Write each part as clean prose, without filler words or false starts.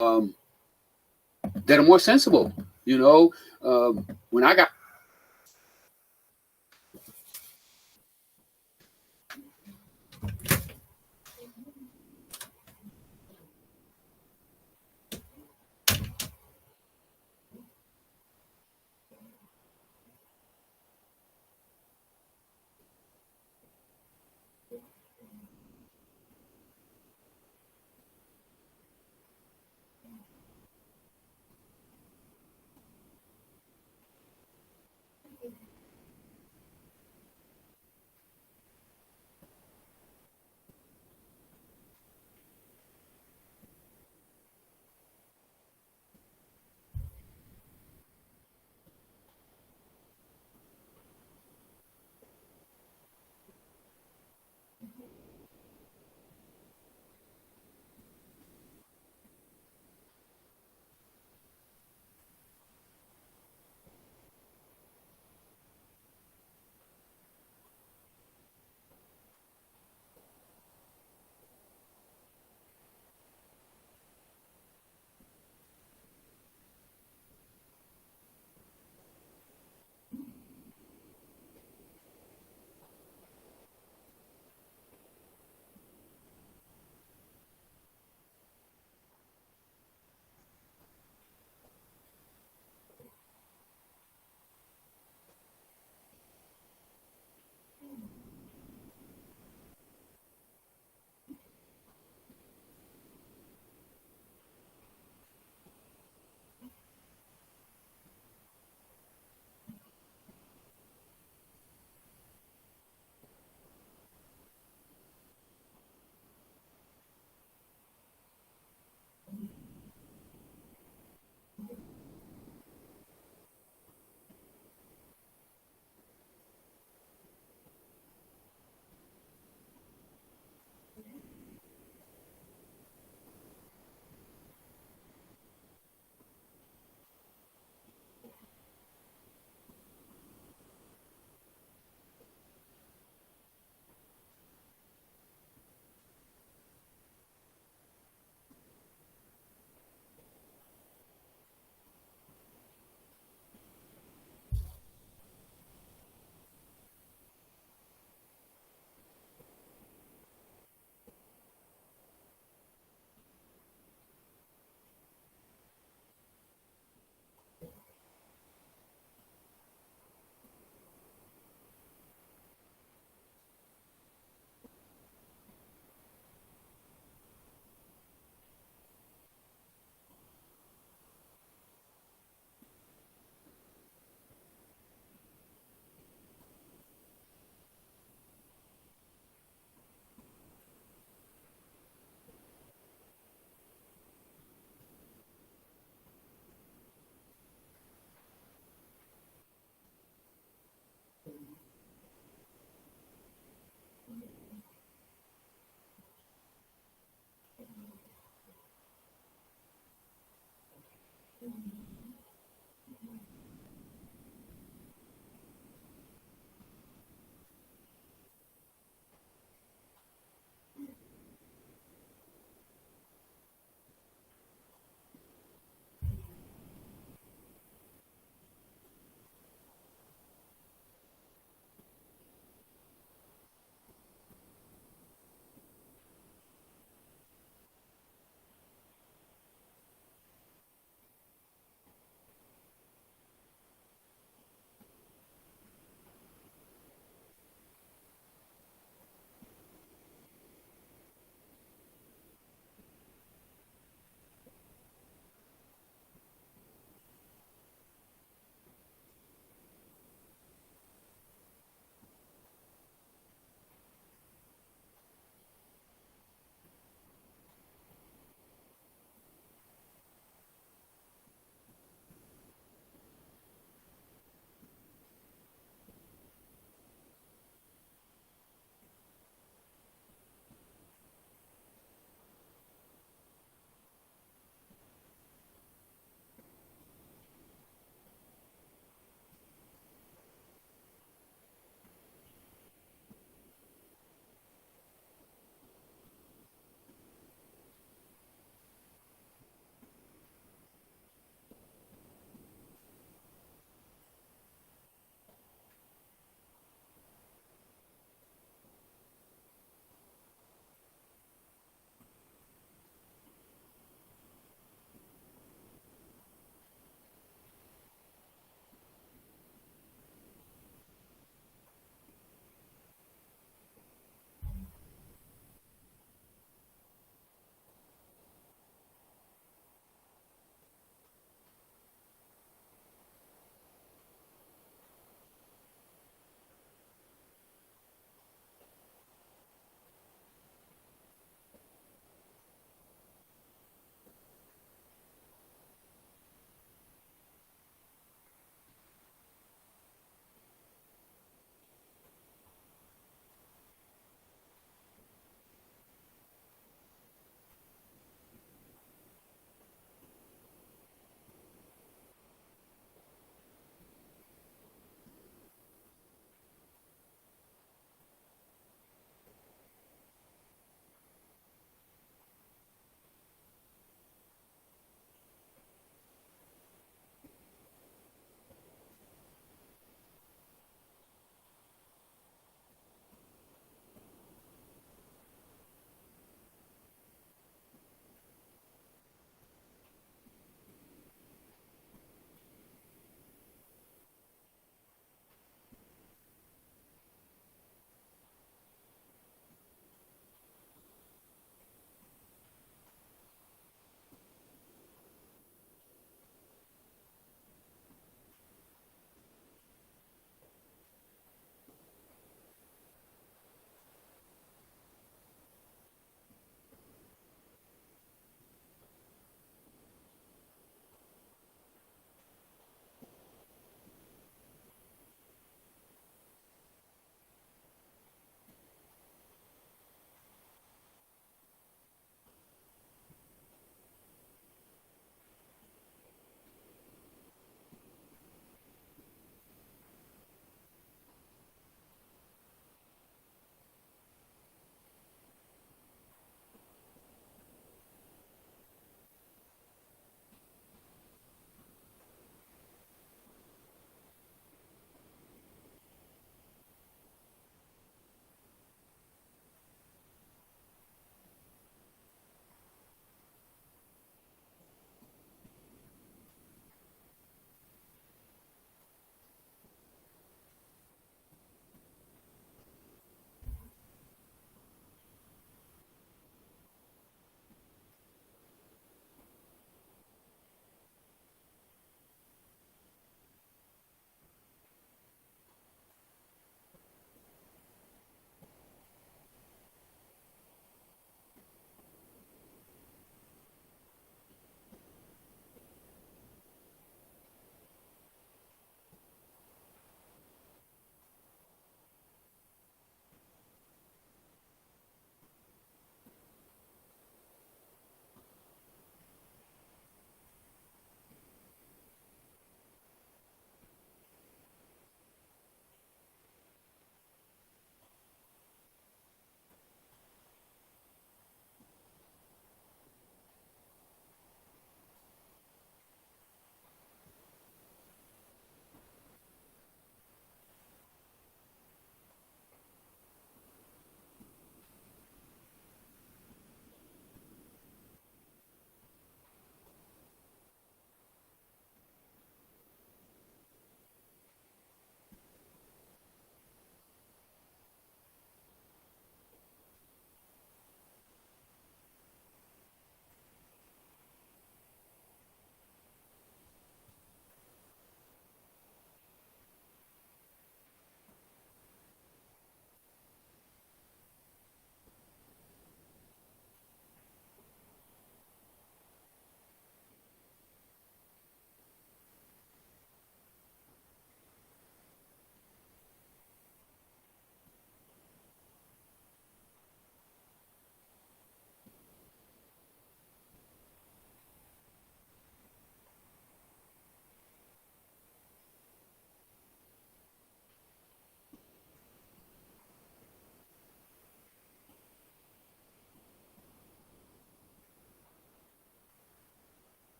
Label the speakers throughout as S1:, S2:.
S1: um, that are more sensible. You know, when I got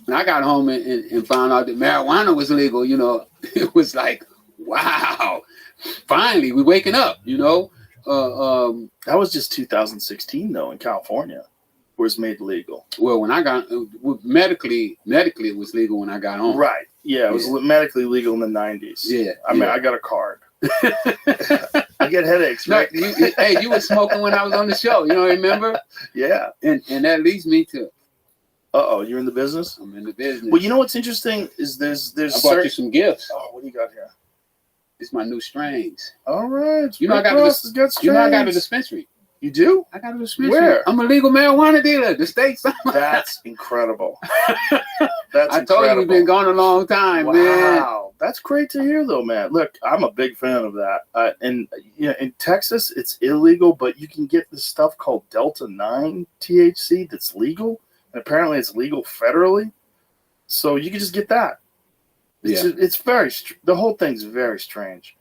S1: And I got home and found out that marijuana was legal. It was like, wow, finally we're waking up.
S2: That was just 2016 though in California. was made legal?
S1: Well, when I got medically, it was legal when I got home.
S2: Right. Yeah, it was medically legal in the 90s.
S1: Yeah.
S2: I mean, I got a card. I get headaches, right?
S1: Hey, you were smoking when I was on the show. You know, remember?
S2: Yeah.
S1: And that leads me to.
S2: You're in the business?
S1: I'm in the business.
S2: Well, you know what's interesting is there's
S1: I bought you some gifts.
S2: Oh, what do you got here?
S1: It's my new strains.
S2: All right.
S1: You know, I got a dispensary.
S2: You do?
S1: I got a dispensary.
S2: Where?
S1: I'm a legal marijuana dealer. The state's.
S2: That's incredible.
S1: I told you we've been gone a long time, man.
S2: Wow. That's great to hear, though, man. Look, I'm a big fan of that. And in Texas, it's illegal, but you can get this stuff called Delta 9 THC that's legal. And apparently it's legal federally. So you can just get that. It's very, the whole thing's very strange.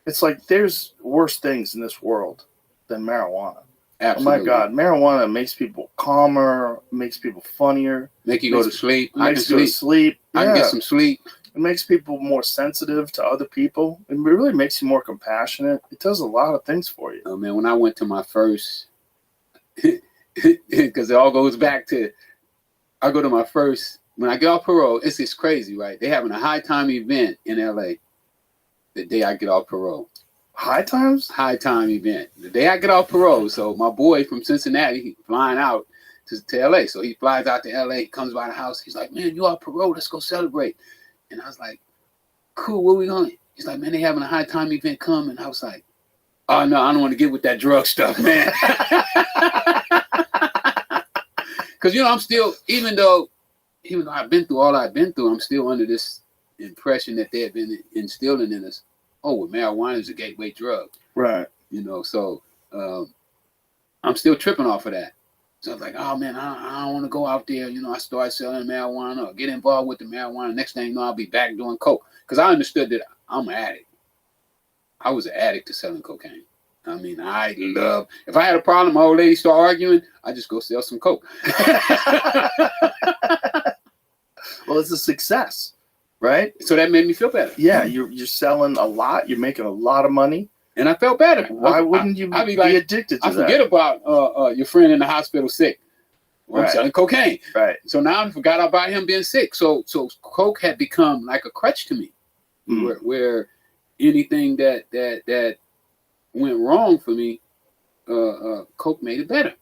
S2: It's like there's worse things in this world than marijuana.
S1: Absolutely.
S2: Oh my God, marijuana makes people calmer, makes people funnier.
S1: Make you go to sleep.
S2: I can go to sleep.
S1: I can get some sleep.
S2: It makes people more sensitive to other people. It really makes you more compassionate. It does a lot of things for you.
S1: Oh man, when I went to my first, because it all goes back to, I go to my first, when I get off parole, it's just crazy, right? They having a high time event in LA the day I get off parole.
S2: High times?
S1: High time event. The day I get off parole. So my boy from Cincinnati, he flying out to LA. So he flies out to LA, comes by the house. He's like, man, you off parole. Let's go celebrate. And I was like, cool, where we going? He's like, man, they having a high time event come. And I was like, oh, no, I don't want to get with that drug stuff, man. Because, I'm still, even though I've been through all I've been through, I'm still under this impression that they have been instilling in us. Oh, well, marijuana is a gateway drug.
S2: Right.
S1: So I'm still tripping off of that. So I was like, oh, man, I don't want to go out there. I start selling marijuana or get involved with the marijuana. Next thing you know, I'll be back doing coke. Because I understood that I'm an addict. I was an addict to selling cocaine. I mean, if I had a problem, my old lady start arguing, I just go sell some coke.
S2: Well, it's a success. Right?
S1: So that made me feel better.
S2: Yeah, you're selling a lot. You're making a lot of money.
S1: And I felt better.
S2: Why wouldn't you be addicted to that?
S1: I forget about your friend in the hospital sick. I'm selling cocaine.
S2: Right.
S1: So now I forgot about him being sick. So coke had become like a crutch to me. Where anything that went wrong for me, coke made it better.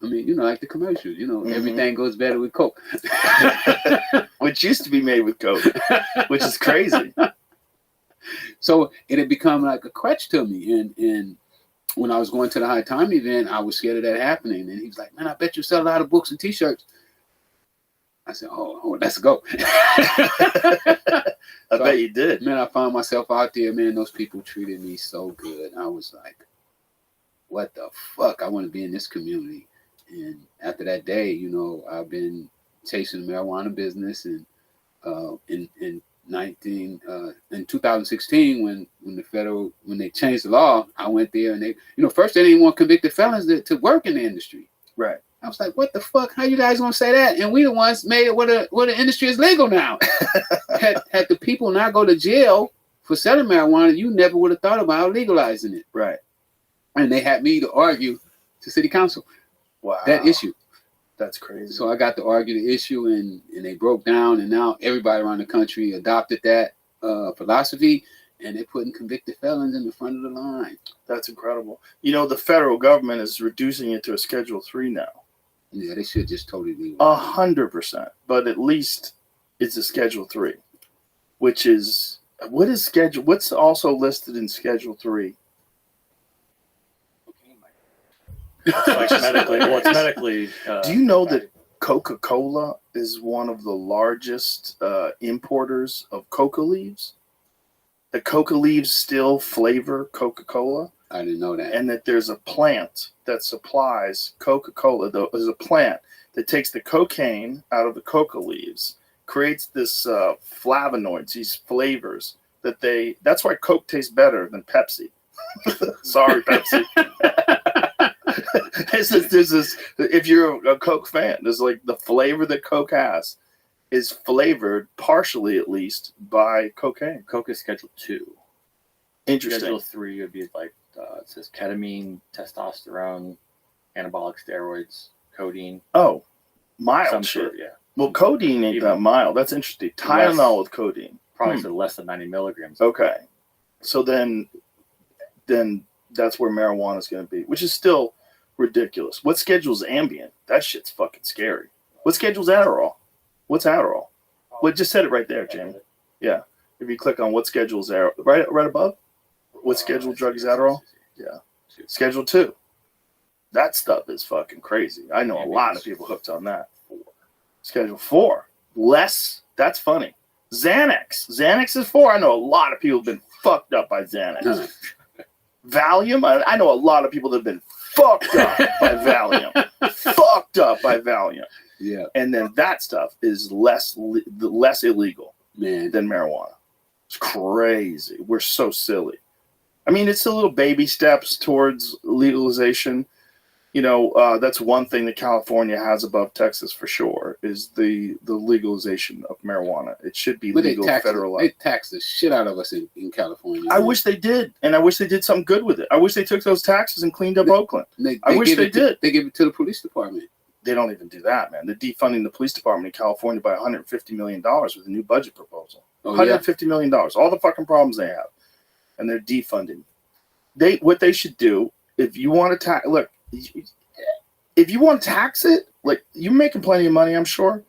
S1: I mean, like the commercials, everything goes better with coke.
S2: Which used to be made with coke, which is crazy.
S1: So it had become like a crutch to me. And when I was going to the high time event, I was scared of that happening. And he was like, man, I bet you sell a lot of books and T-shirts. I said, oh, let's go.
S2: I bet you did.
S1: Man, I found myself out there, man, those people treated me so good. I was like, what the fuck? I want to be in this community. And after that day, I've been chasing the marijuana business. And in 2016, when they changed the law, I went there and they, first they didn't want convicted felons to work in the industry.
S2: Right.
S1: I was like, what the fuck? How you guys gonna say that? And we the ones made it where the industry is legal now. had the people not go to jail for selling marijuana, you never would have thought about legalizing it.
S2: Right.
S1: And they had me to argue to city council.
S2: Wow.
S1: That issue.
S2: That's crazy.
S1: So I got to argue the issue, and they broke down, and now everybody around the country adopted that philosophy, and they're putting convicted felons in the front of the line.
S2: That's incredible. The federal government is reducing it to a Schedule 3 now.
S1: Yeah, they should just totally leave it.
S2: 100%. But at least it's a Schedule 3, which is, what's also listed in Schedule 3?
S3: It's medically.
S2: Do you know that Coca-Cola is one of the largest importers of coca leaves? The coca leaves still flavor Coca-Cola.
S1: I didn't know that.
S2: And that there's a plant that supplies Coca-Cola. There's a plant that takes the cocaine out of the coca leaves, creates this flavonoids, these flavors that's why Coke tastes better than Pepsi. Sorry, Pepsi. There's this, if you're a Coke fan, there's like the flavor that Coke has is flavored partially, at least, by cocaine.
S3: Coke is Schedule 2.
S2: Interesting.
S3: Schedule 3 would be like, it says ketamine, testosterone, anabolic steroids, codeine.
S2: Oh, mild
S3: Some
S2: shit.
S3: sort, yeah.
S2: Well, codeine ain't
S3: Even
S2: that mild. That's interesting. Tylenol with codeine.
S3: Probably said less than 90 milligrams.
S2: Okay. So then that's where marijuana is going to be, which is still ridiculous. What schedule's Ambien? That shit's fucking scary. What schedule's Adderall? What's Adderall? Well, just said it right there, Jamie. Yeah. If you click on what schedule's Adderall, right above, what schedule drug is Adderall? Yeah. Schedule 2. That stuff is fucking crazy. I know a lot of people hooked on that. Schedule 4. Less. That's funny. Xanax. Xanax is 4. I know a lot of people have been fucked up by Xanax. Valium. I know a lot of people that have been fucked up by Valium. Fucked up by Valium.
S1: Yeah.
S2: And then that stuff is less illegal than marijuana. It's crazy. We're so silly. I mean, it's a little baby steps towards legalization. You know, that's one thing that California has above Texas for sure is the legalization of marijuana. It should be legal federal.
S1: They tax the shit out of us in California.
S2: I wish they did, and I wish they did something good with it. I wish they took those taxes and cleaned up Oakland. I wish they did.
S1: They give it to the police department.
S2: They don't even do that, man. They're defunding the police department in California by $150 million with a new budget proposal. $150 million. All the fucking problems they have. And they're defunding. What they should do, if you want to tax, look, if you want to tax it, like you're making plenty of money, I'm sure.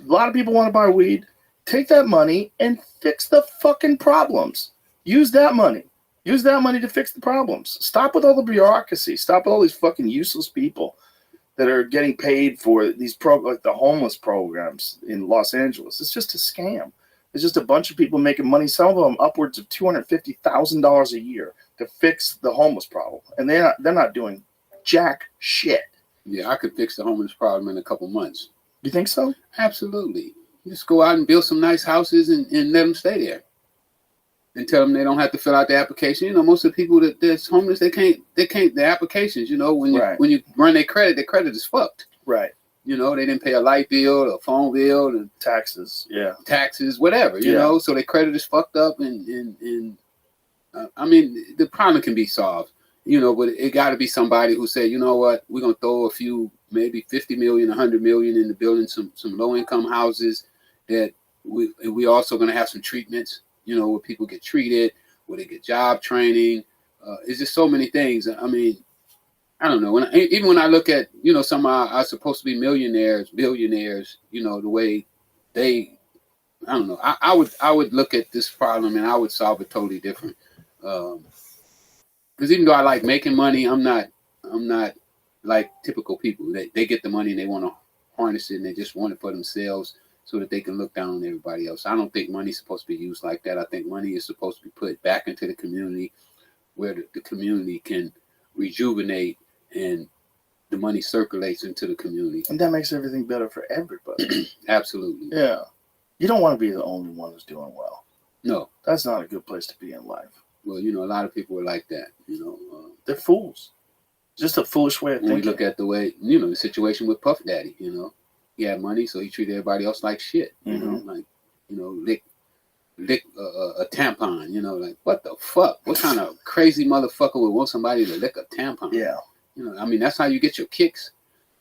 S2: A lot of people want to buy weed. Take that money and fix the fucking problems. Use that money. Use that money to fix the problems. Stop with all the bureaucracy. Stop with all these fucking useless people that are getting paid for these like the homeless programs in Los Angeles. It's just a scam. It's just a bunch of people making money, some of them upwards of $250,000 a year to fix the homeless problem. And they're not doing jack shit.
S1: Yeah, I could fix the homeless problem in a couple months.
S2: You think so?
S1: Absolutely. You just go out and build some nice houses and let them stay there. And tell them they don't have to fill out the application. You know, most of the people that's homeless, they can't the applications, you know, when you run their credit is fucked.
S2: Right.
S1: You know, they didn't pay a light bill, a phone bill, and
S2: taxes,
S1: whatever, you know, so their credit is fucked up and I mean, the problem can be solved, you know, but it got to be somebody who said, you know what, we're going to throw a few, maybe 50 million, 100 million into building some low-income houses that we also going to have some treatments, you know, where people get treated, where they get job training. It's just so many things. I mean, I don't know. Even when I look at, you know, some are supposed to be millionaires, billionaires, you know, the way they, I don't know. I would look at this problem and I would solve it totally different. Because even though I like making money, I'm not like typical people. They get the money and they want to harness it and they just want it for themselves so that they can look down on everybody else. I don't think money's supposed to be used like that. I think money is supposed to be put back into the community where the community can rejuvenate and the money circulates into the community.
S2: And that makes everything better for everybody.
S1: Absolutely.
S2: Yeah. You don't want to be the only one who's doing well.
S1: No.
S2: That's not a good place to be in life.
S1: Well, you know, a lot of people are like that, you know.
S2: They're fools. Just a foolish way of thinking.
S1: When we look at the way, you know, the situation with Puff Daddy, you know. He had money, so he treated everybody else like shit. You know, like, you know, lick a tampon, you know, like, what the fuck? What kind of crazy motherfucker would want somebody to lick a tampon?
S2: Yeah.
S1: You know, I mean, that's how you get your kicks.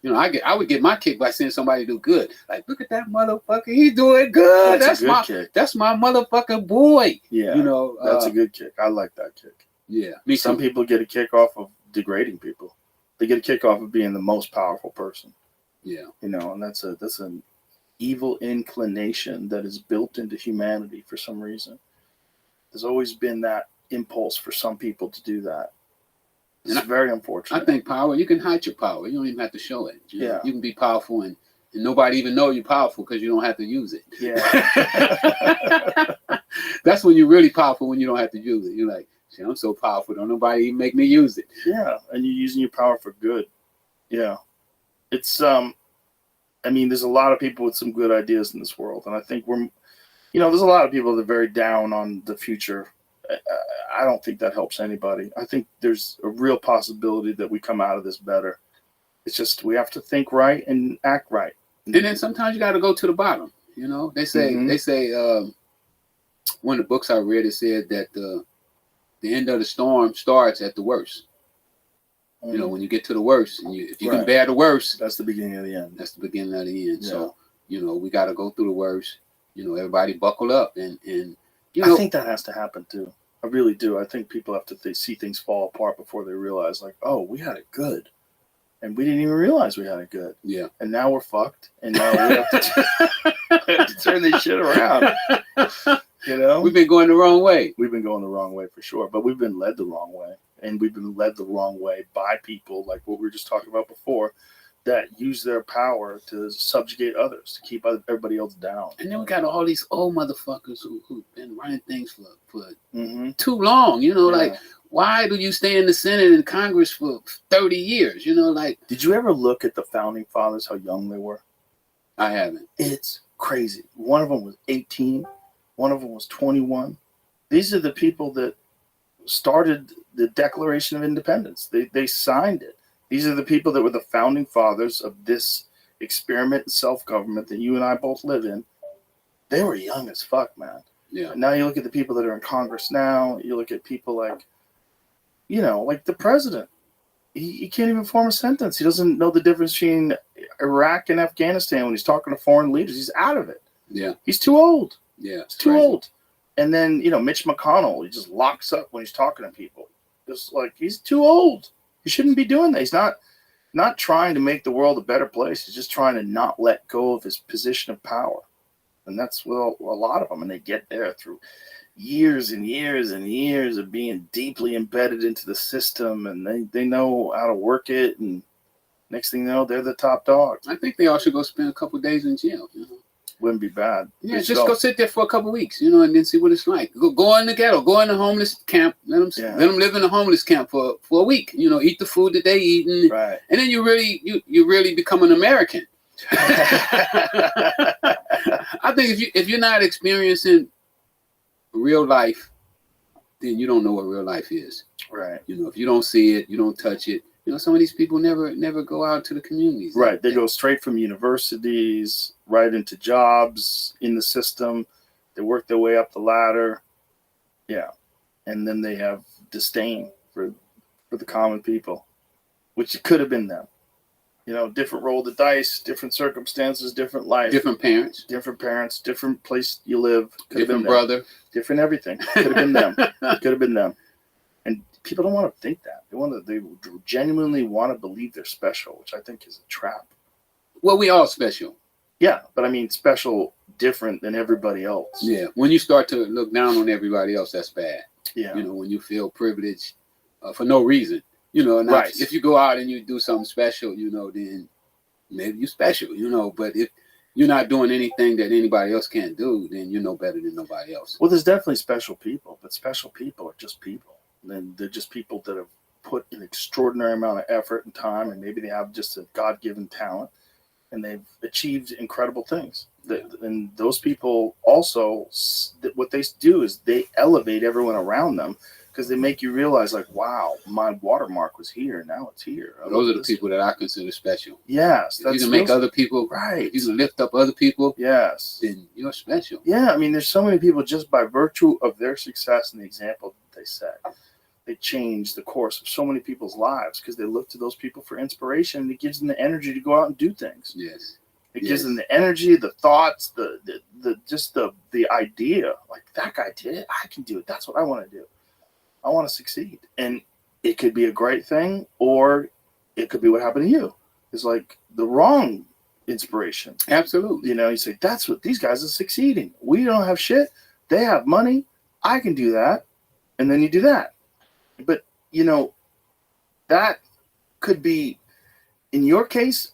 S1: You know, I would get my kick by seeing somebody do good. Like, look at that motherfucker, he's doing good. That's my kick. That's my motherfucking boy.
S2: Yeah.
S1: You know,
S2: that's a good kick. I like that kick.
S1: Yeah.
S2: Some people get a kick off of degrading people. They get a kick off of being the most powerful person.
S1: Yeah.
S2: You know, and that's an evil inclination that is built into humanity for some reason. There's always been that impulse for some people to do that. It's very unfortunate.
S1: I think power, you can hide your power. You don't even have to show it. You know, you can be powerful and nobody even know you're powerful because you don't have to use it.
S2: Yeah.
S1: That's when you're really powerful, when you don't have to use it. You're like, see, I'm so powerful, don't nobody even make me use it.
S2: Yeah, and you're using your power for good. Yeah. It's, I mean, there's a lot of people with some good ideas in this world. And I think there's a lot of people that are very down on the future. I don't think that helps anybody. I think there's a real possibility that we come out of this better. It's just we have to think right and act right.
S1: And then sometimes you got to go to the bottom. You know, they say one of the books I read, it said that the end of the storm starts at the worst. You know, when you get to the worst, and if you can
S2: Right.
S1: bear the worst,
S2: That's the beginning of the end.
S1: that's the beginning of the end.
S2: Yeah.
S1: So, you know, we got to go through the worst. You know, everybody buckle up, and you
S2: I
S1: know,
S2: think that has to happen too. I really do. I think people have to see things fall apart before they realize, like, oh, we had it good, and we didn't even realize we had it good,
S1: yeah.
S2: and now we're fucked, and now we have to turn this shit around. You know,
S1: We've been going the wrong way.
S2: we've been going the wrong way for sure, but we've been led the wrong way, and we've been led the wrong way by people like what we were just talking about before, that use their power to subjugate others, to keep everybody else down.
S1: And then we got all these old motherfuckers who've been running things for
S2: Mm-hmm.
S1: too long. You know,
S2: Yeah.
S1: like, why do you stay in the Senate and Congress for 30 years? You know, like,
S2: Did you ever look at the founding fathers, how young they were?
S1: I haven't.
S2: It's crazy. One of them was 18. One of them was 21. These are the people that started the Declaration of Independence. They signed it. These are the people that were the founding fathers of this experiment in self-government that you and I both live in. They were young as fuck, man.
S1: Yeah.
S2: And now you look at the people that are in Congress now. You look at people like, you know, like the president. He can't even form a sentence. He doesn't know the difference between Iraq and Afghanistan when he's talking to foreign leaders. He's out of it.
S1: Yeah.
S2: He's too old.
S1: Yeah.
S2: He's too old. And then, you know, Mitch McConnell, he just locks up when he's talking to people. Just like, he's too old. He shouldn't be doing that. He's not trying to make the world a better place. He's just trying to not let go of his position of power. And that's, well, a lot of them. And they get there through years and years and years of being deeply embedded into the system. And they know how to work it. And next thing you know, they're the top dog.
S1: I think they all should go spend a couple days in jail. You know?
S2: Wouldn't be bad.
S1: Yeah, just go sit there for a couple weeks, you know, and then see what it's like. Go in the ghetto, go in the homeless camp, let them live in the homeless camp for a week. You know, eat the food that they eat, and,
S2: Right.
S1: and then you really become an American. I think if you're not experiencing real life, then you don't know what real life is.
S2: Right.
S1: You know, if you don't see it, you don't touch it. You know, some of these people never go out to the communities.
S2: Right. They go straight from universities right into jobs in the system. They work their way up the ladder. Yeah. And then they have disdain for the common people, which could have been them. You know, different roll of the dice, different circumstances, different life.
S1: Different parents,
S2: different place you live. Could have been
S1: different brother.
S2: Different everything. Could have been them. Could have been them. And people don't want to think that. They genuinely want to believe they're special, which I think is a trap.
S1: Well, we all special.
S2: Yeah, but I mean special, different than everybody else.
S1: Yeah, when you start to look down on everybody else, that's bad.
S2: Yeah.
S1: You know, when you feel privileged for no reason. You know, and
S2: Right.
S1: if you go out and you do something special, you know, then maybe you're special, you know. But if you're not doing anything that anybody else can't do, then you're no better than nobody else.
S2: Well, there's definitely special people, but special people are just people. And they're just people that have put an extraordinary amount of effort and time, and maybe they have just a God-given talent, and they've achieved incredible things. And those people also, what they do is they elevate everyone around them, because they make you realize, like, wow, my watermark was here, now it's here.
S1: Those are the people that I consider special.
S2: Yes.
S1: If you can make other people,
S2: right.
S1: If you can lift up other people,
S2: yes,
S1: then you're special.
S2: Yeah, I mean, there's so many people just by virtue of their success and the example that they set. They change the course of so many people's lives because they look to those people for inspiration, and it gives them the energy to go out and do things.
S1: Yes.
S2: It gives them the energy, the thoughts, the idea. Like, that guy did it, I can do it. That's what I want to do. I want to succeed. And it could be a great thing, or it could be what happened to you. It's like the wrong inspiration.
S1: Absolutely.
S2: You know, you say, that's what these guys are succeeding. We don't have shit. They have money. I can do that. And then you do that. But, you know, that could be, in your case,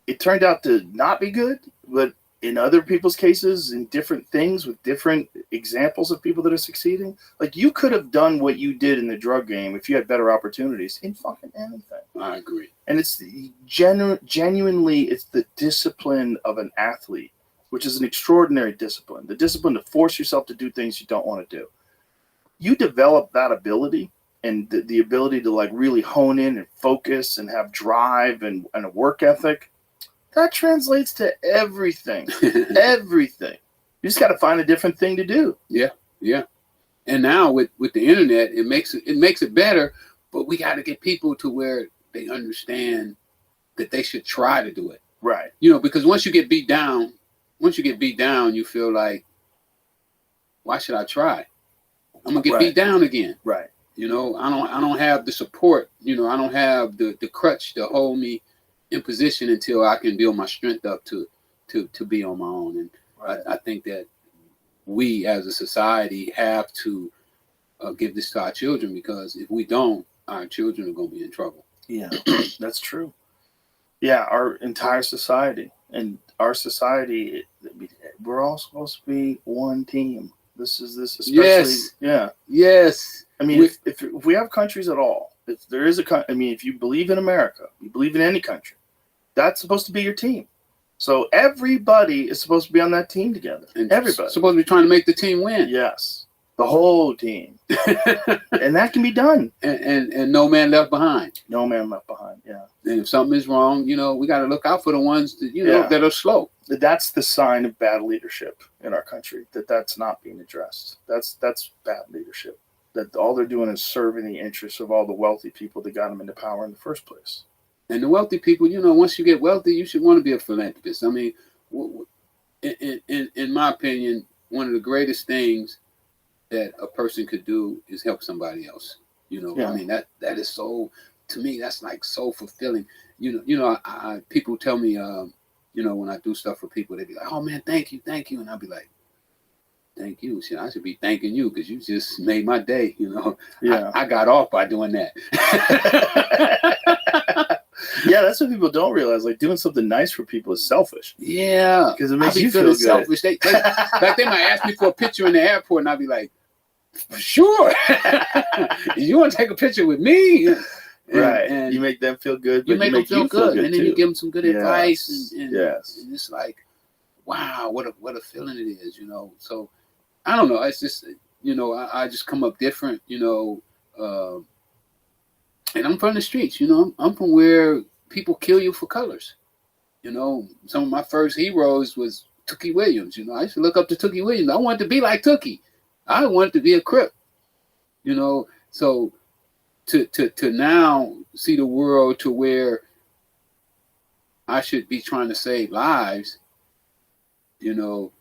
S2: it turned out to not be good, but in other people's cases, in different things with different examples of people that are succeeding, like, you could have done what you did in the drug game if you had better opportunities in fucking anything.
S1: I agree.
S2: And it's genuinely, it's the discipline of an athlete, which is an extraordinary discipline. The discipline to force yourself to do things you don't want to do. You develop that ability, and the ability to, like, really hone in and focus and have drive and a work ethic. That translates to everything. Everything. You just got to find a different thing to do.
S1: Yeah, yeah. And now with the internet, it makes it better, but we got to get people to where they understand that they should try to do it.
S2: Right.
S1: You know, because once you get beat down, you feel like, why should I try? I'm gonna get beat down again.
S2: Right.
S1: You know, I don't have the support. You know, I don't have the crutch to hold me in position until I can build my strength up to be on my own. And I think that we as a society have to give this to our children, because if we don't, our children are going to be in trouble.
S2: Yeah, that's true. Yeah, our entire society. And our society, we're all supposed to be one team. This especially.
S1: Yes.
S2: Yeah.
S1: Yes.
S2: I mean, if we have countries at all, if there is if you believe in America, you believe in any country, that's supposed to be your team. So everybody is supposed to be on that team together.
S1: And
S2: everybody.
S1: Supposed to be trying to make the team win.
S2: Yes. The whole team. And that can be done.
S1: And no man left behind.
S2: No man left behind, yeah.
S1: And if something is wrong, you know, we got to look out for the ones that, you know, that are slow.
S2: That's the sign of bad leadership in our country, that's not being addressed. That's bad leadership. That all they're doing is serving the interests of all the wealthy people that got them into power in the first place.
S1: And the wealthy people, you know, once you get wealthy, you should want to be a philanthropist. I mean, in my opinion, one of the greatest things that a person could do is help somebody else. You know, I mean, that is so, to me, that's like so fulfilling. You know, I people tell me, you know, when I do stuff for people, they be like, "Oh man, thank you," and I'll be like, "Thank you. I should be thanking you because you just made my day." You know, I got off by doing that.
S2: Yeah, that's what people don't realize. Like, doing something nice for people is selfish.
S1: Yeah,
S2: because it makes you feel good.
S1: Selfish. They might ask me for a picture in the airport, and I'll be like, "Sure." You want to take a picture with me?
S2: And you make them feel good. But
S1: you make them feel good, and then
S2: too.
S1: you give them some good advice, and it's like, wow, what a feeling it is, you know. So I don't know. It's just, you know, I just come up different, you know. And I'm from the streets, you know. I'm from where people kill you for colors. You know, some of my first heroes was Tookie Williams. You know, I used to look up to Tookie Williams. I wanted to be like Tookie. I wanted to be a Crip. You know, so to now see the world to where I should be trying to save lives, you know,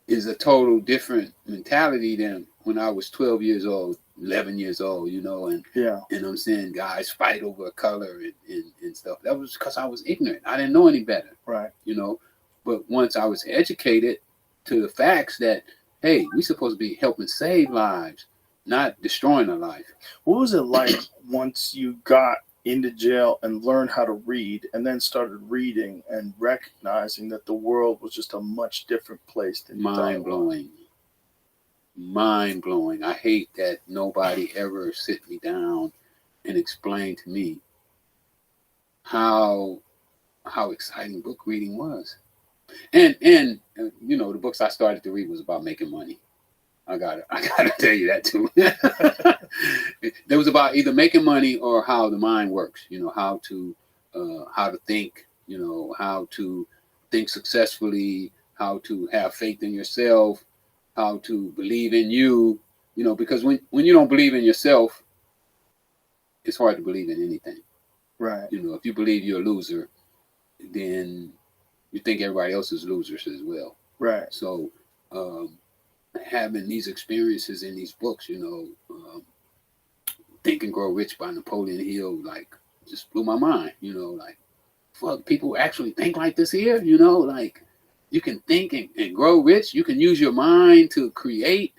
S1: is a total different mentality than when I was 12 years old, 11 years old, you know, and I'm seeing guys fight over a color and stuff. That was because I was ignorant. I didn't know any better.
S2: Right.
S1: You know, but once I was educated to the facts that, hey, we're supposed to be helping save lives, not destroying a life.
S2: What was it like once you got into jail and learned how to read and then started reading and recognizing that the world was just a much different place than you thought it was? Mind blowing. I hate that nobody ever sit me down and explained to me how exciting book reading was. And you know, the books I started to read was about making money. I gotta tell you that too. It was about either making money or how the mind works. You know, how to think. You know, how to think successfully. How to have faith in yourself. How to believe in you. You know, because when you don't believe in yourself, it's hard to believe in anything. Right.
S1: You know, if you believe you're a loser, then you think everybody else is losers as well. Right. So having these experiences in these books, you know, Think and Grow Rich by Napoleon Hill, like, just blew my mind. You know, like, fuck, people actually think like this here. You know, like, you can think and grow rich. You can use your mind to create,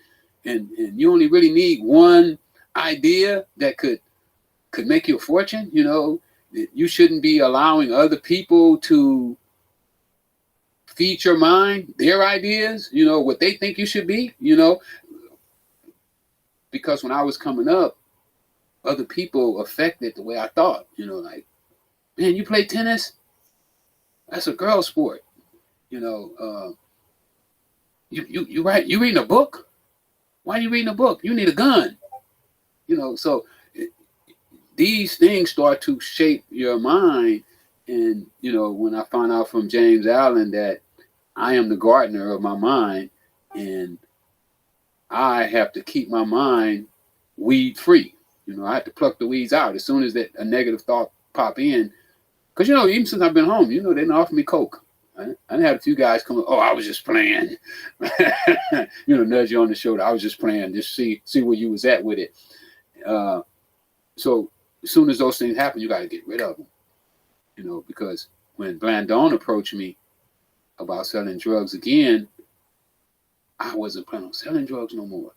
S1: and you only really need one idea that could make you a fortune. You know, you shouldn't be allowing other people to feed your mind their ideas, you know, what they think you should be, you know. Because when I was coming up, other people affected the way I thought, you know, like, man, you play tennis? That's a girl sport. You know, you reading a book? Why are you reading a book? You need a gun. You know, so these things start to shape your mind. And, you know, when I found out from James Allen that I am the gardener of my mind, and I have to keep my mind weed free. You know, I have to pluck the weeds out. As soon as a negative thought pop in. Because, you know, even since I've been home, you know, they didn't offer me Coke. I had a few guys come, oh, I was just playing. You know, nudge you on the shoulder. I was just playing. Just see where you was at with it. So as soon as those things happen, you got to get rid of them. You know, because when Blandon approached me about selling drugs again, I wasn't planning on selling drugs no more.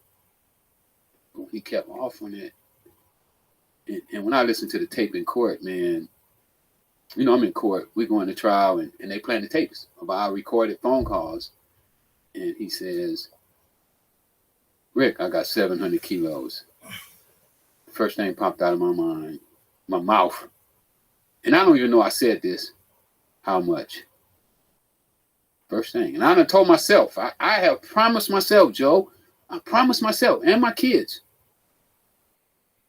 S1: But he kept offering it. And when I listened to the tape in court, man, you know, I'm in court. We're going to trial, and they playing the tapes of our recorded phone calls. And he says, Rick, I got 700 kilos. The first thing popped out of my mouth. And I don't even know I said this. How much? First thing. And I done told myself, I have promised myself, Joe, I promised myself and my kids,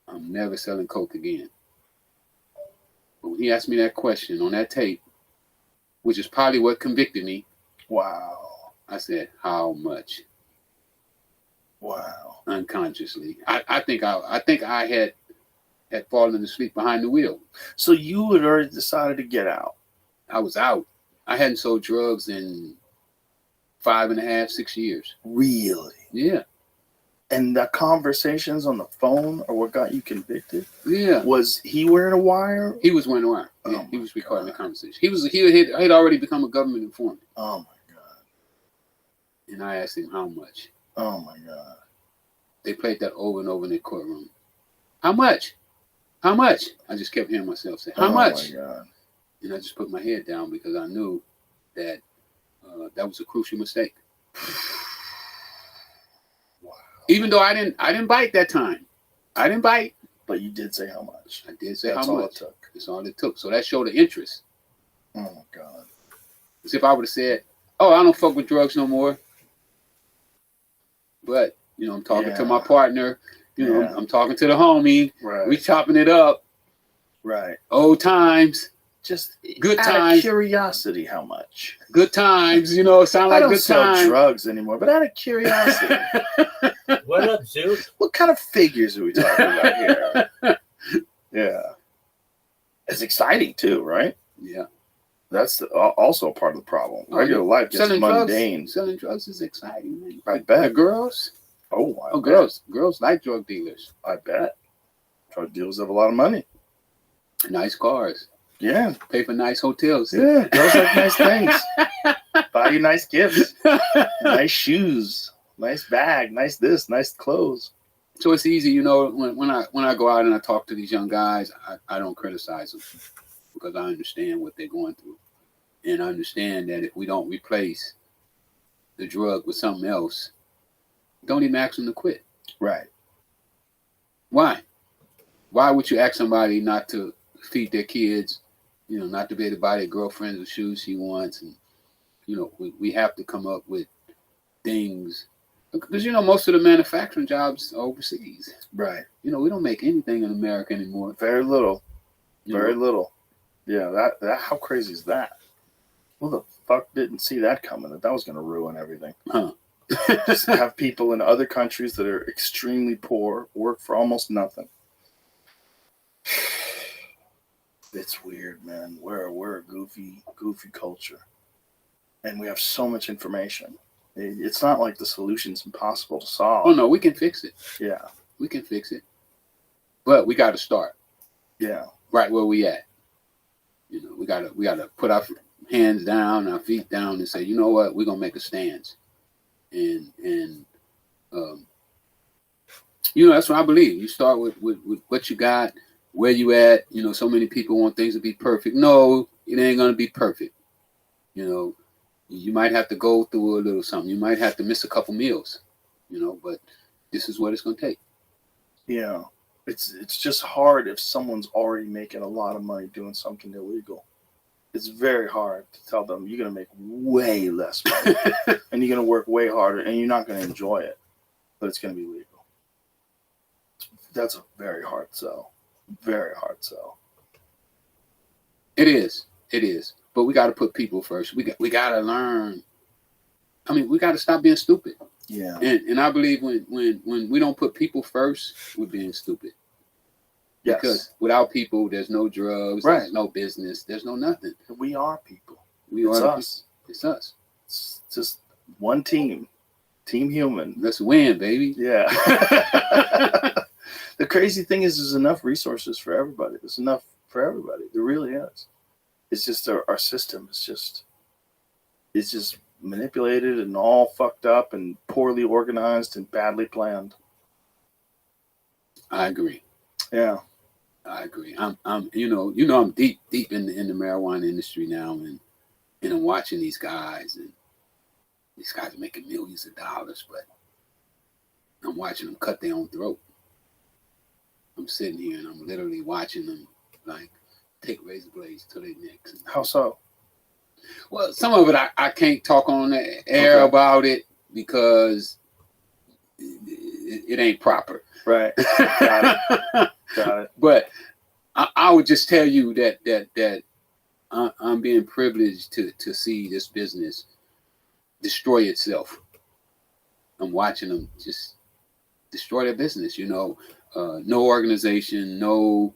S1: I'm never selling Coke again. But when he asked me that question on that tape, which is probably what convicted me,
S2: wow,
S1: I said, how much?
S2: Wow.
S1: Unconsciously. I think I had fallen asleep behind the wheel.
S2: So you had already decided to get out.
S1: I was out. I hadn't sold drugs in 5.5, 6 years.
S2: Really?
S1: Yeah.
S2: And the conversations on the phone are what got you convicted?
S1: Yeah.
S2: Was he wearing a wire?
S1: He was wearing a wire.
S2: Oh,
S1: Yeah, he was recording the conversation. He had already become a government informant.
S2: Oh my God.
S1: And I asked him how much.
S2: Oh my God.
S1: They played that over and over in the courtroom. How much? How much? I just kept hearing myself say, how much?
S2: Oh my God.
S1: And I just put my head down because I knew that that was a crucial mistake.
S2: Wow.
S1: Even though I didn't bite that time. I didn't bite.
S2: But you did say how much.
S1: I did say
S2: That's
S1: how
S2: all
S1: much.
S2: it took.
S1: That's all it took. So that showed the interest.
S2: Oh my God.
S1: As if I would have said, oh, I don't fuck with drugs no more. But, you know, I'm talking to my partner. You know, I'm talking to the homie.
S2: Right.
S1: We chopping it up.
S2: Right.
S1: Old times.
S2: Just
S1: good
S2: out
S1: times.
S2: Of curiosity, how much?
S1: Good times. You know, sound like good times.
S2: I don't sell drugs anymore, but out of curiosity.
S3: What up, Zeus?
S2: What kind of figures are we talking about here? Yeah. It's exciting too, right?
S1: Yeah.
S2: That's also a part of the problem. Regular life gets mundane.
S1: Selling drugs is exciting, man.
S2: I bet.
S1: The girls.
S2: Oh,
S1: girls. Girls like drug dealers.
S2: I bet. Drug dealers have a lot of money.
S1: Nice cars.
S2: Yeah.
S1: Pay for nice hotels.
S2: Yeah. Girls like nice things. Buy you nice gifts. Nice shoes. Nice bag. Nice this. Nice clothes.
S1: So it's easy, you know, when I go out and I talk to these young guys, I don't criticize them because I understand what they're going through. And I understand that if we don't replace the drug with something else, don't even ask them to quit.
S2: Right.
S1: Why? Why would you ask somebody not to feed their kids, you know, not to be able to buy their girlfriend the shoes she wants? And, you know, we have to come up with things. Because, you know, most of the manufacturing jobs are overseas.
S2: Right.
S1: You know, we don't make anything in America anymore.
S2: Very little. Very
S1: know?
S2: little. Yeah, that how crazy is that? Who the fuck didn't see that coming? That was going to ruin everything.
S1: Huh.
S2: Just have people in other countries that are extremely poor work for almost nothing. It's weird, man. We're a goofy culture. And we have so much information. It's not like the solution's impossible to solve.
S1: Oh, no, we can fix it.
S2: Yeah.
S1: We can fix it. But we got to start.
S2: Yeah.
S1: Right where we at. You know, we gotta put our hands down, our feet down, and say, you know what, we're gonna make a stance. And you know, that's what I believe. You start with what you got, where you at. You know, so many people want things to be perfect. No, it ain't gonna be perfect. You know, you might have to go through a little something. You might have to miss a couple meals. You know, but this is what it's gonna take.
S2: Yeah. It's just hard if someone's already making a lot of money doing something illegal. It's very hard to tell them you're going to make way less money and you're going to work way harder and you're not going to enjoy it, but it's going to be legal. That's a very hard sell. Very hard sell.
S1: It is. But we got to put people first. We got to learn. I mean, we got to stop being stupid. Yeah. And I believe when we don't put people first, we're being stupid.
S2: Yes.
S1: Because without people, there's no drugs,
S2: Right.
S1: there's no business, there's no nothing.
S2: We are people.
S1: It's
S2: us.
S1: It's us.
S2: It's just one team. Team human.
S1: Let's win, baby.
S2: Yeah. The crazy thing is there's enough resources for everybody. There's enough for everybody. There really is. It's just our system is just manipulated and all fucked up and poorly organized and badly planned.
S1: I agree.
S2: Yeah.
S1: I agree. I'm I'm deep in the marijuana industry now, and I'm watching these guys, and these guys are making millions of dollars, but I'm watching them cut their own throat. I'm sitting here and I'm literally watching them like take razor blades to their necks.
S2: How so?
S1: Well, some of it I can't talk on the air about it because it ain't proper.
S2: Right. Got it. Got it.
S1: But I would just tell you that I'm being privileged to see this business destroy itself. I'm watching them just destroy their business. No organization, no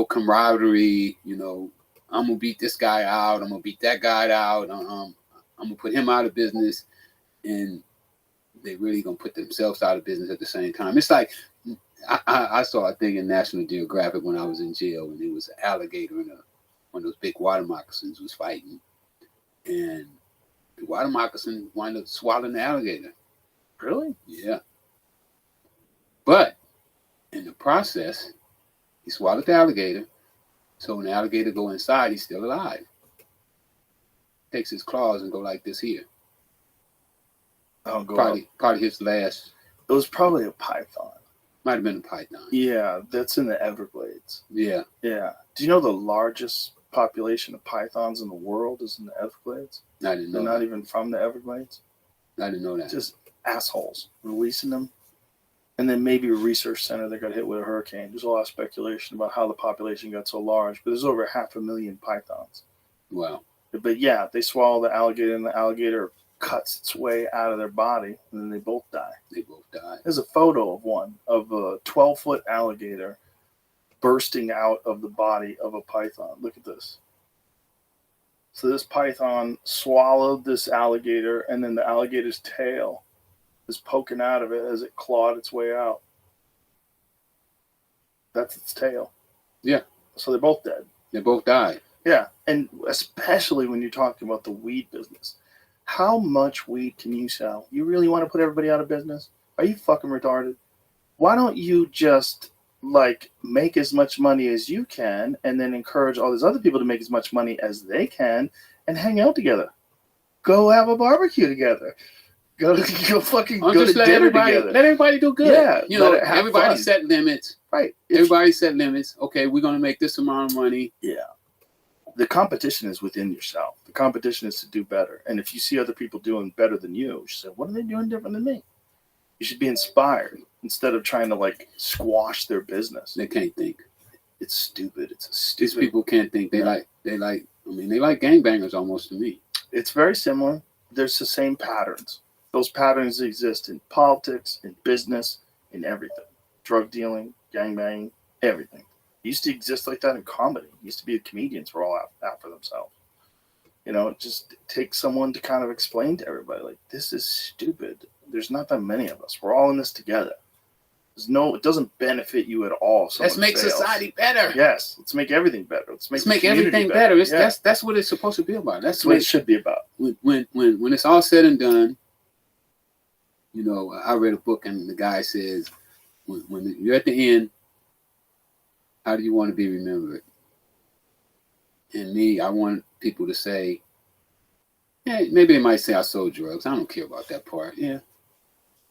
S1: camaraderie. I'm gonna beat this guy out. I'm gonna beat that guy out. I'm gonna put him out of business, and they really gonna put themselves out of business at the same time. It's like I saw a thing in National Geographic when I was in jail, and it was an alligator and one of those big water moccasins was fighting, and the water moccasin wound up swallowing the alligator.
S2: Really?
S1: Yeah. But in the process, he swallowed the alligator. So when the alligator go inside, he's still alive. Takes his claws and go like this here.
S2: Oh, go
S1: Probably his last.
S2: It was probably a python.
S1: Might have been a python.
S2: Yeah, that's in the Everglades.
S1: Yeah.
S2: Yeah. Do you know the largest population of pythons in the world is in the Everglades?
S1: I didn't know.
S2: They're not even from the Everglades.
S1: I didn't know that.
S2: Just assholes releasing them. And then maybe a research center that got hit with a hurricane. There's a lot of speculation about how the population got so large, but there's over 500,000 pythons.
S1: Wow.
S2: But yeah, they swallow the alligator, and the alligator cuts its way out of their body, and then they both die.
S1: They both died.
S2: There's a photo of a 12-foot alligator bursting out of the body of a python. Look at this. So this python swallowed this alligator, and then the alligator's tail is poking out of it as it clawed its way out. That's its tail.
S1: Yeah.
S2: So they're both dead.
S1: They both died.
S2: Yeah, and especially when you're talking about the weed business. How much weed can you sell? You really want to put everybody out of business? Are you fucking retarded? Why don't you just make as much money as you can and then encourage all these other people to make as much money as they can and hang out together? Go have a barbecue together. Go fucking go to dinner together.
S1: Let everybody do good.
S2: Yeah,
S1: everybody set limits.
S2: Right.
S1: Everybody set limits. Okay, we're going to make this amount of money.
S2: Yeah. The competition is within yourself. The competition is to do better. And if you see other people doing better than you should say, what are they doing different than me? You should be inspired instead of trying to squash their business.
S1: They can't think.
S2: It's stupid.
S1: These people can't think. They like gangbangers almost to me.
S2: It's very similar. There's the same patterns. Those patterns exist in politics, in business, in everything. Drug dealing, gangbanging, everything. It used to exist like that in comedy. It used to be the comedians were all out for themselves. It just takes someone to kind of explain to everybody, this is stupid. There's not that many of us. We're all in this together. It doesn't benefit you at all.
S1: Let's make society better.
S2: Yes, let's make everything better. Let's make
S1: everything better. That's what it's supposed to be about. That's
S2: what it should be about.
S1: When it's all said and done, I read a book and the guy says, when you're at the end, how do you want to be remembered? And me, I want people to say, yeah, maybe they might say I sold drugs. I don't care about that part. Yeah.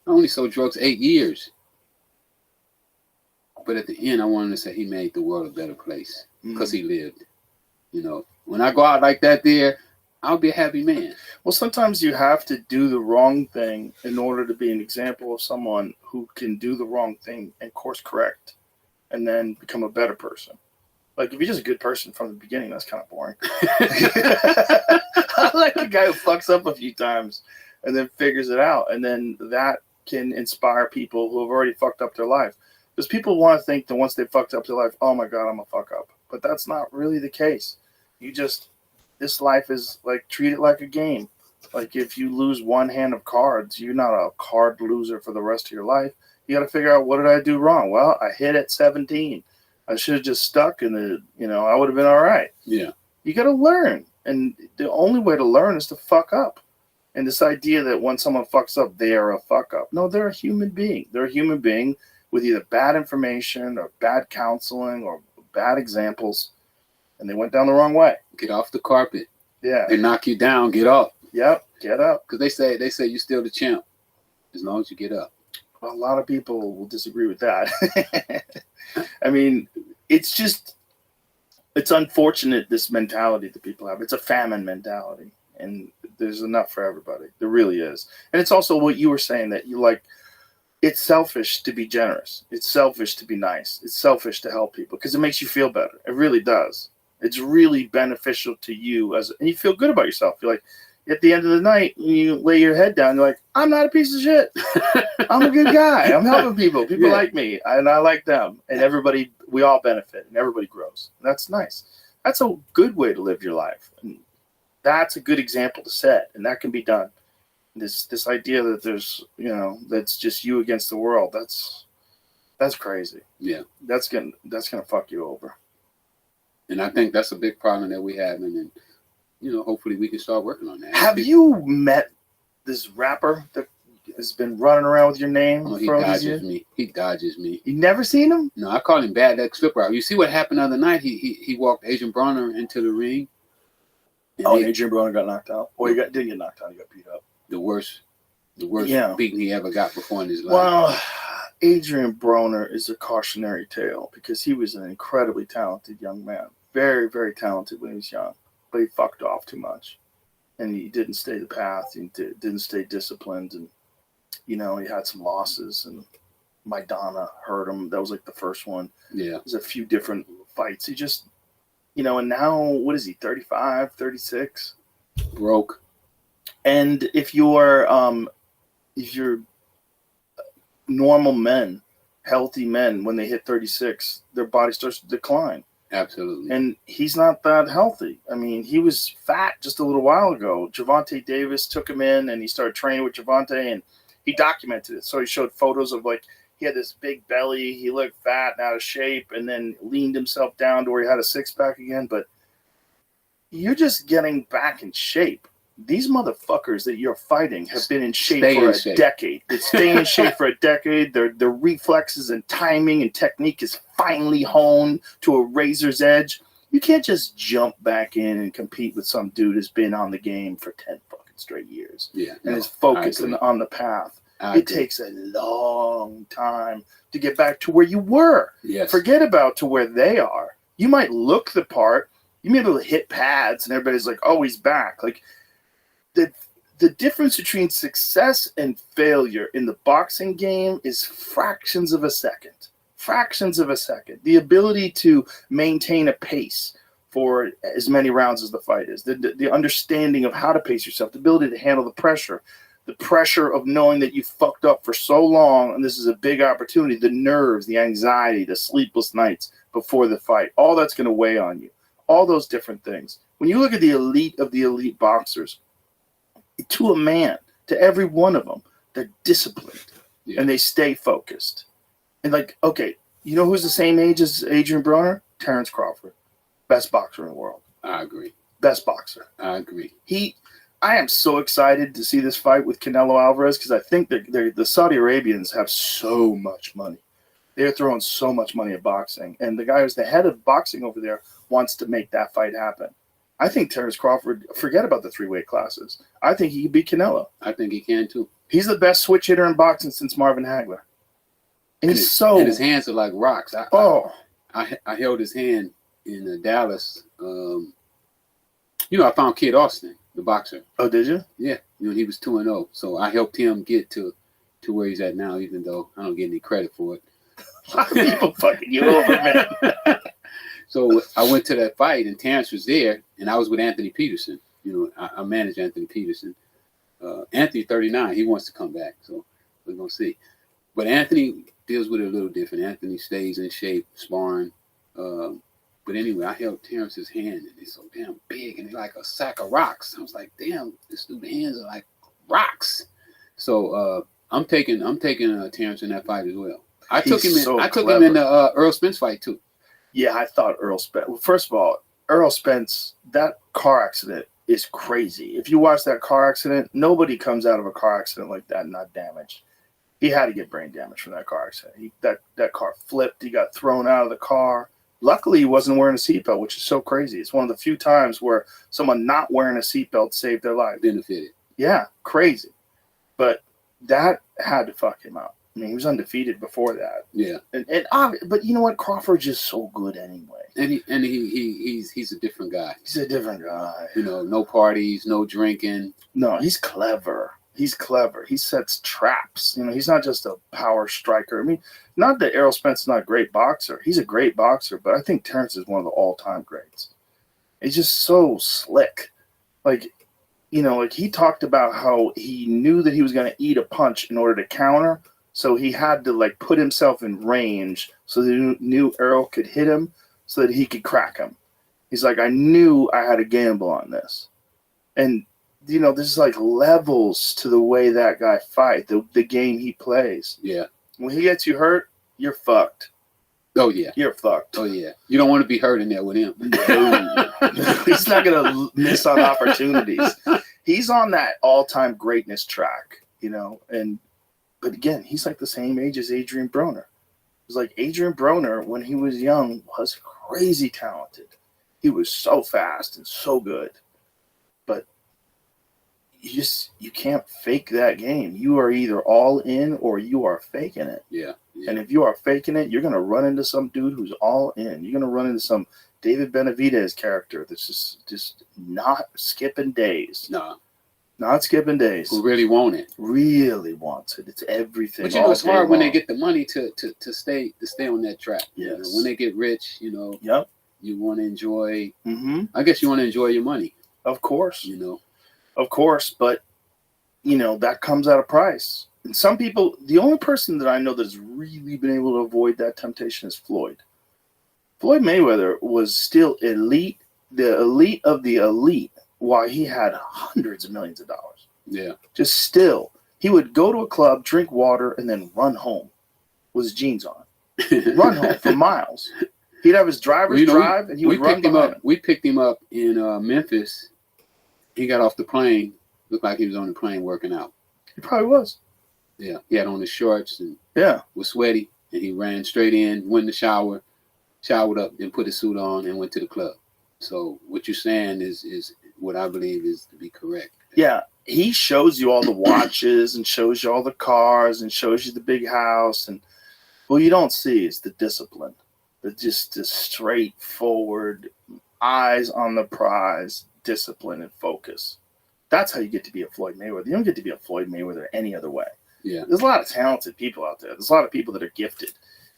S1: I only sold drugs 8 years. But at the end, I want him to say he made the world a better place because he lived. When I go out like that there, I'll be a happy man.
S2: Well, sometimes you have to do the wrong thing in order to be an example of someone who can do the wrong thing and course correct and then become a better person. If you're just a good person from the beginning, that's kind of boring. I like a guy who fucks up a few times and then figures it out. And then that can inspire people who have already fucked up their life. Because people want to think that once they fucked up their life, oh my God, I'm a fuck up. But that's not really the case. This life is like, treat it like a game. Like if you lose one hand of cards, you're not a card loser for the rest of your life. You got to figure out, what did I do wrong? Well, I hit at 17. I should have just stuck in I would have been all right.
S1: Yeah.
S2: You got to learn. And the only way to learn is to fuck up. And this idea that when someone fucks up, they are a fuck up. No, they're a human being. They're a human being with either bad information or bad counseling or bad examples. And they went down the wrong way.
S1: Get off the carpet.
S2: Yeah.
S1: They knock you down, get up.
S2: Yep, get up.
S1: Because they say you're still the champ as long as you get up.
S2: Well, a lot of people will disagree with that. I mean, it's unfortunate, this mentality that people have. It's a famine mentality. And there's enough for everybody. There really is. And it's also what you were saying, that you like, it's selfish to be generous. It's selfish to be nice. It's selfish to help people because it makes you feel better. It really does. It's really beneficial to you and you feel good about yourself. You're like, at the end of the night, when you lay your head down, you're like, I'm not a piece of shit. I'm a good guy. I'm helping people. People like me, and I like them. And we all benefit, and everybody grows. And that's nice. That's a good way to live your life. And that's a good example to set, and that can be done. This idea that there's, that's just you against the world, that's crazy.
S1: Yeah.
S2: That's gonna fuck you over.
S1: And I think that's a big problem that we have, and then, hopefully we can start working on that.
S2: Have you met this rapper that has been running around with your name?
S1: Oh, he dodges me. He dodges me.
S2: You never seen him?
S1: No, I call him Bad X Flipper. You see what happened the other night? He walked Adrian Bronner into the ring.
S2: Adrian Bronner got knocked out. Or didn't get knocked out. He got beat up.
S1: The worst beating he ever got before in his life.
S2: Well, Adrian Bronner is a cautionary tale because he was an incredibly talented young man. Very, very talented when he was young. But he fucked off too much. And he didn't stay the path. He didn't stay disciplined. And, he had some losses. And Maidana hurt him. That was like the first one.
S1: Yeah.
S2: There's a few different fights. He just, and now, what is he, 35, 36?
S1: Broke.
S2: And if you're normal men, healthy men, when they hit 36, their body starts to decline.
S1: Absolutely.
S2: And he's not that healthy. I mean, he was fat just a little while ago. Gervonta Davis took him in, and he started training with Gervonta, and he documented it. So he showed photos of, like, he had this big belly, he looked fat and out of shape, and then leaned himself down to where he had a six-pack again. But you're just getting back in shape. These motherfuckers that you're fighting have been in shape for a decade. They stay in shape for a decade. Their reflexes and timing and technique is finely honed to a razor's edge. You can't just jump back in and compete with some dude who's been on the game for 10 fucking straight years.
S1: Yeah,
S2: and is focused on the path. It takes a long time to get back to where you were.
S1: Yes.
S2: Forget about to where they are. You might look the part. You may be able to hit pads, and everybody's like, oh, he's back. Like, the difference between success and failure in the boxing game is fractions of a second. Fractions of a second. The ability to maintain a pace for as many rounds as the fight is. The understanding of how to pace yourself. The ability to handle the pressure. The pressure of knowing that you fucked up for so long, and this is a big opportunity. The nerves, the anxiety, the sleepless nights before the fight. All that's going to weigh on you. All those different things. When you look at the elite of the elite boxers, to a man, to every one of them, they're disciplined and they stay focused. And like, okay, you know who's the same age as Adrian Bronner? Terrence Crawford. Best boxer in the world.
S1: I agree.
S2: Best boxer.
S1: I agree.
S2: I am so excited to see this fight with Canelo Alvarez because I think that the Saudi Arabians have so much money. They're throwing so much money at boxing. And the guy who's the head of boxing over there wants to make that fight happen. I think Terrence Crawford, forget about the three-weight classes. I think he can beat Canelo.
S1: I think he can, too.
S2: He's the best switch hitter in boxing since Marvin Hagler. And
S1: his hands are like rocks. I held his hand in Dallas. I found Kid Austin, the boxer.
S2: Oh, did you?
S1: Yeah. He was 2-0. So I helped him get to where he's at now, even though I don't get any credit for it.
S2: A lot of people fucking you over, man.
S1: So I went to that fight, and Terrence was there, and I was with Anthony Peterson. I managed Anthony Peterson. Anthony, 39, he wants to come back, so we're going to see. But Anthony deals with it a little different. Anthony stays in shape, sparring. But anyway, I held Terrence's hand, and it's so damn big, and it's like a sack of rocks. I was like, damn, this dude's hands are like rocks. So I'm taking Terrence in that fight as well. I took him in the Earl Spence fight too.
S2: Yeah, I thought Earl Spence. Well, first of all, Earl Spence, that car accident is crazy. If you watch that car accident, nobody comes out of a car accident like that not damaged. He had to get brain damage from that car accident. That car flipped. He got thrown out of the car. Luckily, he wasn't wearing a seatbelt, which is so crazy. It's one of the few times where someone not wearing a seatbelt saved their life.
S1: Benefited.
S2: Yeah, crazy. But that had to fuck him up. I mean, he was undefeated before that.
S1: Yeah.
S2: But you know what? Crawford's just so good anyway.
S1: And he's a different guy.
S2: He's a different guy.
S1: You know, no parties, no drinking.
S2: No, he's clever. He's clever. He sets traps. You know, he's not just a power striker. I mean, not that Errol Spence is not a great boxer. He's a great boxer, but I think Terrence is one of the all-time greats. He's just so slick. Like, you know, like he talked about how he knew that he was going to eat a punch in order to counter, so he had to like put himself in range so that he knew Errol could hit him so that he could crack him. He's like, I knew I had to gamble on this. And you know, there's like levels to the way that guy fight, the game he plays.
S1: Yeah.
S2: When he gets you hurt, you're fucked.
S1: Oh, yeah.
S2: You're fucked.
S1: Oh, yeah. You don't want to be hurt in there with him.
S2: He's not going to miss on opportunities. He's on that all-time greatness track, you know. But again, he's like the same age as Adrian Broner. It was like Adrian Broner, when he was young, was crazy talented. He was so fast and so good. But you can't fake that game. You are either all in or you are faking it.
S1: Yeah.
S2: And if you are faking it, you're going to run into some dude who's all in. You're going to run into some David Benavidez character that's just not skipping days.
S1: No.
S2: Not skipping days.
S1: Who really want it.
S2: Really wants it. It's everything.
S1: But you know, it's hard when they get the money to stay on that track.
S2: Yes.
S1: You know, when they get rich, you know.
S2: Yep.
S1: You want to enjoy.
S2: Mm-hmm.
S1: I guess you want to enjoy your money.
S2: Of course.
S1: You know.
S2: Of course, but you know that comes at a price. And some people, the only person that I know that's really been able to avoid that temptation is Floyd. Floyd Mayweather was still elite, the elite of the elite, while he had hundreds of millions of dollars.
S1: Yeah.
S2: Just still, he would go to a club, drink water, and then run home with his jeans on. Run home for miles. He'd have his driver's drive, and he would run behind him.
S1: We picked him up in Memphis. He got off the plane. Looked like he was on the plane working out.
S2: He probably was.
S1: Yeah. He had on his shorts and was sweaty. And he ran straight in, went in the shower, showered up, then put his suit on and went to the club. So what you're saying is what I believe is to be correct.
S2: Yeah. He shows you all the watches and shows you all the cars and shows you the big house. And what you don't see is the discipline. Just the straightforward, eyes on the prize, discipline and focus. That's how you get to be a Floyd Mayweather. You don't get to be a Floyd Mayweather any other way.
S1: Yeah.
S2: There's a lot of talented people out there. There's a lot of people that are gifted,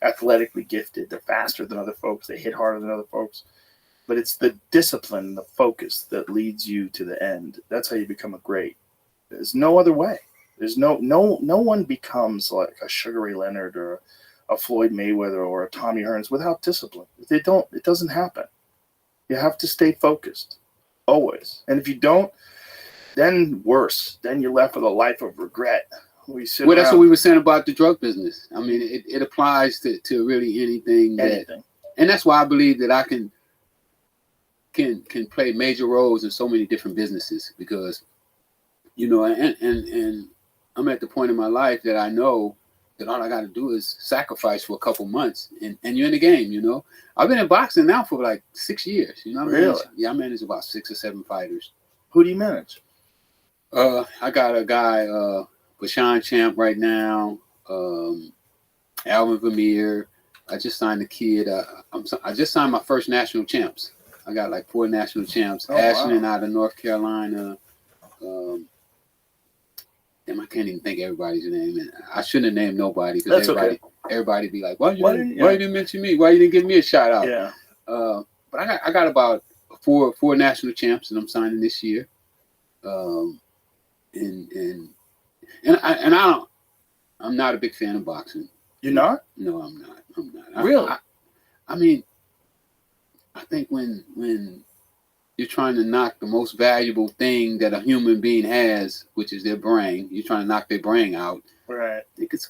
S2: athletically gifted. They're faster than other folks. They hit harder than other folks. But it's the discipline, the focus that leads you to the end. That's how you become a great. There's no other way. There's no one becomes like a Sugar Ray Leonard or a Floyd Mayweather or a Tommy Hearns without discipline. It doesn't happen. You have to stay focused. Always. And if you don't, then worse. Then you're left with a life of regret. That's
S1: what we were saying about the drug business. I mean, it applies to really anything. And that's why I believe that I can play major roles in so many different businesses because, you know, and I'm at the point in my life that I know that all I got to do is sacrifice for a couple months and you're in the game, you know. I've been in boxing now for like 6 years, you know.
S2: Really?
S1: I manage about 6 or 7 fighters.
S2: Who do you manage?
S1: I got a guy, Bashan Champ right now, Alvin Vermeer. I just signed a kid. I just signed my first national champs. I got like 4 national champs. Ashland out of North Carolina. I can't even think everybody's name. And I shouldn't have named nobody because everybody be like, why you didn't mention me? Why you didn't give me a shout out?
S2: Yeah.
S1: But I got about four national champs that I'm signing this year. And I I'm not a big fan of boxing.
S2: You're not?
S1: No, I'm not. I'm not.
S2: Really?
S1: I mean, I think when you're trying to knock the most valuable thing that a human being has, which is their brain, you're trying to knock their brain out.
S2: Right.
S1: I think it's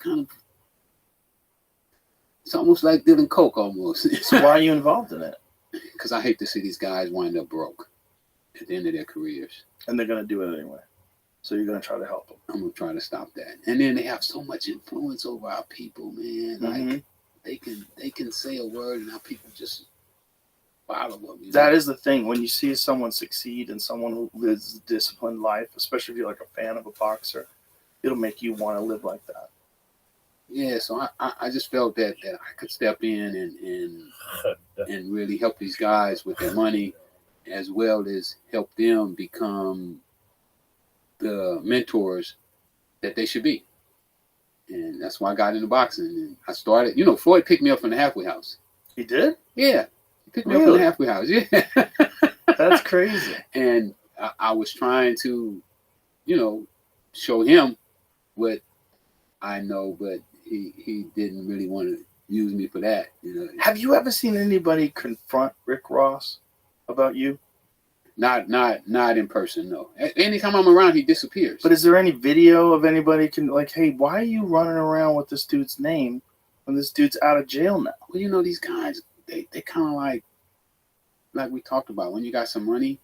S1: almost like dealing coke almost.
S2: So why are you involved in it?
S1: Because I hate to see these guys wind up broke at the end of their careers.
S2: And they're going to do it anyway. So you're going to try to help them.
S1: I'm going to try to stop that. And then they have so much influence over our people, man. Like, they can say a word and our people just follow them.
S2: That is the thing. When you see someone succeed and someone who lives a disciplined life, especially if you're like a fan of a boxer, it'll make you want to live like that.
S1: Yeah, so I just felt that I could step in and really help these guys with their money, as well as help them become the mentors that they should be. And that's why I got into boxing. And I started, Floyd picked me up from the halfway house.
S2: He did?
S1: Yeah. He picked me up from the halfway house. Yeah.
S2: That's crazy.
S1: And I was trying to, show him what I know, but he didn't really want to use me for that.
S2: Have you ever seen anybody confront Rick Ross about you?
S1: Not in person, no. Anytime I'm around, he disappears.
S2: But is there any video of anybody hey, why are you running around with this dude's name when this dude's out of jail now?
S1: Well, these guys, they kind of like we talked about, when you got some money,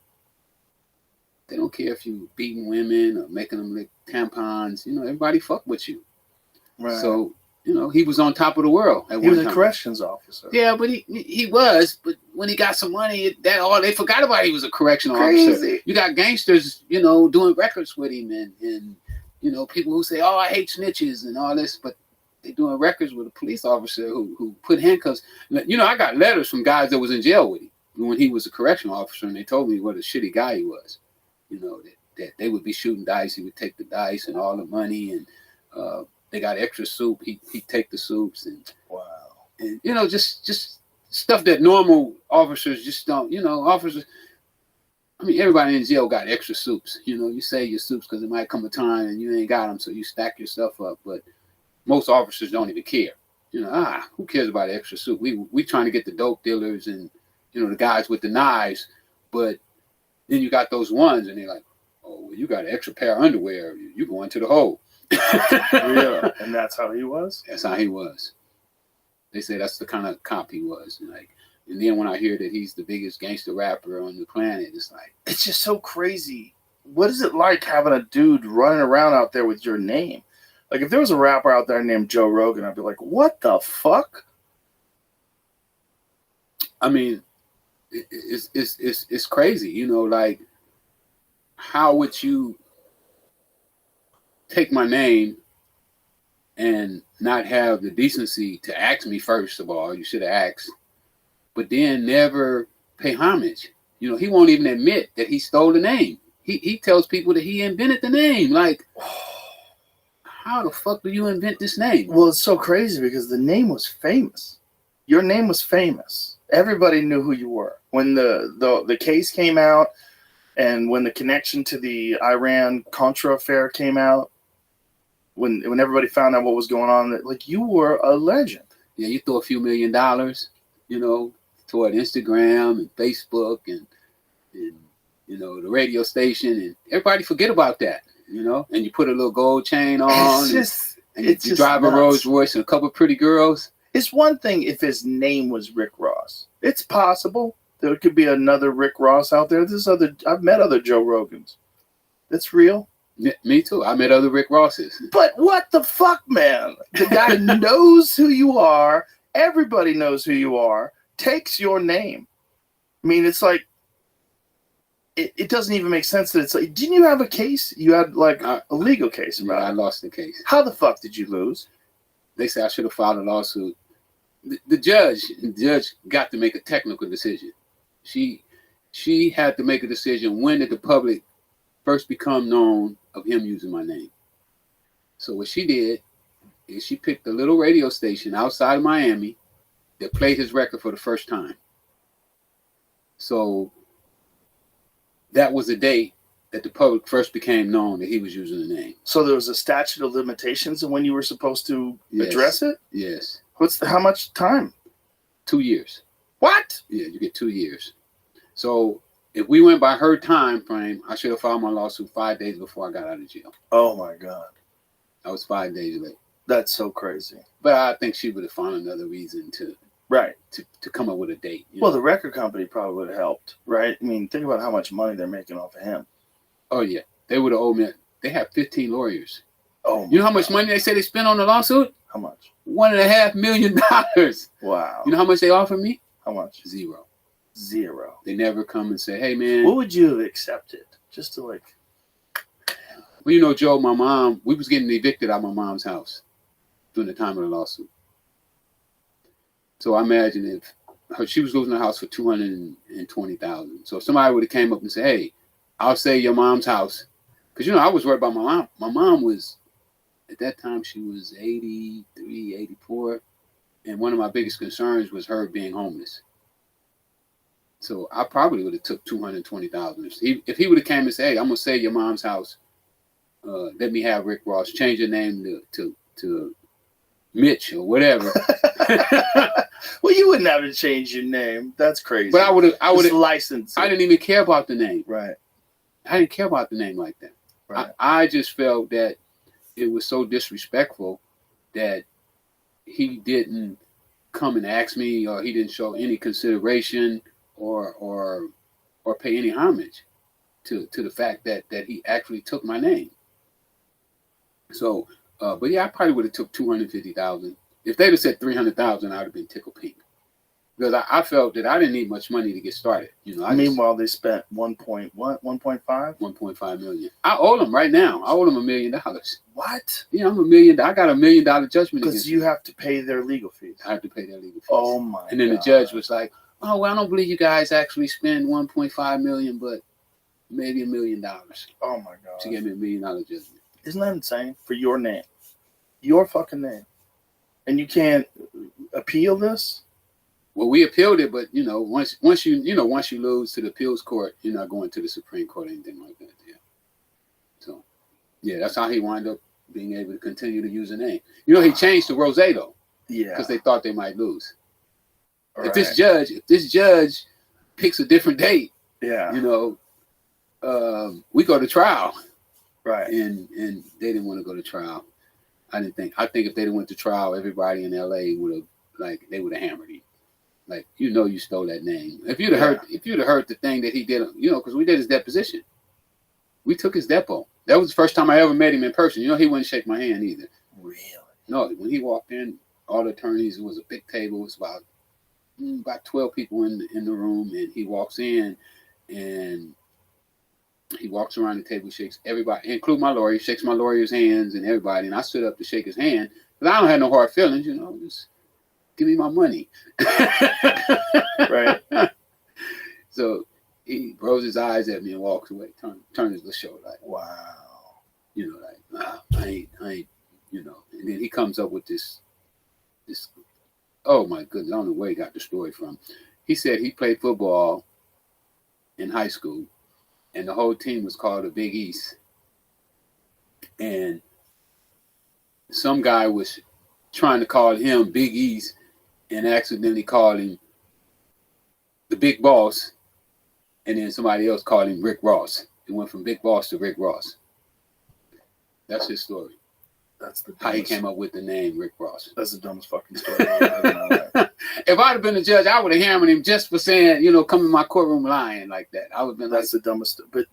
S1: they don't care if you beating women or making them lick tampons. Everybody fuck with you.
S2: Right.
S1: So, he was on top of the world at one time.
S2: He was a corrections officer.
S1: Yeah, but he was. But when he got some money, they forgot about he was a correctional officer. You got gangsters, doing records with him, and people who say, "Oh, I hate snitches" and all this, but they doing records with a police officer who put handcuffs. I got letters from guys that was in jail with him when he was a correctional officer, and they told me what a shitty guy he was. That they would be shooting dice, he would take the dice and all the money, and they got extra soup. He'd take the soups, and
S2: wow,
S1: and just stuff that normal officers just don't. Officers. I mean, everybody in jail got extra soups. You save your soups because it might come a time and you ain't got them, so you stack your stuff up. But most officers don't even care. Who cares about extra soup? We trying to get the dope dealers and the guys with the knives, but then you got those ones, and they're like, "Oh, well, you got an extra pair of underwear. You going to the hole."
S2: Yeah, and that's how he was?
S1: That's how he was. They say that's the kind of cop he was. And then when I hear that he's the biggest gangster rapper on the planet,
S2: it's just so crazy. What is it like having a dude running around out there with your name? Like, if there was a rapper out there named Joe Rogan, I'd be like, what the fuck?
S1: I mean, it's crazy. How would you take my name and not have the decency to ask me first of all? You should have asked, but then never pay homage. He won't even admit that he stole the name. He tells people that he invented the name. Like, how the fuck do you invent this name?
S2: Well, it's so crazy because the name was famous. Your name was famous. Everybody knew who you were. When the case came out and when the connection to the Iran-Contra affair came out, when everybody found out what was going on, you were a legend.
S1: Yeah, you throw a few $1 million, toward Instagram and Facebook and the radio station, and everybody forget about that, and you put a little gold chain on, you drive a Rolls Royce and a couple of pretty girls.
S2: It's one thing if his name was Rick Ross. It's possible there could be another Rick Ross out there. I've met other Joe Rogans. It's real.
S1: Yeah, me too. I met other Rick Rosses.
S2: But what the fuck, man? The guy knows who you are. Everybody knows who you are. Takes your name. I mean, it's like, it doesn't even make sense that it's like, didn't you have a case? You had a legal case about it.
S1: I lost the case.
S2: How the fuck did you lose?
S1: They say I should have filed a lawsuit. The judge got to make a technical decision. She had to make a decision, when did the public first become known of him using my name. So what she did is she picked a little radio station outside of Miami that played his record for the first time. So that was the date that the public first became known that he was using the name.
S2: So there was a statute of limitations of when you were supposed to address it?
S1: Yes.
S2: How much time?
S1: 2 years.
S2: What?
S1: Yeah, you get 2 years. So if we went by her time frame, I should have filed my lawsuit 5 days before I got out of jail.
S2: Oh my God.
S1: I was 5 days late.
S2: That's so crazy.
S1: But I think she would have found another reason to come up with a date.
S2: Well, the record company probably would have helped, right? I mean, think about how much money they're making off of him.
S1: Oh yeah, they would have owed me. They have 15 lawyers.
S2: Oh,
S1: you know how much money they say they spent on the lawsuit?
S2: How much?
S1: $1.5 million.
S2: Wow.
S1: You know how much they offered me?
S2: How much?
S1: Zero.
S2: They
S1: never come and say, "Hey man,
S2: what would you have accepted?" Just to like.
S1: Well, you know, Joe, my mom, we was getting evicted out of my mom's house during the time of the lawsuit. So I imagine if she was losing her house for $220,000. So if somebody would have came up and said, "Hey, I'll save your mom's house," because you know I was worried about my mom. My mom was at that time she was 83, 84, and one of my biggest concerns was her being homeless. So I probably would have took $220,000. If he would have came and said, "Hey, I'm gonna save your mom's house. Let me have Rick Ross. Change your name to Mitch or whatever."
S2: Well, you wouldn't have to change your name. That's crazy.
S1: But I would have
S2: licensed.
S1: I didn't even care about the name.
S2: Right.
S1: I didn't care about the name like that.
S2: Right.
S1: I just felt that it was so disrespectful that he didn't come and ask me, or he didn't show any consideration or pay any homage to the fact that he actually took my name. So, but yeah, I probably would have took $250,000. If they'd have said $300,000, I'd have been tickled pink, because I felt that I didn't need much money to get started. You know,
S2: meanwhile they spent 1.5
S1: million. I owe them right now. I owe them $1 million.
S2: What?
S1: Yeah, I'm $1 million. I got $1 million judgment
S2: because you have to pay their legal fees.
S1: I have to pay their legal fees.
S2: Oh my!
S1: And then the judge was like, "Oh well, I don't believe you guys actually spend 1.5 million, but maybe $1 million."
S2: Oh my God!
S1: To get me $1 million judgment.
S2: Isn't that insane? For your name, your fucking name, and you can't appeal this?
S1: Well, we appealed it, but you know, once you lose to the appeals court, you're not going to the Supreme Court or anything like that. Yeah. So, yeah, that's how he wound up being able to continue to use the name. You know, he changed to Rosado.
S2: Yeah.
S1: Because they thought they might lose.
S2: All
S1: if this judge picks a different date,
S2: yeah,
S1: you know, we go to trial.
S2: Right.
S1: And they didn't want to go to trial. I think if they went to trial, everybody in LA would have hammered him. Like, you know, you stole that name. If you'd have heard the thing that he did, you know, because we did his deposition. We took his depo. That was the first time I ever met him in person. You know, he wouldn't shake my hand either.
S2: Really?
S1: No, when he walked in, all the attorneys, it was a big table. It was about 12 people in the room, and he walks in, and he walks around the table, shakes everybody, including my lawyer. He shakes my lawyer's hands and everybody, and I stood up to shake his hand because I don't have no hard feelings, you know. Just give me my money.
S2: Right.
S1: So he rolls his eyes at me and walks away. Turns his little show like,
S2: wow.
S1: You know, like, nah, I ain't, you know. And then he comes up with this. Oh my goodness, I don't know where he got the story from. He said he played football in high school, and the whole team was called the Big East. And some guy was trying to call him Big East and accidentally called him the Big Boss, and then somebody else called him Rick Ross. It went from Big Boss to Rick Ross. That's his story.
S2: That's the
S1: how he came up with the name Rick Ross.
S2: That's the dumbest fucking story I've ever heard in my life.
S1: If I'd have been a judge, I would have hammered him just for saying, you know, come in my courtroom lying like that. I would have been
S2: that's
S1: like,
S2: the dumbest. But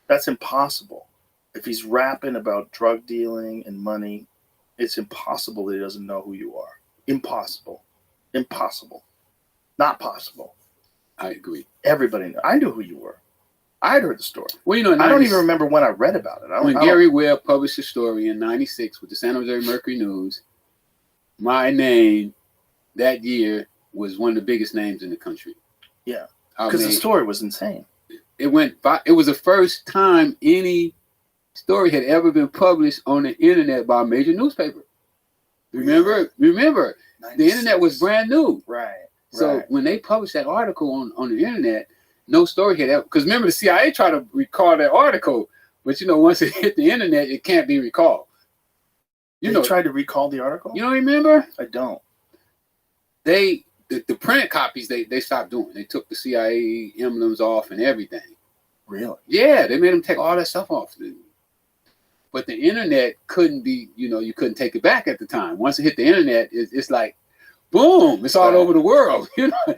S2: that's impossible. If he's rapping about drug dealing and money, it's impossible that he doesn't know who you are. Impossible. Not possible.
S1: I agree.
S2: Everybody knew. I knew who you were. I had heard the story.
S1: Well, you know,
S2: I don't even remember when I read about it.
S1: When Gary Webb published a story in '96 with the San Jose Mercury News, my name that year was one of the biggest names in the country.
S2: Yeah, because the story was insane.
S1: It was the first time any story had ever been published on the internet by a major newspaper. Remember, the internet was brand new.
S2: Right.
S1: So when they published that article on the internet, no story hit. Because remember, the CIA tried to recall that article, but once it hit the internet, it can't be recalled.
S2: They tried to recall the article?
S1: You don't remember?
S2: I don't.
S1: The printed copies, they stopped doing. They took the CIA emblems off and everything.
S2: Really?
S1: Yeah, they made them take all that stuff off. But the internet couldn't be, you couldn't take it back at the time. Once it hit the internet, it's like, boom, it's all over the world.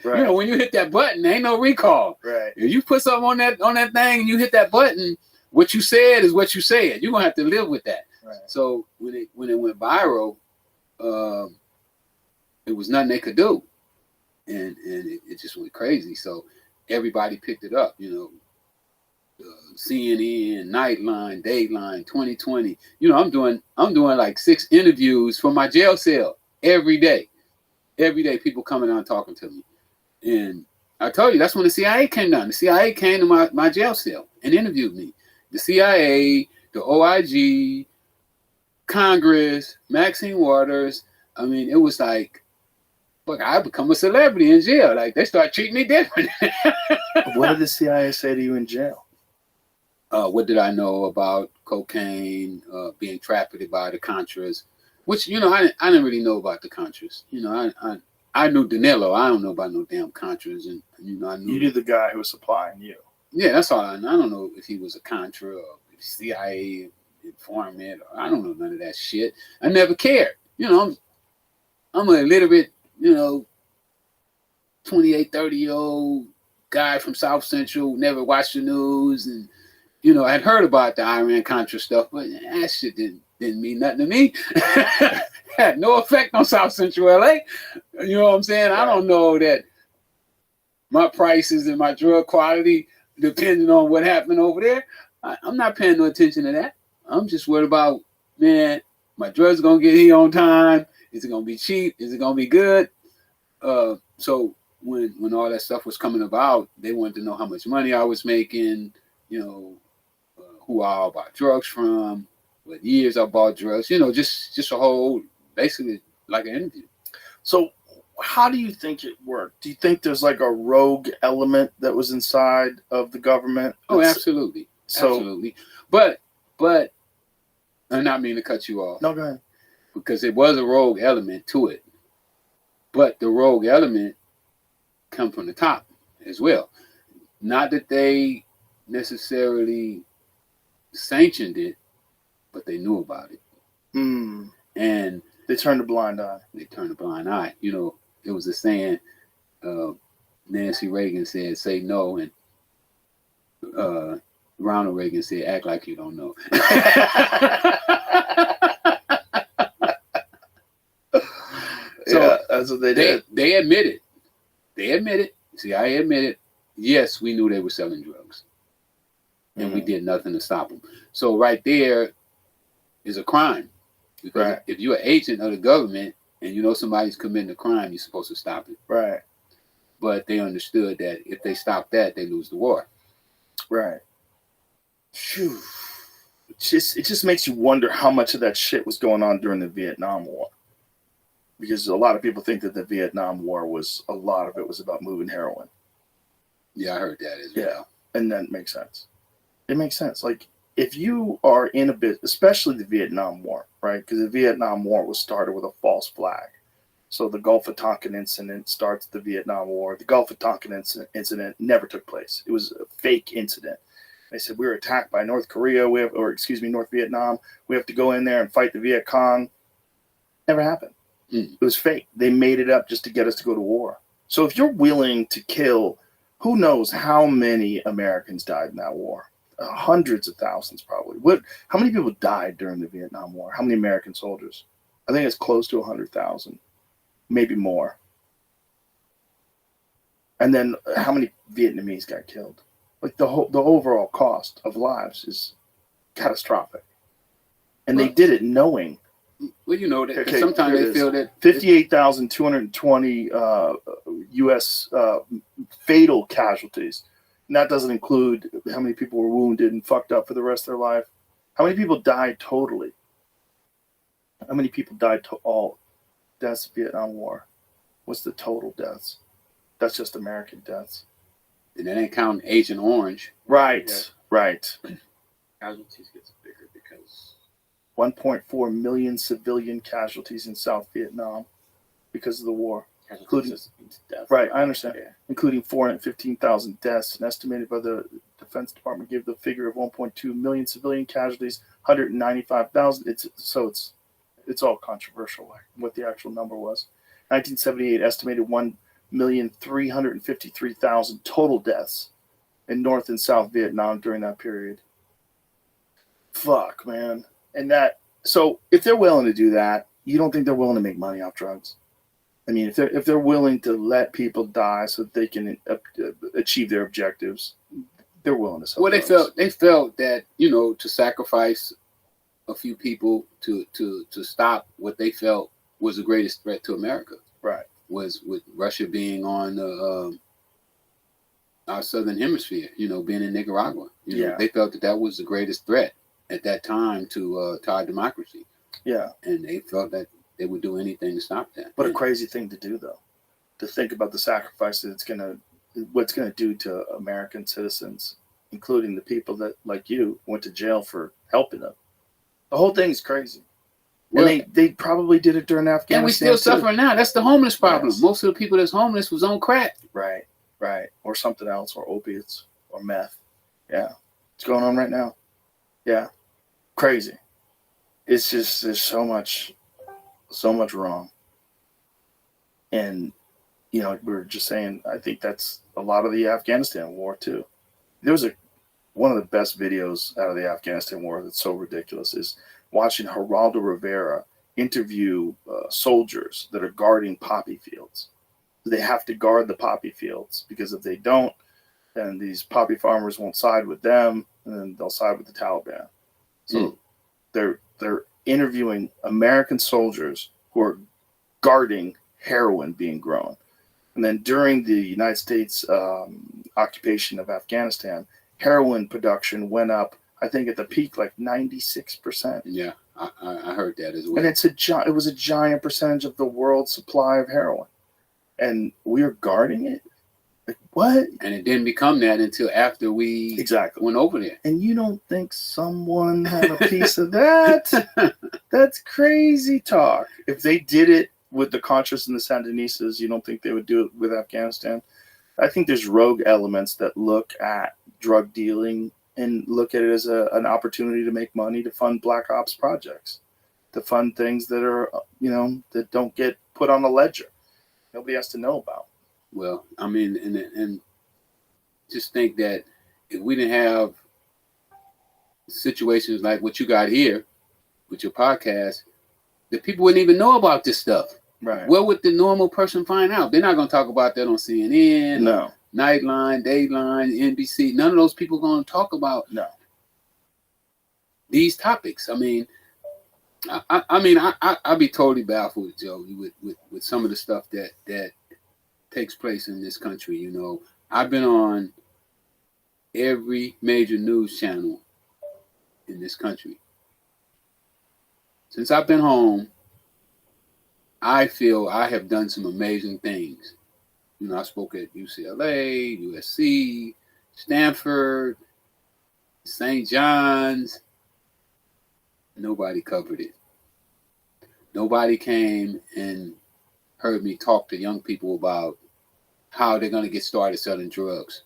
S2: Right.
S1: When you hit that button, there ain't no recall.
S2: Right.
S1: If you put something on that thing and you hit that button, what you said is what you said. You're gonna have to live with that.
S2: Right.
S1: So when it went viral, it was nothing they could do, and it just went crazy. So everybody picked it up. CNN, Nightline, Dateline, 2020. I'm doing like 6 interviews for my jail cell every day. Every day, people coming out and talking to me. And I told you, that's when the CIA came down. The CIA came to my jail cell and interviewed me. The CIA, the OIG, Congress, Maxine Waters. I mean, it was like, look, I become a celebrity in jail. Like, they start treating me different.
S2: What did the CIA say to you in jail?
S1: What did I know about cocaine, being trafficked by the Contras? Which, I didn't really know about the Contras. I knew Danilo. I don't know about no damn Contras. And, I knew.
S2: You knew the guy who was supplying you.
S1: Yeah, that's all I know. I don't know if he was a Contra or CIA informant. Or, I don't know none of that shit. I never cared. I'm an illiterate, 28, 30-year-old guy from South Central, never watched the news. And, I'd heard about the Iran-Contra stuff, but that shit didn't mean nothing to me. Had no effect on South Central LA. You know what I'm saying? I don't know that my prices and my drug quality depending on what happened over there. I'm not paying no attention to that. I'm just worried about, man, my drugs are going to get here on time. Is it going to be cheap? Is it going to be good? So when all that stuff was coming about, they wanted to know how much money I was making, who I bought drugs from, what years I bought drugs, just a whole, basically like an interview. So
S2: how do you think it worked? Do you think there's like a rogue element that was inside of the government?
S1: Oh, absolutely. Absolutely. But I not mean to cut you off.
S2: No, go ahead.
S1: Because it was a rogue element to it. But the rogue element come from the top as well. Not that they necessarily sanctioned it, but they knew about it.
S2: Mm.
S1: And
S2: they turned a blind eye.
S1: It was a saying, Nancy Reagan said, say no, and Ronald Reagan said, act like you don't know. So
S2: yeah, that's what they did.
S1: They admitted. CIA admitted, yes, we knew they were selling drugs. And we did nothing to stop them. So right there is a crime. Because if you're an agent of the government and somebody's committing a crime, you're supposed to stop it.
S2: Right.
S1: But they understood that if they stop that, they lose the war.
S2: Right. Phew. It just makes you wonder how much of that shit was going on during the Vietnam War. Because a lot of people think that the Vietnam War a lot of it was about moving heroin.
S1: Yeah, I heard that as well.
S2: Yeah, and that makes sense. It makes sense. Like, if you are in a bit, especially the Vietnam War, right? Because the Vietnam War was started with a false flag. So the Gulf of Tonkin incident starts the Vietnam War. The Gulf of Tonkin incident never took place. It was a fake incident. They said we were attacked by North Vietnam. We have to go in there and fight the Viet Cong. Never happened. It was fake. They made it up just to get us to go to war. So if you're willing to kill, who knows how many Americans died in that war? Hundreds of thousands, probably. How many people died during the Vietnam War? How many American soldiers? I think it's close to 100,000, maybe more. And then how many Vietnamese got killed? Like the overall cost of lives is catastrophic, and they did it knowing.
S1: Well, that sometimes they feel that
S2: 58,220 U.S. Fatal casualties. And that doesn't include how many people were wounded and fucked up for the rest of their life. How many people died totally? How many people died all deaths of Vietnam War? What's the total deaths? That's just American deaths.
S1: And that ain't counting Agent Orange.
S2: Right,
S4: Yeah.
S2: right.
S4: Casualties gets bigger because
S2: 1.4 million civilian casualties in South Vietnam because of the war.
S4: casualties just means death.
S2: Right, I understand.
S4: Yeah.
S2: Including 415,000 deaths, and estimated by the Defense Department gave the figure of 1.2 million civilian casualties, 195,000. It's all controversial, like what the actual number was. 1978 estimated 1,353,000 total deaths in North and South Vietnam during that period. Fuck, man. So if they're willing to do that, you don't think they're willing to make money off drugs? I mean, if they're willing to let people die so that they can achieve their objectives, they're willing to sell
S1: Well,
S2: drugs.
S1: they felt that, you know, to sacrifice a few people to stop what they felt was the greatest threat to America.
S2: Right.
S1: Was with Russia being on our southern hemisphere, you know, being in Nicaragua. You know, they felt that was the greatest threat at that time to our democracy.
S2: Yeah.
S1: And they felt that they would do anything to stop that.
S2: What a crazy thing to do, though, to think about the sacrifice that what's gonna do to American citizens, including the people that, like you, went to jail for helping them. The whole thing's crazy.
S1: Well,
S2: And they probably did it during Afghanistan.
S1: And we still suffering now. That's the homeless problem.
S2: Yes.
S1: Most of the people that's homeless was on crack.
S2: Right. Or something else, or opiates, or meth. Yeah. It's going on right now. Yeah. Crazy. It's just, there's so much wrong. And, you know, we were just saying, I think that's a lot of the Afghanistan war, too. There was one of the best videos out of the Afghanistan war that's so ridiculous is watching Geraldo Rivera interview soldiers that are guarding poppy fields. They have to guard the poppy fields because if they don't, then these poppy farmers won't side with them, and then they'll side with the Taliban. So they're interviewing American soldiers who are guarding heroin being grown. And then during the United States occupation of Afghanistan, heroin production went up, I think at the peak, like 96%.
S1: Yeah, I heard that as well.
S2: And it was a giant percentage of the world's supply of heroin. And we are guarding it? Like, what?
S1: And it didn't become that until after we went over there.
S2: And you don't think someone had a piece of that? That's crazy talk. If they did it with the Contras and the Sandinistas, you don't think they would do it with Afghanistan? I think there's rogue elements that look at drug dealing and look at it as an opportunity to make money to fund black ops projects, to fund things that are, you know, that don't get put on a ledger. Nobody has to know about.
S1: Well, I mean, and just think that if we didn't have situations like what you got here with your podcast, that people wouldn't even know about this stuff.
S2: Right.
S1: Where would the normal person find out? They're not going to talk about that on CNN,
S2: No.
S1: Nightline, Dayline, NBC. None of those people are going to talk about these topics. I mean, I'd be totally baffled, Joe, with some of the stuff that takes place in this country. You know, I've been on every major news channel in this country. Since I've been home, I feel I have done some amazing things. You know, I spoke at UCLA, USC, Stanford, St. John's. Nobody covered it. Nobody came and heard me talk to young people about how they're going to get started selling drugs,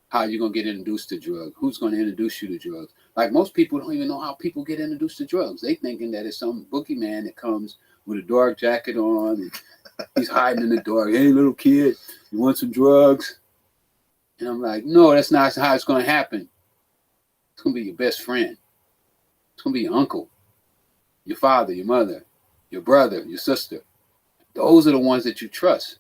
S1: how you're going to get introduced to drugs, who's going to introduce you to drugs. Like, most people don't even know how people get introduced to drugs. They thinking that it's some boogeyman that comes with a dark jacket on and he's hiding in the dark. Hey, little kid, you want some drugs? And I'm like, no, that's not how it's going to happen. It's going to be your best friend. It's going to be your uncle, your father, your mother, your brother, your sister. Those are the ones that you trust.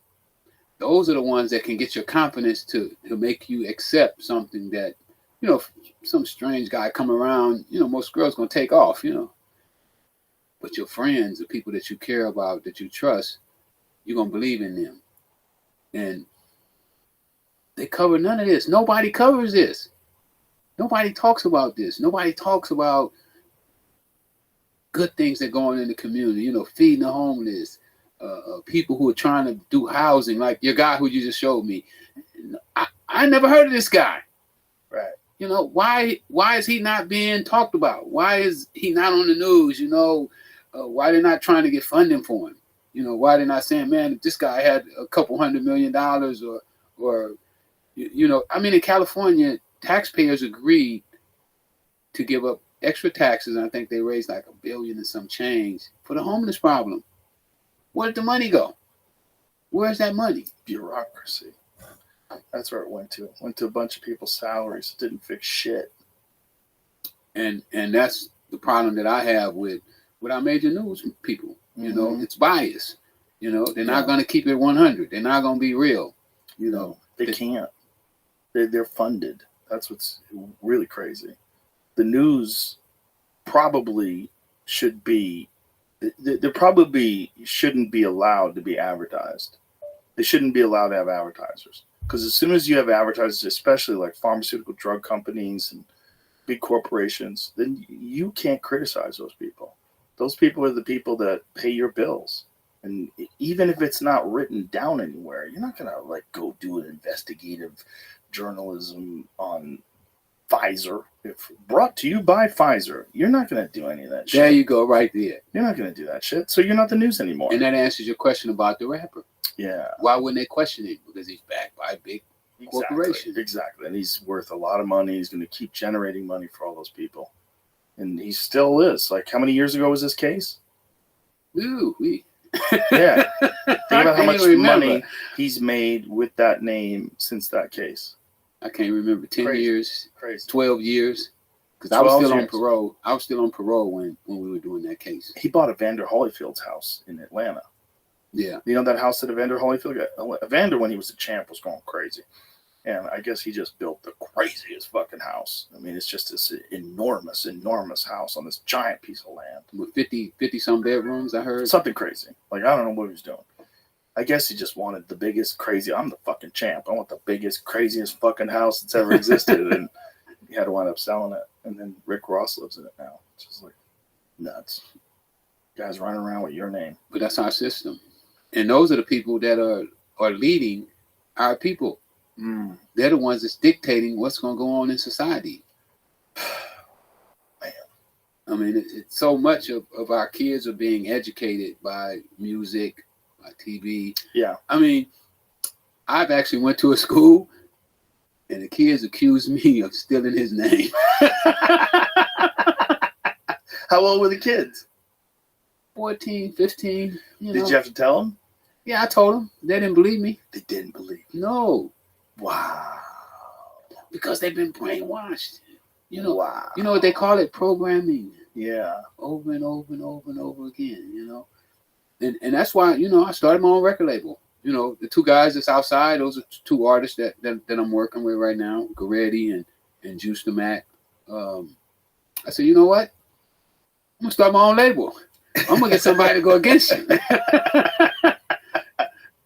S1: Those are the ones that can get your confidence to make you accept something that, you know, some strange guy come around, you know, most girls going to take off, you know. But your friends, the people that you care about, that you trust, you're going to believe in them. And they cover none of this. Nobody covers this. Nobody talks about this. Nobody talks about good things that go on in the community, you know, feeding the homeless, people who are trying to do housing, like your guy who you just showed me. I I never heard of this guy.
S2: Right.
S1: You know, why is he not being talked about? Why is he not on the news? You know, why they're not trying to get funding for him? You know, why they're not saying, man, if this guy had a couple $100 million or you know, I mean, in California, taxpayers agreed to give up extra taxes. And I think they raised like $1 billion and some change for the homeless problem. Where did the money go? Where's that money?
S2: Bureaucracy. That's where it went to. It went to a bunch of people's salaries. It didn't fix shit.
S1: And that's the problem that I have with our major news people. You know, it's bias. You know, they're not going to keep it 100. They're not going to be real. You know,
S2: they can't. They're funded. That's what's really crazy. The news probably should be. They probably shouldn't be allowed to be advertised. They shouldn't be allowed to have advertisers. Because as soon as you have advertisers, especially like pharmaceutical drug companies and big corporations, then you can't criticize those people. Those people are the people that pay your bills. And even if it's not written down anywhere, you're not going to like go do an investigative journalism on Pfizer. If brought to you by Pfizer, you're not going to do any of that shit.
S1: There you go, right there.
S2: You're not going to do that shit. So you're not the news anymore.
S1: And that answers your question about the rapper.
S2: Yeah.
S1: Why wouldn't they question it? Because he's backed by a big corporation.
S2: Exactly. And he's worth a lot of money. He's going to keep generating money for all those people. And he still is. Like, how many years ago was this case?
S1: Ooh,
S2: yeah. Think about how much money he's made with that name since that case.
S1: I can't remember. 10 years.
S2: Crazy.
S1: 12 years. Because I was still on parole. I was still on parole when we were doing that case.
S2: He bought Evander Holyfield's house in Atlanta.
S1: Yeah.
S2: You know that house that Evander Holyfield got? Evander, when he was a champ, was going crazy. And I guess he just built the craziest fucking house. I mean, it's just this enormous, enormous house on this giant piece of land.
S1: With 50 some bedrooms, I heard.
S2: Something crazy. Like, I don't know what he was doing. I guess he just wanted the biggest, crazy. I'm the fucking champ. I want the biggest, craziest fucking house that's ever existed. And he had to wind up selling it. And then Rick Ross lives in it now. It's just like nuts. Guys running around with your name.
S1: But that's our system. And those are the people that are leading our people. They're the ones that's dictating what's going to go on in society.
S2: Man.
S1: I mean, it's so much of our kids are being educated by music, by TV.
S2: Yeah.
S1: I mean, I've actually went to a school and the kids accused me of stealing his name.
S2: How old were the kids?
S1: 14, 15.
S2: Did you have to tell them?
S1: Yeah, I told them. They didn't believe me.
S2: They didn't believe you.
S1: No.
S2: Wow.
S1: Because they've been brainwashed. You know,
S2: wow.
S1: You know what they call it? Programming.
S2: Yeah.
S1: Over and over and over and over again, you know. And that's why, you know, I started my own record label. You know, the two guys that's outside, those are two artists that I'm working with right now, Goretti and Juice the Mac. I said, you know what? I'm going to start my own label. I'm going to get somebody to go against you.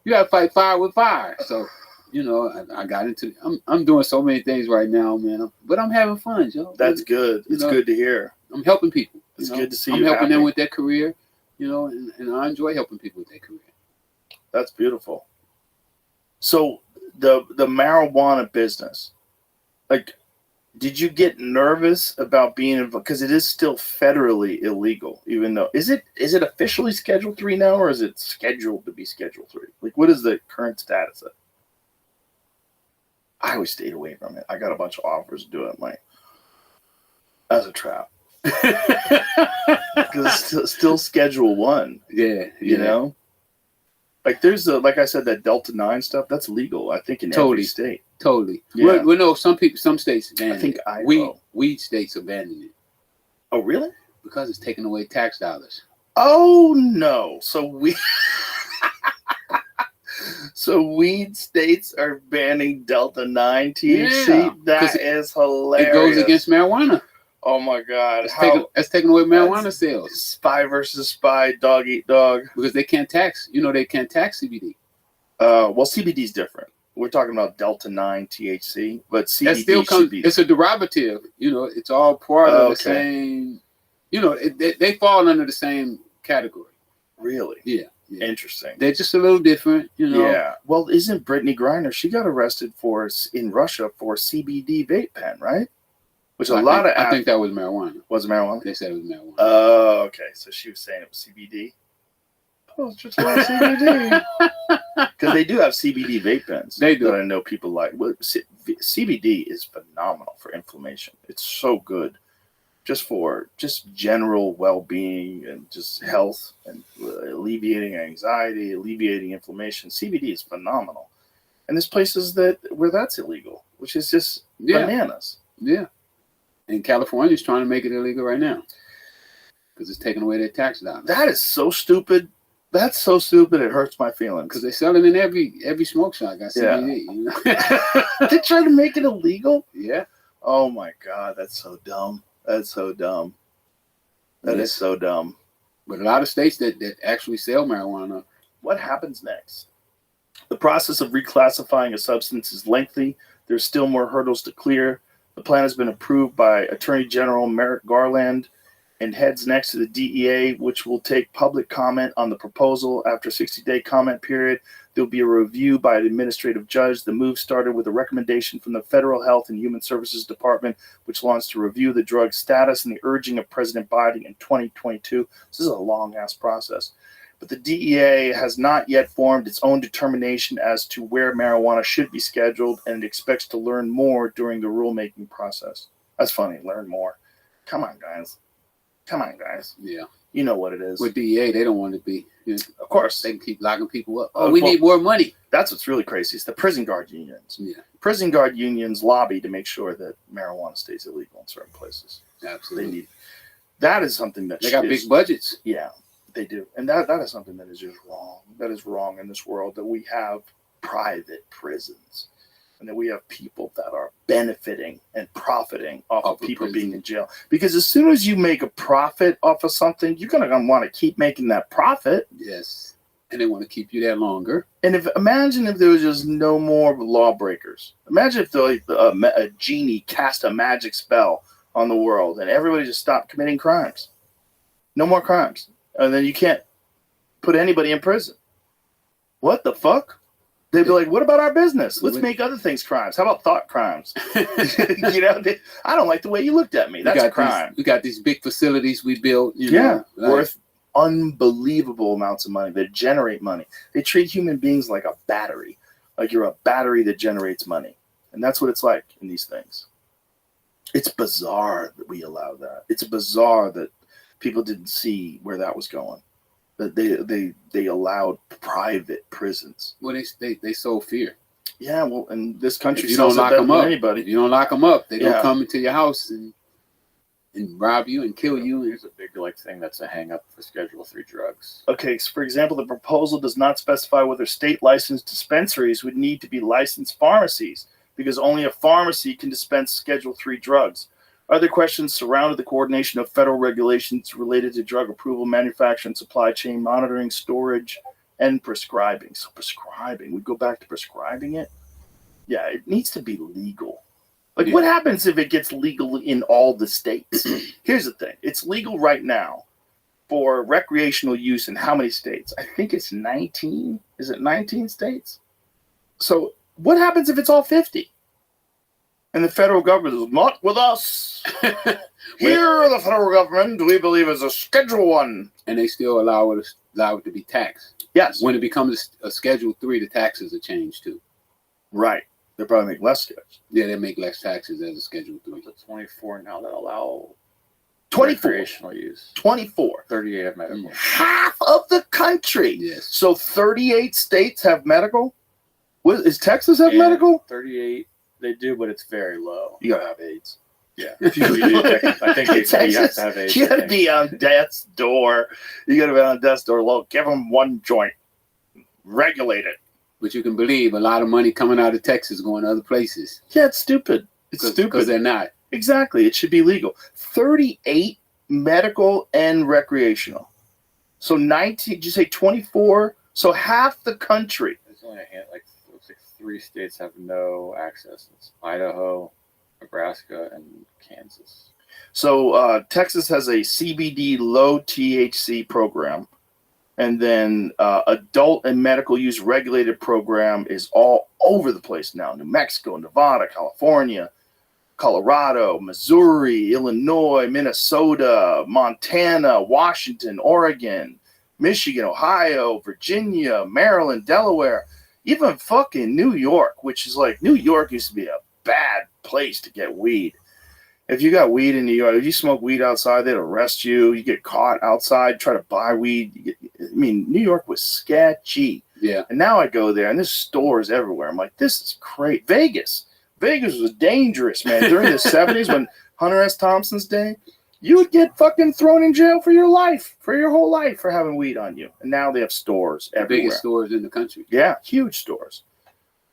S1: You got to fight fire with fire. So, you know, I got into. I'm doing so many things right now, man. But I'm having fun, Joe.
S2: That's good. It's good to hear.
S1: I'm helping people.
S2: It's good to see
S1: I'm
S2: you
S1: helping
S2: happy.
S1: them with their career, you know, and I enjoy helping people with their career.
S2: That's beautiful. So the marijuana business, like, did you get nervous about being involved? Because it is still federally illegal, even though is it officially Schedule 3 now, or is it scheduled to be Schedule 3? Like, what is the current status of it? I always stayed away from it. I got a bunch of offers to do it. Like, that's a trap. Because it's still Schedule 1.
S1: Yeah,
S2: you know. Like, there's like I said, that Delta 9 stuff. That's legal, I think, in every state.
S1: Totally.
S2: Yeah.
S1: Well, no, some states abandon it.
S2: I think Idaho.
S1: Weed states abandon it.
S2: Oh, really?
S1: Because it's taking away tax dollars.
S2: Oh, no. So weed states are banning Delta 9 THC?
S1: Yeah,
S2: that is hilarious.
S1: It goes against marijuana.
S2: Oh, my God.
S1: It's taking away marijuana sales.
S2: Spy versus spy, dog eat dog.
S1: Because they can't tax, they can't tax CBD.
S2: Well, CBD is different. We're talking about Delta 9 THC, but CBD
S1: still
S2: should be.
S1: It's a derivative. It's all part of the same. They fall under the same category.
S2: Really?
S1: Yeah. Yeah.
S2: Interesting.
S1: They're just a little different, you know.
S2: Yeah. Well, isn't Brittany Griner? She got arrested in Russia for CBD vape pen, right? Which
S1: I think that was marijuana.
S2: Was it marijuana?
S1: They said it was marijuana.
S2: Oh, okay. So she was saying it was CBD. Oh, it's just a little CBD. Because they do have CBD vape pens.
S1: They do.
S2: That I know people like. Well, CBD is phenomenal for inflammation. It's so good. For general well-being and just health and alleviating anxiety, alleviating inflammation. CBD is phenomenal. And there's places where that's illegal, which is just bananas.
S1: Yeah. And California's trying to make it illegal right now because it's taking away their tax dollars.
S2: That is so stupid. That's so stupid. It hurts my feelings.
S1: Because they sell it in every smoke shop. Got CBD. You know?
S2: They try to make it illegal?
S1: Yeah.
S2: Oh, my God. That's so dumb. That's so dumb. That is so dumb.
S1: But a lot of states that actually sell marijuana.
S2: What happens next? The process of reclassifying a substance is lengthy. There's still more hurdles to clear. The plan has been approved by Attorney General Merrick Garland and heads next to the DEA, which will take public comment on the proposal. After a 60-day comment period, there will be a review by an administrative judge. The move started with a recommendation from the Federal Health and Human Services Department, which launched to review the drug's status and the urging of President Biden in 2022. This is a long-ass process. But the DEA has not yet formed its own determination as to where marijuana should be scheduled, and it expects to learn more during the rulemaking process. That's funny, learn more. Come on, guys.
S1: Yeah.
S2: You know what it is.
S1: With DEA, they don't want to be. You know,
S2: of course.
S1: They can keep locking people up. We need more money.
S2: That's what's really crazy. It's the prison guard unions.
S1: Yeah.
S2: Prison guard unions lobby to make sure that marijuana stays illegal in certain places.
S1: Absolutely.
S2: That is something that
S1: they got big budgets.
S2: Yeah, they do. And that is something that is just wrong. That is wrong in this world, that we have private prisons and that we have people that are benefiting and profiting off of people being in jail. Because as soon as you make a profit off of something, you're going to want to keep making that profit.
S1: Yes. And they want to keep you there longer.
S2: And imagine if there was just no more lawbreakers. Imagine if a genie cast a magic spell on the world and everybody just stopped committing crimes. No more crimes. And then you can't put anybody in prison. What the fuck? They'd be like, what about our business? Let's make other things crimes. How about thought crimes? I don't like the way you looked at me. That's a crime.
S1: We got these big facilities we built.
S2: Worth unbelievable amounts of money that generate money. They treat human beings like a battery. Like you're a battery that generates money. And that's what it's like in these things. It's bizarre that we allow that. It's bizarre that people didn't see where that was going. That they allowed private prisons.
S1: Well, they sow fear.
S2: Yeah, well, in this country,
S1: if you don't lock them up,
S2: anybody.
S1: If you don't lock them up, they don't come into your house and rob you and kill you.
S4: Here's a big thing that's a hang up for Schedule 3 drugs.
S2: Okay, so for example, the proposal does not specify whether state licensed dispensaries would need to be licensed pharmacies, because only a pharmacy can dispense Schedule 3 drugs. Other questions surrounded the coordination of federal regulations related to drug approval, manufacturing, supply chain monitoring, storage, and prescribing. So prescribing, we go back to prescribing it. Yeah, it needs to be legal. What happens if it gets legal in all the states? Here's the thing. It's legal right now for recreational use in how many states? I think it's 19. Is it 19 states? So what happens if it's all 50? And the federal government is not with us. Here, the federal government, we believe, is a Schedule 1.
S1: And they still allow it to be taxed.
S2: Yes.
S1: When it becomes a Schedule 3, the taxes are changed too.
S2: Right. They'll probably make less taxes.
S1: Yeah, they make less taxes as a Schedule 3.
S4: It's 24 now that allow
S2: 24.
S4: Recreational use.
S2: 24.
S4: 38 have medical.
S2: Half of the country.
S1: Yes.
S2: So 38 states have medical? Is Texas have medical?
S4: 38. They do, but it's very low.
S2: You gotta have AIDS.
S4: Yeah. I think you have to have AIDS.
S2: You gotta be on death's door. You gotta be on death's door. Look, give them one joint. Regulate it.
S1: But you can believe a lot of money coming out of Texas going to other places.
S2: Yeah, it's stupid. It's stupid.
S1: Because they're not.
S2: Exactly. It should be legal. 38 medical and recreational. So 19, did you say 24? So half the country.
S4: There's only looks like 3 states have no access. It's Idaho, Nebraska, and Kansas.
S2: So Texas has a CBD low THC program. And then adult and medical use regulated program is all over the place now. New Mexico, Nevada, California, Colorado, Missouri, Illinois, Minnesota, Montana, Washington, Oregon, Michigan, Ohio, Virginia, Maryland, Delaware, even fucking New York, which is like, New York used to be a bad place to get weed. If you got weed in New York, if you smoke weed outside, they'd arrest you. You get caught outside, try to buy weed. New York was sketchy.
S1: Yeah.
S2: And now I go there, and there's stores everywhere. I'm like, this is great. Vegas was dangerous, man. During the 70s, when Hunter S. Thompson's day, you would get fucking thrown in jail for your life, for your whole life, for having weed on you. And now they have stores everywhere.
S1: Biggest stores in the country.
S2: Yeah, huge stores.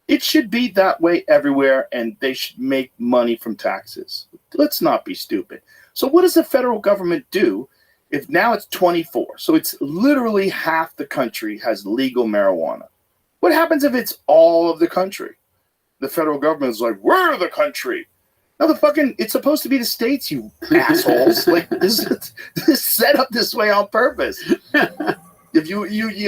S2: It should be that way everywhere, and they should make money from taxes. Let's not be stupid. So what does the federal government do if now it's 24? So it's literally half the country has legal marijuana. What happens if it's all of the country? The federal government is like, we're the country. No, it's supposed to be the states, you assholes. Like, this is set up this way on purpose. If you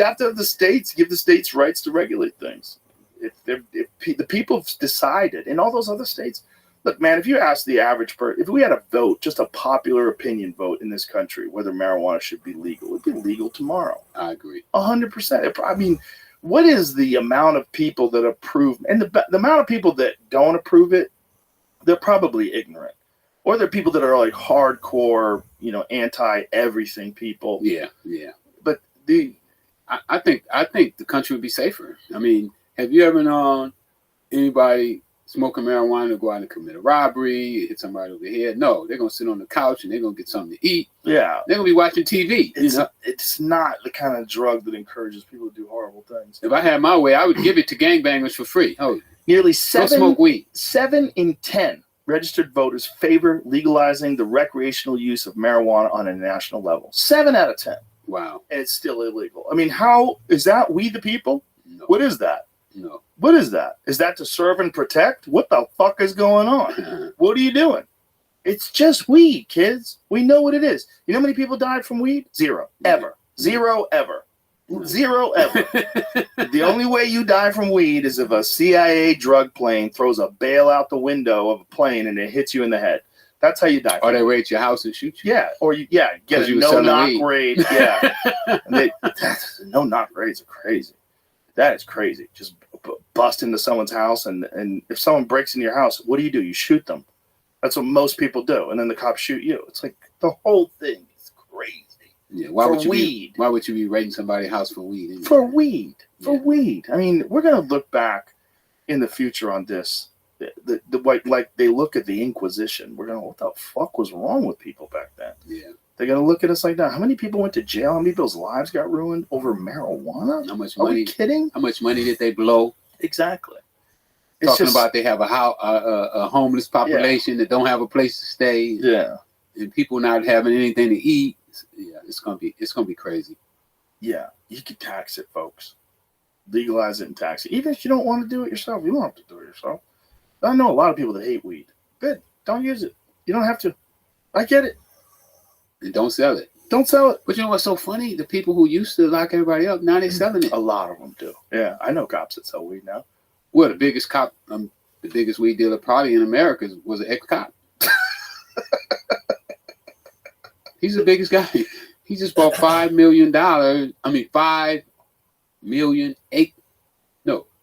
S2: have to have the states, give the states rights to regulate things. If the people have decided in all those other states, look, man, if you ask the average person, if we had a vote, just a popular opinion vote in this country, whether marijuana should be legal, it would be legal tomorrow.
S1: I agree.
S2: 100%. I mean, what is the amount of people that approve, and the amount of people that don't approve it? They're probably ignorant, or they're people that are like hardcore, anti everything people.
S1: Yeah, yeah.
S2: But
S1: I think the country would be safer. I mean, have you ever known anybody smoking marijuana go out and commit a robbery, hit somebody over the head? No, they're gonna sit on the couch and they're gonna get something to eat.
S2: Yeah,
S1: they're gonna be watching TV.
S2: It's not the kind of drug that encourages people to do horrible things.
S1: If I had my way, I would give it to gangbangers for free. Oh,
S2: nearly
S1: smoke weed.
S2: 7 in 10 registered voters favor legalizing the recreational use of marijuana on a national level. 7 out of 10.
S1: Wow,
S2: and it's still illegal. I mean, how is that? We the people?
S1: No.
S2: What is that?
S1: No.
S2: What is that? Is that to serve and protect? What the fuck is going on? What are you doing? It's just weed, kids. We know what it is. You know how many people died from weed? 0. Ever. 0 ever. 0 ever. The only way you die from weed is if a CIA drug plane throws a bale out the window of a plane and it hits you in the head. That's how you die.
S1: Or they raid your house and shoot you.
S2: Yeah. Or get a no-knock raid. Yeah. No-knock raids are crazy. That is crazy. Just bust into someone's house, and if someone breaks into your house, what do? You shoot them. That's what most people do, and then the cops shoot you. It's like the whole thing is crazy.
S1: Yeah, why would you be raiding somebody's house for weed? Anyway?
S2: For weed. I mean, we're gonna look back in the future on this. Like they look at the Inquisition. We're gonna, what the fuck was wrong with people back then?
S1: Yeah.
S2: They're going to look at us like that. How many people went to jail? How many people's lives got ruined over marijuana?
S1: How much
S2: Are
S1: money?
S2: we kidding?
S1: How much money did they blow?
S2: Exactly.
S1: Talking about they have a homeless population that don't have a place to stay.
S2: Yeah.
S1: And people not having anything to eat. Yeah, it's gonna be crazy.
S2: Yeah, you can tax it, folks. Legalize it and tax it. Even if you don't want to do it yourself, you don't have to do it yourself. I know a lot of people that hate weed. Good. Don't use it. You don't have to. I get it.
S1: And don't sell it.
S2: Don't sell it.
S1: But you know what's so funny? The people who used to lock everybody up, now they're selling it.
S2: A lot of them do. Yeah, I know cops that sell weed now.
S1: Well, the biggest weed dealer probably in America was an ex-cop. He's the biggest guy. He just bought $5 million.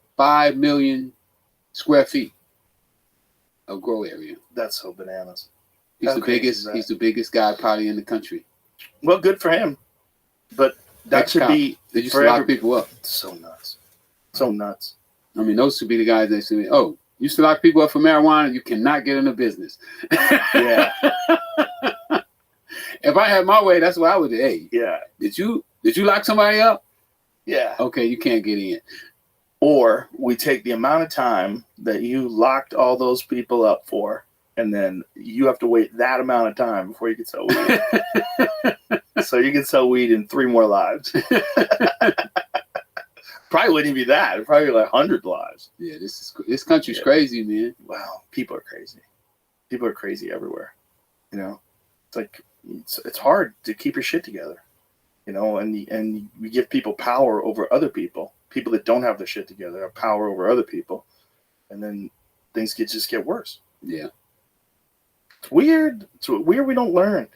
S1: 5 million square feet of grow area.
S2: That's so bananas.
S1: He's the biggest guy probably in the country.
S2: Well, good for him. But that should be.
S1: They used to lock people up.
S2: So nuts. So nuts.
S1: I mean, those should be the guys that say, "Oh, you used to lock people up for marijuana. You cannot get into business."
S2: Yeah.
S1: If I had my way, that's what I would do. Hey,
S2: yeah.
S1: Did you lock somebody up?
S2: Yeah.
S1: Okay, you can't get in.
S2: Or we take the amount of time that you locked all those people up for, and then you have to wait that amount of time before you can sell weed. So you can sell weed in 3 more lives. Probably wouldn't even be that. It'd probably be like 100 lives.
S1: Yeah, this country's crazy, man.
S2: Wow, people are crazy. People are crazy everywhere. You know, it's like it's hard to keep your shit together. and we give people power over other people that don't have their shit together, have power over other people, and then things just get worse.
S1: Yeah.
S2: It's weird. It's weird we don't learn.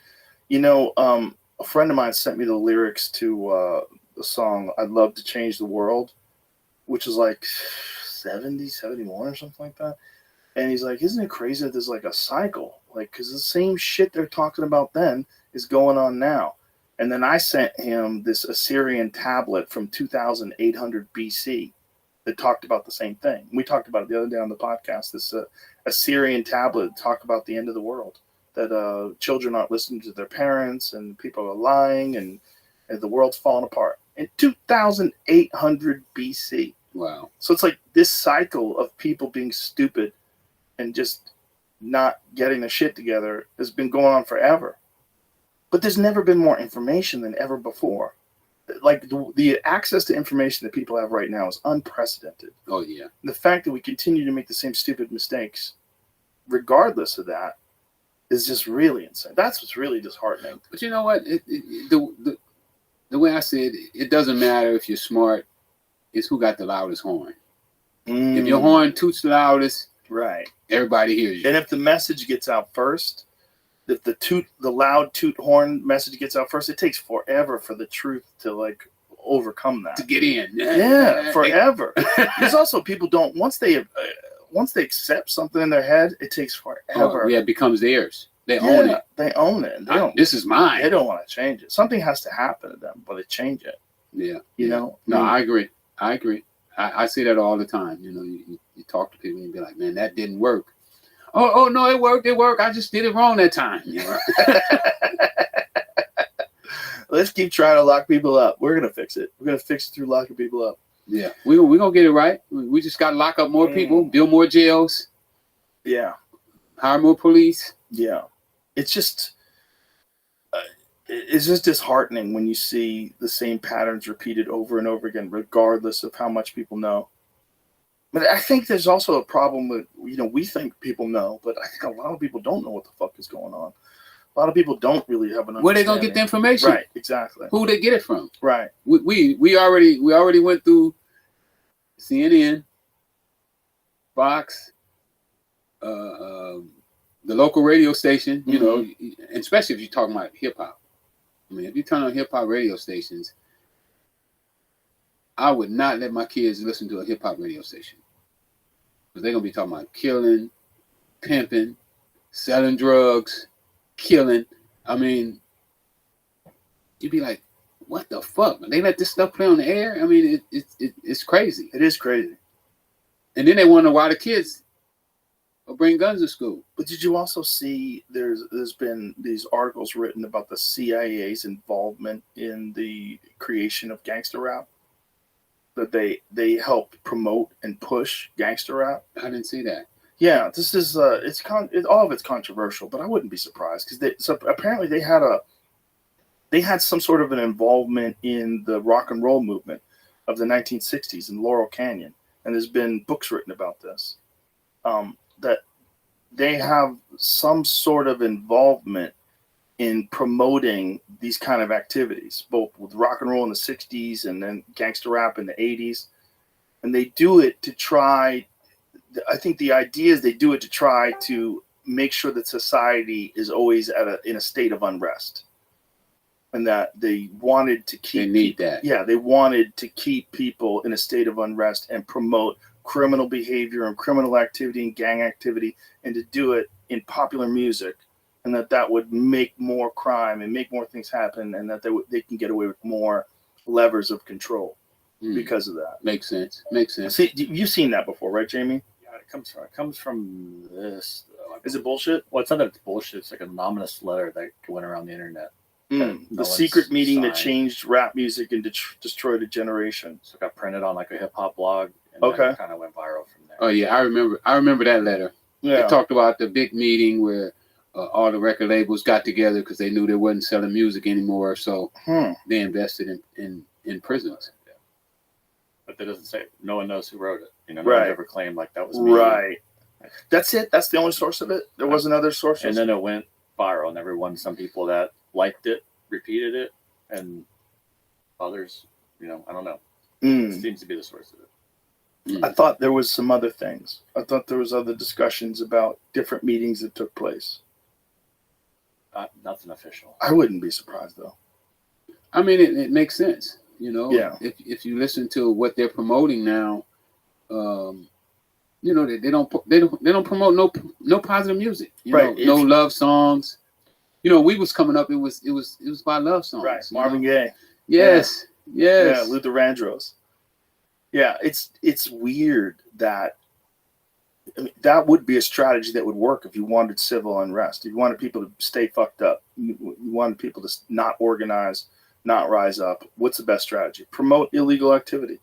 S2: A friend of mine sent me the lyrics to the song I'd Love to Change the World, which is like 70, 71 or something like that. And he's like, isn't it crazy that there's like a cycle? Like, because the same shit they're talking about then is going on now. And then I sent him this Assyrian tablet from 2800 BC that talked about the same thing. We talked about it the other day on the podcast. This Assyrian tablet talked about the end of the world, that children aren't listening to their parents and people are lying and the world's falling apart. In 2800 BC.
S1: Wow.
S2: So it's like this cycle of people being stupid and just not getting their shit together has been going on forever. But there's never been more information than ever before. Like the access to information that people have right now is unprecedented.
S1: Oh, yeah.
S2: The fact that we continue to make the same stupid mistakes, regardless of that, is just really insane. That's what's really disheartening.
S1: But you know what? The way I said it doesn't matter if you're smart. It's who got the loudest horn. If your horn toots the loudest,
S2: right,
S1: everybody hears you.
S2: And if the message gets out first, if the loud toot horn message gets out first, it takes forever for the truth to like overcome that.
S1: To get in.
S2: Yeah, forever. Because also people don't once they accept something in their head, it takes forever.
S1: Oh, yeah, it becomes theirs. They own it.
S2: They own it.
S1: This is mine.
S2: They don't want to change it. Something has to happen to them, but they change it.
S1: Yeah.
S2: You know?
S1: No, I agree. I say that all the time. You talk to people and you be like, man, that didn't work. Oh no, it worked. I just did it wrong that time.
S2: Let's keep trying to lock people up. We're gonna fix it. We're gonna fix it through locking people up.
S1: Yeah, we're gonna get it right. We just gotta lock up more people, build more jails.
S2: Yeah.
S1: Hire more police.
S2: Yeah. It's just disheartening when you see the same patterns repeated over and over again, regardless of how much people know. But I think there's also a problem with, we think people know, but I think a lot of people don't know what the fuck is going on. A lot of people don't really have an understanding.
S1: Where they gonna get the information?
S2: Right, exactly.
S1: Who they get it from?
S2: Right.
S1: We already went through CNN, Fox, the local radio station. And especially if you're talking about hip hop. I mean, if you turn on hip hop radio stations, I would not let my kids listen to a hip hop radio station. Because they're going to be talking about killing, pimping, selling drugs, killing. I mean, you'd be like, what the fuck? They let this stuff play on the air? I mean, it's crazy.
S2: It is crazy.
S1: And then they wonder why the kids will bring guns to school.
S2: But did you also see there's been these articles written about the CIA's involvement in the creation of gangster rap? That they help promote and push gangster rap.
S1: I didn't see that.
S2: Yeah, this is all of it's controversial, but I wouldn't be surprised because apparently they had some sort of an involvement in the rock and roll movement of the 1960s in Laurel Canyon, and there's been books written about this. That they have some sort of involvement in promoting these kind of activities, both with rock and roll in the 60s and then gangster rap in the 80s. And they do it to try, I think the idea is they do it to try to make sure that society is always in a state of unrest. And that they wanted to keep...
S1: They need that.
S2: Yeah, they wanted to keep people in a state of unrest and promote criminal behavior and criminal activity and gang activity, and to do it in popular music. And that would make more crime and make more things happen, and that they can get away with more levers of control because of that.
S1: Makes sense.
S2: See, you've seen that before, right, Jamie?
S4: Yeah, it comes from this.
S2: Is it bullshit?
S4: Well, it's not that it's bullshit. It's like an anonymous letter that went around the internet.
S2: The secret meeting that changed rap music and destroyed a generation.
S4: So it got printed on like a hip hop blog, and then it kind of went viral from there.
S1: Oh yeah, I remember that letter.
S2: Yeah.
S1: They talked about the big meeting where all the record labels got together because they knew they wasn't selling music anymore, so they invested in prisons.
S4: Yeah. But that doesn't say. No one knows who wrote it. No
S2: right.
S4: one ever claimed like that was me.
S2: Right. That's it. That's the only source of it. There was another source.
S4: And then it went viral, and some people that liked it repeated it, and Others, I don't know.
S2: Mm.
S4: It seems to be the source of it.
S2: I thought there was some other things. I thought there was other discussions about different meetings that took place.
S4: Nothing official.
S2: I wouldn't be surprised though.
S1: I mean, it makes sense.
S2: Yeah.
S1: If you listen to what they're promoting now, they don't promote no positive music.
S2: Right.
S1: No love songs. We was coming up. It was by love songs.
S2: Right. Marvin Gaye.
S1: Yes.
S2: Yeah.
S1: Yes.
S2: Luther Vandross. Yeah. It's weird that. I mean, that would be a strategy that would work if you wanted civil unrest. If you wanted people to stay fucked up. You wanted people to not organize, not rise up. What's the best strategy? Promote illegal activity.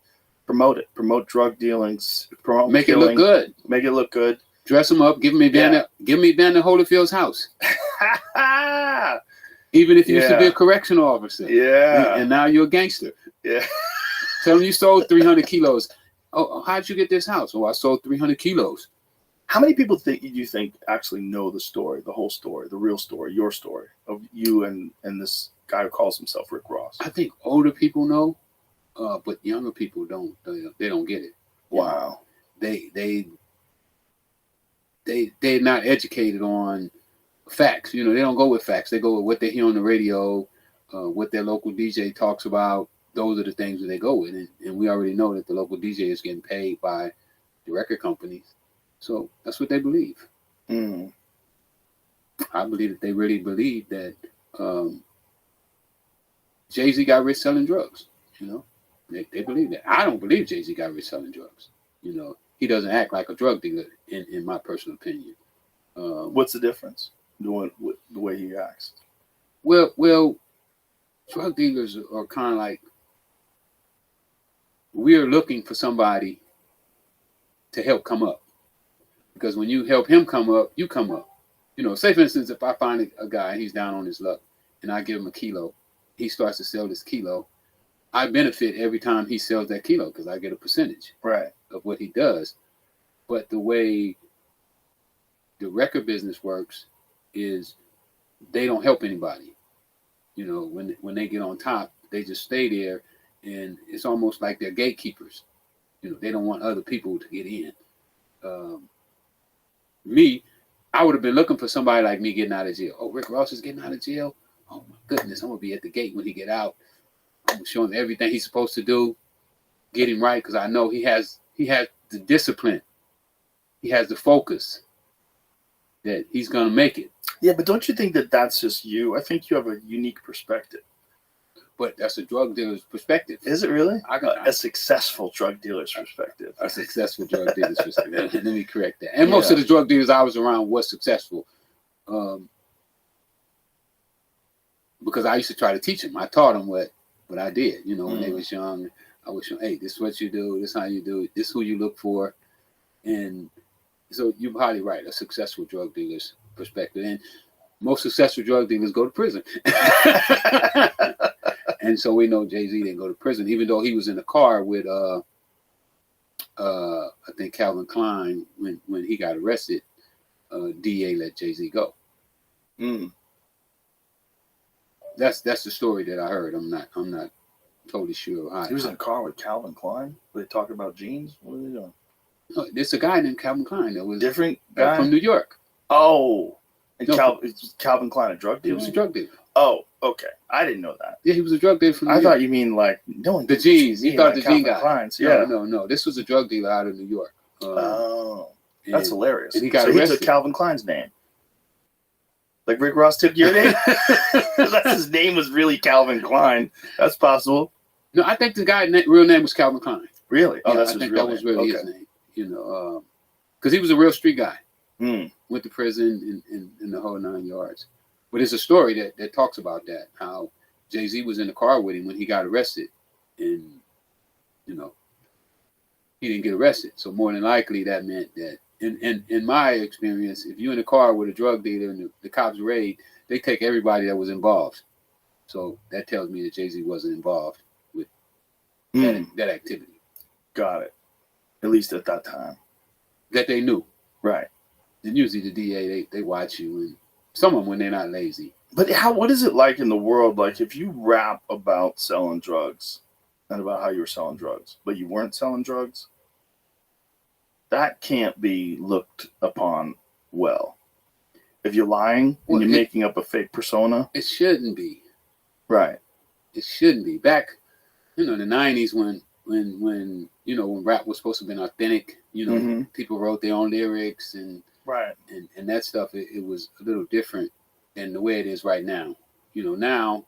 S2: Promote it. Promote drug dealings. Promote
S1: Make
S2: killing.
S1: it look good.
S2: Make it look good.
S1: Dress them up. Give me down to Holyfield's house. Even if you used to be a correctional officer.
S2: Yeah.
S1: And now you're a gangster.
S2: Yeah.
S1: Tell them you sold 300 kilos. Oh, how'd you get this house? Oh, I sold 300 kilos.
S2: How many people do you think actually know the story, the whole story, the real story, your story of you and this guy who calls himself Rick Ross?
S1: I think older people know, but younger people don't. They don't get it.
S2: Wow.
S1: They're not educated on facts. They don't go with facts. They go with what they hear on the radio, what their local DJ talks about. Those are the things that they go with. And we already know that the local DJ is getting paid by the record companies. So that's what they believe.
S2: Mm.
S1: I believe that they really believe that Jay-Z got rich selling drugs. They believe that. I don't believe Jay-Z got rich selling drugs. He doesn't act like a drug dealer, in my personal opinion.
S2: What's the difference doing the way he acts?
S1: Well, drug dealers are kind of like, we're looking for somebody to help come up. Because when you help him come up, you come up. Say for instance, if I find a guy, he's down on his luck, and I give him a kilo, he starts to sell this kilo, I benefit every time he sells that kilo because I get a percentage of what he does. But the way the record business works is they don't help anybody. When they get on top, they just stay there, and it's almost like they're gatekeepers. They don't want other people to get in. Me, I would have been looking for somebody like me getting out of jail. Oh, Rick Ross is getting out of jail? Oh my goodness, I'm gonna be at the gate when he get out. I'm gonna show him everything he's supposed to do, get him right, because I know he has the discipline, he has the focus that he's gonna make it.
S2: Yeah, but don't you think that that's just you? I think you have a unique perspective.
S1: But that's a drug dealer's perspective.
S2: Is it really?
S1: A
S2: successful drug dealer's perspective.
S1: A successful drug dealer's perspective. Let me correct that. And most of the drug dealers I was around was successful. Because I used to try to teach them. I taught them what I did. When they was young, I was showing, hey, this is what you do. This is how you do it. This is who you look for. And so you're probably right. A successful drug dealer's perspective. And most successful drug dealers go to prison. And so we know Jay-Z didn't go to prison, even though he was in the car with, I think Calvin Klein when he got arrested. DA let Jay-Z go.
S2: Mm.
S1: That's the story that I heard. I'm not totally sure.
S2: He was in a car with Calvin Klein. Were they talking about jeans? What are they doing?
S1: No, there's a guy named Calvin Klein that was
S2: different guy
S1: from New York.
S2: Oh, and
S1: No.
S2: Calvin Klein a drug
S1: He
S2: dealer?
S1: was a drug dealer.
S2: Oh, okay. I didn't know that.
S1: Yeah, he was a drug dealer from New
S2: I
S1: York.
S2: thought you mean like no
S1: The jeans. You thought the jean guy.
S2: Klein's. Yeah.
S1: No. This was a drug dealer out of New York.
S2: That's hilarious.
S1: And he got
S2: so
S1: arrested.
S2: He took Calvin Klein's name. Like Rick Ross took your name? Unless his name was really Calvin Klein. That's possible.
S1: No, I think the guy's real name was Calvin Klein.
S2: Really? Oh,
S1: Yeah,
S2: that's
S1: I
S2: his
S1: think
S2: real
S1: that was
S2: name.
S1: really
S2: Okay.
S1: his name. Because he was a real street guy.
S2: Mm.
S1: Went to prison in the whole 9 yards. But it's a story that talks about that, how Jay-Z was in the car with him when he got arrested. And, he didn't get arrested. So more than likely that meant that, in my experience, if you're in a car with a drug dealer and the cops raid, they take everybody that was involved. So that tells me that Jay-Z wasn't involved with that activity.
S2: Got it. At least at that time.
S1: That they knew.
S2: Right.
S1: And usually the DA, they watch you, and some of them when they're not lazy,
S2: But what is it like in the world? Like if you rap about selling drugs and about how you were selling drugs, but you weren't selling drugs, that can't be looked upon well. If you're lying and you're making up a fake persona,
S1: it shouldn't be.
S2: Right.
S1: It shouldn't be. Back, in the 90s when when rap was supposed to be authentic, people wrote their own lyrics and
S2: right
S1: and that stuff. It was a little different than the way it is right now. Now,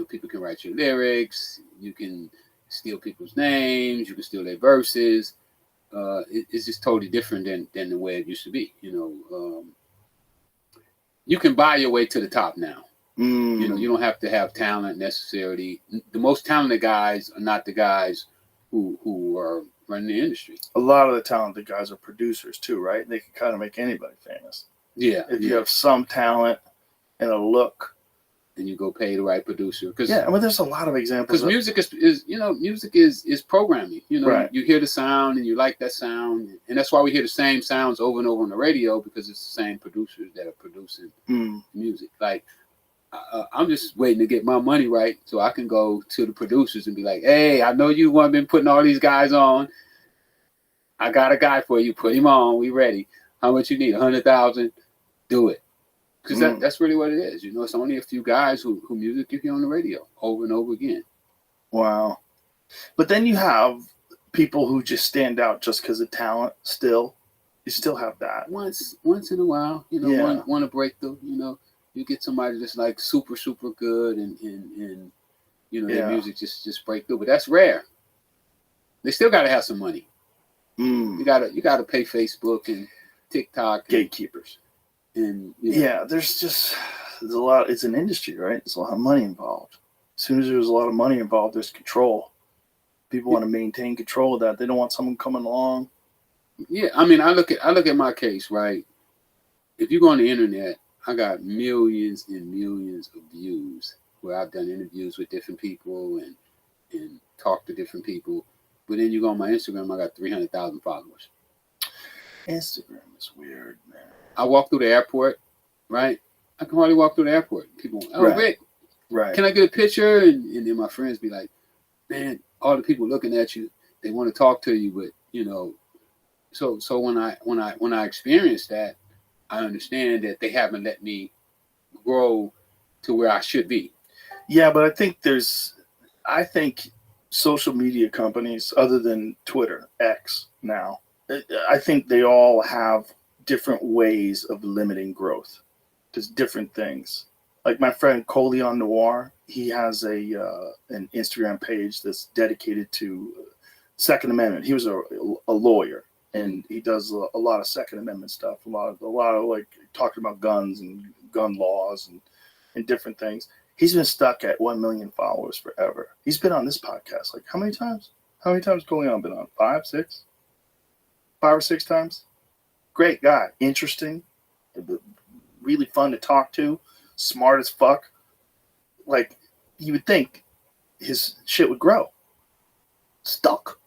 S1: people can write your lyrics. You can steal people's names. You can steal their verses. It's just totally different than the way it used to be. You can buy your way to the top now. You don't have to have talent necessarily. The most talented guys are not the guys who are running the industry.
S2: A lot of the talented guys are producers too, right? They can kind of make anybody famous.
S1: Yeah.
S2: If you have some talent and a look,
S1: and you go pay the right producer.
S2: There's a lot of examples.
S1: Because music is programming.
S2: Right.
S1: You hear the sound and you like that sound, and that's why we hear the same sounds over and over on the radio, because it's the same producers that are producing music. Like, I'm just waiting to get my money right so I can go to the producers and be like, hey, I know you want been putting all these guys on. I got a guy for you. Put him on. We ready. How much you need? 100,000. Do it. Because that's really what it is. It's only a few guys who music you hear on the radio over and over again. Wow.
S2: But then you have people who just stand out just because of talent still. You still have that.
S1: Once in a while, want to break through, you get somebody that's like super, super good and their music just break through. But that's rare. They still got to have some money. You gotta pay Facebook and TikTok.
S2: Gatekeepers.
S1: And
S2: there's a lot. It's an industry, right? There's a lot of money involved. As soon as there's a lot of money involved, there's control. People want to maintain control of that. They don't want someone coming along.
S1: Yeah, I mean, I look at my case, right? If you go on the internet, I got millions and millions of views where I've done interviews with different people and talked to different people. But then you go on my Instagram, I got 300,000 followers.
S2: Instagram is weird, man.
S1: I walk through the airport, right? I can hardly walk through the airport. People, Rick, can I get a picture? And then my friends be like, man, all the people looking at you, they want to talk to you, but so when I experience that, I understand that they haven't let me grow to where I should be.
S2: Yeah, but I think social media companies, other than Twitter, X now, I think they all have different ways of limiting growth. There's different things. Like my friend Coleon Noir, he has an Instagram page that's dedicated to Second Amendment. He was a lawyer, and he does a lot of Second Amendment stuff. A lot of like talking about guns and gun laws and different things. He's been stuck at 1 million followers forever. He's been on this podcast like how many times? How many times Coleon been on? 5 or 6 times? Great guy, interesting, really fun to talk to, smart as fuck. Like, you would think his shit would grow. Stuck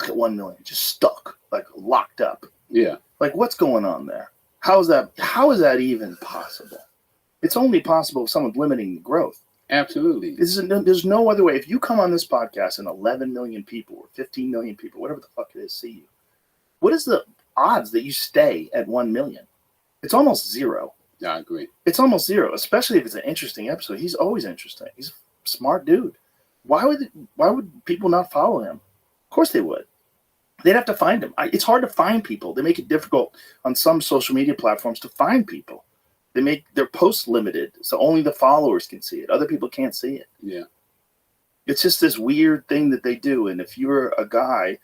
S2: at 1 million, just stuck, like locked up.
S1: Yeah.
S2: Like, what's going on there? How is that even possible? It's only possible if someone's limiting the growth.
S1: Absolutely.
S2: There's no other way. If you come on this podcast and 11 million people or 15 million people, whatever the fuck it is, see you, what is the odds that you stay at 1 million? It's almost zero.
S1: Yeah, I agree.
S2: It's almost zero, especially if it's an interesting episode. He's always interesting. He's a smart dude. Why would people not follow him? Of course they would. They'd have to find him. It's hard to find people. They make it difficult on some social media platforms to find people. They make their posts limited, so only the followers can see it. Other people can't see it.
S1: Yeah.
S2: It's just this weird thing that they do. And if you're a guy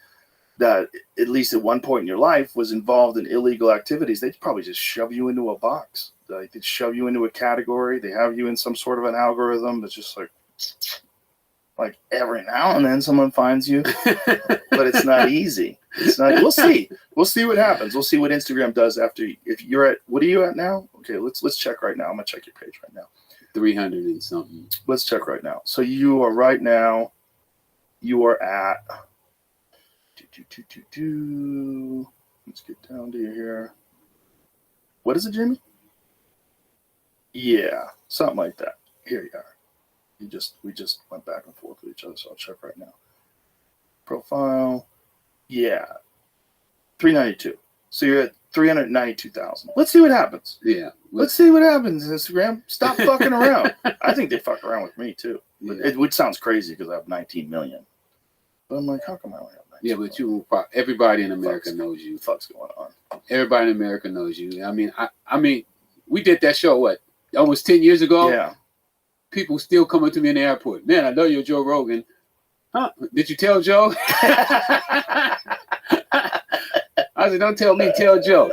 S2: that, at least at one point in your life, was involved in illegal activities, they'd probably just shove you into a box. They'd shove you into a category. They have you in some sort of an algorithm that's just like every now and then someone finds you, but it's not easy. It's not. We'll see. We'll see what happens. We'll see what Instagram does after. If you're at, what are you at now? Okay, let's check right now. I'm gonna check your page right now.
S1: 300 and something.
S2: Let's check right now. So you are right now. You are at. Let's get down to here. What is it, Jimmy? Yeah, something like that. Here you are. We just went back and forth with each other, so I'll check right now. Profile. Yeah. 392. So you're at 392,000. Let's see what happens.
S1: Yeah.
S2: Let's see what happens, Instagram. Stop fucking around. I think they fuck around with me too.
S1: Yeah.
S2: Which sounds crazy because I have 19 million. But I'm like, how come I only have 19
S1: Yeah, but everybody in America
S2: Fuck's-
S1: knows you.
S2: What the fuck's going on?
S1: Everybody in America knows you. I mean, we did that show, what, almost 10 years ago?
S2: Yeah.
S1: People still coming to me in the airport. Man, I know you're Joe Rogan. Huh? Did you tell Joe? I said, don't tell me, tell Joe.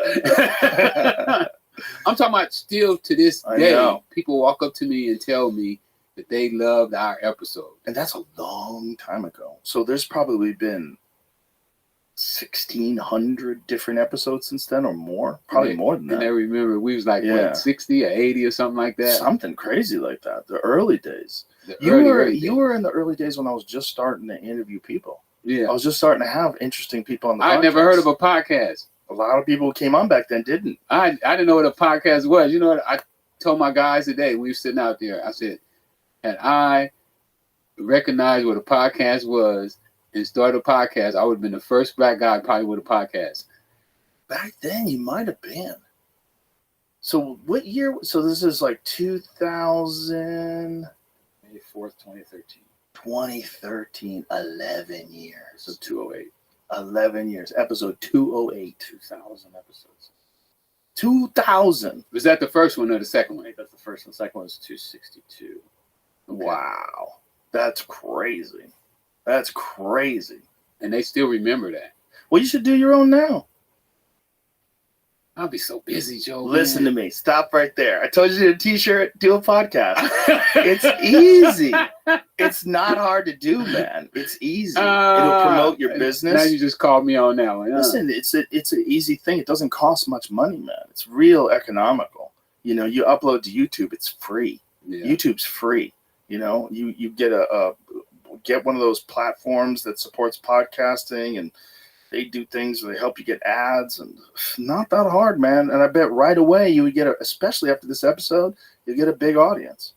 S1: I'm talking about still to this day, people walk up to me and tell me that they loved our episode.
S2: And that's a long time ago. So there's probably been 1,600 different episodes since then or more. Probably more than that.
S1: And I remember we was like, what, 60 or 80 or something like that?
S2: Something crazy like that. The early days. You were in the early days when I was just starting to interview people.
S1: Yeah.
S2: I was just starting to have interesting people on the podcast.
S1: I never heard of a podcast.
S2: A lot of people who came on back then didn't.
S1: I didn't know what a podcast was. You know what? I told my guys today, we were sitting out there, I said, had I recognized what a podcast was and started a podcast, I would have been the first black guy probably with a podcast.
S2: Back then, you might have been. So what year? So this is like 2000...
S4: May 4th, 2013.
S2: 2013, 11 years.
S4: So 208.
S2: 11 years. Episode 208.
S4: 2,000 episodes.
S2: 2,000.
S1: Was that the first one or the second
S4: I
S1: one?
S4: think that's the first one. The second one was 262.
S1: Okay.
S2: Wow. That's crazy. That's crazy.
S1: And they still remember that.
S2: Well, you should do your own now.
S1: I'll be so busy, Joe.
S2: Listen to me. Stop right there. I told you to do a t-shirt, do a podcast. It's easy. It's not hard to do, man. It's easy. It'll promote your business.
S1: Now you just called me on that one. Huh?
S2: Listen, it's an easy thing. It doesn't cost much money, man. It's real economical. You know, you upload to YouTube, it's free.
S1: Yeah.
S2: YouTube's free. You know, you get get one of those platforms that supports podcasting, and they do things where they help you get ads, and not that hard, man. And I bet right away you would get especially after this episode, you get a big audience.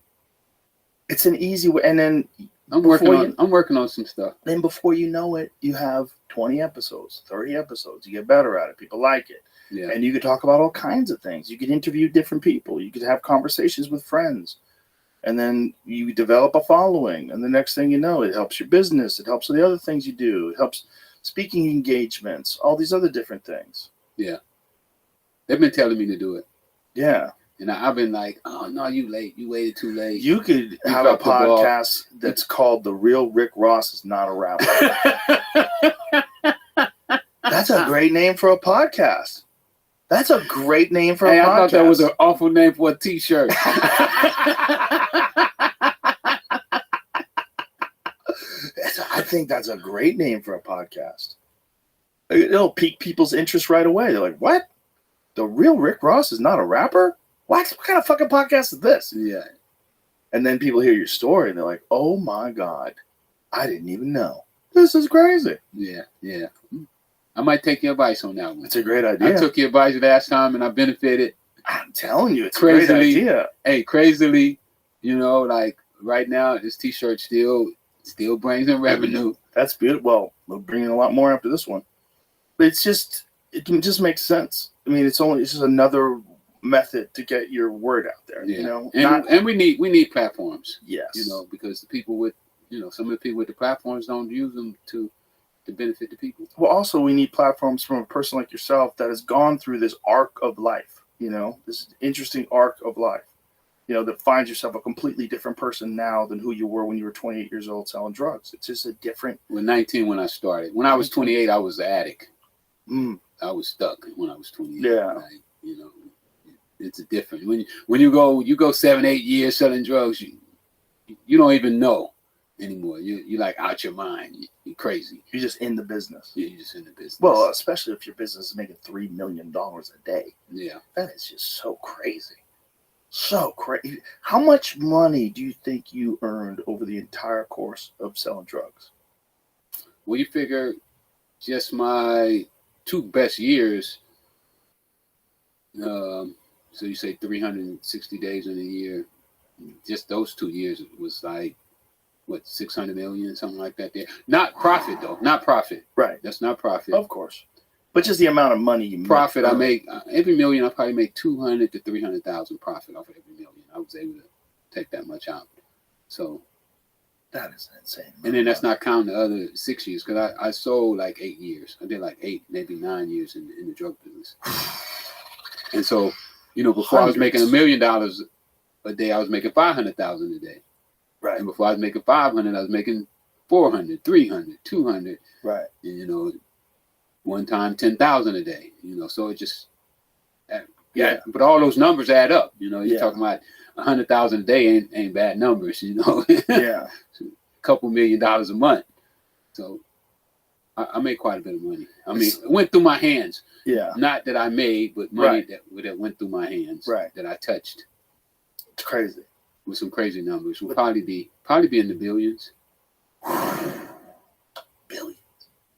S2: It's an easy way. And then
S1: I'm working on some stuff.
S2: Then before you know it, you have 20 episodes, 30 episodes. You get better at it. People like it.
S1: Yeah.
S2: And you could talk about all kinds of things. You could interview different people. You could have conversations with friends. And then you develop a following. And the next thing you know, it helps your business. It helps with the other things you do. It helps speaking engagements, all these other different things.
S1: Yeah. They've been telling me to do it.
S2: Yeah.
S1: And I've been like, oh, no, you late. You waited too late.
S2: You could have a podcast that's called The Real Rick Ross Is Not a Rapper. That's a great name for a podcast. That's a great name for a podcast.
S1: I thought that was an awful name for a t-shirt.
S2: I think that's a great name for a podcast. It'll pique people's interest right away. They're like, what? The Real Rick Ross is not a rapper? What kind of fucking podcast is this?
S1: Yeah.
S2: And then people hear your story and they're like, oh my God, I didn't even know. This is crazy.
S1: Yeah, yeah. I might take your advice on that one.
S2: It's a great idea.
S1: I took your advice last time and I benefited.
S2: I'm telling you, it's
S1: crazily,
S2: a great idea.
S1: Hey, crazily, you know, like right now, this t-shirt still brings in revenue.
S2: That's beautiful. Well, we'll bring in a lot more after this one. But it just makes sense. I mean, it's just another method to get your word out there.
S1: Yeah.
S2: You know,
S1: and we need platforms.
S2: Yes.
S1: You know, because the people with, you know, some of the people with the platforms don't use them to benefit the people.
S2: Well, also we need platforms from a person like yourself that has gone through this arc of life. You know, this interesting arc of life. You know, that finds yourself a completely different person now than who you were when you were 28 years old selling drugs. It's just a different.
S1: Well, 19 when I started. When I was 28, I was an addict.
S2: Mm.
S1: I was stuck when I was 28.
S2: Yeah.
S1: Like, you know, it's a different. When you go 7-8 years selling drugs, you don't even know anymore. You're like out your mind. You're crazy.
S2: You're just in the business.
S1: Yeah, you're just in the business.
S2: Well, especially if your business is making $3 million a day.
S1: Yeah.
S2: That is just so crazy. So crazy. How much money do you think you earned over the entire course of selling drugs?
S1: Well, you figure just my 2 best years, So you say 360 days in a year. Just those 2 years was like, what, 600 million, something like that there. Not profit, though. Not profit.
S2: Right.
S1: That's not profit.
S2: Of course. But just the amount of money you
S1: Profit,
S2: make.
S1: I make, every million, I probably make 200 to 300,000 profit off of every million. I was able to take that much out. So.
S2: That is insane.
S1: And then that's not counting the other 6 years, because I sold like 8 years. I did like 8, maybe 9 years in the drug business. And so, before I was making $1 million a day, I was making 500,000 a day.
S2: Right.
S1: And before I was making 500, I was making 400, 300, 200.
S2: Right.
S1: And, one time 10,000 a day. So it just,
S2: yeah.
S1: But all those numbers add up. You're
S2: Yeah.
S1: talking about 100,000 a day ain't bad numbers.
S2: Yeah.
S1: A couple $1 million a month. So I made quite a bit of money. I mean, it went through my hands.
S2: Yeah.
S1: Not that I made, but money
S2: Right.
S1: that went through my hands.
S2: Right.
S1: That I touched.
S2: It's crazy.
S1: With some crazy numbers. Will probably be in the billions.
S2: Billions.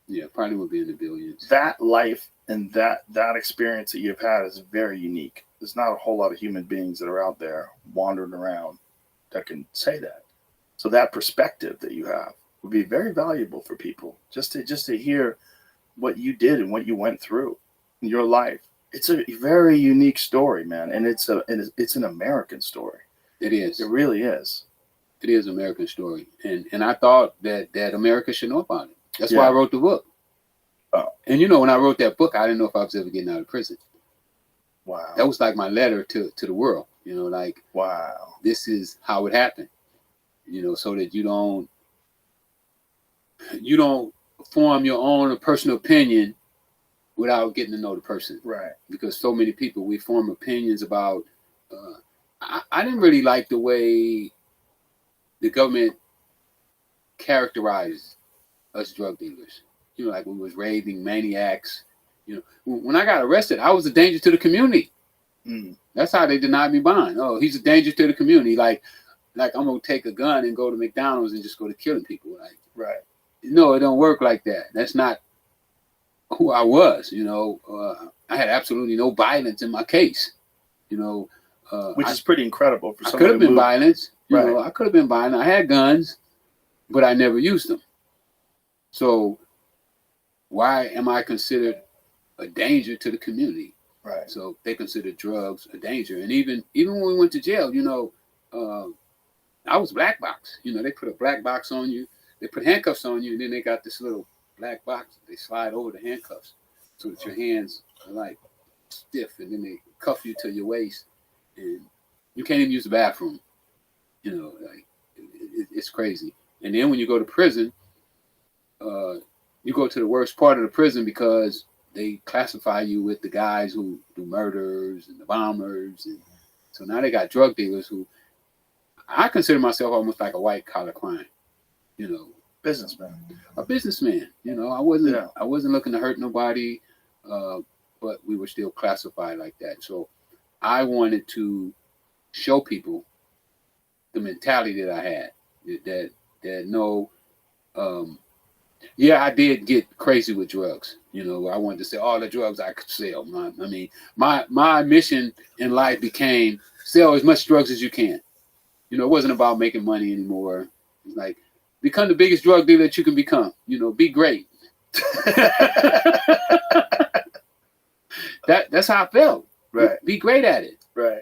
S1: Yeah, probably would be in the billions.
S2: That life and that experience that you've had is very unique. There's not a whole lot of human beings that are out there wandering around that can say that. So that perspective that you have would be very valuable for people. Just to hear what you did and what you went through in your life. It's a very unique story, man, and it's an American story.
S1: It is.
S2: It really is.
S1: It is an American story, and I thought that America should know about it. That's why
S2: Yeah.
S1: I wrote the book.
S2: Oh.
S1: And when I wrote that book, I didn't know if I was ever getting out of prison.
S2: Wow.
S1: That was like my letter to the world. Like,
S2: Wow.
S1: this is how it happened. So that you don't form your own personal opinion without getting to know the person.
S2: Right.
S1: Because so many people, we form opinions about. I didn't really like the way the government characterized us drug dealers. Like we was raving maniacs. When I got arrested, I was a danger to the community.
S2: Mm.
S1: That's how they denied me bond. Oh, he's a danger to the community. Like I'm gonna take a gun and go to McDonald's and just go to killing people. Like,
S2: Right.
S1: no, it don't work like that. That's not who I was. I had absolutely no violence in my case.
S2: Which is pretty incredible for
S1: I
S2: somebody.
S1: could have been
S2: who moved-
S1: violent.
S2: Right.
S1: I could have been violent. I had guns, but I never used them. So why am I considered a danger to the community?
S2: Right.
S1: So they consider drugs a danger. And even when we went to jail, I was black box. They put a black box on you. They put handcuffs on you, and then they got this little black box. They slide over the handcuffs so that your hands are like stiff, and then they cuff you to your waist, and you can't even use the bathroom. It's crazy. And then when you go to prison, you go to the worst part of the prison because they classify you with the guys who do murders and the bombers. And so now they got drug dealers who I consider myself almost like a white collar crime,
S2: Businessman.
S1: a businessman. I wasn't looking to hurt nobody, but we were still classified like that. So I wanted to show people the mentality that I had, that no, I did get crazy with drugs. I wanted to sell all the drugs I could sell. My mission in life became sell as much drugs as you can. It wasn't about making money anymore. It's like, become the biggest drug dealer that you can become. Be great. That's how I felt.
S2: Right.
S1: Be great at it.
S2: Right.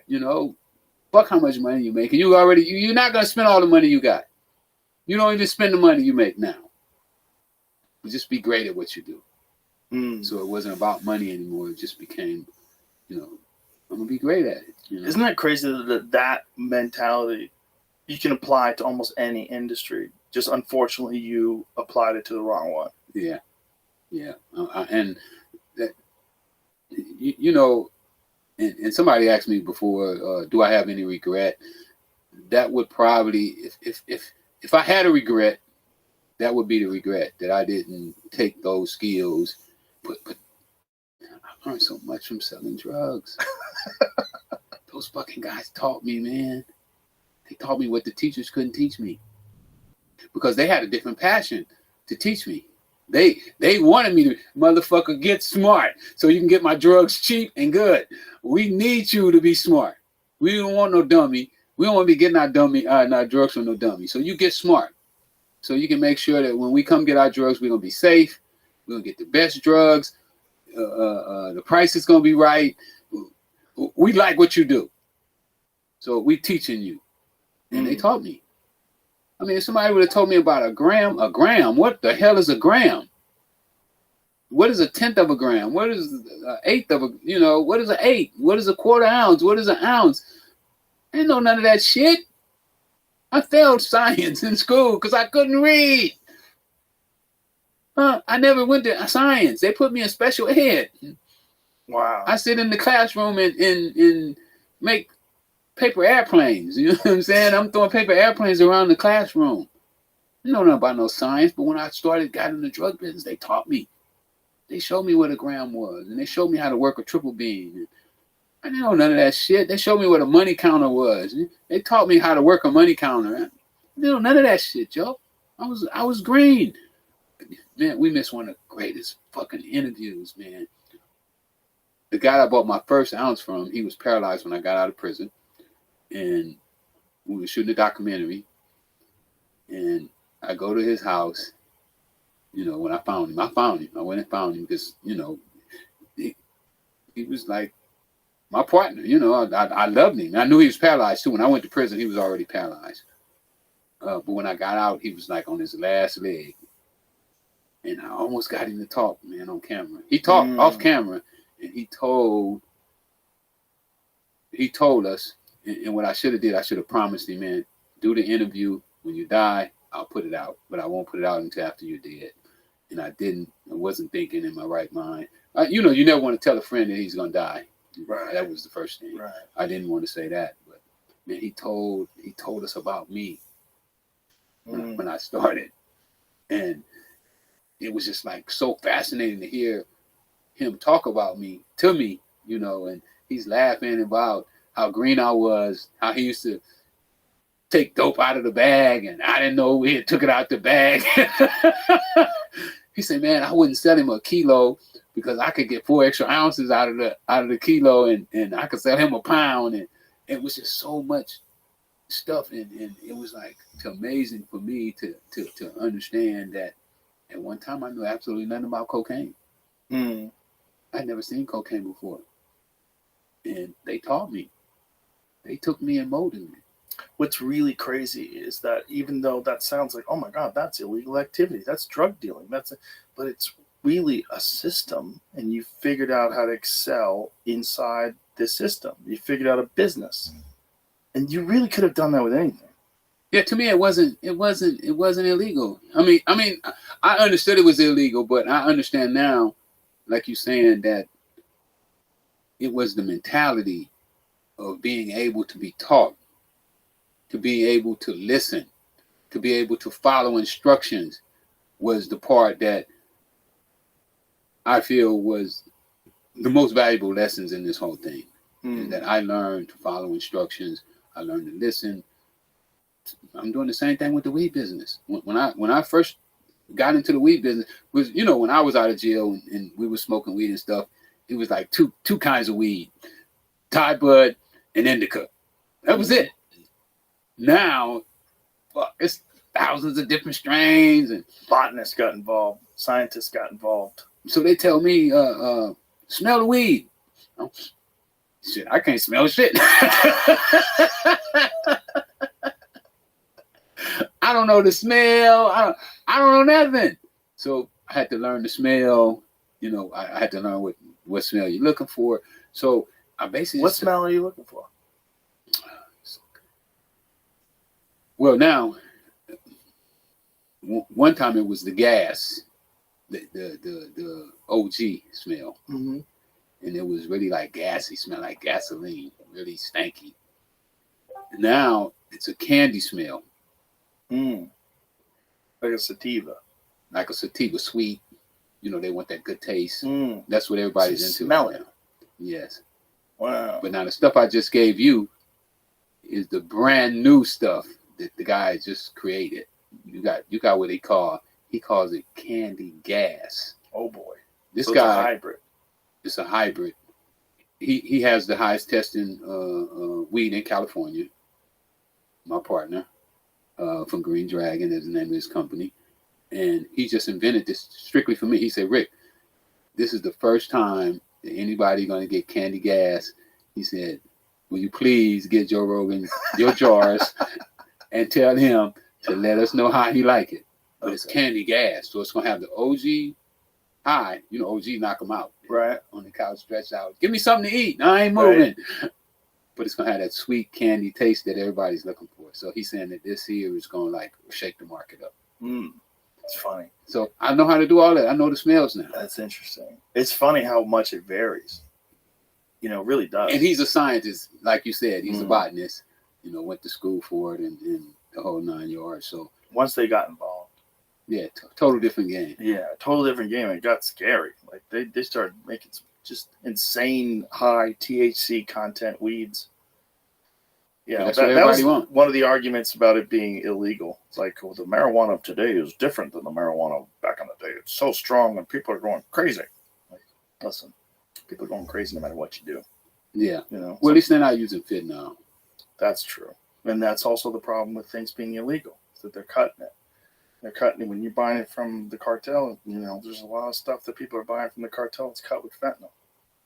S1: Fuck how much money you make. And you're not going to spend all the money you got. You don't even spend the money you make now. You just be great at what you do.
S2: Mm.
S1: So it wasn't about money anymore. It just became, I'm going to be great at it.
S2: Isn't that crazy that mentality you can apply to almost any industry? Just unfortunately, you applied it to the wrong one.
S1: Yeah. And that, and somebody asked me before, do I have any regret? That would probably, if I had a regret, that would be the regret, that I didn't take those skills. But I learned so much from selling drugs. Those fucking guys taught me, man. They taught me what the teachers couldn't teach me, because they had a different passion to teach me. They wanted me to, motherfucker, get smart so you can get my drugs cheap and good. We need you to be smart. We don't want no dummy. We don't want to be getting our drugs from no dummy. So you get smart. So you can make sure that when we come get our drugs, we're going to be safe. We're going to get the best drugs. The price is going to be right. We like what you do. So we teaching you. And they taught me. I mean, if somebody would have told me about a gram, what the hell is a gram? What is a tenth of a gram? What is an eighth of a, what is an eighth? What is a quarter ounce? What is an ounce? I didn't know none of that shit. I failed science in school because I couldn't read. I never went to science. They put me in special ed.
S2: Wow.
S1: I sit in the classroom and make paper airplanes. You know what I'm saying? I'm throwing paper airplanes around the classroom. I know nothing about no science, but when I got in the drug business, they taught me. They showed me what a gram was, and they showed me how to work a triple beam. I didn't know none of that shit. They showed me what a money counter was. They taught me how to work a money counter. I didn't know none of that shit, Joe. I was green. Man, we missed one of the greatest fucking interviews, man. The guy I bought my first ounce from, he was paralyzed when I got out of prison. And we were shooting a documentary. And I go to his house. When I found him. I went and found him because, he was like my partner. I loved him. I knew he was paralyzed too. When I went to prison, he was already paralyzed. But when I got out, he was like on his last leg. And I almost got him to talk, man, on camera. He talked off camera, and he told us, and what I should have did, I should have promised him, man, do the interview. When you die, I'll put it out, but I won't put it out until after you're dead. And I didn't. I wasn't thinking in my right mind. You never want to tell a friend that he's going to die.
S2: Right.
S1: That was the first thing.
S2: Right.
S1: I didn't want to say that, but man, he told us about me when I started. And it was just like so fascinating to hear him talk about me to me, and he's laughing about how green I was, how he used to take dope out of the bag, and I didn't know he had took it out the bag. He said, man, I wouldn't sell him a kilo because I could get 4 extra ounces out of the kilo, and I could sell him a pound. And it was just so much stuff, and it was like amazing for me to understand that. At one time, I knew absolutely nothing about cocaine. I'd never seen cocaine before. And they taught me. They took me and molded me.
S2: What's really crazy is that even though that sounds like, oh my God, that's illegal activity, that's drug dealing, but it's really a system, and you figured out how to excel inside this system. You figured out a business, and you really could have done that with anything.
S1: Yeah, to me, it wasn't illegal. I mean, I understood it was illegal, but I understand now, like you're saying, that it was the mentality of being able to be taught, to be able to listen, to be able to follow instructions was the part that I feel was the most valuable lessons in this whole thing. That I learned to follow instructions. I learned to listen. I'm doing the same thing with the weed business. When I first got into the weed business, was when I was out of jail and we were smoking weed and stuff, it was like two kinds of weed, Thai bud and indica. That was it. Now, it's thousands of different strains, and
S2: botanists got involved, scientists got involved. So
S1: they tell me, smell the weed. Oh, shit, I can't smell shit. I don't know the smell. I don't know nothing. So I had to learn the smell. I had to learn what smell you're looking for. So I basically.
S2: What smell are you looking for?
S1: Well, now, one time it was the gas, the OG smell, and it was really like gassy, smell like gasoline, really stanky. Now it's a candy smell.
S2: Like a sativa.
S1: Like a sativa, sweet. They want that good taste. That's what everybody's into.
S2: Smell it.
S1: Yes.
S2: Wow.
S1: But now the stuff I just gave you is the brand new stuff that the guy just created. You got what they call He calls it candy gas.
S2: Oh boy.
S1: This
S2: So
S1: guy,
S2: it's a hybrid.
S1: it's a hybrid. He has the highest testing weed in California. My partner from Green Dragon is the name of his company. And he just invented this strictly for me. He said, Rick, this is the first time that anybody going to get candy gas. He said, will you please get Joe Rogan your jars and tell him to let us know how he like it. But it's candy gas, so it's going to have the OG high. You know, OG knock him out.
S2: Right.
S1: On the couch, stretched out. Give me something to eat. No, I ain't moving. Right. But it's going to have that sweet candy taste that everybody's looking for. So he's saying that this here is going to like shake the market up.
S2: It's funny.
S1: So I know how to do all that. I know the smells now.
S2: That's interesting. It's funny how much it varies. You know, it really does.
S1: And he's a scientist, like you said. He's a botanist. You know, went to school for it and the whole 9 yards. So
S2: once they got involved.
S1: Yeah, total different game.
S2: Yeah, total different game. It got scary. Like they started making some just insane high THC content weeds. Yeah,
S1: that's what everybody wants.
S2: One of the arguments about it being illegal. It's like, well, the marijuana of today is different than the marijuana back in the day. It's so strong and people are going crazy. Like, listen, people are going crazy no matter what you do.
S1: Yeah.
S2: You know.
S1: Well, at least they're not using fentanyl.
S2: That's true. And that's also the problem with things being illegal, is that they're cutting it. They're cutting it when you're buying it from the cartel. You know, there's a lot of stuff that people are buying from the cartel. It's cut with fentanyl,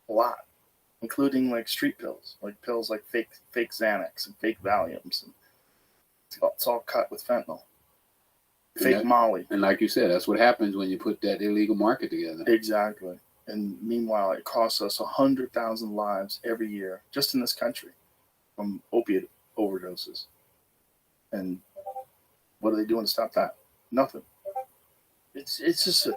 S2: a lot, including like street pills, like pills like fake Xanax and fake Valiums, and it's all cut with fentanyl. Fake Molly.
S1: And like you said, that's what happens when you put that illegal market together.
S2: Exactly. And meanwhile, it costs us 100,000 lives every year just in this country from opiate overdoses. And what are they doing to stop that? Nothing. It's just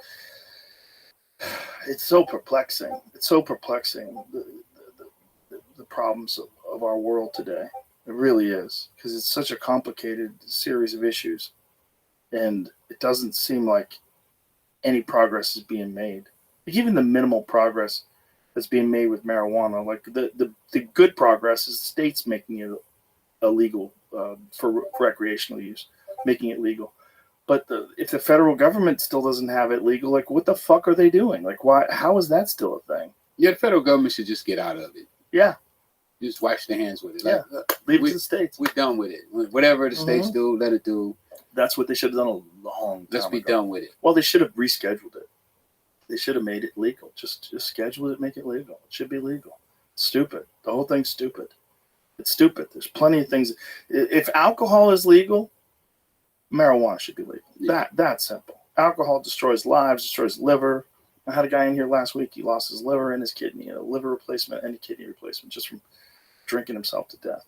S2: it's so perplexing. It's so perplexing, the problems of our world today. It really is, because it's such a complicated series of issues, and it doesn't seem like any progress is being made. Like even the minimal progress that's being made with marijuana, like the good progress is states making it illegal for recreational use, making it legal. But if the federal government still doesn't have it legal, like what the fuck are they doing? Like why? How is that still a thing?
S1: Yeah, the federal government should just get out of it.
S2: Yeah,
S1: just wash their hands with it.
S2: Yeah, leave it to the states.
S1: We're done with it. Whatever the states do, let it do.
S2: That's what they should have done a long time
S1: Let's be
S2: ago.
S1: done with it.
S2: Well, they should have rescheduled it. They should have made it legal. Just schedule it, make it legal. It should be legal. Stupid. The whole thing's stupid. It's stupid. There's plenty of things. If alcohol is legal, marijuana should be legal. Yeah. That's simple. Alcohol destroys lives, destroys liver. I had a guy in here last week. He lost his liver and his kidney, a liver replacement and a kidney replacement just from drinking himself to death.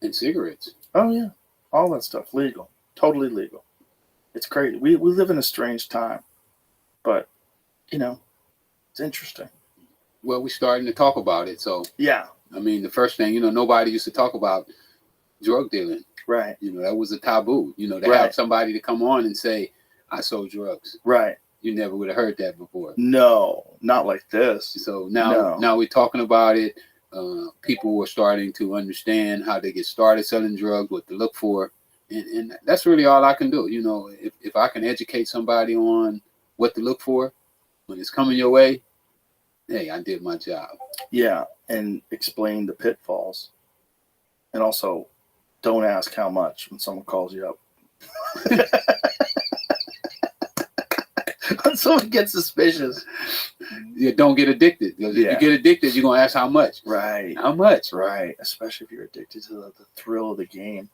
S1: And cigarettes.
S2: Oh, yeah. All that stuff. Legal. Totally legal. It's crazy. We live in a strange time. But, you know, it's interesting.
S1: Well, we're starting to talk about it. So,
S2: yeah.
S1: I mean, the first thing, nobody used to talk about drug dealing.
S2: Right.
S1: That was a taboo. To have somebody to come on and say, I sold drugs.
S2: Right.
S1: You never would have heard that before.
S2: No, not like this.
S1: So now we're talking about it. People were starting to understand how they get started selling drugs, what to look for. And that's really all I can do. If I can educate somebody on what to look for when it's coming your way, hey, I did my job.
S2: Yeah, and explain the pitfalls. And also, don't ask how much when someone calls you up. When someone gets suspicious.
S1: Yeah, don't get addicted. If you get addicted, you're going to ask how much.
S2: Right.
S1: How much?
S2: Right. Especially if you're addicted to the thrill of the game.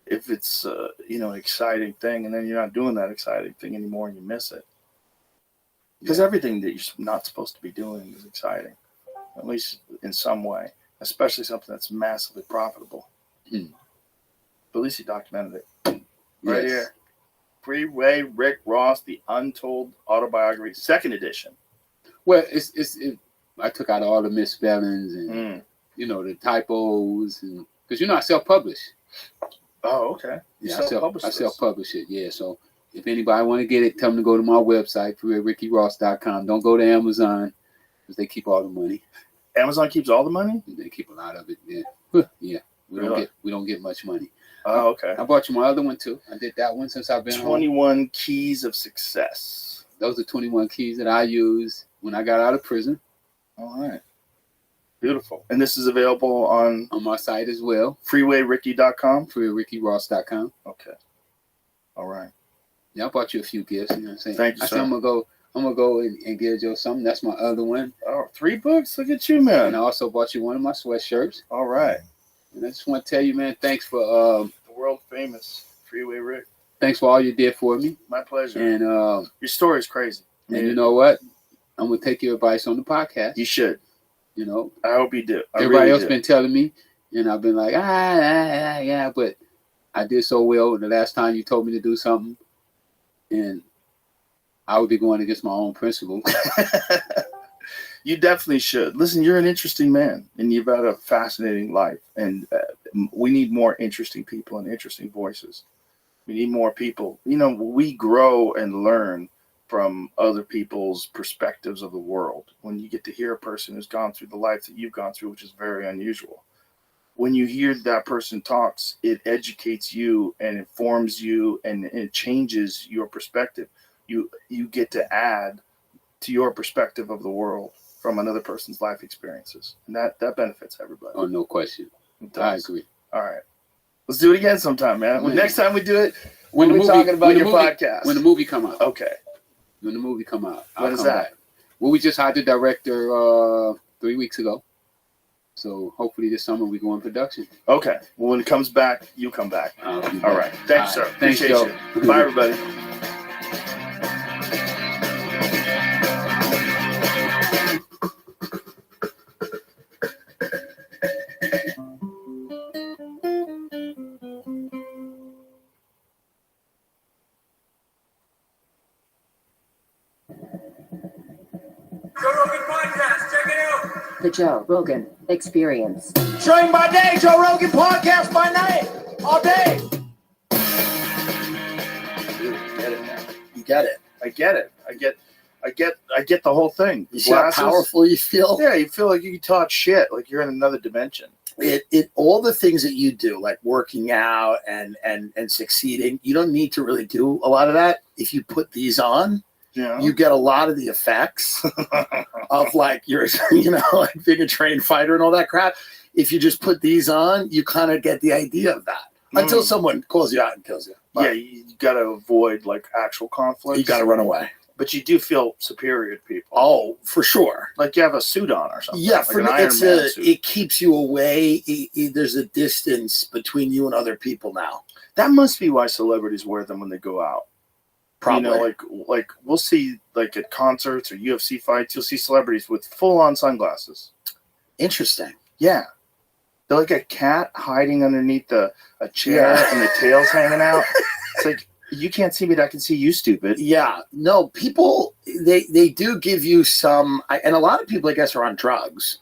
S2: If it's, an exciting thing, and then you're not doing that exciting thing anymore and you miss it. Because everything that you're not supposed to be doing is exciting, at least in some way, especially something that's massively profitable. But at least he documented it. Right here. Freeway Rick Ross, The Untold Autobiography, 2nd edition.
S1: Well, I took out all the misspellings and, the typos. And because, I self-publish.
S2: Oh, okay.
S1: Yeah, I self-publish it. Yeah, so if anybody want to get it, tell them to go to my website, freewayrickyross.com. Don't go to Amazon because they keep all the money.
S2: Amazon keeps all the money?
S1: They keep a lot of it. Yeah. Yeah. We don't get much money.
S2: Oh, okay.
S1: I bought you my other one too. I did that one since I've been
S2: 21 Keys of Success.
S1: Those are 21 keys that I used when I got out of prison.
S2: All right. Beautiful. And this is available on
S1: my site as well.
S2: freewayricky.com?
S1: freewayRickyRoss.com.
S2: Okay. All right.
S1: Yeah, I bought you a few gifts. You know what I'm saying?
S2: Thank you,
S1: I
S2: sir.
S1: said I'm gonna go and give Joe something. That's my other one.
S2: Oh, 3 books? Look at you, man.
S1: And I also bought you one of my sweatshirts.
S2: All right.
S1: And I just want to tell you, man, thanks for
S2: the world famous Freeway Rick.
S1: Thanks for all you did for me.
S2: My pleasure.
S1: And
S2: your story is crazy.
S1: And you know what? I'm gonna take your advice on the podcast.
S2: You should.
S1: You know.
S2: I hope you do.
S1: Everybody else been telling me, and I've been like, yeah, but I did so well the last time you told me to do something, and I would be going against my own principles.
S2: You definitely should. Listen, you're an interesting man, and you've had a fascinating life, and we need more interesting people and interesting voices. We need more people. You know, we grow and learn from other people's perspectives of the world. When you get to hear a person who's gone through the life that you've gone through, which is very unusual. When you hear that person talks, it educates you and informs you, and it changes your perspective. You get to add to your perspective of the world from another person's life experiences. And that benefits everybody.
S1: Oh, no question. I agree.
S2: All right. Let's do it again sometime, man. Next time we do it,
S1: when
S2: we're talking about your podcast.
S1: When the movie come out.
S2: Okay.
S1: When the movie come out.
S2: When is that?
S1: Well, we just hired the director 3 weeks ago. So hopefully this summer we go in production.
S2: Okay. Well, when it comes back, you come back. All right. Thanks, sir.
S1: Thanks,
S2: Appreciate
S1: Joe.
S2: you. Bye, everybody.
S5: Joe Rogan Podcast, check it out.
S6: The Joe Rogan Experience.
S5: Train by day, Joe Rogan Podcast by night, all day.
S2: You get it. I get it. I get the whole thing.
S7: You see how powerful you feel?
S2: Yeah, you feel like you can talk shit, like you're in another dimension.
S7: It all the things that you do, like working out and succeeding, you don't need to really do a lot of that. If you put these on, you get a lot of the effects of like your, like being a trained fighter and all that crap. If you just put these on, you kind of get the idea of that until someone calls you out and kills you. But
S2: yeah, you got to avoid like actual conflict.
S7: You got to run away.
S2: But you do feel superior to people.
S7: Oh, for sure.
S2: Like you have a suit on or something.
S7: Yeah,
S2: like
S7: for
S2: an
S7: me,
S2: Iron Man suit.
S7: it keeps you away. There's a distance between you and other people now.
S2: That must be why celebrities wear them when they go out.
S7: Probably.
S2: You know, like we'll see like at concerts or UFC fights, you'll see celebrities with full-on sunglasses.
S7: Interesting.
S2: Yeah. They're like a cat hiding underneath a chair and the tail's hanging out. It's like, you can't see me, but I can see you, stupid.
S7: Yeah. No, people, they do give you some, and a lot of people, I guess, are on drugs.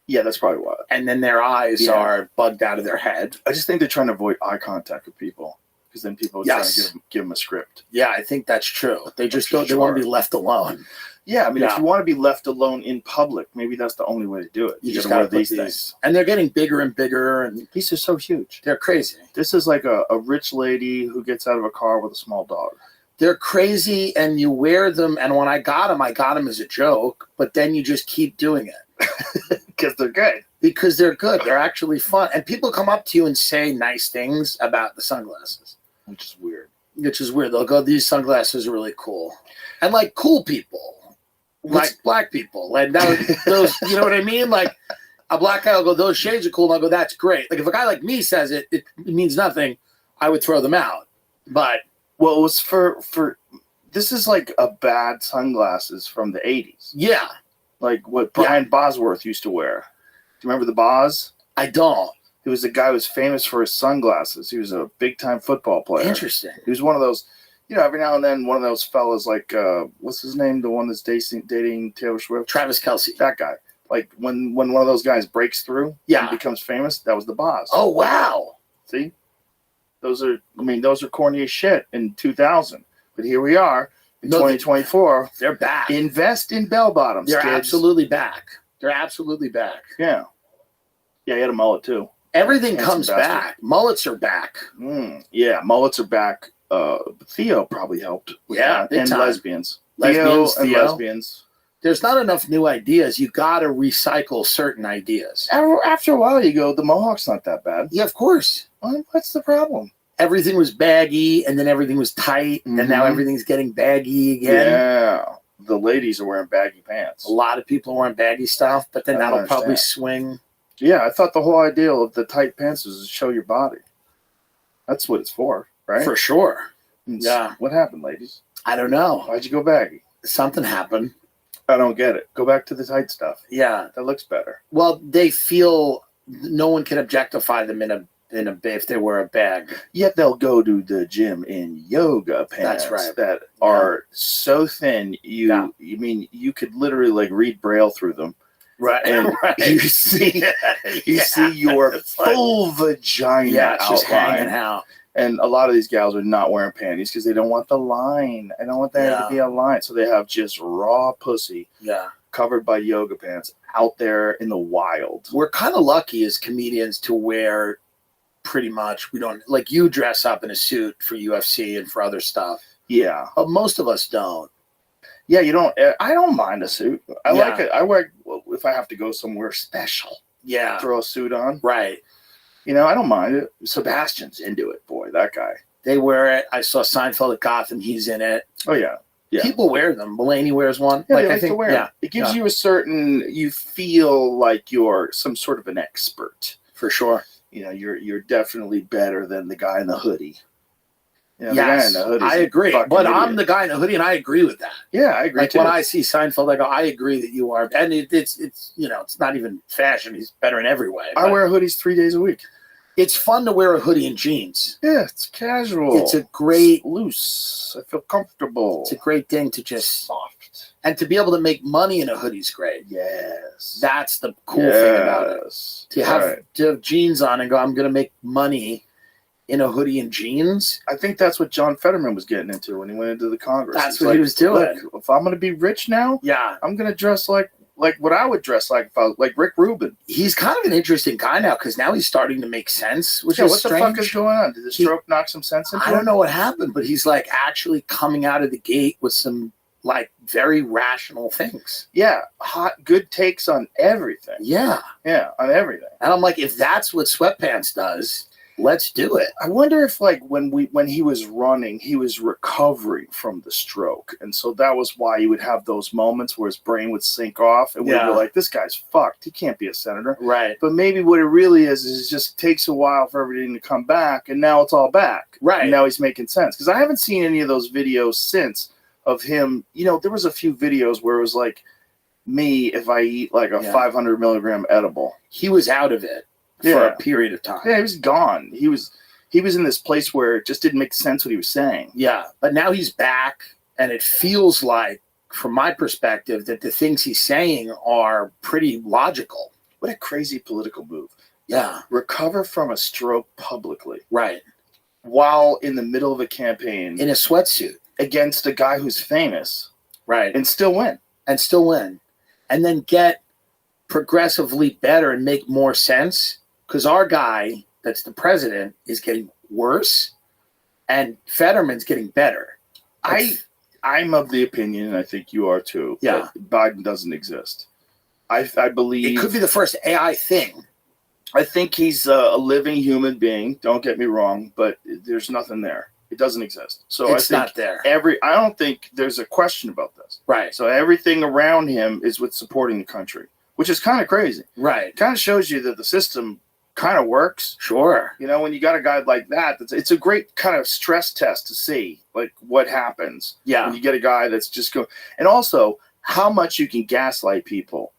S2: Yeah, that's probably why.
S7: And then their eyes are bugged out of their head.
S2: I just think they're trying to avoid eye contact with people. Because then people are trying to give them a script.
S7: Yeah, I think that's true. They just don't. They want to be left alone.
S2: Yeah, I mean, if you want to be left alone in public, maybe that's the only way to do it.
S7: You just got to these things. And they're getting bigger and bigger, and
S2: these are so huge.
S7: They're crazy.
S2: This is like a rich lady who gets out of a car with a small dog.
S7: They're crazy, and you wear them. And when I got them as a joke, but then you just keep doing it
S2: because they're good.
S7: Because they're good. They're actually fun, and people come up to you and say nice things about the sunglasses.
S2: Which is weird.
S7: They'll go, these sunglasses are really cool. And like cool people, like black people. And those, you know what I mean? Like a black guy will go, those shades are cool. And I'll go, that's great. Like if a guy like me says it means nothing. I would throw them out. But
S2: well, it was for this is like a bad sunglasses from the 80s.
S7: Yeah.
S2: Like what Brian Bosworth used to wear. Do you remember the Boz?
S7: I don't.
S2: He was a guy who was famous for his sunglasses. He was a big-time football player.
S7: Interesting.
S2: He was one of those, every now and then one of those fellas like, what's his name? The one that's dating Taylor Swift?
S7: Travis Kelce.
S2: That guy. Like when one of those guys breaks through and becomes famous, that was the Boz.
S7: Oh, wow.
S2: See? Those are corny as shit in 2000. But here we are in 2024.
S7: They're back.
S2: Invest in bell bottoms,
S7: They're
S2: kids.
S7: absolutely back. They're absolutely back.
S2: Yeah. Yeah, he had a mullet too.
S7: Everything
S2: Handsome
S7: comes
S2: bastard.
S7: back. Mullets are back.
S2: Yeah, mullets are back. Theo probably helped with
S7: Yeah,
S2: that.
S7: big
S2: And
S7: time.
S2: lesbians.
S7: Lesbians,
S2: Theo and
S7: Theo.
S2: lesbians.
S7: There's not enough new ideas. You got to recycle certain ideas.
S2: After a while, you go, the mohawk's not that bad.
S7: Yeah, of course.
S2: What's the problem?
S7: Everything was baggy, and then everything was tight, and now
S2: Mhm.
S7: everything's getting baggy again.
S2: Yeah. The ladies are wearing baggy pants.
S7: A lot of people are wearing baggy stuff, but then
S2: I don't
S7: that'll probably
S2: understand.
S7: swing.
S2: Yeah, I thought the whole idea of the tight pants was to show your body. That's what it's for, right?
S7: For sure.
S2: It's-
S7: Yeah.
S2: What happened, ladies?
S7: I don't know.
S2: Why'd you go baggy?
S7: Something happened.
S2: I don't get it. Go back to the tight stuff.
S7: Yeah.
S2: That looks better.
S7: Well, they feel no one can objectify them in a if they wear a bag.
S2: Yet they'll go to the gym in yoga pants
S7: That's right.
S2: that are so thin you mean you could literally like read braille through them.
S7: Right.
S2: And you see your
S7: It's like-
S2: full vagina
S7: Yeah, it's just
S2: outline.
S7: hanging out.
S2: And a lot of these gals are not wearing panties because they don't want the line. I don't want there
S7: Yeah.
S2: to be a line. So they have just raw pussy
S7: Yeah.
S2: covered by yoga pants out there in the wild.
S7: We're kind of lucky as comedians to wear pretty much, we don't, like you dress up in a suit for UFC and for other stuff,
S2: Yeah.
S7: but most of us don't.
S2: Yeah, I don't mind a suit. I
S7: Yeah.
S2: like it. I wear, if I have to go somewhere special,
S7: Yeah.
S2: throw a suit on.
S7: Right.
S2: I don't mind it. Sebastian's into it, boy, that guy.
S7: They wear it. I saw Seinfeld at Gotham. He's in it.
S2: Oh, yeah. Yeah.
S7: People wear them. Mulaney wears one.
S2: Yeah,
S7: like
S2: they
S7: I
S2: like
S7: think,
S2: to wear
S7: yeah,
S2: them. It gives you you feel like you're some sort of an expert.
S7: for sure.
S2: You're definitely better than the guy in the hoodie. The guy
S7: Yes,
S2: in the hoodie's
S7: I
S2: a
S7: agree.
S2: fucking
S7: But
S2: idiot.
S7: I'm the guy in the hoodie, and I agree with that.
S2: Yeah, I agree
S7: Like
S2: too.
S7: when I see Seinfeld, I go, I agree that you are, and it's it's not even fashion. He's better in every way.
S2: I
S7: but
S2: wear hoodies 3 days a week.
S7: It's fun to wear a hoodie and jeans.
S2: Yeah, it's casual.
S7: It's a great,
S2: It's loose. I feel comfortable.
S7: it's a great thing to just,
S2: soft.
S7: and to be able to make money in a hoodie's great.
S2: Yes.
S7: That's the cool thing about it.
S2: Yes.
S7: To have
S2: Right.
S7: to have jeans on and go, I'm going to make money in a hoodie and jeans.
S2: I think that's what John Fetterman was getting into when he went into the Congress.
S7: That's
S2: He's
S7: what he was doing.
S2: Look, if I'm going to be rich now,
S7: Yeah,
S2: I'm going to dress like what I would dress like if I was like Rick Rubin.
S7: he's kind of an interesting guy now because now he's starting to make sense, which
S2: Yeah,
S7: is
S2: what
S7: strange.
S2: the fuck is going on? Did the stroke knock some sense into
S7: I
S2: him?
S7: don't know what happened, but he's like actually coming out of the gate with some like very rational things.
S2: Yeah, good takes on everything.
S7: Yeah.
S2: Yeah, on everything.
S7: And I'm like, if that's what Sweatpants does, let's do it.
S2: I wonder if like when he was running, he was recovering from the stroke, and so that was why he would have those moments where his brain would sink off, and we
S7: Yeah.
S2: were like, "This guy's fucked. He can't be a senator."
S7: Right.
S2: But maybe what it really is it just takes a while for everything to come back, and now it's all back.
S7: Right.
S2: And now he's making sense because I haven't seen any of those videos since of him. There was a few videos where it was like me if I eat like a 500 milligram edible.
S7: He was out of it for
S2: Yeah.
S7: a period of time.
S2: Yeah, he was gone. He was in this place where it just didn't make sense what he was saying.
S7: Yeah. But now he's back, and it feels like, from my perspective, that the things he's saying are pretty logical.
S2: What a crazy political move.
S7: Yeah.
S2: Recover from a stroke publicly
S7: Right.
S2: while in the middle of a campaign
S7: In a sweatsuit.
S2: against a guy who's famous
S7: Right.
S2: and still win.
S7: And still win. And then get progressively better and make more sense. Because our guy that's the president is getting worse and Fetterman's getting better.
S2: I'm of the opinion, and I think you are too,
S7: Yeah.
S2: that Biden doesn't exist. I believe
S7: It could be the first AI thing.
S2: I think he's a living human being. Don't get me wrong, but there's nothing there. It doesn't exist. So
S7: It's
S2: I think
S7: not there.
S2: I don't think there's a question about this.
S7: Right.
S2: So everything around him is with supporting the country, which is kind of crazy.
S7: Right.
S2: It kind of shows you that the system kind of works.
S7: Sure.
S2: When you got a guy like that, it's a great kind of stress test to see like what happens
S7: Yeah.
S2: when you get a guy that's just going. And also how much you can gaslight people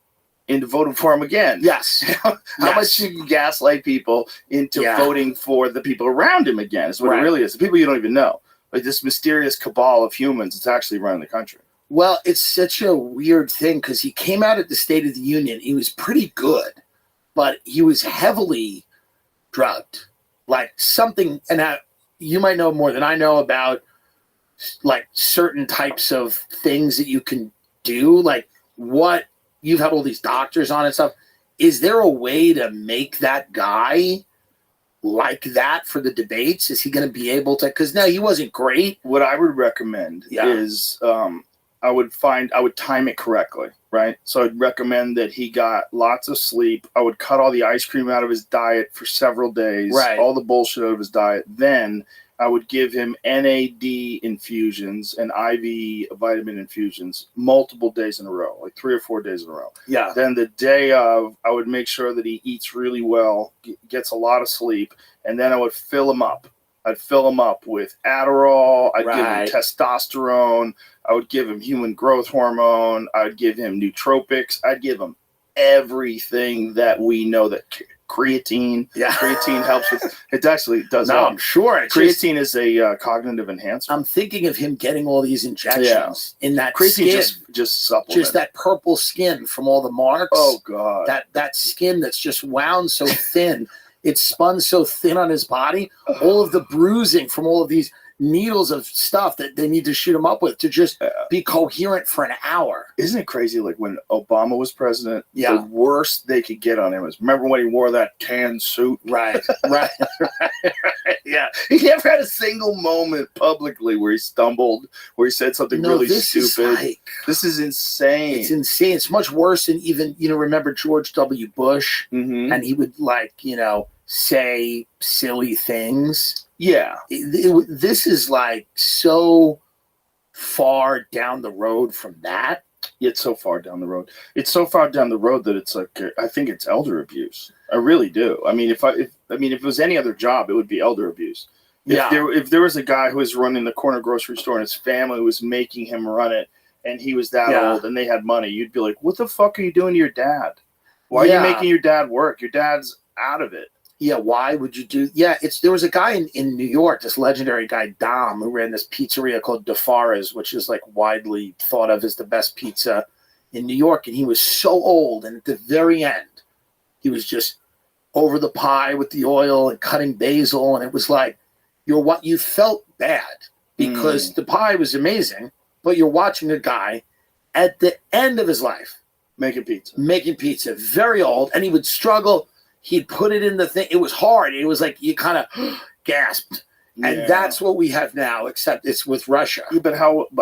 S2: into voting for him again.
S7: Yes.
S2: How much you can gaslight people into
S7: Yeah.
S2: voting for the people around him again is what
S7: Right.
S2: it really is. The people you don't even know. Like this mysterious cabal of humans that's actually running the country.
S7: Well, it's such a weird thing because he came out at the State of the Union. He was pretty good, but he was heavily drugged. Like something, and you might know more than I know about like certain types of things that you can do. Like what you've had all these doctors on and stuff. is there a way to make that guy like that for the debates? Is he going to be able to? Because now he wasn't great.
S2: What I would recommend is I would time it correctly, right? So I'd recommend that he got lots of sleep. I would cut all the ice cream out of his diet for several days,
S7: right?
S2: All the bullshit out of his diet. Then I would give him NAD infusions and IV vitamin infusions multiple days in a row, like 3 or 4 days in a row.
S7: Yeah.
S2: Then the day of, I would make sure that he eats really well, gets a lot of sleep, and then I would fill him up. I'd fill him up with Adderall. I'd give him testosterone. I would give him human growth hormone. I'd give him nootropics. I'd give him everything that we know that creatine. Yeah, creatine helps with. It actually does.
S7: No, I'm sure.
S2: Creatine is a cognitive enhancer.
S7: I'm thinking of him getting all these injections in that
S2: creatine
S7: skin.
S2: Just supplement.
S7: Just that purple skin from all the marks.
S2: Oh God.
S7: That skin that's just wound so thin. It's spun so thin on his body. All of the bruising from all of these needles of stuff that they need to shoot him up with to just be coherent for an hour.
S2: Isn't it crazy? Like when Obama was president, the worst they could get on him was, remember when he wore that tan suit?
S7: Right.
S2: Yeah. He never had a single moment publicly where he stumbled, where he said something really stupid. This is insane.
S7: It's insane. It's much worse than even, remember George W. Bush?
S2: Mm-hmm.
S7: And he would say silly things.
S2: Yeah.
S7: This is like so far down the road from that.
S2: It's so far down the road. It's so far down the road that it's like, I think it's elder abuse. I really do. I mean, if it was any other job, it would be elder abuse. If there was a guy who was running the corner grocery store and his family was making him run it and he was that old and they had money, you'd be like, what the fuck are you doing to your dad? Why are you making your dad work? Your dad's out of it.
S7: Yeah, why would you do? Yeah, there was a guy in New York, this legendary guy Dom, who ran this pizzeria called DeFara's, which is like widely thought of as the best pizza in New York. And he was so old, and at the very end, he was just over the pie with the oil and cutting basil, and it was like you felt bad because the pie was amazing, but you're watching a guy at the end of his life
S2: making pizza,
S7: very old, and he would struggle. He'd put it in the thing. It was hard. It was like you kind of gasped. And that's what we have now, except it's with Russia.
S2: Yeah, but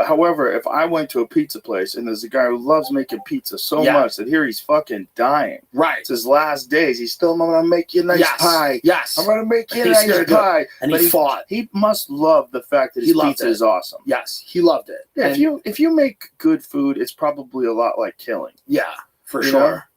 S2: however, if I went to a pizza place and there's a guy who loves making pizza so much that here he's fucking dying.
S7: Right.
S2: It's his last days. He's still, I'm going to make you a nice pie.
S7: Yes.
S2: I'm going to make you a nice pie.
S7: And he fought.
S2: He must love the fact that his pizza is awesome.
S7: Yes, he loved it.
S2: Yeah, if you make good food, it's probably a lot like killing.
S7: Yeah. For sure.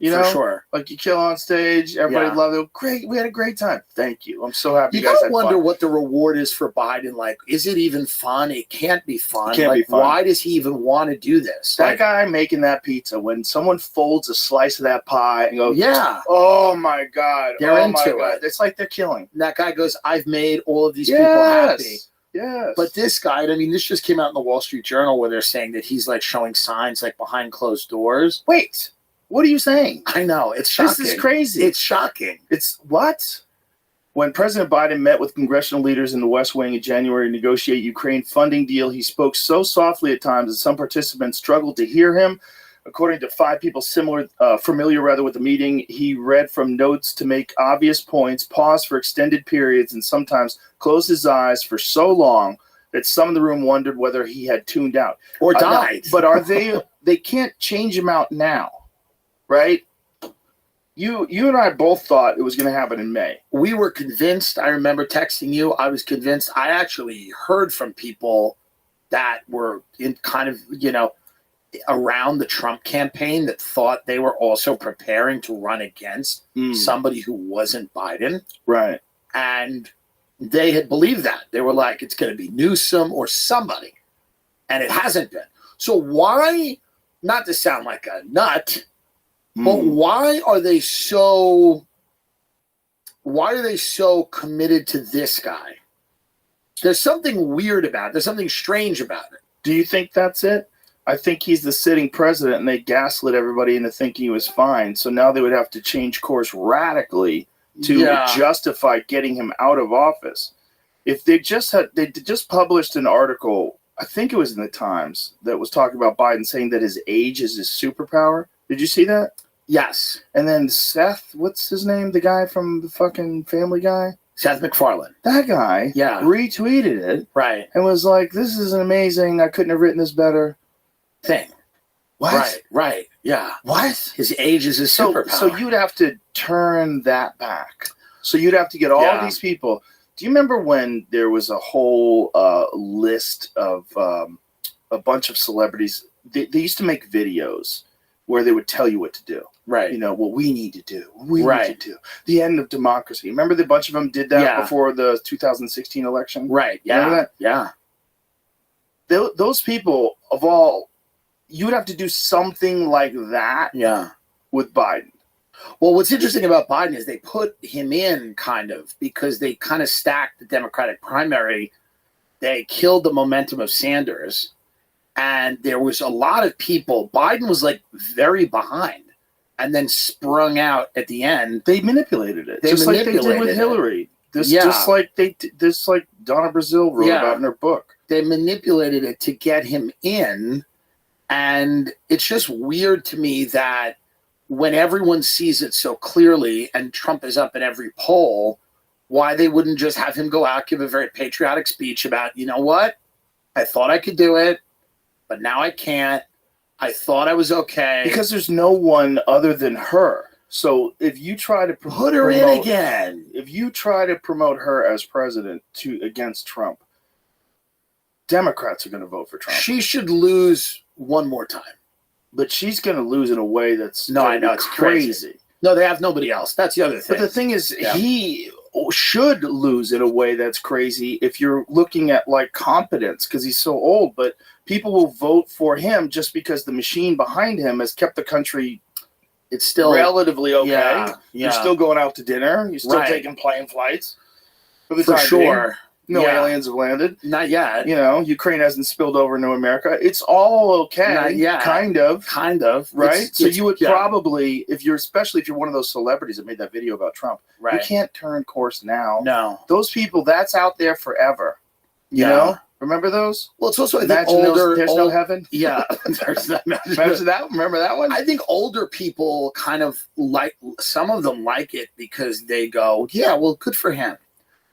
S2: Like you kill on stage, everybody loved it. Great, we had a great time. Thank you. I'm so happy
S7: you
S2: guys
S7: gotta
S2: had
S7: wonder
S2: fun.
S7: what the reward is for Biden. Like, is it even fun? It can't be fun.
S2: It can't be fun.
S7: Why does he even want to do this?
S2: That guy making that pizza, when someone folds a slice of that pie and goes,
S7: yeah,
S2: oh my God,
S7: they're into it.
S2: It's like they're killing.
S7: And that guy goes, I've made all of these people happy.
S2: Yes.
S7: But this guy, I mean, this just came out in the Wall Street Journal where they're saying that he's like showing signs like behind closed doors.
S2: Wait. What are you saying?
S7: I know. It's shocking.
S2: This is crazy.
S7: It's shocking.
S2: It's what? When President Biden met with congressional leaders in the West Wing in January to negotiate Ukraine funding deal, he spoke so softly at times that some participants struggled to hear him. According to 5 people familiar with the meeting, he read from notes to make obvious points, paused for extended periods, and sometimes closed his eyes for so long that some in the room wondered whether he had tuned out.
S7: Or died.
S2: But are they can't change him out now. Right? You and I both thought it was going to happen in May.
S7: We were convinced. I remember texting you. I was convinced. I actually heard from people that were in kind of, around the Trump campaign that thought they were also preparing to run against somebody who wasn't Biden.
S2: Right.
S7: And they had believed that. They were like, it's going to be Newsom or somebody. And it hasn't been. So why, not to sound like a nut, but why are they so committed to this guy? There's something weird about it. There's something strange about it.
S2: Do you think that's it? I think he's the sitting president and they gaslit everybody into thinking he was fine. So now they would have to change course radically to justify getting him out of office. If they just published an article, I think it was in the Times, that was talking about Biden saying that his age is his superpower. Did you see that?
S7: Yes.
S2: And then Seth, what's his name? The guy from the fucking Family Guy?
S7: Seth MacFarlane.
S2: That guy retweeted it.
S7: Right.
S2: And was like, this is an amazing, I couldn't have written this better
S7: thing.
S2: What?
S7: Right. Yeah.
S2: What?
S7: His age is his superpower.
S2: So you'd have to turn that back. So you'd have to get all these people. Do you remember when there was a whole list of a bunch of celebrities? They used to make videos where they would tell you what to do.
S7: Right.
S2: You know, what we need to do. What we need to do. The end of democracy. Remember the bunch of them did that before the 2016 election?
S7: Right. Yeah.
S2: Remember that?
S7: Yeah.
S2: Those people of all, you would have to do something like that with Biden.
S7: Well, what's interesting about Biden is they put him in kind of because they kind of stacked the Democratic primary. They killed the momentum of Sanders. And there was a lot of people. Biden was like very behind and then sprung out at the end.
S2: They manipulated it. Just like they did with Hillary. Just like Donna Brazile wrote about in her book.
S7: They manipulated it to get him in. And it's just weird to me that when everyone sees it so clearly and Trump is up in every poll, why they wouldn't just have him go out, give a very patriotic speech about, you know what? I thought I could do it, but now I can't. I thought I was okay.
S2: Because there's no one other than her. So if you try to
S7: put her in again,
S2: if you try to promote her as president against Trump, Democrats are going to vote for Trump.
S7: She should lose one more time.
S2: But she's going to lose in a way that's
S7: it's crazy. No, they have nobody else. That's the other thing.
S2: But the thing is, he should lose in a way that's crazy if you're looking at like competence because he's so old. But people will vote for him just because the machine behind him has kept the country. It's still relatively okay.
S7: Yeah.
S2: You're still going out to dinner. You're still taking plane flights.
S7: For sure.
S2: No aliens have landed.
S7: Not yet.
S2: You know, Ukraine hasn't spilled over into America. It's all okay.
S7: Not yet.
S2: Kind of. Right? So you would probably, especially if you're one of those celebrities that made that video about Trump, you can't turn course now.
S7: No.
S2: Those people, that's out there forever. You know? Remember those?
S7: Well, it's also, I think, older.
S2: There's no heaven?
S7: Yeah.
S2: Remember that one?
S7: I think older people kind of some of them like it because they go, yeah, well, good for him.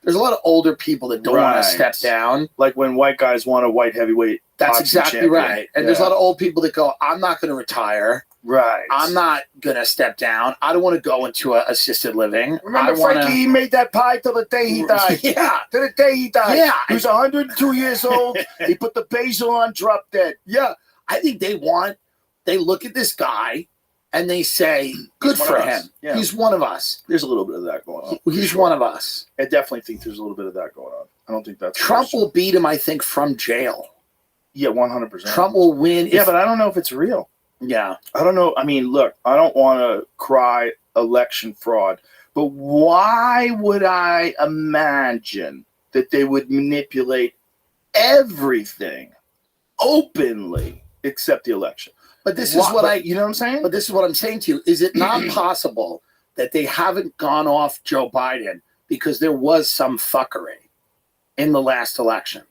S7: There's a lot of older people that don't want to step down.
S2: Like when white guys want a white heavyweight.
S7: That's exactly
S2: champion.
S7: right. And there's a lot of old people that go, I'm not going to retire.
S2: Right.
S7: I'm not going to step down. I don't want to go into assisted living.
S2: Remember Frankie, he made that pie till the day he died.
S7: Yeah.
S2: Till the day he died.
S7: Yeah.
S2: He was 102 years old. He put the basil on, dropped dead.
S7: Yeah. I think they look at this guy and they say, good for him. Yeah. He's one of us.
S2: There's a little bit of that going on.
S7: He's one of us.
S2: I definitely think there's a little bit of that going on. I don't think that's
S7: Trump will beat him, I think, from jail.
S2: Yeah, 100%.
S7: Trump will win.
S2: Yeah, but I don't know if it's real.
S7: Yeah.
S2: I don't know. I mean, look, I don't want to cry election fraud, but why would I imagine that they would manipulate everything openly except the election?
S7: But this is what
S2: you know what I'm saying?
S7: But this is what I'm saying to you. Is it not possible that they haven't gone off Joe Biden because there was some fuckery in the last election?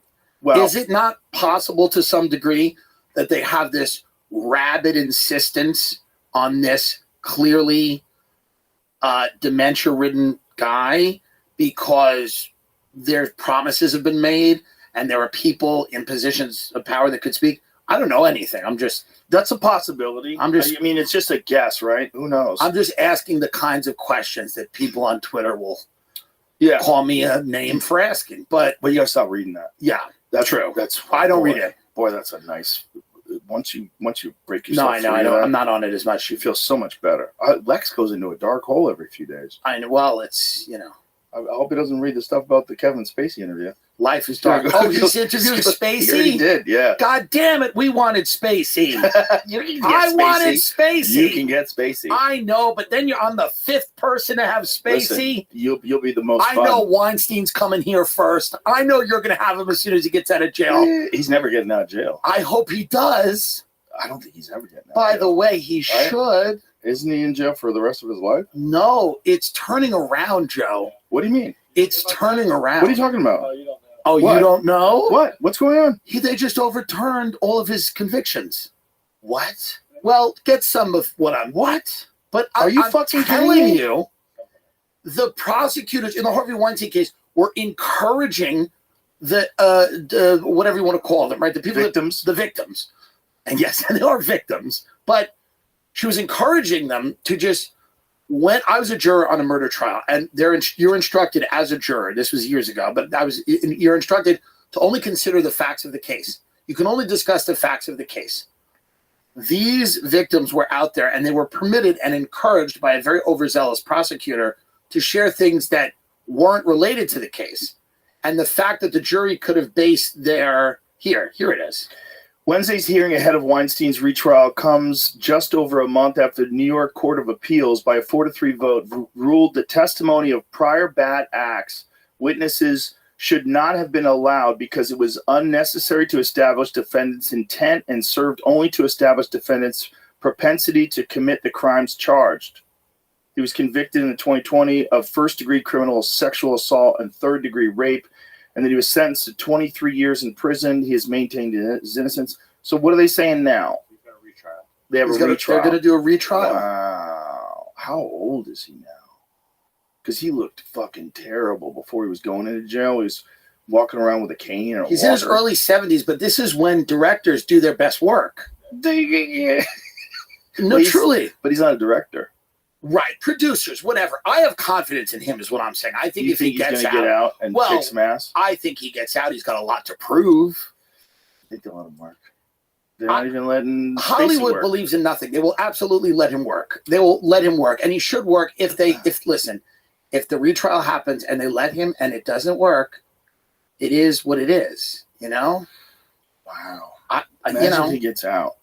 S7: Well, is it not possible to some degree that they have this rabid insistence on this clearly dementia-ridden guy because their promises have been made and there are people in positions of power that could speak? I don't know anything.
S2: That's a possibility. I mean, it's just a guess, right? Who knows?
S7: I'm just asking the kinds of questions that people on Twitter will call me a name for asking. But
S2: you gotta stop reading that.
S7: Yeah,
S2: that's
S7: true.
S2: I
S7: don't read it.
S2: Boy, that's a nice. Once you break yourself.
S7: No, I know. I'm not on it as much.
S2: You feel so much better. Lex goes into a dark hole every few days.
S7: I know. Well, it's
S2: I hope he doesn't read the stuff about the Kevin Spacey interview.
S7: Life is dark. Oh, he's interviewing Spacey?
S2: He did, yeah.
S7: God damn it, we wanted Spacey. Wanted Spacey.
S2: You can get Spacey.
S7: I know, but then you're on the fifth person to have Spacey.
S2: Listen, you'll be the most fun.
S7: I know Weinstein's coming here first. I know you're going to have him as soon as he gets out of jail.
S2: He's never getting out of jail.
S7: I hope he does.
S2: I don't think he's ever getting out.
S7: By the way, he should.
S2: Isn't he in jail for the rest of his life?
S7: No, it's turning around, Joe.
S2: What do you mean?
S7: It's turning around.
S2: What are you talking about?
S7: Oh, you don't know?
S2: What? What's going on?
S7: They just overturned all of his convictions. What? Well, get some of what I'm... What? But
S2: Are you
S7: I'm
S2: fucking
S7: telling
S2: kidding me?
S7: you, the prosecutors in the Harvey Weinstein case were encouraging the whatever you want to call them, right? The people, the victims, and yes, they are victims. But she was encouraging them to just. When I was a juror on a murder trial, and you're instructed as a juror. This was years ago, but you're instructed to only consider the facts of the case. You can only discuss the facts of the case. These victims were out there, and they were permitted and encouraged by a very overzealous prosecutor to share things that weren't related to the case. And the fact that the jury could have based their here it is.
S2: Wednesday's hearing ahead of Weinstein's retrial comes just over a month after the New York Court of Appeals, by a 4-3 vote, ruled the testimony of prior bad acts witnesses should not have been allowed because it was unnecessary to establish defendant's intent and served only to establish defendant's propensity to commit the crimes charged. He was convicted in 2020 of first-degree criminal sexual assault and third-degree rape, and then he was sentenced to 23 years in prison. He has maintained his innocence. So what are they saying now?
S4: He's got a retrial.
S2: They have a retrial.
S7: They're going to do a retrial.
S2: Wow. How old is he now? Because he looked fucking terrible before he was going into jail. He was walking around with a cane. And
S7: He's in his early 70s, but this is when directors do their best work.
S2: No,
S7: truly.
S2: But he's not a director.
S7: Right, producers, whatever. I have confidence in him, is what I'm saying. I think if he gets
S2: he's going to get out and kick some ass?
S7: I think he gets out. He's got a lot to prove.
S2: I think they'll let him work. They're not even letting
S7: Hollywood believes in nothing. They will absolutely let him work. They will let him work, and he should work if the retrial happens and they let him and it doesn't work, it is what it is. You know?
S2: Wow.
S7: Imagine
S2: if he gets out.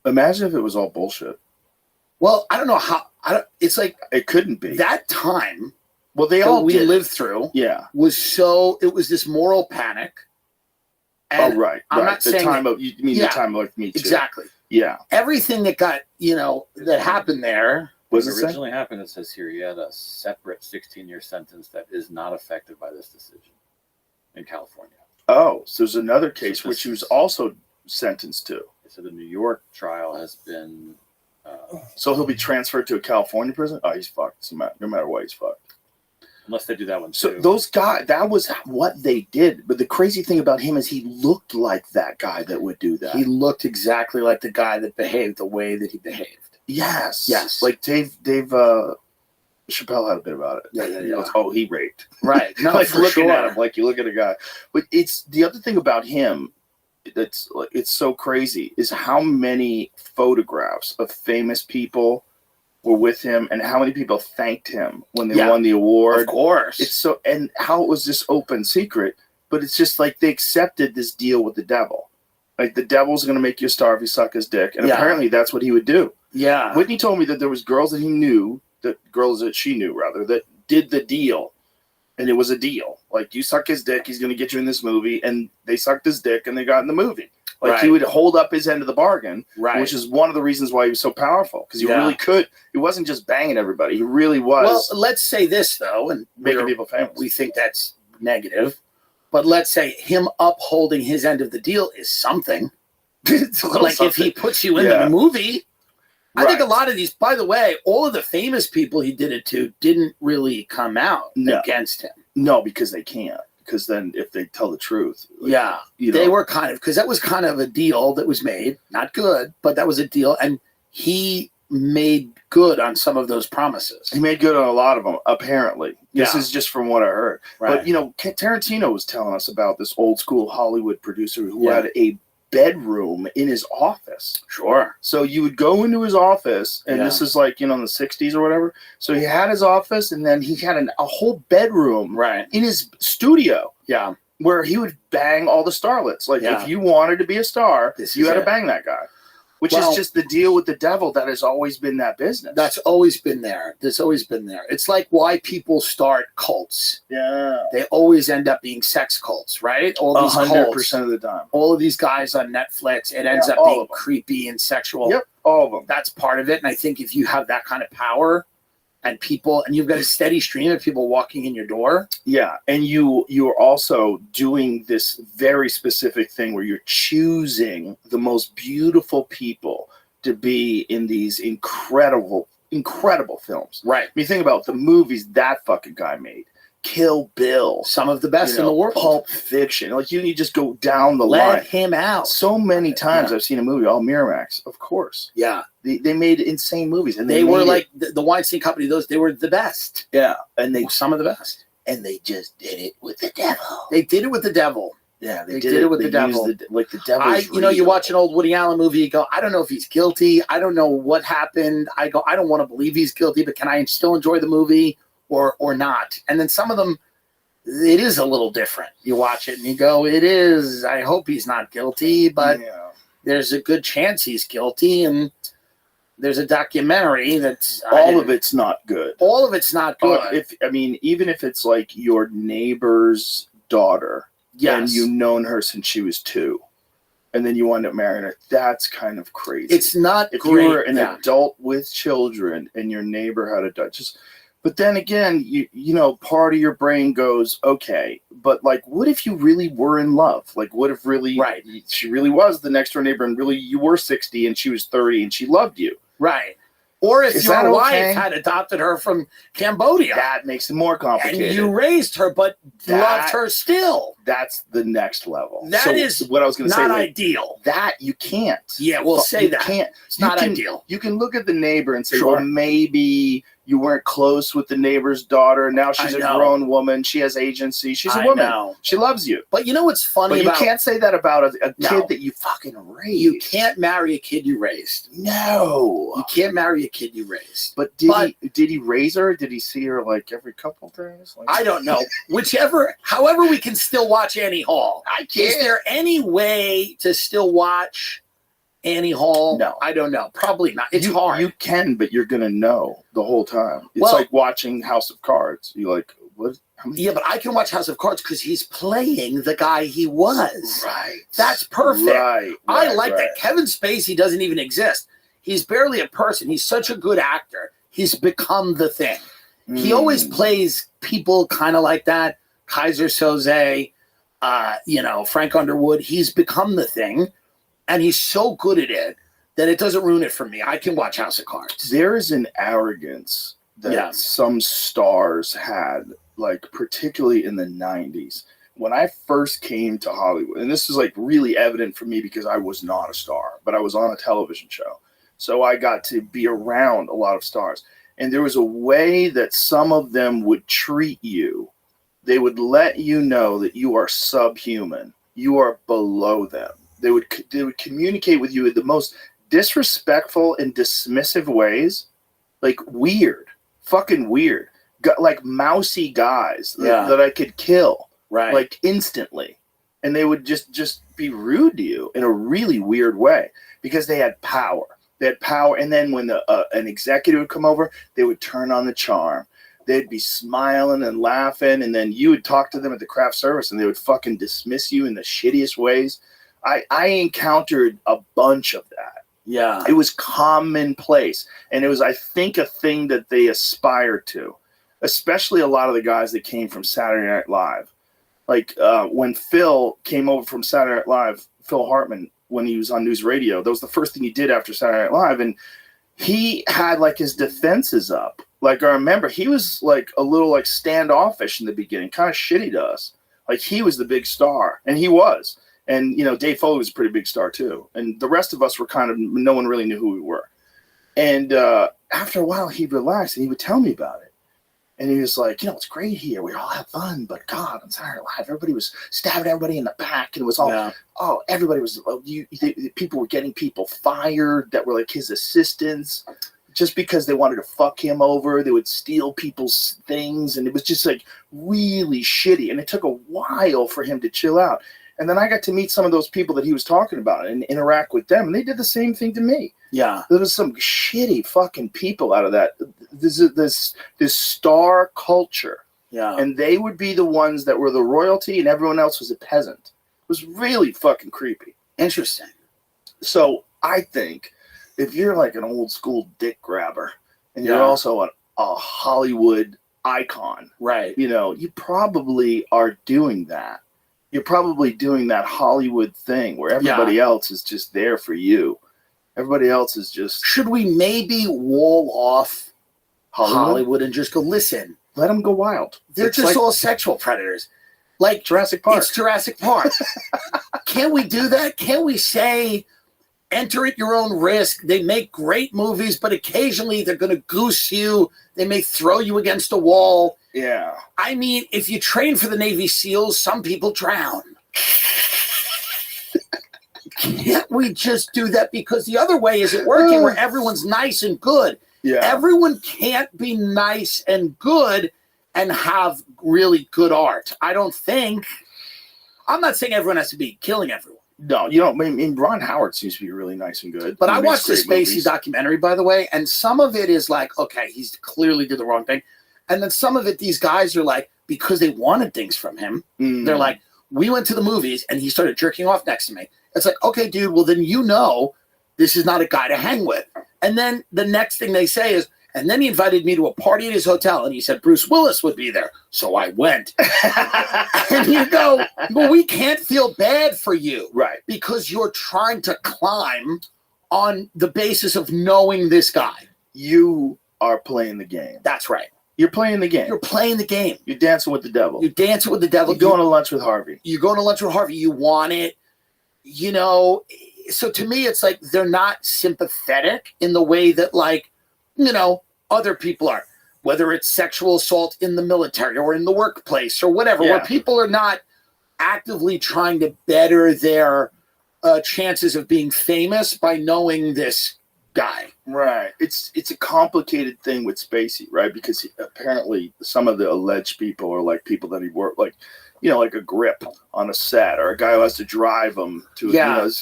S2: Imagine if it was all bullshit.
S7: Well, I don't know how. It's like
S2: it couldn't be
S7: that time.
S2: Well, we
S7: lived through.
S2: Yeah,
S7: it was this moral panic. And
S2: right.
S7: I'm not
S2: the
S7: saying
S2: time of you mean the time of Me Too.
S7: Exactly.
S2: Yeah.
S7: Everything that got that happened there.
S4: What originally happened, it says here, he had a separate 16-year sentence that is not affected by this decision in California.
S2: Oh, so there's another case which he was also sentenced to.
S4: So the New York trial has been.
S2: So he'll be transferred to a California prison? Oh, he's fucked. No matter what, he's fucked.
S4: Unless they do that one too.
S2: So those guys, that was what they did. But the crazy thing about him is he looked like that guy that would do that.
S7: He looked exactly like the guy that behaved the way that he behaved.
S2: Yes. Like Dave Chappelle had a bit about it.
S7: Yeah.
S2: He goes, oh, he raped.
S7: Right. No,
S2: like
S7: for
S2: looking
S7: sure.
S2: at him, like you look at a guy. But it's the other thing about him that's it's so crazy is how many photographs of famous people were with him and how many people thanked him when they won the award.
S7: Of course.
S2: It's so, and how it was this open secret, but it's just like they accepted this deal with the devil. Like the devil's going to make you a star if you suck his dick. And apparently that's what he would do.
S7: Yeah.
S2: Whitney told me that there was girls that she knew that did the deal. And it was a deal. Like, you suck his dick, he's going to get you in this movie. And they sucked his dick and they got in the movie. Like, he would hold up his end of the bargain, which is one of the reasons why he was so powerful. Because he really could. He wasn't just banging everybody. He really was.
S7: Well, let's say this, though. And
S2: making people famous.
S7: We think that's negative. But let's say him upholding his end of the deal is something. Like, if he puts you in the movie. I think a lot of these, by the way, all of the famous people he did it to didn't really come out against him.
S2: No, because they can't. Because then if they tell the truth.
S7: They were kind of, because that was kind of a deal that was made. Not good, but that was a deal. And he made good on some of those promises.
S2: He made good on a lot of them, apparently. This is just from what I heard.
S7: Right.
S2: But, Tarantino was telling us about this old school Hollywood producer who had a bedroom in his office.
S7: Sure.
S2: So you would go into his office, and this is like, in the 60s or whatever. So he had his office, and then he had a whole bedroom in his studio.
S7: Yeah.
S2: Where he would bang all the starlets. Like, if you wanted to be a star, you had to bang that guy. Which is just the deal with the devil that has always been that business.
S7: That's always been there. That's always been there. It's like why people start cults.
S2: Yeah.
S7: They always end up being sex cults, right? All these
S2: 100% of the time.
S7: All of these guys on Netflix, it ends up being creepy and sexual.
S2: Yep, all of them.
S7: That's part of it. And I think if you have that kind of power and people, and you've got a steady stream of people walking in your door.
S2: Yeah, and you are also doing this very specific thing where you're choosing the most beautiful people to be in these incredible incredible films.
S7: Right.
S2: When you think about the movies that fucking guy made, Kill Bill,
S7: some of the best in the world.
S2: Pulp Fiction. Like you just go down the
S7: Let
S2: line.
S7: him out.
S2: So many times I've seen a movie, all Miramax, of course.
S7: Yeah.
S2: They made insane movies, and
S7: they were like the Weinstein Company. They were the best.
S2: Yeah, and
S7: some of the best.
S2: And they just did it with the devil.
S7: They did it with the devil.
S2: Yeah,
S7: they did it with the devil.
S2: The devil.
S7: You watch an old Woody Allen movie, you go, I don't know if he's guilty. I don't know what happened. I go, I don't want to believe he's guilty, but can I still enjoy the movie or not? And then some of them, it is a little different. You watch it and you go, it is. I hope he's not guilty, but there's a good chance he's guilty. And there's a documentary that's
S2: all of it's not good.
S7: All of it's not good.
S2: Even if it's like your neighbor's daughter, and you've known her since she was 2, and then you wind up marrying her, that's kind of crazy.
S7: It's not
S2: if
S7: great.
S2: you were an adult with children and your neighbor had a daughter. But then again, you know, part of your brain goes, okay, but like, what if you really were in love? Like, what if really she really was the next door neighbor, and really you were 60 and she was 30 and she loved you?
S7: Right. Or if your wife had adopted her from Cambodia.
S2: That makes it more complicated.
S7: And you raised her, but loved her still.
S2: That's the next level.
S7: That is
S2: what I was going to say.
S7: Not ideal.
S2: That you can't.
S7: Yeah, we'll say that.
S2: Can't.
S7: It's not ideal.
S2: You can look at the neighbor and say, well, maybe you weren't close with the neighbor's daughter. Now she's a grown woman. She has agency. She's a woman.
S7: Know.
S2: She loves you.
S7: But you know what's funny
S2: about... you can't say that about a kid that you fucking raised.
S7: You can't marry a kid you raised.
S2: No.
S7: You can't marry a kid you raised.
S2: But did he raise her? Did he see her like every couple days? Like,
S7: I don't know. However we can still watch Annie Hall.
S2: I can't.
S7: Is there any way to still watch Annie Hall?
S2: No.
S7: I don't know. Probably not. It's hard.
S2: You can, but you're going to know the whole time. It's like watching House of Cards. You're like, what?
S7: Yeah, but I can watch House of Cards because he's playing the guy he was.
S2: Right.
S7: That's perfect.
S2: Right.
S7: I like that. Kevin Spacey doesn't even exist. He's barely a person. He's such a good actor. He's become the thing. He always plays people kind of like that. Kaiser Soze, Frank Underwood. He's become the thing. And he's so good at it that it doesn't ruin it for me. I can watch House of Cards.
S2: There is an arrogance that some stars had, like particularly in the 90s. When I first came to Hollywood, and this is like really evident for me because I was not a star, but I was on a television show. So I got to be around a lot of stars. And there was a way that some of them would treat you. They would let you know that you are subhuman. You are below them. They would communicate with you in the most disrespectful and dismissive ways, like weird, fucking weird, like mousy guys that I could kill, like instantly, and they would just be rude to you in a really weird way because they had power. They had power, and then when an executive would come over, they would turn on the charm. They'd be smiling and laughing, and then you would talk to them at the craft service, and they would fucking dismiss you in the shittiest ways. I encountered a bunch of that.
S7: Yeah.
S2: It was commonplace. And it was, I think, a thing that they aspired to, especially a lot of the guys that came from Saturday Night Live. Like when Phil came over from Saturday Night Live, Phil Hartman, when he was on News Radio, that was the first thing he did after Saturday Night Live. And he had like his defenses up. Like I remember he was like a little like standoffish in the beginning, kind of shitty to us. Like he was the big star, and he was. And, Dave Foley was a pretty big star, too. And the rest of us were kind of, no one really knew who we were. And after a while, he relaxed, and he would tell me about it. And he was like, it's great here. We all have fun. But, God, on Saturday Night Live, everybody was stabbing everybody in the back. And it was all, everybody was, people were getting people fired that were like his assistants. Just because they wanted to fuck him over, they would steal people's things. And it was just like really shitty. And it took a while for him to chill out. And then I got to meet some of those people that he was talking about and interact with them. And they did the same thing to me.
S7: Yeah.
S2: There was some shitty fucking people out of that. This star culture.
S7: Yeah.
S2: And they would be the ones that were the royalty and everyone else was a peasant. It was really fucking creepy.
S7: Interesting.
S2: So I think if you're like an old school dick grabber and you're also a Hollywood icon,
S7: right?
S2: You probably are doing that. You're probably doing that Hollywood thing where everybody else is just there for you. Everybody else is just
S7: Should we maybe wall off
S2: Hollywood.
S7: Hollywood and just go, listen,
S2: Let them go wild.
S7: they're
S2: It's
S7: just
S2: like
S7: all sexual predators. Like
S2: Jurassic Park.
S7: It's Jurassic Park. Can we do that? Can we say, enter at your own risk? They make great movies, but occasionally they're going to goose you. They may throw you against a wall.
S2: Yeah.
S7: I mean, if you train for the Navy SEALs, some people drown. Can't we just do that? Because the other way isn't working, where everyone's nice and good.
S2: Yeah.
S7: Everyone can't be nice and good and have really good art. I don't think. I'm not saying everyone has to be killing everyone.
S2: No, you don't. I mean, Ron Howard seems to be really nice and good.
S7: But
S2: He
S7: I
S2: makes
S7: watched the
S2: great
S7: Spacey
S2: movies.
S7: documentary, by the way, and some of it is like, okay, he's clearly did the wrong thing. And then some of it, these guys are like, because they wanted things from him, they're like, we went to the movies and he started jerking off next to me. It's like, okay, dude, well, then you know this is not a guy to hang with. And then the next thing they say is, and then he invited me to a party at his hotel, and he said Bruce Willis would be there. So I went. And you go, well, we can't feel bad for you.
S2: Right.
S7: Because you're trying to climb on the basis of knowing this guy.
S2: You are playing the game.
S7: That's right.
S2: You're playing the game.
S7: You're playing the game.
S2: You're dancing with the devil.
S7: You're dancing with the devil.
S2: You're going to lunch with Harvey.
S7: You're going to lunch with Harvey. You want it. You know, so to me, it's like they're not sympathetic in the way that, like, you know, other people are, whether it's sexual assault in the military or in the workplace or whatever, where people are not actively trying to better their chances of being famous by knowing this guy.
S2: Right. It's a complicated thing with Spacey, right? Because apparently some of the alleged people are like people that he worked, like, you know, like a grip on a set or a guy who has to drive him to, you know, it was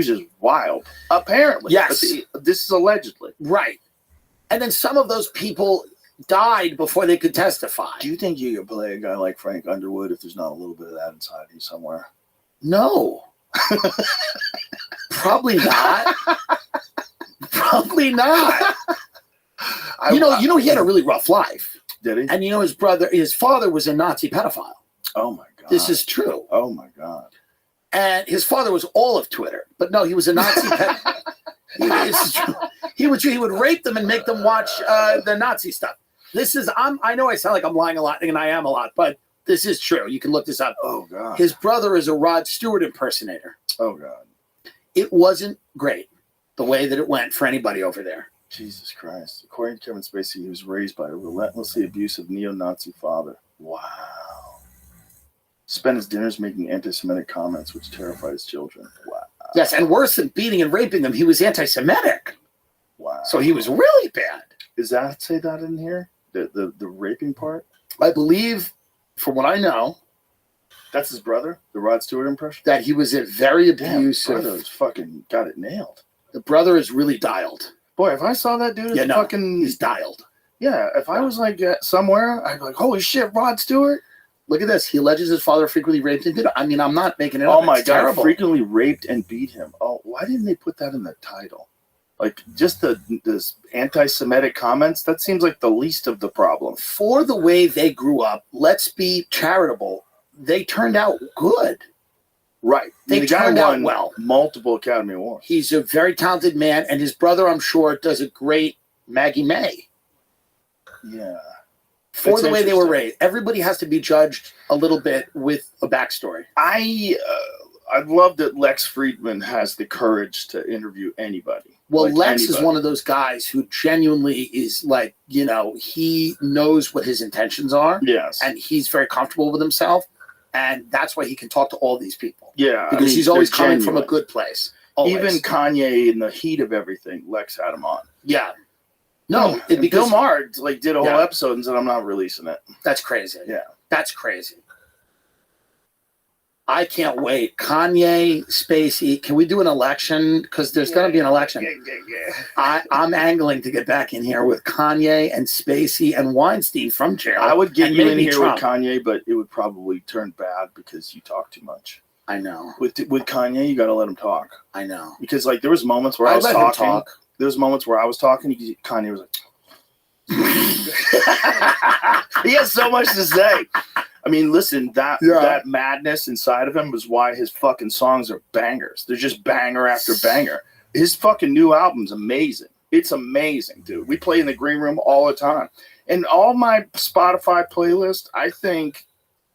S2: just wild. Apparently.
S7: Yes.
S2: But this is allegedly.
S7: Right. And then some of those people died before they could testify.
S2: Do you think you could play a guy like Frank Underwood if there's not a little bit of that inside you somewhere?
S7: No. Probably not. Probably not. You know, he had a really rough life.
S2: Did he?
S7: And you know, his father was a Nazi pedophile.
S2: Oh my God.
S7: This is true.
S2: Oh my God.
S7: And his father was all of Twitter, but no, he was a Nazi pedophile. This is true. He would rape them and make them watch the Nazi stuff. I know I sound like I'm lying a lot, and I am a lot, but this is true. You can look this up.
S2: Oh God.
S7: His brother is a Rod Stewart impersonator.
S2: Oh God.
S7: It wasn't great the way that it went for anybody over there.
S2: Jesus Christ. According to Kevin Spacey, he was raised by a relentlessly abusive neo-Nazi father. Wow. Spent his dinners making anti-Semitic comments which terrified his children. Wow.
S7: Yes, and worse than beating and raping them, he was anti-Semitic.
S2: Wow.
S7: So he was really bad.
S2: Is that say that in here? The raping part?
S7: I believe, from what I know,
S2: That's his brother? The Rod Stewart impression?
S7: that he was a very
S2: Damn,
S7: abusive.
S2: brother's fucking got it nailed.
S7: The brother is really dialed.
S2: Boy, if I saw that dude at fucking...
S7: He's dialed.
S2: Yeah, if I was like somewhere, I'd be like, holy shit, Rod Stewart?
S7: Look at this. He alleges his father frequently raped him. I mean, I'm not making it up.
S2: Oh my
S7: It's
S2: God,
S7: terrible.
S2: frequently raped and beat him. Oh, why didn't they put that in the title? Like, just this anti-Semitic comments, that seems like the least of the problem.
S7: For the way they grew up, let's be charitable. They turned out good.
S2: Right.
S7: They
S2: The guy
S7: turned out
S2: won
S7: well.
S2: multiple Academy Awards.
S7: He's a very talented man, and his brother, I'm sure, does a great Maggie May.
S2: Yeah.
S7: For
S2: It's
S7: the way they were
S2: interesting.
S7: raised. Everybody has to be judged a little bit with a backstory.
S2: I love that Lex Friedman has the courage to interview anybody.
S7: Well,
S2: Like
S7: Lex is
S2: anybody.
S7: one of those guys who genuinely is like, you know, he knows what his intentions are,
S2: Yes.
S7: and he's very comfortable with himself, and that's why he can talk to all these people.
S2: Yeah.
S7: Because he's always
S2: they're
S7: coming from a
S2: genuine.
S7: good place. Always.
S2: Even Kanye, in the heat of everything, Lex had him on.
S7: Yeah. No,
S2: And
S7: because
S2: Bill Maher like did a whole
S7: Yeah.
S2: episode and said, I'm not releasing it.
S7: that's crazy.
S2: Yeah.
S7: That's crazy. I can't wait. Kanye, Spacey, can we do an election? Because there's going to be an election. I'm angling to get back in here with Kanye and Spacey and Weinstein from jail.
S2: I would get
S7: and
S2: you in
S7: maybe
S2: here
S7: Trump.
S2: with Kanye, but it would probably turn bad because you talk too much.
S7: I know.
S2: With Kanye, you got to let him talk.
S7: I know.
S2: Because like there was moments where I
S7: I'll
S2: was
S7: let him
S2: talking.
S7: talk.
S2: There was moments where I was talking. Kanye was like, he has so much to say. I mean, listen, that madness inside of him was why his fucking songs are bangers. They're just banger after banger. his fucking new album's amazing. It's amazing, dude. We play in the green room all the time. And all my Spotify playlist, I think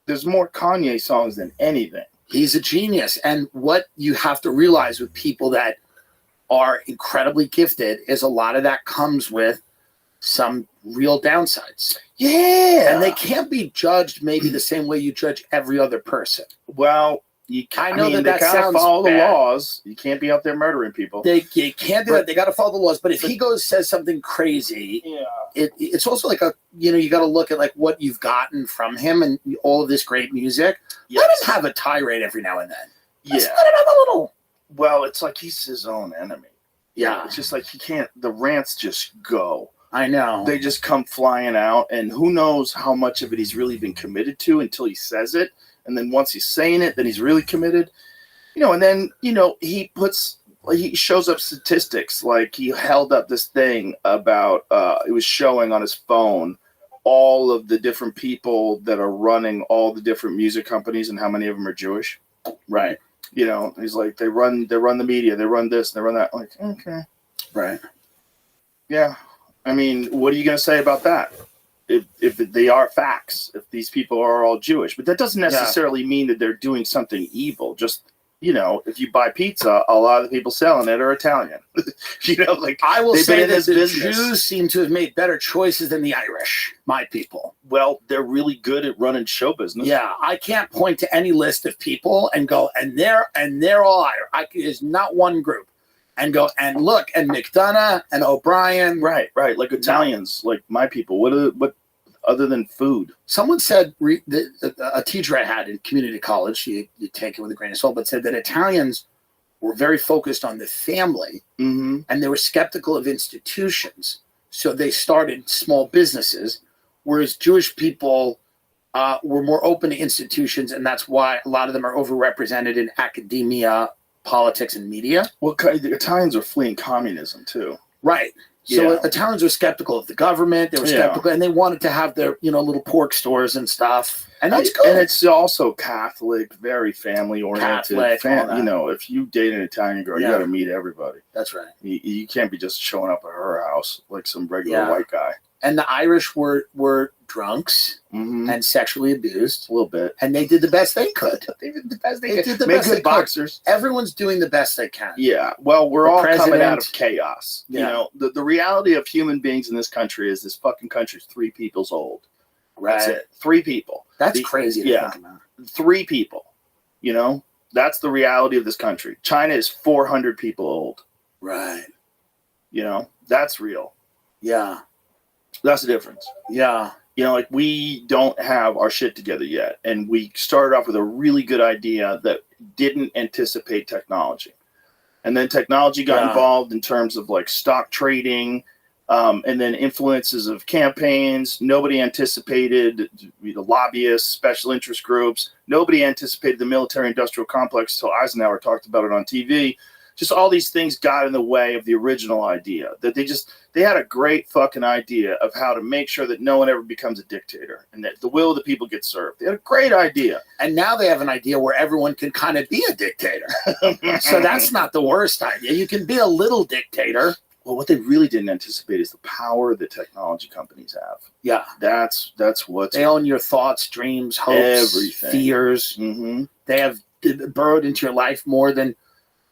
S2: there's more Kanye songs than anything.
S7: He's a genius. And what you have to realize with people that are incredibly gifted is a lot of that comes with some real downsides.
S2: Yeah.
S7: And they can't be judged maybe the same way you judge every other person.
S2: Well,
S7: they gotta
S2: follow
S7: bad.
S2: the laws. You can't be out there murdering people.
S7: You can't do that. They got to follow the laws. But if he says something crazy, it's also like you got to look at like what you've gotten from him and all of this great music.
S2: Yes.
S7: Let him have a tirade every now and then. Let him have a little.
S2: Well, it's like he's his own enemy.
S7: Yeah.
S2: It's just like he can't. The rants just go.
S7: I know.
S2: They just come flying out, and who knows how much of it he's really been committed to until he says it. And then once he's saying it, then he's really committed, and then, he shows up statistics. Like he held up this thing about, it was showing on his phone, all of the different people that are running all the different music companies and how many of them are Jewish.
S7: Right.
S2: He's like, they run the media, they run this, they run that. I'm like, okay.
S7: Right.
S2: Yeah. I mean, what are you going to say about that? If they are facts, if these people are all Jewish, but that doesn't necessarily mean that they're doing something evil. Just, if you buy pizza, a lot of the people selling it are Italian.
S7: I will say that the Jews seem to have made better choices than the Irish, my people.
S2: Well, they're really good at running show business.
S7: Yeah, I can't point to any list of people and go, and they're all Irish. There's not one group. And go, and look, and McDonough and O'Brien.
S2: Right. Like Italians, like my people. What other than food?
S7: Someone said, a teacher I had in community college, you take it with a grain of salt, but said that Italians were very focused on the family, and they were skeptical of institutions. So they started small businesses, whereas Jewish people were more open to institutions, and that's why a lot of them are overrepresented in academia, politics, and media.
S2: Well, the Italians are fleeing communism too.
S7: Right. So Italians were skeptical of the government. They were skeptical, and they wanted to have their, little pork stores and stuff. And that's good.
S2: And it's also Catholic, very family oriented. If you date an Italian girl, you got to meet everybody.
S7: That's right.
S2: You can't be just showing up at her house like some regular white guy.
S7: And the Irish were drunks and sexually abused
S2: a little bit,
S7: and they did the best they could.
S2: They did the best they could.
S7: Did the
S2: Make
S7: best
S2: good
S7: they
S2: boxers.
S7: Could. Everyone's doing the best they can.
S2: Yeah. Well, we're all coming out of chaos.
S7: Yeah.
S2: The reality of human beings in this country is this fucking country's 3 people's old.
S7: Right.
S2: That's it. 3 people.
S7: That's crazy. To think about.
S2: 3 people. That's the reality of this country. China is 400 people old.
S7: Right.
S2: That's real.
S7: Yeah.
S2: That's the difference.
S7: Yeah.
S2: We don't have our shit together yet. And we started off with a really good idea that didn't anticipate technology. And then technology got involved in terms of like stock trading, and then influences of campaigns. Nobody anticipated the lobbyists, special interest groups. Nobody anticipated the military-industrial complex until Eisenhower talked about it on TV. Just all these things got in the way of the original idea. That they had a great fucking idea of how to make sure that no one ever becomes a dictator and that the will of the people gets served. They had a great idea.
S7: And now they have an idea where everyone can kind of be a dictator. So that's not the worst idea. You can be a little dictator.
S2: Well, what they really didn't anticipate is the power that technology companies have.
S7: Yeah.
S2: That's what
S7: they own your thoughts, dreams, hopes,
S2: everything.
S7: Fears. They have burrowed into your life more than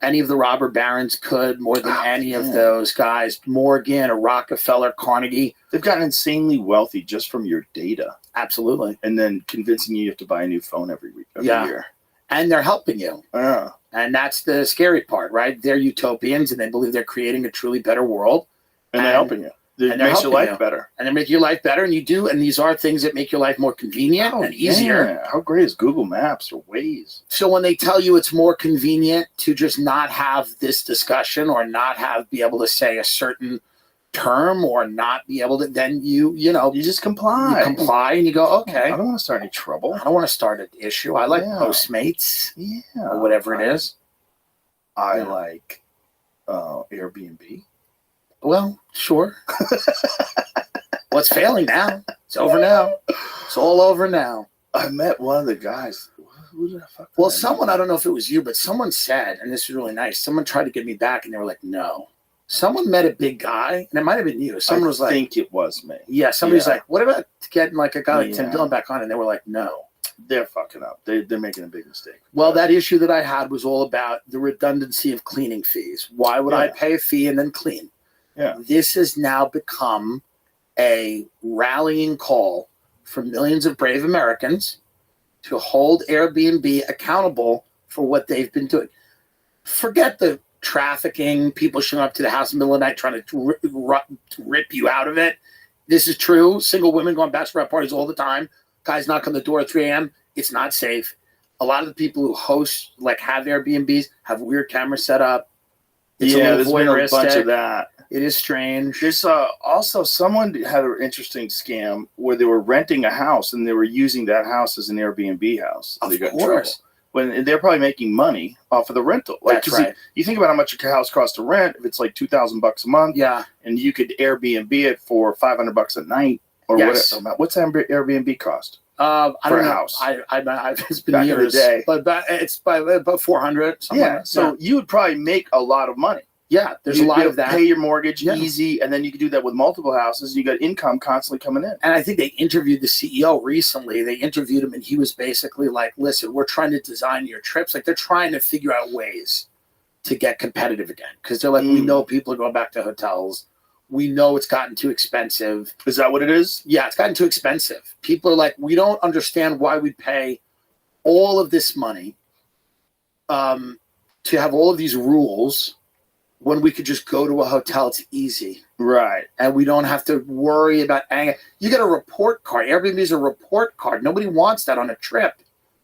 S7: any of the robber barons could, more than any of those guys. Morgan or Rockefeller, Carnegie.
S2: They've gotten insanely wealthy just from your data.
S7: Absolutely.
S2: And then convincing you have to buy a new phone every year.
S7: And they're helping you.
S2: Yeah.
S7: And that's the scary part, right? They're utopians and they believe they're creating a truly better world.
S2: And they're helping you. It makes your life better.
S7: And they make your life better, and you do. And these are things that make your life more convenient and easier.
S2: Yeah. How great is Google Maps or Waze?
S7: So when they tell you it's more convenient to just not have this discussion or not be able to say a certain term or not be able to, then you
S2: just comply.
S7: You comply and you go, okay.
S2: I don't want to start any trouble.
S7: I don't want to start an issue. I like Postmates. Or whatever it is.
S2: I like Airbnb.
S7: Well, sure. Well, it's failing now. It's over now. It's all over now.
S2: I met one of the guys. Who did I fuck?
S7: Well, someone, I don't know if it was you, but someone said, and this is really nice, someone tried to get me back and they were like, no. Someone met a big guy, and it might have been you. Someone was like,
S2: I think it was me.
S7: Yeah, somebody's like, what about getting like a guy like Tim Dillon back on? And they were like, no.
S2: They're fucking up. They're making a big mistake.
S7: Well, that issue that I had was all about the redundancy of cleaning fees. Why would I pay a fee and then clean?
S2: Yeah.
S7: This has now become a rallying call for millions of brave Americans to hold Airbnb accountable for what they've been doing. Forget the trafficking, people showing up to the house in the middle of the night trying to rip you out of it. This is true. Single women go on bachelorette parties all the time. Guys knock on the door at 3 a.m. It's not safe. A lot of the people who host, like, have Airbnbs, have weird cameras set up. It's
S2: there's been a bunch of that.
S7: It is strange.
S2: There's also someone had an interesting scam where they were renting a house and they were using that house as an Airbnb house.
S7: Of
S2: they got in
S7: course.
S2: trouble. When they're probably making money off of the rental. Like,
S7: That's right.
S2: You think about how much a house costs to rent. If it's like $2,000 a month, and you could Airbnb it for $500 a night, or whatever. What's that Airbnb cost?
S7: I
S2: for
S7: don't
S2: a
S7: know.
S2: house.
S7: It's been
S2: back
S7: years,
S2: in the day.
S7: but it's by about 400.
S2: Yeah, so you would probably make a lot of money.
S7: Yeah, there's a lot of that.
S2: Pay your mortgage easy, and then you can do that with multiple houses. You got income constantly coming in.
S7: And I think they interviewed the CEO recently. They interviewed him, and he was basically like, listen, we're trying to design your trips. Like, they're trying to figure out ways to get competitive again. Because they're like, we know people are going back to hotels. We know it's gotten too expensive.
S2: Is that what it is?
S7: Yeah, it's gotten too expensive. People are like, we don't understand why we pay all of this money to have all of these rules when we could just go to a hotel. It's easy.
S2: Right.
S7: And we don't have to worry about anger. You get a report card. Airbnb is a report card. Nobody wants that on a trip.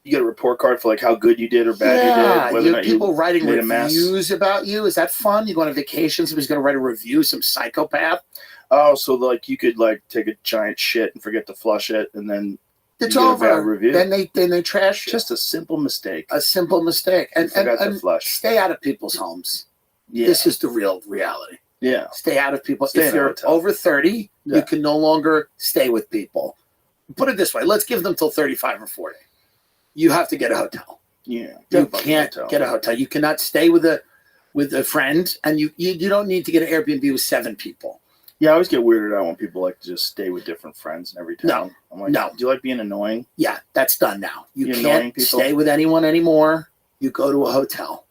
S2: You get a report card for like how good you did or bad you did.
S7: You have people writing reviews about you. Is that fun? You go on a vacation, somebody's going to write a review, some psychopath.
S2: Oh, so like you could like take a giant shit and forget to flush it, and then
S7: it's over.
S2: A bad review.
S7: Then they trash you.
S2: Just a simple mistake.
S7: A simple mistake. And
S2: to flush.
S7: Stay out of people's homes.
S2: Yeah.
S7: This is the real reality.
S2: Yeah.
S7: Stay out of people. If you're over 30, you can no longer stay with people. Put it this way. Let's give them till 35 or 40. You have to get a hotel.
S2: Yeah.
S7: You can't get a hotel. You cannot stay with a friend, and you don't need to get an Airbnb with 7 people.
S2: Yeah, I always get weirded out when people like to just stay with different friends in every town.
S7: No.
S2: I'm like, do you like being annoying?
S7: Yeah, that's done now. You can't stay with anyone anymore. You go to a hotel.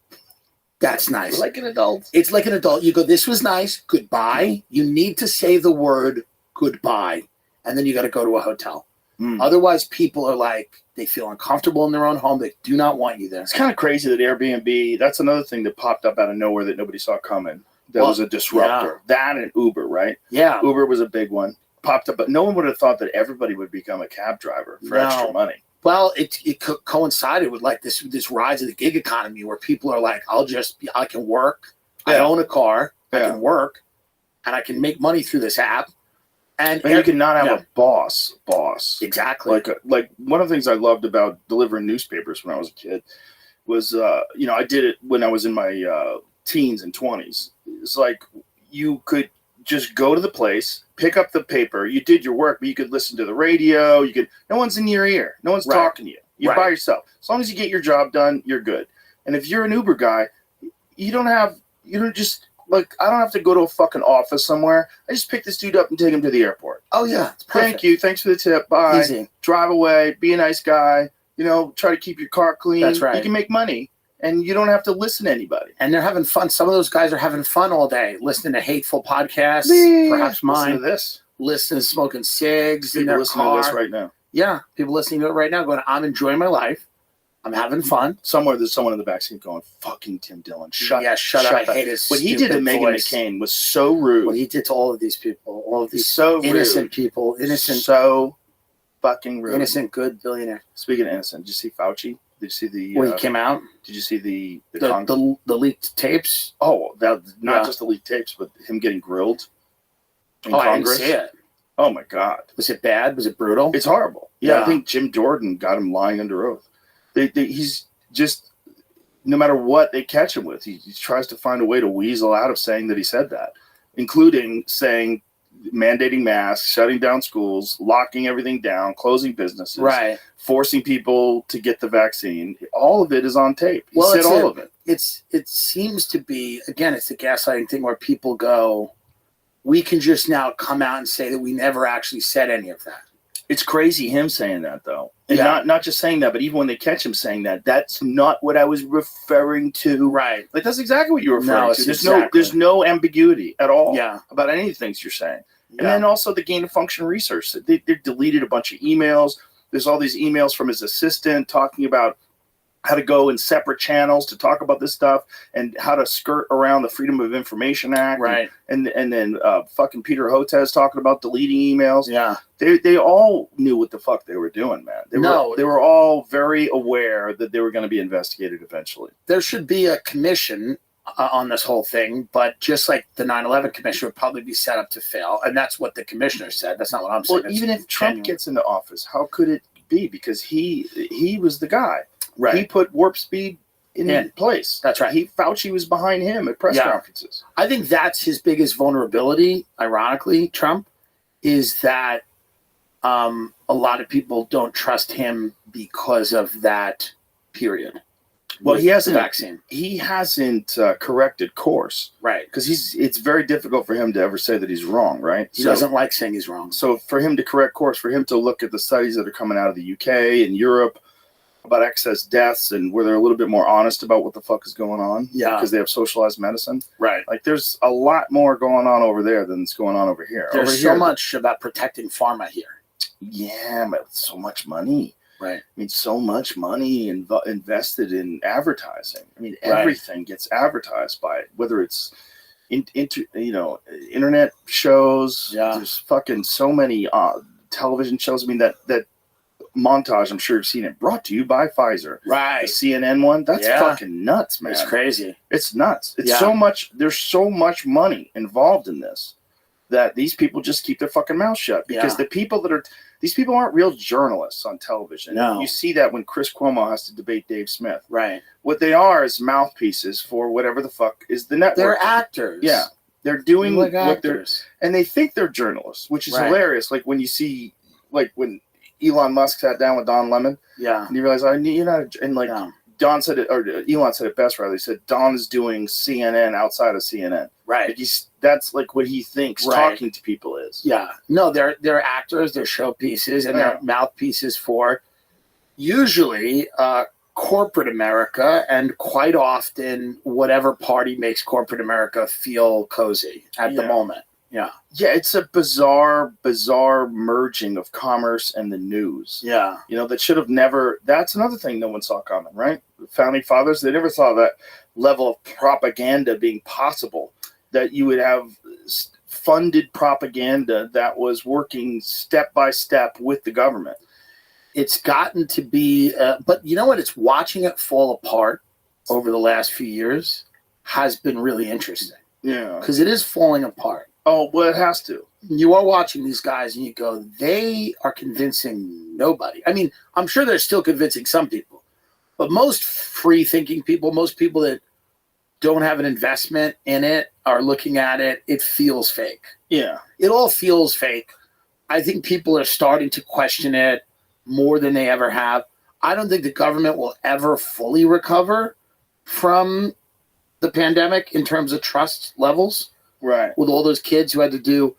S7: That's nice.
S2: Like an adult.
S7: It's like an adult. You go, this was nice. Goodbye. You need to say the word goodbye. And then you got to go to a hotel. Otherwise, people are like, they feel uncomfortable in their own home. They do not want you there.
S2: It's kind of crazy that Airbnb, that's another thing that popped up out of nowhere that nobody saw coming. That was a disruptor. That and Uber, right?
S7: Yeah.
S2: Uber was a big one. Popped up, but no one would have thought that everybody would become a cab driver for extra money.
S7: Well, it coincided with like this rise of the gig economy where people are like, I can work. I own a car. I can work, and I can make money through this app. And
S2: you can not have a boss.
S7: Exactly.
S2: Like one of the things I loved about delivering newspapers when I was a kid was, I did it when I was in my teens and 20s. It's like you could just go to the place, pick up the paper. You did your work, but you could listen to the radio. No one's in your ear. No one's talking to you. You're by yourself. As long as you get your job done, you're good. And if you're an Uber guy, I don't have to go to a fucking office somewhere. I just pick this dude up and take him to the airport.
S7: Oh yeah.
S2: Thank you. Thanks for the tip. Bye.
S7: Easy.
S2: Drive away. Be a nice guy. Try to keep your car clean.
S7: That's right.
S2: You can make money. And you don't have to listen to anybody.
S7: And they're having fun. Some of those guys are having fun all day, listening to hateful podcasts, perhaps mine. Listening to smoking cigs in their car.
S2: To this right now.
S7: Yeah, people listening to it right now going, I'm enjoying my life. I'm having fun.
S2: Somewhere there's someone in the backseat going, fucking Tim Dillon. Shut up.
S7: I hate his
S2: What he did to Meghan McCain was so rude.
S7: What he did to all of these people, all of these
S2: innocent
S7: people,
S2: so fucking rude.
S7: Innocent, good billionaire.
S2: Speaking of innocent, did you see Fauci? Did you see the?
S7: When he came out?
S2: Did you see the
S7: leaked tapes?
S2: Oh, not just the leaked tapes, but him getting grilled in Congress.
S7: I didn't see it.
S2: Oh my God!
S7: Was it bad? Was it brutal?
S2: It's horrible. Yeah, I think Jim Jordan got him lying under oath. He's just, no matter what they catch him with, he tries to find a way to weasel out of saying that he said that, including saying mandating masks, shutting down schools, locking everything down, closing businesses,
S7: Right.
S2: forcing people to get the vaccine. All of it is on tape. He
S7: Well,
S2: said all of it.
S7: It seems to be, again, it's the gaslighting thing where people go, we can just now come out and say that we never actually said any of that.
S2: It's crazy him saying that, though. And not just saying that, but even when they catch him saying that, that's not what I was referring to.
S7: Right.
S2: Like, that's exactly what you're referring to.
S7: Exactly.
S2: There's no ambiguity at all
S7: Yeah.
S2: about any of the things you're saying.
S7: Yeah.
S2: And then also the gain of function research. They deleted a bunch of emails. There's all these emails from his assistant talking about how to go in separate channels to talk about this stuff and how to skirt around the Freedom of Information Act.
S7: Right.
S2: And then fucking Peter Hotez talking about deleting emails.
S7: Yeah.
S2: They all knew what the fuck they were doing, man. They were all very aware that they were going to be investigated eventually.
S7: There should be a commission on this whole thing, but just like the 9/11 commission would probably be set up to fail. And that's what the commissioner said. That's not what I'm saying.
S2: Well, even if Trump gets into office, how could it be? Because he was the guy.
S7: Right.
S2: He put warp speed in place.
S7: That's right.
S2: Fauci was behind him at press conferences.
S7: I think that's his biggest vulnerability, ironically, Trump, is that a lot of people don't trust him because of that period.
S2: Well, he hasn't.
S7: The vaccine.
S2: He hasn't corrected course.
S7: Right.
S2: Because it's very difficult for him to ever say that he's wrong, right?
S7: He doesn't like saying he's wrong.
S2: So for him to correct course, for him to look at the studies that are coming out of the UK and Europe about excess deaths and where they're a little bit more honest about what the fuck is going on.
S7: Yeah.
S2: Because they have socialized medicine.
S7: Right.
S2: Like there's a lot more going on over there than is going on over here.
S7: There's so much about protecting pharma here.
S2: Yeah, but so much money.
S7: Right.
S2: I mean, so much money invested in advertising. I mean, everything gets advertised by it, whether it's internet shows.
S7: Yeah.
S2: There's fucking so many television shows. I mean, that montage, I'm sure you've seen it, brought to you by Pfizer.
S7: Right.
S2: The CNN one, that's fucking nuts, man.
S7: It's crazy.
S2: It's nuts. It's so much. There's so much money involved in this that these people just keep their fucking mouth shut because these people aren't real journalists on television.
S7: No.
S2: You see that when Chris Cuomo has to debate Dave Smith.
S7: Right.
S2: What they are is mouthpieces for whatever the fuck is the network.
S7: They're actors.
S2: Yeah. They're doing
S7: like
S2: what
S7: actors.
S2: and they think they're journalists, which is hilarious. Like when you see, like when Elon Musk sat down with Don Lemon.
S7: Yeah.
S2: And you realize, you're not, and like Don said it, or Elon said it best, rather. He said, Don is doing CNN outside of CNN.
S7: Right.
S2: Like that's like what he thinks talking to people is.
S7: Yeah. No, they're actors, they're showpieces, and they're mouthpieces for usually corporate America, and quite often whatever party makes corporate America feel cozy at the moment. Yeah.
S2: Yeah, it's a bizarre merging of commerce and the news.
S7: Yeah.
S2: That should have never, that's another thing no one saw coming, right? The founding fathers, they never saw that level of propaganda being possible, that you would have funded propaganda that was working step by step with the government.
S7: It's gotten to be, but you know what? It's watching it fall apart over the last few years has been really interesting.
S2: Yeah.
S7: Because it is falling apart.
S2: Oh, well, it has to.
S7: You are watching these guys and you go, they are convincing nobody. I mean, I'm sure they're still convincing some people, but most free-thinking people, most people that don't have an investment in it are looking at it, it feels fake.
S2: Yeah.
S7: It all feels fake. I think people are starting to question it more than they ever have. I don't think the government will ever fully recover from the pandemic in terms of trust levels.
S2: Right.
S7: With all those kids who had to do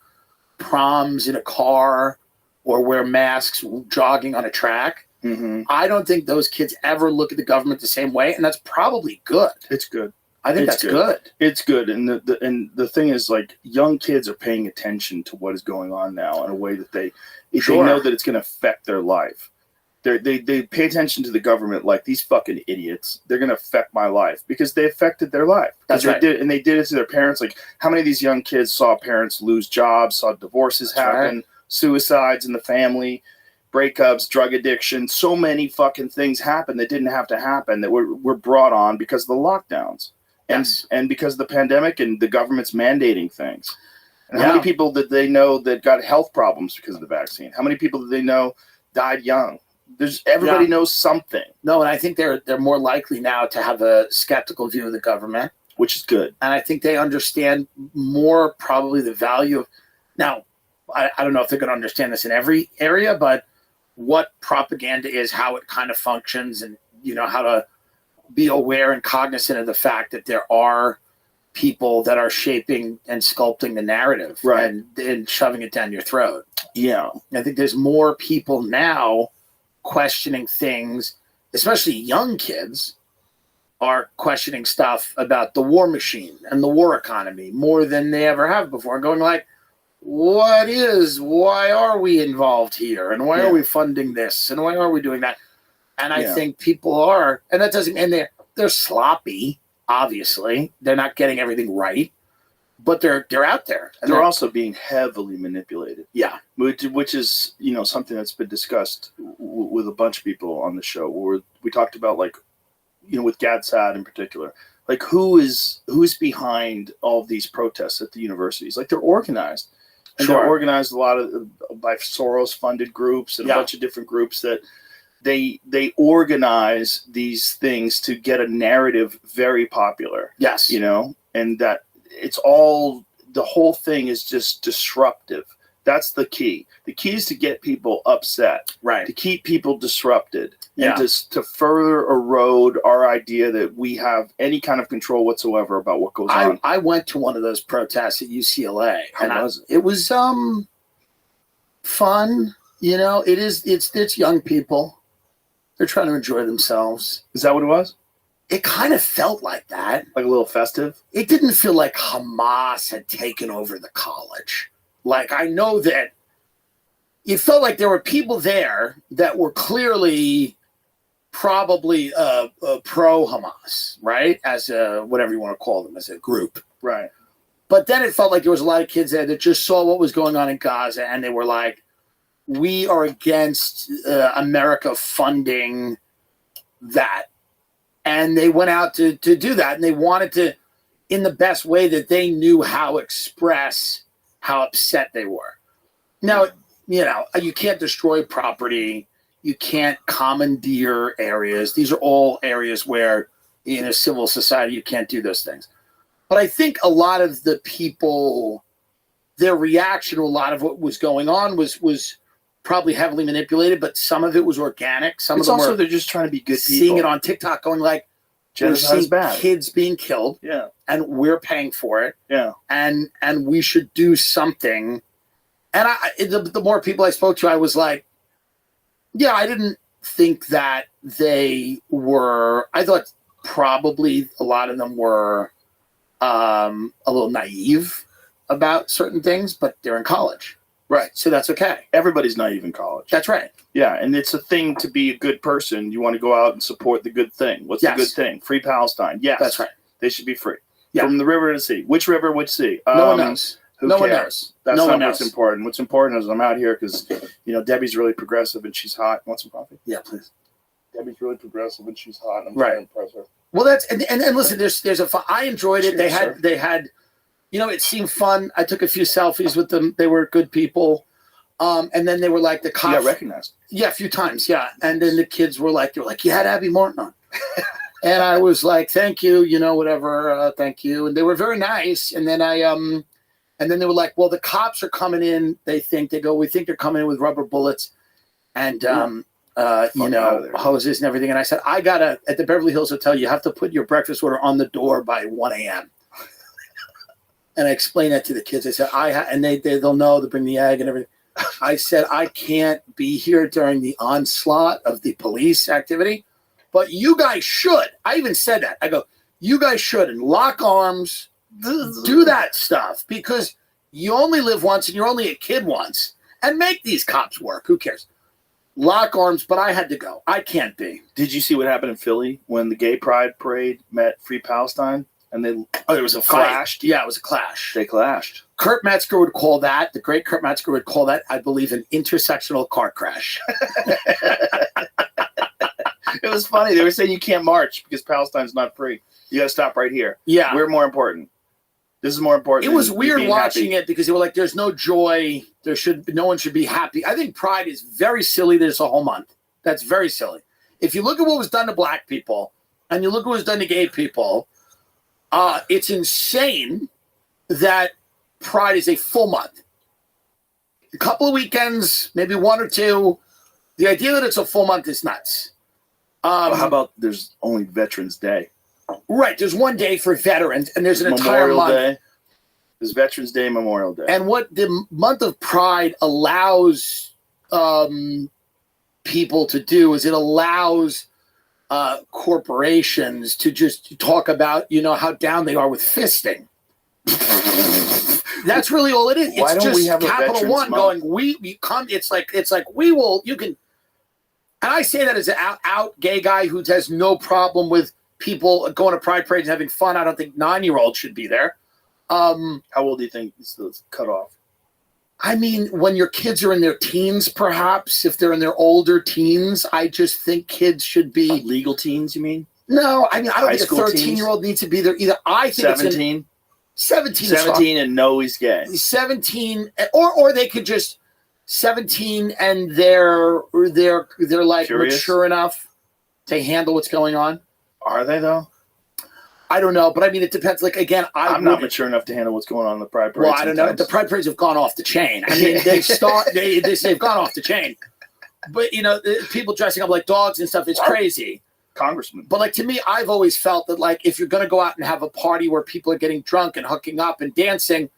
S7: proms in a car or wear masks jogging on a track.
S2: Mm-hmm.
S7: I don't think those kids ever look at the government the same way, and that's probably good.
S2: It's good.
S7: I think that's good.
S2: It's good. And the thing is, like, young kids are paying attention to what is going on now in a way that they know that it's going to affect their life. They pay attention to the government like these fucking idiots. They're going to affect my life because they affected their life.
S7: That's right.
S2: They did it to their parents. Like, how many of these young kids saw parents lose jobs, saw divorces happen, suicides in the family, breakups, drug addiction? So many fucking things happened that didn't have to happen that were brought on because of the lockdowns and because of the pandemic and the government's mandating things. And how many people did they know that got health problems because of the vaccine? How many people did they know died young? Everybody knows something.
S7: No, and I think they're more likely now to have a skeptical view of the government,
S2: which is good.
S7: And I think they understand more probably the value of Now, I don't know if they're going to understand this in every area, but what propaganda is, how it kind of functions, and how to be aware and cognizant of the fact that there are people that are shaping and sculpting the narrative,
S2: right,
S7: and shoving it down your throat.
S2: Yeah,
S7: I think there's more people now questioning things, especially young kids are questioning stuff about the war machine and the war economy more than they ever have before, going like, why are we involved here? And why are we funding this? And why are we doing that? And I think people are, and that doesn't, and they're sloppy, obviously. They're not getting everything right, but they're out there. And
S2: they're also being heavily manipulated.
S7: Yeah.
S2: Which is, something that's been discussed with a bunch of people on the show, where we talked about, like, with GADSAT in particular, like who's behind all of these protests at the universities? Like, they're organized. And they're organized a lot by Soros-funded groups and a bunch of different groups that they organize these things to get a narrative very popular.
S7: Yes.
S2: And that it's all, the whole thing is just disruptive. That's the key. The key is to get people upset,
S7: right?
S2: To keep people disrupted, and to further erode our idea that we have any kind of control whatsoever about what goes on.
S7: I went to one of those protests at UCLA.
S2: How was it?
S7: It was fun. It's young people. They're trying to enjoy themselves.
S2: Is that what it was?
S7: It kind of felt like that.
S2: Like a little festive?
S7: It didn't feel like Hamas had taken over the college. Like, I know that it felt like there were people there that were clearly probably pro-Hamas, right? As a, whatever you want to call them, as a group.
S2: Right.
S7: But then it felt like there was a lot of kids there that just saw what was going on in Gaza, and they were like, we are against America funding that. And they went out to do that, and they wanted to, in the best way that they knew how, express how upset they were. Now, you can't destroy property. You can't commandeer areas. These are all areas where in a civil society you can't do those things. But I think a lot of the people, their reaction to a lot of what was going on was probably heavily manipulated, but some of it was organic. Some of them
S2: also
S7: were,
S2: they're just trying to be good people.
S7: Seeing it on TikTok going like,
S2: genocide is bad.
S7: Kids being killed.
S2: Yeah.
S7: And we're paying for it.
S2: Yeah.
S7: And we should do something. And the more people I spoke to, I was like, yeah, I didn't think that they were, I thought probably a lot of them were a little naive about certain things, but they're in college.
S2: Right.
S7: So that's okay.
S2: Everybody's naive in college.
S7: That's right.
S2: Yeah. And it's a thing to be a good person. You want to go out and support the good thing. What's the good thing? Free Palestine. Yes.
S7: That's right.
S2: They should be free.
S7: Yeah.
S2: From the river to the sea. Which river, which sea?
S7: No one knows.
S2: No
S7: one knows.
S2: That's
S7: no
S2: not
S7: one knows.
S2: what's important. What's important is I'm out here because, Debbie's really progressive and she's hot. Want some coffee?
S7: Yeah, please.
S2: Debbie's really progressive and she's hot. And I'm
S7: right.
S2: trying to impress her.
S7: Well, that's and listen. There's a fun, I enjoyed it.
S2: Cheers,
S7: they had, it seemed fun. I took a few selfies with them. They were good people. And then they were like the cops.
S2: You got recognized.
S7: Yeah, a few times. Yeah, and then the kids were like, you had Abby Morton on, and I was like, thank you, whatever, thank you. And they were very nice. And then and then they were like, well, the cops are coming in. We think they're coming in with rubber bullets, and hoses and everything. And I said, at the Beverly Hills Hotel, you have to put your breakfast order on the door by 1 a.m. And I explained that to the kids. I said, and they'll know to bring the egg and everything. I said, I can't be here during the onslaught of the police activity, but you guys should. I even said that. I go, you guys should, and lock arms, do that stuff, because you only live once and you're only a kid once, and make these cops work. Who cares? Lock arms, but I had to go. I can't be.
S2: Did you see what happened in Philly when the Gay Pride Parade met Free Palestine? And there was a
S7: clash. Yeah, it was a clash.
S2: They clashed.
S7: Kurt Metzger would call that, the great Kurt Metzger would call that, I believe, an intersectional car crash.
S2: It was funny. They were saying you can't march because Palestine's not free. You got to stop right here.
S7: Yeah.
S2: We're more important. This is more important.
S7: It was weird watching it because they were like, there's no joy. No one should be happy. I think Pride is very silly. There's a whole month. That's very silly. If you look at what was done to black people and you look at what was done to gay people, it's insane that Pride is a full month. a couple of weekends, maybe one or two. The idea that it's a full month is nuts.
S2: How about there's only Veterans Day?
S7: Right. There's one day for veterans, and there's an entire
S2: Memorial
S7: month.
S2: Day. There's Veterans Day, Memorial Day.
S7: And what the month of Pride allows people to do is it allows corporations to just talk about, how down they are with fisting. That's really all it is.
S2: Why
S7: It's
S2: don't
S7: just
S2: we have a
S7: Capital
S2: Veterans
S7: One
S2: Month?
S7: going, we come, it's like we will, you can, and I say that as an out gay guy who has no problem with people going to pride parades and having fun. I don't think 9-year-olds should be there.
S2: How old do you think is the cutoff?
S7: I mean, when your kids are in their teens, perhaps, if they're in their older teens, I just think kids should be
S2: Legal teens, you mean?
S7: No, I mean, I don't
S2: High
S7: think a
S2: school
S7: 13-year-old needs to be there either. I think
S2: 17?
S7: it's 17 is fine.
S2: 17 and know he's gay.
S7: 17, or they could just 17 and they're like
S2: Curious?
S7: mature enough to handle what's going on.
S2: Are they though?
S7: I don't know, but I mean, it depends. Like again,
S2: I'm not mature enough to handle what's going on in the pride parade.
S7: Well, I don't know. The pride parades have gone off the chain. I mean, they've gone off the chain. But people dressing up like dogs and stuff is crazy.
S2: Congressman.
S7: But like to me, I've always felt that like if you're going to go out and have a party where people are getting drunk and hooking up and dancing,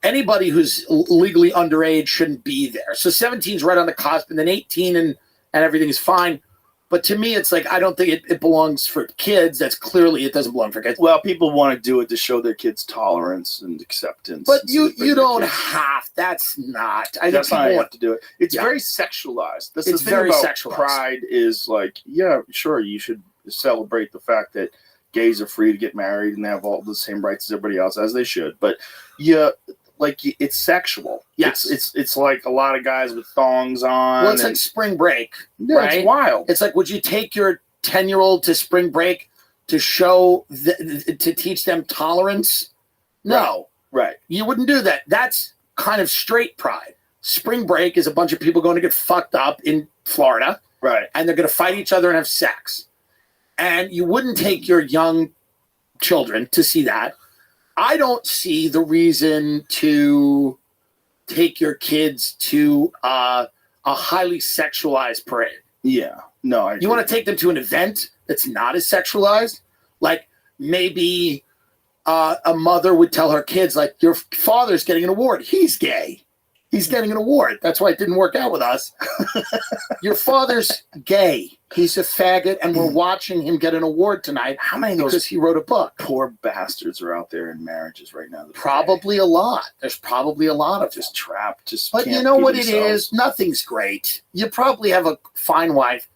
S7: anybody who's legally underage shouldn't be there. So 17 is right on the cusp, and then 18 and everything is fine. But to me, it's like I don't think it belongs for kids. That's clearly it doesn't belong for kids.
S2: Well, people want to do it to show their kids tolerance and acceptance.
S7: But you don't have. That's not.
S2: That's not how you have to do it. It's
S7: Yeah.
S2: very sexualized. That's
S7: It's
S2: the thing
S7: very
S2: about
S7: sexualized.
S2: pride is like, yeah, sure, you should celebrate the fact that gays are free to get married and they have all the same rights as everybody else, as they should. But it's sexual.
S7: Yes.
S2: It's like a lot of guys with thongs on.
S7: Well, it's like spring break,
S2: yeah,
S7: right?
S2: it's wild.
S7: It's like, would you take your 10-year-old to spring break to show to teach them tolerance? No,
S2: Right.
S7: you wouldn't do that. That's kind of straight pride. Spring break is a bunch of people going to get fucked up in Florida,
S2: Right.
S7: and they're going to fight each other and have sex. And you wouldn't take your young children to see that. I don't see the reason to take your kids to a highly sexualized parade.
S2: Yeah. No, I
S7: You want to take them to an event that's not as sexualized? Like maybe a mother would tell her kids, like, your father's getting an award. He's gay. He's getting an award. That's why it didn't work out with us. Your father's gay. He's a faggot, and we're watching him get an award tonight.
S2: How many of those
S7: because he wrote a book?
S2: poor bastards are out there in marriages right now?
S7: Probably a lot. There's probably a lot of
S2: Just trapped. Just.
S7: But
S2: can't
S7: you know
S2: be
S7: what
S2: themselves.
S7: it is? Nothing's great. You probably have a fine wife.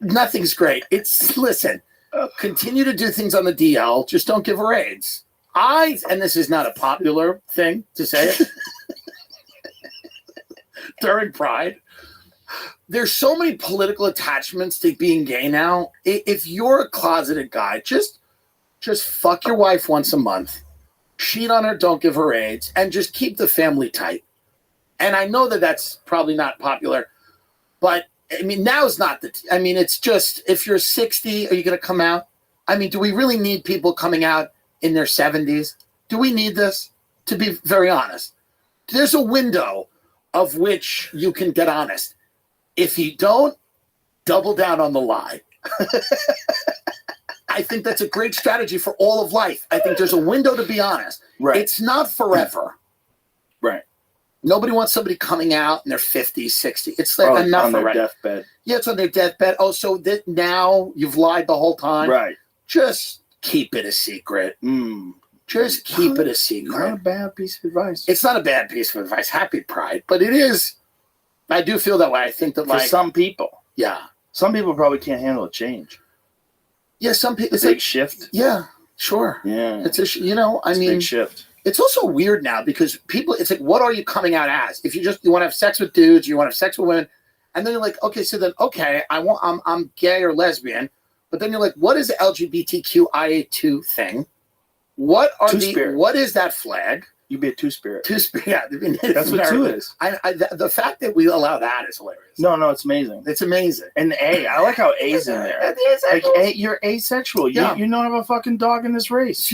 S7: Nothing's great. Listen, continue to do things on the DL. Just don't give her AIDS. And this is not a popular thing to say it during Pride. There's so many political attachments to being gay now. If you're a closeted guy, just fuck your wife once a month, cheat on her, don't give her AIDS, and just keep the family tight. And I know that that's probably not popular, but I mean, now's not it's just, if you're 60, are you going to come out? I mean, do we really need people coming out in their 70s? Do we need this? To be very honest, there's a window of which you can get honest. If you don't, double down on the lie. I think that's a great strategy for all of life. I think there's a window to be honest.
S2: Right.
S7: It's not forever.
S2: Right.
S7: Nobody wants somebody coming out in their 50s, 60s. It's like enough
S2: on their
S7: already.
S2: deathbed.
S7: Yeah, it's on their deathbed. Oh, so that now you've lied the whole time?
S2: Right.
S7: Just keep it a secret.
S2: Mm.
S7: Just keep it a
S2: Not a
S7: secret.
S2: bad piece of advice.
S7: It's not a bad piece of advice. Happy Pride. But it is. I do feel that way. I think that
S2: for some people.
S7: yeah.
S2: Some people probably can't handle a change.
S7: Yeah, some people. It's
S2: Big
S7: like,
S2: shift.
S7: yeah, sure.
S2: Yeah.
S7: It's a, I
S2: It's a
S7: mean,
S2: big shift.
S7: it's also weird now because people, it's like, what are you coming out as? If you want to have sex with dudes, you want to have sex with women, and then you're like, okay, so then, okay, I'm gay or lesbian, but then you're like, what is the LGBTQIA2 thing? What is that flag?
S2: You'd be a two-spirit.
S7: Yeah,
S2: That's what two is.
S7: The fact that we allow that is hilarious.
S2: No, it's amazing.
S7: It's amazing.
S2: And I like how A's in there. Like you're asexual.
S7: Yeah.
S2: You don't have a fucking dog in this race.
S7: If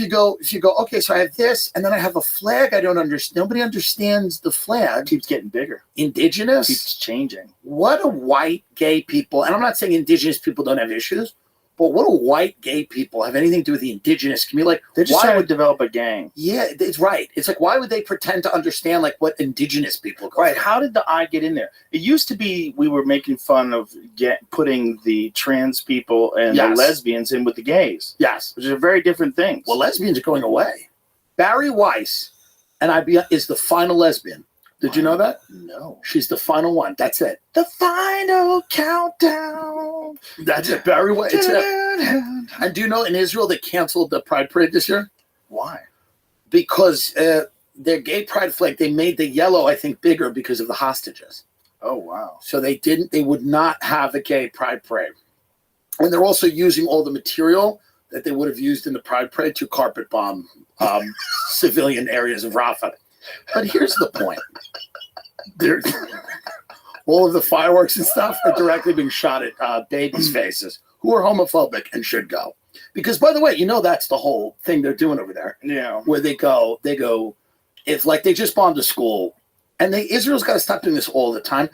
S7: you go, okay, so I have this, and then I have a flag I don't understand. Nobody understands the flag.
S2: It keeps getting bigger.
S7: Indigenous.
S2: Keeps changing.
S7: What a white gay people, and I'm not saying indigenous people don't have issues, but what do white gay people have anything to do with the indigenous community? Like,
S2: they're just trying to develop a gang.
S7: Yeah, it's right. It's like, why would they pretend to understand like what indigenous people go
S2: right?
S7: through?
S2: How did the I get in there? It used to be we were making fun of putting the trans people and the lesbians in with the gays.
S7: Yes,
S2: which are very different things.
S7: Well, lesbians are going away. Barry Weiss is the final lesbian. Did you know that?
S2: No.
S7: She's the final one. That's it.
S2: The final countdown.
S7: That's it. Barry Weiss. And do you know in Israel they canceled the Pride Parade this year?
S2: Why?
S7: Because their gay pride flag, they made the yellow, I think, bigger because of the hostages.
S2: Oh, wow.
S7: So they would not have a gay pride parade. And they're also using all the material that they would have used in the pride parade to carpet bomb civilian areas of Rafah. But here's the point. All of the fireworks and stuff are directly being shot at babies' faces who are homophobic and should go. Because, by the way, that's the whole thing they're doing over there.
S2: Yeah.
S7: Where they go, if like they just bombed a school, and Israel's got to stop doing this all the time.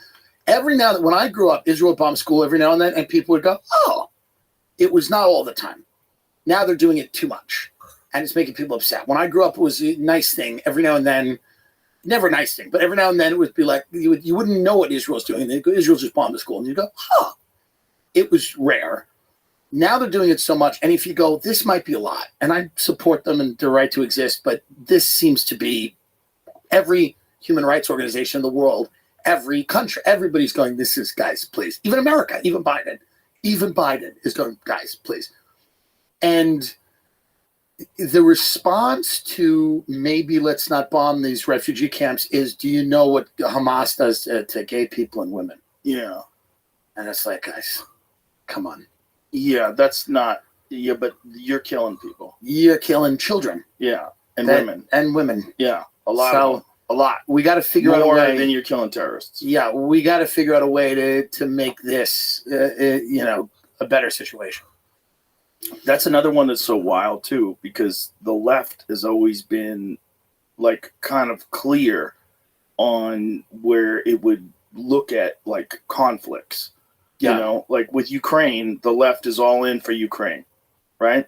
S7: Every now and then, when I grew up, Israel bombed school every now and then, and people would go, oh, it was not all the time. Now they're doing it too much. And it's making people upset. When I grew up, it was a nice thing. Every now and then, never a nice thing, but every now and then it would be like, you wouldn't know what Israel's doing. Israel just bombed the school. And you go, huh. It was rare. Now they're doing it so much. And if you go, this might be a lot. And I support them and their right to exist. But this seems to be every human rights organization in the world, every country, everybody's going, this is, guys, please. Even America, even Biden is going, guys, please. And the response to maybe let's not bomb these refugee camps is, do you know what Hamas does to gay people and women?
S2: Yeah.
S7: And it's like, guys, come on.
S2: Yeah, that's not, but you're killing people.
S7: You're killing children.
S2: Yeah, and women.
S7: And women.
S2: Yeah, a lot
S7: of them. A lot. We got to figure out a way.
S2: More than you're killing terrorists.
S7: Yeah, we got to figure out a way to make this, a better situation.
S2: That's another one that's so wild too, because the left has always been like kind of clear on where it would look at like conflicts.
S7: Yeah.
S2: Like with Ukraine, the left is all in for Ukraine, right?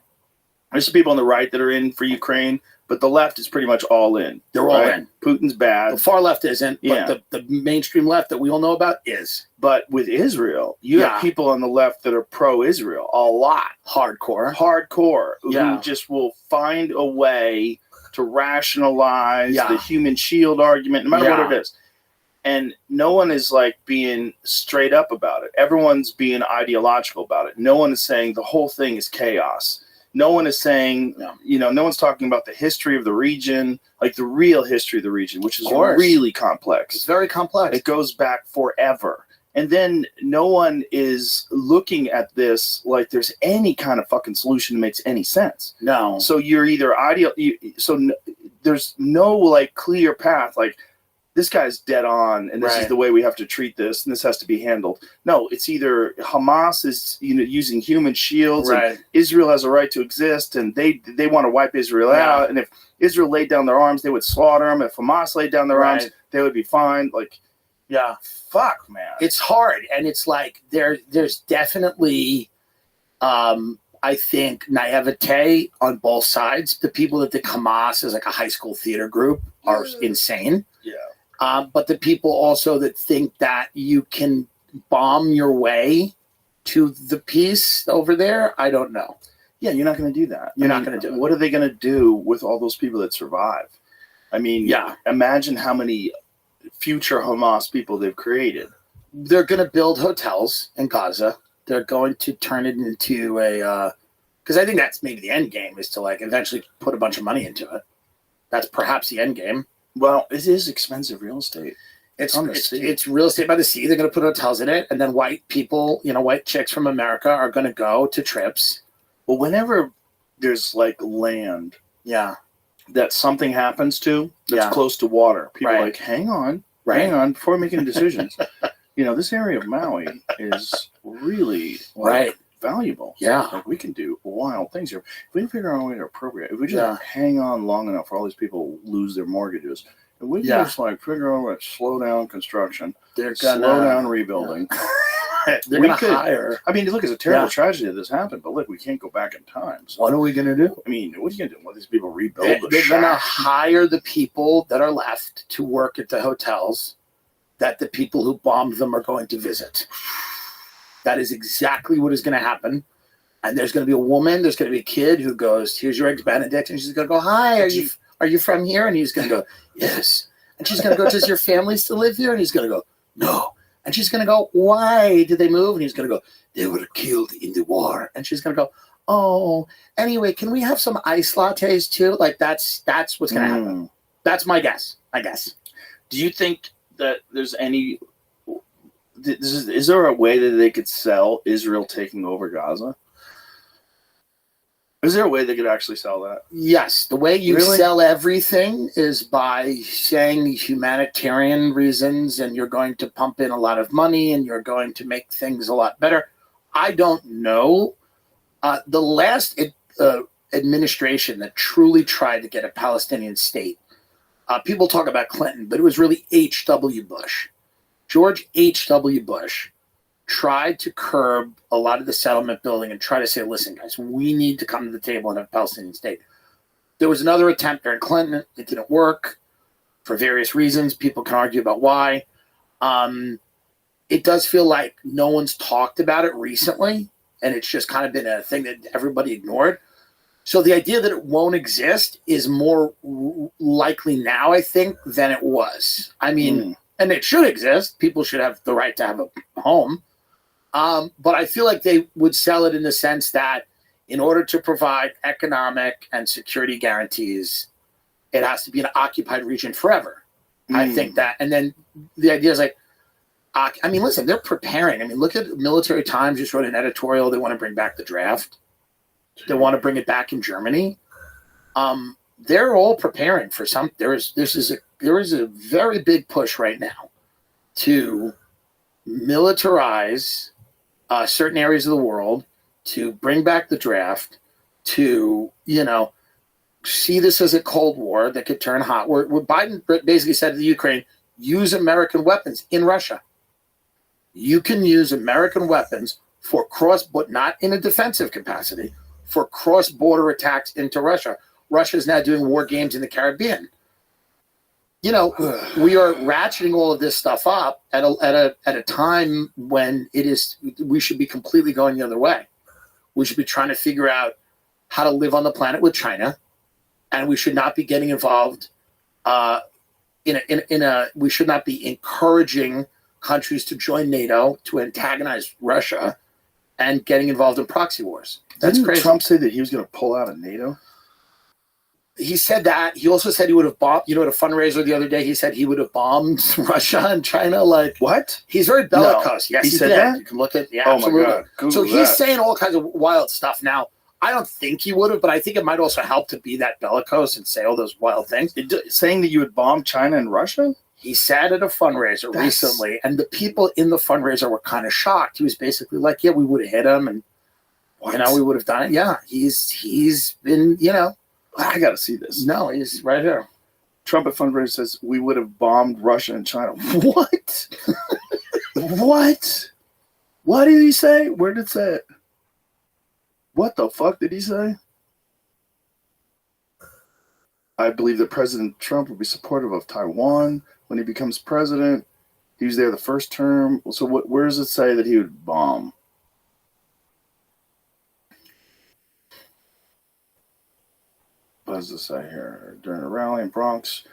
S2: There's some people on the right that are in for Ukraine, but the left is pretty much all in.
S7: They're all in.
S2: Putin's bad.
S7: The far left isn't,
S2: Yeah.
S7: but the mainstream left that we all know about is.
S2: But with Israel, you have people on the left that are pro-Israel, a lot. Hardcore, who just will find a way to rationalize the human shield argument, no matter what it is. And no one is like being straight up about it. Everyone's being ideological about it. No one is saying the whole thing is chaos. No one is saying, no one's talking about the history of the region, like the real history of the region, which is really complex.
S7: It's very complex.
S2: It goes back forever. And then no one is looking at this like there's any kind of fucking solution that makes any sense.
S7: No.
S2: So you're either there's no like clear path, like this guy's dead on and this is the way we have to treat this and this has to be handled. No, it's either Hamas is using human shields and Israel has a right to exist and they want to wipe Israel out, and if Israel laid down their arms they would slaughter them. If Hamas laid down their arms they would be fine. Like, fuck, man.
S7: It's hard, and it's like there's definitely I think naivete on both sides. The people that think Hamas is like a high school theater group are insane.
S2: Yeah.
S7: But the people also that think that you can bomb your way to the peace over there, I don't know.
S2: Yeah, you're not going to do that.
S7: You're not going to do it.
S2: What are they going to do with all those people that survive? I mean, imagine how many future Hamas people they've created.
S7: They're going to build hotels in Gaza. They're going to turn it into a because I think that's maybe the end game, is to like eventually put a bunch of money into it. That's perhaps the end game.
S2: Well, it is expensive real estate.
S7: It's real estate by the sea. They're going to put hotels in it, and then white people, white chicks from America are going to go to trips.
S2: Well, whenever there's like land, that something happens to that's close to water. People are like, hang on, before making decisions. This area of Maui is really valuable.
S7: Yeah.
S2: Like, we can do wild things here. If we can figure out a way to appropriate, if we just hang on long enough for all these people lose their mortgages, and we can just figure out a way to slow down construction, slow down rebuilding.
S7: They're going to hire.
S2: I mean, look, it's a terrible tragedy that this happened, but look, we can't go back in time. So,
S7: what are we going to do?
S2: I mean, what are you going to do? Let these people rebuild
S7: They're going to hire the people that are left to work at the hotels that the people who bombed them are going to visit. That is exactly what is going to happen. And there's going to be a woman, there's going to be a kid who goes, here's your Eggs Benedict. And she's going to go, hi, are you from here? And he's going to go, yes. And she's going to go, does your family still live here? And he's going to go, no. And she's going to go, why did they move? And he's going to go, they were killed in the war. And she's going to go, oh, anyway, can we have some ice lattes too? Like, that's what's going to happen. That's my guess, I guess.
S2: Do you think that there's any... Is there a way that they could sell Israel taking over Gaza? Is there a way they could actually sell that?
S7: Yes. The way you sell everything is by saying humanitarian reasons, and you're going to pump in a lot of money, and you're going to make things a lot better. I don't know. The last administration that truly tried to get a Palestinian state, people talk about Clinton, but it was really H.W. Bush. George H.W. Bush tried to curb a lot of the settlement building and try to say, listen, guys, we need to come to the table and have a Palestinian state. There was another attempt during Clinton. It didn't work for various reasons. People can argue about why. It does feel like no one's talked about it recently, and it's just kind of been a thing that everybody ignored. So the idea that it won't exist is more likely now, I think, than it was. I mean... And it should exist. People should have the right to have a home. But I feel like they would sell it in the sense that in order to provide economic and security guarantees, it has to be an occupied region forever. I think that. And then the idea is like, I mean, listen, they're preparing. I mean, look at Military Times just wrote an editorial. They want to bring back the draft. They want to bring it back in Germany. They're all preparing for some. There is a very big push right now to militarize certain areas of the world, to bring back the draft, to see this as a Cold War that could turn hot. Where Biden basically said to the Ukraine, use American weapons in Russia. You can use American weapons for but not in a defensive capacity, for cross-border attacks into Russia. Russia is now doing war games in the Caribbean. We are ratcheting all of this stuff up at a time when we should be completely going the other way. We should be trying to figure out how to live on the planet with China, and we should not be getting involved we should not be encouraging countries to join NATO to antagonize Russia and getting involved in proxy wars. That's crazy.
S2: Trump say that he was going to pull out of NATO?
S7: He said that. He also said he would have bombed, at a fundraiser the other day, he said he would have bombed Russia and China. Like,
S2: what?
S7: He's very bellicose.
S2: No.
S7: Yes,
S2: he said
S7: did.
S2: that?
S7: You can look at,
S2: oh
S7: absolutely.
S2: My God. Google
S7: so
S2: that.
S7: he's saying all kinds of wild stuff. Now, I don't think he would have, but I think it might also help to be that bellicose and say all those wild things.
S2: Saying that you would bomb China and Russia?
S7: He sat at a fundraiser recently, and the people in the fundraiser were kind of shocked. He was basically like, yeah, we would have hit him, and we would have done it. Yeah, he's been,
S2: I got to see this.
S7: No, he's right here.
S2: Trump at fundraiser says we would have bombed Russia and China. What? What? What did he say? Where did it say it? What the fuck did he say? I believe that President Trump will be supportive of Taiwan when he becomes president. He was there the first term. So where does it say that he would bomb? What does it say here? During a rally in Bronx,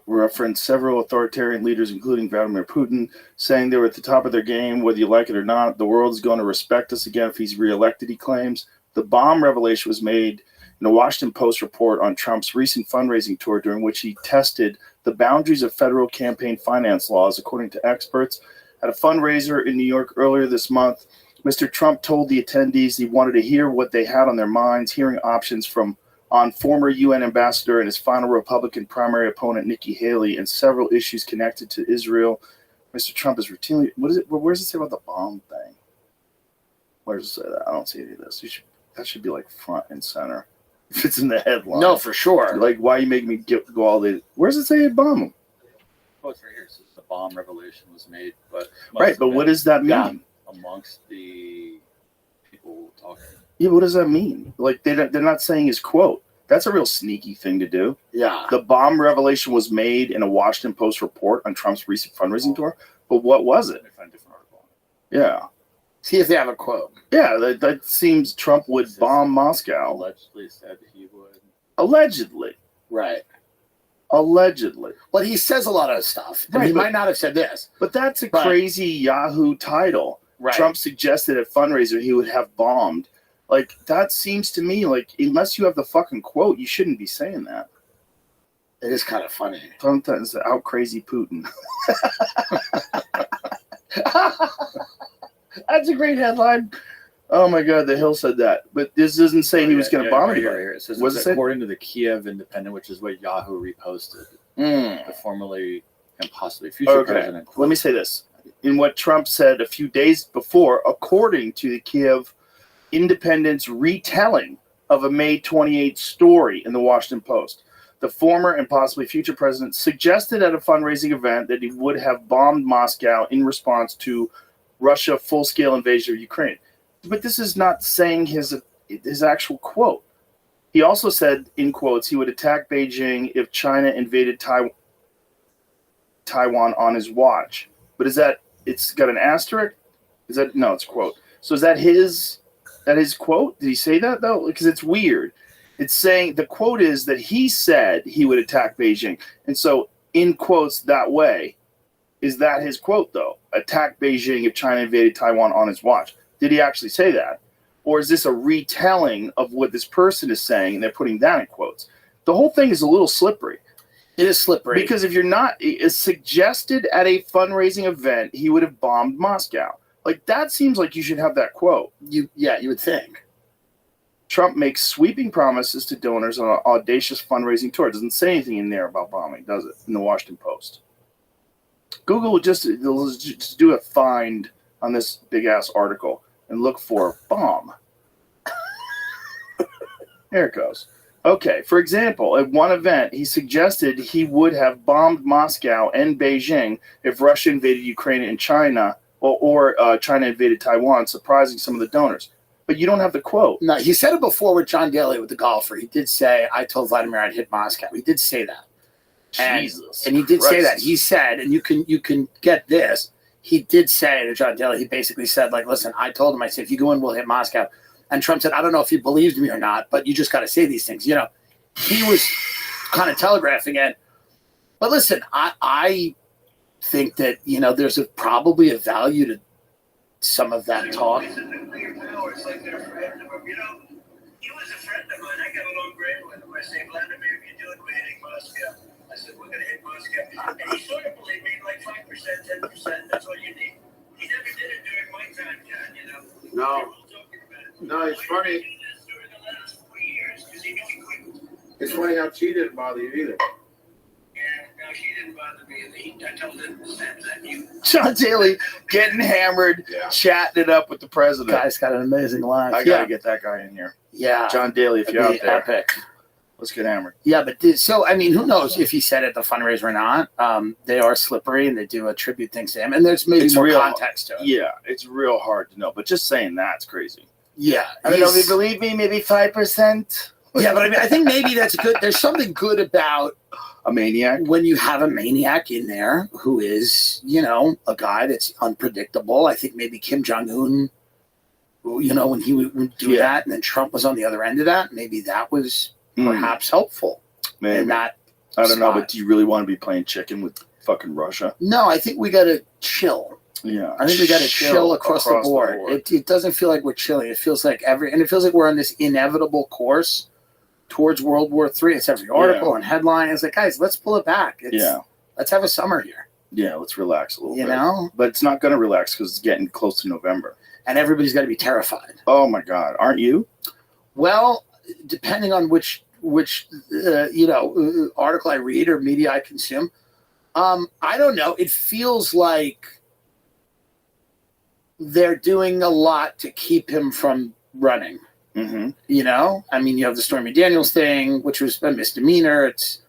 S2: referenced several authoritarian leaders, including Vladimir Putin, saying they were at the top of their game, whether you like it or not. The world's going to respect us again if he's reelected, he claims. The bomb revelation was made in a Washington Post report on Trump's recent fundraising tour, during which he tested the boundaries of federal campaign finance laws, according to experts. At a fundraiser in New York earlier this month, Mr. Trump told the attendees he wanted to hear what they had on their minds, hearing options from on former UN ambassador and his final Republican primary opponent, Nikki Haley, and several issues connected to Israel. Mr. Trump is routinely... Where does it say about the bomb thing? Where does it say that? I don't see any of this. That should be like front and center. If it's in the headline.
S7: No, for sure.
S2: Like, why you make me go all the... Where does it say bomb them?
S4: Oh, it's right here. It says the bomb revelation was made, but...
S2: Right, but what does that mean?
S4: Amongst the people talking.
S2: Yeah, what does that mean? Like, they're not saying his quote. That's a real sneaky thing to do.
S7: Yeah.
S2: The bomb revelation was made in a Washington Post report on Trump's recent fundraising tour, but what was it?
S4: Let me find a different article.
S2: Yeah.
S7: See if they have a quote.
S2: Yeah, that seems Trump would bomb Moscow.
S4: Allegedly said he would.
S2: Allegedly.
S7: Right.
S2: Allegedly.
S7: Well, he says a lot of stuff. And he might not have said this.
S2: But that's a crazy Yahoo title.
S7: Right.
S2: Trump suggested at fundraiser he would have bombed. Like, that seems to me like, unless you have the fucking quote, you shouldn't be saying that.
S7: It is kind of funny.
S2: Sometimes out crazy Putin. That's a great headline. Oh my God, the Hill said that, but this doesn't say he was going to bomb
S4: right
S2: anybody.
S4: here. It says
S2: What's
S4: it's
S2: it say?
S4: according to the Kiev Independent, which is what Yahoo reposted. The formerly and possibly future president.
S2: Let me say this. In what Trump said a few days before, according to the Kiev Independent's retelling of a May 28th story in the Washington Post, the former and possibly future president suggested at a fundraising event that he would have bombed Moscow in response to Russia full-scale invasion of Ukraine. But this is not saying his actual quote. He also said, in quotes, he would attack Beijing if China invaded Taiwan on his watch. But is that, it's got an asterisk? Is that, no, it's a quote. So is that his quote? Did he say that, though? Because it's weird. It's saying, the quote is that he said he would attack Beijing. And so, in quotes, that way, is that his quote, though? Attack Beijing if China invaded Taiwan on his watch. Did he actually say that? Or is this a retelling of what this person is saying, and they're putting that in quotes? The whole thing is a little slippery.
S7: It is slippery.
S2: Because if you're not, it's suggested at a fundraising event, he would have bombed Moscow. Like, that seems like you should have that quote.
S7: You would think.
S2: Trump makes sweeping promises to donors on an audacious fundraising tour. It doesn't say anything in there about bombing, does it? In the Washington Post. Google will just do a find on this big-ass article and look for bomb. There it goes. Okay, for example, at one event, he suggested he would have bombed Moscow and Beijing if Russia invaded Ukraine and China, or China invaded Taiwan, surprising some of the donors. But you don't have the quote.
S7: No, he said it before with John Daly, with the golfer. He did say, I told Vladimir I'd hit Moscow. He did say that.
S2: Jesus.
S7: And he did say that. He said, and you can get this, he did say to John Daly, he basically said, like, listen, I told him, I said, if you go in, we'll hit Moscow. And Trump said, I don't know if he believed me or not, but you just got to say these things. You know, he was kind of telegraphing it. But listen, I think that, you know, there's probably a value to some of that talk.
S5: He was a friend of mine. I got along great with him. I say, Vladimir, if you do it, we're hitting Moscow. I said, we're going to hit Moscow. And he sort of believed me, like 5%, 10%. That's all you need. He never did it during my time, John, you know.
S1: No. No, it's funny.
S5: During the last 4 years, because he knew he couldn't.
S1: It's funny how she didn't bother you either.
S5: Yeah, no, she didn't bother me. I told him that you.
S2: John Daly getting hammered, chatting it up with the president.
S7: Guy's got an amazing life.
S2: I got to get that guy in here.
S7: Yeah.
S2: John Daly, if you're out there.
S7: Epic.
S2: Let's get hammered.
S7: Yeah, but so, I mean, who knows if he said it at the fundraiser or not. They are slippery, and they do attribute things to him. And there's maybe more context to it.
S2: Yeah, it's real hard to know. But just saying that's crazy.
S7: Yeah.
S2: I don't know if you believe me, maybe 5%.
S7: Yeah, but I mean, I think maybe that's good. There's something good about
S2: a maniac
S7: when you have a maniac in there who is, you know, a guy that's unpredictable. I think maybe Kim Jong-un, you know, when he would do that, and then Trump was on the other end of that, maybe that was perhaps helpful.
S2: Maybe.
S7: In that
S2: I don't know, but do you really want to be playing chicken with fucking Russia?
S7: No, I think we got to chill.
S2: Yeah,
S7: I think we got to chill across the board. It doesn't feel like we're chilling. It feels like it feels like we're on this inevitable course towards World War III. It's every article and headline. It's like, guys, let's pull it back. Let's have a summer here.
S2: Yeah, let's relax a little bit.
S7: You know?
S2: But it's not going to relax because it's getting close to November.
S7: And everybody's got to be terrified.
S2: Oh, my God. Aren't you?
S7: Well, depending on which article I read or media I consume. I don't know. It feels like they're doing a lot to keep him from running. Mm-hmm. I mean, you have the Stormy Daniels thing, which was a misdemeanor. It's,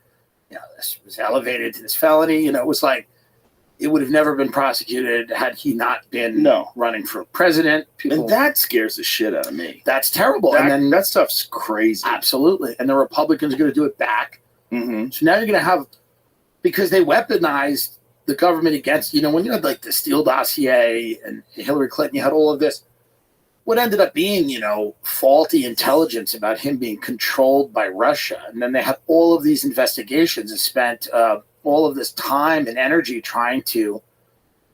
S7: this was elevated to this felony. It was like, it would have never been prosecuted had he not been running for president.
S2: And that scares the shit out of me.
S7: That's terrible.
S2: And then that stuff's crazy.
S7: Absolutely. And the Republicans are going to do it back. Mm-hmm. So now you're going to have, because they weaponized the government against, when you had like the Steele dossier and Hillary Clinton, you had all of this. What ended up being, faulty intelligence about him being controlled by Russia. And then they had all of these investigations and spent all of this time and energy trying to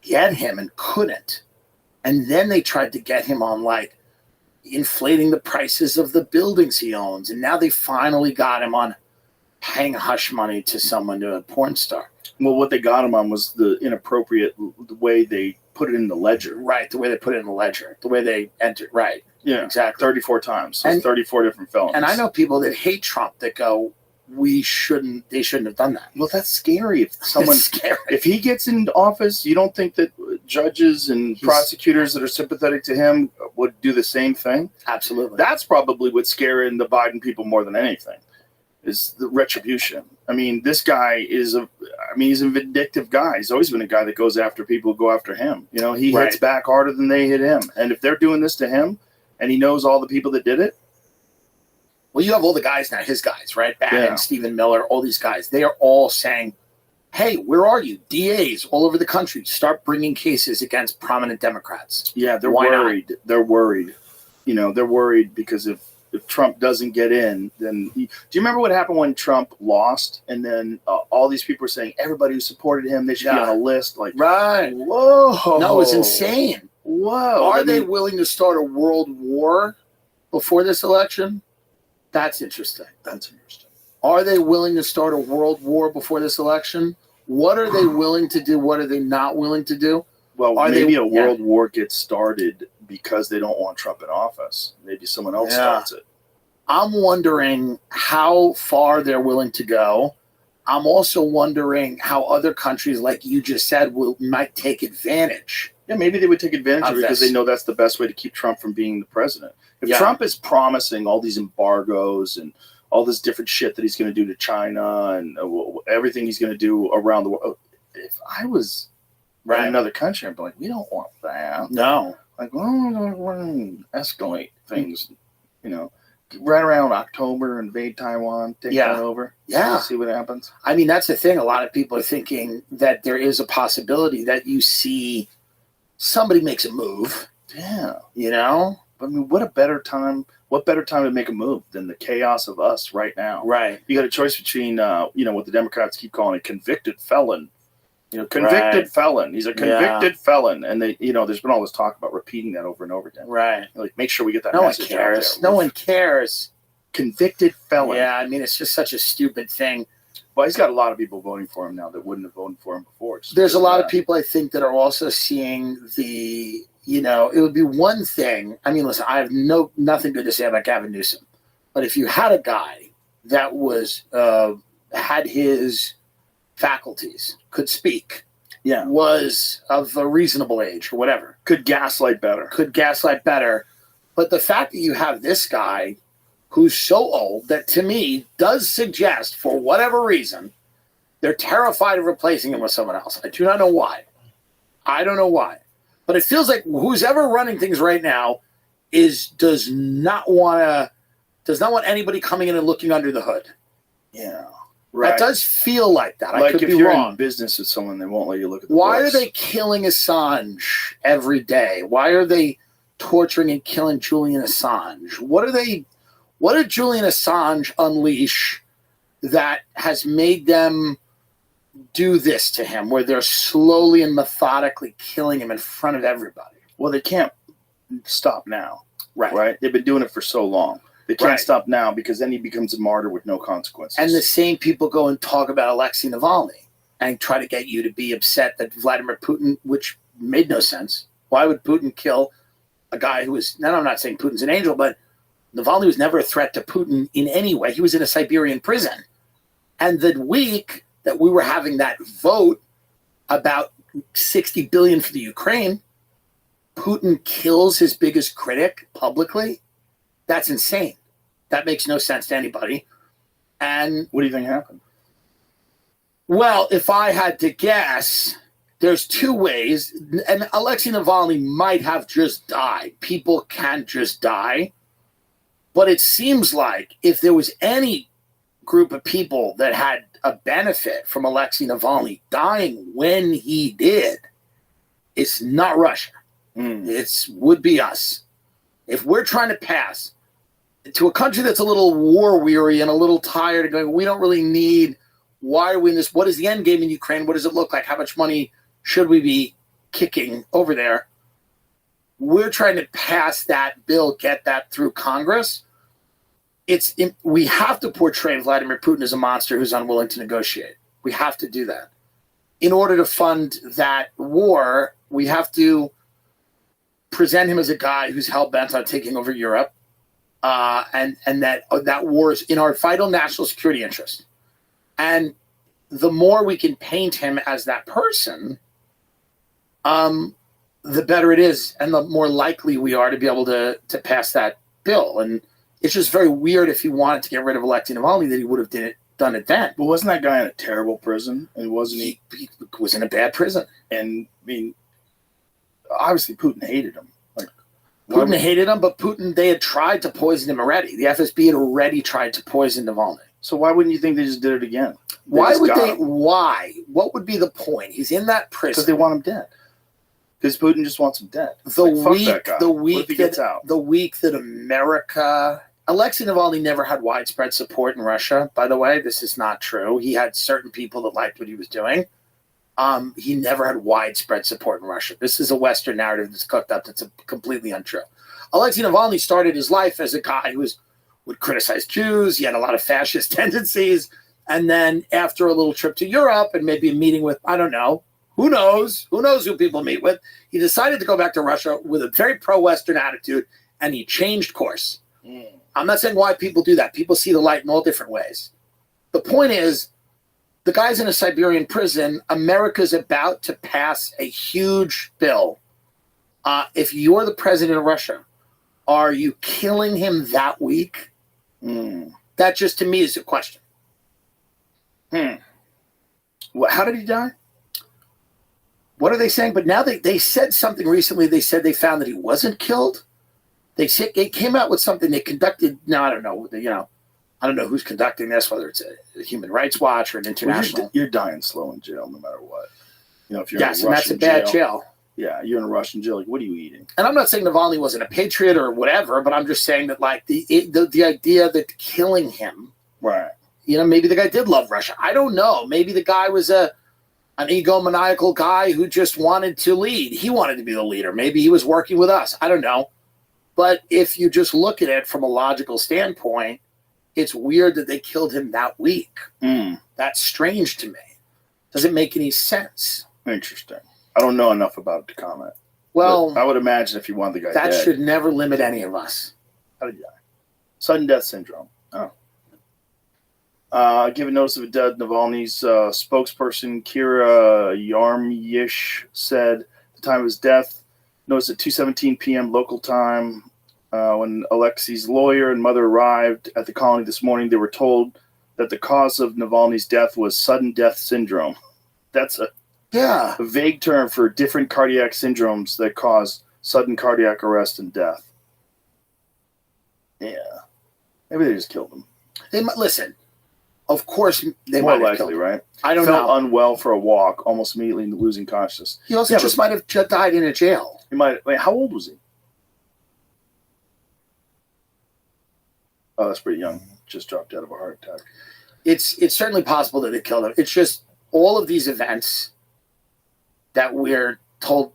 S7: get him and couldn't. And then they tried to get him on like inflating the prices of the buildings he owns. And now they finally got him on paying hush money to someone, to a porn star.
S2: Well, what they got him on was the inappropriate the way they put it in the ledger.
S7: Right, the way they put it in the ledger, the way they entered. Right,
S2: yeah, exactly. 34 times. So 34 different felonies.
S7: And I know people that hate Trump that go, they shouldn't have done that.
S2: Well, that's scary. If he gets in office, you don't think that judges and prosecutors that are sympathetic to him would do the same thing?
S7: Absolutely.
S2: That's probably what's scaring the Biden people more than anything, is the retribution. I mean, this guy he's a vindictive guy. He's always been a guy that goes after people who go after him. He hits back harder than they hit him. And if they're doing this to him and he knows all the people that did it.
S7: Well, you have all the guys now, his guys, right? Bannon, Stephen Miller, all these guys. They are all saying, hey, where are you? DAs all over the country. Start bringing cases against prominent Democrats.
S2: Yeah, they're worried. They're worried. They're worried because if Trump doesn't get in, then do you remember what happened when Trump lost? And then all these people were saying everybody who supported him, they should be on a list. Like,
S7: right?
S2: Whoa!
S7: No, it was insane.
S2: Whoa!
S7: Are they willing to start a world war before this election? That's interesting. Are they willing to start a world war before this election? What are they willing to do? What are they not willing to do?
S2: Well, maybe a world war gets started because they don't want Trump in office. Maybe someone else starts it.
S7: I'm wondering how far they're willing to go. I'm also wondering how other countries, like you just said, might take advantage.
S2: Yeah, maybe they would take advantage of it because they know that's the best way to keep Trump from being the president. If Trump is promising all these embargoes and all this different shit that he's going to do to China and everything he's going to do around the world, if I was in another country, I'd be like, we don't want that.
S7: No.
S2: Like, we're going to escalate things, right around October, invade Taiwan, take that over.
S7: Yeah.
S2: See what happens.
S7: I mean, that's the thing. A lot of people are thinking that there is a possibility that you see somebody makes a move.
S2: Yeah.
S7: I
S2: mean, what better time to make a move than the chaos of us right now?
S7: Right.
S2: You got a choice between, what the Democrats keep calling a convicted felon. Convicted felon. He's a convicted felon. And there's been all this talk about repeating that over and over again.
S7: Right.
S2: Like, make sure we get that
S7: message
S2: out there.
S7: No one cares.
S2: Convicted felon.
S7: Yeah, I mean, it's just such a stupid thing.
S2: Well, he's got a lot of people voting for him now that wouldn't have voted for him before.
S7: There's a lot of people, I think, that are also seeing it would be one thing. I mean, listen, I have nothing good to say about Gavin Newsom. But if you had a guy that was had his faculties, could speak, was of a reasonable age or whatever,
S2: could gaslight better.
S7: But the fact that you have this guy who's so old that, to me, does suggest, for whatever reason, they're terrified of replacing him with someone else. I do not know why. I don't know why. But it feels like who's ever running things right now does not want anybody coming in and looking under the hood.
S2: Yeah. Right.
S7: That does feel like that.
S2: Like,
S7: I could
S2: if
S7: be
S2: you're
S7: wrong.
S2: in business with someone, they won't let you look at the
S7: Why
S2: books.
S7: are they killing Assange every day? Why are they torturing and killing Julian Assange? What did Julian Assange unleash that has made them do this to him, where they're slowly and methodically killing him in front of everybody?
S2: Well, they can't stop now.
S7: Right.
S2: They've been doing it for so long. They can't stop now because then he becomes a martyr with no consequences.
S7: And the same people go and talk about Alexei Navalny and try to get you to be upset that Vladimir Putin, which made no sense. Why would Putin kill a guy who was, and I'm not saying Putin's an angel, but Navalny was never a threat to Putin in any way. He was in a Siberian prison. And the week that we were having that vote about $60 billion for the Ukraine, Putin kills his biggest critic publicly. That's insane. That makes no sense to anybody. And
S2: what do you think happened?
S7: Well, if I had to guess, there's two ways. And Alexei Navalny might have just died. People can't just die. But it seems like if there was any group of people that had a benefit from Alexei Navalny dying when he did, it's not Russia. It would be us. If we're trying to pass to a country that's a little war weary and a little tired and going, we don't really need, why are we in this? What is the end game in Ukraine? What does it look like? How much money should we be kicking over there? We're trying to pass that bill, get that through Congress. We have to portray Vladimir Putin as a monster who's unwilling to negotiate. We have to do that. In order to fund that war, we have to present him as a guy who's hell-bent on taking over Europe, and that war is in our vital national security interest. And the more we can paint him as that person, the better it is, and the more likely we are to be able to pass that bill. And it's just very weird if he wanted to get rid of Alexei Navalny that he would have done it then.
S2: But wasn't that guy in a terrible prison? And wasn't he
S7: was in a bad prison.
S2: And I mean, obviously Putin hated him.
S7: Putin hated him, but they had tried to poison him already. The FSB had already tried to poison Navalny.
S2: So why wouldn't you think they just did it again?
S7: Why? What would be the point? He's in that prison.
S2: Because they want him dead. Because Putin just wants him dead.
S7: The week that America... Alexei Navalny never had widespread support in Russia, by the way. This is not true. He had certain people that liked what he was doing. He never had widespread support in Russia. This is a Western narrative that's cooked up that's completely untrue. Alexei Navalny started his life as a guy who would criticize Jews. He had a lot of fascist tendencies. And then after a little trip to Europe and maybe a meeting with, I don't know, who knows who people meet with, he decided to go back to Russia with a very pro-Western attitude, and he changed course. I'm not saying why people do that. People see the light in all different ways. The point is, the guy's in a Siberian prison. America's about to pass a huge bill. If you're the president of Russia, are you killing him that week? That just, to me, is a question.
S2: Well, how did he die?
S7: What are they saying? But now they said something recently. They said they found that he wasn't killed. They came out with something they conducted. Now, I don't know. I don't know who's conducting this, whether it's a Human Rights Watch or an international.
S2: Well, you're dying slow in jail no matter what. If you're
S7: yes, in a Russian and that's a bad jail.
S2: Yeah, you're in a Russian jail. Like, what are you eating?
S7: And I'm not saying Navalny wasn't a patriot or whatever, but I'm just saying that the idea that killing him,
S2: right?
S7: Maybe the guy did love Russia. I don't know. Maybe the guy was an egomaniacal guy who just wanted to lead. He wanted to be the leader. Maybe he was working with us. I don't know. But if you just look at it from a logical standpoint, it's weird that they killed him that week. That's strange to me. Doesn't make any sense.
S2: Interesting. I don't know enough about it to comment.
S7: Well,
S2: but I would imagine if you want the guy
S7: that
S2: dead,
S7: should never limit any of us.
S2: How did he die? Sudden death syndrome. Given notice of a dead, Navalny's spokesperson Kira Yarmyish said the time of his death, noticed at 2:17 p.m. local time. When Alexei's lawyer and mother arrived at the colony this morning, they were told that the cause of Navalny's death was sudden death syndrome. That's a vague term for different cardiac syndromes that cause sudden cardiac arrest and death. Yeah. Maybe they just killed him.
S7: They might listen. Of course, they
S2: more
S7: might have
S2: likely,
S7: killed him.
S2: right?
S7: I don't
S2: Felt
S7: know.
S2: unwell for a walk, almost immediately losing consciousness.
S7: He also just might have died in a jail.
S2: He might. Wait, how old was he? Oh, that's pretty young. Just dropped out of a heart attack.
S7: It's certainly possible that they killed him. It's just all of these events that we're told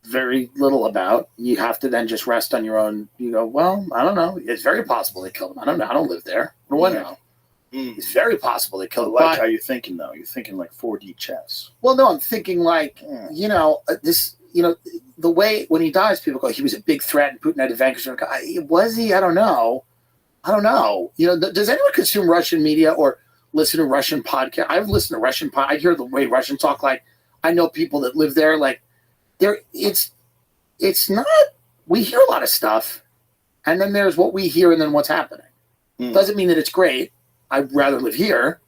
S7: very little about. You have to then just rest on your own. You go, well, I don't know. It's very possible they killed him. I don't know. I don't live there. What do I know? It's very possible they killed him.
S2: How you're thinking, though. You're thinking like 4D chess.
S7: Well, no, I'm thinking like, this the way when he dies, people go, he was a big threat and Putin had to vanquish him. Was he? I don't know. Does anyone consume Russian media or listen to Russian podcasts? I've listened to Russian I hear the way Russians talk. Like, I know people that live there. Like, it's not. We hear a lot of stuff, and then there's what we hear, and then what's happening. Doesn't mean that it's great. I'd rather live here,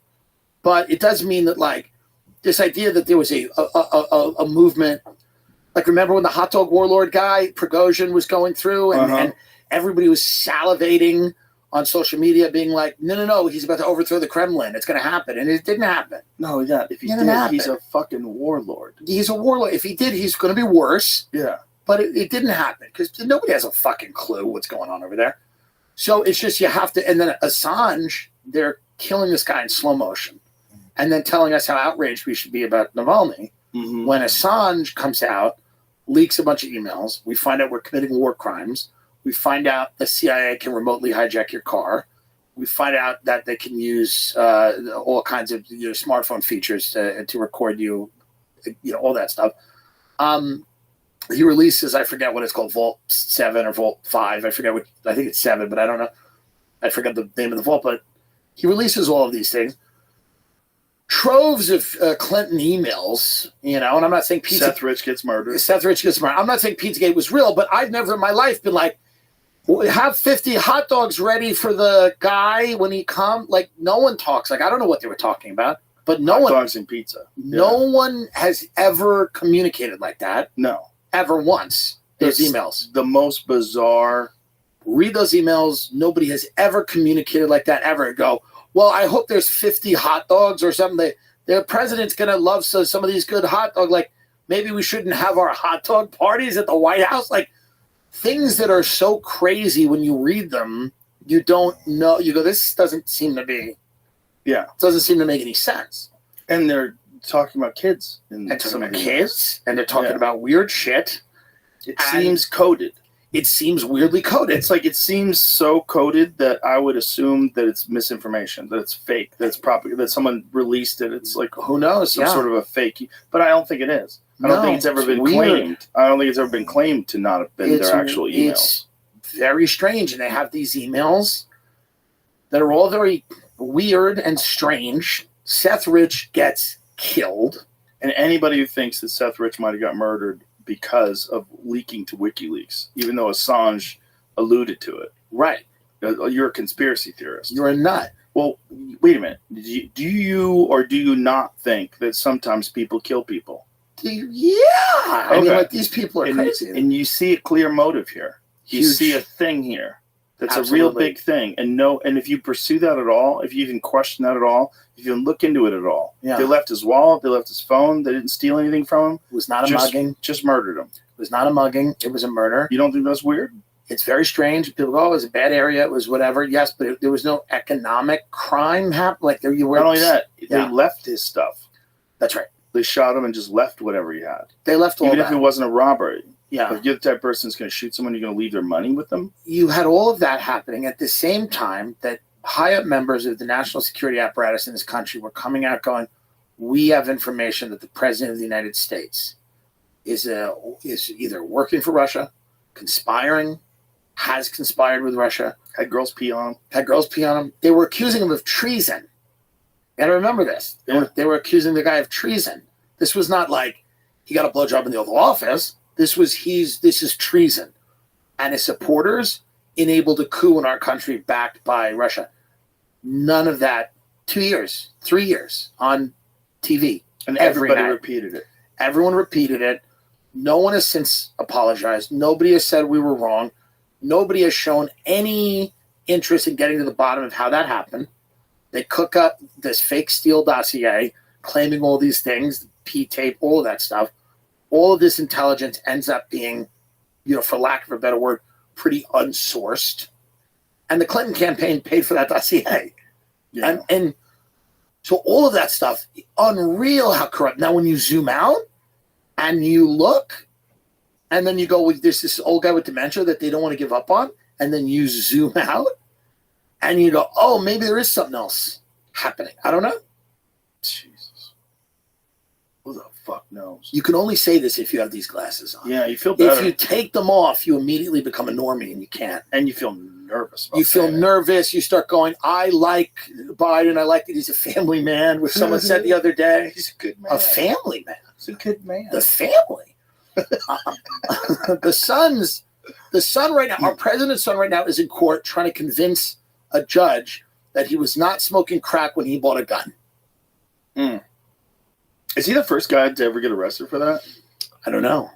S7: but it does mean that, like, this idea that there was a movement. Like, remember when the hot dog warlord guy Prigozhin was going through, and everybody was salivating on social media, being like, no, he's about to overthrow the Kremlin. It's going to happen. And it didn't happen.
S2: No, yeah. If he did, he's a fucking warlord.
S7: He's a warlord. If he did, he's going to be worse.
S2: Yeah.
S7: But it didn't happen because nobody has a fucking clue what's going on over there. So it's just you have to. And then Assange, they're killing this guy in slow motion and then telling us how outraged we should be about Navalny. Mm-hmm. When Assange comes out, leaks a bunch of emails, we find out we're committing war crimes. We find out the CIA can remotely hijack your car. We find out that they can use all kinds of smartphone features to record you, all that stuff. He releases, I forget what it's called, Vault 7 or Vault 5. I forget I think it's 7, but I don't know. I forget the name of the vault, but he releases all of these things. Troves of Clinton emails, and I'm not saying
S2: Seth Rich gets murdered.
S7: I'm not saying Pizzagate was real, but I've never in my life been like, have 50 hot dogs ready for the guy when he comes. Like, no one talks. Like, I don't know what they were talking about, but hot
S2: dogs and pizza.
S7: No one has ever communicated like that.
S2: No.
S7: Ever once. Those emails.
S2: The most bizarre.
S7: Read those emails. Nobody has ever communicated like that ever. Go, well, I hope there's 50 hot dogs or something. The president's going to love some of these good hot dogs. Like, maybe we shouldn't have our hot dog parties at the White House. Like, things that are so crazy when you read them, you don't know. You go, this doesn't seem to be. Yeah. It doesn't seem to make any sense.
S2: And they're talking about kids.
S7: And they're talking about weird shit.
S2: It seems coded.
S7: It seems weirdly coded.
S2: It's like it seems so coded that I would assume that it's misinformation, that it's fake, that it's proper, that someone released it. It's like,
S7: who knows?
S2: Some sort of a fake. But I don't think it is. I don't think it's ever been claimed. I don't think it's ever been claimed to not have been their actual emails.
S7: It's very strange. And they have these emails that are all very weird and strange. Seth Rich gets killed.
S2: And anybody who thinks that Seth Rich might have got murdered because of leaking to WikiLeaks, even though Assange alluded to it.
S7: Right.
S2: You're a conspiracy theorist.
S7: You're a nut.
S2: Well, wait a minute. Do you or do you not think that sometimes people kill people?
S7: Yeah. I mean, like, these people are crazy.
S2: And you see a clear motive here. You see a thing here. That's a real big thing. And if you pursue that at all, if you even question that at all, if you even look into it at all, they left his wallet, they left his phone, they didn't steal anything from him.
S7: It was not a mugging.
S2: Just murdered him.
S7: It was not a mugging. It was a murder.
S2: You don't think that's weird?
S7: It's very strange. People go, oh, it was a bad area. It was whatever. Yes, but there was no economic crime happening. Like, there you were.
S2: Not only that, they left his stuff.
S7: That's right.
S2: They shot him and just left whatever he had.
S7: They left all that.
S2: Even if it wasn't a robbery.
S7: Yeah.
S2: If you're the type of person who's going to shoot someone, you're going to leave their money with them?
S7: You had all of that happening at the same time that high-up members of the national security apparatus in this country were coming out going, we have information that the president of the United States is either working for Russia, conspiring, has conspired with Russia.
S2: Had girls pee on him.
S7: They were accusing him of treason. You got to remember this. They were accusing the guy of treason. This was not like he got a blowjob in the Oval Office. This is treason. And his supporters enabled a coup in our country backed by Russia. None of that. 2 years, 3 years on TV.
S2: And everybody repeated it.
S7: Everyone repeated it. No one has since apologized. Nobody has said we were wrong. Nobody has shown any interest in getting to the bottom of how that happened. They cook up this fake Steele dossier, claiming all these things, P-tape, all of that stuff. All of this intelligence ends up being, for lack of a better word, pretty unsourced. And the Clinton campaign paid for that dossier. Yeah. And so all of that stuff, unreal how corrupt. Now, when you zoom out and you look, and then you go, well, there's this old guy with dementia that they don't want to give up on, and then you zoom out, and you go, oh, maybe there is something else happening. I don't know.
S2: Jesus. Who the fuck knows?
S7: You can only say this if you have these glasses on.
S2: Yeah, you feel better.
S7: If you take them off, you immediately become a normie, and you can't.
S2: And you feel nervous.
S7: You feel nervous. You start going, I like Biden. I like that he's a family man, which someone said the other day.
S2: He's a good man.
S7: A family man.
S2: He's a good man.
S7: The family. The son right now, our president's son right now is in court trying to convince a judge that he was not smoking crack when he bought a gun.
S2: Is he the first guy to ever get arrested for that?
S7: I don't know.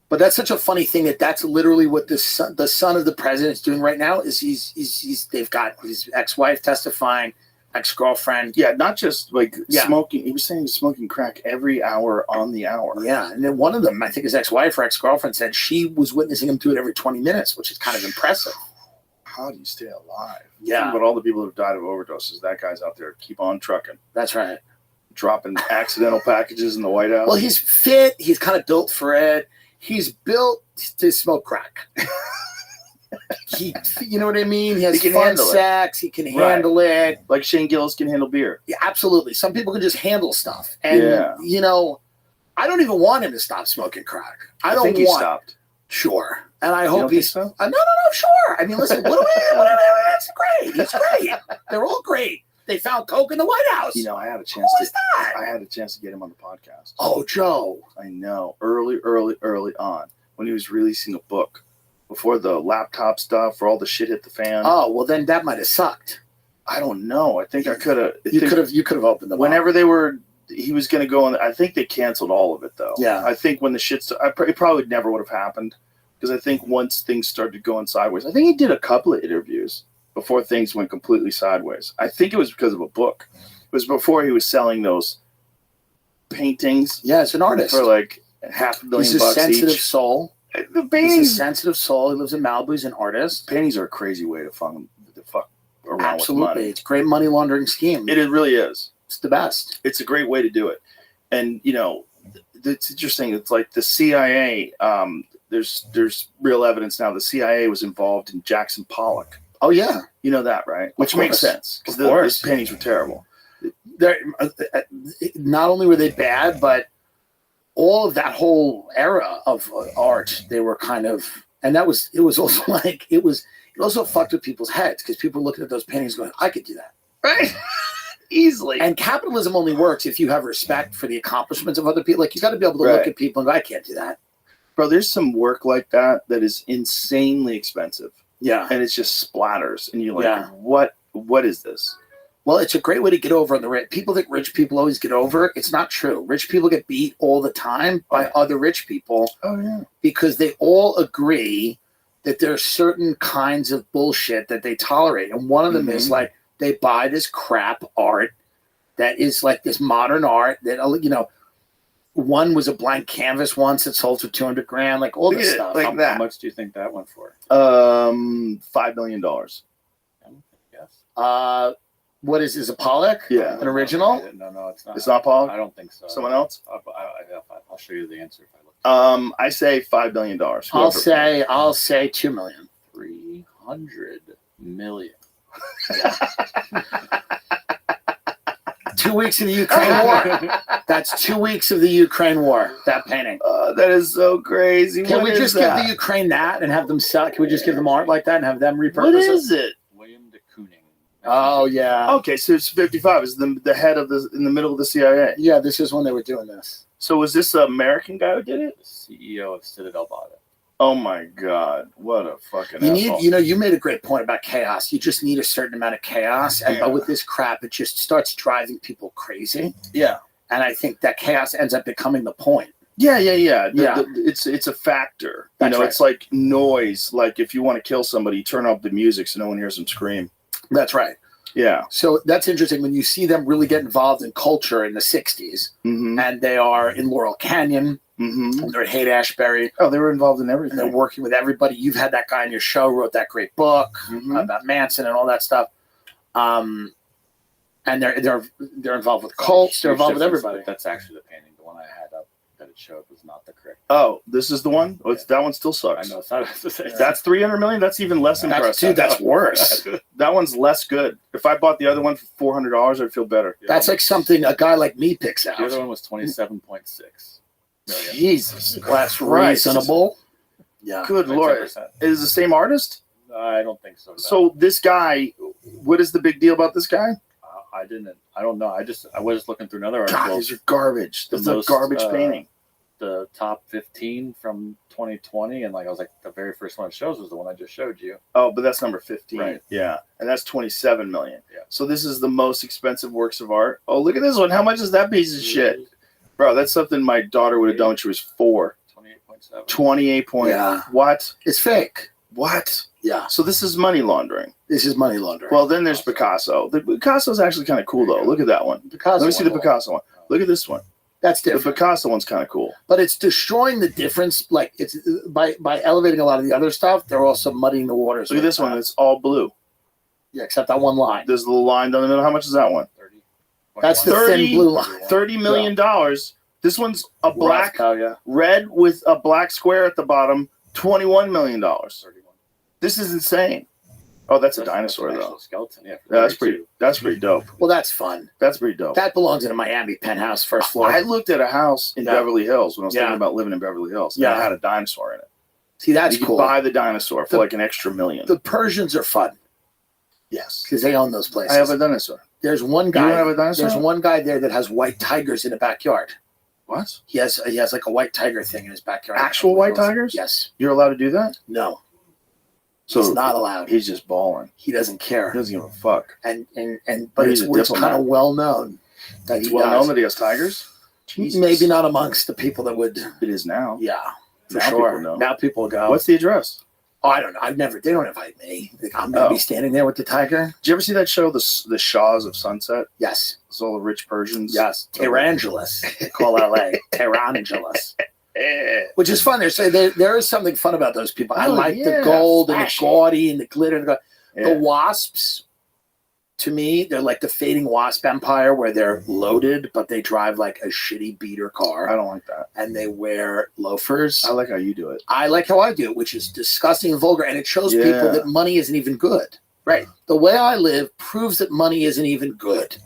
S7: But that's such a funny thing that's literally what the son of the president is doing right now. Is they've got his ex-wife testifying, ex-girlfriend.
S2: Yeah, not just like smoking. He was saying he's smoking crack every hour on the hour.
S7: Yeah, and then one of them, I think his ex-wife or ex-girlfriend, said she was witnessing him do it every 20 minutes, which is kind of impressive.
S2: How do you stay alive?
S7: Yeah.
S2: Think about all the people who've died of overdoses. That guy's out there. Keep on trucking.
S7: That's right.
S2: Dropping accidental packages in the White House.
S7: Well, he's fit. He's kind of built for it. He's built to smoke crack. You know what I mean? He has fun sex. He can handle it.
S2: Like Shane Gillis can handle beer.
S7: Yeah, absolutely. Some people can just handle stuff. And, I don't even want him to stop smoking crack. I think he stopped. Sure. And I hope he's...
S2: So?
S7: No, sure. I mean, listen, that's great. He's great. They're all great. They found coke in the White House.
S2: I had a chance I had a chance to get him on the podcast.
S7: Oh, Joe.
S2: I know. Early on, when he was releasing a book, before the laptop stuff, or all the shit hit the fan.
S7: Oh, well, then that might have sucked.
S2: I don't know. I think I could have.
S7: You could have opened them.
S2: Whenever he was going to go on. I think they canceled all of it though.
S7: Yeah.
S2: I think when the shit, it probably never would have happened, because I think once things started going sideways, I think he did a couple of interviews before things went completely sideways. I think it was because of a book. It was before he was selling those paintings.
S7: Yeah, it's an artist
S2: for like $500 million
S7: He's a
S2: bucks
S7: sensitive
S2: each.
S7: soul.
S2: The paintings,
S7: he's a sensitive soul. He lives in Malibu. He's an artist.
S2: Paintings are a crazy way to fuck around
S7: Absolutely.
S2: with money.
S7: It's a great money laundering scheme.
S2: It really is.
S7: It's the best.
S2: It's a great way to do it. And, it's interesting. It's like the CIA, there's real evidence now. The CIA was involved in Jackson Pollock.
S7: Oh, yeah.
S2: You know that, right? Which makes sense, because those paintings were terrible.
S7: Not only were they bad, but all of that whole era of art, they were kind of, and it was also like, it also fucked with people's heads, because people were looking at those paintings going, I could do that.
S2: Right? Easily.
S7: And capitalism only works if you have respect for the accomplishments of other people. Like, you got to be able to look at people and go, I can't do that.
S2: Bro, there's some work like that is insanely expensive.
S7: Yeah.
S2: And it's just splatters. And you're like, what is this?
S7: Well, it's a great way to get over on the rich. People think rich people always get over. It's not true. Rich people get beat all the time by other rich people.
S2: Oh, yeah.
S7: Because they all agree that there are certain kinds of bullshit that they tolerate. And one of them is like, they buy this crap art that is like this modern art that, one was a blank canvas once that sold for $200,000, like all this stuff.
S4: Like how much do you think that went for?
S2: $5 million.
S4: Yes.
S7: What is a Pollock?
S2: Yeah.
S7: An original?
S4: No, it's not.
S2: It's not Pollock?
S4: I don't think so.
S2: Someone else?
S4: I'll show you the answer if I look.
S2: I say $5 million.
S7: I'll say $2 million.
S4: 300 million.
S7: 2 weeks of the Ukraine war. That's 2 weeks of the Ukraine war, that painting.
S2: That is so crazy.
S7: Can we just give the Ukraine that and have them sell? Can we just give them art like that and have them repurpose
S2: What is it?
S4: William de Kooning.
S7: Oh, yeah.
S2: Okay, so it's 55. Is the head of in the middle of the CIA?
S7: Yeah, this is when they were doing this.
S2: So was this an American guy who did it?
S4: The CEO of Citadel bought it.
S2: Oh my God! What a fucking asshole.
S7: You made a great point about chaos. You just need a certain amount of chaos, but with this crap, it just starts driving people crazy.
S2: Yeah,
S7: and I think that chaos ends up becoming the point.
S2: Yeah. It's a factor.
S7: That's right.
S2: It's like noise. Like if you want to kill somebody, turn off the music so no one hears them scream.
S7: That's right.
S2: Yeah.
S7: So that's interesting when you see them really get involved in culture in the 60s, and they are in Laurel Canyon. They're at Haight-Ashbury.
S2: Oh, they were involved in everything.
S7: They're working with everybody. You've had that guy on your show, wrote that great book about Manson and all that stuff. And they're involved with cults. They're involved with everybody.
S4: That's actually the painting. The one I had up that it showed was not the correct.
S2: Oh, this is the one? Oh, that one still sucks.
S4: I know. It's not, it's the same.
S2: That's 300 million? That's even less impressive.
S7: That's worse.
S2: That one's less good. If I bought the other one for $400, I'd feel better.
S7: That's like something a guy like me picks out.
S4: The other one was 27.6 million.
S2: Jesus.
S7: That's
S2: Christ.
S7: reasonable. Yeah.
S2: Good Lord.
S4: 10%.
S2: Is it the same artist?
S4: I don't think so. No.
S2: So this guy, what is the big deal about this guy?
S4: I don't know. I was just looking through another
S2: God,
S4: article.
S2: these are garbage.
S4: The
S2: This is a
S4: most,
S2: garbage painting.
S4: The top 15 from 2020, and I was like, the very first one it shows was the one I just showed you.
S2: Oh, but that's number 15.
S4: Right.
S2: Yeah. And that's 27 million.
S4: Yeah.
S2: So this is the most expensive works of art. Oh, look at this one. How much is that piece of shit? Bro, that's something my daughter would have done when she was 4.
S4: 28.7.
S2: 28 point.
S7: Yeah.
S2: What?
S7: It's fake.
S2: What?
S7: Yeah.
S2: So this is money laundering.
S7: This is money laundering.
S2: Well, then there's Picasso. The Picasso's actually kind of cool, though. Look at that one.
S7: Picasso
S2: Let me see the
S7: one.
S2: Picasso one. Look at this one.
S7: That's
S2: The
S7: different.
S2: Picasso one's kind of cool.
S7: But it's destroying the difference. Like it's by elevating a lot of the other stuff, they're also muddying the waters.
S2: Look at this one. It's all blue.
S7: Yeah, except that one line.
S2: There's a little line down the middle. How much is that one?
S4: 30.
S7: That's the
S2: 30.
S7: thin blue line.
S2: $30 million. This one's a black,
S4: Rothschild, yeah.
S2: red with a black square at the bottom. $21 million.
S4: 31.
S2: This is insane. Oh, that's a dinosaur,
S4: an
S2: though.
S4: actual skeleton. Yeah.
S2: That's pretty dope.
S7: Well, that's fun.
S2: That's pretty dope.
S7: That belongs in a Miami penthouse, first floor.
S2: I looked at a house in
S7: Yeah.
S2: Beverly Hills when I was
S7: Yeah.
S2: thinking about living in Beverly Hills.
S7: Yeah.
S2: And it had a dinosaur in it.
S7: See, that's
S2: you could
S7: cool.
S2: buy the dinosaur for
S7: The-
S2: like an extra $1 million.
S7: The Persians are fun
S2: Yes.
S7: because they own those places.
S2: I have a dinosaur.
S7: There's one
S2: You
S7: guy.
S2: don't have a dinosaur?
S7: There's one guy there that has white tigers in the backyard.
S2: What?
S7: He has like a white tiger thing in his backyard.
S2: Actual white tigers?
S7: Yes.
S2: You're allowed to do that?
S7: No.
S2: So
S7: He's not allowed.
S2: He's just balling.
S7: He doesn't care.
S2: He doesn't give a fuck.
S7: But
S2: He's
S7: it's
S2: a
S7: kind
S2: diplomat.
S7: of well known that
S2: It's
S7: he
S2: well known
S7: does.
S2: that he has tigers? Jesus.
S7: Maybe not amongst the people that would.
S2: It is now.
S7: Yeah, for
S2: Now
S7: sure.
S2: people know.
S7: Now people go.
S2: What's the address?
S7: Oh, I don't know. They don't invite me. Like, I'm gonna
S2: Oh.
S7: be standing there with the tiger.
S2: Did you ever see that show, The Shahs of Sunset?
S7: Yes.
S2: It's all the rich Persians.
S7: Yes. Tehrangelus. They call LA Tehrangelus.
S2: Eh.
S7: Which is fun. There is something fun about those people. I
S2: Oh,
S7: like the
S2: yeah.
S7: gold and the
S2: Flashy.
S7: gaudy and the glitter. And
S2: Yeah.
S7: The wasps, to me, they're like the fading wasp empire where they're loaded, but they drive like a shitty beater car
S2: I don't like that.
S7: and they wear loafers.
S2: I like how you do it.
S7: I like how I do it, which is disgusting and vulgar, and it shows
S2: Yeah.
S7: people that money isn't even good.
S2: Right.
S7: The way I live proves that money isn't even good.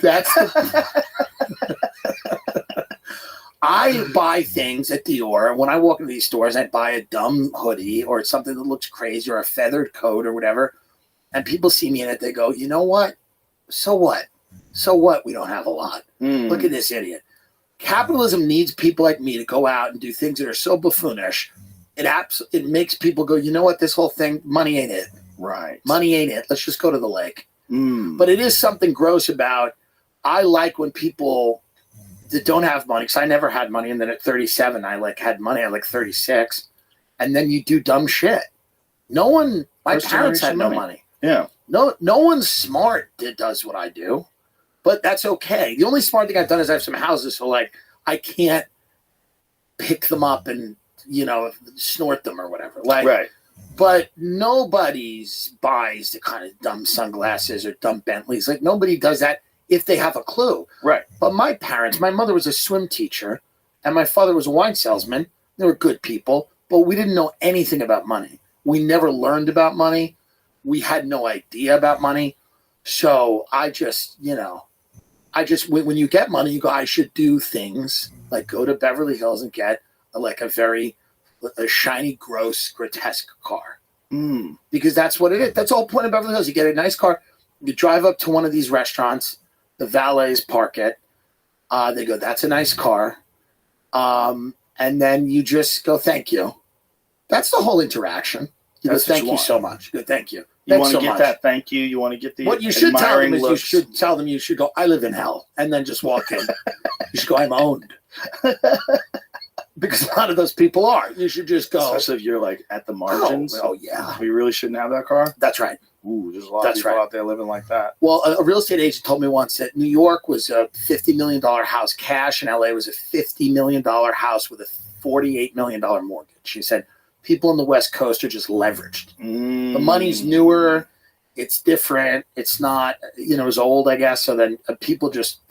S7: That's the... I buy things at Dior. When I walk into these stores, I buy a dumb hoodie or something that looks crazy or a feathered coat or whatever. And people see me in it. They go, you know what? So what? So what? We don't have a lot. Look at this idiot. Capitalism needs people like me to go out and do things that are so buffoonish. It makes people go, you know what? This whole thing, money ain't it.
S2: Right.
S7: Money ain't it. Let's just go to the lake.
S2: Mm.
S7: But it is something gross about, I like when people that don't have money, because I never had money, and then at 37 I had money at 36, and then you do dumb shit. No one, my
S2: First
S7: parents had no
S2: generation
S7: money.
S2: Yeah.
S7: No one's smart that does what I do, but that's okay. The only smart thing I've done is I have some houses, so I can't pick them up and snort them or whatever.
S2: Right.
S7: But nobody's buys the kind of dumb sunglasses or dumb Bentleys. Nobody does that if they have a clue.
S2: Right.
S7: But my mother was a swim teacher and my father was a wine salesman. They were good people, but we didn't know anything about money. We never learned about money. We had no idea about money. So I just, when you get money, you go, I should do things like go to Beverly Hills and get a shiny, gross, grotesque car.
S2: Mm.
S7: Because that's what it is. That's the whole point of Beverly Hills. You get a nice car. You drive up to one of these restaurants. The valets park it. They go, that's a nice car. And then you just go, thank you. That's the whole interaction. You
S2: That's
S7: go,
S2: what
S7: thank
S2: you
S7: you
S2: want.
S7: so much. Good, thank you.
S2: You
S7: Thanks
S2: want to
S7: so
S2: get
S7: much.
S2: that thank you. You want to get the
S7: What you should tell them
S2: admiring
S7: is
S2: looks.
S7: you should go, I live in hell. And then just walk in. You should go, I'm owned. Because a lot of those people are. You should just go,
S2: Especially if you're at the margins.
S7: oh yeah.
S2: We really shouldn't have that car.
S7: That's right.
S2: Ooh, there's a lot
S7: That's
S2: of people
S7: right.
S2: out there living like that.
S7: Well, a real estate agent told me once that New York was a $50 million house cash and LA was a $50 million house with a $48 million mortgage. She said, people in the West Coast are just leveraged.
S2: Mm.
S7: The money's newer. It's different. It's not, it's old, I guess. So then people just,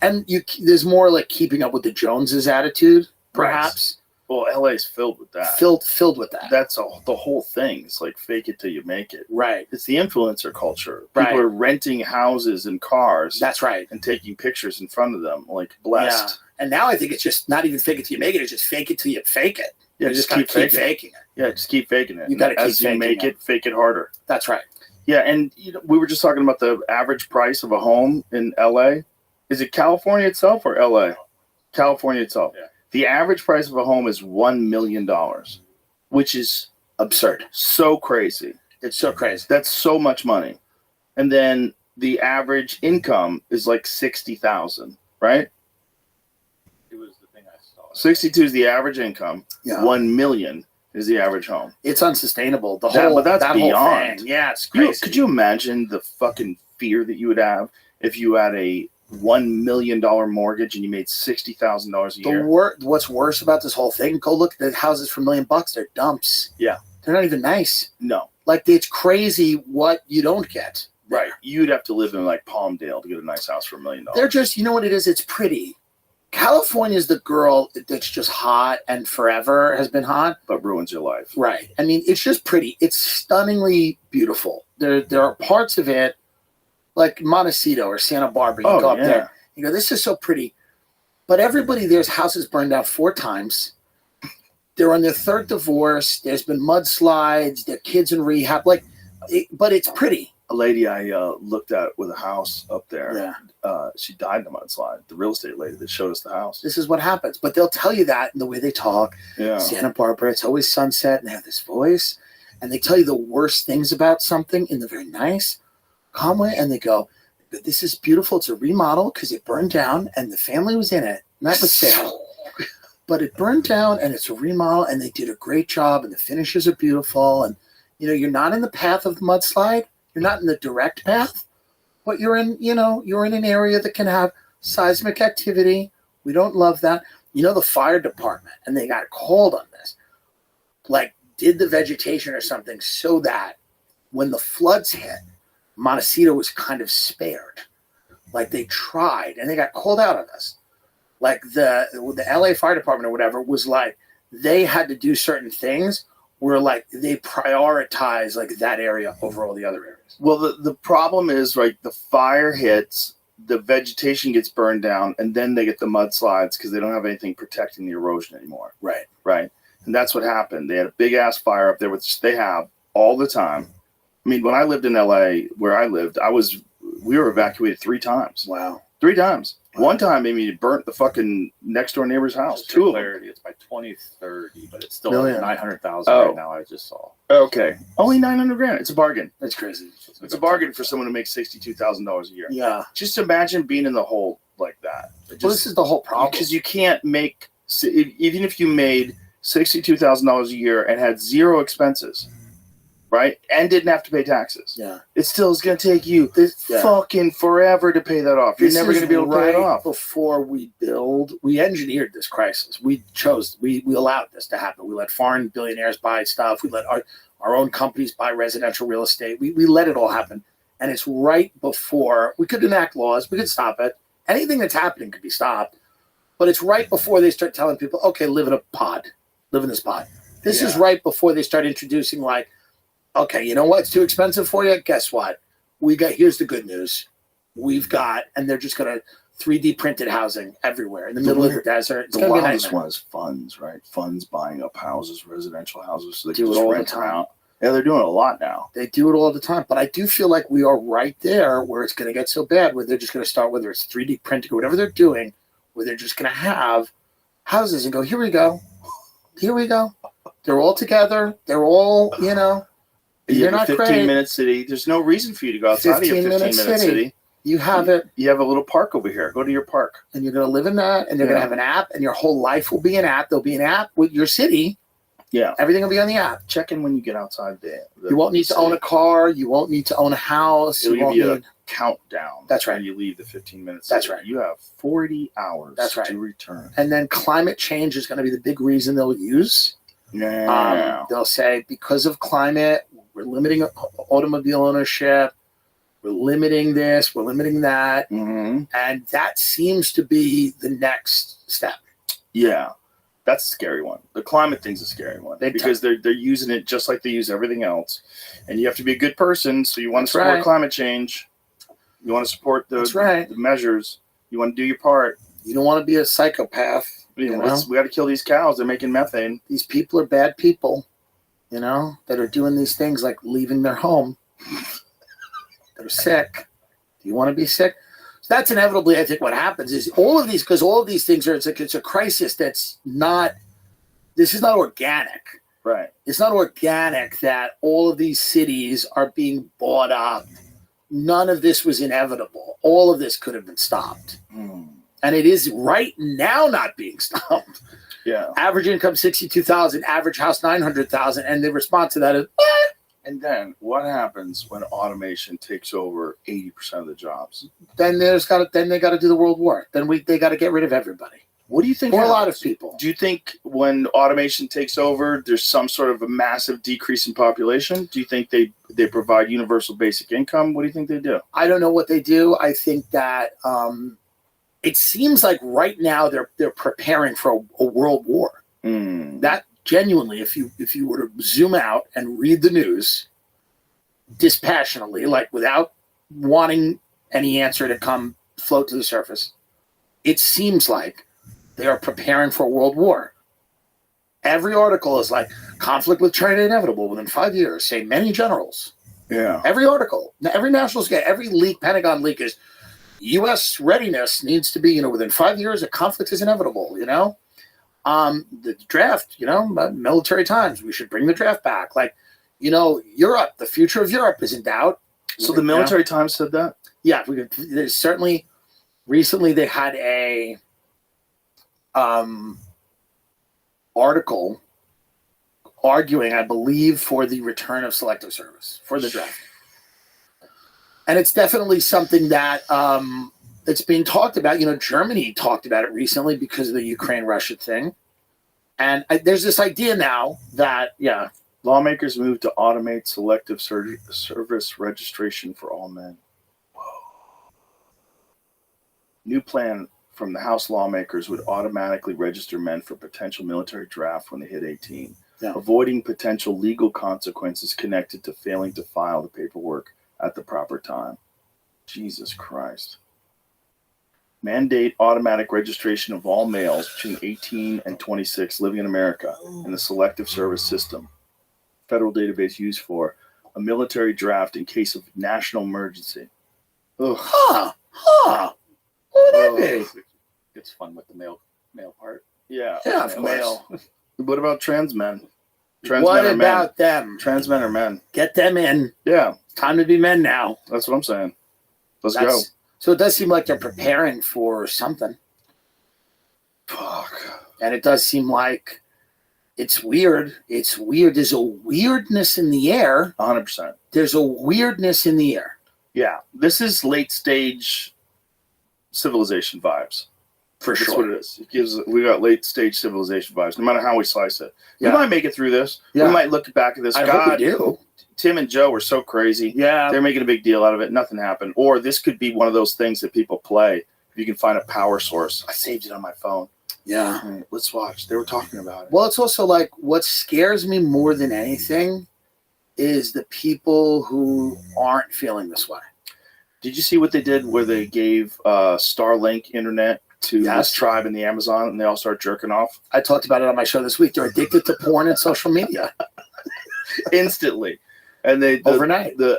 S7: And there's more like keeping up with the Joneses attitude, perhaps.
S2: Well, LA's filled with that.
S7: Filled with that.
S2: That's the whole thing. It's like fake it till you make it.
S7: Right.
S2: It's the influencer culture. People are renting houses and cars.
S7: That's right.
S2: And taking pictures in front of them, like blessed.
S7: Yeah. And now I think it's just not even fake it till you make it. It's just fake it till you fake it.
S2: Yeah,
S7: you
S2: just
S7: keep faking it.
S2: Yeah, just keep faking it.
S7: You got to keep
S2: as you
S7: faking
S2: make it, fake it harder.
S7: That's right.
S2: Yeah, and we were just talking about the average price of a home in LA. Is it California itself or LA? California itself.
S4: Yeah.
S2: The average price of a home is $1 million, which is
S7: absurd.
S2: So crazy.
S7: It's so crazy.
S2: That's so much money. And then the average income is like 60,000, right?
S4: It was the thing I saw.
S2: 62 is the average income.
S7: Yeah.
S2: 1 million is the average home.
S7: It's unsustainable.
S2: But that's
S7: that
S2: beyond.
S7: Whole thing. Yeah, it's crazy.
S2: Could you imagine the fucking fear that you would have if you had a $1 million mortgage and you made $60,000 a year?
S7: What's worse about this whole thing? Go look at the houses for $1 million. They're dumps.
S2: Yeah,
S7: they're not even nice.
S2: No,
S7: like it's crazy what you don't get.
S2: Right, you'd have to live in like Palmdale to get a nice house for $1 million.
S7: They're just, you know what it is? It's pretty. California's the girl that's just hot and forever has been hot,
S2: but ruins your life.
S7: Right. I mean, it's just pretty. It's stunningly beautiful. There are parts of it. Like Montecito or Santa Barbara, you go up there, you go, this is so pretty. But everybody there's houses burned down 4 times. They're on their 3rd divorce. There's been mudslides. Their kids in rehab. But it's pretty.
S2: A lady I looked at with a house up there, she died in a mudslide. The real estate lady that showed us the house.
S7: This is what happens. But they'll tell you that in the way they talk.
S2: Yeah.
S7: Santa Barbara, it's always sunset, and they have this voice. And they tell you the worst things about something in the very nice, calm way, and they go, but this is beautiful. It's a remodel because it burned down and the family was in it. And that was sale. But it burned down and it's a remodel and they did a great job and the finishes are beautiful. And, you're not in the path of the mudslide. You're not in the direct path, but you're in an area that can have seismic activity. We don't love that. The fire department, and they got called on this, did the vegetation or something so that when the floods hit, Montecito was kind of spared. They tried, and they got called out on this. The LA Fire Department or whatever was they had to do certain things where they prioritize that area over all the other areas.
S2: Well, the problem is the fire hits, the vegetation gets burned down, and then they get the mudslides because they don't have anything protecting the erosion anymore. Right. And that's what happened. They had a big ass fire up there, which they have all the time. I mean, when I lived in LA, where I lived, we were evacuated 3 times.
S7: Wow.
S2: 3 times. Wow. One time, it burnt the fucking next door neighbor's house.
S4: Just
S2: 2 of
S4: clarity, it's by 2030, but it's still
S7: Million.
S4: 900,000 right now. I just saw.
S2: Okay. Only $900,000. It's a bargain.
S7: That's crazy.
S2: It's a bargain for someone who makes $62,000 a year.
S7: Yeah.
S2: Just imagine being in the hole like that.
S7: This is the whole problem.
S2: Because you can't make, even if you made $62,000 a year and had 0 expenses, right? And didn't have to pay taxes.
S7: Yeah.
S2: It still is going to take you fucking forever to pay that off. You're never going to be able to pay it off.
S7: Before we build, we engineered this crisis. We allowed this to happen. We let foreign billionaires buy stuff. We let our own companies buy residential real estate. We let it all happen. And it's right before we could enact laws. We could stop it. Anything that's happening could be stopped. But it's right before they start telling people, okay, live in a pod. Live in this pod. This is right before they start introducing okay, you know what? It's too expensive for you. Guess what? Here's the good news. And they're just going to 3D printed housing everywhere in the middle of the desert. It's
S2: the
S7: going to be a
S2: wildest
S7: nightmare.
S2: one is funds, right? Funds buying up houses, residential houses, so they
S7: Do
S2: can
S7: it
S2: just
S7: all the
S2: rent them
S7: time.
S2: out. Yeah, they're doing it a lot now.
S7: They do it all the time. But I do feel like we are right there where it's going to get so bad where they're just going to start, whether it's 3D printing or whatever they're doing, where they're just going to have houses and go, here we go. Here we go. They're all together. They're all,
S2: You're
S7: not
S2: 15-minute city. There's no reason for you to go outside of your 15-minute city.
S7: You have it.
S2: You have a little park over here. Go to your park.
S7: And you're going to live in that, and you're going to have an app, and your whole life will be an app. There'll be an app with your city.
S2: Yeah.
S7: Everything will be on the app.
S2: Check in when you get outside there.
S7: You won't need to own a car. You won't need to own a house.
S2: It'll give you a countdown.
S7: That's right.
S2: When you leave the 15-minute city.
S7: That's right.
S2: You have 40 hours to return.
S7: And then climate change is going to be the big reason they'll use.
S2: Yeah.
S7: They'll say, because of climate, we're limiting automobile ownership. We're limiting this, we're limiting that.
S2: Mm-hmm.
S7: And that seems to be the next step.
S2: Yeah. That's a scary one. The climate thing's a scary one because they're using it just like they use everything else. And you have to be a good person. So you want to support climate change. You want to support the measures. You want to do your part.
S7: You don't want to be a psychopath.
S2: We got to kill these cows. They're making methane.
S7: These people are bad people, that are doing these things like leaving their home. They're sick. Do you want to be sick? So that's inevitably, I think, what happens is all of these things it's a crisis this is not organic.
S2: Right.
S7: It's not organic that all of these cities are being bought up. None of this was inevitable. All of this could have been stopped. And it is right now not being stopped.
S2: Yeah.
S7: Average income $62,000, average house $900,000, and the response to that is,
S2: And then what happens when automation takes over 80% of the jobs?
S7: Then they got to do the world war. Then they got to get rid of everybody.
S2: What do you think?
S7: For a lot of people.
S2: Do you think when automation takes over, there's some sort of a massive decrease in population? Do you think they provide universal basic income? What do you think they do?
S7: I don't know what they do. I think that it seems like right now they're preparing for a world war. That genuinely, if you were to zoom out and read the news dispassionately, like without wanting any answer to float to the surface, it seems like they are preparing for a world war. Every article is like, conflict with China inevitable within 5 years, say many generals.
S2: Yeah.
S7: Every article, every national scale, every leak, Pentagon leak is U.S. readiness needs to be, within 5 years, a conflict is inevitable, The draft, military times, we should bring the draft back. Europe, the future of Europe is in doubt.
S2: So the military times said that?
S7: Yeah, there's certainly, recently they had a article arguing, I believe, for the return of selective service for the draft. And it's definitely something that it's being talked about. Germany talked about it recently because of the Ukraine-Russia thing. And there's this idea now that,
S2: lawmakers moved to automate selective service registration for all men. Whoa. New plan from the House lawmakers would automatically register men for potential military draft when they hit 18, avoiding potential legal consequences connected to failing to file the paperwork at the proper time. Jesus Christ. Mandate automatic registration of all males between 18 and 26 living in America in the selective service system. Federal database used for a military draft in case of national emergency.
S7: Ugh. What would that be?
S4: It's fun with the male part.
S2: Yeah,
S7: of course.
S2: male. What about trans men?
S7: What about them?
S2: Trans men are men.
S7: Get them in.
S2: Yeah.
S7: Time to be men now.
S2: That's what I'm saying. Let's go.
S7: So it does seem like they're preparing for something.
S2: Fuck.
S7: And it does seem like it's weird. It's weird. There's a weirdness in the air.
S2: 100%.
S7: There's a weirdness in the air.
S2: Yeah. This is late stage civilization vibes.
S7: For sure.
S2: That's what it is. We got late stage civilization vibes, no matter how we slice it.
S7: Yeah.
S2: We might make it through this.
S7: Yeah.
S2: We might look back at this.
S7: I hope we do.
S2: Tim and Joe were so crazy.
S7: Yeah.
S2: They're making a big deal out of it. Nothing happened. Or this could be one of those things that people play. If you can find a power source. I saved it on my phone.
S7: Yeah.
S2: Right, let's watch. They were talking about it.
S7: Well, it's also like what scares me more than anything is the people who aren't feeling this way.
S2: Did you see what they did where they gave Starlink internet to this tribe in the Amazon and they all start jerking off?
S7: I talked about it on my show this week. They're addicted to porn and social media.
S2: Instantly. And
S7: overnight.
S2: The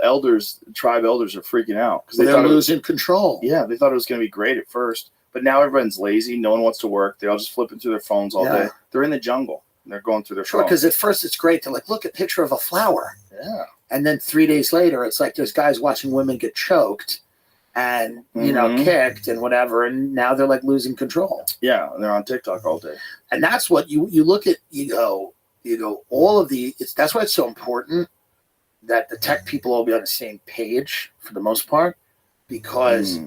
S2: tribe elders are freaking out because
S7: they're losing control.
S2: Yeah, they thought it was going to be great at first, but now everyone's lazy. No one wants to work. They're all just flipping through their phones all day. They're in the jungle and they're going through their phones.
S7: Because at first it's great to look a picture of a flower.
S2: Yeah.
S7: And then 3 days later, it's like there's guys watching women get choked and kicked and whatever, and now they're like losing control.
S2: Yeah, and they're on TikTok all day.
S7: And that's what you look at. You go all of the. That's why it's so important that the tech people all be on the same page for the most part, because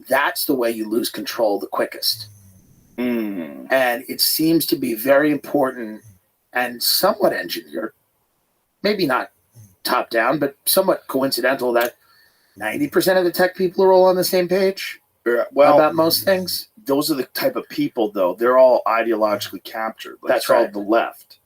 S7: that's the way you lose control the quickest. And it seems to be very important and somewhat engineered, maybe not top down, but somewhat coincidental that 90% of the tech people are all on the same page
S2: Well,
S7: about most things.
S2: those are the type of people, though. They're all ideologically captured. Like,
S7: That's
S2: it's all
S7: right.
S2: the left.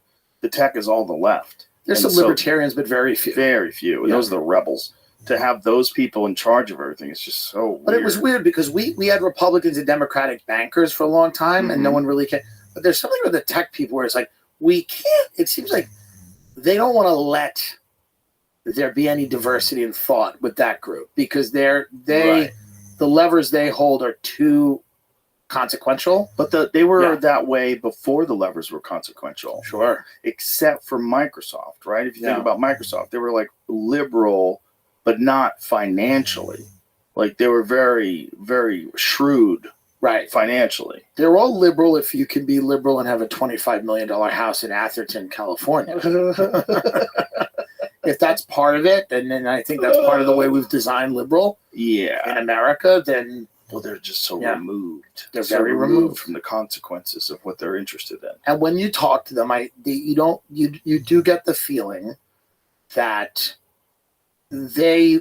S2: The tech is all the left.
S7: There's
S2: And
S7: some libertarians, but very few.
S2: Very few. And
S7: Yeah.
S2: those are the rebels. To have those people in charge of everything, it's just so weird.
S7: But it was weird because we had Republicans and Democratic bankers for a long time, and no one really cared. But there's something with the tech people where it's like, we can't, it seems like they don't want to let there be any diversity in thought with that group because the levers they hold are too consequential.
S2: But they were that way before the levers were consequential.
S7: Sure.
S2: Except for Microsoft, right? If you think about Microsoft, they were like liberal, but not financially. Like they were very, very shrewd,
S7: right?
S2: Financially.
S7: They're all liberal if you can be liberal and have a $25 million house in Atherton, California. If that's part of it, then I think that's part of the way we've designed liberal in America, then...
S2: Well, they're just so removed.
S7: They're
S2: so
S7: very removed
S2: from the consequences of what they're interested in.
S7: And when you talk to them, you do get the feeling that they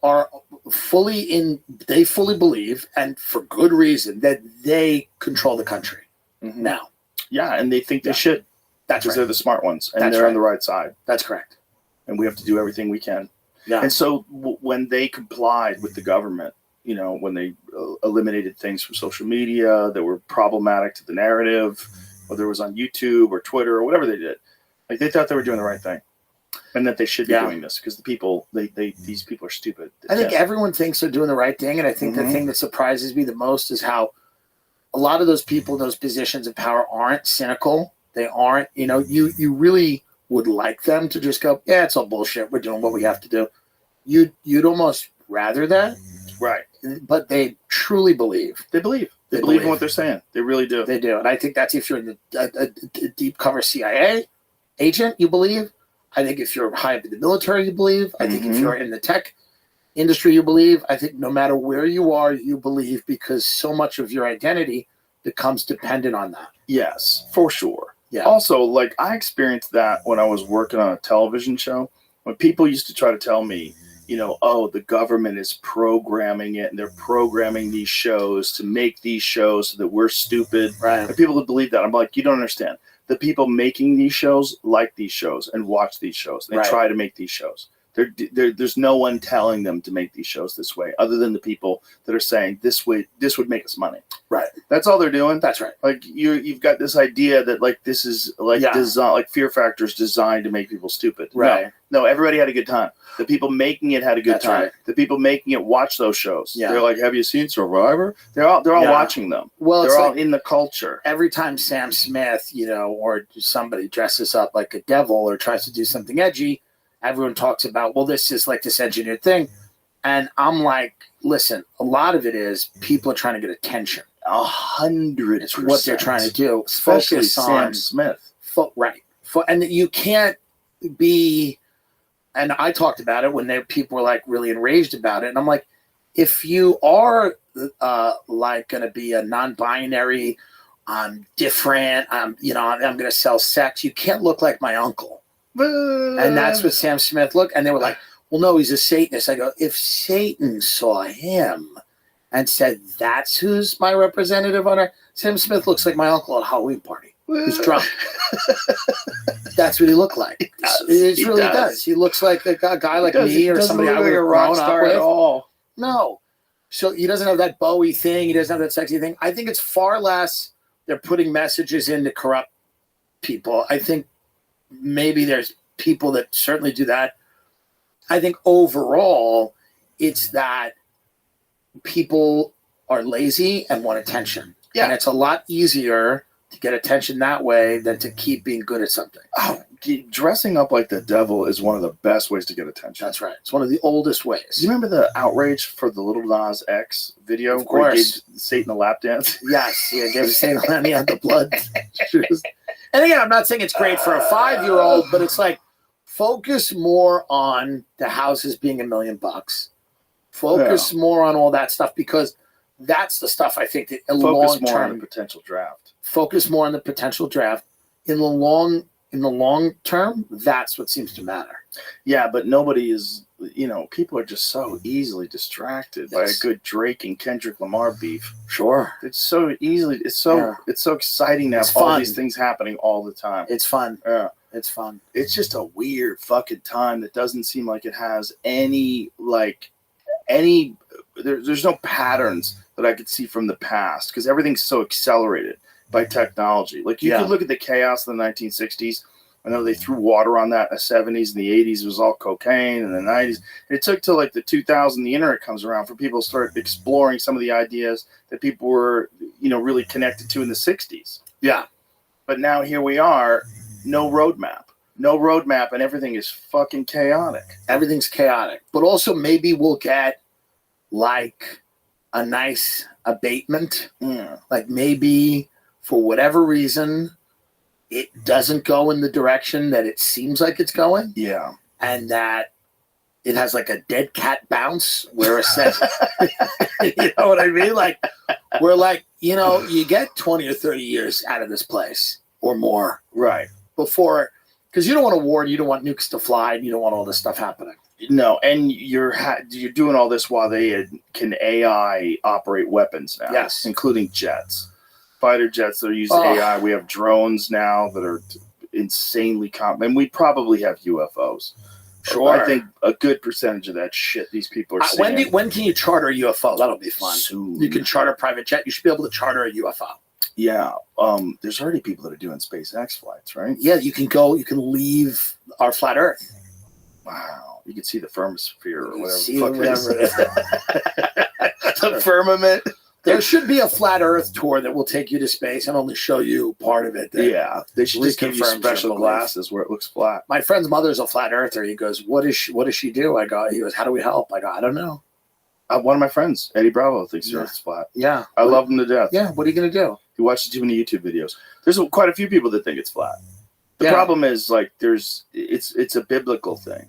S7: are they fully believe, and for good reason, that they control the country now.
S2: Yeah, and they think they should.
S7: That's
S2: because
S7: right.
S2: they're the smart ones, and they're on the right side.
S7: That's correct.
S2: And we have to do everything we can.
S7: Yeah.
S2: And so when they complied with the government, when they eliminated things from social media that were problematic to the narrative, whether it was on YouTube or Twitter or whatever they did, like they thought they were doing the right thing, and that they should be doing this because the people, these people are stupid.
S7: I think everyone thinks they're doing the right thing, and I think the thing that surprises me the most is how a lot of those people in those positions of power aren't cynical. They aren't. You really would like them to just go, yeah, it's all bullshit. We're doing what we have to do. You'd almost rather that.
S2: Right.
S7: But they truly believe.
S2: They believe in what they're saying. They really do.
S7: They do. And I think that's if you're in a deep cover CIA agent, you believe. I think if you're high up in the military, you believe. I think if you're in the tech industry, you believe. I think no matter where you are, you believe because so much of your identity becomes dependent on that.
S2: Yes, for sure.
S7: Yeah.
S2: Also, like I experienced that when I was working on a television show, when people used to try to tell me, the government is programming it and they're programming these shows to make these shows so that we're stupid.
S7: Right.
S2: And people would believe that. I'm like, you don't understand. The people making these shows like these shows and watch these shows. They try to make these shows. There's no one telling them to make these shows this way other than the people that are saying this would make us money.
S7: Right.
S2: That's all they're doing.
S7: That's right.
S2: Like you've got this idea that like this is like design, like Fear Factor is designed to make people stupid.
S7: Right.
S2: No, everybody had a good time. The people making it had a good time.
S7: Right.
S2: The people making it watch those shows.
S7: Yeah.
S2: They're like, have you seen Survivor? They're all watching them.
S7: Well,
S2: they're all in the culture.
S7: Every time Sam Smith, or somebody dresses up like a devil or tries to do something edgy, everyone talks about, well, this is like this engineered thing. And I'm like, listen, a lot of it is people are trying to get attention.
S2: 100%.
S7: It's what they're trying to do.
S2: Especially
S7: Focus
S2: Sam
S7: on
S2: Smith.
S7: Right. And you can't be, and I talked about it when people were like really enraged about it. And I'm like, if you are like going to be a non-binary, I'm different, I'm going to sell sex, you can't look like my uncle. And that's what Sam Smith looked. And they were like, well, no, he's a Satanist. I go, if Satan saw him and said, that's who's my representative on our, Sam Smith looks like my uncle at a Halloween party. Who's drunk. That's what he looked like. It really does. He looks like a guy like me or somebody I would have grown up with.
S2: At all.
S7: No. So he doesn't have that Bowie thing. He doesn't have that sexy thing. I think it's far less they're putting messages in to corrupt people. I think maybe there's people that certainly do that. I think overall it's that people are lazy and want attention. Yeah. And it's a lot easier to get attention that way than to keep being good at something.
S2: Oh, dressing up like the devil is one of the best ways to get attention.
S7: That's right. It's one of the oldest ways.
S2: Do you remember the outrage for the Little Nas X video?
S7: Of course.
S2: Where he gave Satan a lap dance?
S7: Yes. He gave Satan a lap. He had the blood. And again, I'm not saying it's great for a 5-year-old, but it's like focus more on the houses being $1 million. Focus more on all that stuff because that's the stuff I think that in the long term.
S2: Focus more on the potential draft.
S7: Focus more on the potential draft. In the long term, that's what seems to matter.
S2: Yeah, but nobody is, people are just so easily distracted by a good Drake and Kendrick Lamar beef.
S7: Sure.
S2: It's so easily, it's so exciting to have all these things happening all the time.
S7: It's fun.
S2: Yeah.
S7: It's fun.
S2: It's just a weird fucking time that doesn't seem like it has there's no patterns that I could see from the past because everything's so accelerated by technology. Like you could look at the chaos of the 1960s. I know they threw water on that in the 70s and the 80s. It was all cocaine. And the 90s. It took till like the 2000, the internet comes around for people to start exploring some of the ideas that people were, really connected to in the 60s.
S7: Yeah.
S2: But now here we are, no roadmap, and everything is fucking chaotic.
S7: Everything's chaotic. But also maybe we'll get like a nice abatement.
S2: Yeah.
S7: Like maybe for whatever reason, it doesn't go in the direction that it seems like it's going.
S2: Yeah.
S7: And that it has like a dead cat bounce where it says, you know what I mean? Like, we're like, you get 20 or 30 years out of this place or more.
S2: Right.
S7: Before, because you don't want a war, you don't want nukes to fly, and you don't want all this stuff happening.
S2: No, and you're doing all this while they can AI operate weapons now.
S7: Yes.
S2: Including jets. Fighter jets that are using AI. We have drones now that are insanely and we probably have UFOs.
S7: Sure.
S2: I think a good percentage of that shit these people are seeing.
S7: When can you charter a UFO? That'll be fun.
S2: Soon.
S7: You can charter a private jet. You should be able to charter a UFO.
S2: Yeah. There's already people that are doing SpaceX flights, right?
S7: Yeah, you can leave our flat Earth.
S2: Wow. You can see the firmosphere or whatever.
S7: See whatever it is.
S2: The firmament.
S7: There should be a flat Earth tour that will take you to space and only show you part of it.
S2: Yeah, they should just give you special glasses where it looks flat.
S7: My friend's mother's a flat earther. He goes, "What does she do?" He goes, "How do we help?" I go, "I don't know."
S2: One of my friends, Eddie Bravo, thinks the Earth's flat.
S7: Yeah,
S2: I love him to death.
S7: Yeah, what are you gonna do?
S2: He watches too many YouTube videos. There's quite a few people that think it's flat. The problem is it's a biblical thing.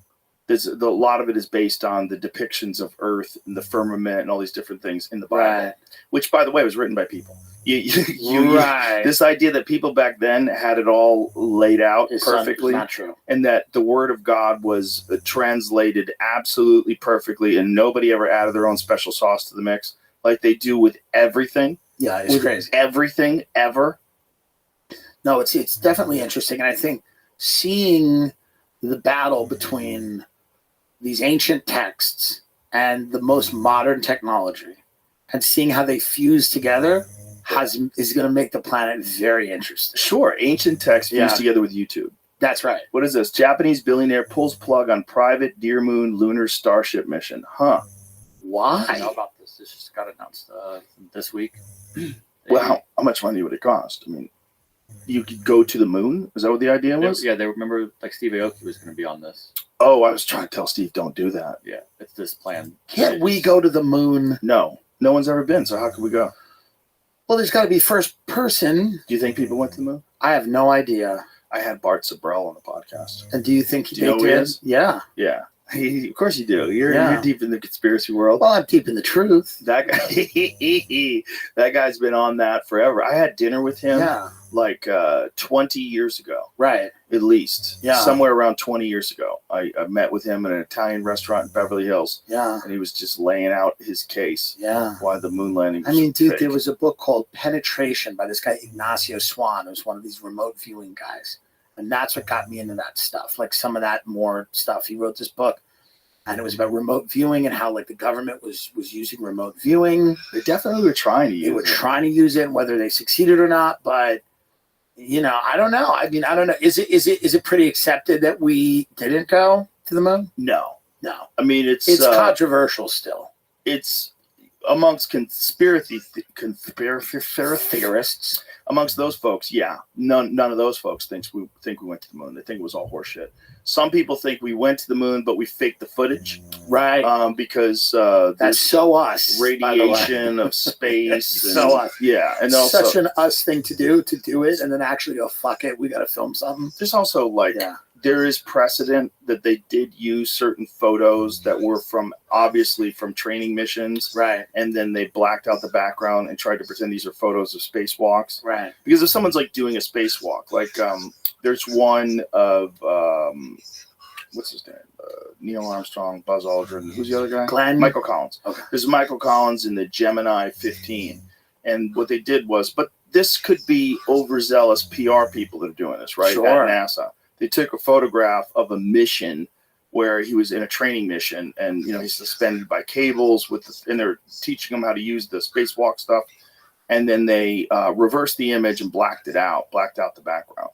S2: A lot of it is based on the depictions of Earth and the firmament and all these different things in the Bible, which, by the way, was written by people. This idea that people back then had it all laid out perfectly,
S7: not true,
S2: and that the Word of God was translated absolutely perfectly, and nobody ever added their own special sauce to the mix like they do with everything.
S7: Yeah, it's crazy.
S2: Everything ever.
S7: No, it's definitely interesting, and I think seeing the battle between these ancient texts and the most modern technology and seeing how they fuse together is going to make the planet very interesting.
S2: Sure. Ancient texts fused together with YouTube.
S7: That's right.
S2: What is this? Japanese billionaire pulls plug on private Dear Moon lunar starship mission.
S7: Why?
S4: I know about this. This just got announced this week.
S2: Well, how much money would it cost? I mean, you could go to the moon? Is that what the idea was?
S4: They remember like Steve Aoki was going to be on this.
S2: Oh, I was trying to tell Steve, don't do that.
S4: Yeah, it's this plan.
S7: Can't we go to the moon?
S2: No one's ever been, so how could we go?
S7: Well, there's got to be first person.
S2: Do you think people went to the moon?
S7: I have no idea.
S2: I had Bart Sabrell on the podcast.
S7: And do you think
S2: do you know who he is?
S7: Yeah.
S2: Yeah. Of course you do. You're deep in the conspiracy world.
S7: Well, I'm deep in the truth.
S2: That guy, that guy's been on that forever. I had dinner with him like 20 years ago.
S7: Right.
S2: At least.
S7: Yeah.
S2: Somewhere around 20 years ago. I met with him in an Italian restaurant in Beverly Hills.
S7: Yeah.
S2: And he was just laying out his case.
S7: Yeah.
S2: Why the moon landing was
S7: dude,
S2: fake.
S7: there was a book called Penetration by this guy, Ignacio Swan, who's one of these remote viewing guys. And that's what got me into that stuff, like some of that more stuff. He wrote this book, and it was about remote viewing and how like the government was using remote viewing.
S2: They definitely were trying to use it.
S7: They were trying to use it, whether they succeeded or not. But I don't know. I don't know. Is it pretty accepted that we didn't go to the moon?
S2: No. I mean, it's
S7: controversial still.
S2: It's amongst conspiracy theorists. Amongst those folks, none of those folks think we went to the moon. They think it was all horseshit. Some people think we went to the moon, but we faked the footage,
S7: right?
S2: Because
S7: that's so us.
S2: Radiation of space,
S7: so us.
S2: Yeah, and also
S7: such an us thing to do it, and then actually go fuck it. We got to film something.
S2: There's also there is precedent that they did use certain photos that were obviously from training missions.
S7: Right.
S2: And then they blacked out the background and tried to pretend these are photos of spacewalks.
S7: Right.
S2: Because if someone's like doing a spacewalk, like there's one of what's his name? Neil Armstrong, Buzz Aldrin. Who's the other guy?
S7: Glenn.
S2: Michael Collins.
S7: Okay.
S2: This is Michael Collins in the Gemini 15. And what they did was, but this could be overzealous PR people that are doing this, right?
S7: Sure.
S2: At NASA. They took a photograph of a mission where he was in a training mission, and he's suspended by cables and they're teaching him how to use the spacewalk stuff. And then they reversed the image and blacked out the background.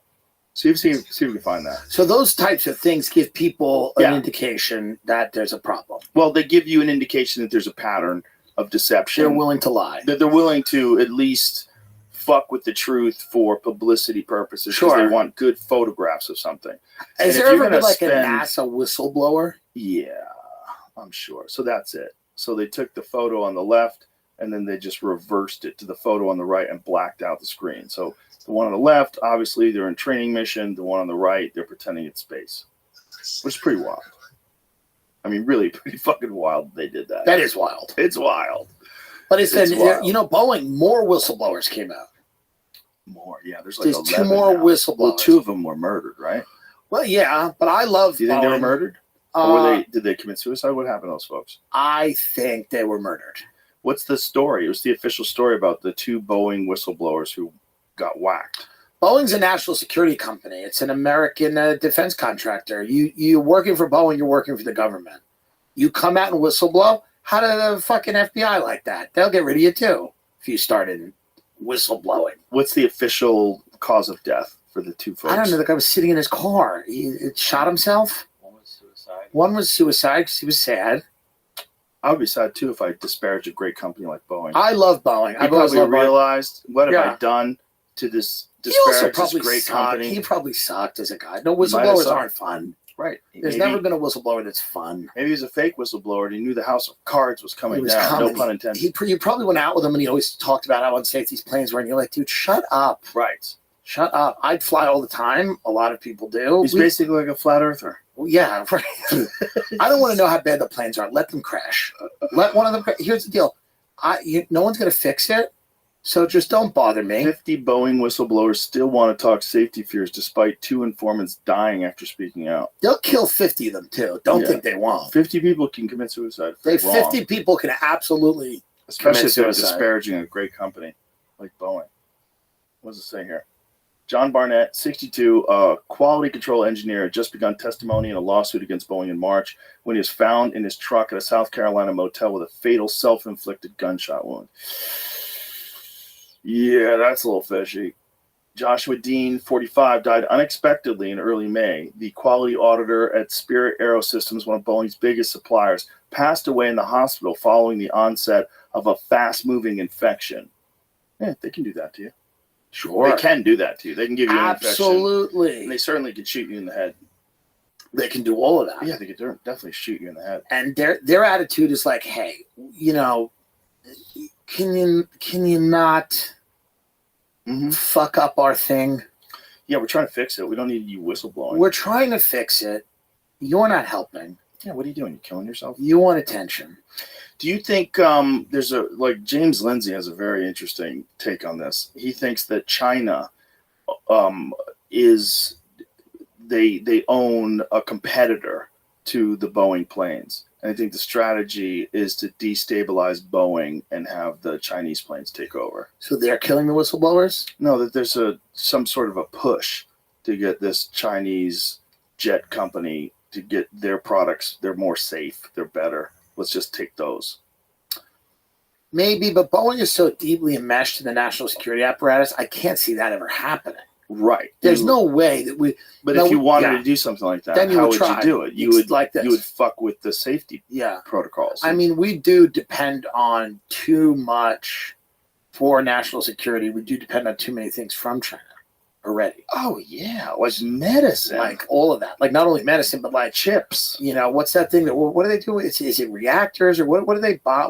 S2: See if you can find that.
S7: So those types of things give people an indication that there's a problem.
S2: Well, they give you an indication that there's a pattern of deception.
S7: They're willing to lie.
S2: That they're willing to at least fuck with the truth for publicity purposes because they want good photographs of something.
S7: Has there ever been like a NASA whistleblower? Yeah,
S2: I'm sure. So that's it. So they took the photo on the left and then they just reversed it to the photo on the right and blacked out the screen. So the one on the left, obviously, they're in training mission. The one on the right, they're pretending it's space, which is pretty wild. I mean, really pretty fucking wild they did that.
S7: That is wild.
S2: It's wild.
S7: But Boeing, more whistleblowers came out.
S2: More, yeah. There's
S7: 2 more whistleblowers.
S2: Well, 2 of them were murdered, right?
S7: Well, yeah, but I love
S2: Do you think
S7: Boeing.
S2: they were murdered? Or did they commit suicide? What happened to those folks?
S7: I think they were murdered.
S2: What's the story? It was the official story about the 2 Boeing whistleblowers who got whacked.
S7: Boeing's a national security company. It's an American defense contractor. You're working for Boeing, you're working for the government. You come out and whistleblow, how do the fucking FBI like that? They'll get rid of you too if you started whistleblowing.
S2: What's the official cause of death for the 2 folks?
S7: I don't know. The guy was sitting in his car. He shot himself. One was suicide because he was sad.
S2: I would be sad too if I disparaged a great company like Boeing.
S7: I love Boeing.
S2: I probably realized, what have I done to this disparage this great company?
S7: He probably sucked as a guy. No, whistleblowers aren't fun.
S2: Right.
S7: There's never been a whistleblower that's fun.
S2: Maybe he's a fake whistleblower and he knew the house of cards was coming down. No pun intended.
S7: You probably went out with him and he always talked about how unsafe these planes were. And you're like, dude, shut up.
S2: Right.
S7: Shut up. I'd fly all the time. A lot of people do.
S2: He's basically like a flat earther.
S7: Well, yeah, right. I don't want to know how bad the planes are. Let them crash. Let one of them crash. Here's the deal. No one's going to fix it. So just don't bother me.
S2: 50 Boeing whistleblowers still want to talk safety fears despite 2 informants dying after speaking out.
S7: They'll kill 50 of them too. Don't think they won't.
S2: 50 people can commit suicide.
S7: 50 people can absolutely
S2: especially if they're disparaging a great company like Boeing. What does it say here? John Barnett, 62, a quality control engineer, had just begun testimony in a lawsuit against Boeing in March when he was found in his truck at a South Carolina motel with a fatal self-inflicted gunshot wound. Yeah, that's a little fishy. Joshua Dean, 45, died unexpectedly in early May. The quality auditor at Spirit Aerosystems, one of Boeing's biggest suppliers, passed away in the hospital following the onset of a fast-moving infection. Yeah, they can do that to you.
S7: Sure.
S2: They can do that to you. They can give you an infection.
S7: Absolutely.
S2: And they certainly can shoot you in the head.
S7: They can do all of that.
S2: Yeah, they could definitely shoot you in the head.
S7: And their attitude is like, hey, can you not fuck up our thing?
S2: Yeah, we're trying to fix it. We don't need you whistleblowing.
S7: We're trying to fix it. You're not helping.
S2: Yeah, what are you doing? You killing yourself?
S7: You want attention.
S2: Do you think there's James Lindsay has a very interesting take on this. He thinks that China they own a competitor to the Boeing planes. And I think the strategy is to destabilize Boeing and have the Chinese planes take over.
S7: So they're killing the whistleblowers?
S2: No, that there's some sort of a push to get this Chinese jet company to get their products. They're more safe. They're better. Let's just take those.
S7: Maybe, but Boeing is so deeply enmeshed in the national security apparatus, I can't see that ever happening.
S2: Right.
S7: There's no way that we...
S2: But if you wanted to do something like that,
S7: then
S2: how would you do it? You would fuck with the safety protocols.
S7: I mean, we do depend on too much for national security. We do depend on too many things from China already.
S2: Oh, yeah. Like medicine.
S7: Like all of that. Like not only medicine, but like chips. What's that thing? What do they do? Is it reactors or what do they buy?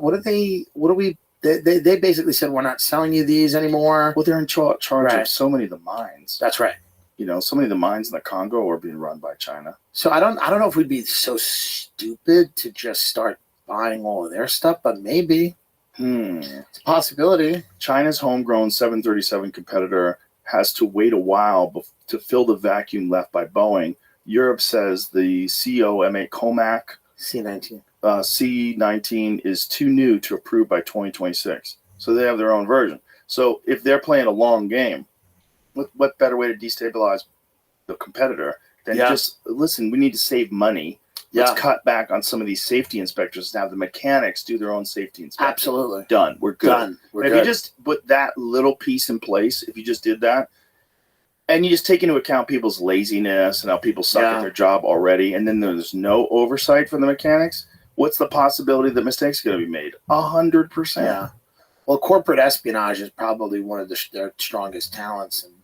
S7: They basically said, we're not selling you these anymore.
S2: Well, they're in charge of so many of the mines.
S7: That's right.
S2: So many of the mines in the Congo are being run by China.
S7: So I don't know if we'd be so stupid to just start buying all of their stuff, but maybe. It's a possibility.
S2: China's homegrown 737 competitor has to wait a while to fill the vacuum left by Boeing Europe says the COM8 Comac
S7: C19.
S2: C19 is too new to approve by 2026. So they have their own version. So if they're playing a long game, what better way to destabilize the competitor than just, listen, we need to save money. Let's cut back on some of these safety inspectors and have the mechanics do their own safety inspection.
S7: Absolutely.
S2: Done. We're good.
S7: Done.
S2: If you just put that little piece in place, if you just did that, and you just take into account people's laziness and how people suck at their job already, and then there's no oversight from the mechanics, what's the possibility that mistakes are going to be made? 100%.
S7: Yeah. Well, corporate espionage is probably one of their strongest talents and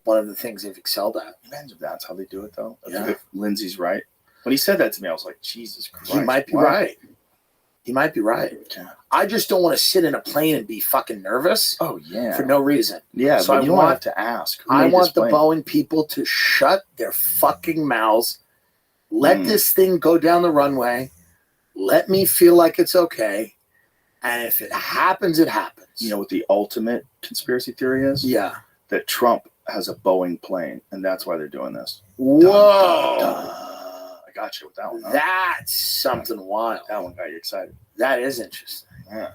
S7: one of the things they've excelled at.
S2: Imagine if that's how they do it, though. If Lindsay's right. When he said that to me, I was like, Jesus Christ.
S7: He might be right. He might be right. Yeah. I just don't want to sit in a plane and be fucking nervous.
S2: Oh, yeah.
S7: For no reason.
S2: Yeah, so you don't have to ask.
S7: I want the Boeing people to shut their fucking mouths. Let this thing go down the runway. Let me feel like it's okay. And if it happens, it happens.
S2: You know what the ultimate conspiracy theory is?
S7: Yeah.
S2: That Trump has a Boeing plane, and that's why they're doing this.
S7: Whoa.
S2: Dun, dun, dun. I got you with that one. Huh?
S7: That's something wild.
S2: That one got you excited.
S7: That is interesting.
S2: Yeah.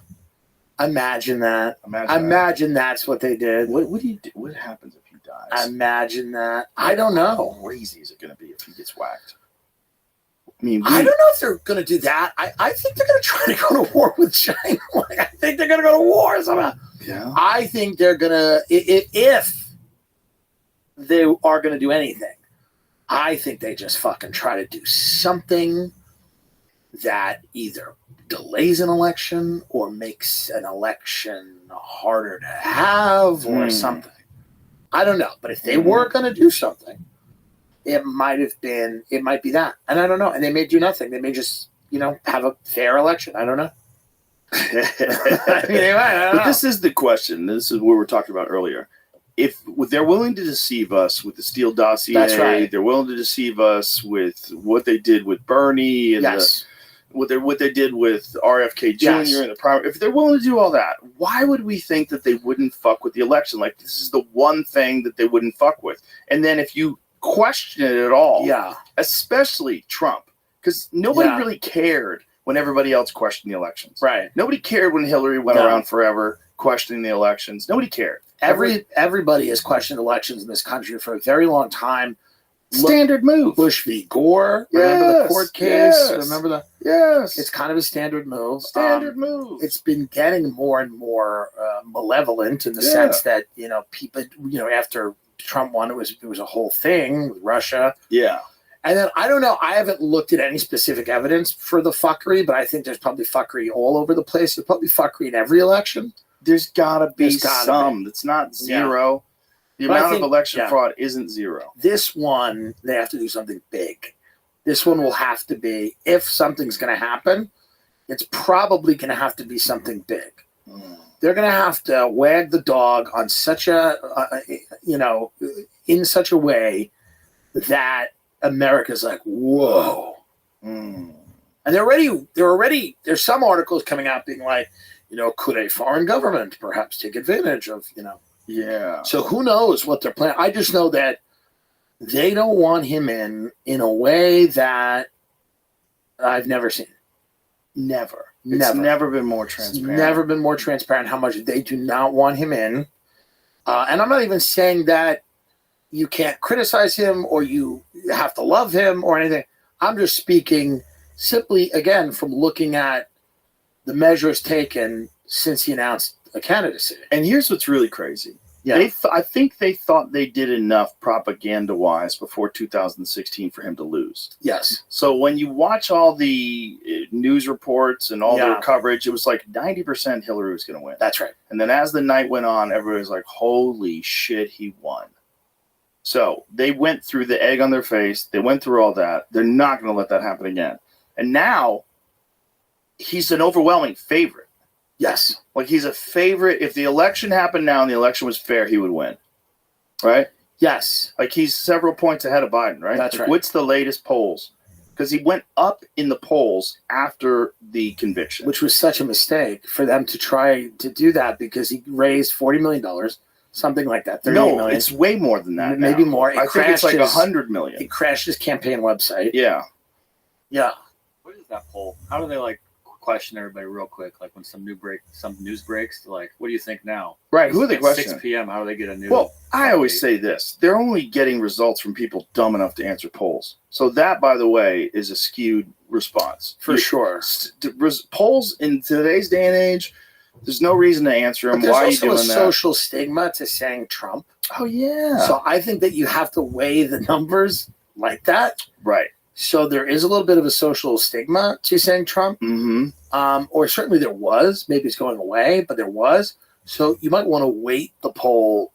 S7: Imagine that. Imagine that's what they did.
S2: What do you do? What happens if he dies?
S7: Imagine that. I don't know.
S2: How crazy is it going to be if he gets whacked? I mean,
S7: I don't know if they're going to do that. I think they're going to try to go to war with China. I think they're going to go to war somehow.
S2: Yeah.
S7: I think they're going to, if they are going to do anything, I think they just fucking try to do something that either delays an election or makes an election harder to have or something. I don't know. But if they were going to do something, it might be that. And I don't know. And they may do nothing. They may just, have a fair election. I don't know.
S2: But this is the question. This is what we were talking about earlier. If they're willing to deceive us with the Steele dossier,
S7: that's right.
S2: They're willing to deceive us with what they did with Bernie and what they did with RFK Jr. and the primary. If they're willing to do all that, why would we think that they wouldn't fuck with the election? Like, this is the one thing that they wouldn't fuck with. And then if you question it at all, especially Trump, because nobody really cared when everybody else questioned the elections.
S7: Right.
S2: Nobody cared when Hillary went around forever questioning the elections. Nobody cared.
S7: Everybody has questioned elections in this country for a very long time.
S2: Standard move.
S7: Bush v. Gore. Remember the court case? Remember the? Yes. It's kind of a standard move.
S2: Standard move.
S7: It's been getting more and more malevolent in the sense that people after Trump won, it was a whole thing with Russia.
S2: Yeah.
S7: And then I don't know. I haven't looked at any specific evidence for the fuckery, but I think there's probably fuckery all over the place. There's probably fuckery in every election.
S2: There's gotta be some. It's not zero. The amount of election fraud isn't zero.
S7: This one, they have to do something big. This one will have to be, if something's going to happen, it's probably going to have to be something big. They're going to have to wag the dog on such in such a way that America's like, whoa. And there's some articles coming out being like, could a foreign government perhaps take advantage of,
S2: Yeah.
S7: So who knows what they're planning? I just know that they don't want him in a way that I've never seen.
S2: Never. It's never been more transparent.
S7: It's never been more transparent how much they do not want him in. And I'm not even saying that you can't criticize him or you have to love him or anything. I'm just speaking simply, again, from looking at the measures taken since he announced a candidacy.
S2: And here's what's really crazy. Yeah. I think they thought they did enough propaganda-wise before 2016 for him to lose.
S7: Yes.
S2: So when you watch all the news reports and all their coverage, it was like 90% Hillary was going to win.
S7: That's right.
S2: And then as the night went on, everybody was like, holy shit, he won. So they went through the egg on their face. They went through all that. They're not going to let that happen again. And now he's an overwhelming favorite.
S7: Yes.
S2: Like, he's a favorite. If the election happened now and the election was fair, he would win. Right?
S7: Yes.
S2: Like, he's several points ahead of Biden, right?
S7: That's right.
S2: What's the latest polls? Because he went up in the polls after the conviction.
S7: Which was such a mistake for them to try to do that, because he raised $40 million something like that. 38
S2: No,
S7: million.
S2: it's way more than that.
S7: Maybe
S2: now.
S7: more.
S2: I think it's like 100 million.
S7: It crashed his campaign website.
S2: Yeah.
S7: Yeah.
S4: What is that poll? How do they like question everybody real quick? Like when some news breaks, like, what do you think now?
S2: Right. Who are they
S4: At
S2: questioning?
S4: 6 p.m. How do they get a new?
S2: Well, I always say this: they're only getting results from people dumb enough to answer polls. So that, by the way, is a skewed response
S7: For sure.
S2: Polls in today's day and age, there's no reason to answer them.
S7: But there's
S2: Why are you
S7: also
S2: doing
S7: a
S2: that?
S7: social stigma to saying Trump.
S2: Oh yeah.
S7: So I think that you have to weigh the numbers like that.
S2: Right.
S7: So there is a little bit of a social stigma to saying Trump.
S2: Mm-hmm.
S7: Or certainly there was. Maybe it's going away, but there was. So you might want to weight the poll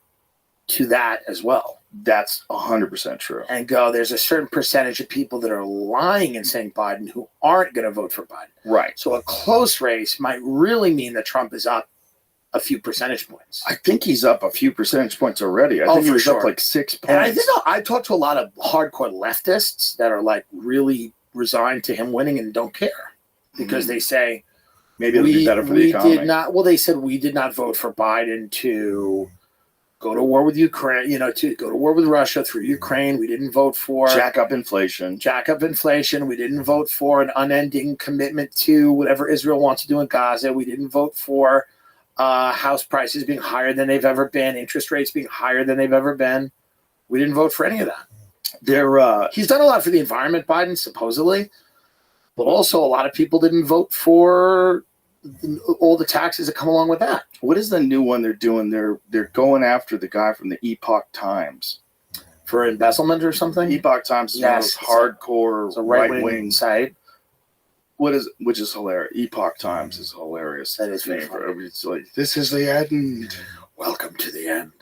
S7: to that as well.
S2: That's 100% true.
S7: And go, there's a certain percentage of people that are lying and saying Biden who aren't going to vote for Biden.
S2: Right.
S7: So a close race might really mean that Trump is up a few percentage points.
S2: I think he's up a few percentage points already. I think he was up like 6 points.
S7: And I think I talked to a lot of hardcore leftists that are like really resigned to him winning and don't care because they say
S2: maybe it'll be better for the economy.
S7: They said we did not vote for Biden to go to war with Ukraine, to go to war with Russia through Ukraine. We didn't vote for
S2: jack up inflation.
S7: We didn't vote for an unending commitment to whatever Israel wants to do in Gaza. We didn't vote for house prices being higher than they've ever been, interest rates being higher than they've ever been. We didn't vote for any of that. He's done a lot for the environment, Biden, supposedly, but also a lot of people didn't vote for all the taxes that come along with that.
S2: What is the new one they're doing? They're going after the guy from the Epoch Times
S7: for embezzlement or something.
S2: Epoch Times is one of those hardcore right-wing
S7: site.
S2: Which is hilarious. Epoch Times is hilarious.
S7: That is
S2: name for it. It's like, this is the end.
S7: Welcome to the end.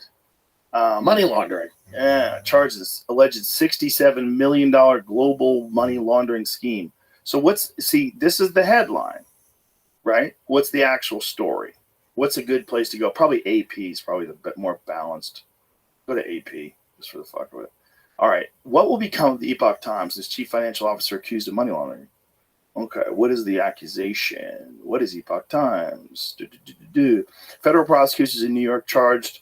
S7: Money laundering.
S2: Yeah, charges alleged $67 million global money laundering scheme. So this is the headline, right? What's the actual story? What's a good place to go? Probably AP is probably the bit more balanced. Go to AP just for the fuck of it. All right. What will become of the Epoch Times? This chief financial officer accused of money laundering. Okay, what is the accusation? What is Epoch Times? Federal prosecutors in New York charged,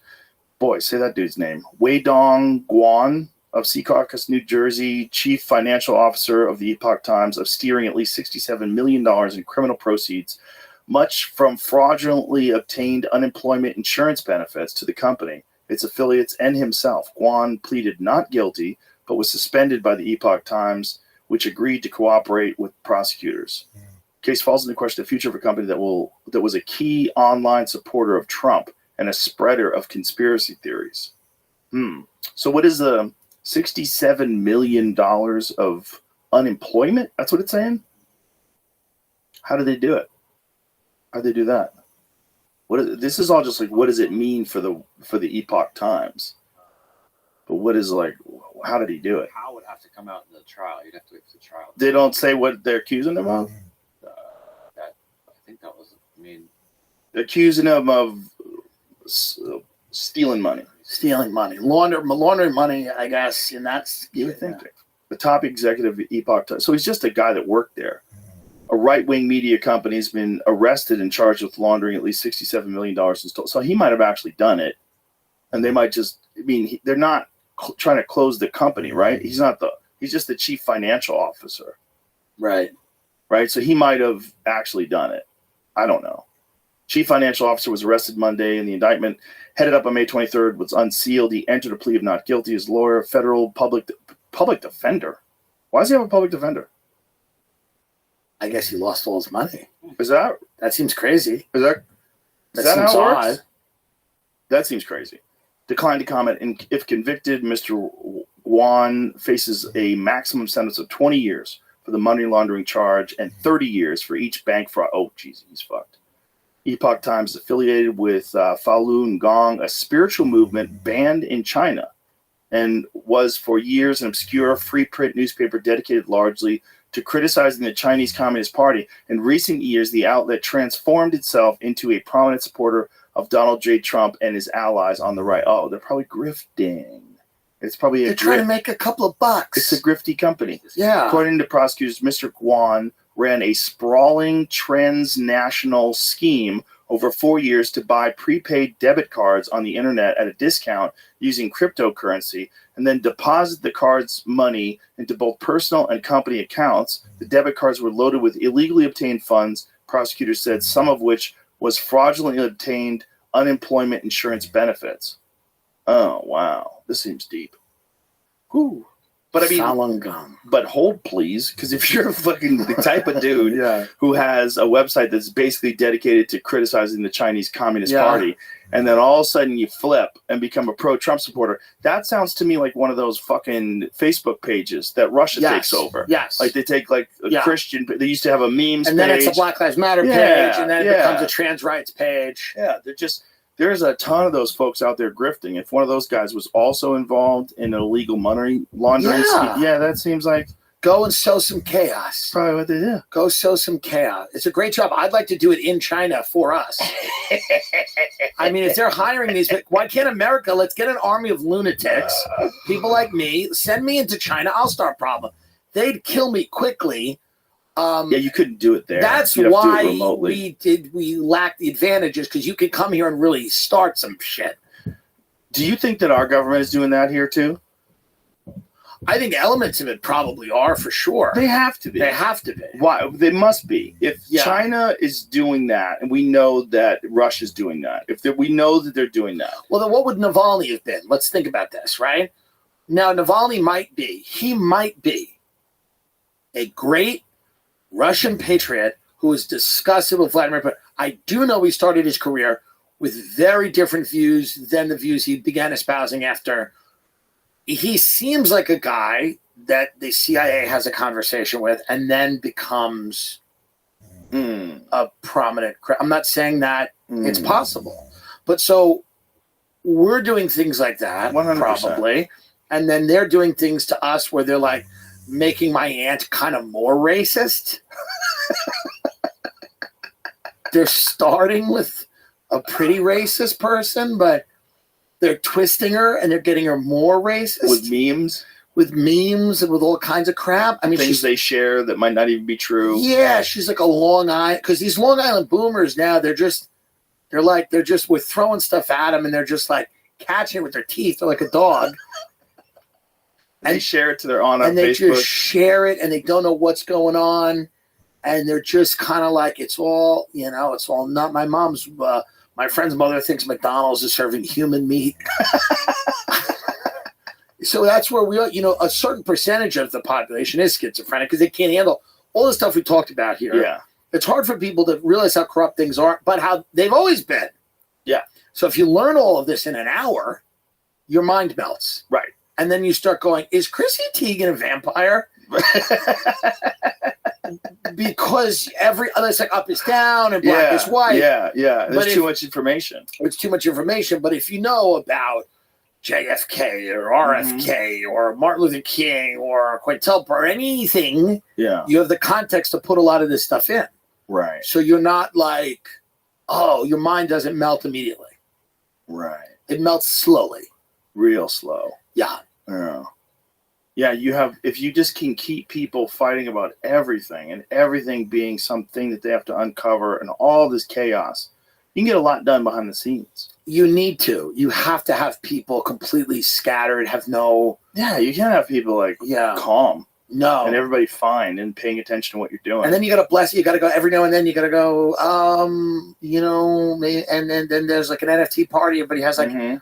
S2: say that dude's name, Weidong Guan of Secaucus, New Jersey, chief financial officer of the Epoch Times, of steering at least $67 million in criminal proceeds, much from fraudulently obtained unemployment insurance benefits to the company, its affiliates, and himself. Guan pleaded not guilty, but was suspended by the Epoch Times, which agreed to cooperate with prosecutors. Case falls into question the future of a company that was a key online supporter of Trump and a spreader of conspiracy theories. So what is the $67 million of unemployment? That's what it's saying? How did they do it? How did they do that? This is all just like, what does it mean for the Epoch Times? But what is how did he do it?
S4: How would have to come out in the trial? You'd have to wait for the trial.
S2: They don't say what they're accusing him of?
S4: I think that was,
S2: accusing him of stealing money.
S7: Laundering money, I guess, and that's...
S2: You would think. The top executive of Epoch Times. So he's just a guy that worked there. A right-wing media company has been arrested and charged with laundering at least $67 million. So he might have actually done it. And they might just... they're not trying to close the company, right? He's just the chief financial officer.
S7: Right.
S2: So he might have actually done it. I don't know. Chief financial officer was arrested Monday, and the indictment headed up on May 23rd was unsealed. He entered a plea of not guilty. His lawyer, federal public defender. Why does he have a public defender?
S7: I guess he lost all his money.
S2: That
S7: seems crazy.
S2: Is that
S7: seems
S2: how it works?
S7: odd.
S2: That seems crazy. Declined to comment. And if convicted, Mr. Guan faces a maximum sentence of 20 years for the money laundering charge and 30 years for each bank fraud. Oh, geez, he's fucked. Epoch Times is affiliated with Falun Gong, a spiritual movement banned in China, and was for years an obscure free print newspaper dedicated largely to criticizing the Chinese Communist Party. In recent years, the outlet transformed itself into a prominent supporter of Donald J. Trump and his allies on the right. Oh, they're probably grifting. It's probably
S7: they're trying to make a couple of bucks.
S2: It's a grifty company.
S7: Yeah.
S2: According to prosecutors, Mr. Guan ran a sprawling transnational scheme over 4 years to buy prepaid debit cards on the internet at a discount using cryptocurrency, and then deposit the card's money into both personal and company accounts. The debit cards were loaded with illegally obtained funds, prosecutors said, some of which was fraudulently obtained unemployment insurance benefits. Oh, wow. This seems deep. Whew. But I mean,
S7: Falun Gong.
S2: But hold please, because if you're fucking the type of dude who has a website that's basically dedicated to criticizing the Chinese Communist Party, and then all of a sudden you flip and become a pro-Trump supporter, that sounds to me like one of those fucking Facebook pages that Russia takes over.
S7: Yes.
S2: Like they take like a Christian, they used to have a memes
S7: and then
S2: page.
S7: it's a Black Lives Matter page, and then it becomes a trans rights page.
S2: Yeah, there's a ton of those folks out there grifting. If one of those guys was also involved in illegal money laundering, that seems like
S7: go and sow some chaos.
S2: Probably what they do.
S7: Go sow some chaos. It's a great job. I'd like to do it in China for us. I mean, if they're hiring these, why can't America? Let's get an army of lunatics, people like me. Send me into China. I'll start a problem. They'd kill me quickly.
S2: You couldn't do it there.
S7: That's why we lack the advantages, because you could come here and really start some shit.
S2: Do you think that our government is doing that here too?
S7: I think elements of it probably are, for sure.
S2: They have to be.
S7: They have to be.
S2: Why? They must be. If China is doing that, and we know that Russia's doing that, we know that they're doing that.
S7: Well, then what would Navalny have been? Let's think about this, right? Now, Navalny might be a great Russian patriot who was disgusted with Vladimir Putin. I do know he started his career with very different views than the views he began espousing after. He seems like a guy that the CIA has a conversation with and then becomes a prominent. I'm not saying that it's possible, but so we're doing things like that
S2: 100%.
S7: Probably, and then they're doing things to us where they're like making my aunt kind of more racist. They're starting with a pretty racist person, but they're twisting her and they're getting her more racist. With memes and with all kinds of crap. I mean,
S2: things they share that might not even be true.
S7: Yeah, she's like a Long Island, because these Long Island boomers now, we're throwing stuff at them and they're just like catching it with their teeth. They're like a dog.
S2: And they share it to their aunt on Facebook.
S7: And they just share it and they don't know what's going on. And they're just kind of like, it's all not my mom's. My friend's mother thinks McDonald's is serving human meat. So that's where we are. A certain percentage of the population is schizophrenic because they can't handle all the stuff we talked about here.
S2: Yeah.
S7: It's hard for people to realize how corrupt things are, but how they've always been.
S2: Yeah.
S7: So if you learn all of this in an hour, your mind melts.
S2: Right.
S7: And then you start going, is Chrissy Teigen a vampire? Because it's like up is down and black is white.
S2: Yeah. There's too much information.
S7: It's too much information. But if you know about JFK or RFK or Martin Luther King or Quintel or anything, you have the context to put a lot of this stuff in.
S2: Right.
S7: So you're not like, your mind doesn't melt immediately.
S2: Right.
S7: It melts slowly.
S2: Real slow.
S7: Yeah.
S2: Yeah, if you just can keep people fighting about everything and everything being something that they have to uncover and all this chaos, you can get a lot done behind the scenes.
S7: You need to. You have to have people completely scattered, have no...
S2: Yeah, you can't have people like calm.
S7: No.
S2: And everybody fine and paying attention to what you're doing.
S7: And then you got to bless it. You got to go every now and then. You got to go, and then there's like an NFT party. Everybody has like a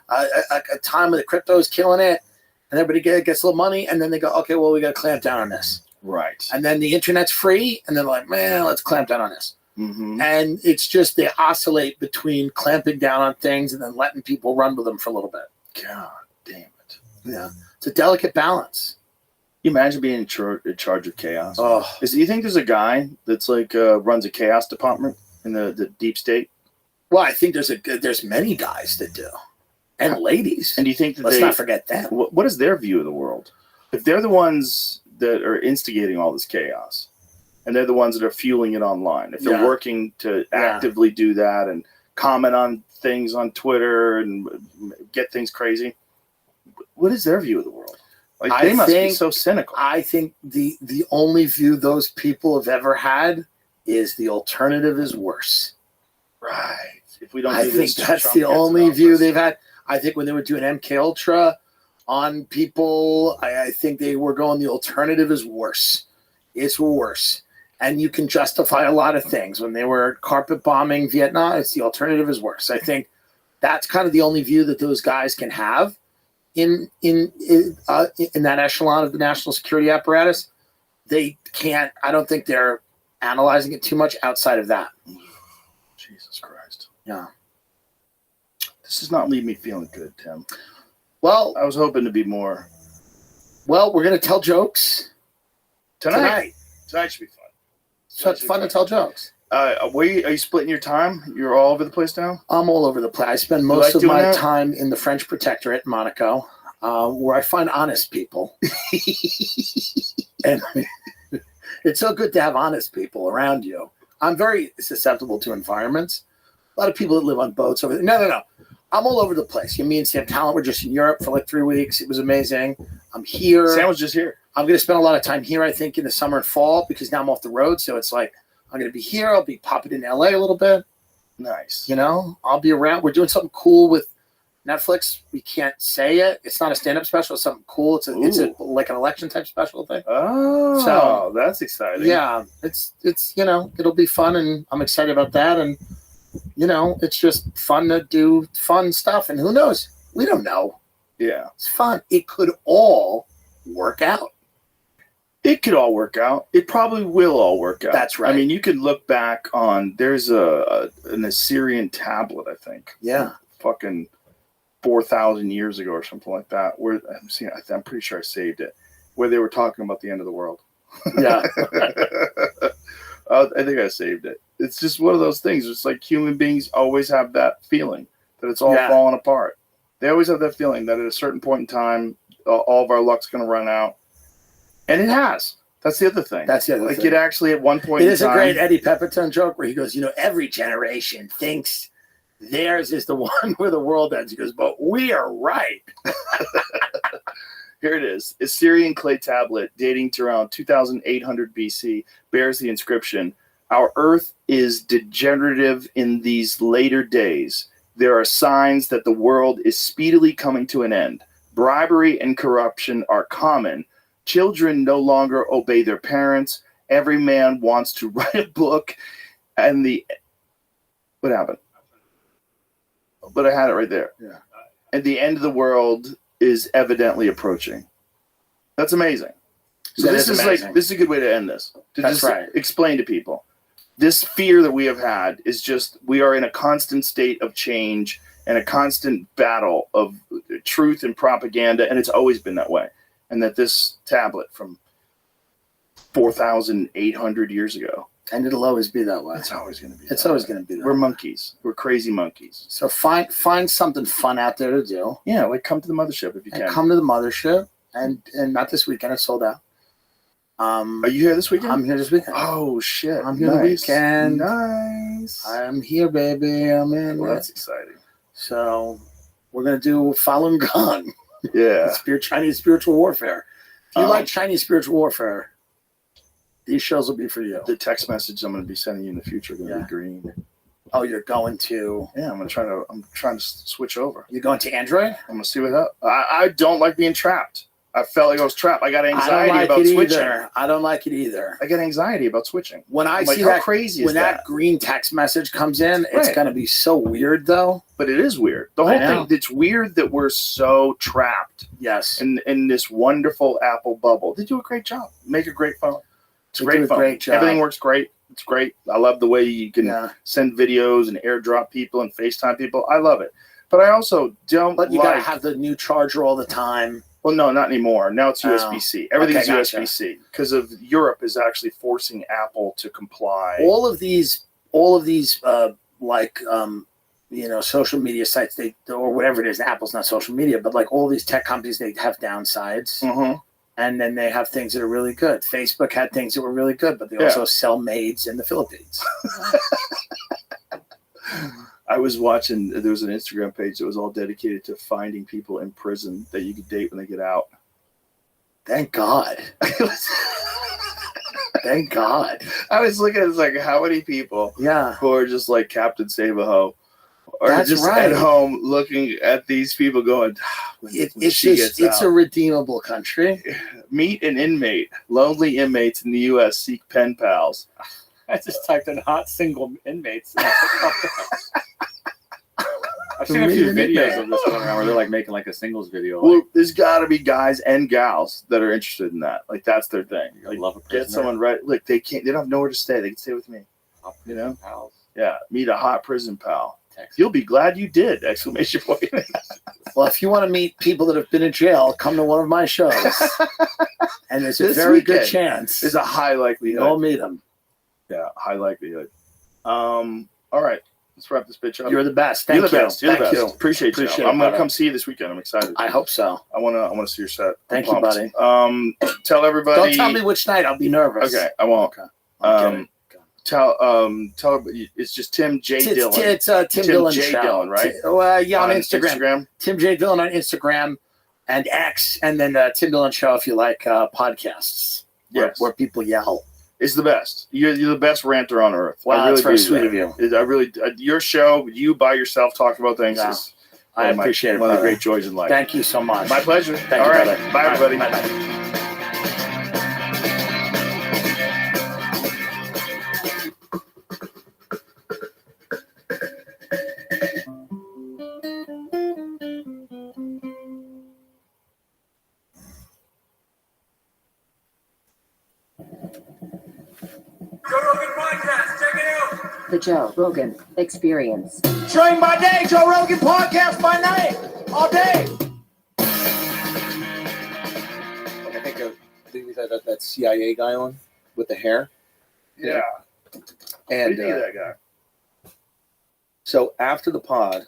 S7: time where the crypto is killing it. And everybody gets a little money. And then they go, okay, well, we got to clamp down on this.
S2: Right.
S7: And then the internet's free. And they're like, man, let's clamp down on this. Mm-hmm. And it's just they oscillate between clamping down on things and then letting people run with them for a little bit.
S2: God damn it.
S7: Yeah. It's a delicate balance.
S2: You imagine being in charge of chaos.
S7: Oh.
S2: Do you think there's a guy that's like runs a chaos department in the deep state?
S7: Well, I think there's many guys that do, and ladies.
S2: And do you think that
S7: let's not forget them?
S2: What is their view of the world? If they're the ones that are instigating all this chaos, and they're the ones that are fueling it online, if they're working to actively do that and comment on things on Twitter and get things crazy, what is their view of the world? Like they must be so cynical.
S7: I think the only view those people have ever had is the alternative is worse.
S2: Right. If we don't
S7: I
S2: do
S7: think
S2: this,
S7: that's
S2: Trump
S7: the
S2: gets in
S7: only view
S2: office.
S7: they've had. I think when they were doing MK Ultra on people, I think they were going, the alternative is worse. It's worse. And you can justify a lot of things. When they were carpet bombing Vietnam, it's the alternative is worse. I think that's kind of the only view that those guys can have in that echelon of the national security apparatus. They can't. I don't think they're analyzing it too much outside of that.
S2: Jesus Christ.
S7: Yeah.
S2: This does not leave me feeling good, Tim.
S7: Well,
S2: I was hoping to be more.
S7: Well, we're gonna tell jokes
S2: Tonight should be fun.
S7: So it's fun to tell jokes.
S2: Are you splitting your time? You're all over the place now?
S7: I'm all over the place. I spend most of my time in the French Protectorate, Monaco, where I find honest people. And it's so good to have honest people around you. I'm very susceptible to environments. A lot of people that live on boats over there. No. I'm all over the place. Me and Sam Talent were just in Europe for like 3 weeks. It was amazing. I'm here.
S2: Sam was just here.
S7: I'm going to spend a lot of time here, I think, in the summer and fall, because now I'm off the road. So it's like, I'm going to be here. I'll be popping in LA a little bit.
S2: Nice.
S7: You know, I'll be around. We're doing something cool with Netflix. We can't say it. It's not a stand-up special. It's something cool. It's like an election type special thing.
S2: Oh, so that's exciting.
S7: Yeah, it's it'll be fun, and I'm excited about that. And it's just fun to do fun stuff. And who knows? We don't know.
S2: Yeah,
S7: it's fun. It could all work out.
S2: It could all work out. It probably will all work out.
S7: That's right.
S2: I mean, you can look back on, there's an Assyrian tablet, I think.
S7: Yeah.
S2: Fucking 4,000 years ago or something like that. Where I'm pretty sure I saved it. Where they were talking about the end of the world.
S7: Yeah.
S2: I think I saved it. It's just one of those things. It's like human beings always have that feeling that it's all falling apart. They always have that feeling that at a certain point in time, all of our luck's going to run out. And it has. That's the other thing.
S7: That's the other thing.
S2: It actually at one point
S7: it is a great Eddie Pepitone joke where he goes, every generation thinks theirs is the one where the world ends. He goes, but we are right.
S2: Here it is. Assyrian clay tablet dating to around 2800 BC bears the inscription, "Our earth is degenerative in these later days. There are signs that the world is speedily coming to an end. Bribery and corruption are common. Children no longer obey their parents. Every man wants to write a book." And what happened? But I had it right there.
S7: Yeah.
S2: And the end of the world is evidently approaching. That's amazing. So this is a good way to end this.
S7: That's right.
S2: Explain to people. This fear that we have had is just, we are in a constant state of change and a constant battle of truth and propaganda, and it's always been that way. And that this tablet from 4,800 years ago.
S7: And it'll always be that way.
S2: It's always going to be
S7: It's always going to be that
S2: We're
S7: way.
S2: monkeys. We're crazy monkeys.
S7: So find something fun out there to do.
S2: Yeah, like come to the mothership if you can.
S7: Come to the mothership. And not this weekend. It's sold out.
S2: Are you here this weekend?
S7: I'm here this weekend.
S2: Oh, shit.
S7: I'm here the weekend.
S2: Nice.
S7: I'm here, baby. I'm in.
S2: Well, that's exciting.
S7: So we're going to do Falun Gong.
S2: Yeah.
S7: Chinese spiritual warfare. If you like Chinese spiritual warfare, these shows will be for you.
S2: The text message I'm going to be sending you in the future are going to be green.
S7: Oh, you're going to?
S2: Yeah, I'm trying to switch over.
S7: You're going to Android?
S2: I'm going to see what happens. I don't like being trapped. I felt like I was trapped. I got anxiety about switching.
S7: I don't like it either.
S2: I get anxiety about switching.
S7: When I see
S2: how crazy is
S7: that green text message comes in, it's going to be so weird, though.
S2: But it is weird. The whole thing, it's weird that we're so trapped.
S7: Yes.
S2: In this wonderful Apple bubble. They do a great job. Make a great phone. It's a great phone.
S7: Great job.
S2: Everything works great. It's great. I love the way you can send videos and airdrop people and FaceTime people. I love it. But I also don't
S7: But you got to have the new charger all the time.
S2: Well, no, not anymore. Now it's USB-C. Everything's USB-C because of Europe is actually forcing Apple to comply.
S7: All of these social media sites, or whatever it is. Apple's not social media, but like all these tech companies, they have downsides.
S2: Mm-hmm.
S7: And then they have things that are really good. Facebook had things that were really good, but they also sell maids in the Philippines.
S2: I was watching, there was an Instagram page that was all dedicated to finding people in prison that you could date when they get out.
S7: Thank God. Thank God.
S2: I was looking at like how many people
S7: Yeah.
S2: who are just like Captain Save-A-Ho or
S7: That's
S2: just
S7: right.
S2: at home looking at these people going,
S7: It's a redeemable country.
S2: Meet an inmate. Lonely inmates in the U.S. seek pen pals.
S4: I just typed in hot single inmates. I've seen a few videos of this going around where they're like making like a singles video.
S2: Well, there's got to be guys and gals that are interested in that. Like that's their thing.
S4: Like, love a
S2: get someone right. Look, they don't have nowhere to stay. They can stay with me. You know?
S4: Pals.
S2: Yeah. Meet a hot prison pal.
S4: Text.
S2: You'll be glad you did! Exclamation point.
S7: Well, if you want to meet people that have been in jail, come to one of my shows. And there's a very good chance.
S2: There's a high likelihood.
S7: You'll meet them.
S2: Yeah, high likelihood. All right. Let's wrap this bitch up.
S7: You're the best. Thank
S2: You're the
S7: you.
S2: best. You're the
S7: Thank
S2: best.
S7: you.
S2: Appreciate you.
S7: Appreciate
S2: I'm
S7: it,
S2: gonna
S7: brother.
S2: come see you this weekend. I'm excited.
S7: I hope so.
S2: I wanna see your set.
S7: Thank
S2: I'm
S7: you,
S2: pumped.
S7: buddy.
S2: Tell everybody.
S7: Don't tell me which night. I'll be nervous.
S2: Okay, I won't.
S7: Okay. I'm kidding.
S2: Tell everybody. It's just Tim J Dillon.
S7: It's Tim Dillon
S2: J
S7: show.
S2: Dillon, right?
S7: Yeah, on Instagram. Tim J Dillon on Instagram and X, and then Tim Dillon show if you like podcasts.
S2: Yes.
S7: Where people yell.
S2: It's the best. You're the best ranter on earth.
S7: Wow,
S2: I really
S7: that's very
S2: believe
S7: sweet
S2: that.
S7: of you.
S2: Your show, you by yourself talking about things
S7: Yeah.
S2: is
S7: I appreciate it,
S2: one of the
S7: brother.
S2: great joys in life.
S7: Thank you so much.
S2: My pleasure.
S7: Thank
S2: All
S7: you,
S2: right.
S7: brother.
S2: Bye, everybody.
S7: Bye-bye.
S5: Joe Rogan Podcast, check it out.
S6: The Joe Rogan Experience.
S7: Showing by day, Joe Rogan podcast by night, all day.
S8: I think we had that CIA guy on with the hair.
S2: Yeah.
S8: And
S2: that guy.
S8: so after the pod,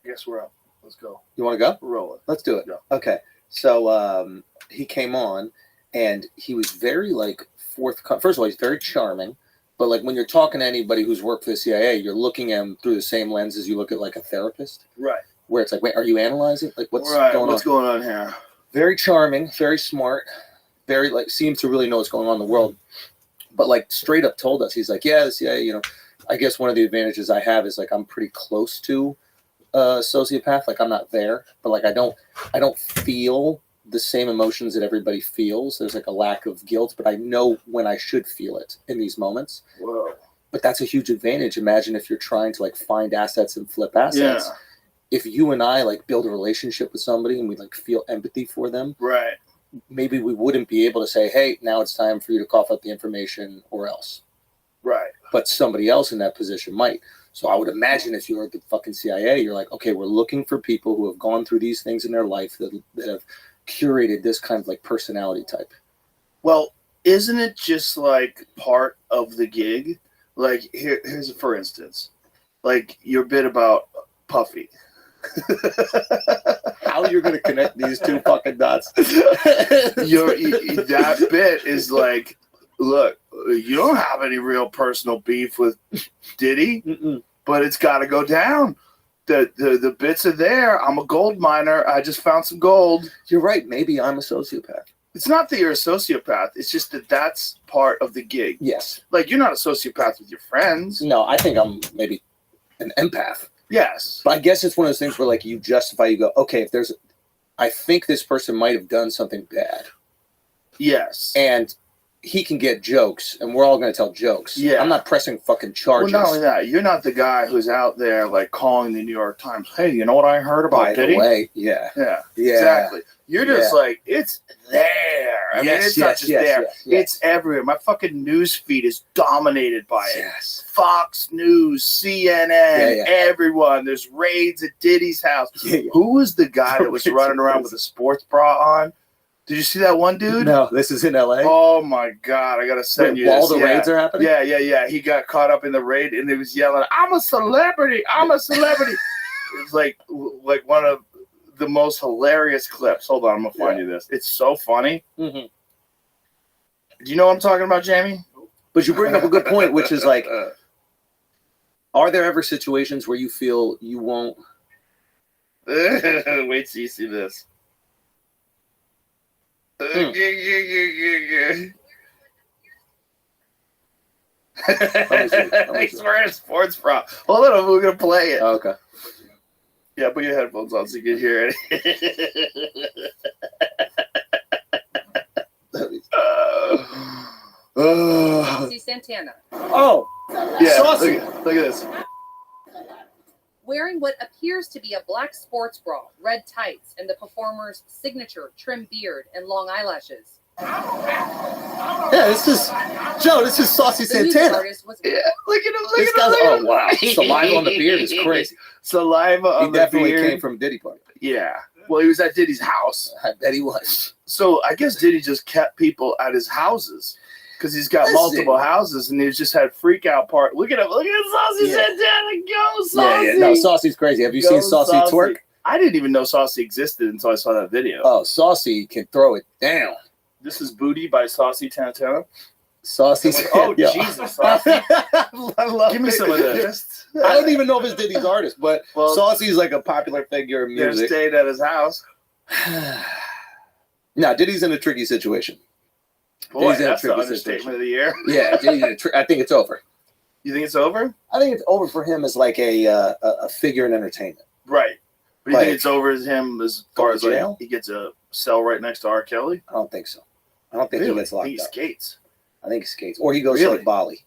S2: I guess we're up. Let's go.
S8: you want to go?
S2: We're rolling.
S8: Let's do it.
S2: Go.
S8: Okay. So he came on, and he was very like forthcoming. First of all, he's very charming. But like when you're talking to anybody who's worked for the CIA, you're looking at him through the same lens as you look at like a therapist.
S2: Right.
S8: Where it's like, wait, are you analyzing? Like what's
S2: Right.
S8: going
S2: What's
S8: on?
S2: going on here?
S8: Very charming, very smart, very like seems to really know what's going on in the world. But like straight up told us, he's like, yeah, the CIA, you know, I guess one of the advantages I have is like I'm pretty close to a sociopath. Like I'm not there, but like I don't feel the same emotions that everybody feels. There's like a lack of guilt, but I know when I should feel it in these moments.
S2: Whoa.
S8: But that's a huge advantage. Imagine if you're trying to like find assets and flip assets.
S2: Yeah.
S8: If you and I like build a relationship with somebody and we like feel empathy for them,
S2: Right.
S8: maybe we wouldn't be able to say, hey, now it's time for you to cough up the information or else.
S2: Right.
S8: But somebody else in that position might. So I would imagine if you're the fucking CIA, you're like, okay, we're looking for people who have gone through these things in their life that have curated this kind of like personality type.
S2: Well, isn't it just like part of the gig? Like here's for instance, like your bit about Puffy.
S8: How you're going to connect these two fucking dots?
S2: That bit is like, look, you don't have any real personal beef with Diddy, but it's got to go down. The bits are there. I'm a gold miner. I just found some gold.
S8: You're right. Maybe I'm a sociopath.
S2: It's not that you're a sociopath. It's just that that's part of the gig.
S8: Yes.
S2: Like, you're not a sociopath with your friends.
S8: No, I think I'm maybe an empath.
S2: Yes.
S8: But I guess it's one of those things where like you justify, you go, okay, if there's, I think this person might have done something bad.
S2: Yes.
S8: And he can get jokes, and we're all going to tell jokes.
S2: Yeah.
S8: I'm not pressing fucking charges.
S2: Well, not only that, you're not the guy who's out there like calling the New York Times, hey, you know what I heard about
S8: By
S2: Diddy?
S8: the way, yeah.
S2: Yeah.
S8: Yeah.
S2: Exactly. You're just like, it's there. I mean, it's not just there.
S8: Yes.
S2: It's everywhere. My fucking news feed is dominated by it.
S8: Yes.
S2: Fox News, CNN, everyone. There's raids at Diddy's house.
S8: Yeah.
S2: Who was the guy that was running around with a sports bra on? Did you see that one dude?
S8: No, this is in LA.
S2: Oh my God, I gotta send you
S8: While
S2: this.
S8: the raids are happening?
S2: Yeah. He got caught up in the raid and he was yelling, I'm a celebrity. It's like one of the most hilarious clips. Hold on, I'm gonna find you this. It's so funny.
S8: Mm-hmm.
S2: Do you know what I'm talking about, Jamie?
S8: But you bring up a good point, which is like, are there ever situations where you feel you won't?
S2: Wait till you see this. He's wearing a sports bra. Hold on, we're gonna play it.
S8: Oh, okay.
S2: Yeah, put your headphones on so you can hear it.
S9: Saucy Santana.
S8: Oh,
S2: yeah.
S8: Saucy.
S2: Look at this.
S9: Wearing what appears to be a black sports bra, red tights, and the performer's signature trim beard and long eyelashes.
S8: Yeah, this is Joe. This is Saucy
S9: The music
S8: Santana.
S9: artist was
S2: Yeah, look at him. Look
S8: This
S2: at
S8: guy's,
S2: him.
S8: oh wow, saliva on the beard is crazy.
S2: Saliva on
S8: He
S2: the
S8: definitely
S2: beard.
S8: came from Diddy Party.
S2: Yeah. Well, he was at Diddy's house.
S8: I bet he was.
S2: So I guess Diddy just kept people at his houses because he's got
S8: Listen.
S2: multiple houses, and he just had freak out part. Look at him! Look at Saucy
S8: Yeah.
S2: Santana! Go Saucy!
S8: Yeah. No, Saucy's crazy. Have you
S2: Go
S8: seen Saucy twerk?
S2: I didn't even know Saucy existed until I saw that video.
S8: Oh, Saucy can throw it down.
S2: This is Booty by Saucy Santana.
S8: Saucy.
S2: Oh
S8: Yo.
S2: Jesus! Saucy.
S8: I love
S2: Give me
S8: it.
S2: some of this.
S8: I don't even know if it's Diddy's artist, but
S2: Well,
S8: Saucy's like a popular figure in
S2: They're
S8: music.
S2: staying at his house.
S8: Now, Diddy's in a tricky situation.
S2: Boy,
S8: Diddy's in a
S2: that's the
S8: tricky
S2: understatement
S8: situation.
S2: of the year.
S8: Yeah, Diddy's in I think it's over.
S2: You think it's over?
S8: I think it's over for him as like a figure in entertainment.
S2: Right. But you
S8: Like,
S2: think it's over as him as far
S8: go to
S2: as like
S8: jail?
S2: he gets a cell right next to R. Kelly?
S8: I don't think so. I don't think he gets locked
S2: He
S8: up.
S2: skates.
S8: I think he skates. Or he goes to
S2: Really?
S8: like Bali.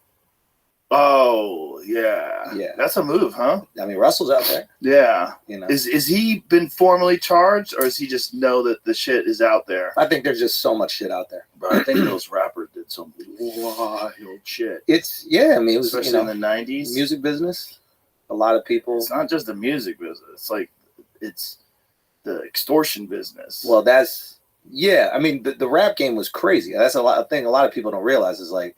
S2: Oh, yeah.
S8: Yeah.
S2: That's a move, huh?
S8: I mean, Russell's out there.
S2: Yeah.
S8: You know,
S2: Is he been formally charged, or does he just know that the shit is out there?
S8: I think there's just so much shit out there.
S2: Bro, I think those rappers did some wild shit.
S8: It's it was
S2: Especially in the 90s.
S8: music business. A lot of people.
S2: It's not just the music business. It's like, it's the extortion business.
S8: Well, I mean, the rap game was crazy. That's a thing a lot of people don't realize is like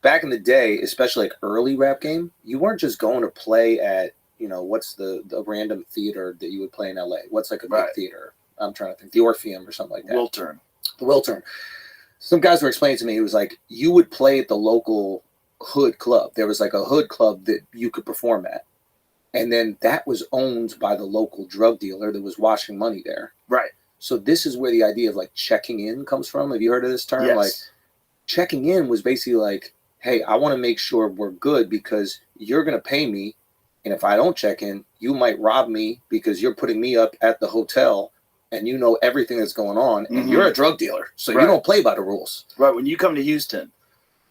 S8: back in the day, especially like early rap game, you weren't just going to play at, what's the random theater that you would play in LA? What's like a big theater? I'm trying to think, the Orpheum or something like that.
S2: Wiltern.
S8: The Wiltern. Some guys were explaining to me, it was like you would play at the local hood club. There was like a hood club that you could perform at. And then that was owned by the local drug dealer that was washing money there.
S2: Right.
S8: So this is where the idea of like checking in comes from. Have you heard of this term?
S2: Yes.
S8: Like checking in was basically like, hey, I want to make sure we're good because you're going to pay me. And if I don't check in, you might rob me because you're putting me up at the hotel and you know everything that's going on. And you're a drug dealer. So
S2: Right.
S8: you don't play by the rules.
S2: Right. When you come to Houston,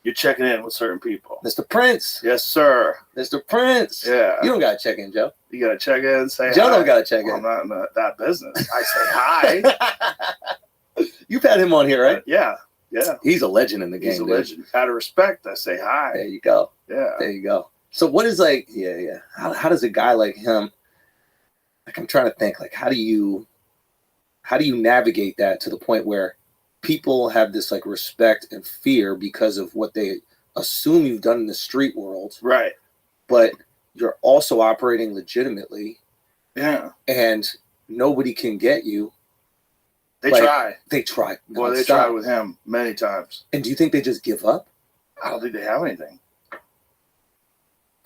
S2: you're checking in with certain people.
S8: Mr. Prince.
S2: Yes, sir.
S8: Mr. Prince.
S2: Yeah.
S8: You don't got to check in, Joe.
S2: You got to check in, say
S8: Joe
S2: hi.
S8: don't got to check
S2: Well,
S8: in.
S2: I'm not in that business. I say hi.
S8: You've had him on here, right?
S2: Yeah. Yeah.
S8: He's a legend in the game.
S2: He's a
S8: dude.
S2: legend. Out of respect, I say hi.
S8: There you go.
S2: Yeah.
S8: There you go. So what is like, yeah. How does a guy like him, like I'm trying to think, like how do you navigate that to the point where people have this like respect and fear because of what they assume you've done in the street world,
S2: Right.
S8: but you're also operating legitimately
S2: Yeah.
S8: and nobody can get you.
S2: They
S8: Like,
S2: try.
S8: They try.
S2: Boy, they
S8: nonstop.
S2: tried with him many times.
S8: And do you think they just give up?
S2: I don't think they have anything.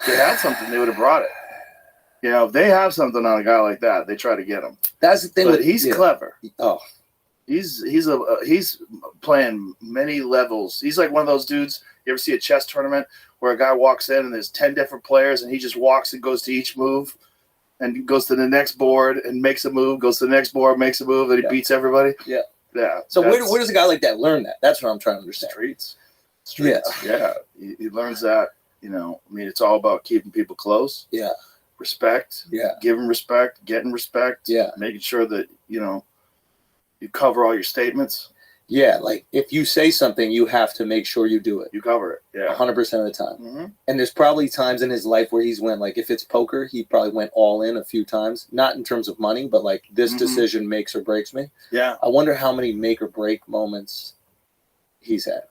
S2: If they had something, they would have brought it. If they have something on a guy like that, they try to get him.
S8: That's the thing.
S2: But
S8: with
S2: he's
S8: yeah.
S2: clever.
S8: Oh,
S2: He's playing many levels. He's like one of those dudes. You ever see a chess tournament where a guy walks in and there's 10 different players and he just walks and goes to each move and goes to the next board and makes a move, goes to the next board, makes a move, and he beats everybody?
S8: Yeah.
S2: Yeah.
S8: so where does a guy like that learn that? That's what I'm trying to understand.
S2: Streets.
S8: Yeah.
S2: He learns that, it's all about keeping people close.
S8: Yeah.
S2: Respect.
S8: Yeah.
S2: Giving respect, getting respect.
S8: Yeah.
S2: Making sure that, you cover all your statements.
S8: Yeah, like if you say something, you have to make sure you do it.
S2: You cover it. Yeah.
S8: 100% of the time.
S2: Mm-hmm.
S8: And there's probably times in his life where he's went, like if it's poker, he probably went all in a few times. Not in terms of money, but like this decision makes or breaks me.
S2: Yeah.
S8: I wonder how many make or break moments he's had.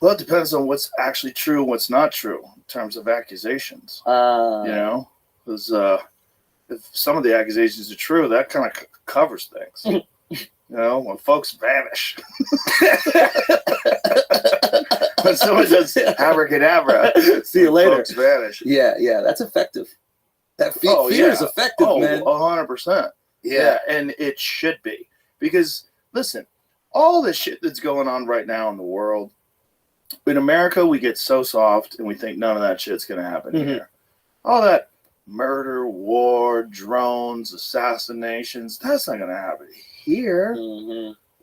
S2: Well, it depends on what's actually true and what's not true in terms of accusations. Because if some of the accusations are true, that kind of covers things. When folks vanish. When someone does abracadabra,
S8: see you later.
S2: Folks vanish.
S8: Yeah, that's effective. That fear is effective, man.
S2: 100%. Yeah, and it should be. Because, listen, all the shit that's going on right now in the world, In America, we get so soft and we think none of that shit's going to happen here. All that murder, war, drones, assassinations, that's not going to happen here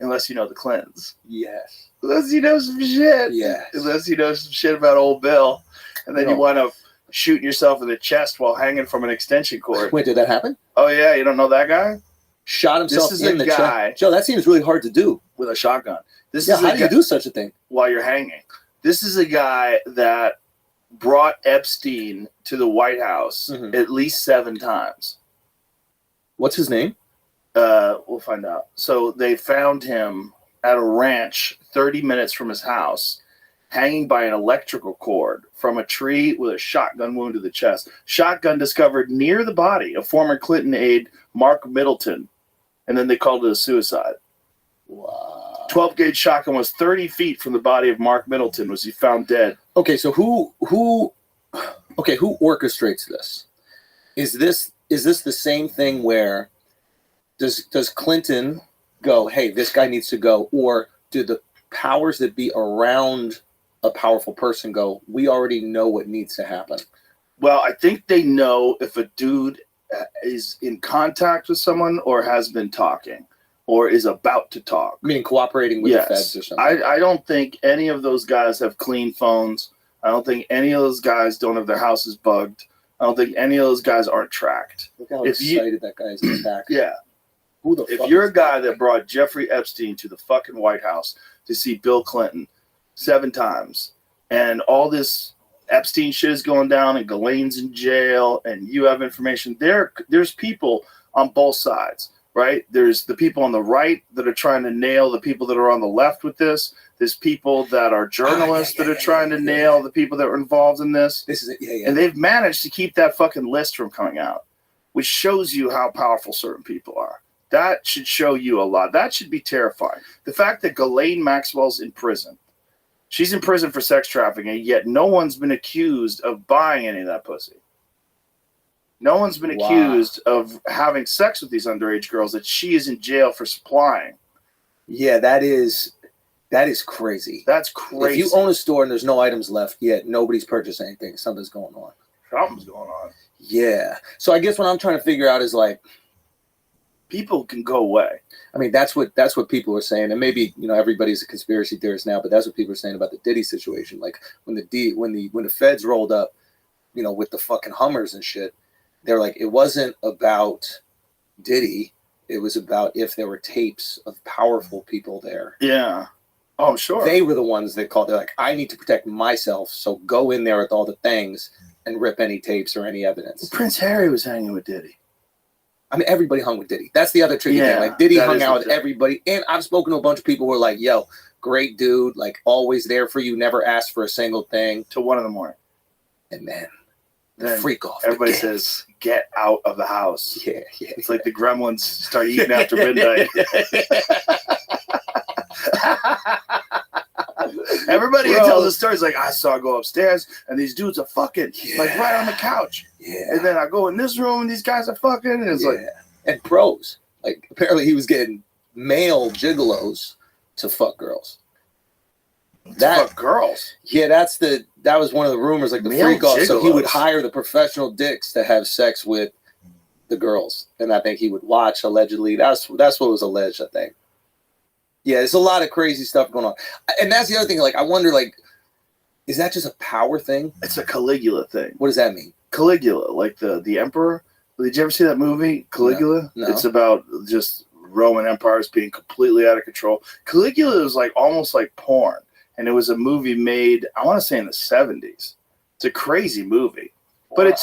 S2: unless you know the Clintons.
S8: Yes.
S2: Unless you know some shit.
S8: Yes.
S2: Unless you know some shit about old Bill. And then you wind up shooting yourself in the chest while hanging from an extension cord.
S8: Wait, did that happen?
S2: Oh, yeah? You don't know that guy?
S8: Shot himself in the
S2: guy
S8: chest. Joe, that seems really hard to do.
S2: with a shotgun.
S8: How do you do such a thing?
S2: While you're hanging. This is a guy that brought Epstein to the White House at least 7 times.
S8: What's his name?
S2: We'll find out. So they found him at a ranch 30 minutes from his house, hanging by an electrical cord from a tree with a shotgun wound to the chest. Shotgun discovered near the body of former Clinton aide Mark Middleton. And then they called it a suicide.
S8: Wow.
S2: 12-gauge shotgun was 30 feet from the body of Mark Middleton. Was he found dead?
S8: Okay, so who orchestrates this? Is this the same thing where does Clinton go, hey, this guy needs to go, or do the powers that be around a powerful person go, we already know what needs to happen?
S2: Well, I think they know if a dude is in contact with someone or has been talking or is about to talk.
S8: I mean, cooperating with the feds or something.
S2: I don't think any of those guys have clean phones. I don't think any of those guys don't have their houses bugged. I don't think any of those guys aren't tracked.
S8: Look how excited that guy is to attack.
S2: Yeah.
S8: Who the
S2: if
S8: fuck
S2: you're
S8: is
S2: a guy that brought Jeffrey Epstein to the fucking White House to see Bill Clinton 7 times, and all this Epstein shit is going down, and Ghislaine's in jail, and you have information, there's people on both sides, right? There's the people on the right that are trying to nail the people that are on the left with this. There's people that are journalists that are trying to nail the people that were involved in this.
S8: This is it. Yeah.
S2: And they've managed to keep that fucking list from coming out, which shows you how powerful certain people are. That should show you a lot. That should be terrifying. The fact that Ghislaine Maxwell's in prison. She's in prison for sex trafficking, yet no one's been accused of buying any of that pussy. No one's been accused of having sex with these underage girls that she is in jail for supplying.
S8: Yeah, that is crazy.
S2: That's crazy.
S8: If you own a store and there's no items left yet, nobody's purchased anything, something's going on.
S2: Something's going on.
S8: Yeah. So I guess what I'm trying to figure out is like,
S2: people can go away.
S8: I mean, that's what people are saying, and maybe everybody's a conspiracy theorist now, but that's what people are saying about the Diddy situation. Like when the feds rolled up, with the fucking Hummers and shit, they're like, it wasn't about Diddy, it was about if there were tapes of powerful people there.
S2: Yeah. Oh, I'm sure.
S8: They were the ones that called. They're like, I need to protect myself, so go in there with all the things and rip any tapes or any evidence.
S2: Well, Prince Harry was hanging with Diddy.
S8: I mean, everybody hung with Diddy. That's the other tricky thing. Like, Diddy hung out with everybody. And I've spoken to a bunch of people who are like, yo, great dude, like, always there for you, never asked for a single thing.
S2: Till 1 a.m.
S8: And then freak off.
S2: Everybody says, get out of the house.
S8: Yeah.
S2: It's like the gremlins start eating after midnight. Everybody who tells the stories like, I saw her go upstairs and these dudes are fucking like right on the couch.
S8: Yeah.
S2: And then I go in this room and these guys are fucking, and it's like,
S8: and pros. Like, apparently he was getting male gigolos to fuck girls.
S2: Fuck girls.
S8: Yeah, that was one of the rumors, like the
S2: Male
S8: freak off. So he would
S2: gigolos.
S8: hire the professional dicks to have sex with the girls, and I think he would watch. Allegedly, that's what was alleged. I think. Yeah, there's a lot of crazy stuff going on, and that's the other thing. Like, I wonder, like, is that just a power thing?
S2: It's a Caligula thing.
S8: What does that mean?
S2: Caligula, like the emperor. Did you ever see that movie, Caligula?
S8: No.
S2: It's about just Roman empires being completely out of control. Caligula was like almost like porn, and it was a movie made, I want to say, in the 70s. It's a crazy movie, but it's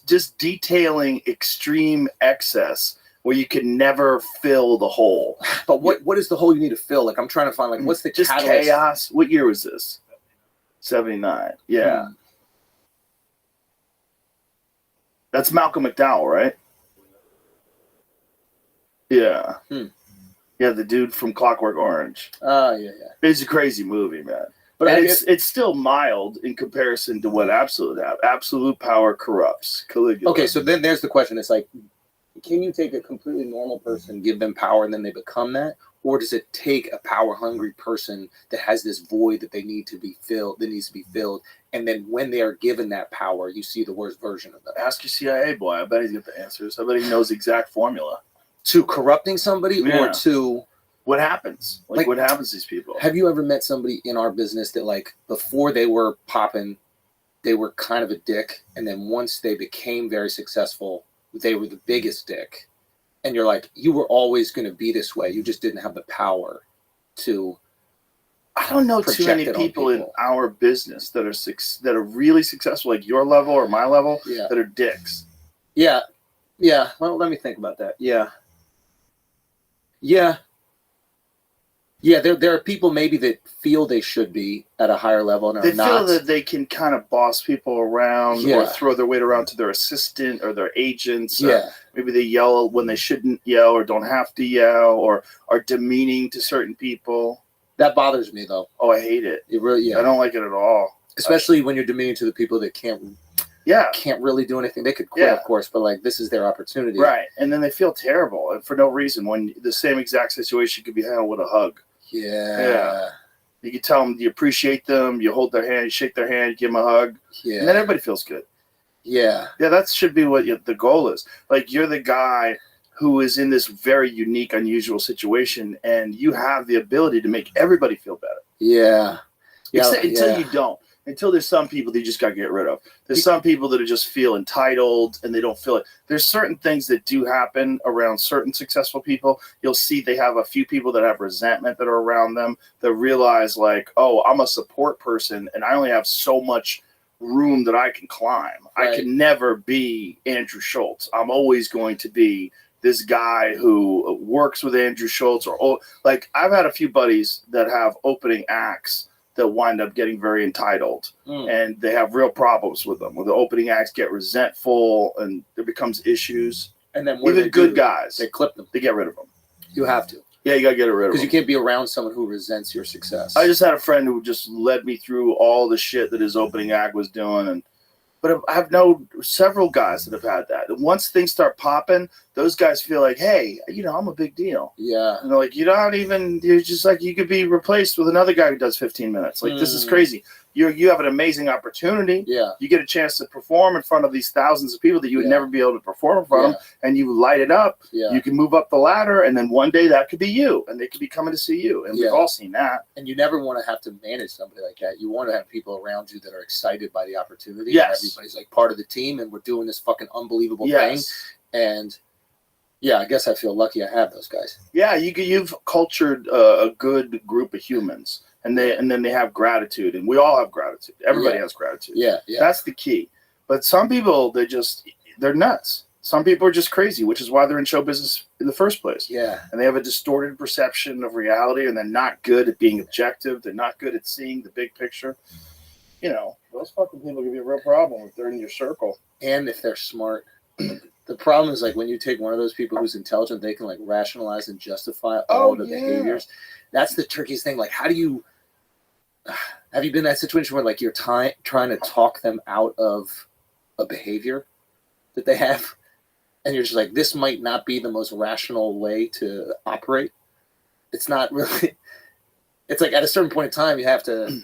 S2: just detailing extreme excess where you can never fill the hole.
S8: But what is the hole you need to fill? Like, I'm trying to find, like, what's the
S2: just
S8: catalyst?
S2: Chaos. What year was this? 79. Yeah. That's Malcolm McDowell, right? Yeah. Yeah, the dude from Clockwork Orange.
S8: Oh, yeah.
S2: It's a crazy movie, man. But it's still mild in comparison to what Absolute have. Absolute power corrupts. Caligula.
S8: Okay, so then there's the question. It's like, can you take a completely normal person, give them power, and then they become that? Or does it take a power hungry person that has this void that needs to be filled, and then when they are given that power, you see the worst version of them?
S2: Ask your CIA boy. I bet he's got the answers. I bet he knows the exact formula.
S8: To corrupting somebody or to
S2: what happens? Like what happens to these people?
S8: Have you ever met somebody in our business that like before they were popping, they were kind of a dick, and then once they became very successful, they were the biggest dick? And you're like, you were always going to be this way. You just didn't have the power to.
S2: I don't know too many people in our business that are really successful, like your level or my level, that are dicks.
S8: Yeah. Well, let me think about that. Yeah. There are people maybe that feel they should be at a higher level and are not.
S2: They feel that they can kind of boss people around or throw their weight around to their assistant or their agents. Maybe they yell when they shouldn't yell or don't have to yell or are demeaning to certain people.
S8: That bothers me, though.
S2: Oh, I hate it.
S8: It really,
S2: I don't like it at all.
S8: Especially when you're demeaning to the people that can't really do anything. They could quit, of course, but like this is their opportunity.
S2: Right. And then they feel terrible and for no reason when the same exact situation could be handled with a hug. Yeah. You can tell them you appreciate them. You hold their hand, you shake their hand, you give them a hug. And then everybody feels good. Yeah, that should be what the goal is. Like you're the guy who is in this very unique, unusual situation, and you have the ability to make everybody feel better. Until you don't. Until there's some people that you just got to get rid of. There's some people that just feel entitled and they don't feel it. There's certain things that do happen around certain successful people. You'll see they have a few people that have resentment that are around them that realize like, oh, I'm a support person and I only have so much room that I can climb. Right. I can never be Andrew Schultz. I'm always going to be this guy who works with Andrew Schultz or like I've had a few buddies that have opening acts that wind up getting very entitled and they have real problems with them. When the opening acts get resentful and there becomes issues. And then even good guys,
S8: they clip them.
S2: They get rid of them.
S8: You have to.
S2: Yeah, you got to get rid of them.
S8: Because you can't be around someone who resents your success.
S2: I just had a friend who just led me through all the shit that his opening act was doing. But I've known several guys that have had that. And once things start popping, those guys feel like, hey, I'm a big deal. Yeah. And they're like, you're just like, you could be replaced with another guy who does 15 minutes. Like, this is crazy. You have an amazing opportunity. Yeah. You get a chance to perform in front of these thousands of people that you would never be able to perform in front of, and you light it up. Yeah. You can move up the ladder, and then one day that could be you, and they could be coming to see you. And we've all seen that.
S8: And you never want to have to manage somebody like that. You want to have people around you that are excited by the opportunity.
S2: Yes.
S8: And everybody's like part of the team, and we're doing this fucking unbelievable thing. And I guess I feel lucky I have those guys.
S2: Yeah, you've cultured a good group of humans. And then they have gratitude, and we all have gratitude. Everybody has gratitude. Yeah. That's the key. But some people, they're nuts. Some people are just crazy, which is why they're in show business in the first place. Yeah. And they have a distorted perception of reality, and they're not good at being objective. They're not good at seeing the big picture. Those fucking people can be a real problem if they're in your circle.
S8: And if they're smart. The problem is like when you take one of those people who's intelligent, they can like rationalize and justify all the behaviors. That's the trickiest thing. Like, have you been in that situation where like you're trying to talk them out of a behavior that they have, and you're just like, this might not be the most rational way to operate. It's not really. It's like at a certain point in time, you have to.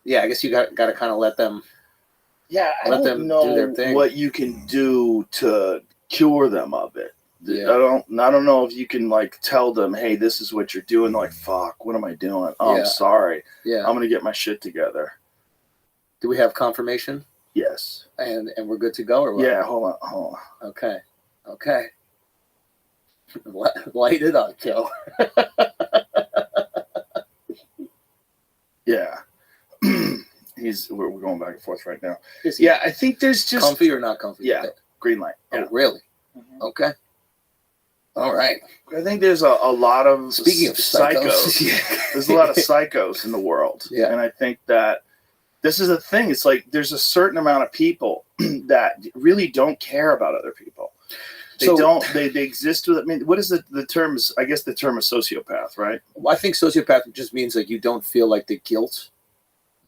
S8: Yeah, I guess you got to kind of let them.
S2: Yeah, I don't know what you can do to cure them of it. Yeah. I don't know if you can like tell them, hey, this is what you're doing. They're like, fuck, what am I doing? Oh, I'm sorry. Yeah, I'm gonna get my shit together.
S8: Do we have confirmation?
S2: Yes.
S8: And we're good to go, or what?
S2: Yeah. Hold on.
S8: Okay. Light it up, Joe.
S2: Yeah. We're going back and forth right now. Yeah, I think there's just
S8: comfy or not comfy.
S2: Yeah, green light.
S8: Oh, really? Mm-hmm. Okay. All right.
S2: I think there's a lot of
S8: speaking of psychos.
S2: There's a lot of psychos in the world. Yeah, and I think that this is a thing. It's like there's a certain amount of people that really don't care about other people. They exist with. I mean, what is the term? I guess the term is sociopath, right?
S8: Well, I think sociopath just means like you don't feel like the guilt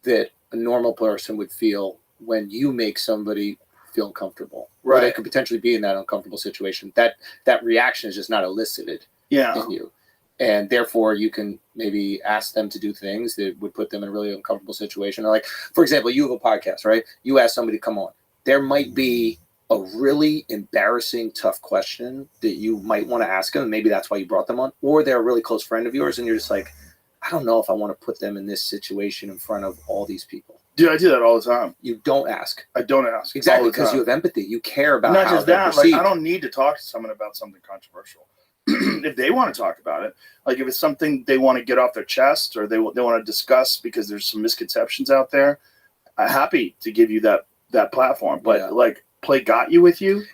S8: that a normal person would feel when you make somebody feel uncomfortable. Right. Or they could potentially be in that uncomfortable situation. That reaction is just not elicited in you. And therefore, you can maybe ask them to do things that would put them in a really uncomfortable situation. Or like, for example, you have a podcast, right? You ask somebody to come on. There might be a really embarrassing, tough question that you might want to ask them. And maybe that's why you brought them on. Or they're a really close friend of yours, and you're just like, I don't know if I want to put them in this situation in front of all these people.
S2: Dude, I do that all the time.
S8: You don't ask.
S2: I don't ask.
S8: Exactly, because you have empathy. You care about
S2: not
S8: how
S2: just
S8: they're
S2: that.
S8: perceived.
S2: Like, I don't need to talk to someone about something controversial. If they want to talk about it, like if it's something they want to get off their chest or they want to discuss because there's some misconceptions out there, I'm happy to give you that platform. But like play got you with you.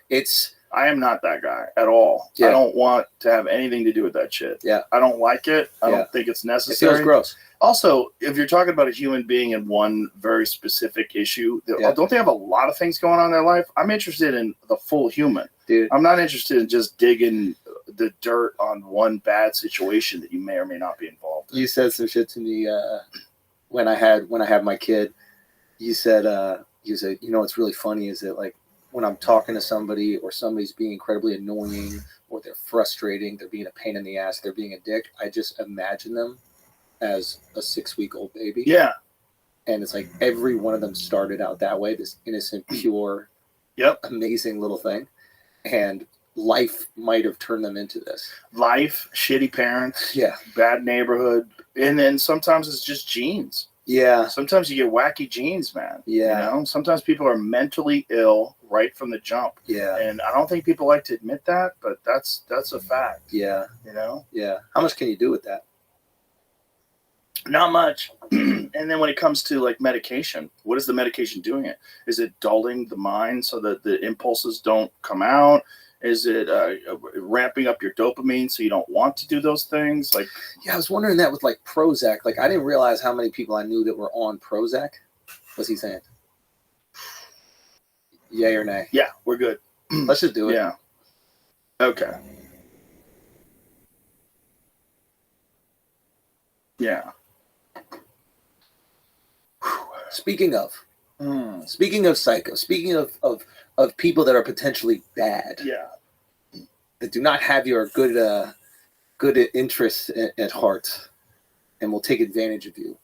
S2: I am not that guy at all. Yeah. I don't want to have anything to do with that shit.
S8: Yeah.
S2: I don't like it. I don't think it's necessary.
S8: It feels gross.
S2: Also, if you're talking about a human being in one very specific issue, don't they have a lot of things going on in their life? I'm interested in the full human.
S8: Dude.
S2: I'm not interested in just digging the dirt on one bad situation that you may or may not be involved in.
S8: You said some shit to me when I had my kid. You said, you know what's really funny is that like when I'm talking to somebody or somebody's being incredibly annoying or they're frustrating, they're being a pain in the ass, they're being a dick, I just imagine them as a 6-week-old baby.
S2: Yeah.
S8: And it's like every one of them started out that way, this innocent, pure, amazing little thing. And life might have turned them into this.
S2: Life, shitty parents, bad neighborhood, and then sometimes it's just genes.
S8: Yeah.
S2: Sometimes you get wacky genes, man.
S8: Yeah.
S2: You know? Sometimes people are mentally ill right from the jump.
S8: Yeah.
S2: And I don't think people like to admit that, but that's a fact.
S8: Yeah.
S2: You know?
S8: Yeah. How much can you do with that?
S2: Not much. And then when it comes to like medication, what is the medication doing it? Is it dulling the mind so that the impulses don't come out? Is it ramping up your dopamine so you don't want to do those things? Like,
S8: yeah, I was wondering that with like Prozac. Like, I didn't realize how many people I knew that were on Prozac. What's he saying? Yay or nay?
S2: Yeah, we're good.
S8: Let's just do it.
S2: Yeah. Okay. Yeah.
S8: Speaking of psycho, speaking of people that are potentially bad, that do not have your good interests at heart, and will take advantage of you,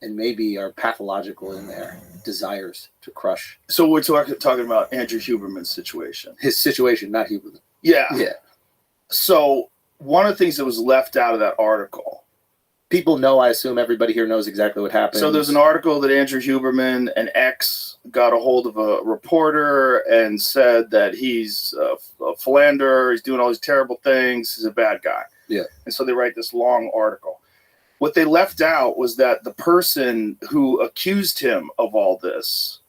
S8: and maybe are pathological in their desires to crush.
S2: So we're talking about Andrew Huberman's situation.
S8: His situation, not Huberman.
S2: Yeah.
S8: Yeah.
S2: So one of the things that was left out of that article.
S8: People know, I assume everybody here knows exactly what happened.
S2: So there's an article that Andrew Huberman, an ex, got a hold of a reporter and said that he's a philanderer, he's doing all these terrible things, he's a bad guy.
S8: Yeah.
S2: And so they write this long article. What they left out was that the person who accused him of all this,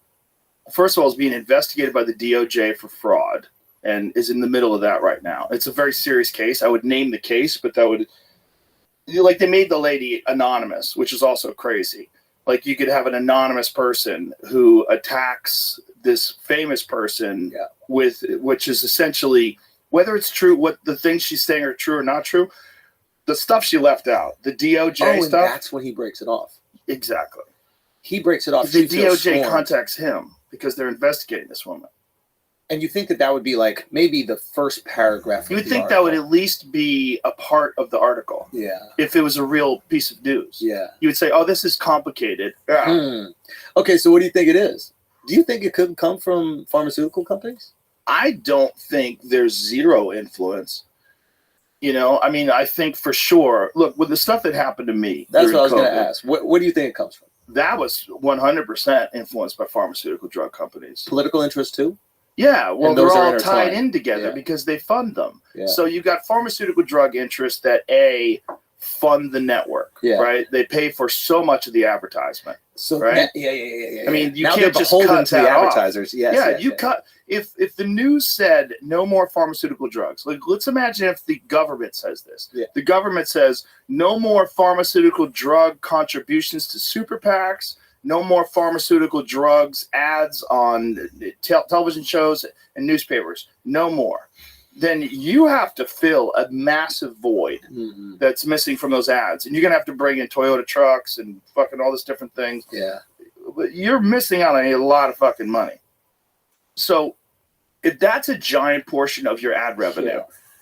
S2: first of all, is being investigated by the DOJ for fraud and is in the middle of that right now. It's a very serious case. I would name the case, but that would... Like, they made the lady anonymous, which is also crazy. Like, you could have an anonymous person who attacks this famous person which is essentially, whether it's true, what the things she's saying are true or not true, the stuff she left out, the DOJ stuff.
S8: That's when he breaks it off.
S2: Exactly.
S8: He breaks it off.
S2: The DOJ contacts him because they're investigating this woman.
S8: And you think that would be like maybe the first paragraph.
S2: You would think that would at least be a part of the article.
S8: Yeah.
S2: If it was a real piece of news.
S8: Yeah.
S2: You would say, oh, this is complicated. Yeah.
S8: Okay, so what do you think it is? Do you think it could come from pharmaceutical companies?
S2: I don't think there's zero influence. You know, I mean, I think for sure. Look, with the stuff that happened to me.
S8: That's what I was going to ask. What do you think it comes from?
S2: That was 100% influenced by pharmaceutical drug companies.
S8: Political interest too?
S2: Yeah, well, they're all tied in together because they fund them.
S8: Yeah.
S2: So you got pharmaceutical drug interests that fund the network, right? They pay for so much of the advertisement.
S8: So
S2: right?
S8: Yeah.
S2: I mean, you
S8: now
S2: can't just cut
S8: to
S2: that
S8: the advertisers.
S2: off.
S8: Yes,
S2: you cut if the news said no more pharmaceutical drugs. Like, let's imagine if the government says this.
S8: Yeah.
S2: The government says no more pharmaceutical drug contributions to super PACs. No more pharmaceutical drugs ads on television shows and newspapers. No more. Then you have to fill a massive void that's missing from those ads. And you're going to have to bring in Toyota trucks and fucking all these different things.
S8: Yeah.
S2: But you're missing out on a lot of fucking money. So if that's a giant portion of your ad revenue,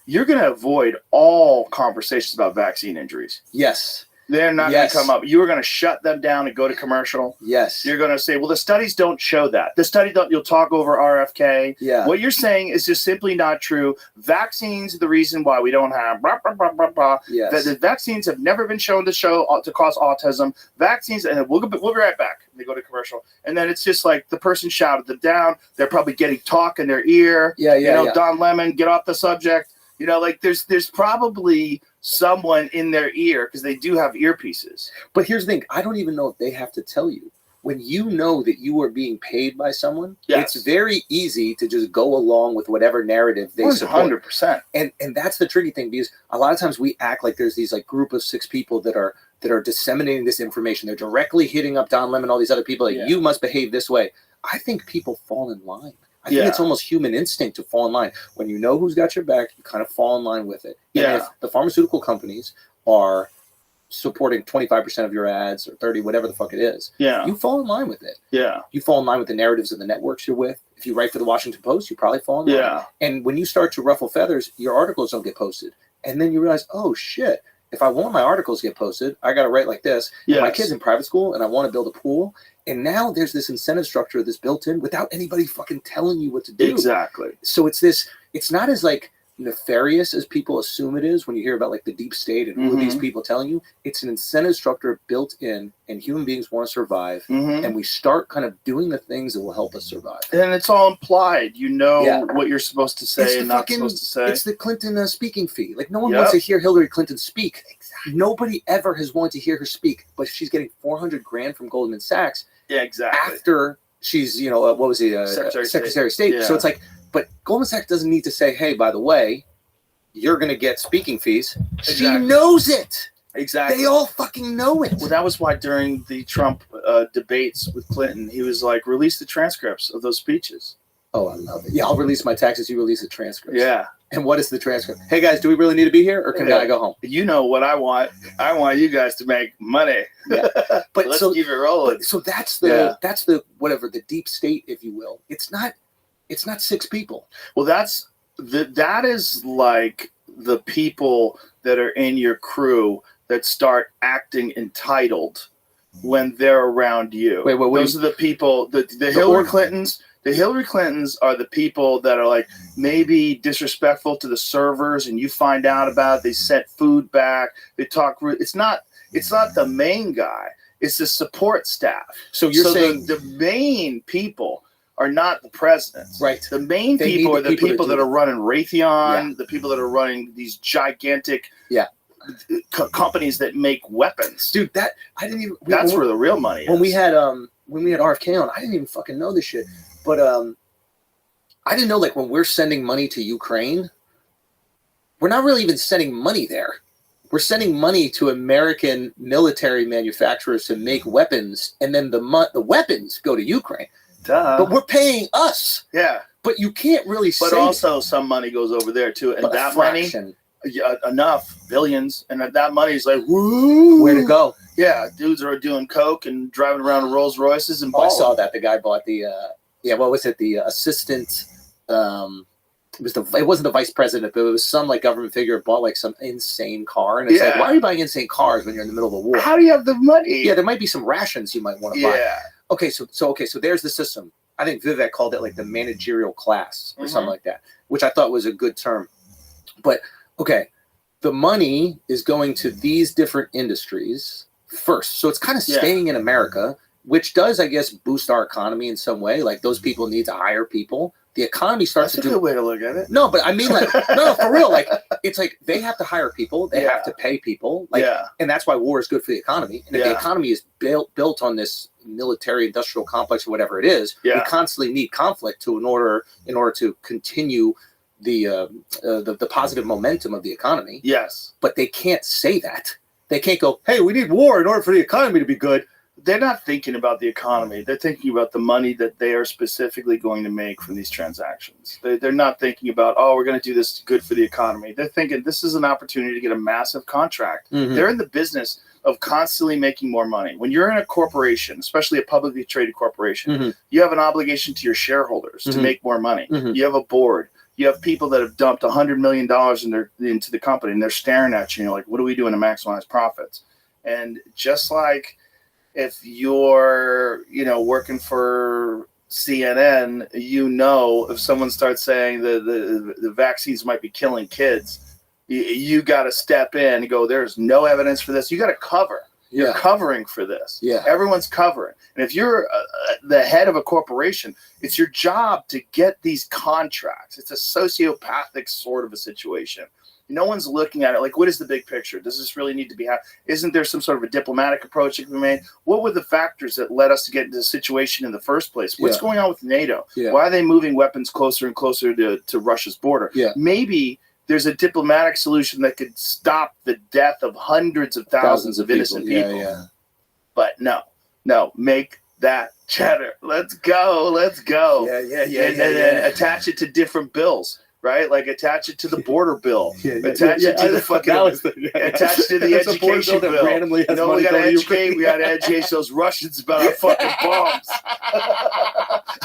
S2: you're going to avoid all conversations about vaccine injuries.
S8: Yes.
S2: They're not going to come up. You are going to shut them down and go to commercial.
S8: Yes.
S2: You're going to say, well, the studies don't show that. The study don't. You'll talk over RFK.
S8: Yeah.
S2: What you're saying is just simply not true. Vaccines are the reason why we don't have blah, blah, blah, blah, blah.
S8: Yes.
S2: The vaccines have never been shown to cause autism. Vaccines, and we'll be right back. They go to commercial. And then it's just like the person shouted them down. They're probably getting talk in their ear.
S8: Yeah.
S2: Don Lemon, get off the subject. Like there's probably someone in their ear because they do have earpieces.
S8: But here's the thing. I don't even know if they have to tell you. When you know that you are being paid by someone,
S2: yes.
S8: It's very easy to just go along with whatever narrative they support.
S2: 100%.
S8: And that's the tricky thing, because a lot of times we act like there's these like group of 6 people that are disseminating this information. They're directly hitting up Don Lemon, all these other people, like, you must behave this way. I think people fall in line. I think it's almost human instinct to fall in line. When you know who's got your back, you kind of fall in line with it. And if the pharmaceutical companies are supporting 25% of your ads or 30, whatever the fuck it is, you fall in line with it.
S2: Yeah.
S8: You fall in line with the narratives of the networks you're with. If you write for the Washington Post, you probably fall in line.
S2: Yeah.
S8: And when you start to ruffle feathers, your articles don't get posted. And then you realize, oh shit, if I want my articles to get posted, I got to write like this.
S2: Yes.
S8: My kid's in private school and I want to build a pool. And now there's this incentive structure that's built in without anybody fucking telling you what to do.
S2: Exactly.
S8: So it's not as like nefarious as people assume it is when you hear about like the deep state and who are these people telling you. It's an incentive structure built in, and human beings want to survive. And we start kind of doing the things that will help us survive.
S2: And it's all implied. What you're supposed to say and not supposed to say.
S8: It's the Clinton speaking fee. Like no one wants to hear Hillary Clinton speak. Exactly. Nobody ever has wanted to hear her speak, but she's getting $400,000 from Goldman Sachs.
S2: Yeah, exactly.
S8: After she's, what was he, Secretary of State.
S2: Yeah.
S8: So it's like, but Goldman Sachs doesn't need to say, hey, by the way, you're going to get speaking fees.
S2: Exactly.
S8: She knows it.
S2: Exactly.
S8: They all fucking know it.
S2: Well, that was why during the Trump debates with Clinton, he was like, release the transcripts of those speeches.
S8: Oh, I love it. Yeah, I'll release my taxes. You release the transcripts.
S2: Yeah.
S8: And what is the transcript? Hey, guys, do we really need to be here, or can I go home?
S2: You know what I want. I want you guys to make money.
S8: Yeah. But
S2: let's keep it rolling.
S8: So that's the whatever, the deep state, if you will. It's not 6 people.
S2: Well, that is like the people that are in your crew that start acting entitled when they're around you.
S8: Wait,
S2: those are the people, the Hillary Clintons. The Hillary Clintons are the people that are like maybe disrespectful to the servers, and you find out about it. They sent food back. They talk. It's not the main guy. It's the support staff.
S8: So you're saying
S2: the main people are not the presidents.
S8: Right.
S2: The main people are the people that are running Raytheon, the people that are running these gigantic companies that make weapons.
S8: Dude, that I didn't even.
S2: That's where the real money is.
S8: When we had RFK on, I didn't even fucking know this shit. But I didn't know, like, when we're sending money to Ukraine, we're not really even sending money there. We're sending money to American military manufacturers to make weapons, and then the weapons go to Ukraine.
S2: Duh.
S8: But we're paying us.
S2: Yeah.
S8: But you can't really say.
S2: But also some money goes over there, too. And that money, enough, billions, and that money is like, woo.
S8: Where to go?
S2: Yeah, dudes are doing coke and driving around in Rolls Royces and balling.
S8: I saw that. The guy bought the, what was it? The assistant, it wasn't the vice president, but it was some like government figure bought like some insane car. And it's like, why are you buying insane cars when you're in the middle of a war?
S2: How do you have the money?
S8: Yeah, there might be some rations you might want to buy. Okay, so there's the system. I think Vivek called it like the managerial class or something like that, which I thought was a good term. But okay, the money is going to these different industries first. So it's kind of staying in America, which does, I guess, boost our economy in some way. Like those people need to hire people. The economy starts
S2: That's a good way to look at it.
S8: No, but I mean, like, no, for real. Like, it's like they have to hire people. They have to pay people. Like, and that's why war is good for the economy. And if the economy is built on this military industrial complex or whatever it is, we constantly need conflict in order to continue the positive momentum of the economy.
S2: Yes.
S8: But they can't say that. They can't go, hey, we need war in order for the economy to be good.
S2: They're not thinking about the economy. They're thinking about the money that they are specifically going to make from these transactions. They're not thinking about, we're going to do this good for the economy. They're thinking this is an opportunity to get a massive contract. Mm-hmm. They're in the business of constantly making more money. When you're in a corporation, especially a publicly traded corporation, you have an obligation to your shareholders to make more money. You have a board. you have people that have dumped $100 million into the company, and they're staring at you. And you're like, what are we doing to maximize profits? And just like if you're, working for CNN, if someone starts saying the vaccines might be killing kids, you got to step in and go, there's no evidence for this. You got to cover. You're covering for this.
S8: Yeah.
S2: Everyone's covering. And if you're the head of a corporation, it's your job to get these contracts. It's a sociopathic sort of a situation. No one's looking at it like, what is the big picture? Does this really need to be Isn't there some sort of a diplomatic approach that can be made? What were the factors that led us to get into the situation in the first place? What's going on with NATO?
S8: Yeah.
S2: Why are they moving weapons closer and closer to Russia's border?
S8: Yeah.
S2: Maybe there's a diplomatic solution that could stop the death of hundreds of thousands of innocent people.
S8: Yeah.
S2: But no, make that cheddar. Let's go.
S8: Yeah.
S2: And attach it to different bills, right? Like attach it to the border bill. Attach it to the fucking. Attach it to the education bill.
S8: Randomly has
S2: we got to educate. We got to educate those Russians about our fucking bombs.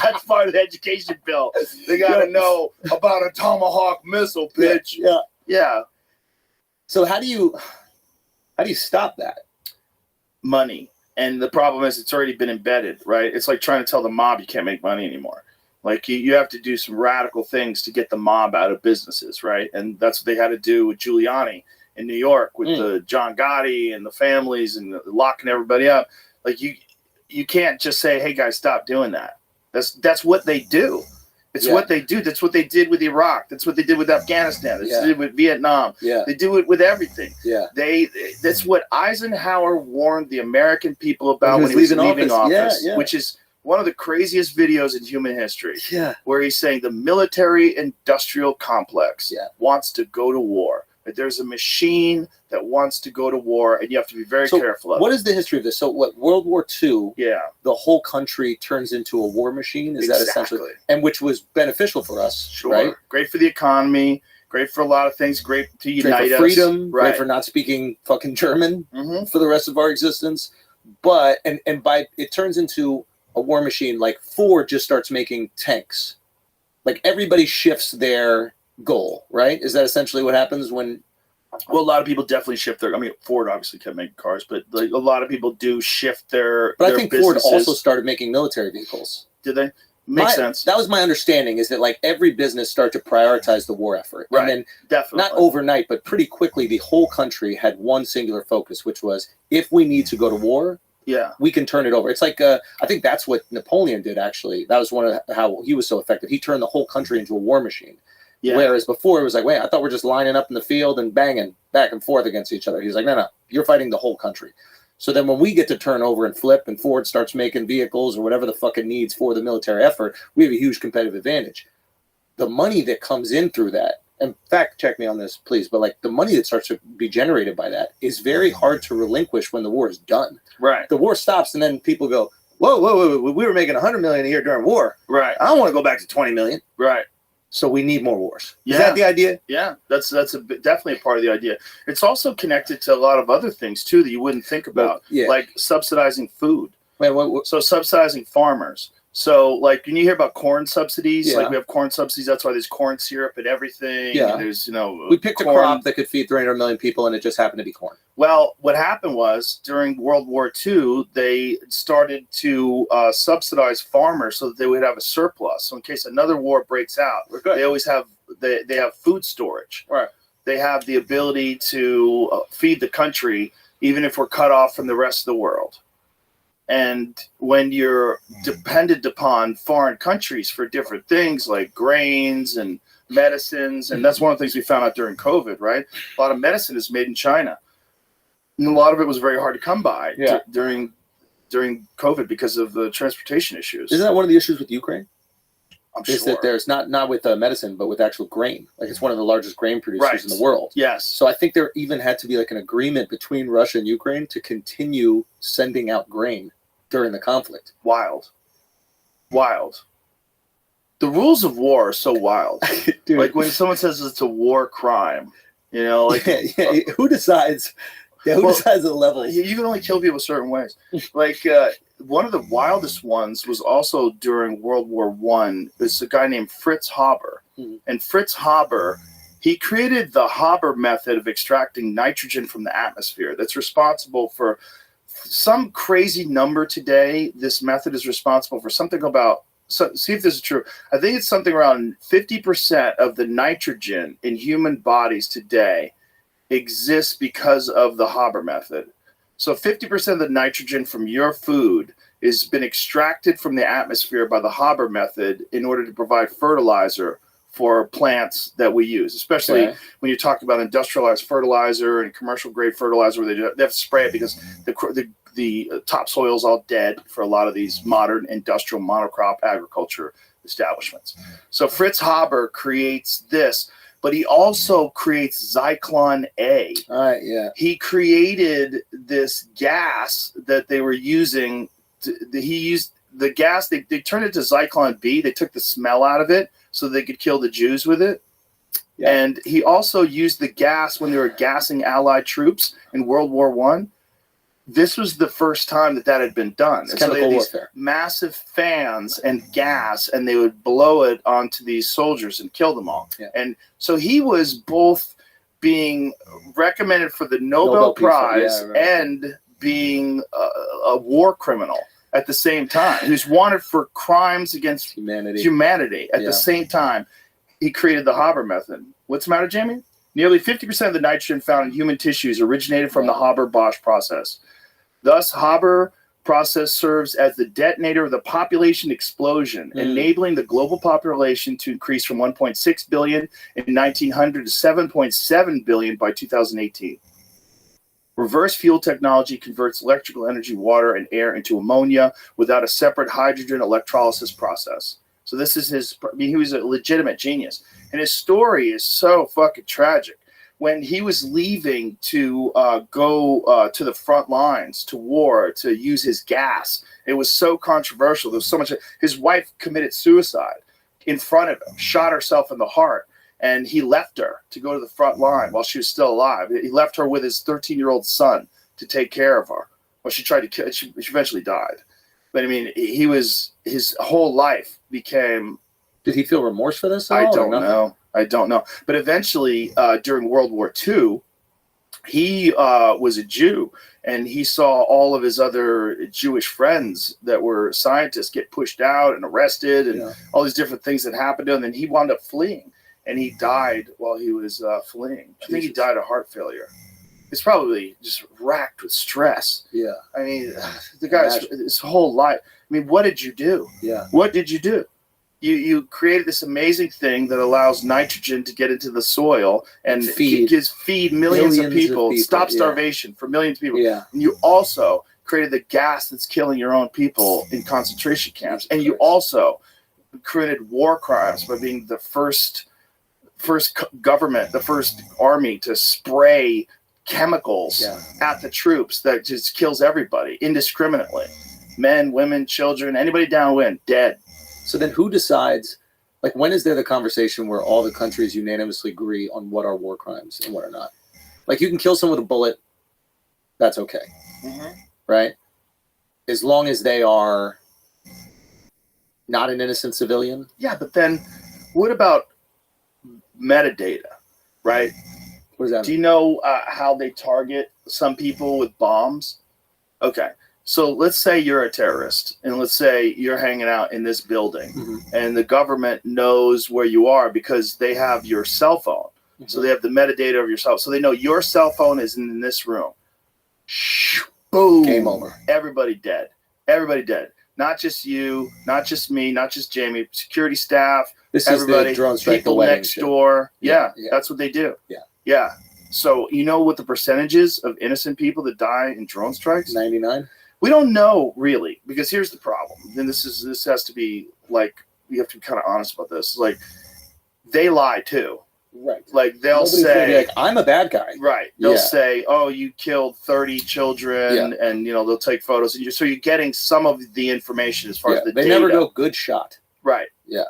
S2: That's part of the education bill. They got to know about a Tomahawk missile, bitch. Yeah.
S8: So how do you stop that?
S2: Money. And the problem is it's already been embedded, right? It's like trying to tell the mob you can't make money anymore. Like you have to do some radical things to get the mob out of businesses, right? And that's what they had to do with Giuliani in New York with the John Gotti and the families and locking everybody up. Like you can't just say, hey guys, stop doing that. That's what they do. It's what they do. That's what they did with Iraq. That's what they did with Afghanistan. That's what they did with Vietnam.
S8: Yeah.
S2: They do it with everything.
S8: Yeah.
S2: That's what Eisenhower warned the American people about when he was leaving office, which is one of the craziest videos in human history.
S8: Yeah.
S2: Where he's saying the military-industrial complex wants to go to war. That there's a machine that wants to go to war, and you have to be very careful of it.
S8: What is the history of this? So World War II, the whole country turns into a war machine? Is that essentially? And which was beneficial for us, right?
S2: Great for the economy, great for a lot of things, great to unite us.
S8: Freedom, great for not speaking fucking German for the rest of our existence. But, and by, it turns into a war machine, like Ford just starts making tanks. Like everybody shifts their goal, right? Is that essentially what happens when?
S2: Well, a lot of people definitely shift their. I mean, Ford obviously kept making cars, but like a lot of people do shift their.
S8: But I think businesses. Ford also started making military vehicles.
S2: Did they? Makes sense.
S8: That was my understanding. Is that like every business started to prioritize the war effort,
S2: right?
S8: And then
S2: definitely
S8: not overnight, but pretty quickly, the whole country had one singular focus, which was if we need to go to war.
S2: Yeah,
S8: we can turn it over. It's like I think that's what Napoleon did. Actually, that was one of how he was so effective. He turned the whole country into a war machine. Yeah. Whereas before it was like, wait, I thought we're just lining up in the field and banging back and forth against each other. He's like, no, you're fighting the whole country. So then when we get to turn over and flip and Ford starts making vehicles or whatever the fuck it needs for the military effort, we have a huge competitive advantage. The money that comes in through that, and fact check me on this, please, but like the money that starts to be generated by that is very hard to relinquish when the war is done.
S2: Right.
S8: The war stops and then people go, whoa, we were making $100 million a year during war.
S2: Right.
S8: I don't want to go back to 20 million.
S2: Right.
S8: So we need more wars. Is that the idea?
S2: Yeah, that's definitely a part of the idea. It's also connected to a lot of other things too that you wouldn't think about, like subsidizing food. So subsidizing farmers. So like when you hear about corn subsidies, like we have corn subsidies. That's why there's corn syrup and everything.
S8: Yeah.
S2: And there's
S8: we picked a crop that could feed 300 million people, and it just happened to be corn.
S2: Well, what happened was during World War II, they started to subsidize farmers so that they would have a surplus. So in case another war breaks out, they always have they have food storage.
S8: Right.
S2: They have the ability to feed the country even if we're cut off from the rest of the world. And when you're dependent upon foreign countries for different things like grains and medicines, and that's one of the things we found out during COVID, right? A lot of medicine is made in China. And a lot of it was very hard to come by during COVID because of the transportation issues.
S8: Isn't that one of the issues with Ukraine?
S2: I'm sure.
S8: Is that there's not with medicine, but with actual grain. Like it's one of the largest grain producers in the world.
S2: Yes.
S8: So I think there even had to be like an agreement between Russia and Ukraine to continue sending out grain during the conflict.
S2: Wild. The rules of war are so wild.
S8: Dude.
S2: Like when someone says it's a war crime, like
S8: who decides Yeah, who decides the levels?
S2: You can only kill people certain ways. Like one of the wildest ones was also during World War One. There's a guy named Fritz Haber, and Fritz Haber, he created the Haber method of extracting nitrogen from the atmosphere. That's responsible for some crazy number today. This method is responsible for something about. So see if this is true. I think it's something around 50% of the nitrogen in human bodies today exists because of the Haber method. So 50% of the nitrogen from your food has been extracted from the atmosphere by the Haber method in order to provide fertilizer for plants that we use, especially when you talk about industrialized fertilizer and commercial grade fertilizer, where they have to spray it because the topsoil is all dead for a lot of these modern industrial monocrop agriculture establishments. So Fritz Haber creates this, but he also creates Zyklon A. He created this gas that they were using. He used the gas, they turned it to Zyklon B. They took the smell out of it so they could kill the Jews with it. Yeah. And he also used the gas when they were gassing Allied troops in World War One. This was the first time that had been done.
S8: It's chemical warfare.
S2: Massive fans and gas, and they would blow it onto these soldiers and kill them all. Yeah. And so he was both being recommended for the Nobel Prize and being a war criminal at the same time, who's wanted for crimes against humanity at the same time. He created the Haber method. What's the matter, Jamie? Nearly 50% of the nitrogen found in human tissues originated from the Haber-Bosch process. Thus, Haber process serves as the detonator of the population explosion, enabling the global population to increase from 1.6 billion in 1900 to 7.7 billion by 2018. Reverse fuel technology converts electrical energy, water, and air into ammonia without a separate hydrogen electrolysis process. So this is he was a legitimate genius. And his story is so fucking tragic. When he was leaving to go to the front lines to war to use his gas, it was so controversial. There was so much. His wife committed suicide in front of him, shot herself in the heart, and he left her to go to the front line while she was still alive. He left her with his 13-year-old son to take care of her. Well, she tried to kill. She eventually died. But I mean, his whole life became.
S8: Did he feel remorse for this?
S2: I don't know. But eventually, during World War II, he was a Jew, and he saw all of his other Jewish friends that were scientists get pushed out and arrested, and all these different things that happened to him. And he wound up fleeing, and he died while he was fleeing. I think he died of heart failure. He's probably just racked with stress.
S8: Yeah.
S2: I mean, the guy's his whole life. I mean, what did you do?
S8: Yeah.
S2: What did you do? You created this amazing thing that allows nitrogen to get into the soil and feed millions of people, stop starvation for millions of people.
S8: Yeah.
S2: And you also created the gas that's killing your own people in concentration camps. And you also created war crimes by being the first government, the first army to spray chemicals at the troops that just kills everybody indiscriminately. Men, women, children, anybody downwind, dead.
S8: So then who decides, like, when is there the conversation where all the countries unanimously agree on what are war crimes and what are not? Like, you can kill someone with a bullet, that's okay, right? As long as they are not an innocent civilian.
S2: Yeah, but then what about metadata, right?
S8: What does that mean?
S2: Do you know how they target some people with bombs? Okay. So let's say you're a terrorist, and let's say you're hanging out in this building, and the government knows where you are because they have your cell phone. So they have the metadata of your cell phone. So they know your cell phone is in this room. Boom.
S8: Game over.
S2: Everybody dead. Everybody dead. Not just you, not just me, not just Jamie, security staff,
S8: this
S2: everybody,
S8: is the drone strike,
S2: people next door. Yeah, that's what they do. Yeah. So you know what the percentages of innocent people that die in drone strikes?
S8: 99.
S2: We don't know really, because here's the problem. And this has to be like, you have to be kind of honest about this. Like, they lie too.
S8: Right.
S2: Like they'll
S8: Nobody's
S2: say,
S8: like, I'm a bad guy.
S2: Right. They'll say, oh, you killed 30 children, and they'll take photos, and so you're getting some of the information as far as the
S8: they
S2: data.
S8: never go good shot.
S2: Right.
S8: Yeah.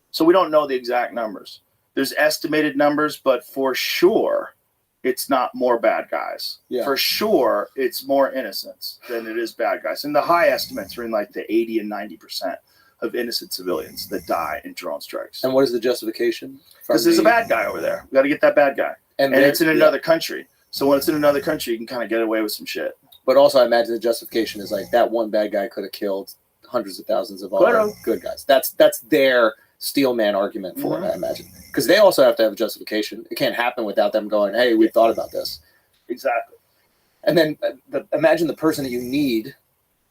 S2: So we don't know the exact numbers. There's estimated numbers, but for sure, it's not more bad guys.
S8: Yeah.
S2: For sure, it's more innocents than it is bad guys. And the high estimates are in like the 80 and 90% of innocent civilians that die in drone strikes.
S8: And what is the justification?
S2: Because there's a bad guy over there. We got to get that bad guy. And it's in another country. So when it's in another country, you can kind of get away with some shit.
S8: But also, I imagine the justification is like that one bad guy could have killed hundreds of thousands of other good guys. That's their steelman argument for it, I imagine. Because they also have to have a justification. It can't happen without them going, hey, we thought about this.
S2: Exactly.
S8: And then imagine the person that you need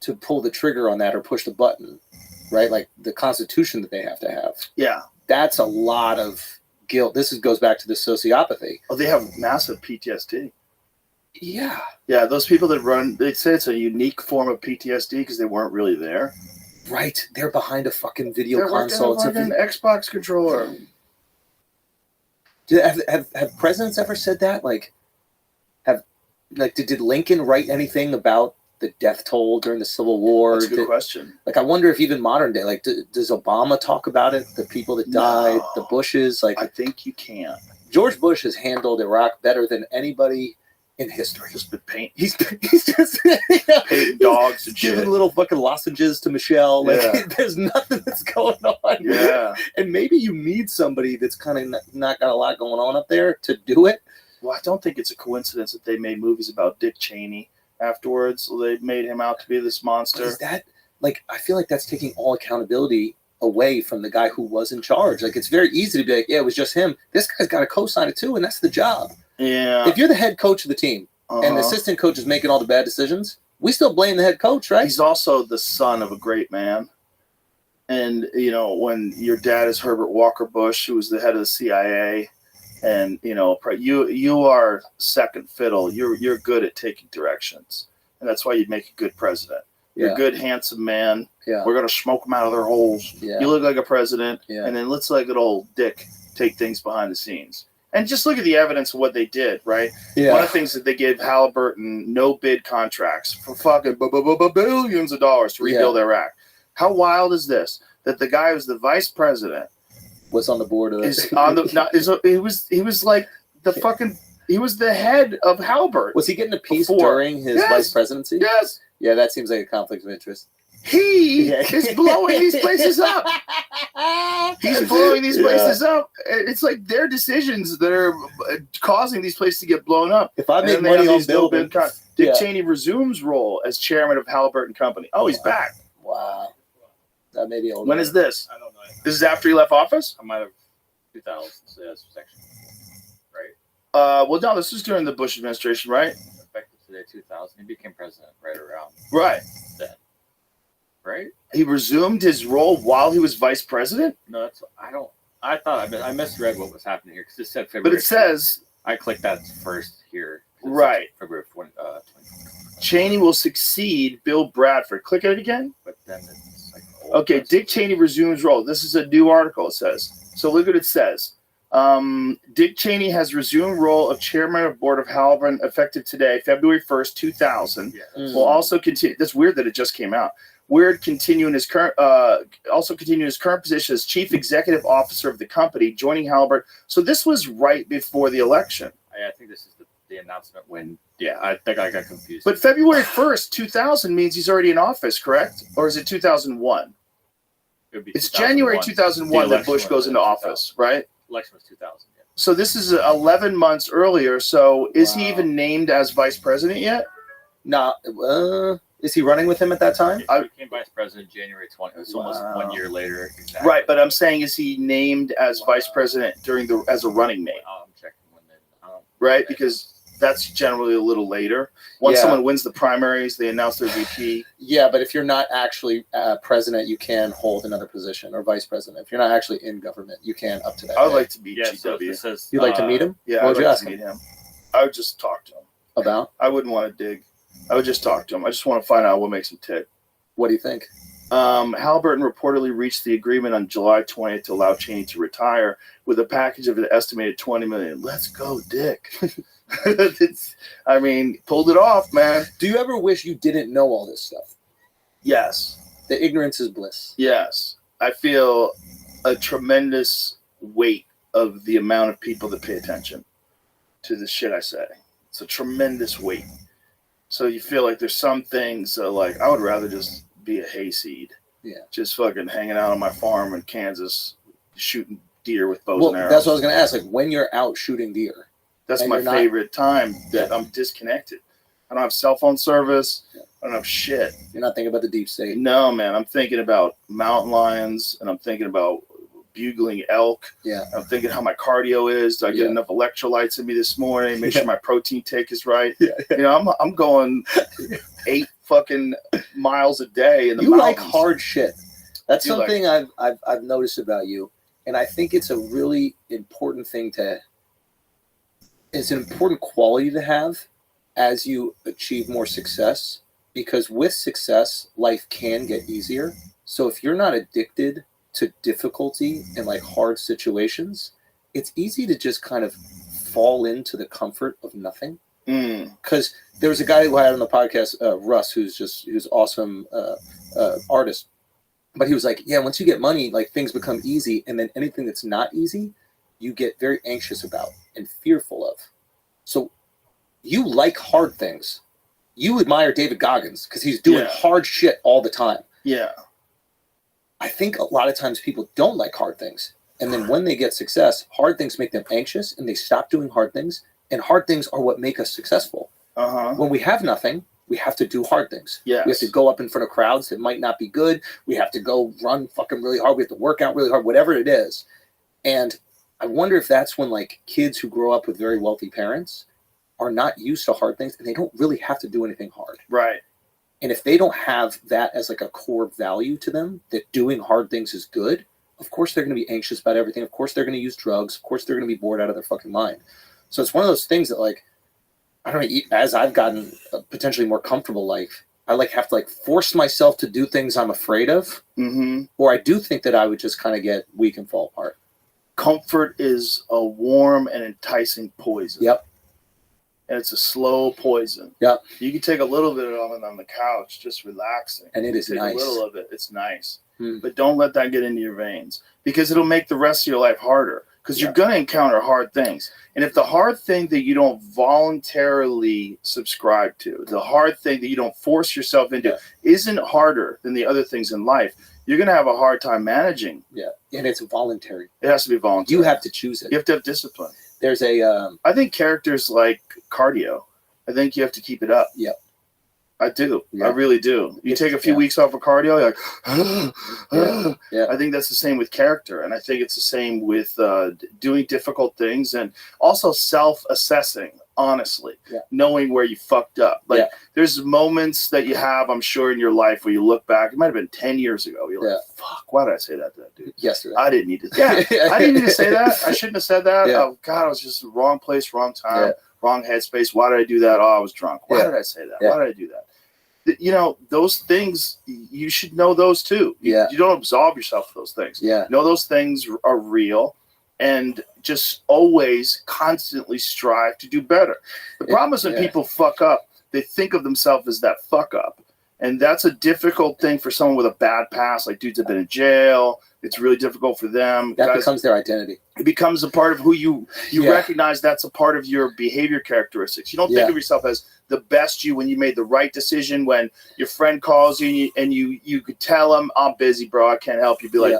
S8: to pull the trigger on that or push the button, right? Like the constitution that they have to have.
S2: Yeah.
S8: That's a lot of guilt. This goes back to the sociopathy.
S2: Oh, they have massive PTSD.
S8: Yeah.
S2: Yeah, those people that run, they say it's a unique form of PTSD because they weren't really there.
S8: Right. They're behind a fucking video
S2: console. It's an Xbox controller.
S8: Have presidents ever said that? Did Lincoln write anything about the death toll during the Civil War?
S2: That's a good question.
S8: Like, I wonder if even modern day, like, does Obama talk about it? The people that died, the Bushes? Like,
S2: I think you can.
S8: George Bush has handled Iraq better than anybody in history.
S2: Just been paint.
S8: He's just
S2: painting dogs and shit.
S8: Giving little fucking lozenges to Michelle. Like, there's nothing that's going on.
S2: Yeah.
S8: And maybe you need somebody that's kind of not got a lot going on up there to do it.
S2: Well, I don't think it's a coincidence that they made movies about Dick Cheney afterwards. So they made him out to be this monster.
S8: But is that, like, I feel like that's taking all accountability away from the guy who was in charge. Like, it's very easy to be like, yeah, it was just him. This guy's got to co-sign it too, and that's the job.
S2: Yeah.
S8: If you're the head coach of the team and the assistant coach is making all the bad decisions, we still blame the head coach, right?
S2: He's also the son of a great man. And, you know, when your dad is Herbert Walker Bush, who was the head of the CIA, and, you know, you are second fiddle. You're good at taking directions. And that's why you'd make a good president. You're a good, handsome man.
S8: Yeah.
S2: We're going to smoke them out of their holes.
S8: Yeah.
S2: You look like a president.
S8: Yeah.
S2: And then let's let good old Dick take things behind the scenes. And just look at the evidence of what they did, right?
S8: Yeah.
S2: One of the things that they gave Halliburton no bid contracts for fucking billions of dollars to rebuild Iraq. How wild is this? That the guy who's the vice president
S8: was on the board of
S2: is on the he was like the fucking he was the head of Halliburton.
S8: Was he getting a piece during his vice presidency?
S2: Yes.
S8: Yeah, that seems like a conflict of interest.
S2: He is blowing these places up. He's blowing these places up. It's like their decisions that are causing these places to get blown up.
S8: If I make money on building,
S2: Dick Cheney resumes role as chairman of Halliburton Company. Oh, he's back.
S8: Wow. That may be old.
S2: When is this?
S4: I don't know.
S2: This is after he left office?
S4: I might have 2000 section. Right?
S2: Well, no, this was during the Bush administration, right?
S4: Effective today, 2000. He became president right around
S2: right
S4: then. Right?
S2: He resumed his role while he was vice president?
S4: No, that's I thought I misread what was happening here because it said February.
S2: But it says
S4: I clicked that first here.
S2: Right.
S4: February 20.
S2: Cheney will succeed Bill Bradford. Click it again.
S4: But then it's like
S2: okay, Dick Cheney resumes role. This is a new article, it says. So look what it says. Dick Cheney has resumed role of chairman of board of Halliburton effective today, February 1st, 2000. Yeah. Will also continue. That's weird that it just came out. Weird continuing his current position as chief executive officer of the company, joining Halliburton. So this was right before the election.
S4: I think this is the announcement when. Yeah, I think I got confused.
S2: But February 1st, 2000 means he's already in office, correct? Or is it 2001? It's January 2001 that Bush goes into office, right?
S4: Election was 2000. Yeah.
S2: So this is 11 months earlier. So is he even named as vice president yet?
S8: No. Is he running with him at that time?
S4: He became vice president January 20. It's almost 1 year later. Exactly.
S2: Right, but I'm saying, is he named as vice president as a running mate?
S4: I'm checking when they.
S2: Right, because that's generally a little later. Once someone wins the primaries, they announce their VP.
S8: Yeah, but if you're not actually president, you can hold another position, or vice president. If you're not actually in government, you can up to that.
S2: I would like to meet
S4: GW.
S2: So
S8: you'd like to meet him?
S2: Yeah,
S8: what would you ask
S2: him? Meet him? I would just talk to him.
S8: About?
S2: I wouldn't want to dig. I would just talk to him. I just want to find out what makes him tick.
S8: What do you think?
S2: Halliburton reportedly reached the agreement on July 20th to allow Cheney to retire with a package of an estimated $20 million. Let's go, Dick. Pulled it off, man.
S8: Do you ever wish you didn't know all this stuff?
S2: Yes.
S8: The ignorance is bliss.
S2: Yes. I feel a tremendous weight of the amount of people that pay attention. to the shit I say. It's a tremendous weight. So you feel like there's some things like I would rather just be a hayseed.
S8: Yeah.
S2: Just fucking hanging out on my farm in Kansas, shooting deer with bows and arrows.
S8: That's what I was going to ask. Like when you're out shooting deer.
S2: That's my favorite time that I'm disconnected. I don't have cell phone service. I don't have shit.
S8: You're not thinking about the deep state.
S2: No, man. I'm thinking about mountain lions and I'm thinking about bugling elk.
S8: Yeah.
S2: I'm thinking how my cardio is. Do I get enough electrolytes in me this morning? Make sure my protein take is right. Yeah. You know, I'm going 8 fucking miles a day in the mountains.
S8: Like hard shit. That's something I've noticed about you, and I think it's a really important thing it's an important quality to have as you achieve more success, because with success, life can get easier. So if you're not addicted to difficulty and like hard situations, it's easy to just kind of fall into the comfort of nothing. Because there was a guy who I had on the podcast, Russ, who's awesome artist. But he was like, yeah, once you get money, like things become easy. And then anything that's not easy, you get very anxious about and fearful of. So you like hard things. You admire David Goggins because he's doing hard shit all the time.
S2: Yeah.
S8: I think a lot of times people don't like hard things. And then when they get success, hard things make them anxious and they stop doing hard things. And hard things are what make us successful. When we have nothing, we have to do hard things.
S2: Yes.
S8: We have to go up in front of crowds that might not be good. We have to go run fucking really hard. We have to work out really hard, whatever it is. And I wonder if that's when like kids who grow up with very wealthy parents are not used to hard things and they don't really have to do anything hard.
S2: Right.
S8: And if they don't have that as like a core value to them, that doing hard things is good, of course they're going to be anxious about everything. Of course they're going to use drugs. Of course they're going to be bored out of their fucking mind. So it's one of those things that like, I don't know, as I've gotten a potentially more comfortable life, I like have to like force myself to do things I'm afraid of. Or I do think that I would just kind of get weak and fall apart.
S2: Comfort is a warm and enticing poison.
S8: Yep.
S2: And it's a slow poison.
S8: Yep.
S2: You can take a little bit of it on the couch, just relaxing.
S8: And it is nice.
S2: A little of it. It's nice. But don't let that get into your veins because it'll make the rest of your life harder because you're going to encounter hard things. And if the hard thing that you don't voluntarily subscribe to, the hard thing that you don't force yourself into isn't harder than the other things in life, you're going to have a hard time managing.
S8: Yeah. And it's voluntary.
S2: It has to be voluntary.
S8: You have to choose it.
S2: You have to have discipline.
S8: There's a...
S2: I think characters like cardio. I think you have to keep it up.
S8: Yep.
S2: I do. I really do. You take a few weeks off of cardio, you're like, I think that's the same with character. And I think it's the same with doing difficult things and also self-assessing, honestly, knowing where you fucked up. Like there's moments that you have, I'm sure, in your life where you look back, it might have been 10 years ago. You're like, fuck, why did I say that to that dude?
S8: Yesterday.
S2: I didn't need to. I didn't need to say that. I shouldn't have said that. Oh, God, I was just in the wrong place, wrong time. Wrong headspace. Why did I do that? Oh, I was drunk. Why did I say that? Why did I do that? You know, those things, you should know those too. You don't absolve yourself of those things. Know those things are real and just always constantly strive to do better. The problem is when people fuck up, they think of themselves as that fuck up. And that's a difficult thing for someone with a bad past. Like dudes have been in jail. It's really difficult for them.
S8: That becomes their identity.
S2: It becomes a part of who you recognize. That's a part of your behavior characteristics. You don't think of yourself as the best you when you made the right decision. When your friend calls you and you could tell him, I'm busy, bro. I can't help you. Be like,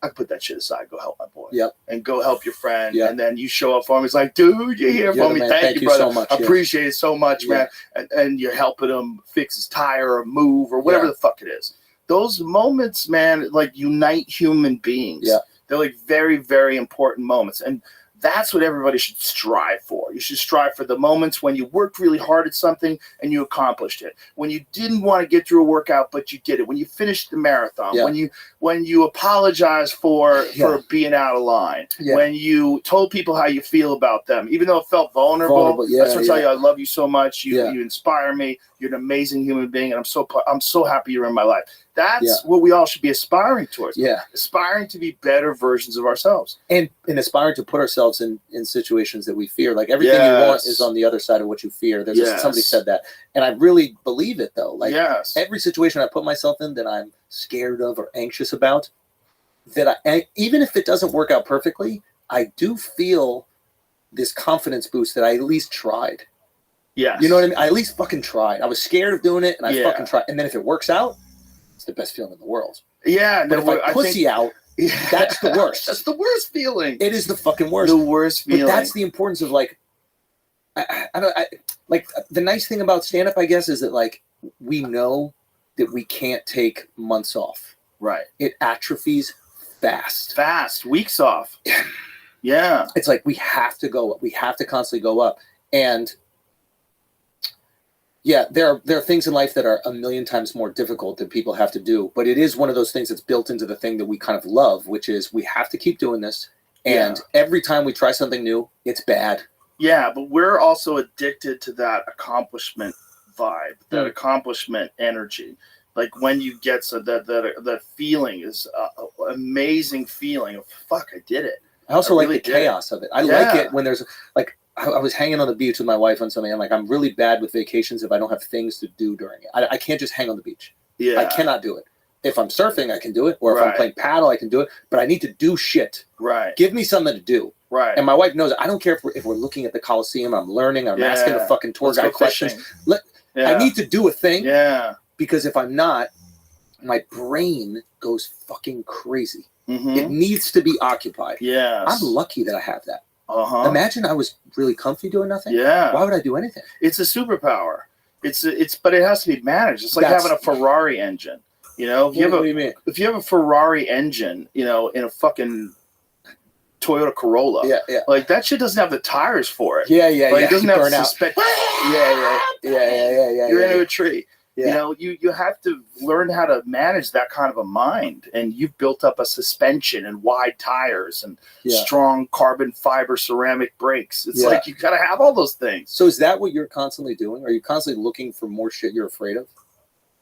S2: I can put that shit aside. Go help my boy. And go help your friend. And then you show up for him. He's like, dude, you're here for me. Thank you, brother. So much. I appreciate it so much, man. And you're helping him fix his tire or move or whatever the fuck it is. Those moments, man, like unite human beings. They're like very, very important moments. And that's what everybody should strive for. You should strive for the moments when you worked really hard at something and you accomplished it. When you didn't want to get through a workout, but you did it. When you finished the marathon. When you apologized for being out of line. When you told people how you feel about them, even though it felt vulnerable. I just want to tell you, I love you so much. You inspire me. You're an amazing human being, and I'm so happy you're in my life. That's what we all should be aspiring towards. Aspiring to be better versions of ourselves. And
S8: aspiring to put ourselves in situations that we fear. Like everything you want is on the other side of what you fear. Somebody said that. And I really believe it though. Like every situation I put myself in that I'm scared of or anxious about, that even if it doesn't work out perfectly, I do feel this confidence boost that I at least tried.
S2: Yes.
S8: You know what I mean? I at least fucking tried. I was scared of doing it, and I
S2: Yeah.
S8: fucking tried. And then if it works out, it's the best feeling in the world.
S2: Yeah.
S8: But if I pussy out, that's the worst.
S2: That's the worst feeling.
S8: It is the fucking worst.
S2: The worst feeling.
S8: But that's the importance of like, like the nice thing about stand up, I guess, is that like we know that we can't take months off.
S2: Right.
S8: It atrophies fast.
S2: Fast. Weeks off. Yeah.
S8: It's like we have to go up. We have to constantly go up. And yeah, there are things in life that are a million times more difficult that people have to do. But it is one of those things that's built into the thing that we kind of love, which is we have to keep doing this. And every time we try something new, it's bad.
S2: Yeah, but we're also addicted to that accomplishment vibe, that accomplishment energy. Like when you get that feeling is an amazing feeling of fuck, I did it.
S8: I also like
S2: really
S8: the chaos of it. I like it when there's like I was hanging on the beach with my wife on something. I'm like, I'm really bad with vacations if I don't have things to do during it. I can't just hang on the beach.
S2: Yeah,
S8: I cannot do it. If I'm surfing, I can do it, or if I'm playing paddle, I can do it. But I need to do shit.
S2: Right.
S8: Give me something to do.
S2: Right.
S8: And my wife knows I don't care if we're looking at the Coliseum. I'm learning. I'm asking the fucking tour guide questions. I need to do a thing.
S2: Yeah.
S8: Because if I'm not, my brain goes fucking crazy.
S2: Mm-hmm.
S8: It needs to be occupied.
S2: Yeah.
S8: I'm lucky that I have that.
S2: Uh-huh.
S8: Imagine I was really comfy doing nothing.
S2: Yeah.
S8: Why would I do anything?
S2: It's a superpower. But it has to be managed. It's like having a Ferrari engine. You know, if you have a Ferrari engine, you know, in a fucking Toyota Corolla, like that shit doesn't have the tires for it. It doesn't have suspension. You're into a tree. You know, you have to learn how to manage that kind of a mind, and you've built up a suspension and wide tires and strong carbon fiber ceramic brakes. It's like you gotta have all those things.
S8: So is that what you're constantly doing? Are you constantly looking for more shit you're afraid of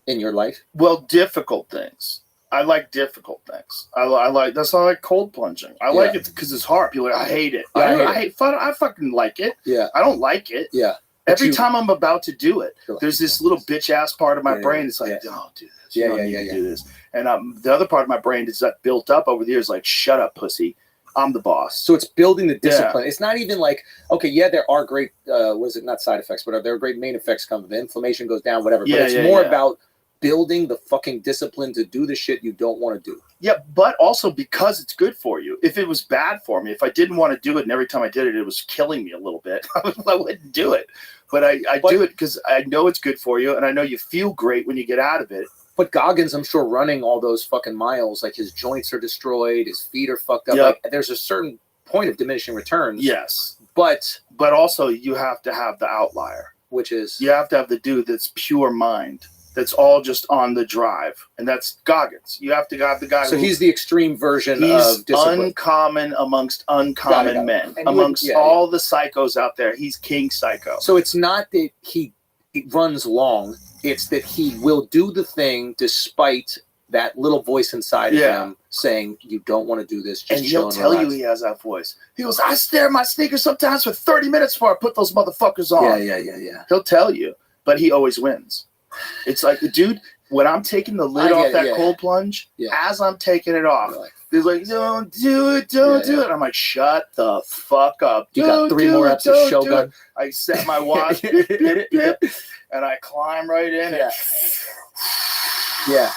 S8: in your life?
S2: Well, difficult things. I like difficult things. I like that's why I like cold plunging. I like it because it's hard. People are like, I hate it. I hate fun. I fucking like it.
S8: Yeah.
S2: I don't like it.
S8: Yeah.
S2: Every time I'm about to do it, there's this little bitch ass part of my brain that's like, don't do this. You don't need to do this. And the other part of my brain is that built up over the years, like, shut up, pussy. I'm the boss.
S8: So it's building the discipline. It's not even like, okay, there are great, not side effects, but there are great main effects come. The inflammation goes down, whatever. But it's more about building the fucking discipline to do the shit you don't want to do.
S2: Yeah, but also because it's good for you. If it was bad for me, if I didn't want to do it and every time I did it, it was killing me a little bit, I wouldn't do it. But I do it because I know it's good for you and I know you feel great when you get out of it.
S8: But Goggins, I'm sure, running all those fucking miles, like his joints are destroyed, his feet are fucked up. Like there's a certain point of diminishing returns.
S2: Yes.
S8: But
S2: also you have to have the outlier.
S8: Which is?
S2: You have to have the dude that's pure mind. That's all just on the drive, and that's Goggins. You have to have the guy.
S8: So he's the extreme version
S2: of
S8: discipline.
S2: Uncommon amongst uncommon men, and amongst all the psychos out there. He's king psycho.
S8: So it's not that he runs long; it's that he will do the thing despite that little voice inside of him saying, "You don't want to do this." Just
S2: and he'll tell you he has that voice. He goes, "I stare at my sneakers sometimes for 30 minutes before I put those motherfuckers on."
S8: Yeah.
S2: He'll tell you, but he always wins. It's like the dude, when I'm taking the lid off that cold plunge, as I'm taking it off, he's like, don't do it, don't do it. I'm like, shut the fuck up.
S8: You got 3 more reps of Shogun.
S2: I set my watch, bip, bip, bip, and I climb right in.
S8: Yeah.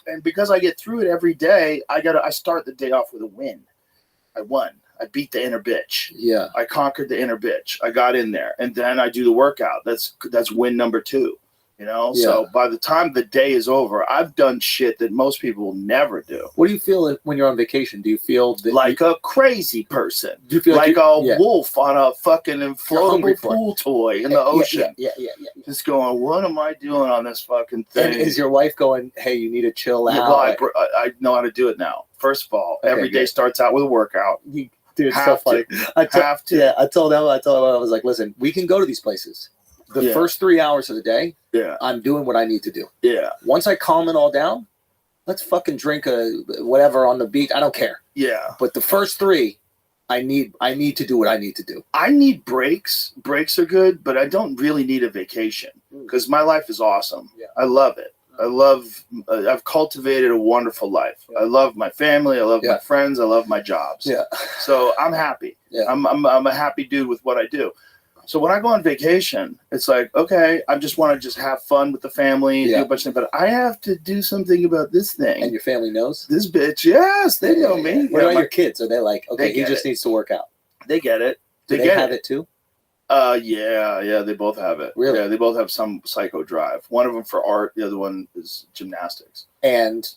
S2: And because I get through it every day, I start the day off with a win. I won. I beat the inner bitch.
S8: Yeah.
S2: I conquered the inner bitch. I got in there. And then I do the workout. That's win number 2. You know? Yeah. So by the time the day is over, I've done shit that most people will never do.
S8: What do you feel when you're on vacation? Do you feel that
S2: like a crazy person?
S8: Do you feel
S2: like a wolf on a fucking inflatable pool toy in the ocean?
S8: Yeah.
S2: Just going, what am I doing on this fucking thing?
S8: And is your wife going, hey, you need to chill out?
S2: Well, I know how to do it now. First of all, every day starts out with a workout.
S8: Dude, it's so funny. I told them, I was like, listen, we can go to these places. The first 3 hours of the day, I'm doing what I need to do.
S2: Yeah.
S8: Once I calm it all down, let's fucking drink whatever on the beach. I don't care.
S2: Yeah.
S8: But the first 3, I need to do what I need to do.
S2: I need breaks. Breaks are good, but I don't really need a vacation because my life is awesome. Yeah. I love it. I've cultivated a wonderful life. I love my family. I love my friends. I love my jobs.
S8: Yeah.
S2: So I'm happy.
S8: Yeah.
S2: I'm a happy dude with what I do. So when I go on vacation, it's like, okay, I just want to just have fun with the family and do a bunch of things, but I have to do something about this thing.
S8: And your family knows?
S2: This bitch, yes, they know me.
S8: What about your kids? Are they like, okay, he just needs to work out?
S2: They get it.
S8: Do they have it too?
S2: Yeah, they both have it.
S8: Really?
S2: Yeah, they both have some psycho drive. One of them for art, the other one is gymnastics.
S8: And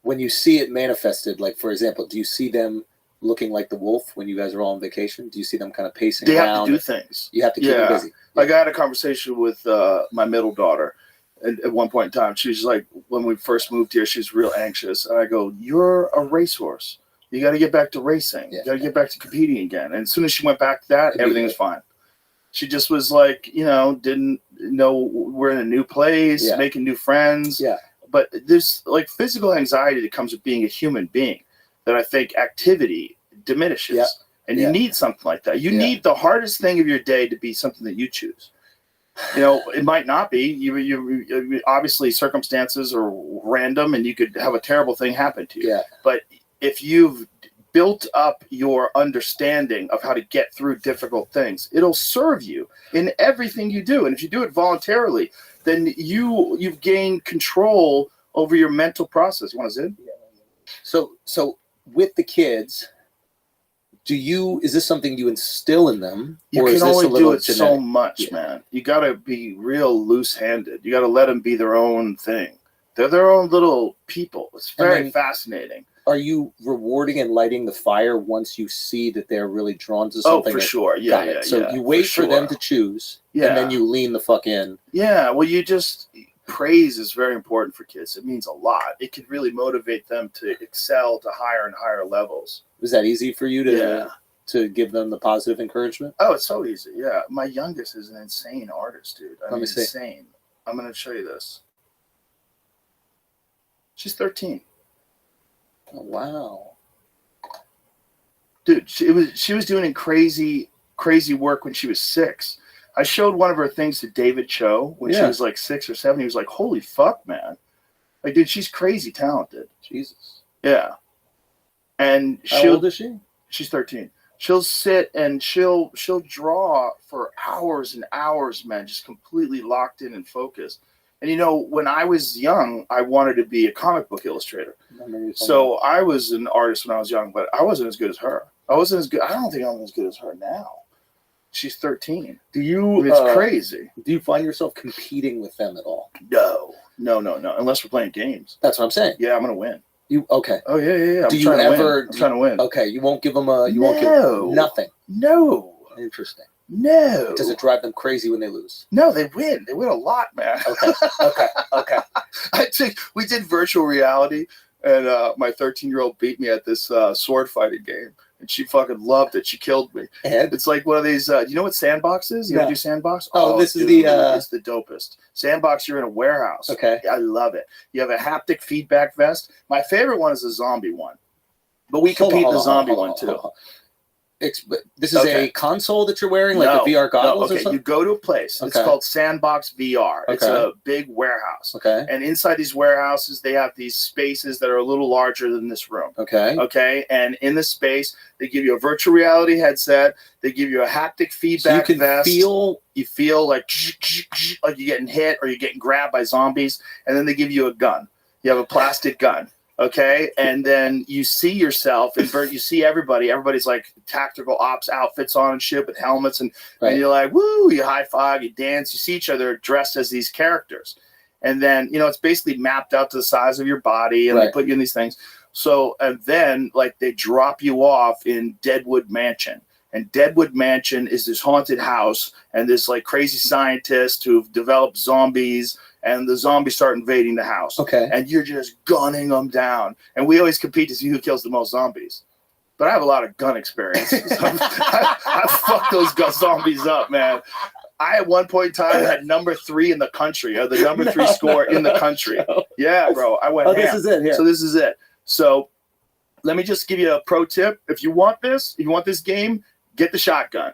S8: when you see it manifested, like for example, do you see them looking like the wolf when you guys are all on vacation? Do you see them kind of pacing around?
S2: They have to do things.
S8: You have to keep them busy.
S2: Like I had a conversation with my middle daughter, and at one point in time, she was like, when we first moved here, she was real anxious, and I go, "You're a racehorse. You got to get back to racing. You got to get back to competing again." And as soon as she went back to that, everything was fine. She just was like, didn't know we're in a new place, making new friends. Yeah. But there's like physical anxiety that comes with being a human being that I think activity diminishes. Yeah. And you need something like that. You need the hardest thing of your day to be something that you choose. It might not be. You obviously circumstances are random and you could have a terrible thing happen to you. Yeah. But if you've built up your understanding of how to get through difficult things, it'll serve you in everything you do. And if you do it voluntarily, then you've gained control over your mental process. You want to zip?
S8: So with the kids, is this something you instill in them?
S2: You can only do it so much, man. You got to be real loose-handed. You got to let them be their own thing. They're their own little people. It's very fascinating.
S8: Are you rewarding and lighting the fire once you see that they're really drawn to something?
S2: Oh, for sure. Yeah.
S8: So you wait for them to choose, and then you lean the fuck in.
S2: Yeah, well, praise is very important for kids. It means a lot. It can really motivate them to excel to higher and higher levels.
S8: Was that easy for you to give them the positive encouragement?
S2: Oh, it's so easy. Yeah. My youngest is an insane artist, dude.
S8: Let me see.
S2: Insane. I'm going to show you this. She's 13.
S8: Oh, wow.
S2: Dude, she was doing crazy work when she was 6. I showed one of her things to David Cho when she was like 6 or 7. He was like, "Holy fuck, man. Like, dude, she's crazy talented."
S8: Jesus.
S2: Yeah. And
S8: how old is she?
S2: She's 13. She'll sit and she'll draw for hours and hours, man, just completely locked in and focused. And when I was young, I wanted to be a comic book illustrator. So I was an artist when I was young, but I wasn't as good as her. I wasn't as good. I don't think I'm as good as her now. She's 13. It's crazy.
S8: Do you find yourself competing with them at all?
S2: No. Unless we're playing games.
S8: That's what I'm saying.
S2: Yeah, I'm gonna win.
S8: Okay?
S2: Oh yeah.
S8: Do you ever?
S2: I'm trying to win.
S8: Okay, you won't give them won't give nothing.
S2: No.
S8: Interesting.
S2: No.
S8: Does it drive them crazy when they lose?
S2: No, they win. They win a lot, man.
S8: Okay.
S2: We did virtual reality, and my 13-year-old beat me at this sword fighting game, and she fucking loved it. She killed me.
S8: And
S2: it's like one of these. You know what Sandbox is? You ever do Sandbox?
S8: This is the.
S2: It's the dopest. Sandbox. You're in a warehouse.
S8: Okay.
S2: I love it. You have a haptic feedback vest. My favorite one is the zombie one, but we compete in the zombie one too.
S8: This is a console that you're wearing, like the VR goggles or something?
S2: You go to a place. It's called Sandbox VR. It's a big warehouse.
S8: Okay.
S2: And inside these warehouses, they have these spaces that are a little larger than this room. Okay. And in the space, they give you a virtual reality headset. They give you a haptic feedback vest. You feel like you're getting hit or you're getting grabbed by zombies. And then they give you a gun. You have a plastic gun. Okay, and then you see yourself, and you see everybody. Everybody's like tactical ops outfits on and shit with helmets, and you're like, woo! You high five, you dance, you see each other dressed as these characters, and then it's basically mapped out to the size of your body, and they put you in these things. So, and then like they drop you off in Deadwood Mansion. And Deadwood Mansion is this haunted house, and this like crazy scientist who've developed zombies, and the zombies start invading the house.
S8: Okay.
S2: And you're just gunning them down. And we always compete to see who kills the most zombies. But I have a lot of gun experience. I fucked those zombies up, man. I, at one point in time, had number 3 in the country, or the number 3 score in the country. Yeah, bro. I went ham.
S8: This is it here.
S2: So this is it. So let me just give you a pro tip. If you want this game, get the shotgun.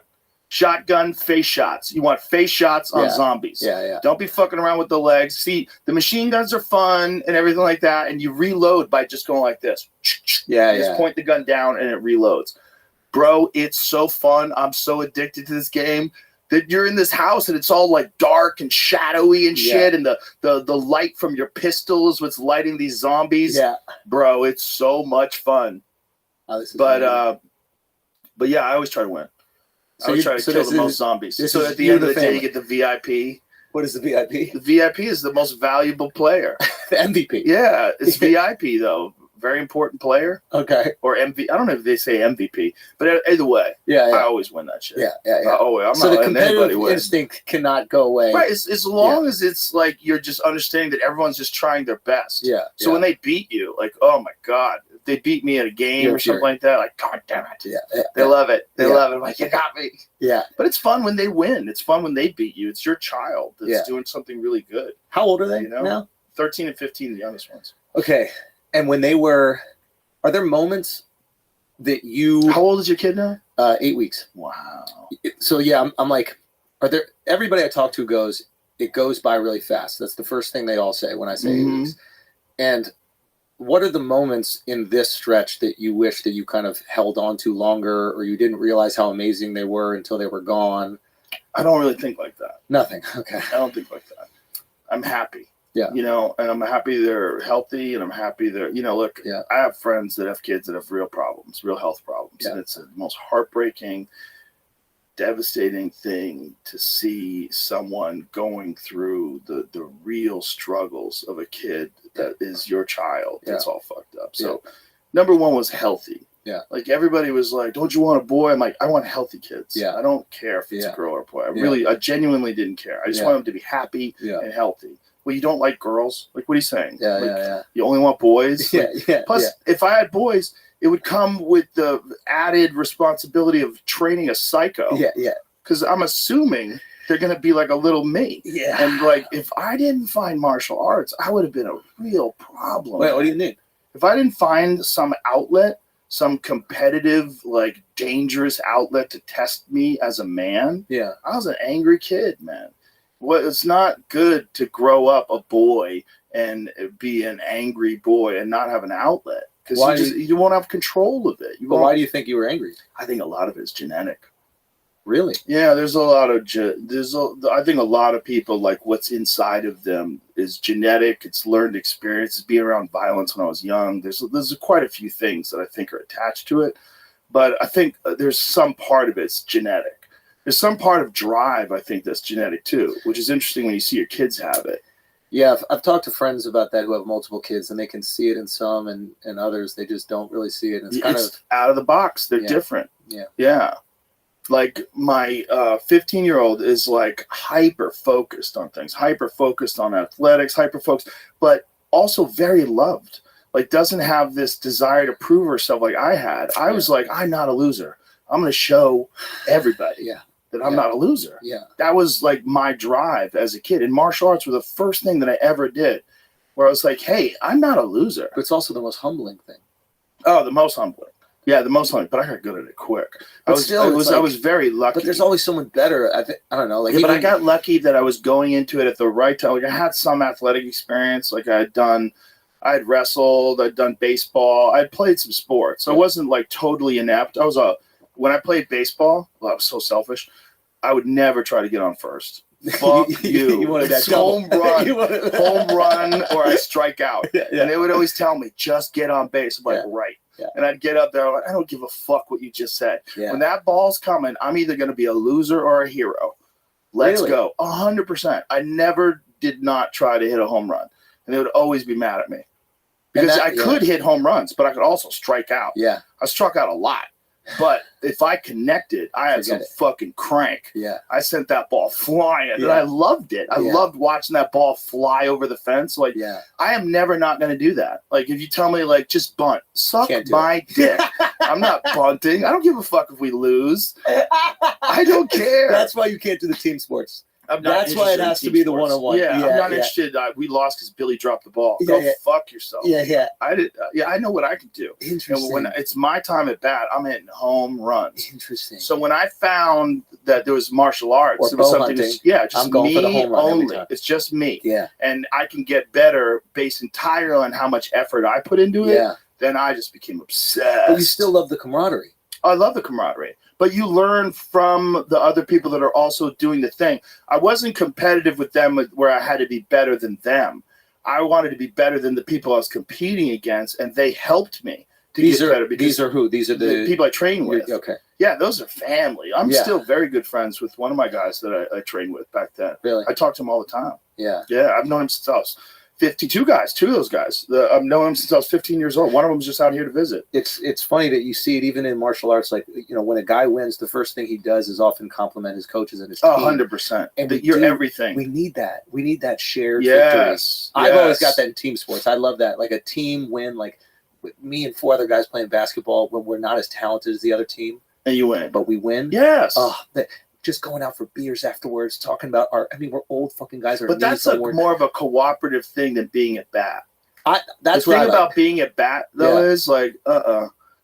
S2: Shotgun face shots. You want face shots on zombies.
S8: Yeah.
S2: Don't be fucking around with the legs. See, the machine guns are fun and everything like that, and you reload by just going like this. Just point the gun down and it reloads. Bro, it's so fun. I'm so addicted to this game that you're in this house and it's all like dark and shadowy and shit, and the light from your pistol is what's lighting these zombies.
S8: Yeah.
S2: Bro, it's so much fun.
S8: Oh,
S2: but yeah, I always try to win. I always try to kill the most zombies. So at the end of the day, you get the VIP.
S8: What is the VIP?
S2: The VIP is the most valuable player.
S8: The MVP.
S2: Yeah, it's VIP though. Very important player.
S8: Okay.
S2: Or MVP. I don't know if they say MVP, but either way, I always win that shit.
S8: Yeah.
S2: I'm
S8: so
S2: not
S8: the
S2: letting anybody
S8: competitive
S2: win.
S8: instinct cannot go away.
S2: Right. As long as it's like you're just understanding that everyone's just trying their best.
S8: Yeah.
S2: So when they beat you, like, oh my God, if they beat me at a game or something like that, like, God damn it.
S8: Yeah.
S2: They love it. They love it. I'm like, you got me.
S8: Yeah.
S2: But it's fun when they win. It's fun when they beat you. It's your child that's doing something really good.
S8: How old are they now?
S2: 13 and 15, the youngest ones.
S8: Okay. And when they were, are there moments that you...
S2: How old is your kid now?
S8: 8 weeks.
S2: Wow.
S8: So yeah, I'm like, are there, everybody I talk to goes, it goes by really fast. That's the first thing they all say when I say 8 weeks. And what are the moments in this stretch that you wish that you kind of held on to longer, or you didn't realize how amazing they were until they were gone?
S2: I don't really think like that.
S8: Nothing. Okay.
S2: I don't think like that. I'm happy.
S8: Yeah.
S2: You know, and I'm happy they're healthy, and I'm happy they're, you know, look, I have friends that have kids that have real problems, real health problems. And it's the most heartbreaking, devastating thing to see someone going through the real struggles of a kid that is your child. That's all fucked up. So number one was healthy.
S8: Yeah.
S2: Like everybody was like, don't you want a boy? I'm like, I want healthy kids.
S8: Yeah.
S2: I don't care if it's a girl or a boy. I genuinely didn't care. I just want them to be happy and healthy. Well, you don't like girls? Like, what are you saying? You only want boys? Plus, if I had boys, it would come with the added responsibility of training a psycho. Because I'm assuming they're going to be like a little me. And, like, if I didn't find martial arts, I would have been a real problem.
S8: Wait, what do you mean?
S2: If I didn't find some outlet, some competitive, like, dangerous outlet to test me as a man, I was an angry kid, man. Well, it's not good to grow up a boy and be an angry boy and not have an outlet, because you won't have control of it.
S8: But why do you think you were angry?
S2: I think a lot of it is genetic.
S8: Really?
S2: Yeah, there's a lot of I think a lot of people, like, what's inside of them is genetic. It's learned experience. It's being around violence when I was young. There's quite a few things that I think are attached to it, but I think there's some part of it's genetic. There's some part of drive, I think, that's genetic too, which is interesting when you see your kids have it.
S8: Yeah, I've talked to friends about that who have multiple kids, and they can see it in some, and others they just don't really see it. It's kind of
S2: out of the box. They're different. Yeah. Like my 15-year-old is like hyper focused on things, hyper focused on athletics, hyper focused, but also very loved. Like, doesn't have this desire to prove herself like I had. I was like, I'm not a loser. I'm going to show everybody that I'm not a loser. That was like my drive as a kid. And martial arts were the first thing that I ever did where I was like, hey, I'm not a loser.
S8: But it's also the most humbling thing.
S2: Oh, the most humbling. Yeah, the most humbling. But I got good at it quick. I was very lucky.
S8: But there's always someone better. I don't know. Like,
S2: but I got lucky that I was going into it at the right time. Like, I had some athletic experience. Like, I had wrestled. I'd done baseball. I'd played some sports. So I wasn't like totally inept. When I played baseball, I was so selfish. I would never try to get on first. Fuck you.
S8: You wanted that
S2: home run, or I strike out. And they would always tell me, just get on base. I'm like, right. And I'd get up there. I'm like, I don't give a fuck what you just said. When that ball's coming, I'm either going to be a loser or a hero. Let's go. 100%. I did not try to hit a home run. And they would always be mad at me. Because I could hit home runs, but I could also strike out. I struck out a lot. But if I connected, I had some fucking crank. I sent that ball flying, and I loved it. I loved watching that ball fly over the fence. Like, I am never not going to do that. Like, if you tell me, like, just bunt, suck my dick. I'm not bunting. I don't give a fuck if we lose. I don't care.
S8: That's why you can't do the team sports.
S2: I'm not
S8: That's why it
S2: interested in
S8: has to
S2: team
S8: be the
S2: sports.
S8: one-on-one.
S2: Yeah,
S8: Yeah,
S2: I'm not
S8: yeah.
S2: interested. We lost because Billy dropped the ball.
S8: Yeah,
S2: Go
S8: yeah.
S2: fuck yourself.
S8: Yeah.
S2: I did. Yeah, I know what I can do.
S8: Interesting.
S2: And when it's my time at bat, I'm hitting home runs.
S8: Interesting.
S2: So when I found that there was martial arts,
S8: Or
S2: there was
S8: bow
S2: something.
S8: hunting,
S2: Just
S8: I'm going
S2: me
S8: for the home run every
S2: only.
S8: time.
S2: It's just me.
S8: Yeah.
S2: And I can get better based entirely on how much effort I put into it.
S8: Yeah.
S2: Then I just became obsessed.
S8: But you still love the camaraderie.
S2: I love the camaraderie, but you learn from the other people that are also doing the thing. I wasn't competitive with them where I had to be better than them. I wanted to be better than the people I was competing against, and they helped me to get better.
S8: These are who? These are the
S2: people I train with.
S8: Okay.
S2: Yeah, those are family. I'm
S8: Yeah.
S2: still very good friends with one of my guys that I trained with back then.
S8: Really?
S2: I talk to him all the time.
S8: Yeah.
S2: Yeah, I've known him since I was 52 guys, two of those guys. I've known him since I was 15 years old. One of them's just out here to visit.
S8: It's funny that you see it even in martial arts. Like, you know, when a guy wins, the first thing he does is often compliment his coaches and his team.
S2: 100%.
S8: And
S2: You're everything.
S8: We need that. We need that shared
S2: Yes.
S8: victory. I've always got that in team sports. I love that. Like a team win, like with me and 4 other guys playing basketball when we're not as talented as the other team.
S2: And you win.
S8: But we win.
S2: Yes.
S8: Just going out for beers afterwards, talking about we're old fucking guys.
S2: But that's more of a cooperative thing than being at bat.
S8: That's
S2: the thing
S8: what
S2: about being at bat, though, is like,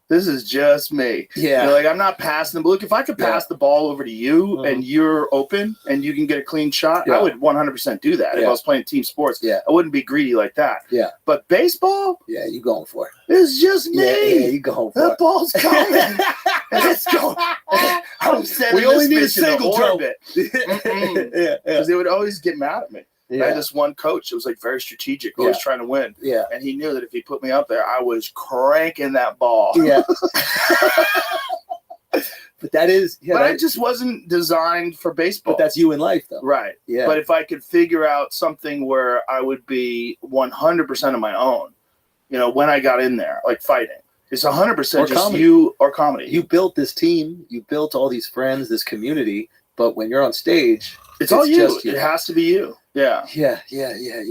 S2: this is just me.
S8: Yeah.
S2: You know, like, I'm not passing the look. If I could pass the ball over to you and you're open and you can get a clean shot, I would 100% do that. If I was playing team sports, I wouldn't be greedy like that.
S8: Yeah.
S2: But baseball,
S8: you going for it.
S2: It's just me.
S8: Yeah, you going for
S2: that
S8: it.
S2: ball's coming. Let's go. I'm sending
S8: We only need a
S2: this bitch into
S8: single throw.
S2: orbit. Because they would always get mad at me. I had this one coach that was like very strategic, always trying to win.
S8: Yeah.
S2: And he knew that if he put me up there, I was cranking that ball.
S8: Yeah. But that is,
S2: but I just wasn't designed for baseball.
S8: But that's you in life, though.
S2: Right.
S8: Yeah.
S2: But if I could figure out something where I would be 100% of my own, you know, when I got in there, like fighting, it's 100% just
S8: comedy.
S2: you or comedy.
S8: You built this team, you built all these friends, this community, but when you're on stage,
S2: it's all you.
S8: Just you.
S2: It has to be you. Yeah.
S8: Yeah.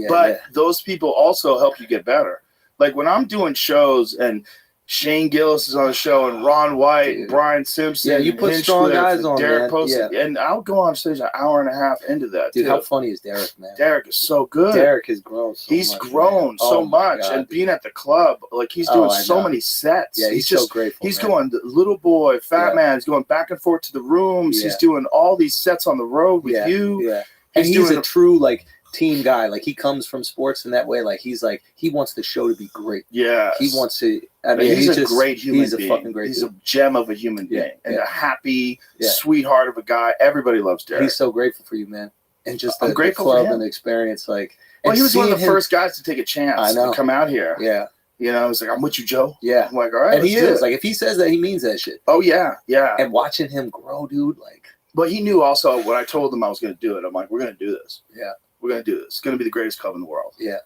S2: But those people also help you get better. Like when I'm doing shows and Shane Gillis is on the show and Ron White, and Brian Simpson.
S8: Yeah, you put strong guys on,
S2: Derek
S8: man.
S2: Poston.
S8: Yeah.
S2: And I'll go on stage an hour and a half into that.
S8: Dude,
S2: too.
S8: how funny is Derek, man?
S2: Derek is so good.
S8: Derek has grown so
S2: He's
S8: much.
S2: grown so much. And being at the club, like he's doing so many sets.
S8: Yeah, he's so grateful.
S2: He's going the little boy, fat man. He's going back and forth to the rooms.
S8: Yeah.
S2: He's doing all these sets on the road with you.
S8: Yeah. And he's a true, like, team guy. Like, he comes from sports in that way. Like, he wants the show to be great.
S2: Yeah.
S8: He wants to. I mean,
S2: he's a great human being.
S8: He's a fucking great
S2: He's
S8: dude.
S2: a gem of a human being and a happy sweetheart of a guy. Everybody loves Derek.
S8: He's so grateful for you, man. And just
S2: I'm
S8: the
S2: grateful
S8: club
S2: for him.
S8: and the experience. Like,
S2: well, he was one of the first guys to take a chance to come out here.
S8: Yeah.
S2: You know, he's like, I'm with you, Joe.
S8: Yeah.
S2: I'm like, all right.
S8: And he is. Like, if he says that, he means that shit.
S2: Oh, yeah. Yeah.
S8: And watching him grow, dude, like.
S2: But he knew also when I told him I was going to do it, I'm like, we're going to do this.
S8: Yeah.
S2: We're going to do this. It's going to be the greatest club in the world.
S8: Yeah.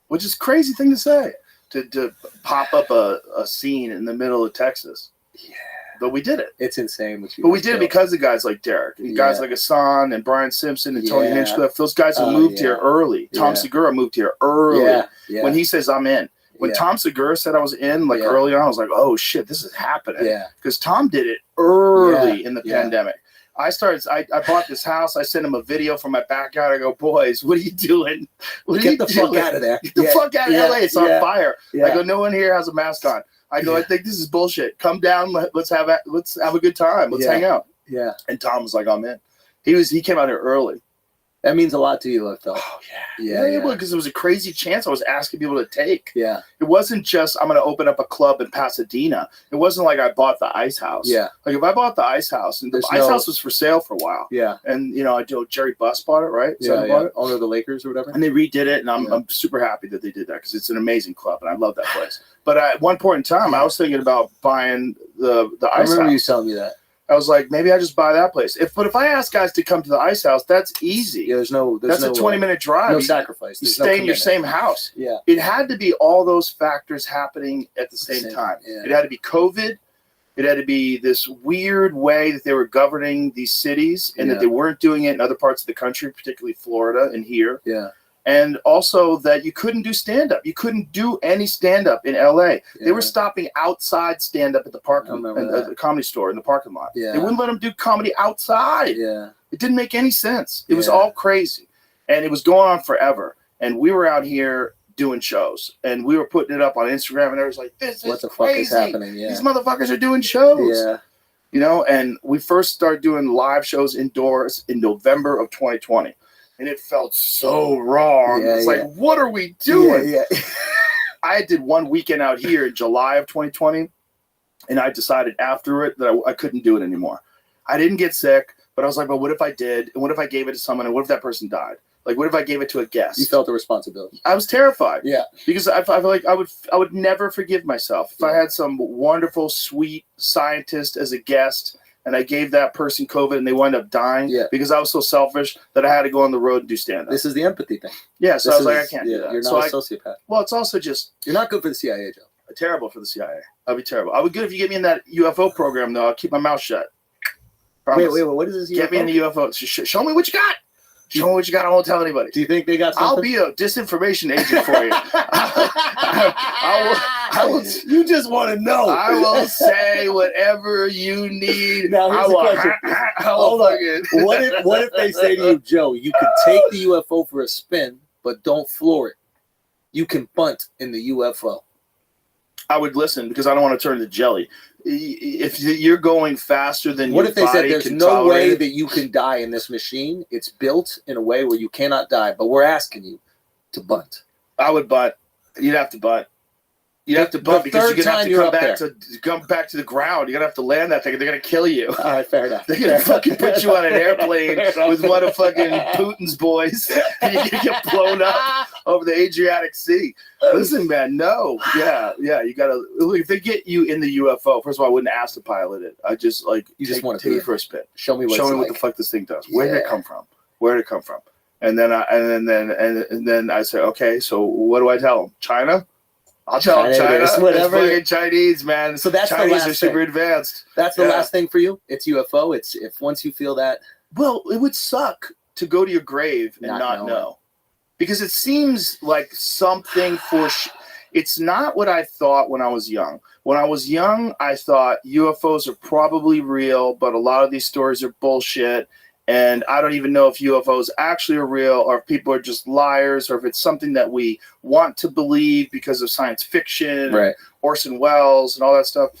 S2: Which is a crazy thing to say, to pop up a scene in the middle of Texas.
S8: Yeah.
S2: But we did it.
S8: It's insane.
S2: But we did it because of guys like Derek, and guys like Hassan and Brian Simpson and Tony Hinchcliffe. Those guys who moved here early. Tom Segura moved here early.
S8: Yeah.
S2: When he says, I'm in. When Tom Segura said I was in, like early on, I was like, oh, shit, this is happening.
S8: Yeah.
S2: Because Tom did it early in the pandemic. I bought this house. I sent him a video from my backyard. I go, boys, what are you doing?
S8: Get the fuck out of there.
S2: Get the fuck out of LA. It's on fire.
S8: Yeah.
S2: I go, no one here has a mask on. I go, I think this is bullshit. Come down. Let's have a good time. Let's hang out.
S8: Yeah.
S2: And Tom was like, I'm in. He came out here early.
S8: That means a lot to you, though.
S2: Oh, yeah. Because it was a crazy chance I was asking people to take.
S8: Yeah.
S2: It wasn't just, I'm going to open up a club in Pasadena. It wasn't like I bought the Ice House.
S8: Yeah.
S2: Like if I bought the Ice House, and the Ice House was for sale for a while.
S8: Yeah.
S2: And, you know, Jerry Buss bought it, right?
S8: Yeah. Owner of the Lakers or whatever.
S2: And they redid it, and I'm super happy that they did that because it's an amazing club, and I love that place. But at one point in time, I was thinking about buying the Ice House.
S8: I remember you telling me that.
S2: I was like, maybe I just buy that place. But if I ask guys to come to the Ice House, that's easy.
S8: Yeah, that's
S2: a 20-minute drive.
S8: No sacrifice.
S2: You stay in your same house.
S8: Yeah.
S2: It had to be all those factors happening at the same time.
S8: Yeah.
S2: It had to be COVID. It had to be this weird way that they were governing these cities and that they weren't doing it in other parts of the country, particularly Florida and here.
S8: Yeah.
S2: And also that you couldn't do stand-up. You couldn't do any stand-up in L.A. Yeah. They were stopping outside stand-up at the the comedy store in the parking lot.
S8: Yeah.
S2: They wouldn't let them do comedy outside.
S8: Yeah.
S2: It didn't make any sense. It was all crazy. And it was going on forever. And we were out here doing shows. And we were putting it up on Instagram. And it was like, this
S8: What
S2: is
S8: the
S2: crazy.
S8: fuck is happening? Yeah.
S2: These motherfuckers are doing shows.
S8: Yeah.
S2: You know, and we first started doing live shows indoors in November of 2020. And it felt so wrong.
S8: Yeah,
S2: it's like, what are we doing?
S8: Yeah.
S2: I did one weekend out here in July of 2020. And I decided after it that I couldn't do it anymore. I didn't get sick, but I was like, well, what if I did? And what if I gave it to someone? And what if that person died? Like, what if I gave it to a guest?
S8: You felt the responsibility.
S2: I was terrified.
S8: Yeah.
S2: Because I feel like I would never forgive myself if I had some wonderful, sweet scientist as a guest and I gave that person COVID and they wind up dying because I was so selfish that I had to go on the road and do stand-up.
S8: This is the empathy thing.
S2: Yeah, so I was like, I can't do that.
S8: You're not a sociopath.
S2: Well, it's also just...
S8: You're not good for the CIA, Joe.
S2: Terrible for the CIA. I'd be terrible. I would good if you get me in that UFO program, though. I'll keep my mouth shut. Promise.
S8: Wait, what is this UFO?
S2: Get me in the UFO. Show me what you got. Show me what you got. I won't tell anybody.
S8: Do you think they got something?
S2: I'll be a disinformation agent for you. I will,
S8: you just want to know.
S2: I will say whatever you need.
S8: Now, here's the question. Hold on. What if they say to you, Joe, you can take the UFO for a spin, but don't floor it. You can bunt in the UFO.
S2: I would listen because I don't want to turn to jelly. If you're going faster than
S8: what
S2: your
S8: if they said
S2: body
S8: there's
S2: can
S8: no
S2: tolerate
S8: way
S2: it?
S8: that you can die in this machine? It's built in a way where you cannot die, but we're asking you to bunt.
S2: I would bunt. You'd have to bunt. You'd have to bunt because you're gonna have to come back to the ground. You're gonna have to land that thing. They're gonna kill you.
S8: All right, fair enough.
S2: They're gonna fucking put you on an airplane with one of fucking Putin's boys, and you're gonna get blown up over the Adriatic Sea. Listen, man, no, yeah, you gotta. Look, if they get you in the UFO, first of all, I wouldn't ask to pilot it. I just
S8: just want to
S2: take it for a spin.
S8: Show me
S2: what the fuck this thing does. Where did it come from? Where did it come from? And then I say, okay, so what do I tell them? China. I'll tell them China.
S8: Whatever.
S2: It's fucking Chinese, man.
S8: So that's
S2: Chinese
S8: the last
S2: are super
S8: thing.
S2: advanced.
S8: That's the last thing for you. It's UFO. It's if once you feel that.
S2: Well, it would suck to go to your grave and not know, because it seems like something for. It's not what I thought when I was young. When I was young, I thought UFOs are probably real, but a lot of these stories are bullshit. And I don't even know if UFOs actually are real or if people are just liars or if it's something that we want to believe because of science fiction,
S8: right.
S2: Orson Welles and all that stuff.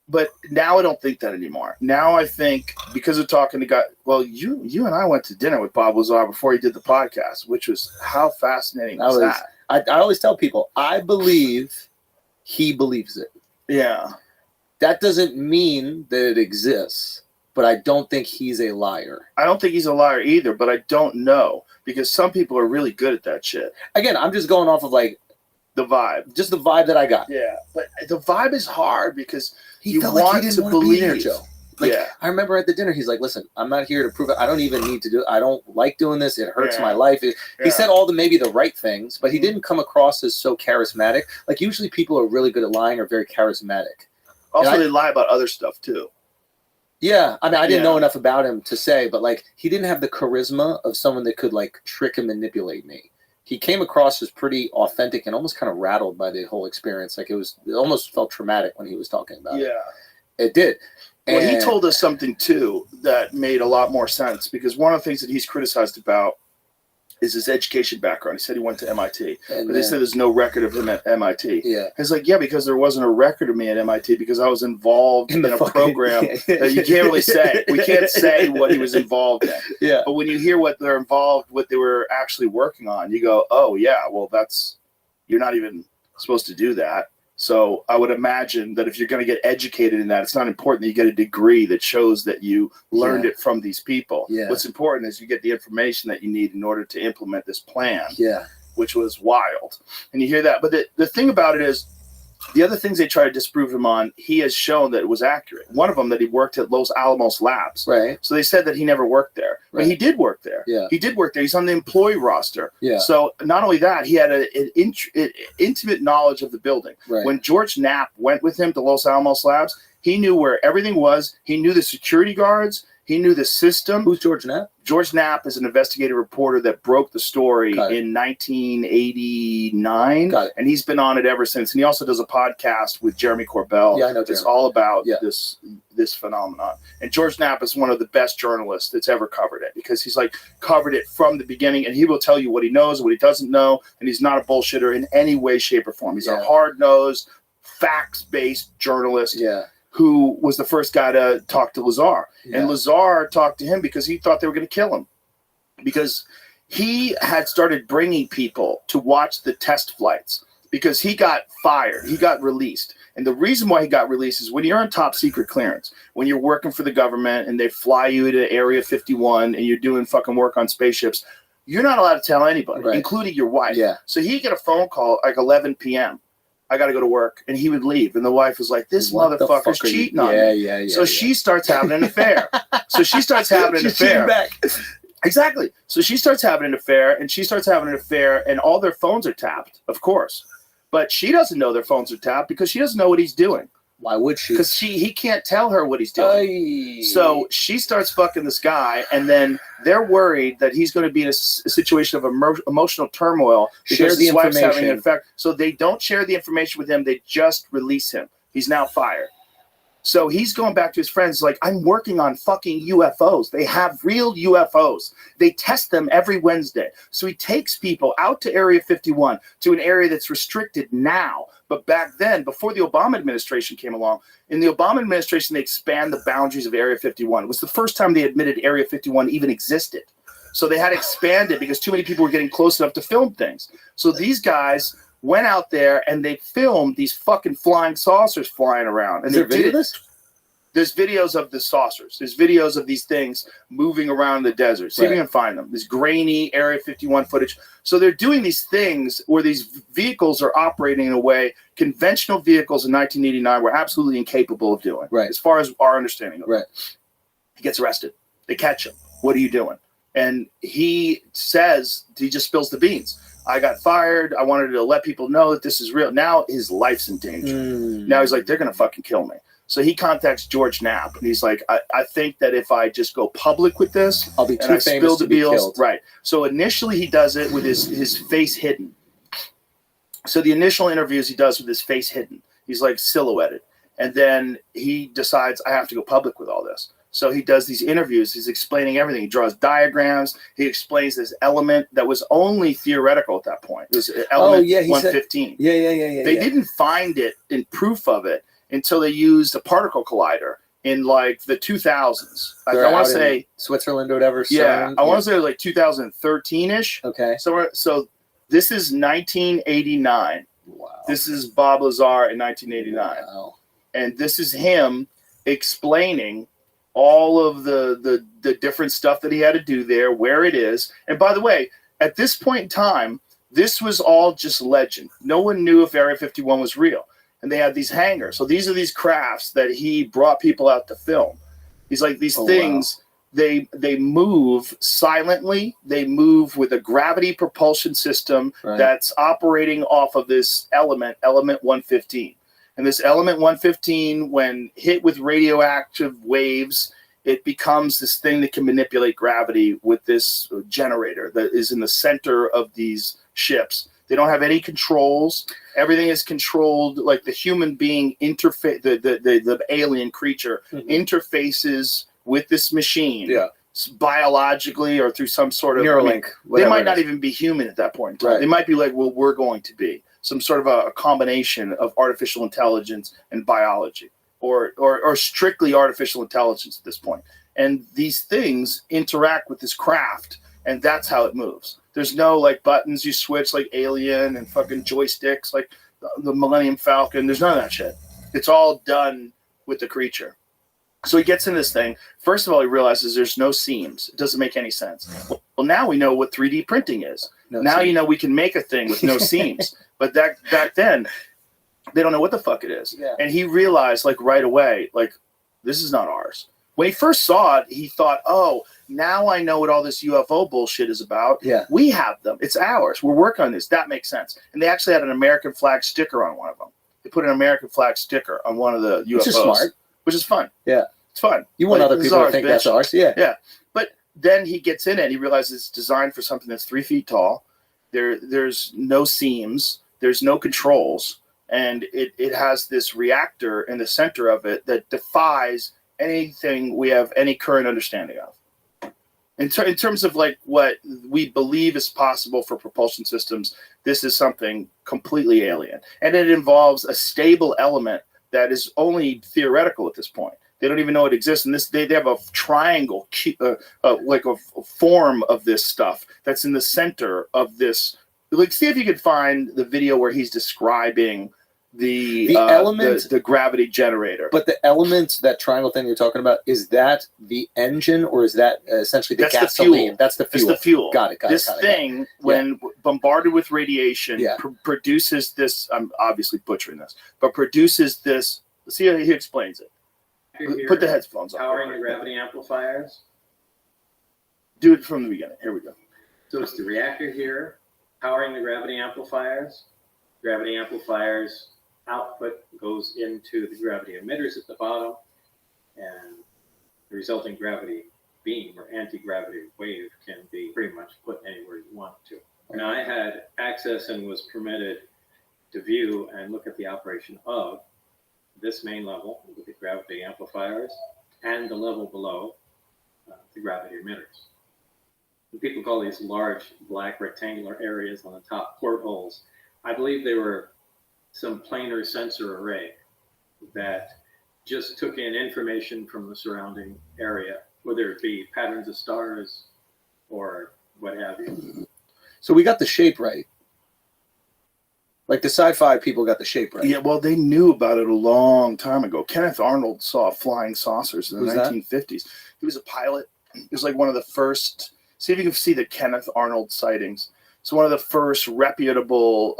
S2: But now I don't think that anymore. Now I think because of talking to guys, well, you and I went to dinner with Bob Lazar before he did the podcast, which was how fascinating was that?
S8: I always tell people, I believe he believes it.
S2: Yeah.
S8: That doesn't mean that it exists. But I don't think he's a liar.
S2: I don't think he's a liar either, but I don't know because some people are really good at that shit.
S8: Again, I'm just going off of like
S2: the vibe.
S8: Just the vibe that I got.
S2: Yeah, but the vibe is hard because
S8: you want like to believe. There, Joe. Like,
S2: yeah.
S8: I remember at the dinner, he's like, listen, I'm not here to prove it. I don't even need to do it. I don't like doing this. It hurts my life. He said all maybe the right things, but he didn't come across as so charismatic. Like usually people are really good at lying or very charismatic.
S2: Also, they lie about other stuff too.
S8: Yeah, I mean, I didn't know enough about him to say, but like he didn't have the charisma of someone that could like trick and manipulate me. He came across as pretty authentic and almost kind of rattled by the whole experience. Like it almost felt traumatic when he was talking about it. Yeah, it did.
S2: Well, he told us something too that made a lot more sense because one of the things that he's criticized about is his education background. He said he went to MIT, but they said there's no record of him at MIT.
S8: Yeah.
S2: It's like, yeah, because there wasn't a record of me at MIT because I was involved in a program that you can't really say. We can't say what he was involved in.
S8: Yeah.
S2: But when you hear what they're involved, what they were actually working on, you go, oh, yeah, well, you're not even supposed to do that. So I would imagine that if you're going to get educated in that, it's not important that you get a degree that shows that you learned it from these people.
S8: Yeah.
S2: What's important is you get the information that you need in order to implement this plan, which was wild. And you hear that. But the thing about it is the other things they try to disprove him on, he has shown that it was accurate. One of them that he worked at Los Alamos Labs.
S8: Right.
S2: So they said that he never worked there. Right. But he did work there.
S8: Yeah.
S2: He did work there. He's on the employee roster.
S8: Yeah.
S2: So not only that, he had an intimate knowledge of the building.
S8: Right.
S2: When George Knapp went with him to Los Alamos Labs, he knew where everything was. He knew the security guards. He knew the system.
S8: Who's George Knapp?
S2: George Knapp is an investigative reporter that broke the story in 1989, and he's been on it ever since. And he also does a podcast with Jeremy Corbell.
S8: Yeah, I know.
S2: It's all about this phenomenon. And George Knapp is one of the best journalists that's ever covered it, because he's like covered it from the beginning, and he will tell you what he knows, what he doesn't know, and he's not a bullshitter in any way, shape, or form. He's a hard-nosed, facts-based journalist.
S8: Yeah.
S2: Who was the first guy to talk to Lazar. Yeah. And Lazar talked to him because he thought they were going to kill him. Because he had started bringing people to watch the test flights, because he got fired. He got released. And the reason why he got released is when you're on top secret clearance, when you're working for the government and they fly you to Area 51 and you're doing fucking work on spaceships, you're not allowed to tell anybody, including your wife.
S8: Yeah.
S2: So he get a phone call like 11 p.m. I got to go to work. And he would leave. And the wife was like, this motherfucker's cheating on me. So she starts having an affair. Exactly. So she starts having an affair, and all their phones are tapped, of course. But she doesn't know their phones are tapped because she doesn't know what he's doing.
S8: Why would she?
S2: Because he can't tell her what he's doing. So she starts fucking this guy, and then they're worried that he's going to be in a situation of emotional turmoil because his wife's having an effect. So they don't share the information with him. They just release him. He's now fired. So he's going back to his friends like, I'm working on fucking UFOs. They have real UFOs. They test them every Wednesday. So he takes people out to Area 51, to an area that's restricted now. But back then, before the Obama administration came along, in the Obama administration, they expand the boundaries of Area 51. It was the first time they admitted Area 51 even existed. So they had expanded because too many people were getting close enough to film things. So these guys went out there and they filmed these fucking flying saucers flying around. And
S8: Is there video of this?
S2: There's videos of the saucers. There's videos of these things moving around the desert. See if you can find them. This grainy Area 51 footage. So they're doing these things where these vehicles are operating in a way conventional vehicles in 1989 were absolutely incapable of doing.
S8: Right.
S2: As far as our understanding of it.
S8: Right.
S2: He gets arrested. They catch him. What are you doing? And he says, he just spills the beans. I got fired. I wanted to let people know that this is real. Now his life's in danger. Now he's like, they're going to fucking kill me. So he contacts George Knapp, and he's like, I think that if I just go public with this,
S8: I'll be too famous to be killed.
S2: Right. So initially he does it with his face hidden. So the initial interviews he does with his face hidden. He's like silhouetted. And then he decides, I have to go public with all this. So he does these interviews. He's explaining everything. He draws diagrams. He explains this element that was only theoretical at that point. It was element 115. They didn't find it in proof of it until they used a particle collider in like the 2000s. I want to say
S8: Switzerland or whatever.
S2: I want to say like 2013-ish.
S8: Okay.
S2: So this is 1989.
S8: Wow.
S2: This is Bob Lazar in 1989.
S8: Wow.
S2: And this is him explaining all of the different stuff that he had to do there, where it is. And by the way, at this point in time, this was all just legend. No one knew if Area 51 was real. And they had these hangars. So these are these crafts that he brought people out to film. He's like, these things, wow. they move silently. They move with a gravity propulsion system that's operating off of this element 115. And this element 115, when hit with radioactive waves, it becomes this thing that can manipulate gravity with this generator that is in the center of these ships. They don't have any controls. Everything is controlled like the human being interface, the alien creature interfaces with this machine. Yeah. Biologically or through some sort of
S8: Neuralink.
S2: They might not even be human at that point in time. Right. They might be like, well, we're going to be some sort of a combination of artificial intelligence and biology, or strictly artificial intelligence at this point. And these things interact with this craft, and that's how it moves. There's no like buttons you switch like Alien and fucking joysticks like the Millennium Falcon. There's none of that shit. It's all done with the creature. So he gets in this thing. First of all, he realizes there's no seams. It doesn't make any sense. Well, now we know what 3D printing is. You know we can make a thing with no seams. But back then, they don't know what the fuck it is. Yeah. And he realized like right away, like, this is not ours. When he first saw it, he thought, oh, now I know what all this UFO bullshit is about. Yeah. We have them. It's ours. We're working on this. That makes sense. And they actually had an American flag sticker on one of them. They put an American flag sticker on one of the UFOs.
S8: Which is smart.
S2: Which is fun.
S8: Yeah.
S2: It's fun.
S8: You want
S2: Like,
S8: other
S2: this is
S8: people to
S2: ours,
S8: think
S2: bitch.
S8: that's ours. Yeah.
S2: Yeah. But then he gets in it. He realizes it's designed for something that's 3 feet tall. There's no seams. There's no controls. And it has this reactor in the center of it that defies anything we have any current understanding of. In terms of like what we believe is possible for propulsion systems, this is something completely alien. And it involves a stable element that is only theoretical at this point. They don't even know it exists. And they have a triangle, like a form of this stuff that's in the center of this. Like, see if you could find the video where he's describing the element, the gravity generator.
S8: But the element, that triangle thing you're talking about, is that the engine, or is that essentially the gasoline? That's the fuel.
S2: That's the fuel.
S8: Got it.
S2: This thing, when bombarded with radiation, produces this. I'm obviously butchering this, but produces this. Let's see how he explains it.
S10: Here,
S2: put the headphones on.
S10: Powering the gravity amplifiers.
S2: Do it from the beginning. Here we go.
S10: So it's the reactor here, powering the gravity amplifiers. Gravity amplifiers output goes into the gravity emitters at the bottom, and the resulting gravity beam or anti-gravity wave can be pretty much put anywhere you want to. Now, I had access and was permitted to view and look at the operation of this main level with the gravity amplifiers and the level below the gravity emitters. And people call these large black rectangular areas on the top portholes. I believe they were some planar sensor array that just took in information from the surrounding area, whether it be patterns of stars or what have you.
S8: So we got the shape right. Like the sci-fi people got the shape right.
S2: Yeah, well, they knew about it a long time ago. Kenneth Arnold saw flying saucers in the 1950s. He was a pilot. He was like one of the first. See if you can see the Kenneth Arnold sightings. It's one of the first reputable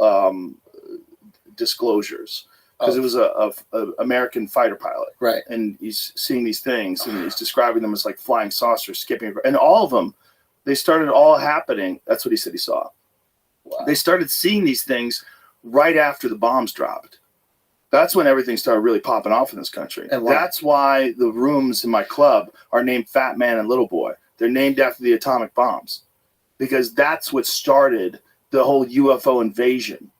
S2: disclosures, because it was a American fighter pilot,
S8: right?
S2: And he's seeing these things, and he's describing them as like flying saucers skipping, and all of them, they started all happening. That's what he said he saw. Wow. They started seeing these things right after the bombs dropped. That's when everything started really popping off in this country. And that's why the rooms in my club are named Fat Man and Little Boy. They're named after the atomic bombs, because that's what started the whole UFO invasion.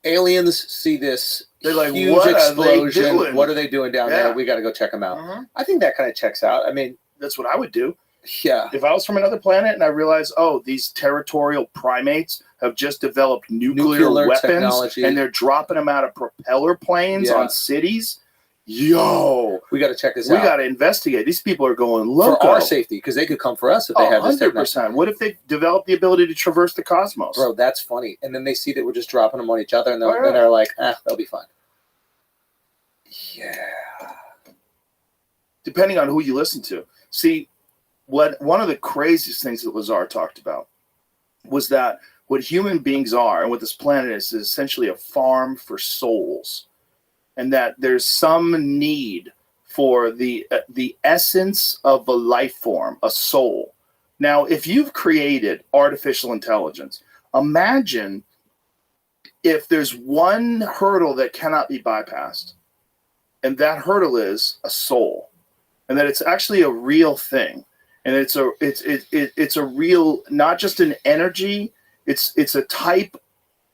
S8: Aliens see this
S2: like,
S8: huge
S2: what
S8: explosion.
S2: are they doing?
S8: What are they doing down there? We got to go check them out. I think that kind of checks out. I mean,
S2: that's what I would do.
S8: Yeah.
S2: If I was from another planet and I realized, oh, these territorial primates have just developed nuclear weapons
S8: technology,
S2: and they're dropping them out of propeller planes on cities, yo,
S8: we got to check this out.
S2: We got to investigate. These people are going loco.
S8: For our safety, because they could come for us if they have this technology.
S2: 100%. What if they develop the ability to traverse the cosmos?
S8: Bro, that's funny. And then they see that we're just dropping them on each other, and they're like, they'll be fine.
S2: Yeah. Depending on who you listen to. See, one of the craziest things that Lazar talked about was that what human beings are and what this planet is essentially a farm for souls. And that there's some need for the essence of a life form, a soul. Now, if you've created artificial intelligence, imagine if there's one hurdle that cannot be bypassed, and that hurdle is a soul, and that it's actually a real thing, and it's a real, not just an energy, it's a type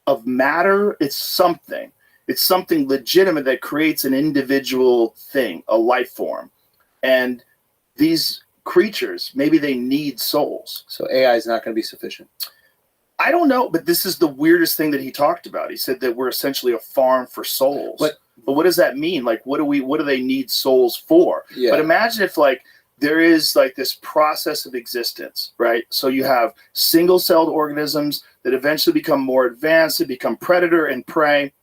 S2: of matter, it's something. It's something legitimate that creates an individual thing, a life form. And these creatures, maybe they need souls.
S8: So AI is not going to be sufficient.
S2: I don't know, but this is the weirdest thing that he talked about. He said that we're essentially a farm for souls. But what does that mean? Like, what do they need souls for?
S8: Yeah.
S2: But imagine if there is this process of existence, right? So you have single-celled organisms that eventually become more advanced, they become predator and prey.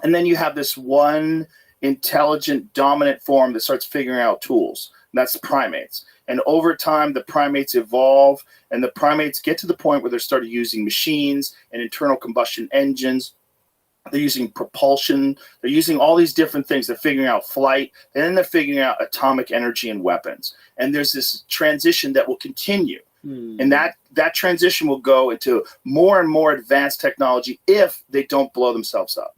S2: And then you have this one intelligent, dominant form that starts figuring out tools. And that's primates. And over time, the primates evolve, and the primates get to the point where they start using machines and internal combustion engines. They're using propulsion. They're using all these different things. They're figuring out flight, and then they're figuring out atomic energy and weapons. And there's this transition that will continue. And that transition will go into more and more advanced technology if they don't blow themselves up.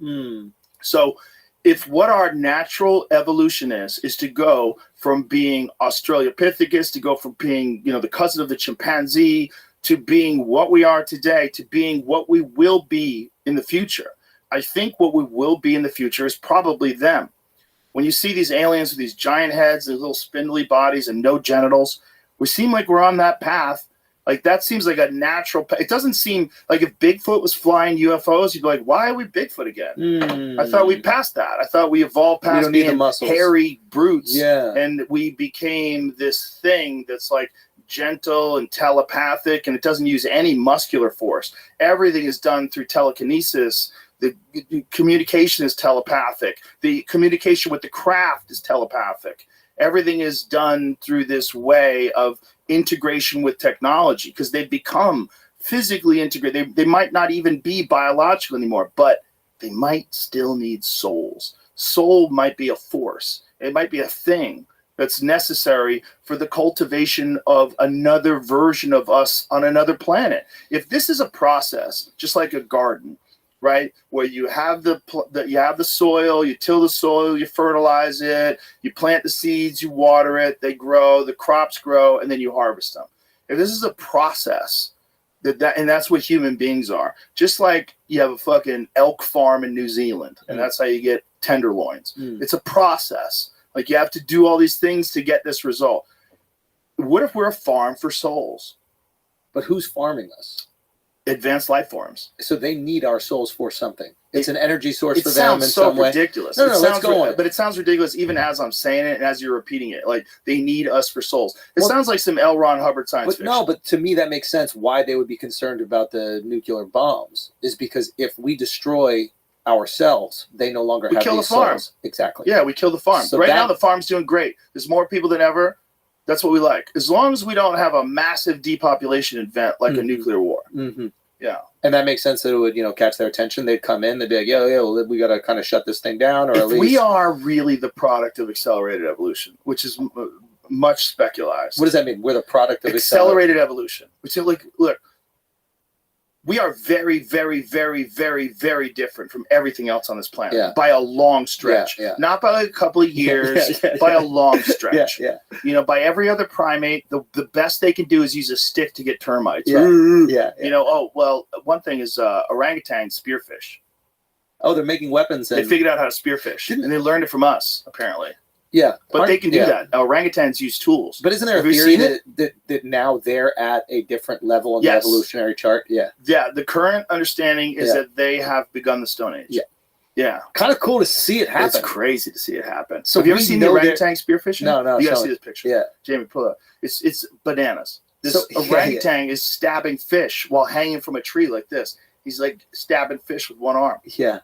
S2: So if what our natural evolution is to go from being Australopithecus, to go from being, the cousin of the chimpanzee, to being what we are today, to being what we will be in the future. I think what we will be in the future is probably them. When you see these aliens with these giant heads, these little spindly bodies and no genitals, we seem like we're on that path. Like, that seems like a natural path. It doesn't seem like if Bigfoot was flying UFOs, you'd be like, why are we Bigfoot again? I thought we passed that. I thought we evolved past being hairy brutes.
S8: Yeah.
S2: And we became this thing that's like gentle and telepathic, and it doesn't use any muscular force. Everything is done through telekinesis. The communication is telepathic. The communication with the craft is telepathic. Everything is done through this way of integration with technology, because they've become physically integrated. They might not even be biological anymore, but they might still need souls. Soul might be a force. It might be a thing that's necessary for the cultivation of another version of us on another planet. If this is a process, just like a garden, right, where you have the soil, you till the soil, you fertilize it, you plant the seeds, you water it, they grow, the crops grow, and then you harvest them. If this is a process, and that's what human beings are. Just like you have a fucking elk farm in New Zealand, and that's how you get tenderloins. It's a process. Like, you have to do all these things to get this result. What if we're a farm for souls?
S8: But who's farming us?
S2: Advanced life forms.
S8: So they need our souls for something. It's an energy source for them in
S2: sounds so
S8: some way.
S2: ridiculous.
S8: No, let's go on.
S2: But it sounds ridiculous even as I'm saying it and as you're repeating it. Like, they need us for souls. It sounds like some L. Ron Hubbard science fiction.
S8: No, but to me that makes sense. Why they would be concerned about the nuclear bombs is because if we destroy ourselves, they no longer have
S2: kill
S8: these
S2: the farm.
S8: souls. Exactly.
S2: Yeah, we kill the farm.
S8: So
S2: right now the farm's doing great. There's more people than ever. That's what we like. As long as we don't have a massive depopulation event like a nuclear war. Yeah.
S8: And that makes sense that it would, catch their attention. They'd come in, they'd be like, well, we got to kind of shut this thing down. Or
S2: if
S8: at least
S2: we are really the product of accelerated evolution, which is much specularized.
S8: What does that mean? We're the product of
S2: accelerated evolution. Which is like, look, we are very, very, very, very, very different from everything else on this planet by a long stretch. Not by like a couple of years, by a long stretch. By every other primate, the best they can do is use a stick to get termites. One thing is orangutan spearfish.
S8: Oh, they're making weapons.
S2: They figured out how to spearfish, and they learned it from us, apparently.
S8: Yeah,
S2: but they can do that. Orangutans use tools.
S8: But isn't there a theory that now they're at a different level in the evolutionary chart? Yeah.
S2: Yeah, the current understanding is that they have begun the Stone Age. Yeah.
S8: Kind of cool to see it happen.
S2: It's crazy to see it happen. So have you ever seen the orangutan spearfishing?
S8: No.
S2: You gotta see this picture.
S8: Yeah.
S2: Jamie, pull it up. It's bananas. This orangutan is stabbing fish while hanging from a tree like this. He's like stabbing fish with one arm.
S8: Yeah.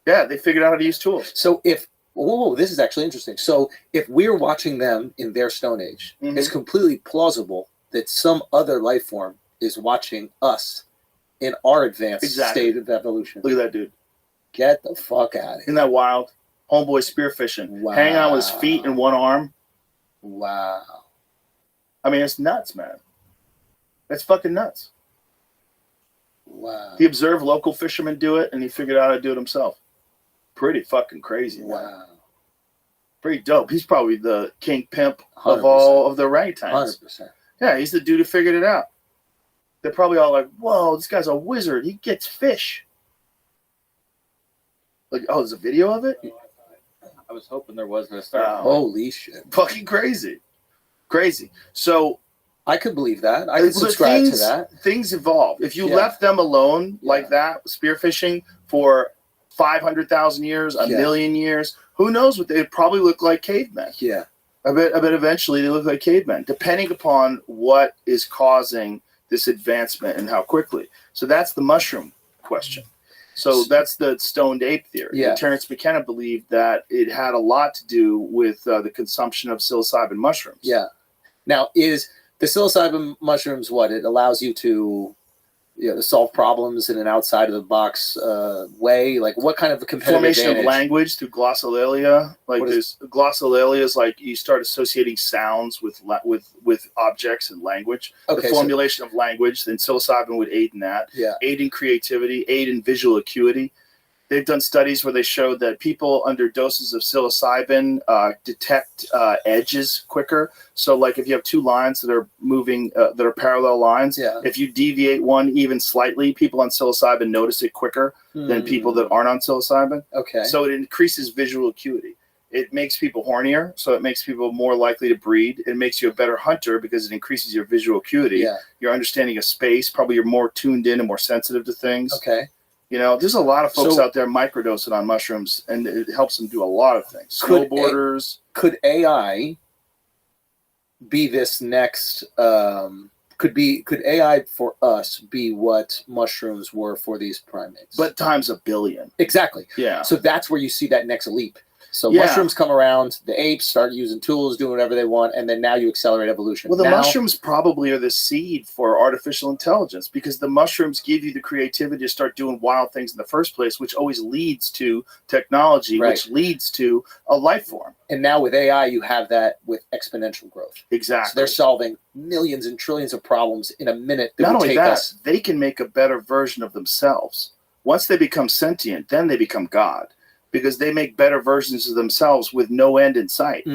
S2: Yeah, they figured out how to use tools.
S8: So this is actually interesting. So if we're watching them in their Stone Age, it's completely plausible that some other life form is watching us in our advanced state of evolution.
S2: Look at that dude.
S8: Get the fuck out of here.
S2: Isn't that wild? Homeboy spearfishing. Hanging out with his feet and one arm.
S8: Wow.
S2: I mean, it's nuts, man. That's fucking nuts.
S8: Wow.
S2: He observed local fishermen do it, and he figured out how to do it himself. Pretty fucking crazy.
S8: Wow.
S2: Man. Pretty dope. He's probably the king pimp of all of the orangutans.
S8: 100%.
S2: Yeah, he's the dude who figured it out. They're probably all like, whoa, this guy's a wizard. He gets fish. Like, oh, there's a video of it?
S4: I was hoping there was going to start.
S8: Holy shit.
S2: Fucking crazy. Crazy. So
S8: I could believe that. I could subscribe to that.
S2: Things evolve. If you left them alone like that, spearfishing for 500,000 years, a million years, who knows what they'd probably look like cavemen.
S8: Yeah.
S2: I bet eventually they look like cavemen, depending upon what is causing this advancement and how quickly. So that's the mushroom question. So that's the stoned ape theory.
S8: Yeah.
S2: Terence McKenna believed that it had a lot to do with the consumption of psilocybin mushrooms.
S8: Yeah. Now, is the psilocybin mushrooms what? It allows you to solve problems in an outside of the box way? Like, what kind of a competitive
S2: formation
S8: advantage?
S2: Of language through glossolalia. Like, glossolalia is like you start associating sounds with objects and language.
S8: Okay,
S2: the formulation of language, then psilocybin would aid in that.
S8: Yeah.
S2: Aid in creativity, aid in visual acuity. They've done studies where they showed that people under doses of psilocybin detect edges quicker. So, like if you have two lines that are moving, that are parallel lines, if you deviate one even slightly, people on psilocybin notice it quicker than people that aren't on psilocybin.
S8: Okay.
S2: So it increases visual acuity. It makes people hornier, so it makes people more likely to breed. It makes you a better hunter because it increases your visual acuity.
S8: Yeah.
S2: Your understanding of space, probably you're more tuned in and more sensitive to things.
S8: Okay.
S2: You know, there's a lot of folks out there microdosing on mushrooms, and it helps them do a lot of things. Snowboarders.
S8: Could AI be this next? Could AI for us be what mushrooms were for these primates?
S2: But times a billion.
S8: Exactly.
S2: Yeah.
S8: So that's where you see that next leap. So mushrooms come around, the apes start using tools, doing whatever they want, and then now you accelerate evolution.
S2: Well, the mushrooms probably are the seed for artificial intelligence because the mushrooms give you the creativity to start doing wild things in the first place, which always leads to technology, which leads to a life form.
S8: And now with AI, you have that with exponential growth.
S2: Exactly.
S8: So they're solving millions and trillions of problems in a minute.
S2: Not only that, they can make a better version of themselves. Once they become sentient, then they become God. Because they make better versions of themselves with no end in sight.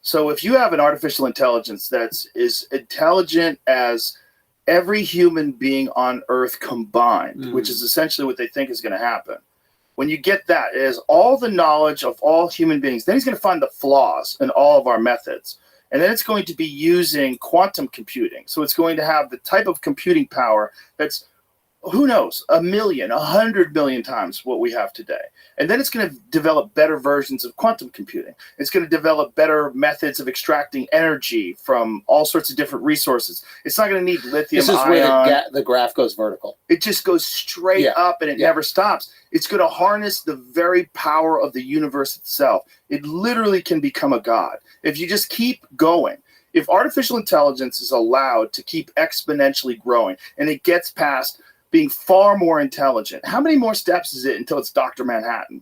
S2: So if you have an artificial intelligence that's as intelligent as every human being on Earth combined, which is essentially what they think is going to happen, when you get that, it has all the knowledge of all human beings, then he's going to find the flaws in all of our methods. And then it's going to be using quantum computing. So it's going to have the type of computing power that's, who knows, 1 million, 100 million times what we have today. And then it's going to develop better versions of quantum computing. It's going to develop better methods of extracting energy from all sorts of different resources. It's not going to need lithium ion.
S8: This is where the graph goes vertical.
S2: It just goes straight up and it never stops. It's going to harness the very power of the universe itself. It literally can become a god if you just keep going. If artificial intelligence is allowed to keep exponentially growing and it gets past being far more intelligent. How many more steps is it until it's Dr. Manhattan?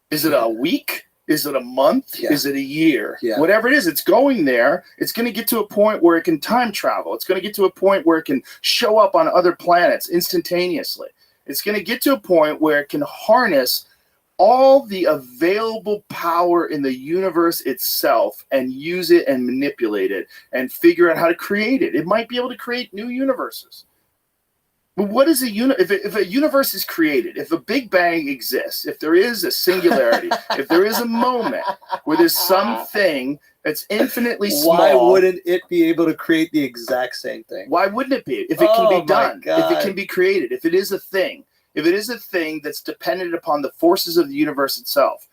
S2: Is it a week? Is it a month? Is it a year? Whatever it is, it's going there. It's going to get to a point where it can time travel. It's going to get to a point where it can show up on other planets instantaneously. It's going to get to a point where it can harness all the available power in the universe itself and use it and manipulate it and figure out how to create it. It might be able to create new universes. But what is if a universe is created, if a Big Bang exists, if there is a singularity, if there is a moment where there's something that's infinitely small.
S8: Why wouldn't it be able to create the exact same thing?
S2: Why wouldn't it be? If it can be done, if it can be created, if it is a thing, that's dependent upon the forces of the universe itself.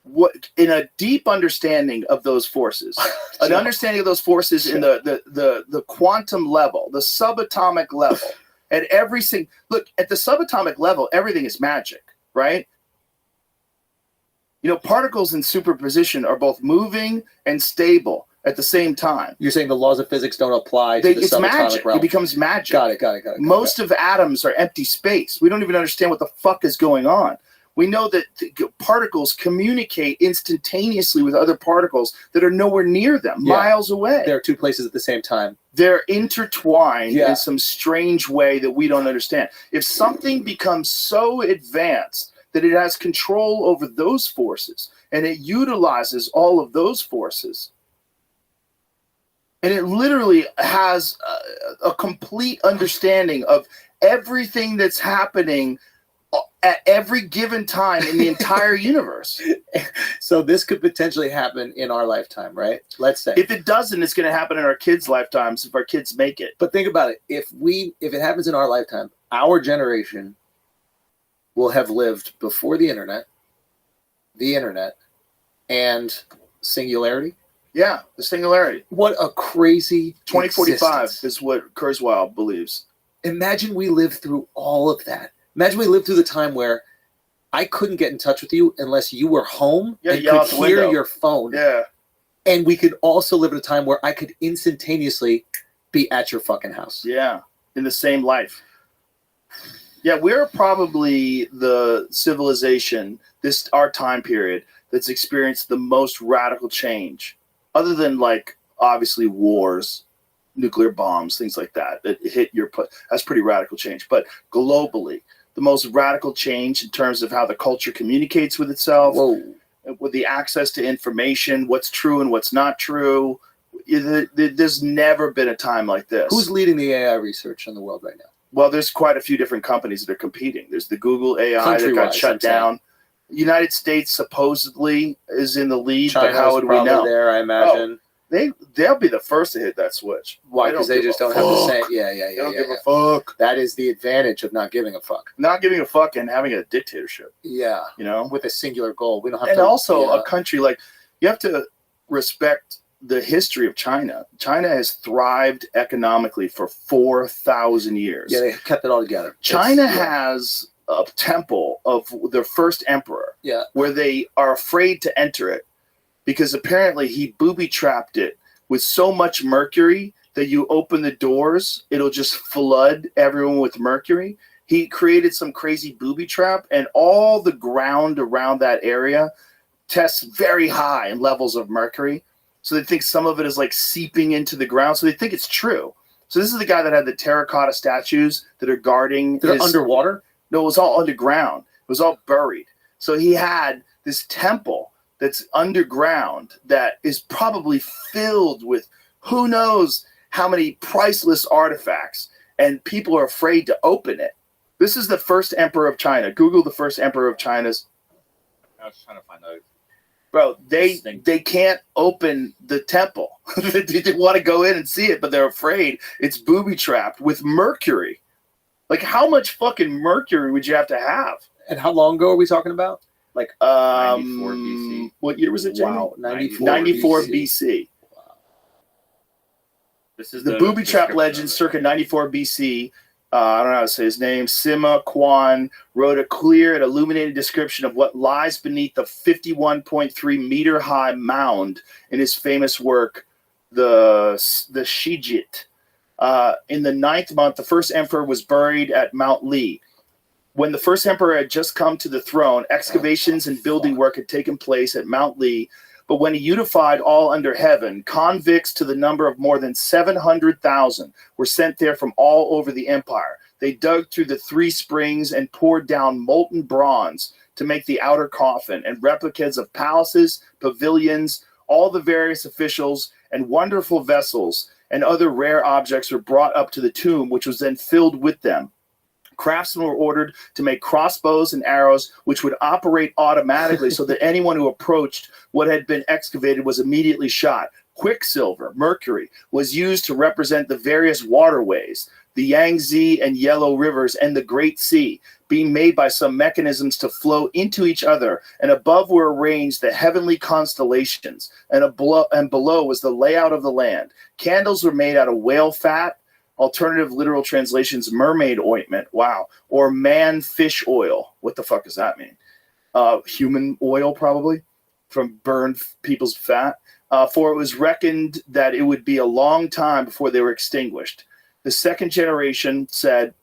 S2: What in a deep understanding of those forces, an understanding of those forces in the quantum level, the subatomic level. At every single look at the subatomic level, everything is magic, right? You know, particles in superposition are both moving and stable at the same time.
S8: You're saying the laws of physics don't apply to the
S2: it's
S8: subatomic
S2: magic.
S8: realm.
S2: It becomes magic.
S8: Got it.
S2: Most of atoms are empty space. We don't even understand what the fuck is going on. We know that particles communicate instantaneously with other particles that are nowhere near them, miles away.
S8: They're two places at the same time.
S2: They're intertwined in some strange way that we don't understand. If something becomes so advanced that it has control over those forces and it utilizes all of those forces, and it literally has a complete understanding of everything that's happening at every given time in the entire universe.
S8: So this could potentially happen in our lifetime, right? Let's say.
S2: If it doesn't, it's going to happen in our kids' lifetimes if our kids make it.
S8: But think about it. If it happens in our lifetime, our generation will have lived before the internet, and singularity.
S2: Yeah, the singularity.
S8: What a crazy
S2: 2045
S8: existence.
S2: is what Kurzweil believes.
S8: Imagine we lived through all of that. Imagine we lived through the time where I couldn't get in touch with you unless you were home and could hear your phone.
S2: Yeah.
S8: And we could also live at a time where I could instantaneously be at your fucking house.
S2: Yeah, in the same life. Yeah, we're probably the civilization, our time period, that's experienced the most radical change. Other than, like, obviously wars, nuclear bombs, things like that hit your place. That's pretty radical change. But globally, the most radical change in terms of how the culture communicates with itself, with the access to information, what's true and what's not true. There's never been a time like this.
S8: Who's leading the AI research in the world right now?
S2: Well, there's quite a few different companies that are competing. There's the Google AI that got shut down. United States supposedly is in the lead,
S8: China's
S2: but how would we know?
S8: there, I imagine.
S2: They'll be the first to hit that switch.
S8: Why? Because they just don't have the same.
S2: They don't give a fuck.
S8: That is the advantage of not giving a fuck.
S2: Not giving a fuck and having a dictatorship.
S8: Yeah.
S2: You know,
S8: with a singular goal. We don't have
S2: and
S8: to. And
S2: also a country like, you have to respect the history of China. China has thrived economically for 4,000 years.
S8: Yeah, they kept it all together.
S2: China has a temple of their first emperor.
S8: Yeah.
S2: Where they are afraid to enter it because apparently he booby-trapped it with so much mercury that you open the doors, it'll just flood everyone with mercury. He created some crazy booby trap, and all the ground around that area tests very high in levels of mercury. So they think some of it is like seeping into the ground. So they think it's true. So this is the guy that had the terracotta statues that are guarding.
S8: They're underwater?
S2: No, it was all underground. It was all buried. So he had this temple that's underground that is probably filled with who knows how many priceless artifacts, and people are afraid to open it. This is the first emperor of China. Google the first emperor of China's.
S4: I was trying to find out.
S2: Bro, they can't open the temple. They want to go in and see it, but they're afraid it's booby-trapped with mercury. Like, how much fucking mercury would you have to have?
S8: And how long ago are we talking about?
S2: Like
S4: 94 BC.
S2: What year was it, Jamie?
S8: Wow,
S2: 94 BC.
S8: Wow.
S2: This is the booby trap legend circa 94 BC. I don't know how to say his name. Sima Quan wrote a clear and illuminated description of what lies beneath the 51.3 meter high mound in his famous work, the Shijit. In the 9th month, the first emperor was buried at Mount Li. When the first emperor had just come to the throne, excavations and building work had taken place at Mount Li. But when he unified all under heaven, convicts to the number of more than 700,000 were sent there from all over the empire. They dug through the 3 springs and poured down molten bronze to make the outer coffin, and replicas of palaces, pavilions, all the various officials, and wonderful vessels and other rare objects were brought up to the tomb, which was then filled with them. Craftsmen were ordered to make crossbows and arrows, which would operate automatically so that anyone who approached what had been excavated was immediately shot. Quicksilver, mercury, was used to represent the various waterways, the Yangtze and Yellow rivers and the Great Sea, being made by some mechanisms to flow into each other, and above were arranged the heavenly constellations, and below was the layout of the land. Candles were made out of whale fat, alternative literal translations, mermaid ointment, wow, or man fish oil. What the fuck does that mean? Human oil, probably, from burned people's fat. For it was reckoned that it would be a long time before they were extinguished. The second generation said,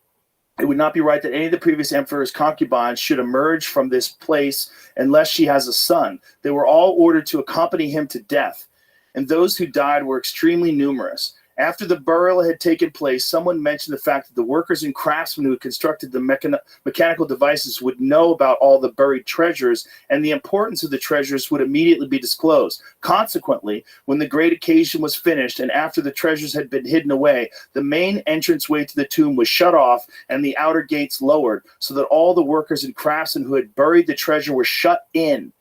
S2: it would not be right that any of the previous emperor's concubines should emerge from this place unless she has a son. They were all ordered to accompany him to death, and those who died were extremely numerous. After the burial had taken place, someone mentioned the fact that the workers and craftsmen who had constructed the mechanical devices would know about all the buried treasures, and the importance of the treasures would immediately be disclosed. Consequently, when the great occasion was finished, and after the treasures had been hidden away, the main entranceway to the tomb was shut off, and the outer gates lowered, so that all the workers and craftsmen who had buried the treasure were shut in,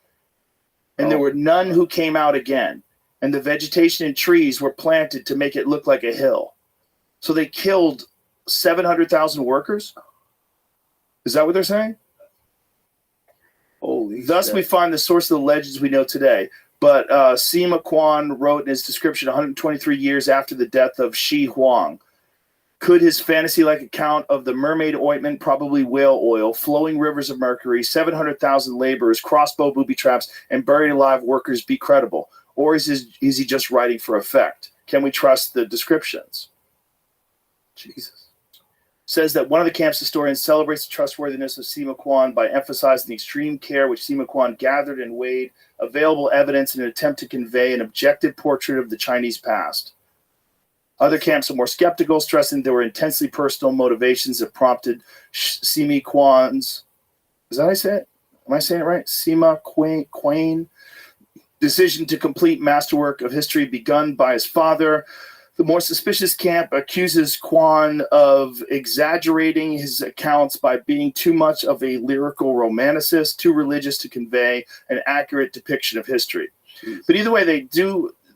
S2: and there were none who came out again. And the vegetation and trees were planted to make it look like a hill. So they killed 700,000 workers? Is that what they're saying?
S8: Holy
S2: Thus
S8: shit.
S2: we find the source of the legends we know today. But Sima Quan wrote in his description 123 years after the death of Shi Huang. Could his fantasy-like account of the mermaid ointment, probably whale oil, flowing rivers of mercury, 700,000 laborers, crossbow booby traps, and buried alive workers be credible? Or is he just writing for effect? Can we trust the descriptions?
S8: Jesus.
S2: Says that one of the camp's historians celebrates the trustworthiness of Sima Quan by emphasizing the extreme care which Sima Quan gathered and weighed available evidence in an attempt to convey an objective portrait of the Chinese past. Other camps are more skeptical, stressing there were intensely personal motivations that prompted Sima Qian's, is that how I say it? Am I saying it right? Sima Qian decision to complete masterwork of history begun by his father. The more suspicious camp accuses Qian of exaggerating his accounts by being too much of a lyrical romanticist, too religious to convey an accurate depiction of history. But either way,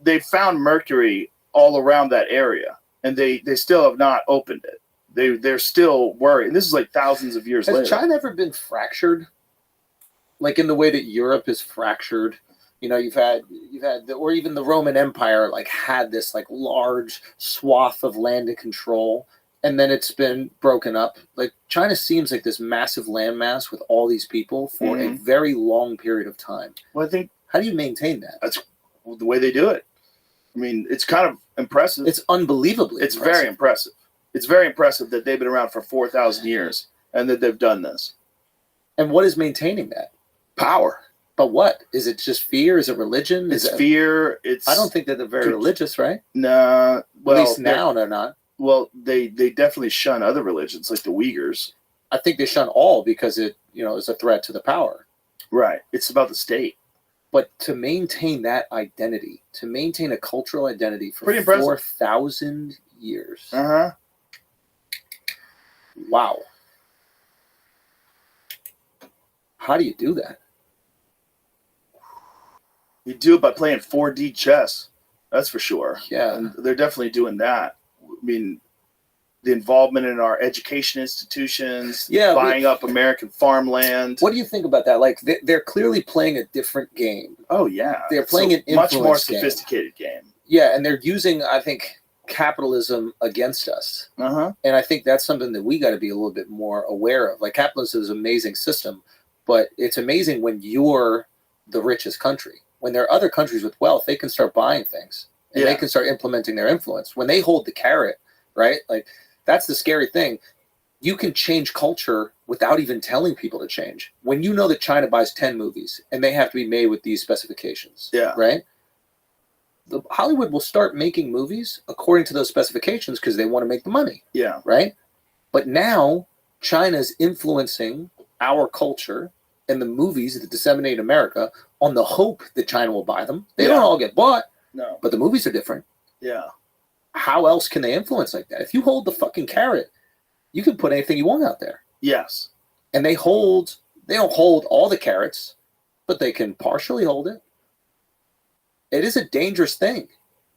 S2: they found mercury all around that area, and they still have not opened it. They're still worried. And this is like thousands of years later.
S8: Has China ever been fractured? Like in the way that Europe is fractured? You know, you've had or even the Roman Empire like had this like large swath of land and control, and then it's been broken up. Like China seems like this massive landmass with all these people for a very long period of time.
S2: Well, I think,
S8: how do you maintain that?
S2: That's the way they do it. I mean, it's kind of impressive.
S8: It's unbelievably
S2: impressive. Very impressive. It's very impressive that they've been around for 4,000 years and that they've done this.
S8: And what is maintaining that?
S2: Power.
S8: But what? Is it just fear? Is it religion?
S2: It's fear.
S8: I don't think that they're very religious, right?
S2: Nah. Well,
S8: at least now they're not.
S2: Well, they definitely shun other religions like the Uyghurs.
S8: I think they shun all because it is a threat to the power.
S2: Right. It's about the state.
S8: But to maintain that identity, to maintain a cultural identity for 4,000 years.
S2: Uh-huh.
S8: Wow. How do you do that?
S2: You do it by playing 4D chess. That's for sure.
S8: Yeah.
S2: And they're definitely doing that. I mean, the involvement in our education institutions, buying up American farmland.
S8: What do you think about that? Like, they're clearly playing a different game.
S2: Oh, yeah.
S8: They're playing an
S2: much more
S8: game.
S2: sophisticated game.
S8: Yeah, and they're using, I think, capitalism against us.
S2: Uh-huh.
S8: And I think that's something that we got to be a little bit more aware of. Like, capitalism is an amazing system, but it's amazing when you're the richest country. When there are other countries with wealth, they can start buying things and they can start implementing their influence. When they hold the carrot, right? Like, that's the scary thing. You can change culture without even telling people to change. When you know that China buys 10 movies and they have to be made with these specifications, right? Hollywood will start making movies according to those specifications because they want to make the money.
S2: Yeah.
S8: Right? But now China's influencing our culture and the movies that disseminate America on the hope that China will buy them. They don't all get bought.
S2: No.
S8: But the movies are different.
S2: Yeah.
S8: How else can they influence like that? If you hold the fucking carrot, you can put anything you want out there.
S2: Yes.
S8: And they don't hold all the carrots, but they can partially hold it. It is a dangerous thing.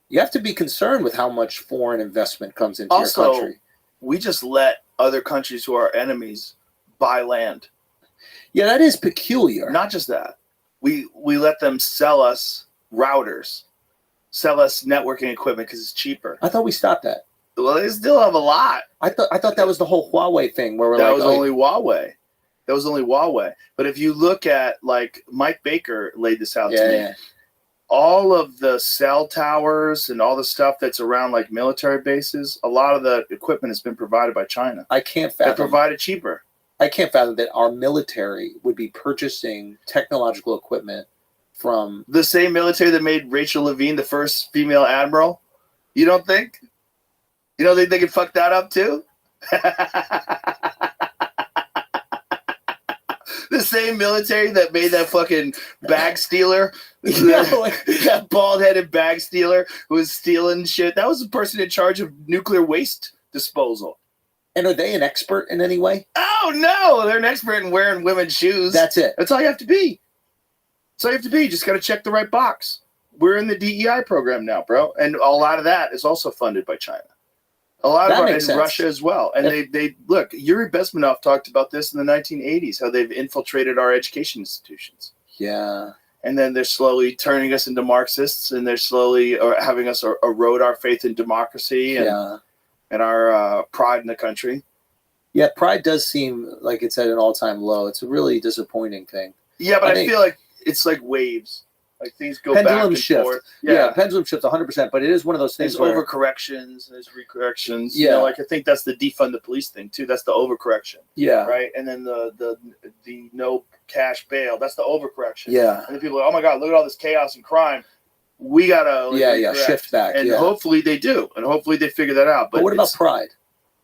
S8: You have to be concerned with how much foreign investment comes into your country.
S2: We just let other countries who are enemies buy land.
S8: Yeah, that is peculiar.
S2: Not just that. We let them sell us routers, sell us networking equipment because it's cheaper.
S8: I thought we stopped that.
S2: Well, they still have a lot.
S8: I thought that was the whole Huawei thing where
S2: that was only Huawei. That was only Huawei. But if you look at, like, Mike Baker laid this out to me. Yeah. All of the cell towers and all the stuff that's around, like, military bases, a lot of the equipment has been provided by China.
S8: I can't fathom.
S2: They provide it cheaper.
S8: I can't fathom that our military would be purchasing technological equipment from
S2: the same military that made Rachel Levine the first female admiral. You don't think? You don't think they could fuck that up too? The same military that made that fucking bag stealer, that bald-headed bag stealer who was stealing shit. That was the person in charge of nuclear waste disposal.
S8: And are they an expert in any way?
S2: Oh, no. They're an expert in wearing women's shoes.
S8: That's it.
S2: That's all you have to be. That's all you have to be. You just got to check the right box. We're in the DEI program now, bro. And a lot of that is also funded by China. A lot of it in Russia as well. And they look, Yuri Bezmenov talked about this in the 1980s, how they've infiltrated our education institutions.
S8: Yeah.
S2: And then they're slowly turning us into Marxists, and they're slowly having us erode our faith in democracy and our pride in the country.
S8: Yeah, pride does seem like it's at an all-time low. It's a really disappointing thing.
S2: Yeah, but I feel like it's like waves. Like things go back and forth.
S8: Yeah, pendulum shifts 100%, but it is one of those things
S2: where overcorrections, there's recorrections.
S8: Yeah.
S2: You know, like I think that's the defund the police thing too. That's the overcorrection.
S8: Yeah.
S2: Right? And then the no cash bail, that's the overcorrection.
S8: Yeah.
S2: And then people are like, oh my God, look at all this chaos and crime. we gotta
S8: shift back.
S2: And hopefully they do, and hopefully they figure that out.
S8: But what about pride?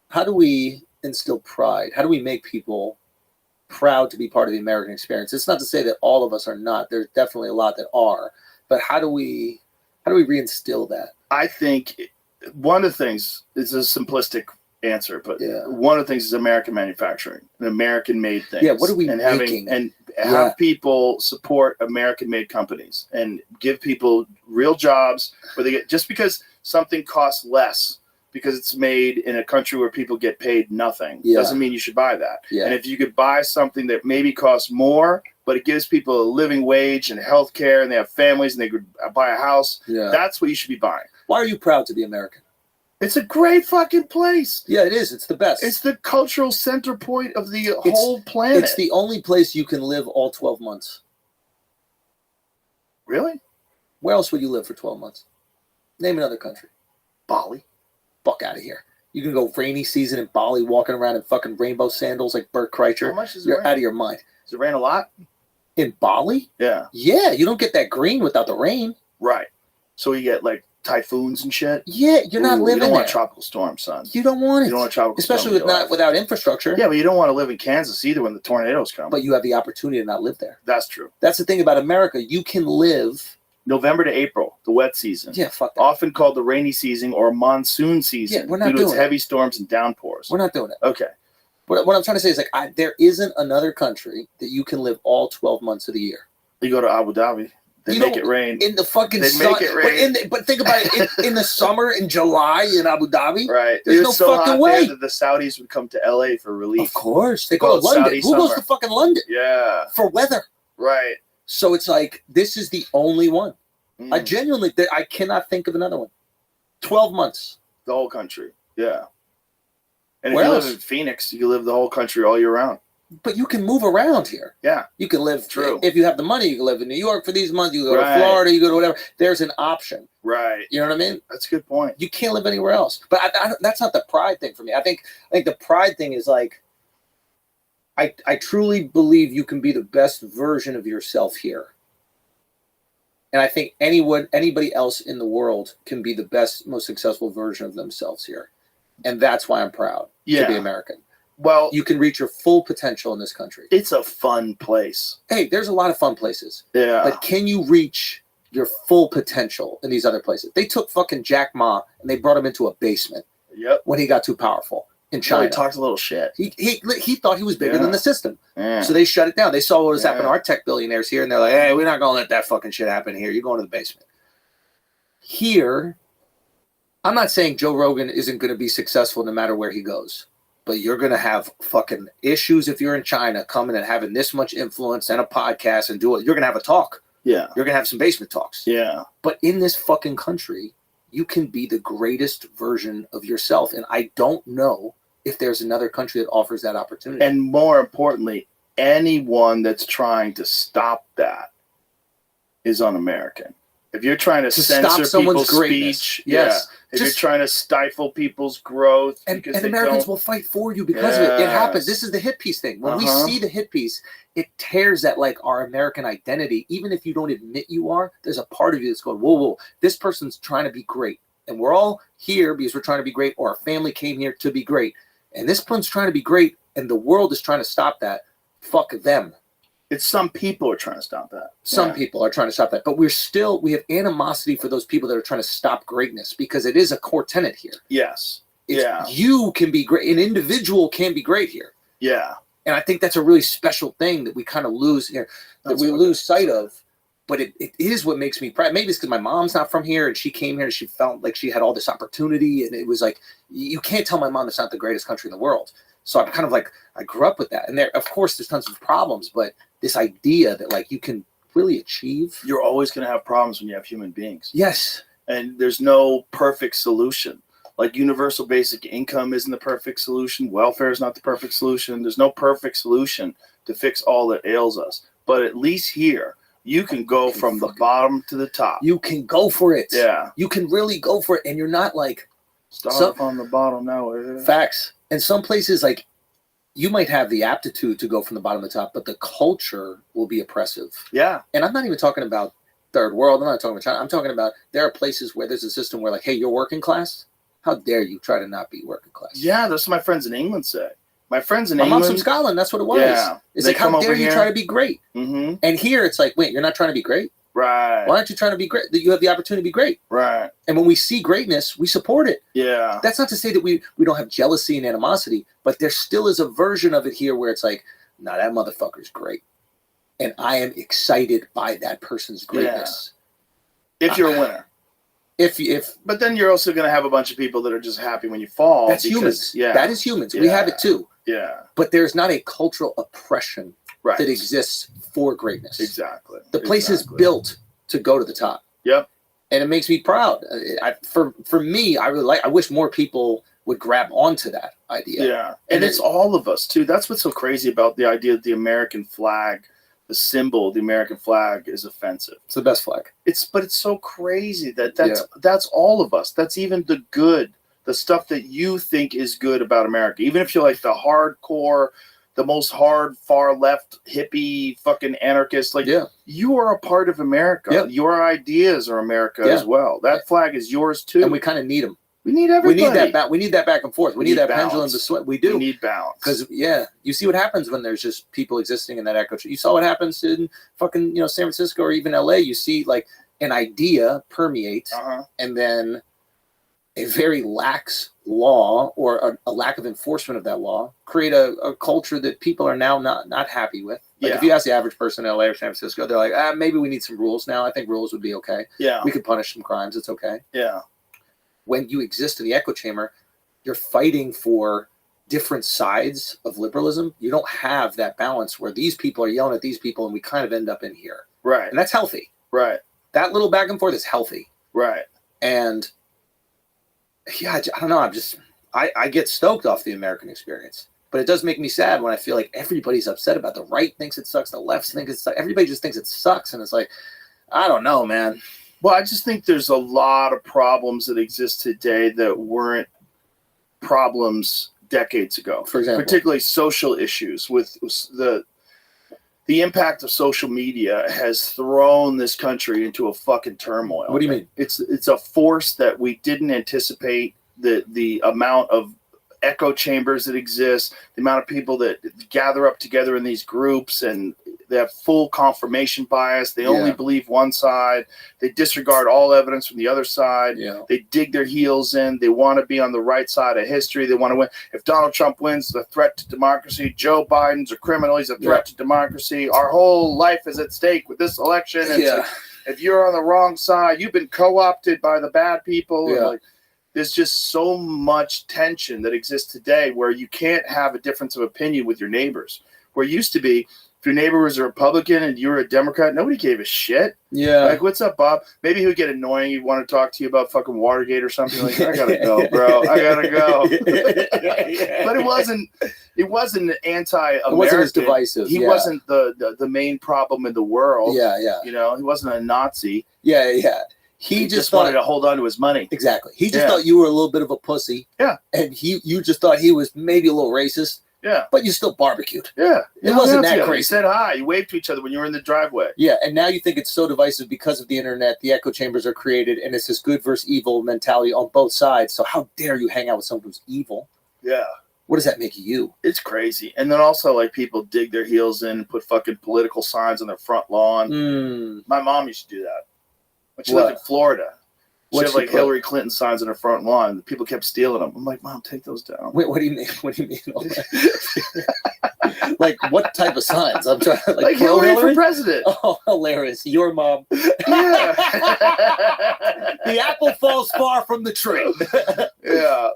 S8: How do we instill pride? How do we make people proud to be part of the American experience? It's not to say that all of us are not. There's definitely a lot that are. But how do we reinstill that?
S2: I think one of the things is a simplistic answer, but one of the things is American manufacturing, and American-made things.
S8: Yeah, what are we
S2: making? Have people support American-made companies and give people real jobs where they get, just because something costs less because it's made in a country where people get paid nothing doesn't mean you should buy that. Yeah. And if you could buy something that maybe costs more, but it gives people a living wage and health care, and they have families and they could buy a house, that's what you should be buying.
S8: Why are you proud to be American?
S2: It's a great fucking place.
S8: Yeah, it is. It's the best.
S2: It's the cultural center point of the whole planet.
S8: It's the only place you can live all 12 months.
S2: Really?
S8: Where else would you live for 12 months? Name another country.
S2: Bali.
S8: Fuck out of here. You can go rainy season in Bali, walking around in fucking rainbow sandals like Bert Kreischer.
S2: How much does it
S8: You're
S2: rain?
S8: out of your mind.
S2: Does it rain a lot?
S8: In Bali?
S2: Yeah.
S8: Yeah, you don't get that green without the rain.
S2: Right. So you get like typhoons and shit.
S8: Yeah, you're not living
S2: You don't
S8: there.
S2: want a tropical storm, son.
S8: You don't want it.
S2: You don't want a tropical
S8: Especially
S2: storm.
S8: without infrastructure.
S2: Yeah, but you don't want to live in Kansas either when the tornadoes come.
S8: But you have the opportunity to not live there.
S2: That's true.
S8: That's the thing about America. You can live
S2: November to April, the wet season.
S8: Yeah, fuck that.
S2: Often called the rainy season or monsoon season.
S8: Yeah, we're not
S2: due to
S8: doing
S2: its
S8: it.
S2: heavy storms and downpours.
S8: We're not doing it.
S2: Okay.
S8: What I'm trying to say is there isn't another country that you can live all 12 months of the year.
S2: You go to Abu Dhabi. They make it rain.
S8: In the fucking
S2: They
S8: sun.
S2: make it rain.
S8: But think about it. In the summer, in July, in Abu Dhabi,
S2: Right.
S8: there's
S2: It
S8: no
S2: was so
S8: fucking
S2: hot
S8: way.
S2: there that the Saudis would come to LA for relief.
S8: Of course. They
S2: Call
S8: go to
S2: it
S8: London.
S2: Saudi
S8: Who goes
S2: summer.
S8: to fucking London?
S2: Yeah.
S8: For weather.
S2: Right.
S8: So it's like, this is the only one.
S2: Mm.
S8: I genuinely, I cannot think of another one. 12 months.
S2: The whole country. Yeah. And
S8: Where
S2: if you
S8: else?
S2: live in Phoenix, you can live the whole country all year round.
S8: But you can move around here.
S2: Yeah.
S8: You can live,
S2: True.
S8: if you have the money, you can live in New York for these months. You go
S2: Right.
S8: to Florida, you go to whatever. There's an option.
S2: Right.
S8: You know what I mean?
S2: That's a good point.
S8: You can't live anywhere else. But that's not the pride thing for me. I think the pride thing is like, I truly believe you can be the best version of yourself here. And I think anybody else in the world can be the best, most successful version of themselves here. And that's why I'm proud to be American.
S2: Well,
S8: You can reach your full potential in this country.
S2: it's a fun place.
S8: Hey, there's a lot of fun places.
S2: Yeah.
S8: But can you reach your full potential in these other places? They took fucking Jack Ma and they brought him into a basement
S2: Yep.
S8: when he got too powerful in
S2: China.
S8: China.
S2: He talked a little shit.
S8: He thought he was bigger
S2: Yeah.
S8: than the system.
S2: Yeah.
S8: So they shut it down. They saw what was happening to
S2: Yeah.
S8: our tech billionaires here, and they're like, hey, we're not going to let that fucking shit happen here. You're going to the basement. Here, I'm not saying Joe Rogan isn't going to be successful no matter where he goes, but you're going to have fucking issues if you're in China coming and having this much influence and a podcast and do it. You're going to have a talk.
S2: Yeah.
S8: You're going to have some basement talks.
S2: Yeah.
S8: But in this fucking country, you can be the greatest version of yourself. And I don't know if there's another country that offers that opportunity.
S2: And more importantly, anyone that's trying to stop that is un-American. If you're trying to
S8: stop
S2: censor
S8: someone's
S2: people's
S8: greatness.
S2: speech,
S8: Yes.
S2: if
S8: Just-
S2: you're trying to stifle people's growth,
S8: And
S2: because they
S8: Americans
S2: don't,
S8: will fight for you because of it. It
S2: Yes.
S8: happens. This is the hit piece thing. When we see the hit piece, it tears at like our American identity. Even if you don't admit you are, there's a part of you that's going, whoa, this person's trying to be great. And we're all here because we're trying to be great, or our family came here to be great. And this person's trying to be great, and the world is trying to stop that. Fuck them.
S2: it's some people are trying to stop that.
S8: Some
S2: Yeah.
S8: people are trying to stop that. But we have animosity for those people that are trying to stop greatness, because it is a core tenet here.
S2: Yes.
S8: It's,
S2: Yeah.
S8: You can be great. An individual can be great here.
S2: Yeah.
S8: And I think that's a really special thing that we kind of lose here, that we lose sight of. But it is what makes me proud. Maybe it's because my mom's not from here and she came here and she felt like she had all this opportunity. And it was like, you can't tell my mom it's not the greatest country in the world. So I'm kind of like, I grew up with that. And there, of course, there's tons of problems, but this idea that like you can really achieve.
S2: You're always going to have problems when you have human beings.
S8: Yes.
S2: And there's no perfect solution. Like universal basic income isn't the perfect solution. Welfare is not the perfect solution. There's no perfect solution to fix all that ails us. But at least here, you can go from the bottom to the top.
S8: You can go for it.
S2: Yeah.
S8: You can really go for it. And you're not like.
S2: Start from the bottom now.
S8: Facts. And some places, like, you might have the aptitude to go from the bottom to the top, but the culture will be oppressive.
S2: Yeah.
S8: And I'm not even talking about third world. I'm not talking about China. I'm talking about there are places where there's a system where like, hey, you're working class. How dare you try to not be working class?
S2: Yeah, that's what my friends in England say. My friends in
S8: My
S2: England.
S8: mom's from Scotland. That's what it was.
S2: Yeah,
S8: it's
S2: they
S8: like, how
S2: come
S8: dare
S2: over
S8: you
S2: here.
S8: try to be great?
S2: Mm-hmm.
S8: And here it's like, wait, you're not trying to be great?
S2: Right.
S8: Why aren't you trying to be great? That you have the opportunity to be great.
S2: Right.
S8: And when we see greatness, we support it.
S2: Yeah.
S8: That's not to say that we don't have jealousy and animosity, but there still is a version of it here where it's like, nah, that motherfucker's great. And I am excited by that person's greatness.
S2: Yeah. If you're a winner.
S8: If
S2: But then you're also going to have a bunch of people that are just happy when you fall.
S8: That's humans. Yeah. That is humans. We have it too.
S2: Yeah.
S8: But there's not a cultural oppression
S2: right.
S8: that exists for greatness.
S2: Exactly.
S8: The place is built to go to the top.
S2: Yep.
S8: And it makes me proud. For me, I really like. I wish more people would grab onto that idea.
S2: Yeah, and it's all of us too. That's what's so crazy about the idea that the American flag, the symbol, the American flag, is offensive.
S8: It's the best flag.
S2: But it's so crazy that's all of us. That's even the good, the stuff that you think is good about America. Even if you're like the hardcore, the most hard, far left, hippie, fucking anarchist, like you are a part of America. Yeah. Your ideas are America as well. That flag is yours too.
S8: And we kind of need them.
S2: We need everybody.
S8: We need that back and forth. We need that
S2: balance.
S8: pendulum to swing. We do.
S2: We need balance.
S8: Because you see what happens when there's just people existing in that echo chamber. You saw what happens in fucking San Francisco or even LA. You see like an idea permeate, and then a very lax law or a lack of enforcement of that law create a culture that people are now not happy with. Like if you ask the average person in LA or San Francisco, they're like, maybe we need some rules now. I think rules would be okay.
S2: Yeah,
S8: we could punish some crimes. It's okay.
S2: Yeah.
S8: When you exist in the echo chamber, you're fighting for different sides of liberalism. You don't have that balance where these people are yelling at these people and we kind of end up in here.
S2: Right.
S8: And that's healthy.
S2: Right.
S8: That little back and forth is healthy.
S2: Right.
S8: And I don't know. I get stoked off the American experience, but it does make me sad when I feel like everybody's upset about it. The right thinks it sucks. The left thinks it sucks. Everybody just thinks it sucks. And it's like, I don't know, man.
S2: Well, I just think there's a lot of problems that exist today that weren't problems decades ago.
S8: For example,
S2: particularly social issues with the impact of social media has thrown this country into a fucking turmoil.
S8: What do you mean?
S2: It's a force that we didn't anticipate. The amount of echo chambers that exist, the amount of people that gather up together in these groups, and they have full confirmation bias. They only believe one side. They disregard all evidence from the other side.
S8: Yeah.
S2: They dig their heels in. They want to be on the right side of history. They want to win. If Donald Trump wins, it's a threat to democracy. Joe Biden's a criminal. He's a threat to democracy. Our whole life is at stake with this election. And like, if you're on the wrong side, you've been co-opted by the bad people.
S8: Yeah.
S2: And like, there's just so much tension that exists today where you can't have a difference of opinion with your neighbors. Where it used to be, if your neighbor was a Republican and you were a Democrat, nobody gave a shit.
S8: Yeah.
S2: Like, what's up, Bob? Maybe he would get annoying. He'd want to talk to you about fucking Watergate or something. Like, I gotta go, bro. I gotta go. But it wasn't anti-American.
S8: It wasn't as divisive.
S2: He wasn't the main problem in the world.
S8: Yeah, yeah.
S2: You know, he wasn't a Nazi.
S8: Yeah, yeah. He just
S2: wanted to hold on to his money.
S8: Exactly. He just thought you were a little bit of a pussy.
S2: Yeah.
S8: And you just thought he was maybe a little racist.
S2: Yeah.
S8: But you still barbecued.
S2: Yeah.
S8: It wasn't that
S2: You
S8: crazy.
S2: said hi. You waved to each other when you were in the driveway.
S8: Yeah. And now you think it's so divisive because of the internet. The echo chambers are created, and it's this good versus evil mentality on both sides. So how dare you hang out with someone who's evil?
S2: Yeah.
S8: What does that make you?
S2: It's crazy. And then also, like, people dig their heels in and put fucking political signs on their front lawn. My mom used to do that. When she lived in Florida. She had like Hillary Clinton signs on her front lawn. People kept stealing them. I'm like, Mom, take those down.
S8: Wait, what do you mean? What do you mean? Like, what type of signs? I'm trying
S2: like Hillary for president.
S8: Oh, hilarious! Your mom.
S2: Yeah.
S8: The apple falls far from the tree.
S2: Yeah.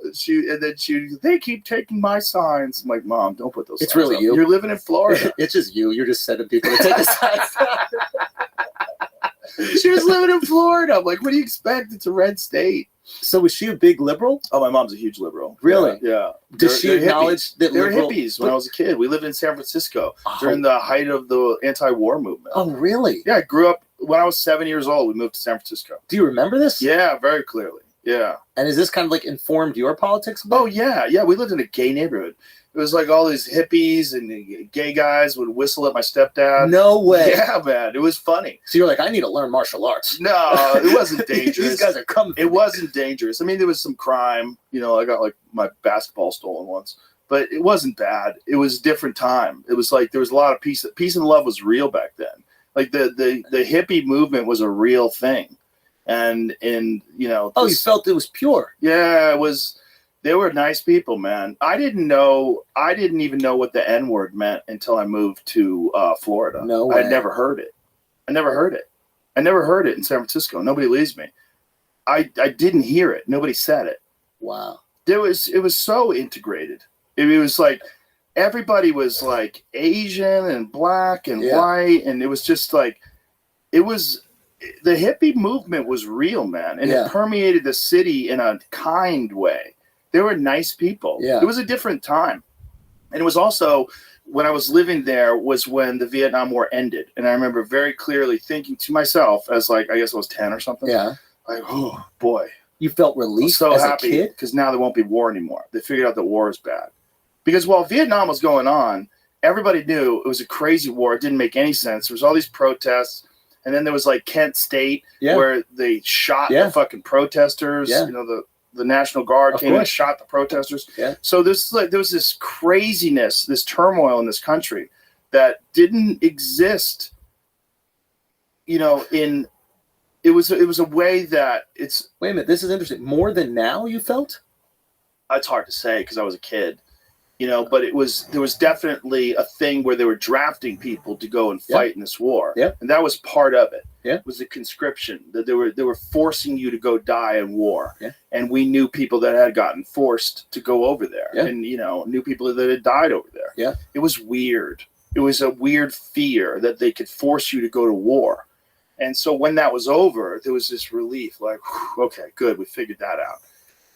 S2: They keep taking my signs. I'm like, Mom, don't put those.
S8: It's
S2: signs
S8: really
S2: up.
S8: you.
S2: You're living in Florida.
S8: It's just you. You're just sending people to take the signs down.
S2: She was living in Florida. I'm like, what do you expect? It's a red state.
S8: So was she a big liberal?
S2: Oh, my mom's a huge liberal.
S8: Really?
S2: Yeah.
S8: Does she acknowledge that
S2: they were
S8: liberal...
S2: hippies when I was a kid? We lived in San Francisco during the height of the anti-war movement.
S8: Oh, really?
S2: Yeah, I grew up when I was 7 years old. We moved to San Francisco.
S8: Do you remember this?
S2: Yeah, very clearly. Yeah.
S8: And is this kind of like informed your politics?
S2: Oh yeah, yeah. We lived in a gay neighborhood. It was like all these hippies and gay guys would whistle at my stepdad.
S8: No way.
S2: Yeah, man. It was funny.
S8: So you're like, I need to learn martial arts.
S2: No, it wasn't dangerous.
S8: These guys are coming.
S2: It wasn't dangerous. I mean, there was some crime. You know, I got like my basketball stolen once, but it wasn't bad. It was a different time. It was like there was a lot of peace. Peace and love was real back then. Like the hippie movement was a real thing, and you know.
S8: You felt it was pure.
S2: Yeah, it was. They were nice people, man. I didn't even know what the N-word meant until I moved to Florida.
S8: No way.
S2: I'd never heard it. I never heard it in San Francisco. Nobody believes me. I didn't hear it. Nobody said it.
S8: Wow.
S2: It was so integrated. It was like everybody was like Asian and black and white, and it was just like the hippie movement was real, man, and it permeated the city in a kind way. They were nice people.
S8: Yeah.
S2: It was a different time. And it was also, when I was living there, was when the Vietnam War ended. And I remember very clearly thinking to myself, as like, I guess I was 10 or something.
S8: Yeah.
S2: Like, oh, boy.
S8: You felt relief
S2: so
S8: as
S2: happy,
S8: a kid?
S2: because now there won't be war anymore. They figured out that war is bad. Because while Vietnam was going on, everybody knew it was a crazy war. It didn't make any sense. There was all these protests. And then there was like Kent State, where they shot the fucking protesters. You know, the National Guard came and shot the protesters. Yeah. So there was this craziness, this turmoil in this country that didn't exist. You know, it was a way that it's.
S8: Wait a minute, this is interesting. More than now, you felt?
S2: It's hard to say because I was a kid. You know, but there was definitely a thing where they were drafting people to go and fight in this war.
S8: Yeah.
S2: And that was part of it.
S8: Yeah.
S2: Was the conscription, that they were forcing you to go die in war.
S8: Yeah.
S2: And we knew people that had gotten forced to go over there.
S8: Yeah.
S2: And, you know, knew people that had died over there.
S8: Yeah.
S2: It was weird. It was a weird fear that they could force you to go to war. And so when that was over, there was this relief, like, okay, good, we figured that out.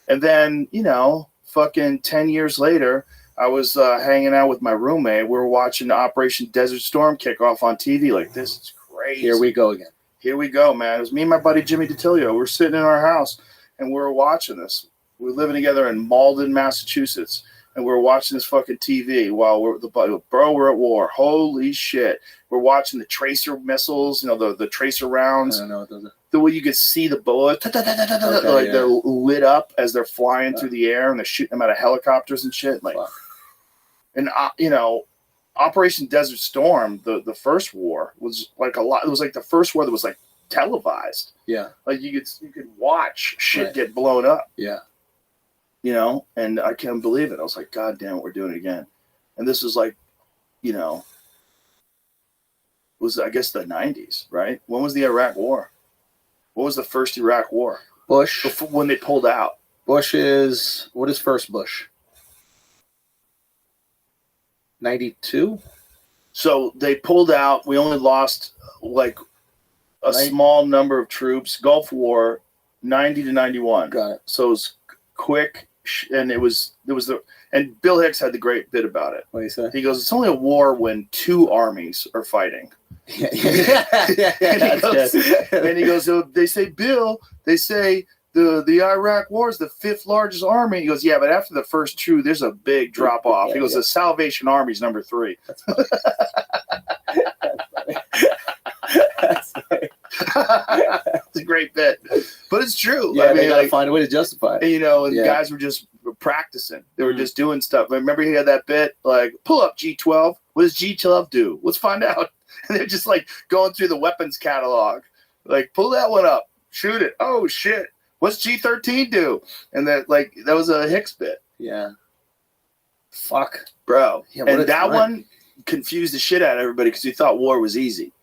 S2: And then, you know, fucking 10 years later, I was hanging out with my roommate. We were watching Operation Desert Storm kick off on TV. Like, this is crazy.
S8: Here we go again.
S2: Here we go, man. It was me and my buddy Jimmy DiTilio. We're sitting in our house, and we were watching this. We were living together in Malden, Massachusetts, and we were watching this fucking TV while we're at war. Holy shit. We're watching the tracer missiles, you know, the tracer rounds.
S8: I don't know what those are.
S2: The way you could see the bullets, they're lit up as they're flying through the air, and they're shooting them out of helicopters and shit. Like, and you know, Operation Desert Storm, the first war was like a lot. It was like the first war that was like televised.
S8: Yeah,
S2: like you could watch shit get blown up.
S8: Yeah,
S2: you know, and I can't believe it. I was like, God damn it, we're doing it again. And this was like, you know, was I guess the 90s, right? When was the Iraq War? What was the first Iraq War?
S8: Bush.
S2: Before, when they pulled out.
S8: What is first Bush? 92?
S2: So they pulled out. We only lost like a small number of troops. Gulf War, 90 to 91.
S8: Got it.
S2: So it was quick, and and Bill Hicks had the great bit about it.
S8: What do you say?
S2: He goes, it's only a war when two armies are fighting.
S8: Yeah.
S2: And he goes, so they say, Bill, they say the Iraq War is the fifth largest army. He goes, yeah, but after the first two, there's a big drop off. He goes, the Salvation Army's number 3.
S8: That's funny. That's funny.
S2: It's a great bit, but it's true.
S8: Yeah, I mean, they gotta find a way to justify it.
S2: You know, and guys were just practicing. They were just doing stuff. I remember he had that bit, like, pull up G12. What does G12 do? Let's find out. And they're just like going through the weapons catalog. Like, pull that one up. Shoot it. Oh, shit. What's G13 do? And that was a Hicks bit.
S8: Yeah. Fuck.
S2: Bro.
S8: Yeah,
S2: and that one confused the shit out of everybody because he thought war was easy.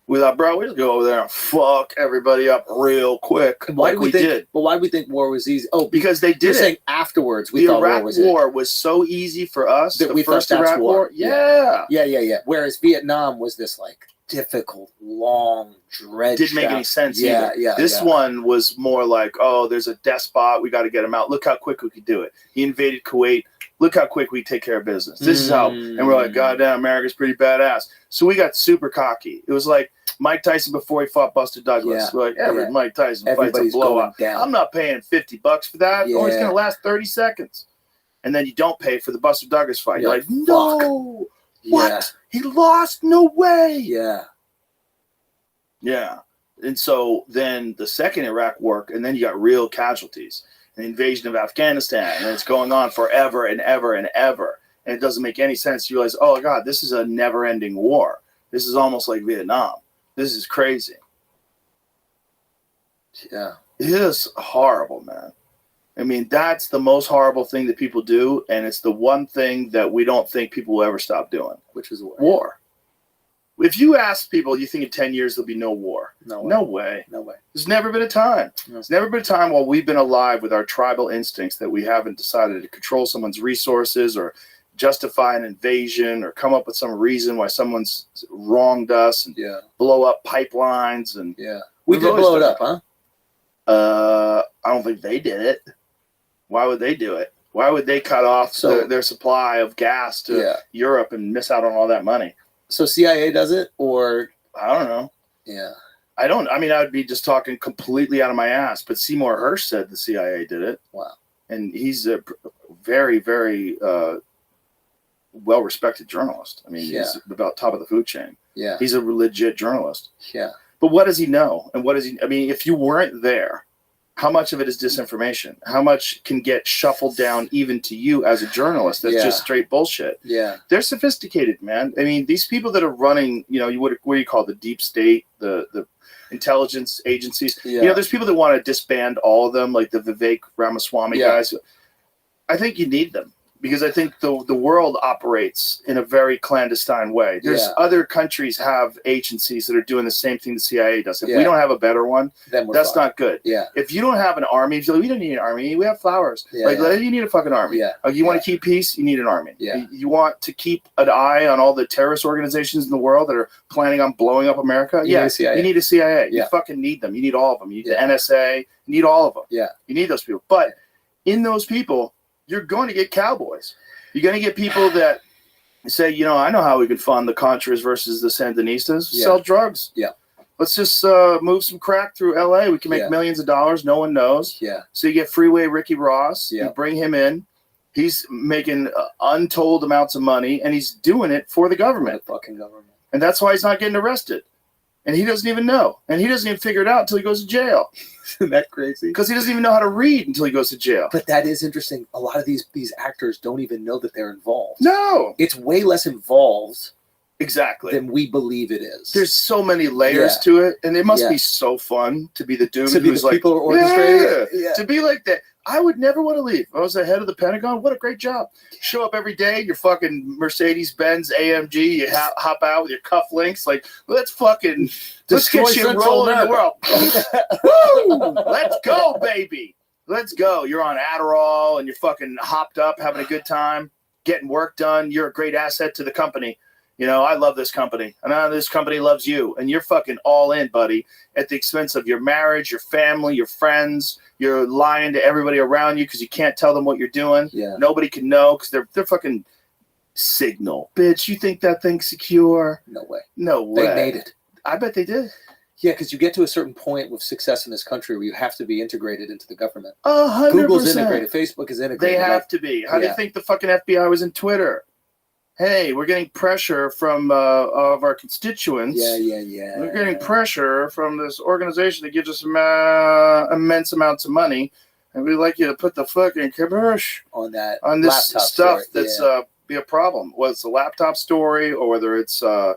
S2: We thought, bro, we just go over there and fuck everybody up real quick.
S8: Why we did. But why do we think war was easy? Oh,
S2: because they did
S8: You're
S2: it.
S8: saying afterwards we thought
S2: Iraq
S8: war was
S2: war was so easy for us.
S8: That
S2: the
S8: we
S2: first
S8: thought that's
S2: Iraq
S8: war.
S2: Yeah.
S8: Whereas Vietnam was this like difficult, long, dredged.
S2: Didn't make any sense either.
S8: Yeah.
S2: This one was more like, oh, there's a despot. We got to get him out. Look how quick we could do it. He invaded Kuwait. Look how quick we take care of business. This is how. And we're like, God damn, America's pretty badass. So we got super cocky. It was like Mike Tyson before he fought Buster Douglas.
S8: Yeah,
S2: We're like,
S8: yeah.
S2: Mike Tyson
S8: Everybody's
S2: fights a blowout.
S8: going down.
S2: I'm not paying $50 for that.
S8: Yeah.
S2: Oh, it's going to last 30 seconds. And then you don't pay for the Buster Douglas fight. You're like,
S8: Fuck.
S2: no. What?
S8: Yeah.
S2: He lost? No way.
S8: Yeah.
S2: Yeah. And so then the second Iraq war, and then you got real casualties. The invasion of Afghanistan, and it's going on forever and ever and ever. And it doesn't make any sense. You realize, oh, God, this is a never-ending war. This is almost like Vietnam. This is crazy.
S8: Yeah.
S2: It is horrible, man. I mean, that's the most horrible thing that people do, and it's the one thing that we don't think people will ever stop doing.
S8: Which is war.
S2: War. If you ask people, you think in 10 years there'll be no war?
S8: No way.
S2: No way.
S8: No way.
S2: There's never been a time.
S8: No.
S2: There's never been a time while we've been alive with our tribal instincts that we haven't decided to control someone's resources or justify an invasion or come up with some reason why someone's wronged us and blow up pipelines. And
S8: we did blow it up, huh?
S2: I don't think they did it. Why would they do it? Why would they cut off their supply of gas to Europe and miss out on all that money?
S8: So CIA does it, or
S2: I don't know.
S8: Yeah,
S2: I don't. I mean, I would be just talking completely out of my ass. But Seymour Hersh said the CIA did it.
S8: Wow.
S2: And he's a very, very well-respected journalist. I mean, he's about top of the food chain.
S8: Yeah.
S2: He's a legit journalist.
S8: Yeah.
S2: But what does he know? And what does he? I mean, if you weren't there, how much of it is disinformation? How much can get shuffled down even to you as a journalist? That's just straight bullshit.
S8: Yeah.
S2: They're sophisticated, man. I mean, these people that are running, you know, what do you call it? The deep state, the intelligence agencies.
S8: Yeah.
S2: You know, there's people that want to disband all of them, like the Vivek Ramaswamy guys. I think you need them. Because I think the world operates in a very clandestine way. There's other countries have agencies that are doing the same thing the CIA does. If we don't have a better one, that's not good. Yeah. If you don't have an army, if you're like, we don't need an army. We have flowers. You need a fucking army. Yeah. You want to keep peace? You need an army. Yeah. You want to keep an eye on all the terrorist organizations in the world that are planning on blowing up America?
S8: You need a CIA.
S2: You need a CIA.
S8: Yeah.
S2: You fucking need them. You need all of them. You need the NSA. You need all of them.
S8: Yeah.
S2: You need those people. But in those people, you're going to get cowboys. You're going to get people that say, you know, I know how we can fund the Contras versus the Sandinistas. Sell drugs.
S8: Yeah.
S2: Let's just move some crack through L.A. We can make millions of dollars. No one knows.
S8: Yeah.
S2: So you get Freeway Ricky Ross.
S8: Yeah.
S2: You bring him in. He's making untold amounts of money, and he's doing it for the government.
S8: The fucking government.
S2: And that's why he's not getting arrested. And he doesn't even know. And he doesn't even figure it out until he goes to jail.
S8: Isn't that crazy?
S2: Because he doesn't even know how to read until he goes to jail.
S8: But that is interesting. A lot of these actors don't even know that they're involved.
S2: No.
S8: It's way less involved
S2: exactly
S8: than we believe it is.
S2: There's so many layers to it. And it must be so fun to be the dude who's like,
S8: people are orchestrating.
S2: To be like that. I would never want to leave. I was the head of the Pentagon. What a great job. Show up every day, your fucking Mercedes-Benz AMG. You hop out with your cufflinks. Like, let's get you rolling in the world. Woo! Let's go, baby. Let's go. You're on Adderall and you're fucking hopped up, having a good time, getting work done. You're a great asset to the company. You know, I love this company. And this company loves you. And you're fucking all in, buddy, at the expense of your marriage, your family, your friends. You're lying to everybody around you because you can't tell them what you're doing.
S8: Yeah.
S2: Nobody can know because they're fucking Signal. Bitch, you think that thing's secure?
S8: No way.
S2: No way.
S8: They made it.
S2: I bet they did.
S8: Yeah, because you get to a certain point with success in this country where you have to be integrated into the government.
S2: 100%.
S8: Google's integrated. Facebook is integrated.
S2: They have to be. How do you think the fucking FBI was in Twitter? Hey, we're getting pressure from of our constituents.
S8: Yeah.
S2: We're getting pressure from this organization that gives us immense amounts of money, and we'd like you to put the fucking kibosh
S8: on
S2: this stuff that's be a problem. Whether it's a laptop story or whether it's the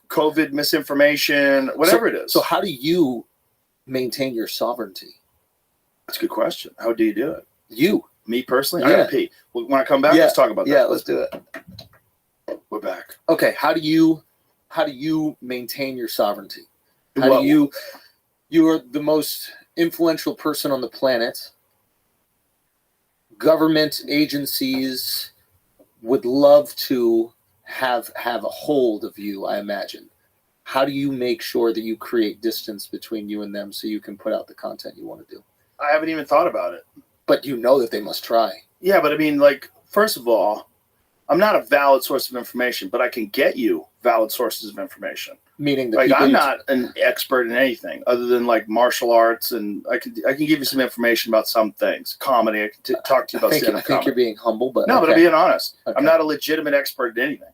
S2: COVID misinformation, whatever it is.
S8: So how do you maintain your sovereignty?
S2: That's a good question. How do you do it?
S8: You.
S2: Me personally? I gotta pee. Well, when I come back, let's talk about that.
S8: Yeah, let's do it.
S2: We're back.
S8: Okay, how do you maintain your sovereignty? How do you are the most influential person on the planet. Government agencies would love to have a hold of you, I imagine. How do you make sure that you create distance between you and them so you can put out the content you want to do?
S2: I haven't even thought about it.
S8: But you know that they must try.
S2: Yeah, but I mean, like, first of all, I'm not a valid source of information, but I can get you valid sources of information.
S8: Meaning the
S2: like
S8: people
S2: I'm not an expert in anything other than like martial arts, and I can give you some information about some things. Comedy, I can talk to you about stand-up
S8: I think you're being humble, but
S2: no, but I'm being honest.
S8: Okay.
S2: I'm not a legitimate expert in anything,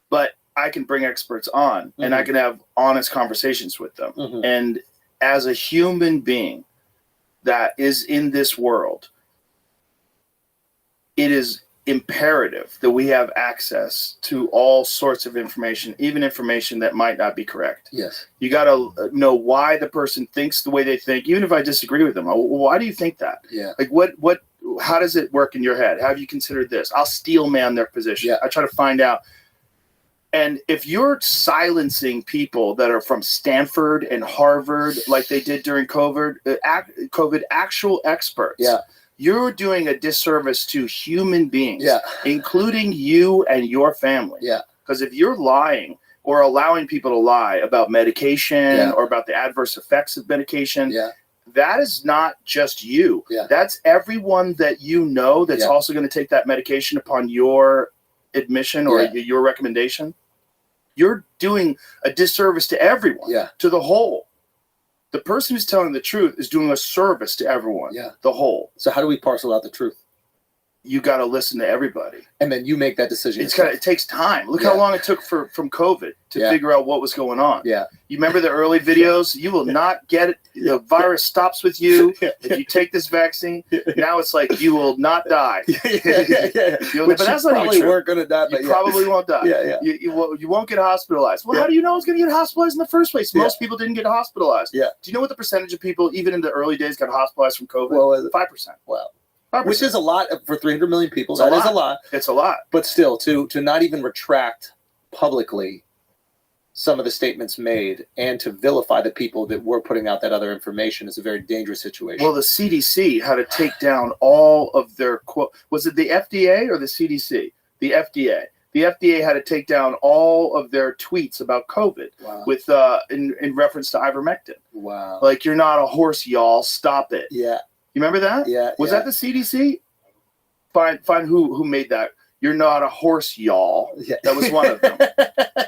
S2: but I can bring experts on, and I can have honest conversations with them. And as a human being that is in this world, it is imperative that we have access to all sorts of information, even information that might not be correct.
S8: Yes.
S2: You got to know why the person thinks the way they think, even if I disagree with them. Why do you think that?
S8: Yeah.
S2: Like how does it work in your head? Have you considered this? I'll steel man their position.
S8: Yeah.
S2: I try to find out. And if you're silencing people that are from Stanford and Harvard, like they did during COVID, actual experts,
S8: yeah,
S2: you're doing a disservice to human beings,
S8: yeah,
S2: including you and your family.
S8: Yeah.
S2: Because if you're lying or allowing people to lie about medication or about the adverse effects of medication, that is not just you.
S8: Yeah.
S2: That's everyone that you know that's also going to take that medication upon your admission or your recommendation. You're doing a disservice to everyone, to the whole. The person who's telling the truth is doing a service to everyone, the whole.
S8: So how do we parcel out the truth?
S2: You got to listen to everybody.
S8: And then you make that decision.
S2: It takes time. Look how long it took from COVID to figure out what was going on.
S8: Yeah.
S2: You remember the early videos? You will not get it. The virus stops with you if you take this vaccine. Now it's like you will not die. But that's not even true.
S8: Weren't going to die.
S2: You probably won't die. You won't get hospitalized. Well, how do you know I was going to get hospitalized in the first place? Most people didn't get hospitalized.
S8: Yeah.
S2: Do you know what the percentage of people, even in the early days, got hospitalized from COVID?
S8: Well,
S2: 5%.
S8: Wow.
S2: 5%.
S8: Which is a lot for 300 million people.
S2: That
S8: is a lot.
S2: It's a lot.
S8: But still, to not even retract publicly some of the statements made and to vilify the people that were putting out that other information is a very dangerous situation.
S2: Well, the CDC had to take down all of their was it the FDA or the CDC? The FDA. The FDA had to take down all of their tweets about COVID with in reference to ivermectin.
S8: Wow.
S2: Like, you're not a horse, y'all. Stop it.
S8: Yeah.
S2: You remember that?
S8: Yeah.
S2: Was that the CDC? Find who made that. You're not a horse, y'all.
S8: Yeah.
S2: That was one of them.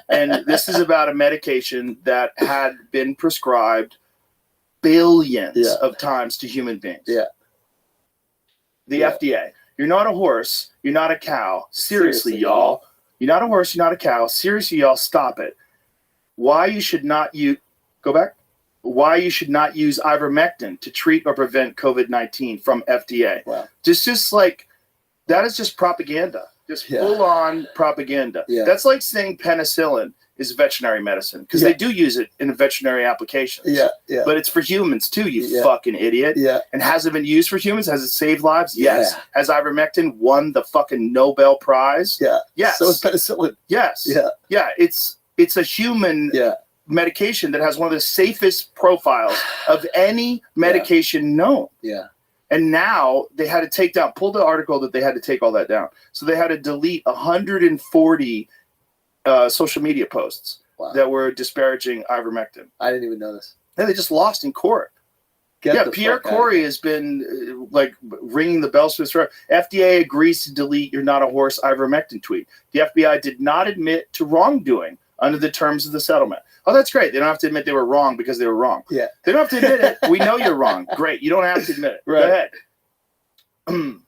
S2: And this is about a medication that had been prescribed billions of times to human beings.
S8: Yeah.
S2: The FDA. You're not a horse. You're not a cow. Seriously, y'all. You're not a horse. You're not a cow. Seriously, y'all. Stop it. Why you should not use... Go back. Why you should not use ivermectin to treat or prevent COVID-19 from FDA.
S8: Wow.
S2: Just like, that is just propaganda. Just full-on propaganda.
S8: Yeah.
S2: That's like saying penicillin is veterinary medicine, because they do use it in veterinary applications.
S8: Yeah, yeah.
S2: But it's for humans too, you fucking idiot.
S8: Yeah.
S2: And has it been used for humans? Has it saved lives? Yes. Has ivermectin won the fucking Nobel Prize?
S8: Yeah.
S2: Yes.
S8: So is penicillin.
S2: Yes.
S8: Yeah.
S2: Yeah. It's a human medication that has one of the safest profiles of any medication known.
S8: Yeah.
S2: And now they had to take down, pull the article that they had to take all that down. So they had to delete 140 social media posts that were disparaging ivermectin.
S8: I didn't even know this.
S2: And they just lost in court. Pierre Corey has been ringing the bells for this. FDA agrees to delete "You're not a horse" ivermectin tweet. The FBI did not admit to wrongdoing under the terms of the settlement. Oh, that's great. They don't have to admit they were wrong because they were wrong.
S8: Yeah.
S2: They don't have to admit it. We know you're wrong. Great. You don't have to admit it.
S8: Right.
S2: Go ahead.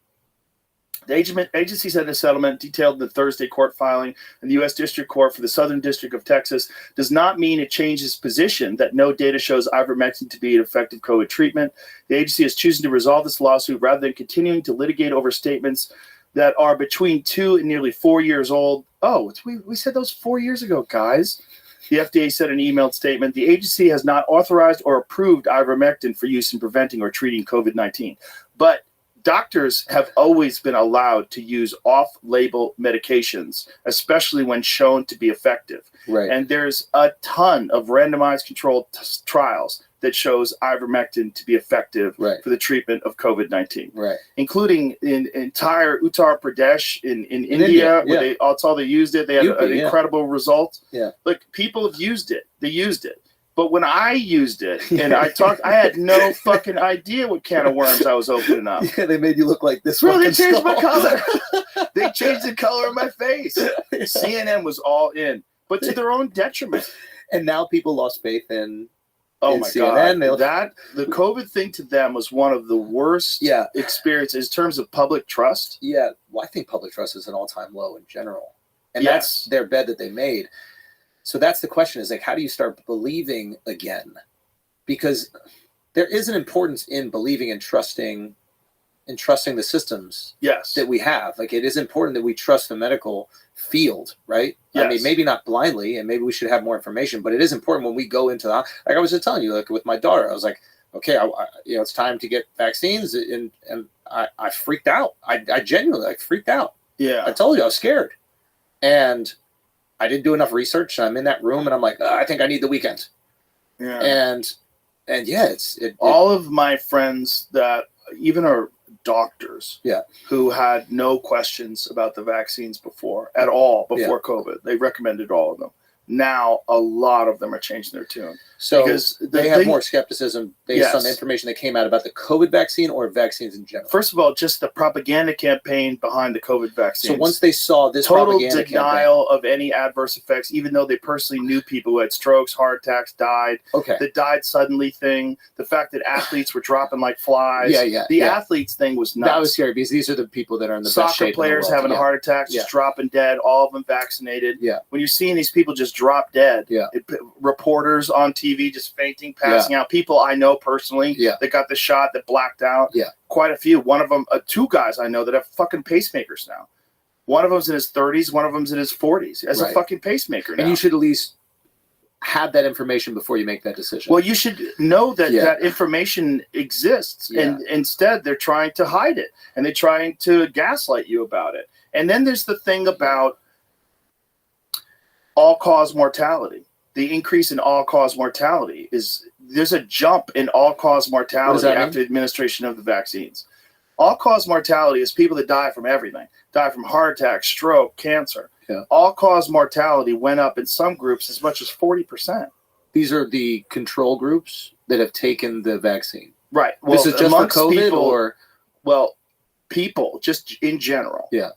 S2: The agency said the settlement detailed in the Thursday court filing in the U.S. District Court for the Southern District of Texas does not mean it changes position that no data shows ivermectin to be an effective COVID treatment. The agency is choosing to resolve this lawsuit rather than continuing to litigate over statements that are between 2 and nearly 4 years old. Oh, we said those 4 years ago, guys. The FDA said in an emailed statement, the agency has not authorized or approved ivermectin for use in preventing or treating COVID-19. But doctors have always been allowed to use off-label medications, especially when shown to be effective.
S8: Right.
S2: And there's a ton of randomized controlled trials that shows ivermectin to be effective for the treatment of COVID-19.
S8: Right.
S2: Including in entire Uttar Pradesh in India, where that's all they used it. They had an incredible result.
S8: Yeah.
S2: Look, people have used it. They used it. But when I used it and I had no fucking idea what can of worms I was opening up.
S8: Yeah, they made you look like this.
S2: Bro, they changed
S8: skull.
S2: my color. They changed the color of my face. CNN was all in, but to their own detriment.
S8: And now people lost faith in.
S2: Oh
S8: in
S2: my
S8: CNN.
S2: God! The COVID thing to them was one of the worst experiences in terms of public trust.
S8: Yeah, well, I think public trust is an all-time low in general, and
S2: Yes.
S8: that's their bed that they made. So that's the question: is like, how do you start believing again? Because there is an importance in believing and trusting the systems that we have. Like, it is important that we trust the medical field, right?
S2: Yes.
S8: I mean, maybe not blindly, and maybe we should have more information, but it is important when we go into the, like I was just telling you, like with my daughter, I was like, okay, it's time to get vaccines, and I freaked out. I genuinely freaked out.
S2: Yeah.
S8: I told you I was scared, and I didn't do enough research. I'm in that room, and I'm like, I think I need the weekend.
S2: Yeah.
S8: And yeah,
S2: all of my friends that even are doctors who had no questions about the vaccines before COVID. They recommended all of them. Now a lot of them are changing their tune.
S8: So
S2: because
S8: they have more skepticism based on the information that came out about the COVID vaccine or vaccines in general.
S2: First of all, just the propaganda campaign behind the COVID vaccine.
S8: So once they saw this
S2: total
S8: propaganda
S2: denial of any adverse effects, even though they personally knew people who had strokes, heart attacks, died.
S8: Okay.
S2: The died suddenly thing. The fact that athletes were dropping like flies. The athletes thing was nuts.
S8: That was scary because these are the people that are in the
S2: soccer
S8: best shape
S2: players
S8: in the world.
S2: having heart attacks, just dropping dead. All of them vaccinated.
S8: Yeah.
S2: When you're seeing these people just drop dead.
S8: Yeah.
S2: Reporters on TV just fainting, passing out. People I know personally that got the shot that blacked out.
S8: Yeah.
S2: Quite a few. One of them, two guys I know that have fucking pacemakers now. One of them's in his 30s. One of them's in his 40s. As a fucking pacemaker now.
S8: And you should at least have that information before you make that decision.
S2: Well, you should know that that information exists, and instead they're trying to hide it, and they're trying to gaslight you about it. And then there's the thing about all-cause mortality. The increase in all-cause mortality there's a jump in all-cause mortality after administration of the vaccines. All-cause mortality is people that die from everything, die from heart attack, stroke, cancer.
S8: Yeah.
S2: All-cause mortality went up in some groups as much as 40%.
S8: These are the control groups that have taken the vaccine.
S2: Right. Well,
S8: this is just for COVID
S2: people,
S8: or?
S2: Well, people, just in general.
S8: Yeah.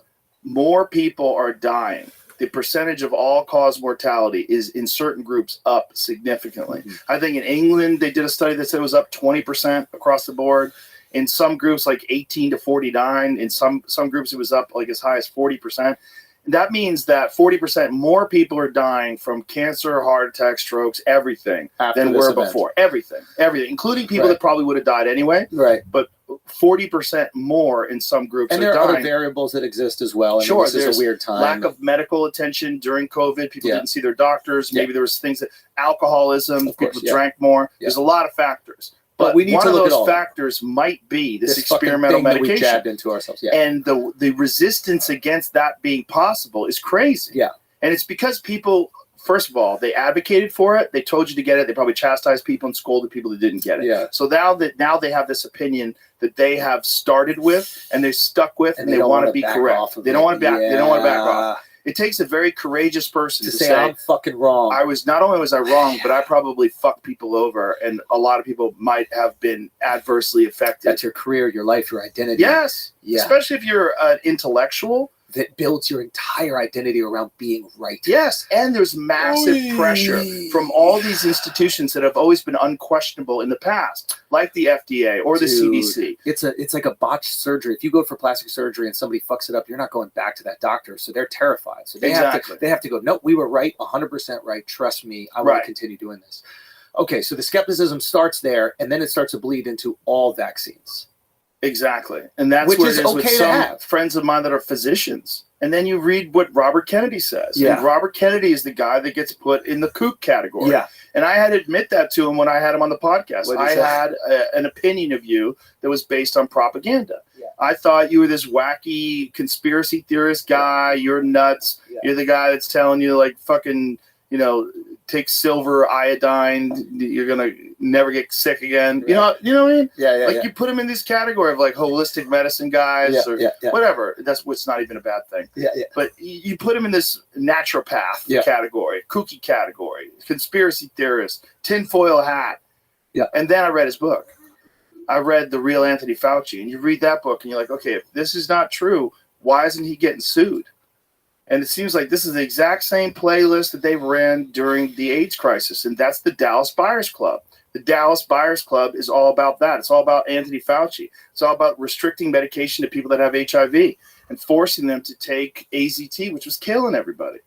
S2: More people are dying. The percentage of all-cause mortality is in certain groups up significantly. Mm-hmm. I think in England, they did a study that said it was up 20% across the board. In some groups, like 18 to 49. In some groups, it was up like as high as 40%. And that means that 40% more people are dying from cancer, heart attacks, strokes, everything than were before. Everything, including people that probably would have died anyway.
S8: Right.
S2: But 40% more in some groups.
S8: And there are other variables that exist as well.
S2: Sure,
S8: this is a weird time.
S2: Lack of medical attention during COVID. People didn't see their doctors. Maybe there was things that alcoholism. People drank more. There's a lot of factors. But
S8: we need to look at all
S2: one of those factors might be this experimental
S8: thing that
S2: medication
S8: we jabbed into ourselves. Yeah.
S2: And the resistance against that being possible is crazy.
S8: Yeah.
S2: And it's because people, first of all, they advocated for it. They told you to get it. They probably chastised people and scolded people that didn't get it.
S8: Yeah.
S2: So now they have this opinion that they have started with and they're stuck with, and they want to be correct. They don't want to back. They don't want to back off. It takes a very courageous person to say
S8: I'm fucking wrong.
S2: Not only was I wrong, but I probably fucked people over, and a lot of people might have been adversely affected.
S8: That's your career, your life, your identity.
S2: Yes. Yeah. Especially if you're an intellectual.
S8: That builds your entire identity around being right.
S2: Yes, and there's massive pressure from all these institutions that have always been unquestionable in the past, like the FDA or the CDC.
S8: It's like a botched surgery. If you go for plastic surgery and somebody fucks it up, you're not going back to that doctor. So they're terrified. So they have to go, no, we were right, 100% right. Trust me, I want to continue doing this. Okay, so the skepticism starts there, and then it starts to bleed into all vaccines.
S2: Exactly. And that's
S8: Which
S2: what
S8: is
S2: it is
S8: okay
S2: with
S8: to
S2: some
S8: have.
S2: friends of mine that are physicians. And then you read what Robert Kennedy says.
S8: Yeah.
S2: And Robert Kennedy is the guy that gets put in the kook category.
S8: Yeah.
S2: And I had to admit that to him when I had him on the podcast. I had an opinion of you that was based on propaganda. Yeah. I thought you were this wacky conspiracy theorist guy. You're nuts. Yeah. You're the guy that's telling you like fucking, take silver iodine. You're going to never get sick again.
S8: Right.
S2: You know what I mean?
S8: Yeah.
S2: Like you put them in this category of like holistic medicine guys or whatever. That's what's not even a bad thing.
S8: Yeah.
S2: But you put them in this naturopath category, kooky category, conspiracy theorist, tinfoil hat.
S8: Yeah.
S2: And then I read his book. I read The Real Anthony Fauci, and you read that book and you're like, okay, if this is not true, why isn't he getting sued? And it seems like this is the exact same playlist that they ran during the AIDS crisis, and that's the Dallas Buyers Club. The Dallas Buyers Club is all about that. It's all about Anthony Fauci. It's all about restricting medication to people that have HIV and forcing them to take AZT, which was killing everybody.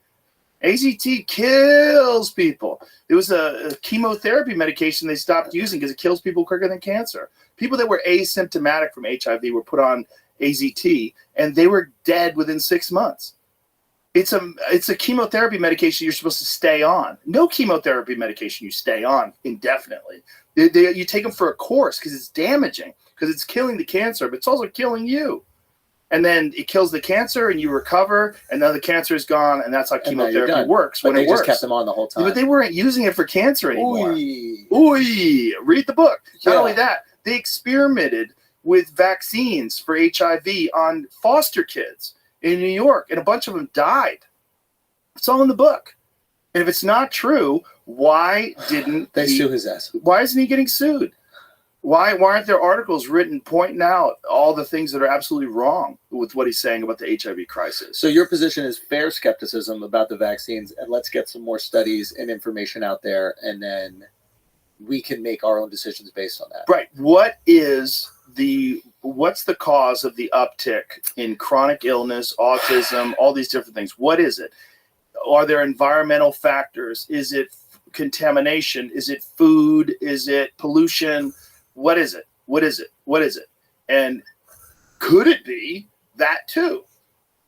S2: AZT kills people. It was a chemotherapy medication they stopped using because it kills people quicker than cancer. People that were asymptomatic from HIV were put on AZT, and they were dead within 6 months. It's a chemotherapy medication you're supposed to stay on. No chemotherapy medication you stay on indefinitely. You take them for a course because it's damaging, because it's killing the cancer, but it's also killing you. And then it kills the cancer, and you recover, and then the cancer is gone, and that's how chemotherapy works.
S8: But
S2: when
S8: they
S2: it works.
S8: just kept them on the whole time.
S2: But they weren't using it for cancer anymore.
S8: Ooh.
S2: Read the book. Not only that, they experimented with vaccines for HIV on foster kids in New York, and a bunch of them died. It's all in the book. And if it's not true, why didn't
S8: they sue his ass?
S2: Why isn't he getting sued? Why aren't there articles written pointing out all the things that are absolutely wrong with what he's saying about the HIV crisis?
S8: So your position is fair skepticism about the vaccines, and let's get some more studies and information out there, and then we can make our own decisions based on that.
S2: Right. What's the cause of the uptick in chronic illness, autism, all these different things? What is it? Are there environmental factors? Is it contamination? Is it food? Is it pollution? What is it? What is it? What is it? And could it be that too?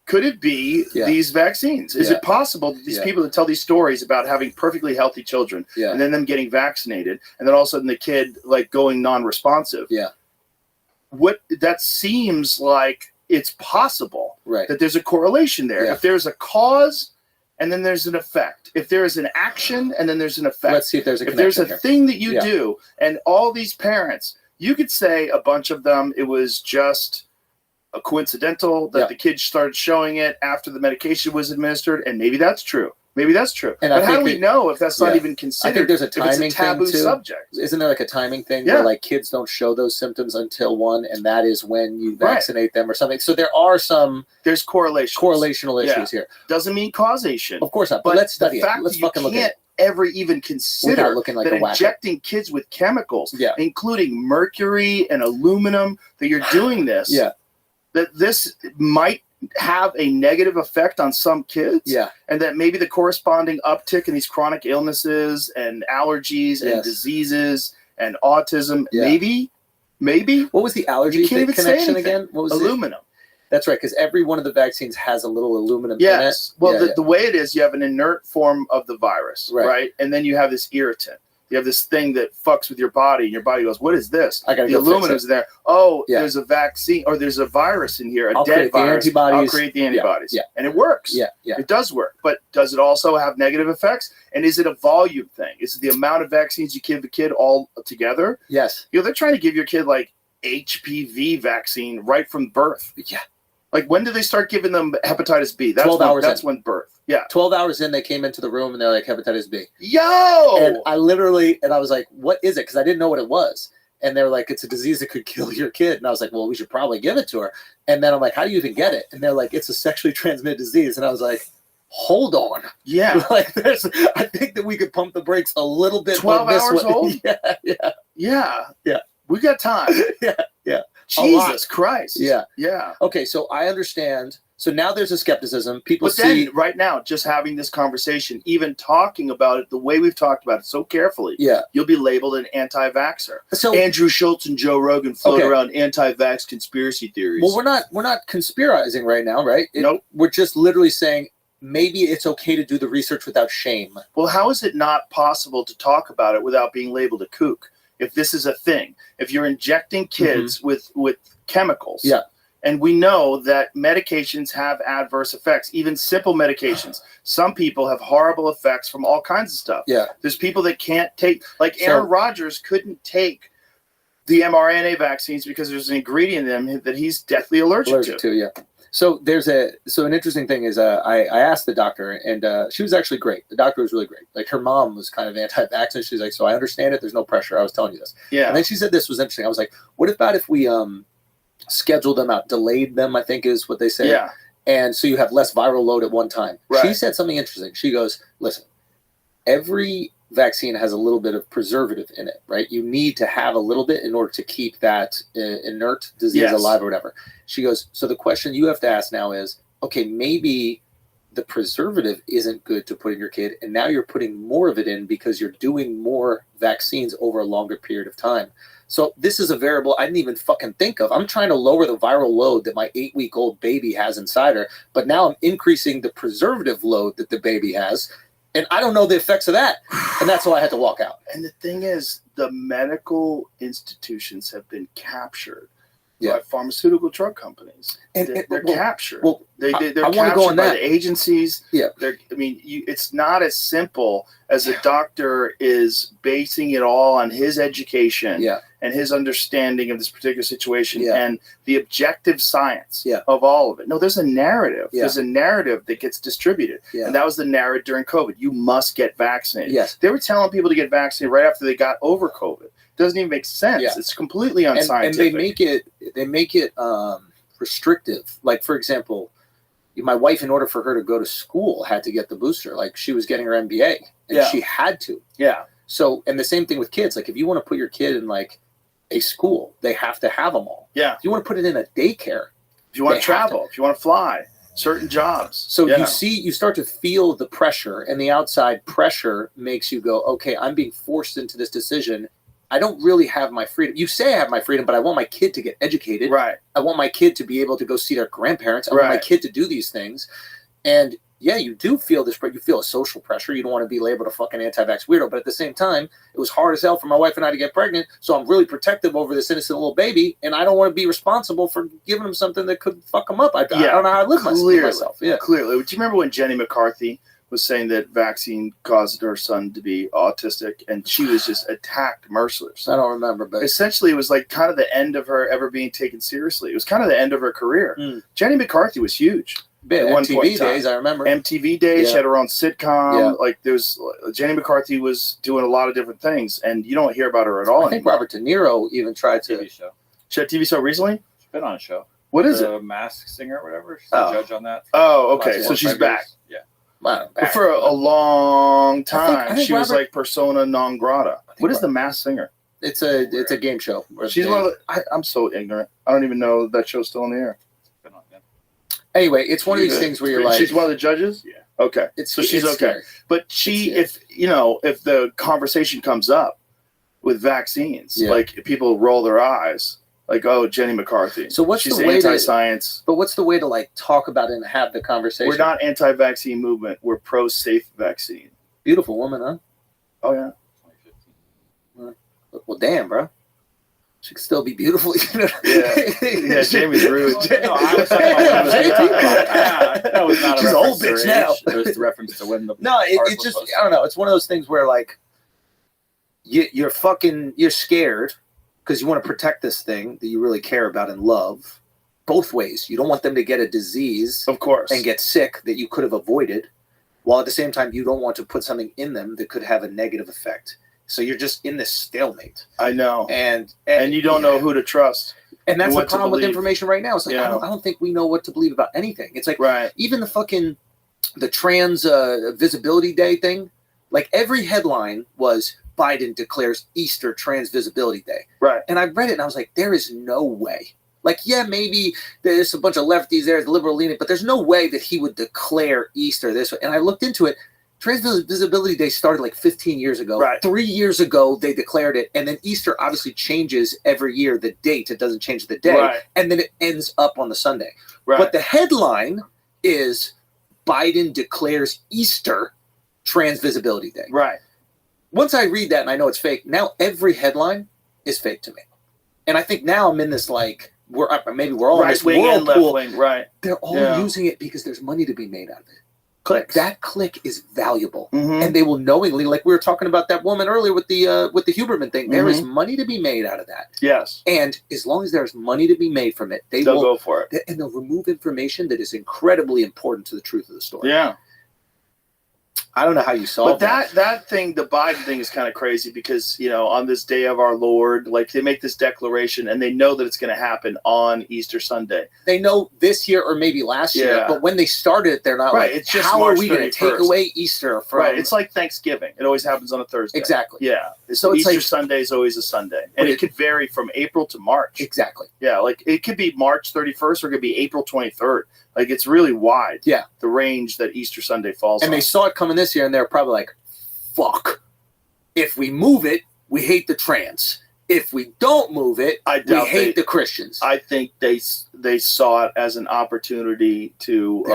S2: Could it be these vaccines? Is it possible that these people that tell these stories about having perfectly healthy children and then them getting vaccinated and then all of a sudden the kid like going non-responsive? That seems like it's possible that there's a correlation there. If there's a cause and then there's an effect. If there is an action and then there's an effect.
S8: Let's see if there's a
S2: connection. If there's a
S8: here.
S2: thing that you do, and all these parents, you could say a bunch of them, it was just a coincidental that the kids started showing it after the medication was administered, and maybe that's true. Maybe that's true.
S8: And
S2: but how do we know if that's not even considered?
S8: I think there's a timing
S2: if it's a taboo
S8: thing too.
S2: subject.
S8: Isn't there like a timing thing where like kids don't show those symptoms until one, and that is when you vaccinate them or something? So there are
S2: there's correlational
S8: issues here.
S2: Doesn't mean causation.
S8: Of course not. But let's study
S2: the fact
S8: it. Let's
S2: that
S8: fucking look at it.
S2: Ever even consider
S8: Looking like
S2: that
S8: a whacker.
S2: injecting kids with chemicals, including mercury and aluminum, that you're doing this, that this might have a negative effect on some kids, and that maybe the corresponding uptick in these chronic illnesses and allergies and diseases and autism, maybe.
S8: What was the allergy connection again? What was
S2: aluminum?
S8: That's right, because every one of the vaccines has a little aluminum in it.
S2: Yes. Well, the way it is, you have an inert form of the virus, right? And then you have this irritant. You have this thing that fucks with your body, and your body goes, "What is this?"
S8: I gotta
S2: the aluminum's there. Oh, there's a vaccine, or there's a virus in here, a dead virus. I'll create the antibodies. And it works. It does work. But does it also have negative effects? And is it a volume thing? Is it the amount of vaccines you give the kid all together?
S8: Yes.
S2: They're trying to give your kid like HPV vaccine right from birth. Like, when did they start giving them hepatitis B? That's
S8: 12 hours
S2: That's when birth.
S8: 12 hours in, they came into the room, and they're like, hepatitis B.
S2: Yo!
S8: And I was like, what is it? Because I didn't know what it was. And they were like, it's a disease that could kill your kid. And I was like, well, we should probably give it to her. And then I'm like, how do you even get it? And they're like, it's a sexually transmitted disease. And I was like, hold on.
S2: Yeah.
S8: Like, I think that we could pump the brakes a little bit.
S2: 12 hours old?
S8: Yeah.
S2: We got time.
S8: Yeah.
S2: Jesus Christ.
S8: Yeah. Okay, so I understand. So now there's a skepticism.
S2: But then, right now, just having this conversation, even talking about it the way we've talked about it so carefully, you'll be labeled an anti-vaxxer. So Andrew Schultz and Joe Rogan float around anti-vax conspiracy theories.
S8: Well, we're not conspirizing right now, right?
S2: Nope.
S8: We're just literally saying maybe it's okay to do the research without shame.
S2: Well, how is it not possible to talk about it without being labeled a kook? If this is a thing, if you're injecting kids with chemicals, And we know that medications have adverse effects, even simple medications. Some people have horrible effects from all kinds of stuff.
S8: Yeah.
S2: There's people that can't take, like Aaron Rodgers couldn't take the mRNA vaccines because there's an ingredient in them that he's deathly allergic to.
S8: Yeah. So an interesting thing is I asked the doctor, and she was actually great. The doctor was really great. Like, her mom was kind of anti-vaccine. She's like, so I understand it. There's no pressure. I was telling you this.
S2: Yeah.
S8: And then she said this was interesting. I was like, what about if we scheduled them out, delayed them, I think is what they say.
S2: Yeah.
S8: And so you have less viral load at one time.
S2: Right.
S8: She said something interesting. She goes, listen, every vaccine has a little bit of preservative in it, right? You need to have a little bit in order to keep that inert disease alive or whatever. She goes, so the question you have to ask now is, okay, maybe the preservative isn't good to put in your kid, and now you're putting more of it in because you're doing more vaccines over a longer period of time. So this is a variable I didn't even fucking think of. I'm trying to lower the viral load that my 8-week-old baby has inside her, but now I'm increasing the preservative load that the baby has, and I don't know the effects of that. And that's why I had to walk out.
S2: And the thing is, the medical institutions have been captured by pharmaceutical drug companies. And they're captured.
S8: Well,
S2: they're
S8: I
S2: captured
S8: go on
S2: by
S8: that.
S2: the agencies.
S8: Yeah.
S2: It's not as simple as a doctor is basing it all on his education and his understanding of this particular situation and the objective science of all of it. No, there's a narrative.
S8: Yeah.
S2: There's a narrative that gets distributed. Yeah. And that was the narrative during COVID. You must get vaccinated.
S8: Yes.
S2: They were telling people to get vaccinated right after they got over COVID. Doesn't even make sense. Yeah. It's completely unscientific.
S8: And they make it restrictive. Like, for example, my wife, in order for her to go to school, had to get the booster. Like, she was getting her MBA, and she had to.
S2: Yeah.
S8: So, and the same thing with kids. Like, if you want to put your kid in like a school, they have to have them all.
S2: Yeah.
S8: If you want to put it in a daycare,
S2: if you want to travel, if you want to fly, certain jobs.
S8: So you start to feel the pressure, and the outside pressure makes you go, okay, I'm being forced into this decision. I don't really have my freedom. You say I have my freedom, but I want my kid to get educated.
S2: Right.
S8: I want my kid to be able to go see their grandparents. I want my kid to do these things. And yeah, you do feel this, but you feel a social pressure. You don't want to be labeled a fucking anti-vax weirdo. But at the same time, it was hard as hell for my wife and I to get pregnant. So I'm really protective over this innocent little baby. And I don't want to be responsible for giving him something that could fuck him up. I don't know how I live myself. Yeah.
S2: Clearly. Do you remember when Jenny McCarthy was saying that vaccine caused her son to be autistic, and she was just attacked mercilessly?
S8: I don't remember, but
S2: essentially it was like kind of the end of her ever being taken seriously. It was kind of the end of her career. Jenny McCarthy was huge.
S8: At MTV days, I remember.
S2: MTV days, she had her own sitcom. Like, there's Jenny McCarthy was doing a lot of different things, and you don't hear about her at all.
S8: I think Robert De Niro even tried to.
S4: TV show.
S2: She had a TV show recently?
S4: She's been on a show.
S2: What is it?
S4: The Masked Singer or whatever. She's a judge on that.
S2: Oh, okay. So she's back.
S4: Yeah.
S8: Wow.
S2: But for a long time,
S8: I think
S2: she was like persona non grata. What is the Masked Singer?
S8: It's a game show.
S2: She's one of the, I'm so ignorant. I don't even know that show's still on the air.
S8: Anyway, it's one of these things where you're like,
S2: she's one of the judges.
S4: Yeah.
S2: Okay. So she's okay.
S8: Scary.
S2: But if the conversation comes up with vaccines, like, people roll their eyes, like, oh, Jenny McCarthy.
S8: So what's
S2: she's
S8: the way
S2: anti-science?
S8: But what's the way to like talk about it and have the conversation?
S2: We're not anti-vaccine movement. We're pro-safe vaccine.
S8: Beautiful woman, huh?
S2: Oh yeah.
S8: Well, damn, bro. She could still be beautiful.
S2: Yeah, Jamie's rude.
S4: No, I was talking about that was not a
S8: She's an old
S4: reference
S8: bitch
S4: to
S8: now.
S4: age. It was the reference to when the
S8: No, it just, I don't know. It's one of those things where like you're scared because you want to protect this thing that you really care about and love. Both ways. You don't want them to get a disease,
S2: of course, and
S8: get sick that you could have avoided, while at the same time you don't want to put something in them that could have a negative effect. So you're just in this stalemate.
S2: I know.
S8: And
S2: you don't know who to trust.
S8: And that's the problem with information right now. It's like, I don't think we know what to believe about anything. It's like, even the trans visibility day thing, like every headline was Biden declares Easter trans visibility day.
S2: Right.
S8: And I read it and I was like, there is no way. Like, yeah, maybe there's a bunch of lefties there, the liberal leaning, but there's no way that he would declare Easter this way. And I looked into it. Trans Visibility Day started like 15 years ago.
S2: Right.
S8: 3 years ago, they declared it. And then Easter obviously changes every year, the date. It doesn't change the day.
S2: Right.
S8: And then it ends up on the Sunday.
S2: Right.
S8: But the headline is Biden declares Easter Trans Visibility Day.
S2: Right.
S8: Once I read that and I know it's fake, now every headline is fake to me. And I think now I'm in this like maybe we're all in this
S2: right wing and left
S8: whirlpool.
S2: wing, right?
S8: They're all using it because there's money to be made out of it.
S2: Clicks.
S8: That click is valuable,
S2: Mhm.
S8: and they will knowingly, like we were talking about that woman earlier with the Huberman thing. There is money to be made out of that.
S2: Yes.
S8: And as long as there's money to be made from it, they'll
S2: go for it,
S8: and they'll remove information that is incredibly important to the truth of the story.
S2: Yeah.
S8: I don't know how you solve
S2: that thing, the Biden thing is kind of crazy because, on this day of our Lord, like they make this declaration and they know that it's going to happen on Easter Sunday.
S8: They know this year or maybe last year, but when they started it, they're not
S2: right.
S8: like,
S2: it's just
S8: how
S2: March
S8: are we going to take
S2: 31st.
S8: away Easter from...
S2: Right. It's like Thanksgiving. It always happens on a Thursday.
S8: Exactly.
S2: Yeah.
S8: So it's
S2: Easter
S8: like,
S2: Sunday is always a Sunday. And it could vary from April to March.
S8: Exactly.
S2: Yeah. Like it could be March 31st or it could be April 23rd. Like it's really wide.
S8: Yeah.
S2: The range that Easter Sunday falls on.
S8: And they saw it coming this year and they're probably like, fuck. If we move it, we hate the trans. If we don't move it, we hate the Christians.
S2: I think they saw it as an opportunity to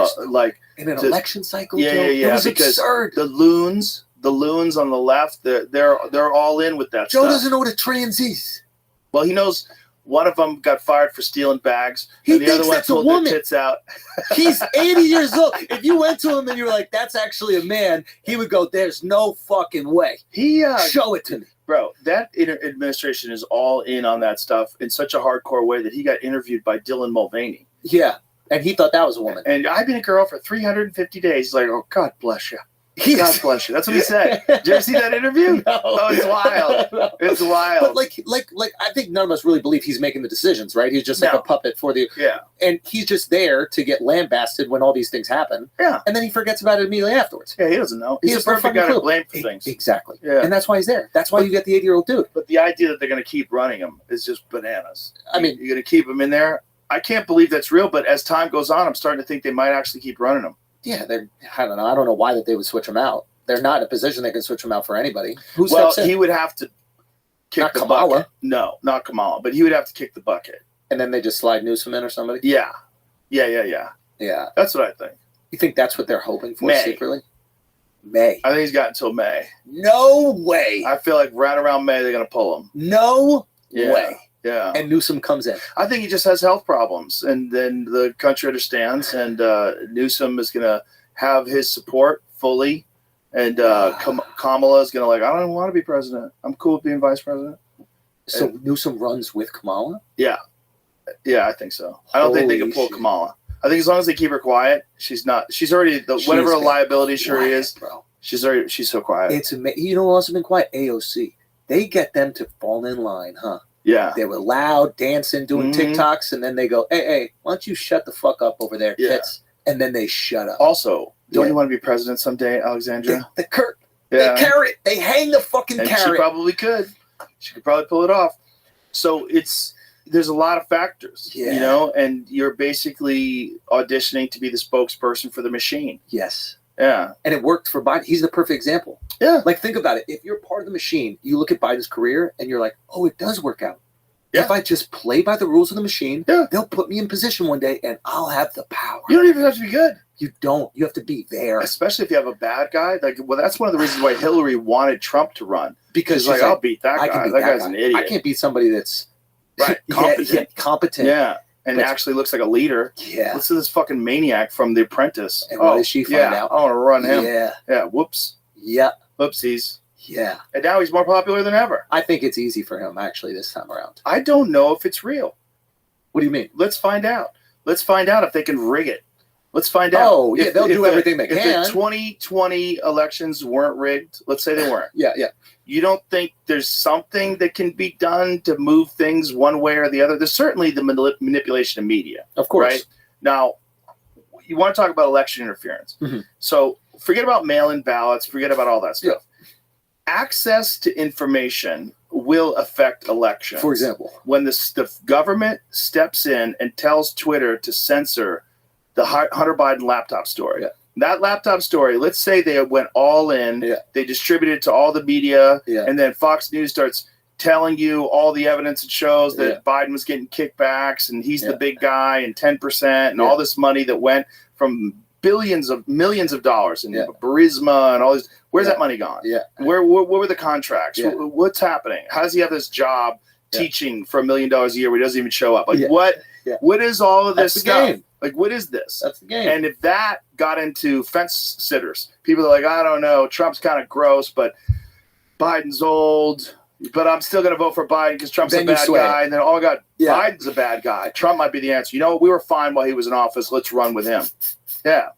S8: in an election cycle.
S2: Yeah,
S8: Joe,
S2: yeah.
S8: It was
S2: because
S8: absurd.
S2: The loons on the left, they're all in with that
S8: Joe
S2: stuff.
S8: doesn't know what a trans is.
S2: Well, he knows. One of them got fired for stealing bags.
S8: He
S2: and the
S8: thinks
S2: other one
S8: that's a
S2: pulled
S8: woman.
S2: their tits out.
S8: He's 80 years old. If you went to him and you were like, that's actually a man, he would go, there's no fucking way. Show it to me.
S2: Bro, that administration is all in on that stuff in such a hardcore way that he got interviewed by Dylan Mulvaney.
S8: Yeah, and he thought that was a woman.
S2: And I've been a girl for 350 days. He's like, oh, God bless you. God bless you. That's what he said. Did you ever see that interview?
S8: No.
S2: Oh, it's wild.
S8: No.
S2: It's wild.
S8: But like, I think none of us really believe he's making the decisions, right? He's just like a puppet for the...
S2: Yeah.
S8: And he's just there to get lambasted when all these things happen.
S2: Yeah.
S8: And then he forgets about it immediately afterwards.
S2: Yeah, he doesn't know. He's a perfect guy to blame for things.
S8: Exactly.
S2: Yeah.
S8: And that's why he's there. That's why you get the 80-year-old dude.
S2: But the idea that they're going to keep running him is just bananas.
S8: I mean...
S2: You're going to keep him in there? I can't believe that's real, but as time goes on, I'm starting to think they might actually keep running him.
S8: Yeah, I don't know. I don't know why that they would switch him out. They're not in a position they can switch him out for anybody. Who steps in?
S2: He would have to kick
S8: Not
S2: the
S8: Kamala.
S2: bucket. No, not Kamala, but he would have to kick the bucket.
S8: And then they just slide Newsom in or somebody?
S2: Yeah.
S8: Yeah.
S2: That's what I think.
S8: You think that's what they're hoping for
S2: May.
S8: secretly? May.
S2: I think he's got until May.
S8: No way.
S2: I feel like right around May they're going to pull him.
S8: No way.
S2: Yeah.
S8: And Newsom comes in.
S2: I think he just has health problems, and then the country understands, and Newsom is going to have his support fully. And Kamala is going to I don't want to be president. I'm cool with being vice president.
S8: So Newsom runs with Kamala?
S2: Yeah. Yeah, I think so. I don't think they can pull Kamala. I think as long as they keep her quiet, she's already, whatever a liability she is,
S8: bro.
S2: She's so quiet.
S8: It's amazing. You know who else has been quiet? AOC. They get them to fall in line, huh?
S2: Yeah.
S8: They were loud, dancing, doing TikToks, and then they go, hey, why don't you shut the fuck up over there, kids? And then they shut up.
S2: Also, don't you want to be president someday, Alexandria?
S8: The carrot. They hang the fucking
S2: and
S8: carrot.
S2: She probably could. She could probably pull it off. So there's a lot of factors, and you're basically auditioning to be the spokesperson for the machine.
S8: Yes.
S2: Yeah.
S8: And it worked for Biden. He's the perfect example.
S2: Yeah.
S8: Like, think about it. If you're part of the machine, you look at Biden's career and you're like, oh, it does work out. Yeah. If I just play by the rules of the machine, they'll put me in position one day and I'll have the power.
S2: You don't even have to be good.
S8: You don't. You have to be there.
S2: Especially if you have a bad guy. That's one of the reasons why Hillary wanted Trump to run.
S8: Because
S2: she's like, I'll beat that guy. That guy's an idiot.
S8: I can't beat somebody that's competent.
S2: Yeah. And actually looks like a leader.
S8: Yeah.
S2: Listen to this fucking maniac from The Apprentice.
S8: And what does she find out?
S2: I want to run him.
S8: Yeah.
S2: Yeah. Whoops.
S8: Yeah.
S2: Whoopsies.
S8: Yeah.
S2: And now he's more popular than ever.
S8: I think it's easy for him, actually, this time around.
S2: I don't know if it's real.
S8: What do you mean?
S2: Let's find out. Let's find out if they can rig it. Let's find out.
S8: Oh, yeah, they'll do everything they can.
S2: If the 2020 elections weren't rigged, let's say they weren't.
S8: Yeah.
S2: You don't think there's something that can be done to move things one way or the other? There's certainly the manipulation of media.
S8: Of course.
S2: Right? Now, you want to talk about election interference.
S8: Mm-hmm.
S2: So forget about mail-in ballots. Forget about all that stuff. Yeah. Access to information will affect elections.
S8: For example,
S2: when the government steps in and tells Twitter to censor the Hunter Biden laptop story. Yeah. That laptop story, let's say they went all in, they distributed it to all the media, and then Fox News starts telling you all the evidence that shows that Biden was getting kickbacks and he's the big guy and 10% and all this money that went from millions of dollars in Burisma and all this. Where's that money gone?
S8: Yeah.
S2: What were the contracts? What's happening? How does he have this job teaching for $1 million a year where he doesn't even show up. Like
S8: Yeah.
S2: what?
S8: Yeah.
S2: What is all of this
S8: That's the
S2: stuff?
S8: game.
S2: Like what is this?
S8: That's the game.
S2: And if that got into fence sitters, people are like, I don't know, Trump's kind of gross, but Biden's old. But I'm still going to vote for Biden because Trump's a bad guy. And then, oh, my God, Biden's a bad guy. Trump might be the answer. You know what? We were fine while he was in office. Let's run with him. Yeah.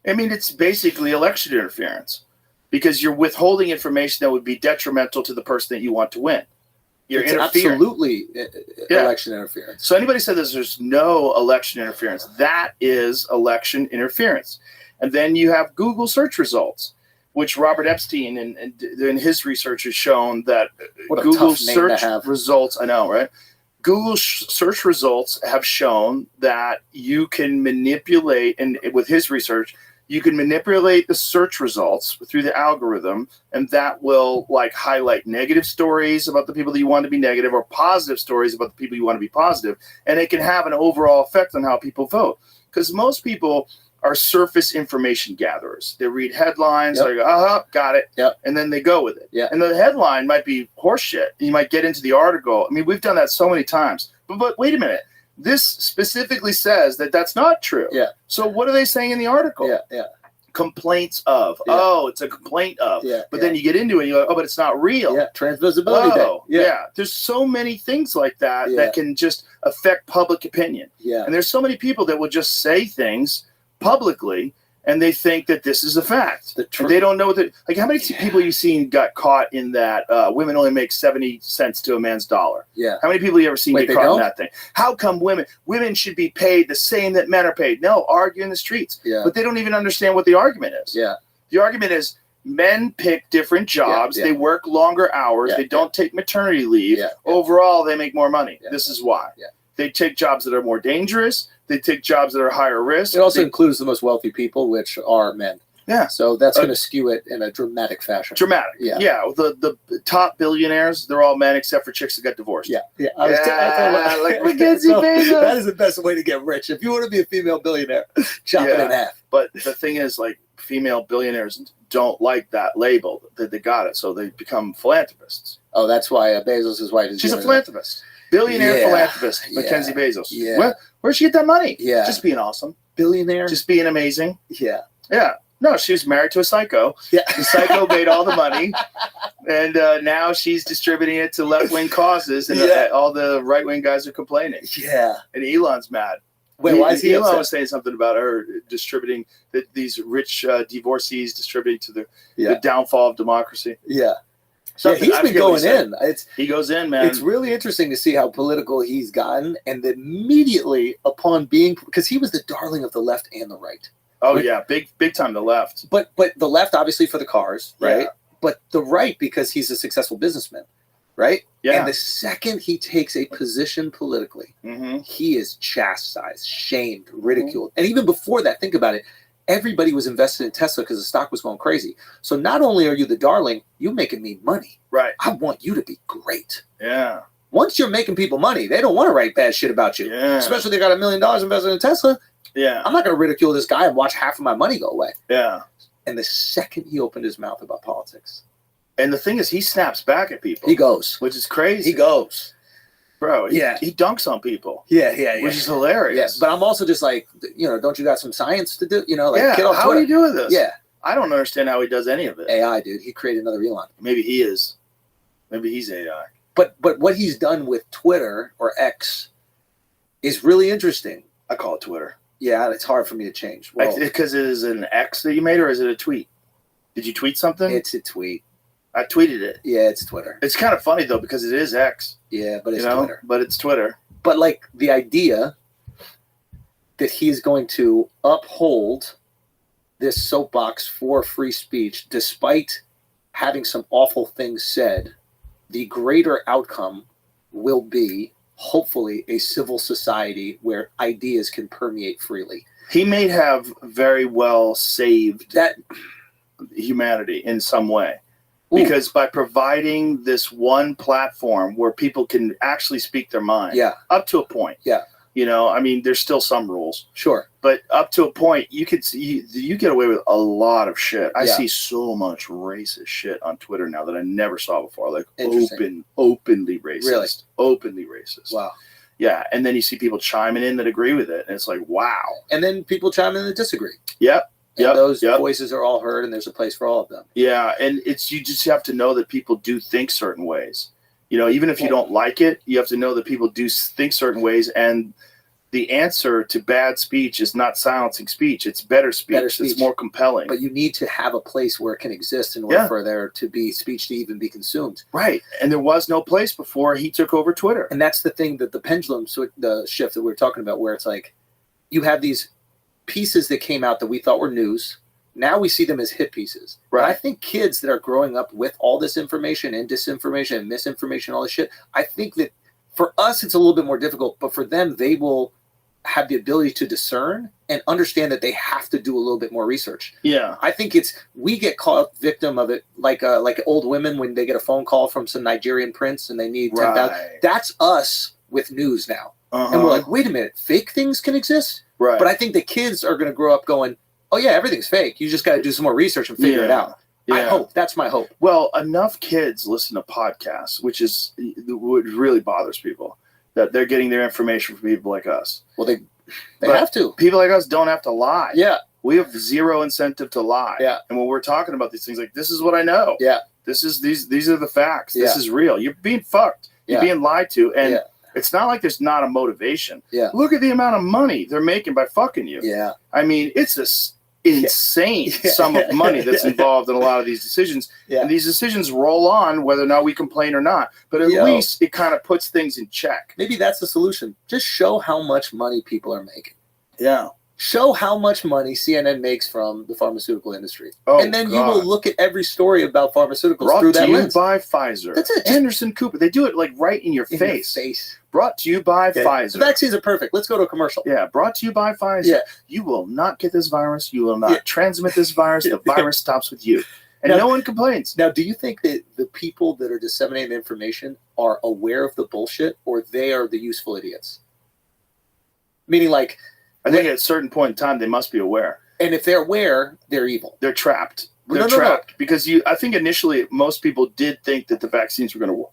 S2: I mean, it's basically election interference because you're withholding information that would be detrimental to the person that you want to win. You're interfering.
S8: Absolutely election interference.
S2: So anybody said there's no election interference. That is election interference. And then you have Google search results, which Robert Epstein and his research has shown that Google search results, I know, right? Google search results have shown that you can manipulate, and with his research, you can manipulate the search results through the algorithm, and that will like highlight negative stories about the people that you want to be negative or positive stories about the people you want to be positive. And it can have an overall effect on how people vote. Because most people are surface information gatherers. They read headlines, they go, got it, and then they go with it. And the headline might be horseshit. You might get into the article. I mean, we've done that so many times. But wait a minute. This specifically says that that's not true. So what are they saying in the article? Complaints of. Oh, it's a complaint of. But then you get into it and you're like, oh, but it's not real.
S8: Transvisibility day.
S2: There's so many things like that that can just affect public opinion. And there's so many people that will just say things publicly and they think that this is a fact. And they don't know that. Like, how many people you seen got caught in that women only make 70 cents to a man's dollar? How many people you ever seen get caught in that thing? How come women should be paid the same that men are paid? No, argue in the streets. But they don't even understand what the argument is. The argument is men pick different jobs. They work longer hours. They don't take maternity leave. Overall, they make more money. This is why. They take jobs that are more dangerous. They take jobs that are higher risk.
S8: It also includes the most wealthy people, which are men. So that's going to skew it in a dramatic fashion. The top billionaires, they're all men except for chicks that got divorced. Like Mackenzie Bezos. That is the best way to get rich. If you want to be a female billionaire, chop it in half.
S2: But the thing is, like, female billionaires don't like that label that they got it, so they become philanthropists.
S8: Oh, that's why Bezos' wife is.
S2: She's a philanthropist. Billionaire philanthropist, Mackenzie Bezos. Where'd she get that money? Just being awesome.
S8: Billionaire.
S2: Just being amazing. No, she was married to a psycho. The psycho made all the money. And now she's distributing it to left-wing causes. And all the right-wing guys are complaining. And Elon's mad.
S8: Wait, why is he
S2: Elon
S8: upset?
S2: was saying something about her distributing, these rich divorcees distributing to the downfall of democracy.
S8: He's been going in.
S2: He goes in, man.
S8: It's really interesting to see how political he's gotten, and immediately upon being, because he was the darling of the left and the right.
S2: Oh yeah, big time the left.
S8: But the left obviously for the cars, right? But the right because he's a successful businessman, right? And the second he takes a position politically, he is chastised, shamed, ridiculed, and even before that, think about it. Everybody was invested in Tesla because the stock was going crazy. So not only are you the darling, you're making me money.
S2: Right.
S8: I want you to be great.
S2: Once
S8: you're making people money, they don't want to write bad shit about you. Especially if they got $1 million invested in Tesla. I'm not going to ridicule this guy and watch half of my money go away. And the second he opened his mouth about politics.
S2: And the thing is, he snaps back at people.
S8: He goes.
S2: Which is crazy.
S8: He goes.
S2: Bro, he dunks on people. Which is hilarious.
S8: But I'm also just like, don't you got some science to do? Like, get off
S2: how are you doing this?
S8: I
S2: don't understand how he does any of it.
S8: AI, dude. He created another Elon.
S2: Maybe he is. Maybe he's AI.
S8: But what he's done with Twitter or X is really interesting.
S2: I call it Twitter.
S8: Yeah, it's hard for me to change.
S2: Because it is an X that you made, or is it a tweet? Did you tweet something?
S8: It's a tweet.
S2: I tweeted it.
S8: Yeah, it's Twitter.
S2: It's kind of funny, though, because it is X.
S8: Yeah, but it's Twitter.
S2: But it's Twitter.
S8: But, like, the idea that he's going to uphold this soapbox for free speech, despite having some awful things said, the greater outcome will be, hopefully, a civil society where ideas can permeate freely.
S2: He may have very well saved that humanity in some way. Because by providing this one platform where people can actually speak their mind, up to a point, You know, I mean, there's still some rules.
S8: Sure.
S2: But up to a point, you get away with a lot of shit. I
S8: Yeah.
S2: see so much racist shit on Twitter now that I never saw before. Like
S8: Interesting.
S2: openly racist.
S8: Really?
S2: Openly racist.
S8: Wow.
S2: Yeah. And then you see people chiming in that agree with it. And it's like, wow.
S8: And then people chime in that disagree.
S2: Yep.
S8: And those voices are all heard, and there's a place for all of them.
S2: Yeah. And you just have to know that people do think certain ways. You know, even if you don't like it, you have to know that people do think certain ways. And the answer to bad speech is not silencing speech. It's better speech. It's more compelling.
S8: But you need to have a place where it can exist in order for there to be speech to even be consumed.
S2: Right. And there was no place before he took over Twitter.
S8: And that's the thing, that the pendulum, the shift that we were talking about, where it's like you have these pieces that came out that we thought were news. Now we see them as hit pieces. Right. And I think kids that are growing up with all this information and disinformation and misinformation, all this shit, I think that for us it's a little bit more difficult, but for them, they will have the ability to discern and understand that they have to do a little bit more research.
S2: Yeah.
S8: I think we get caught victim of it like old women when they get a phone call from some Nigerian prince and they need 10,000. That's us with news now. And we're like, wait a minute, fake things can exist?
S2: Right.
S8: But I think the kids are going to grow up going, oh yeah, everything's fake. You just got to do some more research and figure it out. Yeah. I hope. That's my hope.
S2: Well, enough kids listen to podcasts, which is what really bothers people, that they're getting their information from people like us.
S8: Well, they have to.
S2: People like us don't have to lie.
S8: Yeah.
S2: We have zero incentive to lie.
S8: Yeah.
S2: And when we're talking about these things, like, this is what I know.
S8: Yeah.
S2: These are the facts.
S8: Yeah.
S2: This is real. You're being fucked. You're being lied to. And it's not like there's not a motivation.
S8: Yeah.
S2: Look at the amount of money they're making by fucking you.
S8: Yeah.
S2: I mean, it's insane sum of money that's involved in a lot of these decisions. Yeah. And these decisions roll on whether or not we complain or not. But at least it kind of puts things in check.
S8: Maybe that's the solution. Just show how much money people are making.
S2: Yeah.
S8: Show how much money CNN makes from the pharmaceutical industry.
S2: Oh,
S8: and then you will look at every story about pharmaceuticals through that lens.
S2: Brought to you by Pfizer.
S8: That's it.
S2: Anderson Cooper. They do it like right in your face. Brought to you by Pfizer.
S8: The vaccines are perfect. Let's go to a commercial.
S2: Yeah, brought to you by Pfizer. Yeah. You will not get this virus. You will not transmit this virus. The virus stops with you. And no one complains.
S8: Now, do you think that the people that are disseminating the information are aware of the bullshit, or they are the useful idiots? Meaning, like,
S2: I think at a certain point in time, they must be aware.
S8: And if they're aware, they're evil.
S2: They're trapped. They're trapped. Because I think initially most people did think that the vaccines were going to work.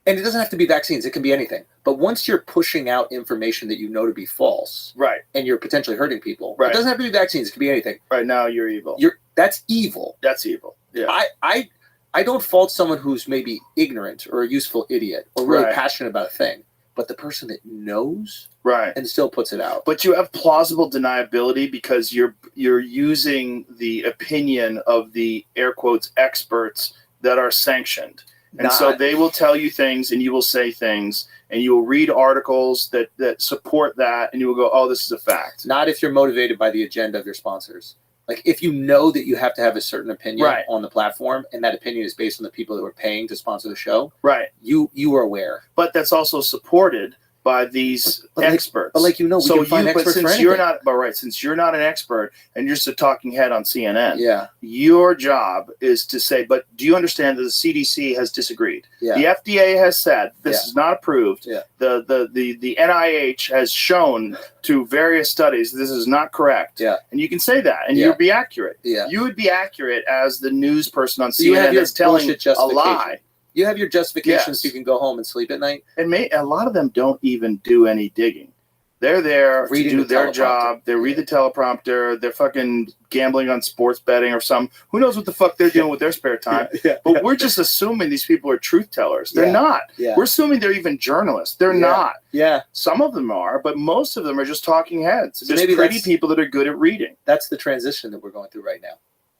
S8: And it doesn't have to be vaccines. It can be anything. But once you're pushing out information that you know to be false,
S2: right,
S8: and you're potentially hurting people,
S2: right,
S8: it doesn't have to be vaccines. It can be anything.
S2: Right now, you're evil.
S8: That's evil.
S2: That's evil. Yeah.
S8: I don't fault someone who's maybe ignorant or a useful idiot or really passionate about a thing, but the person that knows,
S2: right,
S8: and still puts it out.
S2: But you have plausible deniability because you're using the opinion of the air quotes experts that are sanctioned. And so they will tell you things and you will say things and you will read articles that support that and you will go, oh, this is a fact.
S8: Not if you're motivated by the agenda of your sponsors. Like if you know that you have to have a certain opinion on the platform and that opinion is based on the people that were paying to sponsor the show.
S2: Right.
S8: You are aware.
S2: But that's also supported by these experts.
S8: But we can find experts for anything.
S2: Since you're not an expert and you're just a talking head on CNN, your job is to say, but do you understand that the CDC has disagreed?
S8: Yeah.
S2: The FDA has said this is not approved. Yeah. The NIH has shown to various studies this is not correct.
S8: Yeah.
S2: And you can say that and you'd be accurate.
S8: Yeah.
S2: You would be accurate as the news person on CNN that's telling a lie.
S8: You have your justifications so you can go home and sleep at night.
S2: And a lot of them don't even do any digging. They're there to do their job. They read the teleprompter. They're fucking gambling on sports betting or something. Who knows what the fuck they're doing with their spare time. But we're just assuming these people are truth tellers. They're not.
S8: Yeah.
S2: We're assuming they're even journalists. They're not.
S8: Yeah.
S2: Some of them are, but most of them are just talking heads. So just pretty people that are good at reading.
S8: That's the transition that we're going through right now.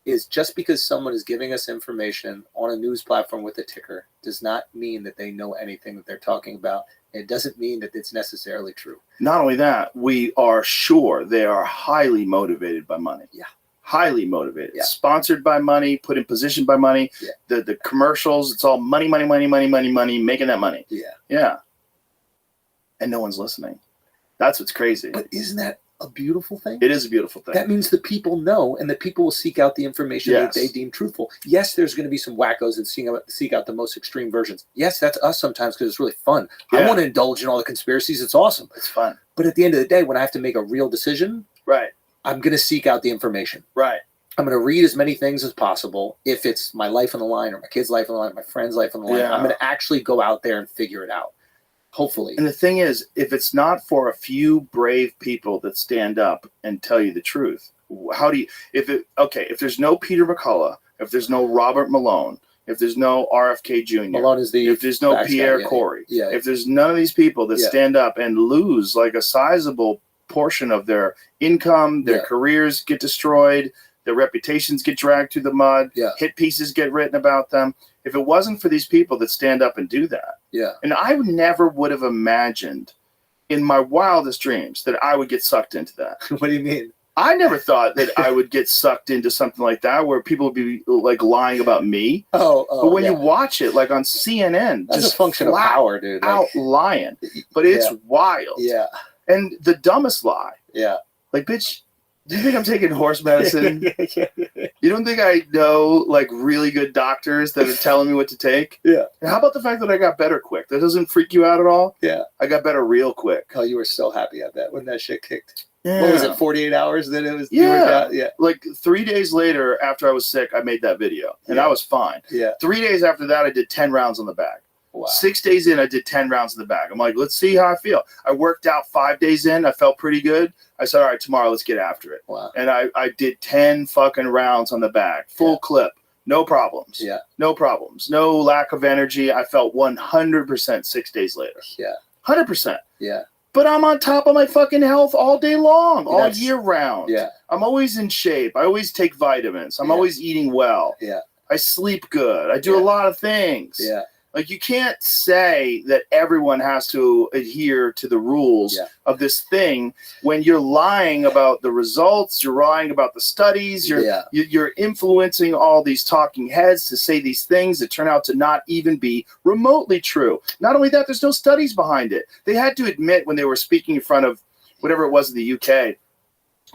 S8: Is just because someone is giving us information on a news platform with a ticker does not mean that they know anything that they're talking about. It doesn't mean that it's necessarily true.
S2: Not only that, we are sure they are highly motivated by money.
S8: Yeah.
S2: Highly motivated. Yeah. Sponsored by money, put in position by money. Yeah. The commercials, it's all money, making that money.
S8: Yeah.
S2: Yeah. And no one's listening. That's what's crazy.
S8: But isn't that a beautiful thing?
S2: It is a beautiful thing.
S8: That means that people know, and that people will seek out the information that they deem truthful. Yes, there's going to be some wackos that seek out the most extreme versions. Yes, that's us sometimes because it's really fun. I want to indulge in all the conspiracies. It's awesome.
S2: It's fun.
S8: But at the end of the day, when I have to make a real decision, I'm going to seek out the information. I'm going to read as many things as possible. If it's my life on the line or my kid's life on the line, my friend's life on the line, I'm going to actually go out there and figure it out. Hopefully.
S2: And the thing is, if it's not for a few brave people that stand up and tell you the truth, how do you, if there's no Peter McCullough, if there's no Robert Malone, if there's no RFK Jr.,
S8: Malone is
S2: if there's no Pierre Corey, if there's none of these people that stand up and lose like a sizable portion of their income, their careers get destroyed, their reputations get dragged through the mud, hit pieces get written about them. If it wasn't for these people that stand up and do that, and I never would have imagined in my wildest dreams that I would get sucked into that.
S8: What do you mean?
S2: I never thought that I would get sucked into something like that where people would be like lying about me. But when you watch it, like on CNN,
S8: that's
S2: just
S8: a function of power, dude.
S2: Out lying. But it's wild. And the dumbest lie. Like, bitch, do you think I'm taking horse medicine? You don't think I know, like, really good doctors that are telling me what to take? And how about the fact that I got better quick? That doesn't freak you out at all? I got better real quick.
S8: Oh, you were so happy at that when that shit kicked. What was it, 48 hours that it was?
S2: Like 3 days later after I was sick, I made that video, and I was fine. 3 days after that, I did 10 rounds on the back.
S8: Wow.
S2: 6 days in, I did 10 rounds in the back. I'm like, let's see how I feel. I worked out 5 days in. I felt pretty good. I said, all right, tomorrow, let's get after it.
S8: Wow.
S2: And I did 10 fucking rounds on the back, full clip. No problems. No problems. No lack of energy. I felt 100% 6 days later. 100%. But I'm on top of my fucking health all day long, all year round. I'm always in shape. I always take vitamins. I'm always eating well. I sleep good. I do a lot of things. Like, you can't say that everyone has to adhere to the rules of this thing when you're lying about the results, you're lying about the studies, you're influencing all these talking heads to say these things that turn out to not even be remotely true. Not only that, there's no studies behind it. They had to admit when they were speaking in front of whatever it was in the UK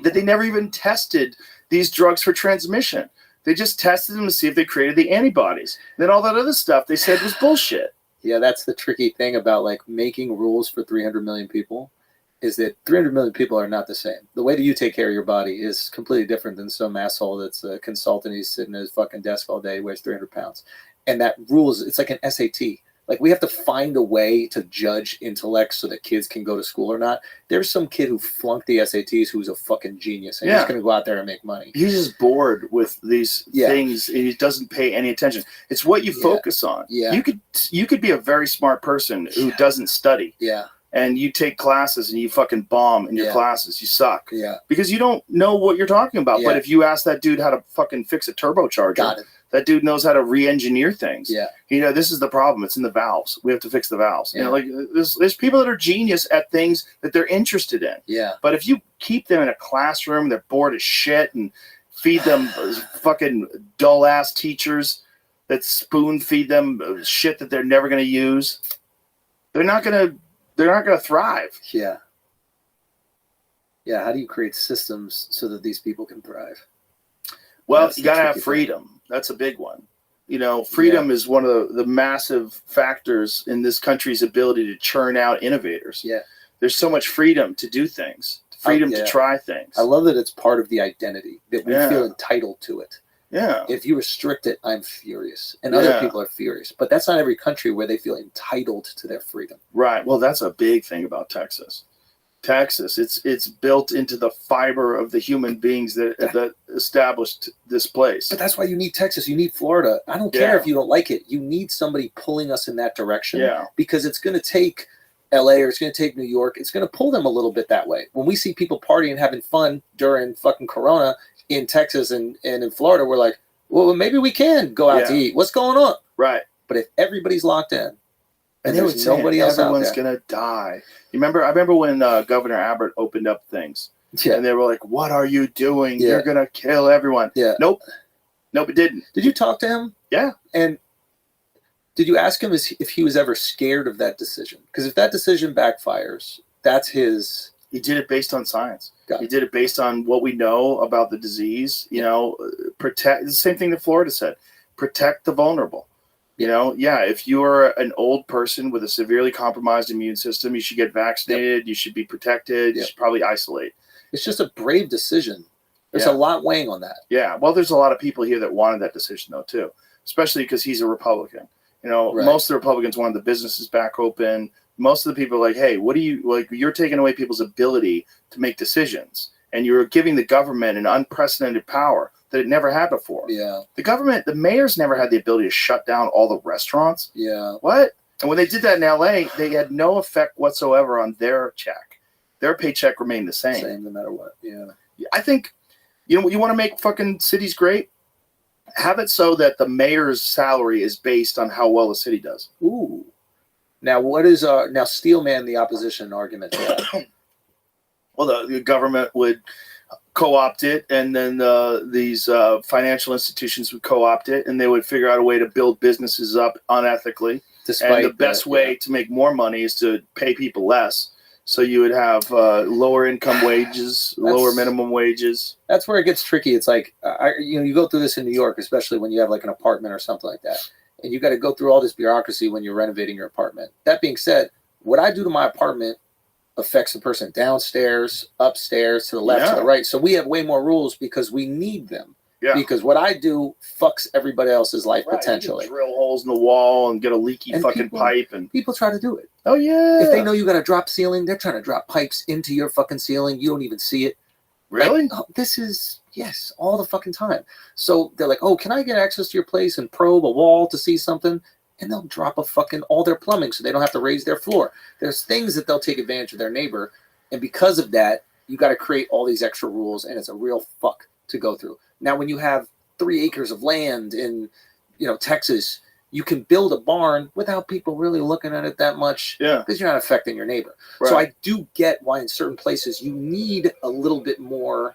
S2: that they never even tested these drugs for transmission. They just tested them to see if they created the antibodies. Then all that other stuff they said was bullshit.
S8: Yeah, that's the tricky thing about like making rules for 300 million people is that 300 million people are not the same. The way that you take care of your body is completely different than some asshole that's a consultant. He's sitting at his fucking desk all day, weighs 300 pounds. And that rules, it's like an SAT. Like, we have to find a way to judge intellect so that kids can go to school or not. There's some kid who flunked the SATs who's a fucking genius, and he's going to go out there and make money.
S2: He's just bored with these things, and he doesn't pay any attention. It's what you focus on. You could be a very smart person who doesn't study. And you take classes and you fucking bomb in your classes. You suck. Because you don't know what you're talking about. But if you ask that dude how to fucking fix a turbocharger, that dude knows how to re-engineer things. You know, this is the problem. It's in the valves. We have to fix the valves. You know, like there's people that are genius at things that they're interested in. But if you keep them in a classroom, they're bored as shit, and feed them fucking dull ass teachers that spoon feed them shit that they're never going to use, they're not going to thrive.
S8: How do you create systems so that these people can thrive?
S2: Well, you got to have freedom. That's a big one. You know, freedom is one of the massive factors in this country's ability to churn out innovators. There's so much freedom to do things, freedom to try things.
S8: I love that it's part of the identity, that we feel entitled to it. If you restrict it, I'm furious. And other people are furious. But that's not every country where they feel entitled to their freedom.
S2: Right. Well, that's a big thing about Texas. It's built into the fiber of the human beings that established this place.
S8: But that's why you need Texas. You need Florida. I don't care if you don't like it. You need somebody pulling us in that direction. Because it's going to take LA or it's going to take New York. It's going to pull them a little bit that way. When we see people partying and having fun during fucking Corona in Texas and in Florida, we're like, well, maybe we can go out to eat. What's going on?
S2: Right.
S8: But if everybody's locked in, and
S2: they would nobody else everyone's gonna die. I remember when Governor Abbott opened up things, and they were like, "What are you doing? You're gonna kill everyone." Nope, it didn't.
S8: Did you talk to him?
S2: Yeah.
S8: And did you ask him if he was ever scared of that decision? Because if that decision backfires, that's his
S2: He did it based on science.
S8: Got
S2: He
S8: it.
S2: did it based on what we know about the disease. You know, protect. The same thing that Florida said. Protect the vulnerable. You know, yeah, if you're an old person with a severely compromised immune system, you should get vaccinated. You should be protected. You should probably isolate.
S8: It's just a brave decision. There's
S2: Yeah.
S8: a lot weighing on that.
S2: Yeah, well, there's a lot of people here that wanted that decision, though, too, especially because he's a Republican. You know,
S8: Right.
S2: most of the Republicans wanted the businesses back open. Most of the people are like, hey, what do you, like, you're taking away people's ability to make decisions, and you're giving the government an unprecedented power that it never had before.
S8: Yeah.
S2: The government, the mayors never had the ability to shut down all the restaurants.
S8: Yeah.
S2: What? And when they did that in LA, they had no effect whatsoever on their check. Their paycheck remained the same.
S8: Same no matter what. Yeah.
S2: I think, you know, you want to make fucking cities great? Have it so that the mayor's salary is based on how well the city does.
S8: Ooh. Now, what is now Steelman the opposition argument to that?
S2: Well, the government would co-opt it, and then these financial institutions would co-opt it, and they would figure out a way to build businesses up unethically.
S8: Despite
S2: and the best way to make more money is to pay people less. So you would have lower income wages, lower minimum wages.
S8: That's where it gets tricky. It's like, you go through this in New York, especially when you have like an apartment or something like that. And you got to go through all this bureaucracy when you're renovating your apartment. That being said, what I do to my apartment affects the person downstairs, upstairs, to the left, to the right. So we have way more rules because we need them.
S2: Yeah.
S8: Because what I do fucks everybody else's life potentially.
S2: You can drill holes in the wall and get a leaky fucking pipe. And
S8: people try to do it.
S2: Oh, yeah.
S8: If they know you got a drop ceiling, they're trying to drop pipes into your fucking ceiling. You don't even see it.
S2: Really?
S8: Like, this is, yes, all the fucking time. So they're like, oh, can I get access to your place and probe a wall to see something? And they'll drop all their plumbing so they don't have to raise their floor. There's things that they'll take advantage of their neighbor. And because of that, you got to create all these extra rules, and it's a real fuck to go through. Now, when you have 3 acres of land in, Texas, you can build a barn without people really looking at it that much.
S2: Yeah.
S8: Because you're not affecting your neighbor.
S2: Right.
S8: So I do get why in certain places you need a little bit more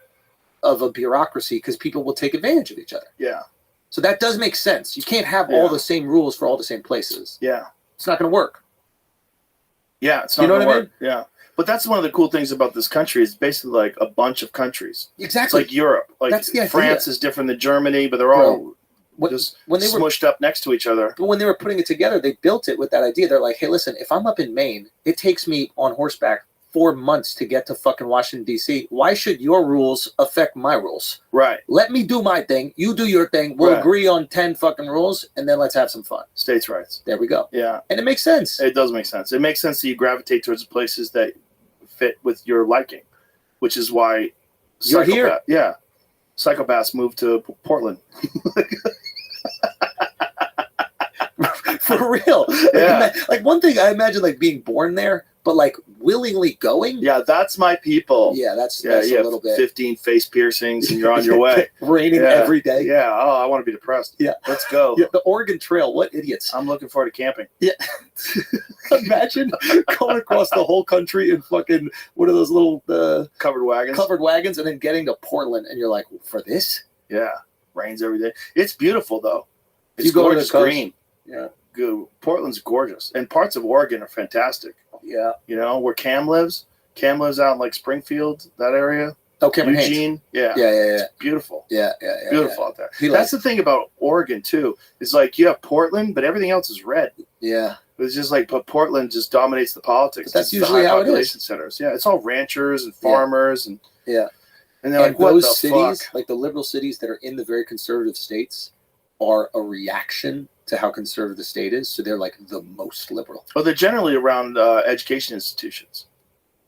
S8: of a bureaucracy because people will take advantage of each other.
S2: Yeah.
S8: So that does make sense. You can't have all the same rules for all the same places.
S2: Yeah.
S8: It's not going to work.
S2: Yeah, it's not going to work. Yeah. But that's one of the cool things about this country. It's basically like a bunch of countries.
S8: Exactly.
S2: It's like Europe. Like
S8: That's the idea.
S2: France is different than Germany, but they're all just
S8: when they were
S2: smushed up next to each other.
S8: But when they were putting it together, they built it with that idea. They're like, hey, listen, if I'm up in Maine, it takes me on horseback 4 months to get to fucking Washington, D.C. Why should your rules affect my rules?
S2: Right.
S8: Let me do my thing. You do your thing. We'll agree on 10 fucking rules, and then let's have some fun.
S2: States' rights.
S8: There we go.
S2: Yeah.
S8: And it makes sense.
S2: It does make sense. It makes sense that you gravitate towards the places that fit with your liking, which is why
S8: you're here.
S2: Yeah. Psychopaths moved to Portland.
S8: For real.
S2: Yeah.
S8: Like one thing I imagine like being born there, but like willingly going.
S2: Yeah, that's my people.
S8: Yeah, that's
S2: you
S8: a little bit.
S2: 15 face piercings and you're on your way.
S8: Raining every day.
S2: Yeah. Oh, I want to be depressed.
S8: Yeah.
S2: Let's go.
S8: Yeah, the Oregon Trail. What idiots.
S2: I'm looking forward to camping.
S8: Yeah. Imagine going across the whole country in fucking one of those little
S2: covered wagons
S8: and then getting to Portland and you're like, for this?
S2: Yeah. Rains every day. It's beautiful though. It's
S8: you go
S2: gorgeous
S8: to the coast,
S2: green.
S8: Yeah.
S2: Portland's gorgeous. And parts of Oregon are fantastic.
S8: Yeah.
S2: Where Cam lives. Cam lives out in like Springfield, that area.
S8: Oh, Cameron
S2: Eugene.
S8: Haines.
S2: Yeah.
S8: Yeah.
S2: It's beautiful.
S8: Yeah.
S2: Beautiful out there. That's the thing about Oregon too. Is like you have Portland, but everything else is red.
S8: Yeah.
S2: It's just like, but Portland just dominates the politics.
S8: But that's
S2: it's
S8: usually
S2: the high
S8: how it
S2: population
S8: is.
S2: centers. Yeah, it's all ranchers and farmers and
S8: yeah.
S2: And they're like, what
S8: those
S2: the
S8: cities,
S2: fuck?
S8: like the liberal cities that are in the very conservative states, are a reaction to how conservative the state is. So they're like the most liberal.
S2: Well, they're generally around education institutions.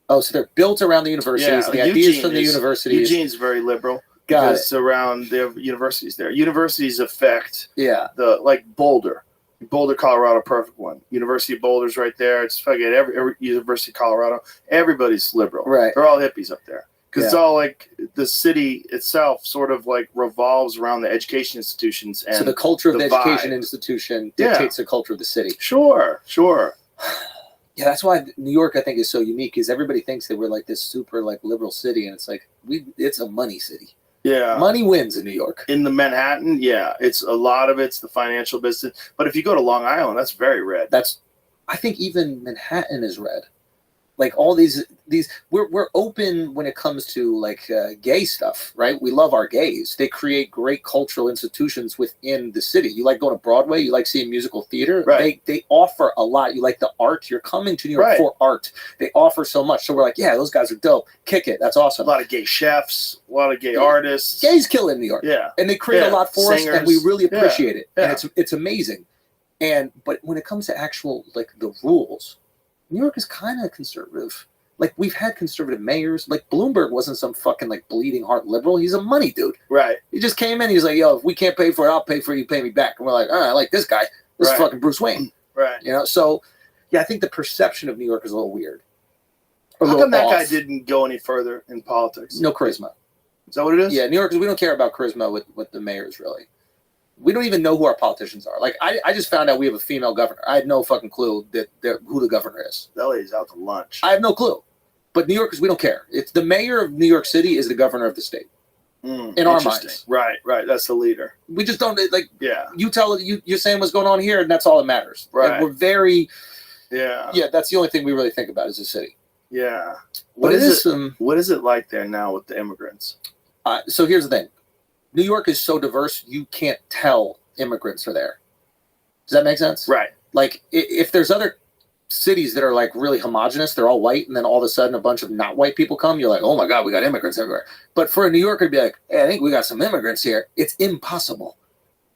S8: Oh, so they're built around the universities. The ideas from the universities.
S2: Eugene's very liberal.
S8: Got
S2: because it's around their universities there. Universities affect the like Boulder, Colorado, perfect one. University of Boulder's right there. It's fucking every University of Colorado. Everybody's liberal.
S8: Right.
S2: They're all hippies up there. Because it's all like the city itself sort of like revolves around the education institutions. And
S8: so the culture of the education
S2: vibe.
S8: Institution dictates the culture of the city.
S2: Sure.
S8: Yeah, that's why New York, I think, is so unique, is everybody thinks that we're like this super like liberal city, and it's like it's a money city.
S2: Yeah.
S8: Money wins in New York.
S2: In the Manhattan, it's a lot of it's the financial business. But if you go to Long Island, that's very red.
S8: I think even Manhattan is red. Like all these, we're open when it comes to like gay stuff, right? We love our gays. They create great cultural institutions within the city. You like going to Broadway, you like seeing musical theater.
S2: Right.
S8: They offer a lot. You like the art. You're coming to New York
S2: Right.
S8: for art. They offer so much. So we're like, yeah, those guys are dope. Kick it. That's
S2: A
S8: awesome.
S2: lot of gay chefs, a lot of gay artists.
S8: Gays kill in New York.
S2: Yeah.
S8: And they create a lot for us, and we really appreciate it.
S2: Yeah.
S8: And it's amazing. But when it comes to actual like the rules, New York is kind of conservative. Like, we've had conservative mayors. Like, Bloomberg wasn't some fucking, like, bleeding heart liberal. He's a money dude.
S2: Right.
S8: He just came in. He's like, yo, if we can't pay for it, I'll pay for it. You pay me back. And we're like, I like this guy. This is fucking Bruce Wayne.
S2: Right.
S8: You know? So, yeah, I think the perception of New York is a little weird.
S2: How come that guy didn't go any further in politics?
S8: No charisma.
S2: Is that what it is?
S8: Yeah, New Yorkers, we don't care about charisma with the mayors, really. We don't even know who our politicians are. Like, I just found out we have a female governor. I had no fucking clue who the governor is.
S2: That lady's out to lunch.
S8: I have no clue. But New Yorkers, we don't care. It's the mayor of New York City is the governor of the state. In our minds.
S2: Right. That's the leader.
S8: We just don't, like,
S2: Yeah.
S8: you tell you're saying what's going on here, and that's all that matters.
S2: Right.
S8: Like, we're very,
S2: Yeah.
S8: that's the only thing we really think about as a city.
S2: Yeah.
S8: But
S2: What is it like there now with the immigrants?
S8: So here's the thing. New York is so diverse, you can't tell immigrants are there. Does that make sense?
S2: Right.
S8: Like, if there's other cities that are like really homogenous, they're all white, and then all of a sudden a bunch of not white people come, you're like, oh my God, we got immigrants everywhere. But for a New Yorker to be like, hey, I think we got some immigrants here, it's impossible.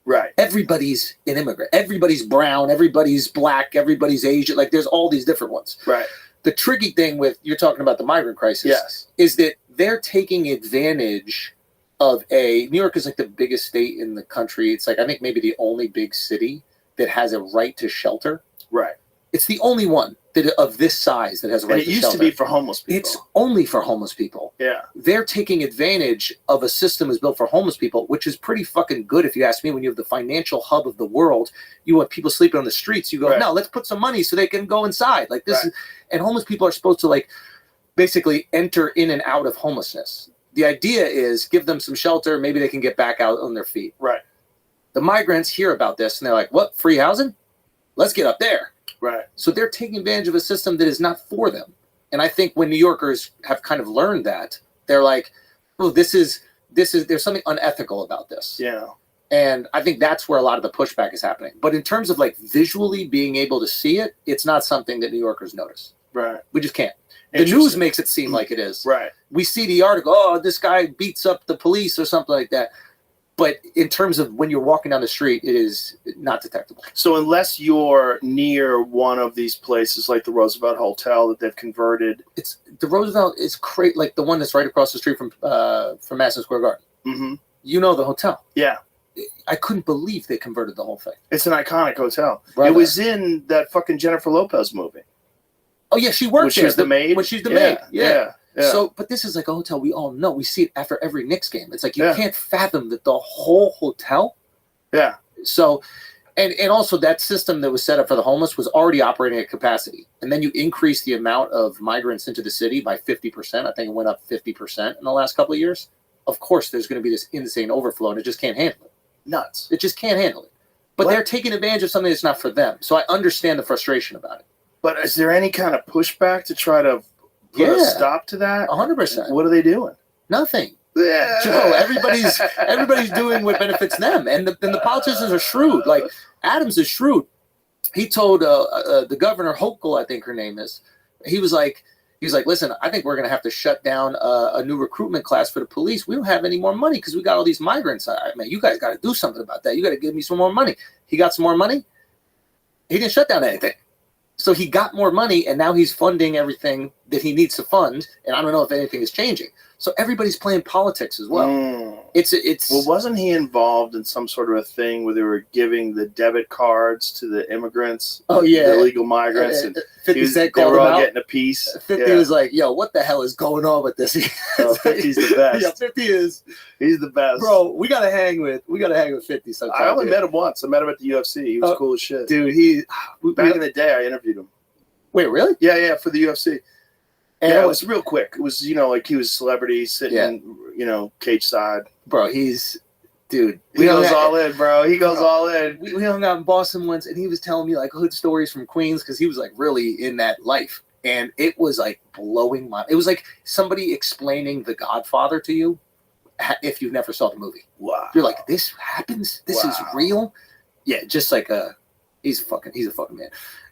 S2: Right.
S8: Everybody's an immigrant. Everybody's brown, everybody's black, everybody's Asian. Like, there's all these different ones.
S2: Right.
S8: The tricky thing with, you're talking about the migrant crisis,
S2: Yes.
S8: is that they're taking advantage of New York is like the biggest state in the country. It's like, I think maybe the only big city that has a right to shelter.
S2: Right.
S8: It's the only one of this size that has a right to shelter.
S2: And it used to be for homeless people.
S8: It's only for homeless people.
S2: Yeah.
S8: They're taking advantage of a system that's built for homeless people, which is pretty fucking good if you ask me. When you have the financial hub of the world, you want people sleeping on the streets, you go, no, let's put some money so they can go inside. Like this and homeless people are supposed to like basically enter in and out of homelessness. The idea is give them some shelter, maybe they can get back out on their feet.
S2: Right.
S8: The migrants hear about this and they're like, what, free housing? Let's get up there.
S2: Right.
S8: So they're taking advantage of a system that is not for them. And I think when New Yorkers have kind of learned that, they're like, oh, there's something unethical about this.
S2: Yeah.
S8: And I think that's where a lot of the pushback is happening. But in terms of like visually being able to see it, it's not something that New Yorkers notice.
S2: Right.
S8: We just can't. The news makes it seem like it is.
S2: Right.
S8: We see the article, oh, this guy beats up the police or something like that. But in terms of when you're walking down the street, it is not detectable.
S2: So unless you're near one of these places like the Roosevelt Hotel that they've converted.
S8: It's the Roosevelt is like the one that's right across the street from Madison Square Garden.
S2: Mm-hmm.
S8: You know the hotel.
S2: Yeah.
S8: I couldn't believe they converted the whole thing.
S2: It's an iconic hotel.
S8: Brother.
S2: It was in that fucking Jennifer Lopez movie.
S8: Oh, yeah, she works
S2: there. When she's the maid?
S8: When she's the maid. Yeah.
S2: Yeah.
S8: So, but this is like a hotel we all know. We see it after every Knicks game. It's like you can't fathom that the whole hotel.
S2: Yeah.
S8: So, and also that system that was set up for the homeless was already operating at capacity. And then you increase the amount of migrants into the city by 50%. I think it went up 50% in the last couple of years. Of course, there's going to be this insane overflow, and it just can't handle it.
S2: Nuts.
S8: It just can't handle it. But they're taking advantage of something that's not for them. So I understand the frustration about it.
S2: But is there any kind of pushback to try to put a stop to that?
S8: 100%.
S2: What are they doing?
S8: Nothing.
S2: Yeah.
S8: Joe, everybody's doing what benefits them, and the politicians are shrewd. Like Adams is shrewd. He told the governor Hochul, I think her name is. He was like, listen, I think we're going to have to shut down a new recruitment class for the police. We don't have any more money because we got all these migrants. Man, you guys got to do something about that. You got to give me some more money. He got some more money. He didn't shut down anything. So he got more money, and now he's funding everything that he needs to fund. And I don't know if anything is changing. So everybody's playing politics as well. It's
S2: well, wasn't he involved in some sort of a thing where they were giving the debit cards to the immigrants?
S8: Oh yeah,
S2: the illegal migrants, and
S8: 50 Cent
S2: they
S8: called
S2: were
S8: him
S2: all
S8: out.
S2: getting a piece.
S8: 50 was like, "Yo, what the hell is going on with this?"
S2: 50's the best.
S8: Yeah, 50 is.
S2: He's the best,
S8: bro. We gotta hang with 50 sometime.
S2: I only met him once. I met him at the UFC. He was cool as shit,
S8: dude.
S2: Back in the day, I interviewed him.
S8: Wait, really?
S2: Yeah, for the UFC.
S8: And
S2: it was real quick. It was, like he was a celebrity sitting, cage side.
S8: Bro, dude.
S2: He goes all in, bro. He goes all in.
S8: We hung out in Boston once, and he was telling me like hood stories from Queens because he was like really in that life. And it was like blowing my. It was like somebody explaining The Godfather to you if you never saw the movie.
S2: Wow.
S8: You're like, this happens. This is real. Yeah, just like he's a fucking man.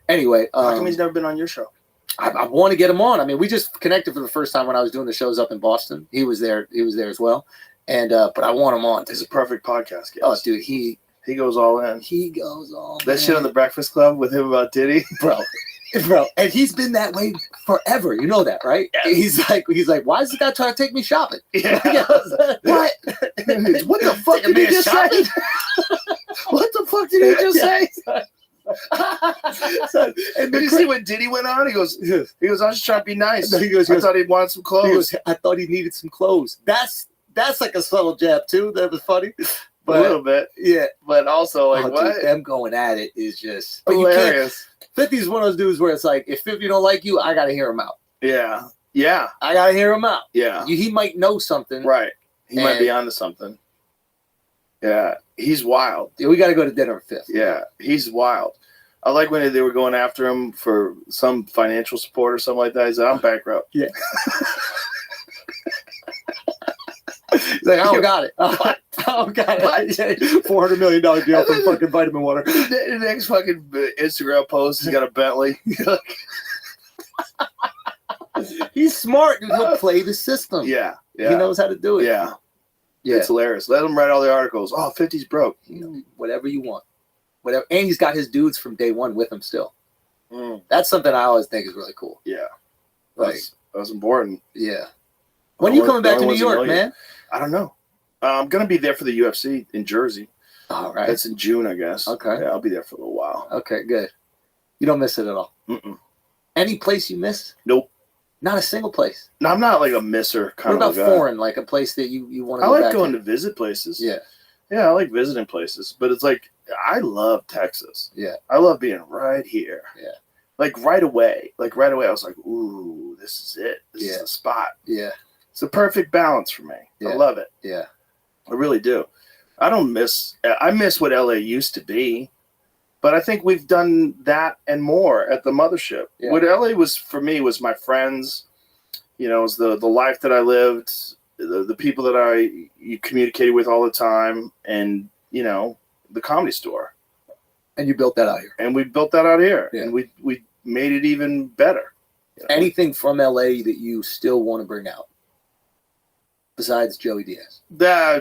S8: Anyway,
S2: how come he's never been on your show?
S8: I want to get him on. I mean, we just connected for the first time when I was doing the shows up in Boston. He was there. He was there as well. And but I want him on.
S2: He's a perfect podcast guest.
S8: Oh, dude, he
S2: goes all in.
S8: He goes all
S2: that shit on the Breakfast Club with him about Diddy,
S8: bro. And he's been that way forever. You know that, right? Yeah. He's like, why is this guy trying to take me shopping?
S2: Yeah.
S8: What?
S2: What the fuck did he just say? What the fuck did he just say? And did you see when Diddy went on? He goes, I was just trying to be nice.
S8: No, he goes,
S2: I thought he wanted some clothes.
S8: I thought he needed some clothes. That's like a subtle jab too. That was funny. But,
S2: a little bit.
S8: Yeah.
S2: But also like what?
S8: Dude, them going at it is just
S2: hilarious.
S8: 50's one of those dudes where it's like, if 50 don't like you, I gotta hear him out.
S2: Yeah. Yeah.
S8: I gotta hear him out.
S2: Yeah.
S8: He might know something.
S2: Right. He might be onto something. Yeah. He's wild.
S8: Yeah, we gotta go to dinner at 5th.
S2: Yeah. He's wild. I like when they were going after him for some financial support or something like that. He said, I'm bankrupt.
S8: Yeah. He's like, I don't got it. I don't got it. $400 million deal for fucking vitamin water.
S2: The next fucking Instagram post, he's got a Bentley.
S8: He's smart, dude. He'll play the system.
S2: Yeah.
S8: He knows how to do it.
S2: Yeah. It's hilarious. Let him write all the articles. Oh, 50's broke.
S8: Whatever you want. Whatever. And he's got his dudes from day one with him still. That's something I always think is really cool.
S2: Yeah.
S8: Like,
S2: that's important.
S8: Yeah. When are you coming back to New York, man?
S2: I don't know. I'm going to be there for the UFC in Jersey.
S8: All right.
S2: That's in June, I guess.
S8: Okay.
S2: Yeah, I'll be there for a little while.
S8: Okay, good. You don't miss it at all?
S2: Mm-mm.
S8: Any place you miss?
S2: Nope.
S8: Not a single place?
S2: No, I'm not like a misser kind
S8: of
S2: guy. What about
S8: foreign, like a place that you want to go back to?
S2: I like going to visit places.
S8: Yeah.
S2: Yeah, I like visiting places. But it's like, I love Texas.
S8: Yeah.
S2: I love being right here.
S8: Yeah.
S2: Like right away. I was like, ooh, this is it. This is the spot.
S8: Yeah.
S2: It's a perfect balance for me.
S8: Yeah.
S2: I love it.
S8: Yeah.
S2: I really do. I miss what LA used to be, but I think we've done that and more at the mothership.
S8: Yeah.
S2: What LA was for me was my friends, it was the life that I lived, the people that you communicated with all the time, and, the Comedy Store.
S8: And you built that out here.
S2: And we built that out here.
S8: Yeah.
S2: And we made it even better.
S8: Anything from LA that you still want to bring out? Besides Joey Diaz.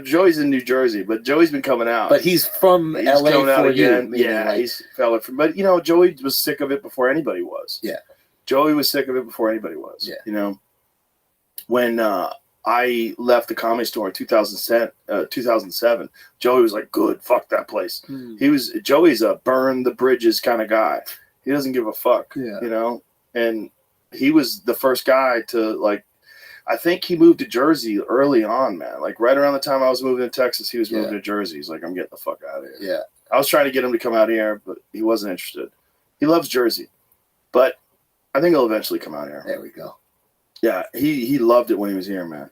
S2: Joey's in New Jersey, but Joey's been coming out.
S8: But he's from LA for you.
S2: Yeah, he's fell from. But Joey was sick of it before anybody was.
S8: Yeah,
S2: Joey was sick of it before anybody was.
S8: Yeah,
S2: when I left the Comedy Store in 2007, Joey was like, "Good, fuck that place." Joey's a burn the bridges kind of guy. He doesn't give a fuck.
S8: Yeah,
S2: and he was the first guy to I think he moved to Jersey early on, man. Like right around the time I was moving to Texas, he was moving to Jersey. He's like, I'm getting the fuck out of here.
S8: Yeah.
S2: I was trying to get him to come out here, but he wasn't interested. He loves Jersey, but I think he'll eventually come out here.
S8: There we go.
S2: Yeah, he loved it when he was here, man.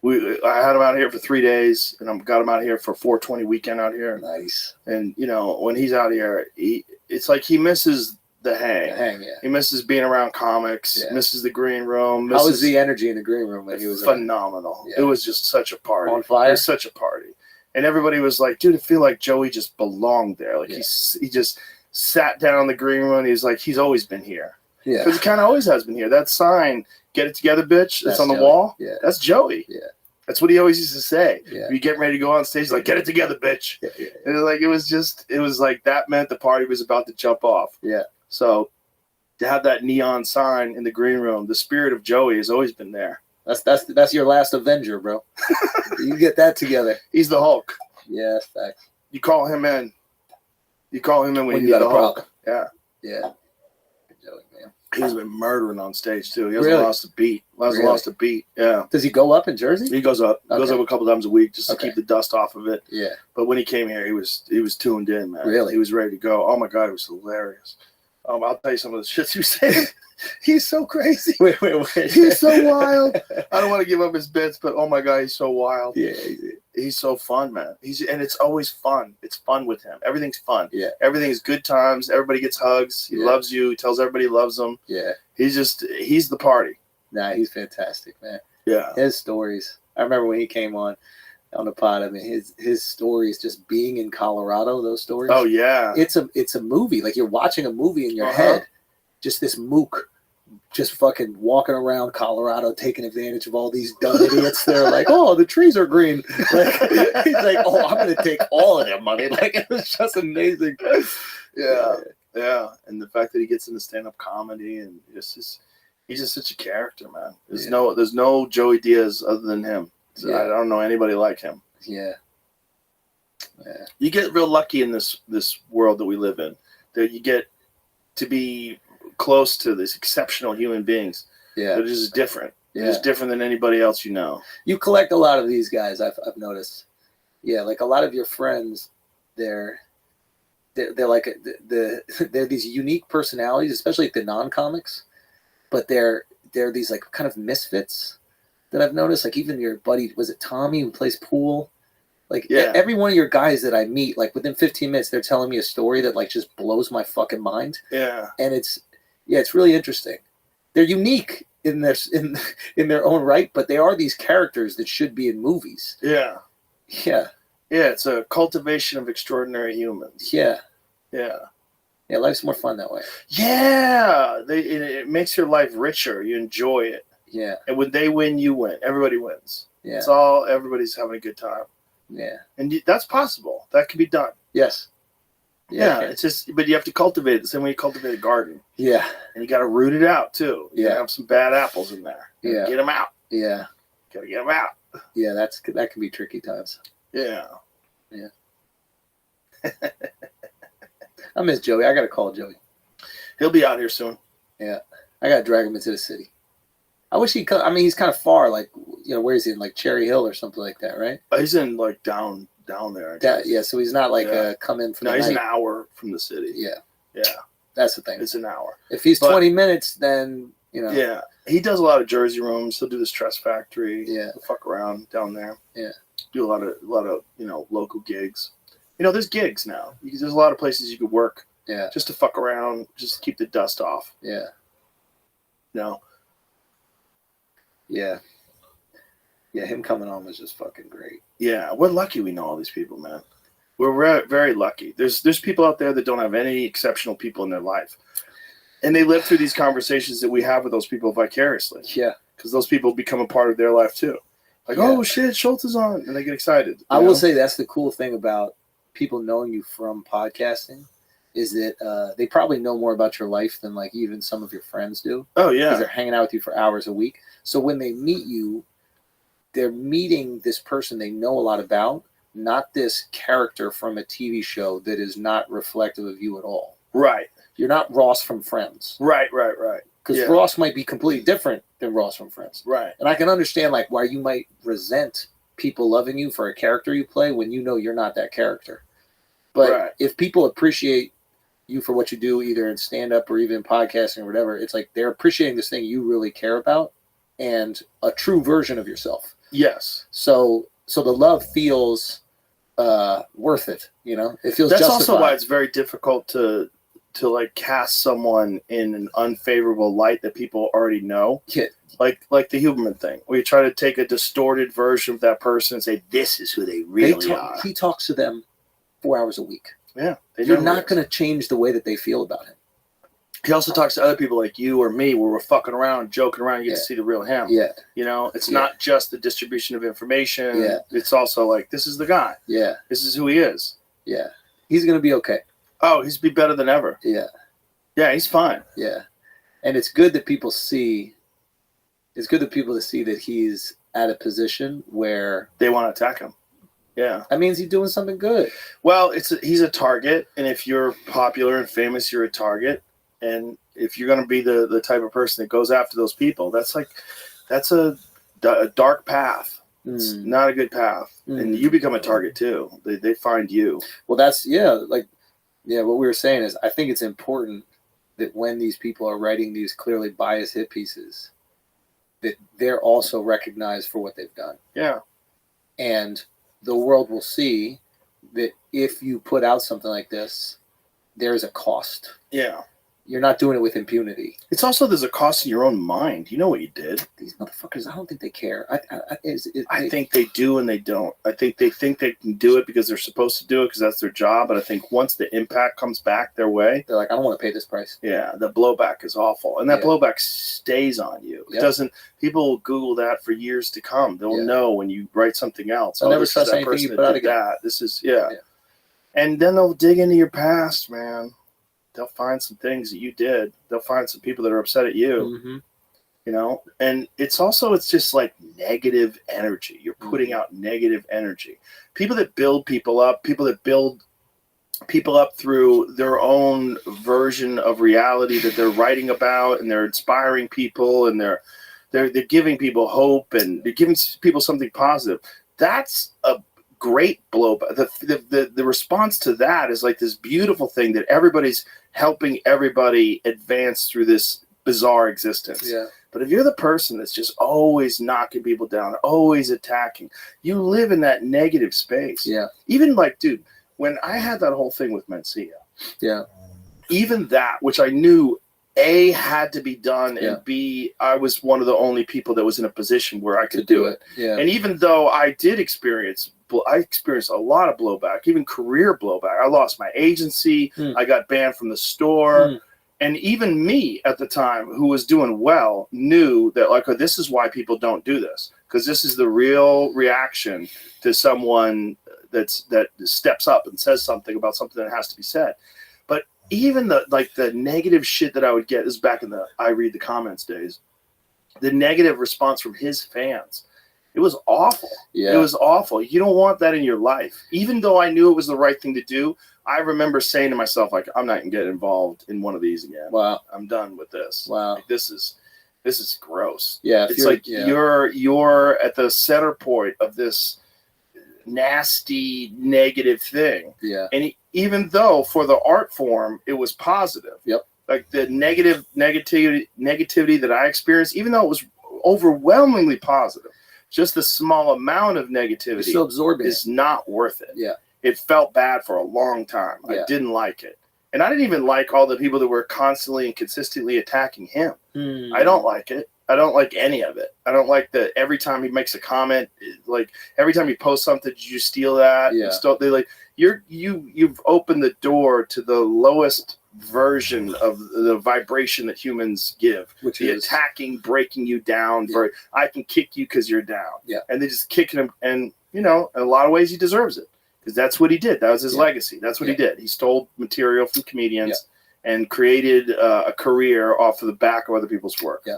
S2: I had him out here for 3 days, and I got him out here for 420 weekend out here.
S8: Nice.
S2: And when he's out here, it's like he misses the hang.
S8: Yeah.
S2: He misses being around comics. Misses the green room.
S8: How was the energy in the green room when he was
S2: phenomenal?
S8: Yeah.
S2: It was just such a party.
S8: On fire.
S2: It was such a party, and everybody was like, "Dude, I feel like Joey just belonged there. Like he just sat down in the green room. He's like, he's always been here.
S8: Yeah,
S2: because he kind of always has been here. That sign, "Get it together, bitch," that's on the wall.
S8: Yeah,
S2: that's Joey.
S8: Yeah.
S2: That's what he always used to say.
S8: Yeah.
S2: You getting ready to go on stage, like, "Get it together, bitch."
S8: Yeah, yeah.
S2: And it was like that meant the party was about to jump off.
S8: Yeah.
S2: So to have that neon sign in the green room, the spirit of Joey has always been there.
S8: That's your last Avenger, bro. You get that together.
S2: He's the Hulk.
S8: Yeah, that's facts.
S2: You call him in. You call him in when you
S8: got
S2: the
S8: a
S2: Hulk.
S8: problem.
S2: Yeah.
S8: Yeah. Joey, man.
S2: He's been murdering on stage too. He hasn't
S8: Really?
S2: lost a beat. Lost a beat. Yeah.
S8: Does he go up in Jersey?
S2: He goes up.
S8: Okay.
S2: Goes up a couple times a week just to
S8: Okay.
S2: keep the dust off of it.
S8: Yeah.
S2: But when he came here, he was tuned in, man.
S8: Really?
S2: He was ready to go. Oh my God, it was hilarious. I'll tell you some of the shit you saying. He's so crazy.
S8: Wait.
S2: He's so wild. I don't want to give up his bits, but oh my God, he's so wild.
S8: Yeah.
S2: He's so fun, man. And it's always fun. It's fun with him. Everything's fun.
S8: Yeah.
S2: Everything's good times. Everybody gets hugs. He loves you. He tells everybody he loves them.
S8: Yeah.
S2: He's the party.
S8: Nah, he's fantastic, man.
S2: Yeah.
S8: His stories. I remember when he came on the pod. I mean, his stories, just being in Colorado, those stories.
S2: Oh yeah.
S8: It's a movie. Like you're watching a movie in your head. Just this mook, just fucking walking around Colorado, taking advantage of all these dumb idiots. They're like, oh, the trees are green. Like, he's like, oh, I'm gonna take all of their money. Like, it was just amazing.
S2: Yeah. And the fact that he gets into stand-up comedy and he's just such a character, man. There's no Joey Diaz other than him. So I don't know anybody like him.
S8: Yeah.
S2: You get real lucky in this world that we live in. That you get to be close to these exceptional human beings.
S8: Yeah.
S2: That are just different.
S8: Yeah.
S2: They're just different than anybody else you know.
S8: You collect a lot of these guys, I've noticed. Yeah, like a lot of your friends, they're like they're these unique personalities, especially like the non-comics, but they're these like kind of misfits that I've noticed. Like even your buddy, was it Tommy, who plays pool? Like every one of your guys that I meet, like within 15 minutes, they're telling me a story that like just blows my fucking mind.
S2: Yeah.
S8: And it's really interesting. They're unique in their own right, but they are these characters that should be in movies.
S2: Yeah.
S8: Yeah.
S2: Yeah, it's a cultivation of extraordinary humans.
S8: Yeah.
S2: Yeah.
S8: Yeah, life's more fun that way.
S2: Yeah. It makes your life richer. You enjoy it.
S8: Yeah.
S2: And when they win, you win. Everybody wins.
S8: Yeah.
S2: Everybody's having a good time.
S8: Yeah.
S2: And that's possible. That can be done.
S8: Yes.
S2: Yeah, it's just, but you have to cultivate it the same way you cultivate a garden.
S8: Yeah.
S2: And you got to root it out too. You gotta have some bad apples in there.
S8: Yeah.
S2: Get them out.
S8: Yeah.
S2: Got to get them out.
S8: Yeah, that can be tricky times.
S2: Yeah.
S8: Yeah. I miss Joey. I got to call Joey.
S2: He'll be out here soon.
S8: Yeah. I got to drag him into the city. I wish he'd come. I mean, he's kind of far. Like, where is he? In like Cherry Hill or something like that, right?
S2: He's in like down there.
S8: Yeah, so he's not like come in from the
S2: he's
S8: night.
S2: an hour from the city.
S8: Yeah.
S2: Yeah.
S8: That's the thing.
S2: It's an hour.
S8: If he's 20 minutes, then,
S2: Yeah. He does a lot of Jersey rooms. He'll do the Stress Factory.
S8: Yeah.
S2: He'll fuck around down there.
S8: Yeah.
S2: Do a lot of local gigs. There's gigs now. There's a lot of places you could work.
S8: Yeah.
S2: Just to fuck around, just to keep the dust off.
S8: Yeah.
S2: No.
S8: Yeah. Yeah, him coming on was just fucking great.
S2: Yeah, we're lucky we know all these people, man. We're very lucky. There's people out there that don't have any exceptional people in their life. And they live through these conversations that we have with those people vicariously.
S8: Yeah.
S2: Because those people become a part of their life too. Like, oh shit, Schultz is on. And they get excited.
S8: I will say that's the cool thing about people knowing you from podcasting is that they probably know more about your life than like even some of your friends do.
S2: Oh, yeah.
S8: Because they're hanging out with you for hours a week. So when they meet you, they're meeting this person they know a lot about, not this character from a TV show that is not reflective of you at all.
S2: Right.
S8: You're not Ross from Friends.
S2: Right.
S8: Because Ross might be completely different than Ross from Friends.
S2: Right.
S8: And I can understand like why you might resent people loving you for a character you play when you know you're not that character. But if people appreciate you for what you do, either in stand-up or even podcasting or whatever, it's like they're appreciating this thing you really care about and a true version of yourself.
S2: Yes.
S8: So the love feels worth it. It feels.
S2: That's
S8: justified.
S2: also why it's very difficult to like cast someone in an unfavorable light that people already know.
S8: Yeah.
S2: Like the Huberman thing, where you try to take a distorted version of that person and say this is who they really are.
S8: He talks to them 4 hours a week.
S2: Yeah.
S8: You're not going to change the way that they feel about him.
S2: He also talks to other people like you or me where we're fucking around, joking around, you get to see the real him.
S8: Yeah.
S2: It's not just the distribution of information.
S8: Yeah.
S2: It's also like, this is the guy.
S8: Yeah.
S2: This is who he is.
S8: Yeah. He's going to be okay.
S2: Oh, he's be better than ever.
S8: Yeah.
S2: Yeah, he's fine.
S8: Yeah. And it's good that people see that he's at a position where
S2: they want to attack him. Yeah.
S8: That means he's doing something good.
S2: Well, he's a target. And if you're popular and famous, you're a target. And if you're going to be the type of person that goes after those people, that's a dark path. It's not a good path. And you become a target too. They find you.
S8: Well, that's, what we were saying is I think it's important that when these people are writing these clearly biased hit pieces, that they're also recognized for what they've done.
S2: Yeah.
S8: And the world will see that if you put out something like this, there's a cost.
S2: Yeah.
S8: You're not doing it with impunity.
S2: It's also there's a cost in your own mind. You know what you did.
S8: These motherfuckers, I don't think they care.
S2: I think they do and they don't. I think they can do it because they're supposed to do it because that's their job. But I think once the impact comes back their way,
S8: they're like, I don't want to pay this price.
S2: Yeah, the blowback is awful, and that blowback stays on you. It doesn't. People will Google that for years to come. They'll know when you write something else.
S8: I'll never trust anything you put out again.
S2: This is and then they'll dig into your past, man. They'll find some things that you did. They'll find some people that are upset at you, you know? And it's just like negative energy. You're putting out negative energy. People that build people up, people that build people up through their own version of reality that they're writing about, and they're inspiring people, and they're giving people hope, and they're giving people something positive. That's a great blowback. The response to that is like this beautiful thing that everybody's helping everybody advance through this bizarre existence.
S8: Yeah.
S2: But if you're the person that's just always knocking people down, always attacking, you live in that negative space.
S8: Yeah.
S2: Even like, dude, when I had that whole thing with Mencia, even that, which I knew A, had to be done, and B, I was one of the only people that was in a position where I could do it.
S8: Yeah.
S2: And even though I experienced a lot of blowback, even career blowback. I lost my agency. I got banned from the store. And even me at the time, who was doing well, knew that, like, oh, this is why people don't do this. Because this is the real reaction to someone that steps up and says something about something that has to be said. But even the negative shit that I would get, this is back in the I read the comments days, the negative response from his fans. It was awful.
S8: Yeah.
S2: It was awful. You don't want that in your life. Even though I knew it was the right thing to do, I remember saying to myself, like, I'm not going to get involved in one of these again.
S8: Wow.
S2: I'm done with this.
S8: Wow.
S2: Like, this is gross.
S8: Yeah.
S2: It's like you're at the center point of this nasty, negative thing.
S8: Yeah.
S2: And even though for the art form, it was positive.
S8: Yep.
S2: Like the negativity that I experienced, even though it was overwhelmingly positive, just the small amount of negativity
S8: so absorbing
S2: is not worth it.
S8: Yeah.
S2: It felt bad for a long time.
S8: Yeah.
S2: I didn't like it. And I didn't even like all the people that were constantly and consistently attacking him. I don't like it. I don't like any of it. I don't like that every time he makes a comment, like every time he posts something, did you steal that?
S8: Yeah.
S2: They like you've opened the door to the lowest version of the vibration that humans give,
S8: which
S2: is attacking, breaking you down. I can kick you because you're down.
S8: Yeah. And
S2: they just kicking him, and in a lot of ways he deserves it because that's what he did. That was his legacy. That's what he did. He stole material from comedians and created a career off of the back of other people's work.
S8: Yeah.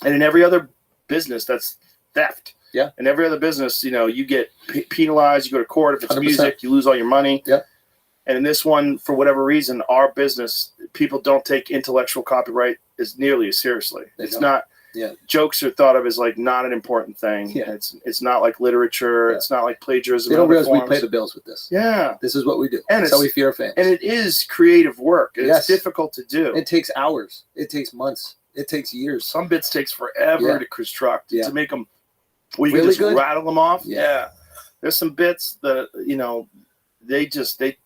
S2: And in every other business, that's theft.
S8: Yeah.
S2: In every other business, you get penalized. You go to court if it's
S8: 100%.
S2: music. You lose all your money.
S8: Yeah.
S2: And in this one, for whatever reason, our business, people don't take intellectual copyright as nearly as seriously. It's not.
S8: Yeah.
S2: Jokes are thought of as like not an important thing.
S8: Yeah.
S2: It's not like literature. Yeah. It's not like plagiarism.
S8: They don't realize we pay the bills with this.
S2: Yeah.
S8: This is what we do.
S2: And
S8: that's how we feed our fans.
S2: And it is creative work.
S8: Yes.
S2: It's difficult to do.
S8: It takes hours. It takes months. It takes years.
S2: Some bits takes forever to construct to make them. Well, you
S8: really
S2: can just
S8: good?
S2: rattle them off.
S8: Yeah.
S2: There's some bits that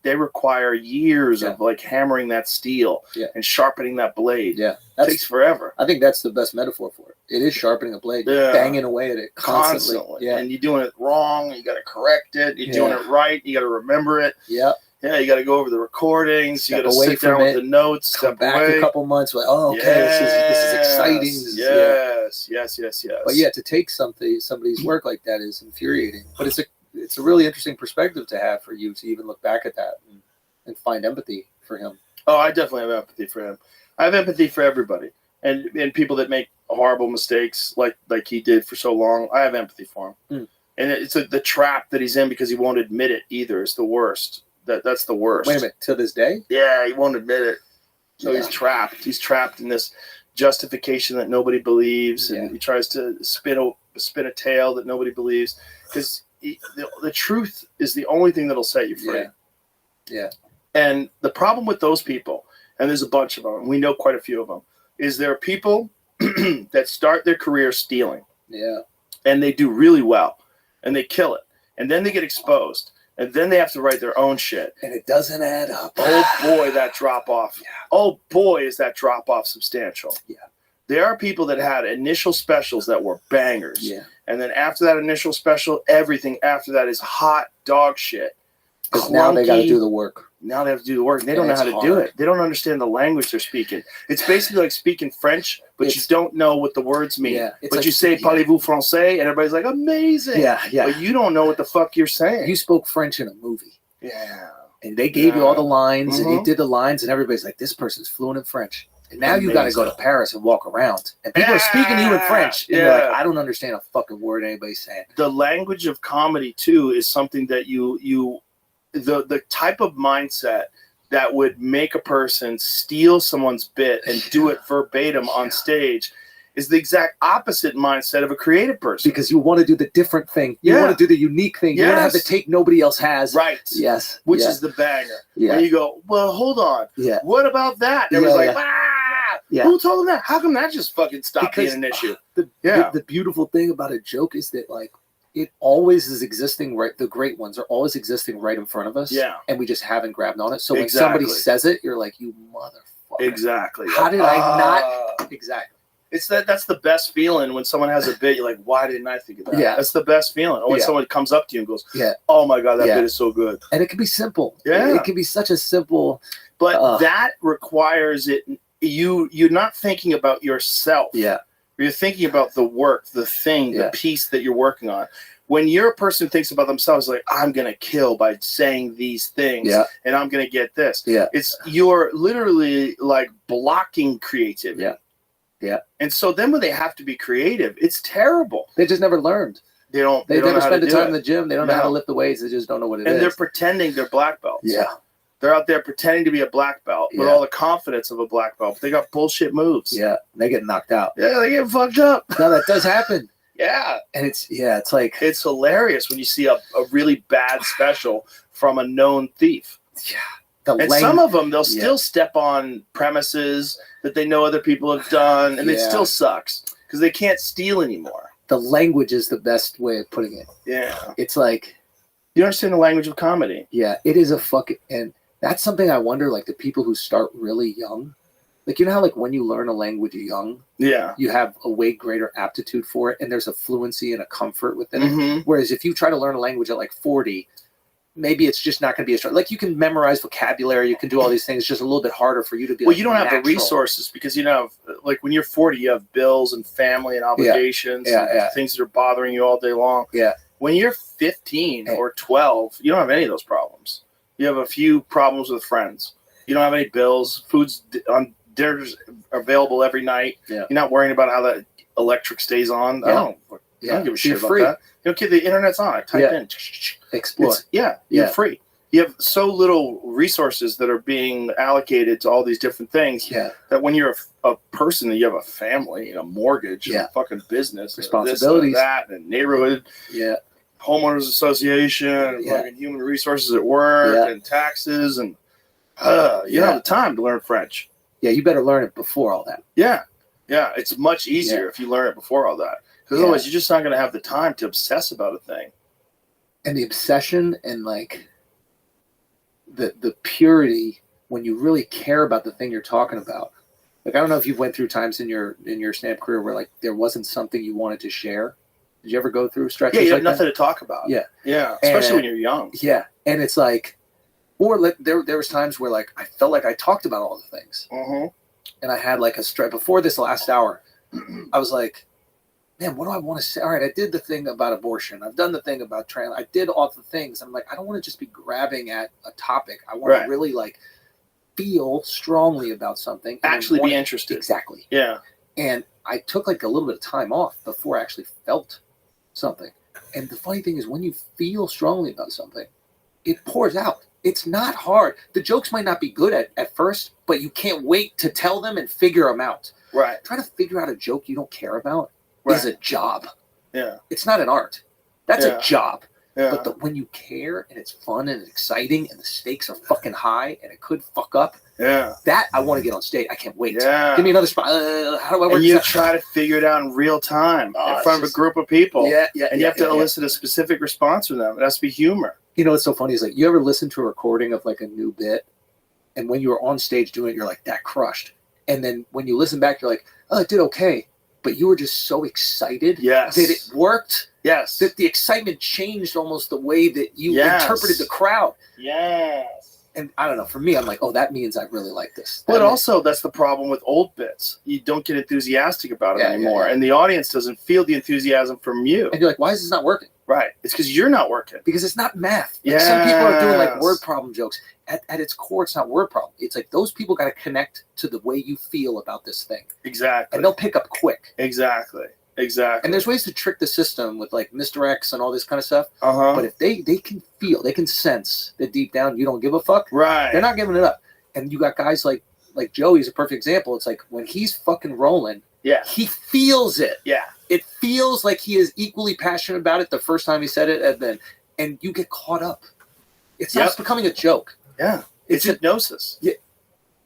S2: they require years of like hammering that steel and sharpening that blade.
S8: Yeah.
S2: It takes forever.
S8: I think that's the best metaphor for it. It is sharpening a blade, banging away at it constantly. Yeah.
S2: And you're doing it wrong, you got to correct it. You're doing it right, you got to remember it.
S8: Yeah.
S2: Yeah, you got to go over the recordings. You got to sit down with the notes.
S8: Come back a couple months. Like, this is exciting.
S2: Yes.
S8: But to take somebody's work like that is infuriating. But it's a really interesting perspective to have for you to even look back at that and find empathy for him. Oh, I definitely have empathy for him. I have empathy for everybody, and people that make horrible mistakes like he did for so long. I have empathy for him, and it's the trap that he's in because he won't admit it either. It's the worst. That's the worst. Wait a minute, to this day? Yeah, he won't admit it. So he's trapped. He's trapped in this justification that nobody believes, and he tries to spin a tale that nobody believes because the truth is the only thing that'll set you free. Yeah. And the problem with those people, and there's a bunch of them, and we know quite a few of them, is there are people that start their career stealing. Yeah. And they do really well, and they kill it.
S2: and then they get exposed, and then they have to write their own shit.
S8: And it doesn't add up.
S2: Oh boy, that drop off.
S8: Yeah.
S2: Oh boy, is that drop off substantial.
S8: Yeah.
S2: There are people that had initial specials that were bangers.
S8: Yeah.
S2: And then after that initial special, everything after that is hot dog shit.
S8: Because now they got to do the work.
S2: Now they have to do the work. And they don't know how to do it. They don't understand the language they're speaking. It's basically like speaking French, but you don't know what the words mean.
S8: Yeah,
S2: but you say, parlez-vous français? And everybody's like, amazing.
S8: Yeah, yeah.
S2: But you don't know what the fuck you're saying.
S8: You spoke French in a movie.
S2: Yeah.
S8: And they gave you all the lines, and you did the lines, and everybody's like, this person's fluent in French. And now you got to go to Paris and walk around. And people are speaking to you in French. And you're like, I don't understand a fucking word anybody's saying.
S2: The language of comedy, too, is something that the type of mindset that would make a person steal someone's bit and do it verbatim on stage is the exact opposite mindset of a creative person.
S8: Because you want to do the different thing. You want to do the unique thing. You want to have the take nobody else has.
S2: Right.
S8: Yes.
S2: Which is the banger.
S8: Yeah.
S2: And you go, well, hold on.
S8: Yeah.
S2: What about that? And it was like,
S8: yeah.
S2: Who told them that? How come that just fucking stopped being an issue?
S8: The beautiful thing about a joke is that, like, it always is existing right. The great ones are always existing right in front of us.
S2: Yeah.
S8: And we just haven't grabbed on it. So when somebody says it, you're like, you motherfucker.
S2: Exactly.
S8: How did I not? Exactly.
S2: It's that's the best feeling when someone has a bit. You're like, why didn't I think of that?
S8: Yeah.
S2: That's the best feeling. Or when someone comes up to you and goes,
S8: yeah,
S2: oh my God, that bit is so good.
S8: And it can be simple.
S2: Yeah.
S8: It can be such a simple.
S2: But that requires it. You're not thinking about yourself.
S8: Yeah.
S2: You're thinking about the work, the thing, the piece that you're working on. When you're a person thinks about themselves, like, I'm going to kill by saying these things and I'm going to get this.
S8: Yeah.
S2: You're literally like blocking creativity.
S8: Yeah. Yeah.
S2: And so then when they have to be creative, it's terrible.
S8: They just never learned.
S2: They don't
S8: never spend the time
S2: it.
S8: in the gym. They don't know how to lift the weights. They just don't know what it is.
S2: And they're pretending they're black belts.
S8: Yeah.
S2: They're out there pretending to be a black belt with all the confidence of a black belt. But they got bullshit moves.
S8: Yeah. They get knocked out.
S2: Yeah, they get fucked up.
S8: No, that does happen.
S2: Yeah.
S8: And it's like,
S2: it's hilarious when you see a really bad special from a known thief.
S8: Yeah.
S2: Some of them, they'll still step on premises that they know other people have done, and it still sucks because they can't steal anymore.
S8: The language is the best way of putting it.
S2: Yeah.
S8: It's like,
S2: you understand the language of comedy.
S8: Yeah. It is a fucking, and that's something I wonder, like the people who start really young, like, you know how, like, when you learn a language young, you have a way greater aptitude for it, and there's a fluency and a comfort within it. Whereas if you try to learn a language at like 40, maybe it's just not going to be as strong. Like, you can memorize vocabulary, you can do all these things, just a little bit harder for you to be.
S2: Well, you don't have the resources because you know, like when you're 40, you have bills and family and obligations, and things that are bothering you all day long.
S8: Yeah.
S2: When you're 15 or 12, you don't have any of those problems. You have a few problems with friends. You don't have any bills. Food's on dinner's available every night.
S8: Yeah.
S2: You're not worrying about how the electric stays on. I don't give a shit about that. You know, the internet's on. I type in.
S8: Explore.
S2: You're free. You have so little resources that are being allocated to all these different things that when you're a person, you have a family, a mortgage, a fucking business,
S8: responsibilities,
S2: this and that, and neighborhood, homeowners association, fucking human resources at work, and taxes, and you don't have the time to learn French.
S8: Yeah, you better learn it before all that.
S2: Yeah, it's much easier if you learn it before all that, because otherwise you're just not going to have the time to obsess about a thing.
S8: And the obsession and like the purity when you really care about the thing you're talking about. Like, I don't know if you went through times in your stand-up career where like there wasn't something you wanted to share. Did you ever go through stretches?
S2: Yeah, you have
S8: like
S2: nothing
S8: that?
S2: to talk about.
S8: Yeah,
S2: especially when you're young.
S8: Yeah, and it's like, or like there was times where like I felt like I talked about all the things, and I had like a stretch before this last hour. I was like, man, what do I want to say? All right, I did the thing about abortion. I've done the thing about trans. I did all the things. I'm like, I don't want to just be grabbing at a topic. I want to really like feel strongly about something.
S2: Actually be interested.
S8: Exactly.
S2: Yeah.
S8: And I took like a little bit of time off before I actually felt something. And the funny thing is when you feel strongly about something, it pours out. It's not hard. The jokes might not be good at first, but you can't wait to tell them and figure them out.
S2: Right.
S8: Trying to figure out a joke you don't care about is a job.
S2: Yeah.
S8: It's not an art. That's a job.
S2: Yeah.
S8: But when you care and it's fun and it's exciting and the stakes are fucking high and it could fuck up, that I want to get on stage. I can't wait. Give me another spot. How do I work?
S2: And you try to figure it out in real time in front of a group of people. And you have to elicit a specific response from them. It has to be humor.
S8: You know what's so funny is like you ever listen to a recording of like a new bit, and when you were on stage doing it, you're like, that crushed. And then when you listen back, you're like, oh, it did okay. But you were just so excited that it worked.
S2: Yes.
S8: That the excitement changed almost the way that you interpreted the crowd.
S2: Yes.
S8: And I don't know, for me, I'm like, oh, that means I really like this.
S2: But also, that's the problem with old bits. You don't get enthusiastic about it anymore. And the audience doesn't feel the enthusiasm from you.
S8: And you're like, why is this not working?
S2: Right. It's because you're not working.
S8: Because it's not math. Like some people are doing like word problem jokes. At its core, it's not word problem. It's like those people got to connect to the way you feel about this thing.
S2: Exactly.
S8: And they'll pick up quick.
S2: Exactly.
S8: And there's ways to trick the system with like Mr. X and all this kind of stuff. But if they can feel, they can sense that deep down you don't give a fuck.
S2: Right.
S8: They're not giving it up. And you got guys like Joey's a perfect example. It's like when he's fucking rolling, he feels it.
S2: Yeah.
S8: It feels like he is equally passionate about it the first time he said it, and you get caught up. It's not becoming a joke.
S2: Yeah. It's hypnosis. Yeah.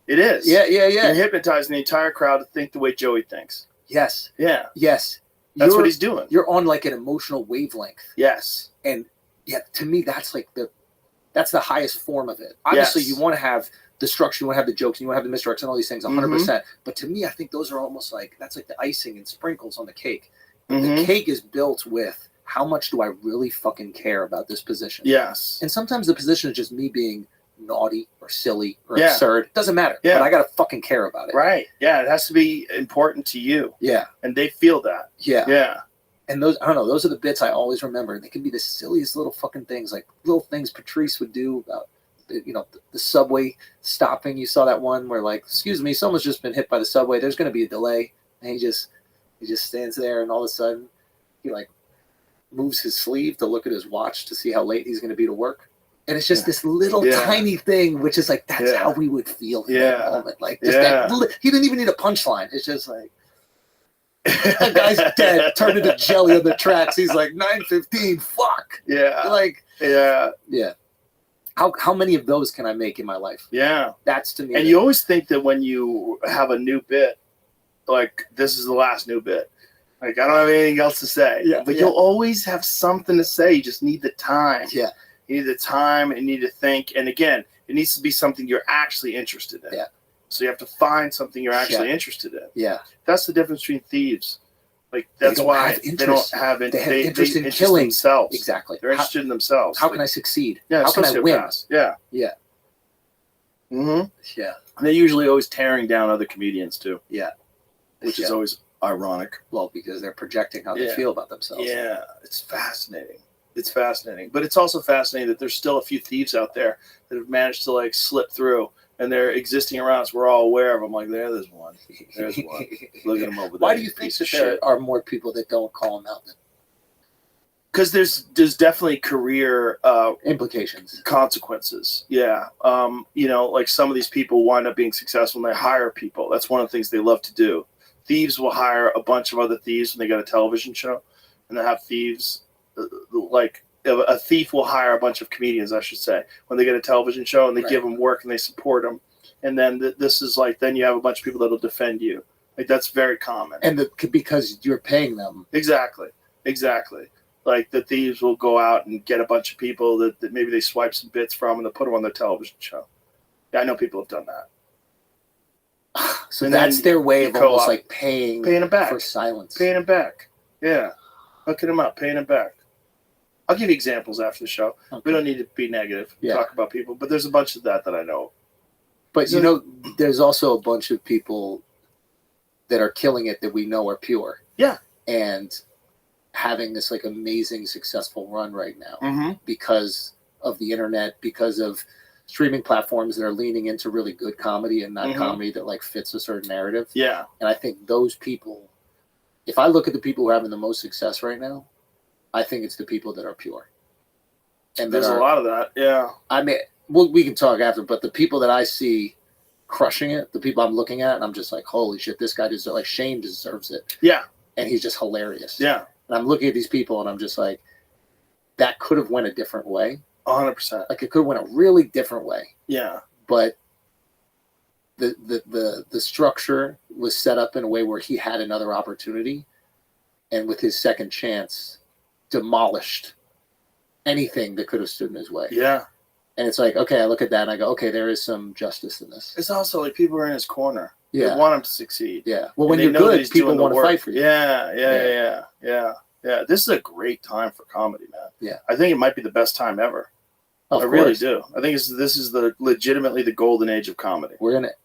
S2: It is.
S8: Yeah.
S2: You're hypnotizing the entire crowd to think the way Joey thinks.
S8: Yes.
S2: Yeah.
S8: Yes.
S2: That's what he's doing.
S8: You're on like an emotional wavelength.
S2: Yes.
S8: And to me, that's like that's the highest form of it. Obviously, you want to have the structure, you want to have the jokes, and you want to have the Mr. X and all these things 100%. But to me, I think those are almost like, that's like the icing and sprinkles on the cake. The cake is built with how much do I really fucking care about this position?
S2: Yes.
S8: And sometimes the position is just me being naughty or silly or absurd. It doesn't matter.
S2: Yeah.
S8: But I got to fucking care about it.
S2: Right. Yeah. It has to be important to you.
S8: Yeah.
S2: And they feel that.
S8: Yeah.
S2: Yeah.
S8: And those, I don't know, those are the bits I always remember. They can be the silliest little fucking things, like little things Patrice would do about, the subway stopping. You saw that one where like, excuse me, someone's just been hit by the subway. There's going to be a delay. And he just stands there, and all of a sudden he like moves his sleeve to look at his watch to see how late he's going to be to work. And it's just this little tiny thing, which is like, that's how we would feel in that moment. Like, just that, he didn't even need a punchline. It's just like, that guy's dead, turned into jelly on the tracks. He's like, 9:15, fuck.
S2: Yeah.
S8: Like,
S2: yeah.
S8: How many of those can I make in my life?
S2: Yeah.
S8: That's to me.
S2: And you always think that when you have a new bit, like, this is the last new bit. Like, I don't have anything else to say.
S8: Yeah.
S2: But you'll always have something to say. You just need the time.
S8: Yeah.
S2: You need the time and you need to think. And again, it needs to be something you're actually interested in.
S8: Yeah.
S2: So you have to find something you're actually interested in.
S8: Yeah.
S2: That's the difference between thieves. Like, that's why they don't have it.
S8: They have interest in killing
S2: themselves.
S8: Exactly.
S2: They're interested in themselves.
S8: How can I succeed?
S2: Yeah.
S8: How can I win?
S2: Yeah.
S8: Yeah.
S2: Mm-hmm.
S8: Yeah.
S2: And they're usually always tearing down other comedians too.
S8: Yeah.
S2: Which is always ironic.
S8: Well, because they're projecting how they feel about themselves.
S2: Yeah. It's fascinating. It's fascinating. But it's also fascinating that there's still a few thieves out there that have managed to like slip through, and they're existing around us. We're all aware of them. Like, there's one. There's one. Look at him over there.
S8: Why do you think that there are more people that don't call him out then?
S2: Because there's definitely career
S8: implications,
S2: consequences. Yeah. Like some of these people wind up being successful and they hire people. That's one of the things they love to do. Thieves will hire a bunch of other thieves when they got a television show, and they have thieves like a thief will hire a bunch of comedians, I should say, when they get a television show, and they give them work and they support them. And then this is like, then you have a bunch of people that'll defend you. Like, that's very common.
S8: And because you're paying them.
S2: Exactly. Like, the thieves will go out and get a bunch of people that maybe they swipe some bits from, and they'll put them on their television show. Yeah, I know people have done that.
S8: So and that's their way of almost like paying
S2: them back
S8: for silence.
S2: Paying them back. Yeah. Hooking them up, paying them back. I'll give you examples after the show. Okay. We don't need to be negative, talk about people, but there's a bunch of that I know.
S8: But, there's also a bunch of people that are killing it that we know are pure.
S2: Yeah.
S8: And having this, like, amazing, successful run right now because of the internet, because of streaming platforms that are leaning into really good comedy and not comedy that, like, fits a certain narrative.
S2: Yeah.
S8: And I think those people, if I look at the people who are having the most success right now, I think it's the people that are pure. And
S2: there's a lot of that, yeah.
S8: I mean, we can talk after, but the people that I see crushing it, the people I'm looking at, and I'm just like, holy shit, this guy deserves, like, Shane deserves it.
S2: Yeah.
S8: And he's just hilarious.
S2: Yeah.
S8: And I'm looking at these people, and I'm just like, that could have went a different way.
S2: 100%.
S8: Like it could have went a really different way.
S2: Yeah.
S8: But the structure was set up in a way where he had another opportunity, and with his second chance, demolished anything that could have stood in his way.
S2: Yeah.
S8: And it's like, okay, I look at that and I go, okay, there is some justice in this.
S2: It's also like people are in his corner.
S8: Yeah.
S2: They want him to succeed.
S8: Yeah. Well, when
S2: And they
S8: you're
S2: know that
S8: good,
S2: he's
S8: people
S2: doing the
S8: want to
S2: work.
S8: fight for you.
S2: Yeah. This is a great time for comedy, man.
S8: Yeah.
S2: I think it might be the best time ever.
S8: Of
S2: I really
S8: course.
S2: do. I think this is legitimately the golden age of comedy.
S8: We're in it.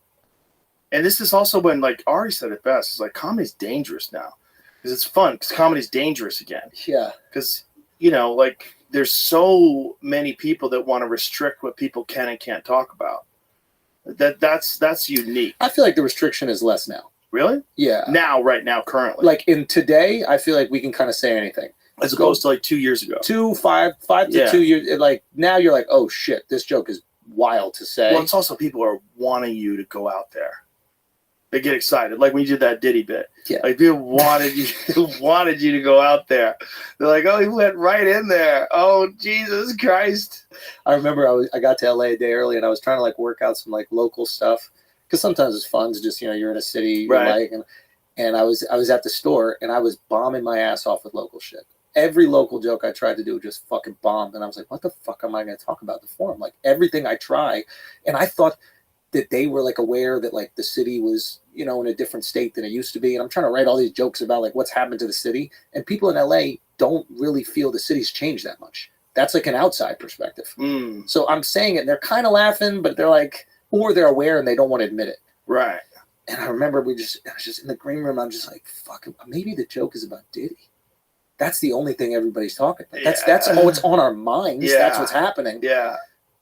S2: And this is also when, like Ari said it best, it's like comedy's dangerous now. Because it's fun, because comedy's dangerous again.
S8: Yeah.
S2: Because, you know, like there's so many people that want to restrict what people can and can't talk about. That's unique.
S8: I feel like the restriction is less now.
S2: Really?
S8: Yeah.
S2: Now, right now, currently.
S8: Like in today, I feel like we can kind of say anything.
S2: As opposed to like 2 years ago.
S8: 5 to 2 years. Like now you're like, oh shit, this joke is wild to say.
S2: Well, it's also people are wanting you to go out there. They get excited. Like when you did that Diddy bit.
S8: Yeah.
S2: Like people wanted you to go out there. They're like, oh, he went right in there. Oh, Jesus Christ.
S8: I remember I got to LA a day early and I was trying to like work out some like local stuff. Because sometimes it's fun to just, you know, you're in a city,
S2: Right.
S8: and I was at the store and I was bombing my ass off with local shit. Every local joke I tried to do just fucking bombed. And I was like, what the fuck am I going to talk about the forum? Like everything I try. And I thought that they were like aware that like the city was, you know, in a different state than it used to be. And I'm trying to write all these jokes about like what's happened to the city. And people in LA don't really feel the city's changed that much. That's like an outside perspective.
S2: Mm.
S8: So I'm saying it and they're kind of laughing, but they're like, or they're aware and they don't want to admit it.
S2: Right.
S8: And I remember I was just in the green room. I'm just like, fuck, maybe the joke is about Diddy. That's the only thing everybody's talking about. That's what's on our minds.
S2: Yeah.
S8: That's what's happening.
S2: Yeah.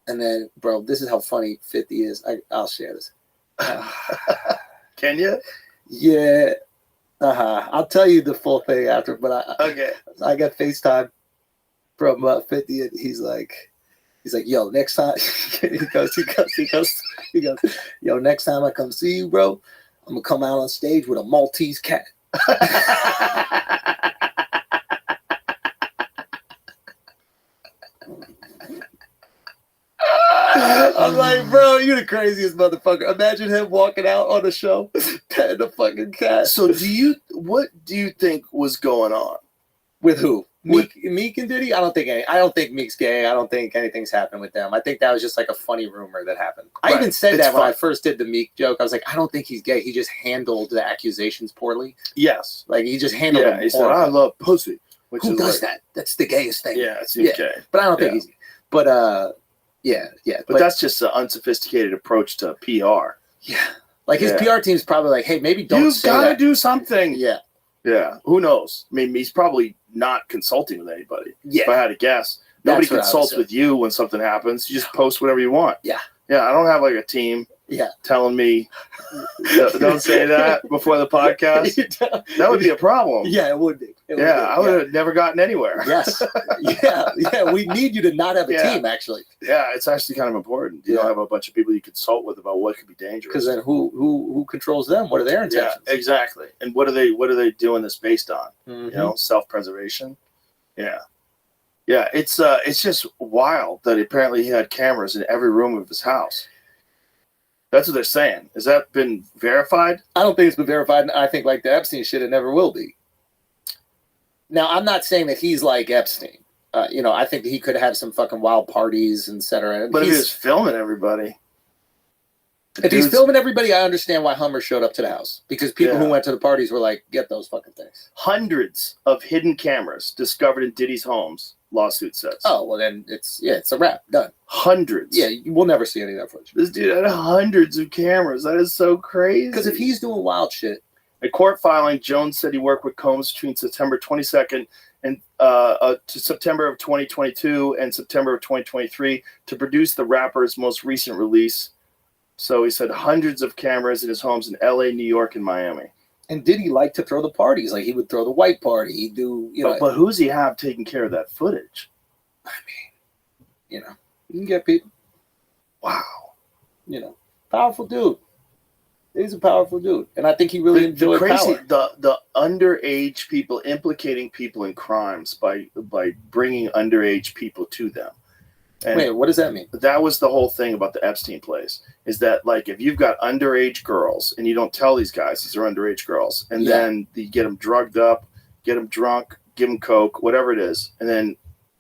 S8: And then, bro, this is how funny 50 is. I'll share this.
S2: Can you?
S8: Yeah. I'll tell you the full thing after, but I got FaceTime from 50 and he's like, yo, next time he goes, yo, next time I come see you, bro, I'm gonna come out on stage with a Maltese cat. I'm like, bro, you the craziest motherfucker. Imagine him walking out on the show, petting the fucking cat.
S2: So what do you think was going on?
S8: With who? Meek and Diddy? I don't think Meek's gay. I don't think anything's happened with them. I think that was just like a funny rumor that happened. I even said that when I first did the Meek joke. I was like, I don't think he's gay. He just handled the accusations poorly.
S2: Yes.
S8: Like he just handled them.
S2: He said, I love pussy.
S8: Who does that? That's the gayest thing.
S2: Yeah, it seems gay.
S8: But I don't think he's gay. But yeah.
S2: But that's just an unsophisticated approach to PR.
S8: Yeah. Like his PR team's probably like, hey, maybe don't say that.
S2: You've got to do something.
S8: Yeah.
S2: Yeah. Who knows? I mean, he's probably not consulting with anybody.
S8: Yeah.
S2: If I had to guess. Nobody consults with you when something happens. You just post whatever you want.
S8: Yeah.
S2: Yeah. I don't have like a team telling me, don't say that before the podcast. That would be a problem.
S8: Yeah, it would be.
S2: I would have never gotten anywhere.
S8: Yes. Yeah. We need you to not have a team, actually.
S2: Yeah, it's actually kind of important. You don't have a bunch of people you consult with about what could be dangerous.
S8: Because then who controls them? What are their intentions?
S2: Yeah, exactly. And what are they doing this based on?
S8: Mm-hmm.
S2: You know, self-preservation. Yeah. Yeah, it's just wild that apparently he had cameras in every room of his house. That's what they're saying. Has that been verified?
S8: I don't think it's been verified. I think like the Epstein shit, it never will be. Now, I'm not saying that he's like Epstein. I think that he could have some fucking wild parties, etc.
S2: But if he was filming everybody.
S8: If he's filming everybody, I understand why Hummer showed up to the house. Because people who went to the parties were like, get those fucking things.
S2: Hundreds of hidden cameras discovered in Diddy's homes, lawsuit says.
S8: Oh, well then it's a wrap. Done.
S2: Hundreds.
S8: Yeah, we'll never see any of that footage.
S2: This dude had hundreds of cameras. That is so crazy.
S8: Because if he's doing wild shit.
S2: A court filing, Jones said he worked with Combs between September 22nd and to September of 2022 and September of 2023 to produce the rapper's most recent release. So he said hundreds of cameras in his homes in LA, New York, and Miami.
S8: And did he like to throw the parties? Like he would throw the white party. He'd do,
S2: But who's he have taking care of that footage?
S8: I mean, you can get people.
S2: Wow.
S8: Powerful dude. He's a powerful dude, and I think he really enjoyed power.
S2: The underage people implicating people in crimes by bringing underage people to them. And
S8: wait, what does that mean?
S2: That was the whole thing about the Epstein place. Is that like if you've got underage girls and you don't tell these guys these are underage girls, and then you get them drugged up, get them drunk, give them coke, whatever it is, and then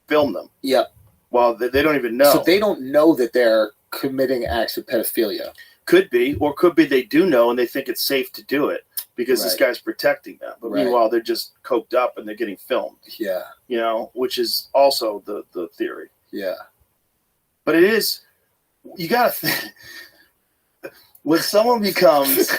S2: film them.
S8: Yep.
S2: Well, they don't even know.
S8: So they don't know that they're committing acts of pedophilia.
S2: Could be, or could be they do know and they think it's safe to do it because this guy's protecting them. But meanwhile, they're just coked up and they're getting filmed.
S8: Yeah.
S2: You know, which is also the theory.
S8: Yeah.
S2: But it is, you got to think. When someone becomes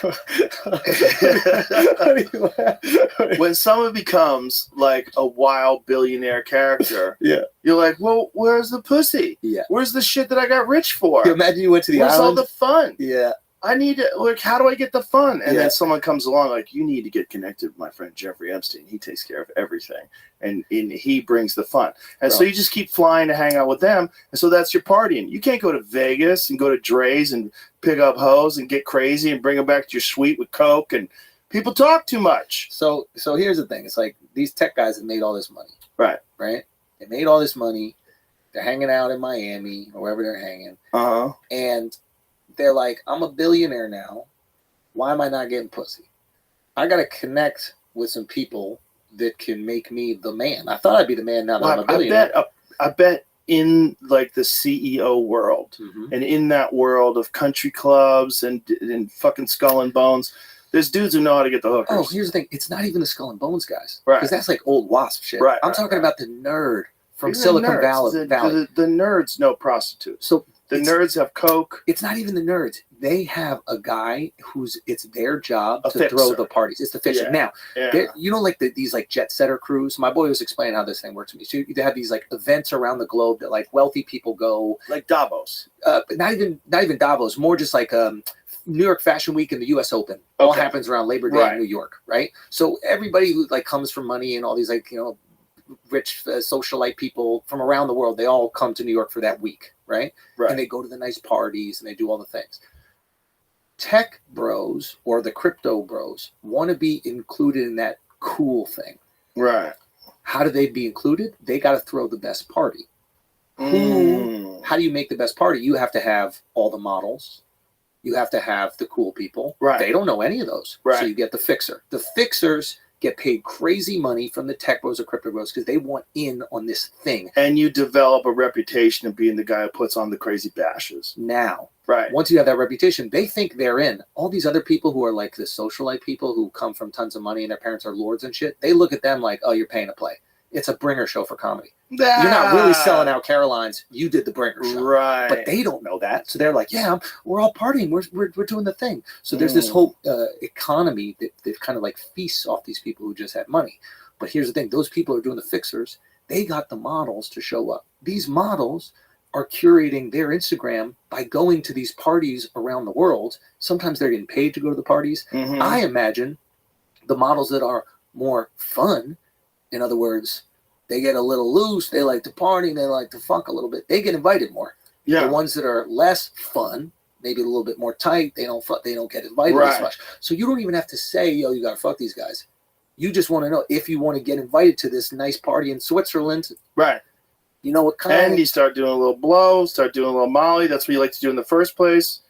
S2: like a wild billionaire character, you're like, well, where's the pussy?
S8: Yeah.
S2: Where's the shit that I got rich for?
S8: Imagine you went to the
S2: Where's
S8: island.
S2: all the fun?
S8: Yeah.
S2: I need to, like, how do I get the fun? And then someone comes along like, you need to get connected with my friend Jeffrey Epstein. He takes care of everything. And he brings the fun. And so you just keep flying to hang out with them. And so that's your partying. You can't go to Vegas and go to Dre's and pick up hoes and get crazy and bring them back to your suite with coke. And people talk too much.
S8: So here's the thing. It's like these tech guys have made all this money.
S2: Right.
S8: Right? They made all this money. They're hanging out in Miami or wherever they're hanging.
S2: Uh-huh.
S8: And they're like, I'm a billionaire now. Why am I not getting pussy? I got to connect with some people that can make me the man. I thought I'd be the man now that I'm a billionaire.
S2: I bet in like the CEO world and in that world of country clubs and fucking Skull and Bones, there's dudes who know how to get the hookers.
S8: Oh, here's the thing. It's not even the Skull and Bones guys.
S2: Right.
S8: Because that's like old WASP shit.
S2: Right.
S8: I'm talking about the nerd from
S2: Even
S8: Silicon
S2: nerds.
S8: Valley.
S2: The nerds know prostitutes.
S8: So
S2: the nerds have coke.
S8: It's not even the nerds. They have a guy it's their job to
S2: fixer.
S8: throw the parties. It's the fixer.
S2: Yeah.
S8: Now, you know, like these like jet setter crews. My boy was explaining how this thing works to me. So you have these like events around the globe that like wealthy people go,
S2: like Davos.
S8: But not even Davos. More just like New York Fashion Week and the U.S. Open. All happens around Labor Day in New York, right? So everybody who like comes from money and all these like rich socialite people from around the world, they all come to New York for that week, right? And they go to the nice parties and they do all the things. Tech bros or the crypto bros want to be included in that cool thing.
S2: Right.
S8: How do they be included? They got to throw the best party. How do you make the best party? You have to have all the models. You have to have the cool people.
S2: Right.
S8: They don't know any of those.
S2: Right.
S8: So you get the fixer. The fixers get paid crazy money from the tech bros or crypto bros because they want in on this thing.
S2: And you develop a reputation of being the guy who puts on the crazy bashes.
S8: Now,
S2: right.
S8: Once you have that reputation, they think they're in. All these other people who are like the socialite people who come from tons of money and their parents are lords and shit, they look at them like, oh, you're paying to play. It's a bringer show for comedy. You're not really selling out Caroline's. You did the bringer show.
S2: Right.
S8: But they don't know that. So they're like, yeah, we're all partying. We're doing the thing. So there's this whole economy that kind of like feasts off these people who just have money. But here's the thing. Those people are doing the fixers. They got the models to show up. These models are curating their Instagram by going to these parties around the world. Sometimes they're getting paid to go to the parties. I imagine the models that are more fun, in other words, they get a little loose, they like to party, they like to fuck a little bit, they get invited more.
S2: Yeah.
S8: The ones that are less fun, maybe a little bit more tight, they don't get invited as much. So you don't even have to say, yo, you gotta fuck these guys. You just want to know if you want to get invited to this nice party in Switzerland.
S2: Right.
S8: You know what kind
S2: and you start doing a little blow, start doing a little molly. That's what you like to do in the first place.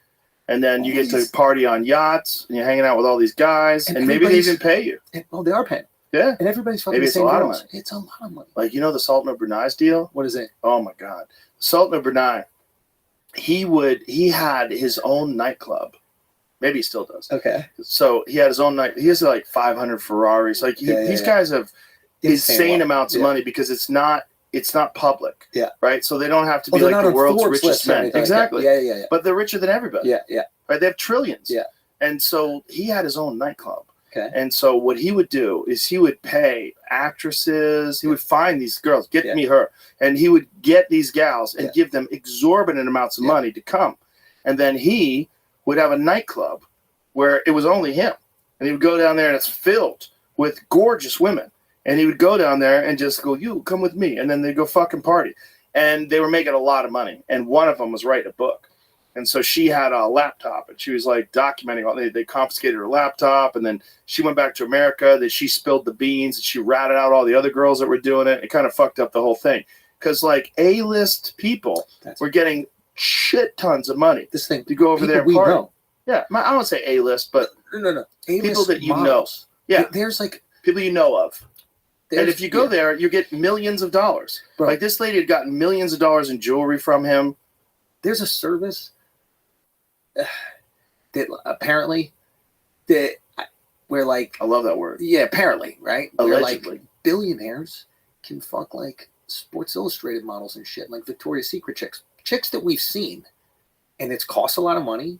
S2: And then you get to party on yachts, and you're hanging out with all these guys, and maybe they even pay you.
S8: Oh, they are paying.
S2: Yeah.
S8: And everybody's fucking
S2: maybe
S8: the
S2: it's
S8: same
S2: a lot
S8: girls.
S2: of money.
S8: It's a lot of money.
S2: Like, you know the Sultan of Brunei's deal?
S8: What is it?
S2: Oh, my God. Sultan of Brunei, he had his own nightclub. Maybe he still does.
S8: Okay.
S2: So he had his own night. He has like 500 Ferraris. Like these guys have insane amounts of money because it's not public.
S8: Yeah.
S2: Right. So they don't have to be like the world's richest men. Exactly.
S8: Like yeah.
S2: But they're richer than everybody.
S8: Yeah.
S2: Right. They have trillions.
S8: Yeah.
S2: And so he had his own nightclub.
S8: Okay.
S2: And so what he would do is he would pay actresses. He would find these girls, get me her, and he would get these gals and give them exorbitant amounts of money to come. And then he would have a nightclub where it was only him. And he would go down there and it's filled with gorgeous women. And he would go down there and just go, you come with me. And then they'd go fucking party. And they were making a lot of money. And one of them was writing a book. And so she had a laptop, and she was like documenting all. They confiscated her laptop, and then she went back to America. That she spilled the beans, and she ratted out all the other girls that were doing it. It kind of fucked up the whole thing because like A-list people were getting shit tons of money.
S8: This thing
S2: to go over there and
S8: we
S2: party.
S8: know.
S2: Yeah, I don't say A-list, but
S8: no.
S2: People that you
S8: models.
S2: know. Yeah,
S8: There's like
S2: people you know of. And if you go
S8: yeah.
S2: there, you get millions of dollars.
S8: Bro.
S2: Like this lady had gotten millions of dollars in jewelry from him.
S8: There's a service that apparently that where like
S2: I love that word.
S8: Yeah, apparently, right? Where
S2: Allegedly.
S8: like billionaires can fuck like Sports Illustrated models and shit, like Victoria's Secret chicks that we've seen, and it's costs a lot of money,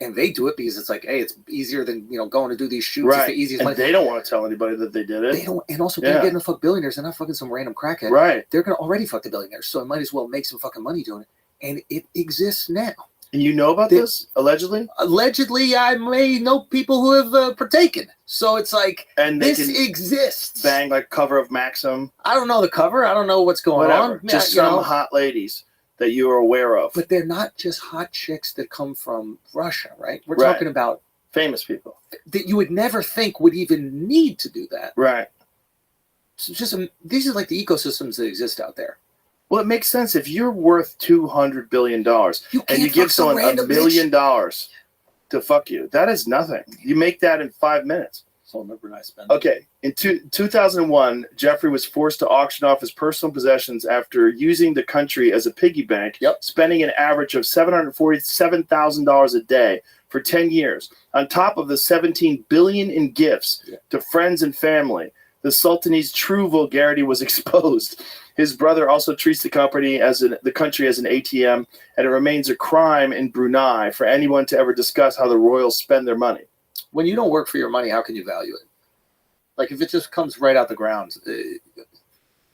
S8: and they do it because it's like, hey, it's easier than going to do these shoots.
S2: Right.
S8: It's the easiest.
S2: And
S8: money.
S2: they don't want to tell anybody that they did it.
S8: They don't, and also they're getting to fuck billionaires. They're not fucking some random crackhead.
S2: Right.
S8: They're gonna already fuck the billionaires, so I might as well make some fucking money doing it. And it exists now.
S2: And you know about this? Allegedly?
S8: Allegedly, I may know people who have partaken. So it's like,
S2: and
S8: this exists.
S2: Bang, like cover of Maxim.
S8: I don't know the cover. I don't know what's going on.
S2: Just some hot ladies that you are aware of.
S8: But they're not just hot chicks that come from Russia, right? We're talking about
S2: famous people
S8: that you would never think would even need to do that.
S2: Right.
S8: So it's just these are like the ecosystems that exist out there.
S2: Well, it makes sense if you're worth $200 billion and you give someone $1 million to fuck you. That is nothing. You make that in 5 minutes.
S4: So remember, I spent.
S2: Okay. In 2001, Jeffrey was forced to auction off his personal possessions after using the country as a piggy bank, spending an average of $747,000 a day for 10 years, on top of the $17 billion in gifts to friends and family. The Sultan's true vulgarity was exposed. His brother also treats the country as an ATM, and it remains a crime in Brunei for anyone to ever discuss how the royals spend their money.
S8: When you don't work for your money, how can you value it? Like if it just comes right out the ground,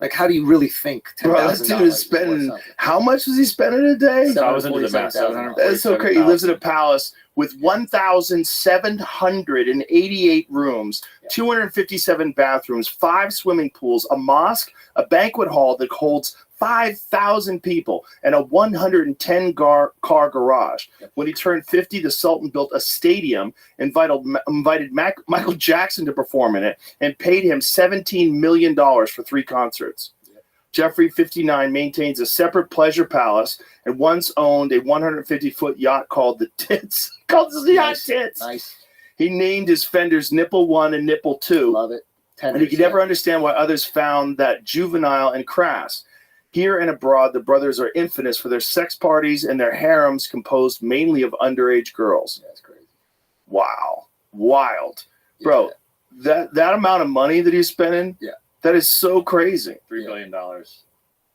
S8: like how do you really think $10,000?
S2: Bro, this dude is spending. How much was he spending a day?
S4: I was into the math.
S2: That's so crazy. He lives in a palace with 1,788 rooms, 257 bathrooms, 5 swimming pools, a mosque, a banquet hall that holds 5,000 people, and a 110-car garage. When he turned 50, the Sultan built a stadium, invited Michael Jackson to perform in it, and paid him $17 million for 3 concerts. Jeffrey, 59, maintains a separate pleasure palace and once owned a 150-foot yacht called the Tits. Called the Yacht Tits.
S8: Nice.
S2: He named his fenders Nipple 1 and Nipple 2.
S8: Love it.
S2: And he could never understand why others found that juvenile and crass. Here and abroad, the brothers are infamous for their sex parties and their harems composed mainly of underage girls.
S8: That's crazy.
S2: Wow. Wild. Bro, that amount of money that he's spending, that is so crazy.
S4: $3 billion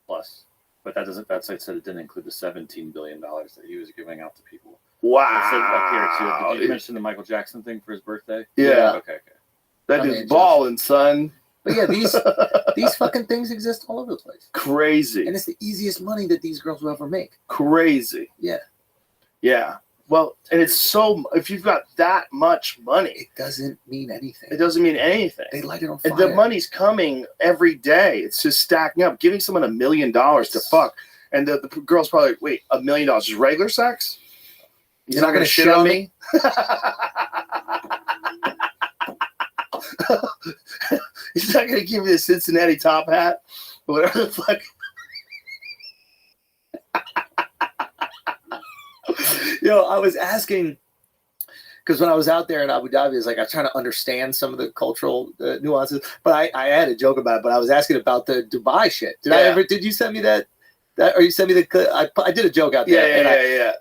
S4: plus. But that doesn't, that's like I said, it didn't include the $17 billion that he was giving out to people.
S2: Wow.
S4: It says up here too. Did you mention the Michael Jackson thing for his birthday?
S2: Yeah.
S4: Okay.
S2: That dude's balling, son.
S8: But yeah, these fucking things exist all over the place.
S2: Crazy.
S8: And it's the easiest money that these girls will ever make.
S2: Crazy.
S8: Yeah.
S2: Yeah. Well, and it's so, if you've got that much money,
S8: it doesn't mean anything.
S2: It doesn't mean anything.
S8: They light it on fire.
S2: And the money's coming every day. It's just stacking up. Giving someone $1 million to fuck. And the girl's probably like, wait, $1 million is regular sex? He's not going to shit on me? He's not going to give me the Cincinnati top hat? Or whatever the fuck.
S8: Yo, I was asking, because when I was out there in Abu Dhabi, it's like I was trying to understand some of the cultural nuances, but I had a joke about it, but I was asking about the Dubai shit. Did you send me that or you sent me the, I did a joke out there.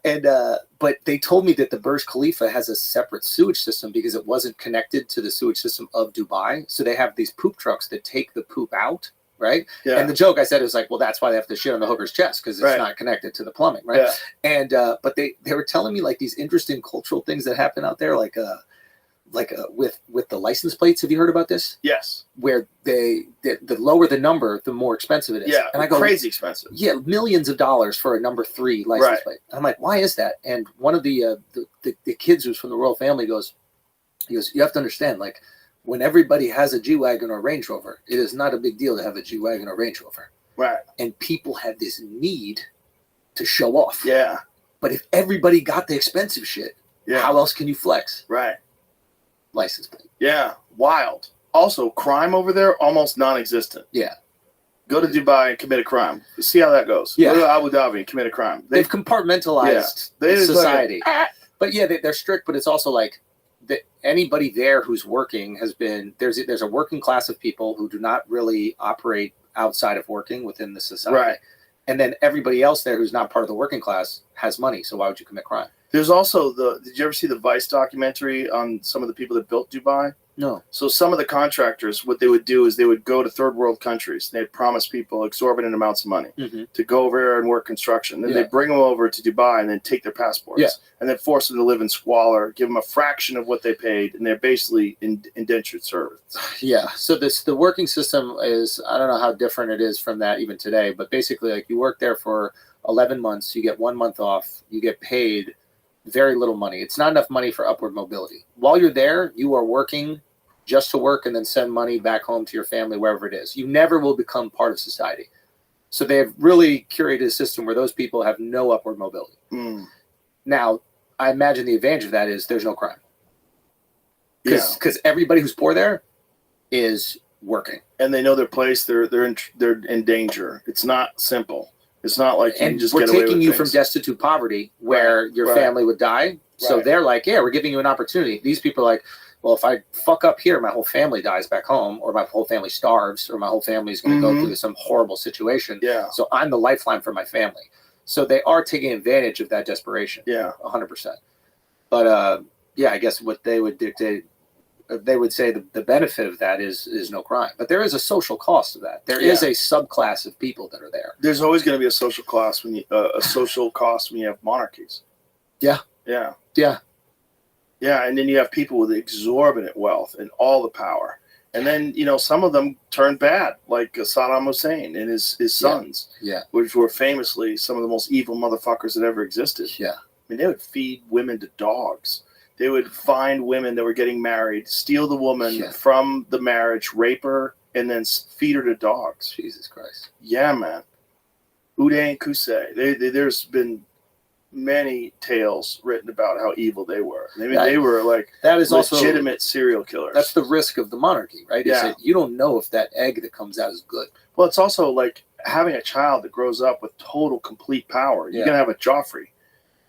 S8: But they told me that the Burj Khalifa has a separate sewage system because it wasn't connected to the sewage system of Dubai. So they have these poop trucks that take the poop out. Right. Yeah. And the joke I said was like, well, that's why they have to shit on the hooker's chest because it's not connected to the plumbing. Right. Yeah. And but they were telling me like these interesting cultural things that happen out there, like with the license plates. Have you heard about this?
S2: Yes.
S8: Where the lower the number, the more expensive it is.
S2: Yeah.
S8: And I go,
S2: crazy expensive.
S8: Yeah. Millions of dollars for a number 3 license plate. And I'm like, why is that? And one of the kids who's from the royal family goes, you have to understand, like, when everybody has a G-Wagon or a Range Rover, it is not a big deal to have a G-Wagon or Range Rover.
S2: Right.
S8: And people have this need to show off.
S2: Yeah.
S8: But if everybody got the expensive shit, how else can you flex?
S2: Right.
S8: License plate.
S2: Yeah. Wild. Also, crime over there, almost non-existent.
S8: Yeah.
S2: Go to Dubai and commit a crime. See how that goes.
S8: Yeah.
S2: Go to Abu Dhabi and commit a crime.
S8: They've compartmentalized society. But yeah, they're strict, but it's also like anybody there who's working has been, there's a working class of people who do not really operate outside of working within the society.
S2: Right.
S8: And then everybody else there who's not part of the working class has money. So why would you commit crime?
S2: There's also did you ever see the Vice documentary on some of the people that built Dubai?
S8: No.
S2: So some of the contractors, what they would do is they would go to third world countries. They'd promise people exorbitant amounts of money to go over there and work construction. Then they'd bring them over to Dubai and then take their passports and then force them to live in squalor, give them a fraction of what they paid, and they're basically indentured servants.
S8: Yeah. So the working system is, I don't know how different it is from that even today, but basically like you work there for 11 months, you get 1 month off, you get paid very little money. It's not enough money for upward mobility. While you're there, you are working just to work and then send money back home to your family, wherever it is. You never will become part of society. So they have really curated a system where those people have no upward mobility. Now, I imagine the advantage of that is there's no crime. Because everybody who's poor there is working.
S2: And they know their place. They're in danger. It's not simple. It's not like you just get away with
S8: we're taking you
S2: things.
S8: from destitute poverty where your family would die. So they're like, yeah, we're giving you an opportunity. These people are like, well, if I fuck up here, my whole family dies back home, or my whole family starves, or my whole family is going to go through some horrible situation.
S2: Yeah.
S8: So I'm the lifeline for my family. So they are taking advantage of that desperation.
S2: Yeah.
S8: 100%. But yeah, I guess what they would dictate, they would say the benefit of that is no crime. But there is a social cost of that. There is a subclass of people that are there.
S2: There's always going to be a social cost when you have monarchies.
S8: Yeah.
S2: Yeah.
S8: Yeah.
S2: Yeah, and then you have people with exorbitant wealth and all the power. And then, some of them turn bad, like Saddam Hussein and his sons, which were famously some of the most evil motherfuckers that ever existed.
S8: Yeah.
S2: I mean, they would feed women to dogs. They would find women that were getting married, steal the woman from the marriage, rape her, and then feed her to dogs.
S8: Jesus Christ.
S2: Yeah, man. Uday and Kusei. There's been many tales written about how evil they were. I mean, they were like
S8: that is
S2: legitimate serial killers.
S8: That's the risk of the monarchy, right?
S2: Yeah.
S8: Is that you don't know if that egg that comes out is good.
S2: Well, it's also like having a child that grows up with total, complete power. You're going to have a Joffrey,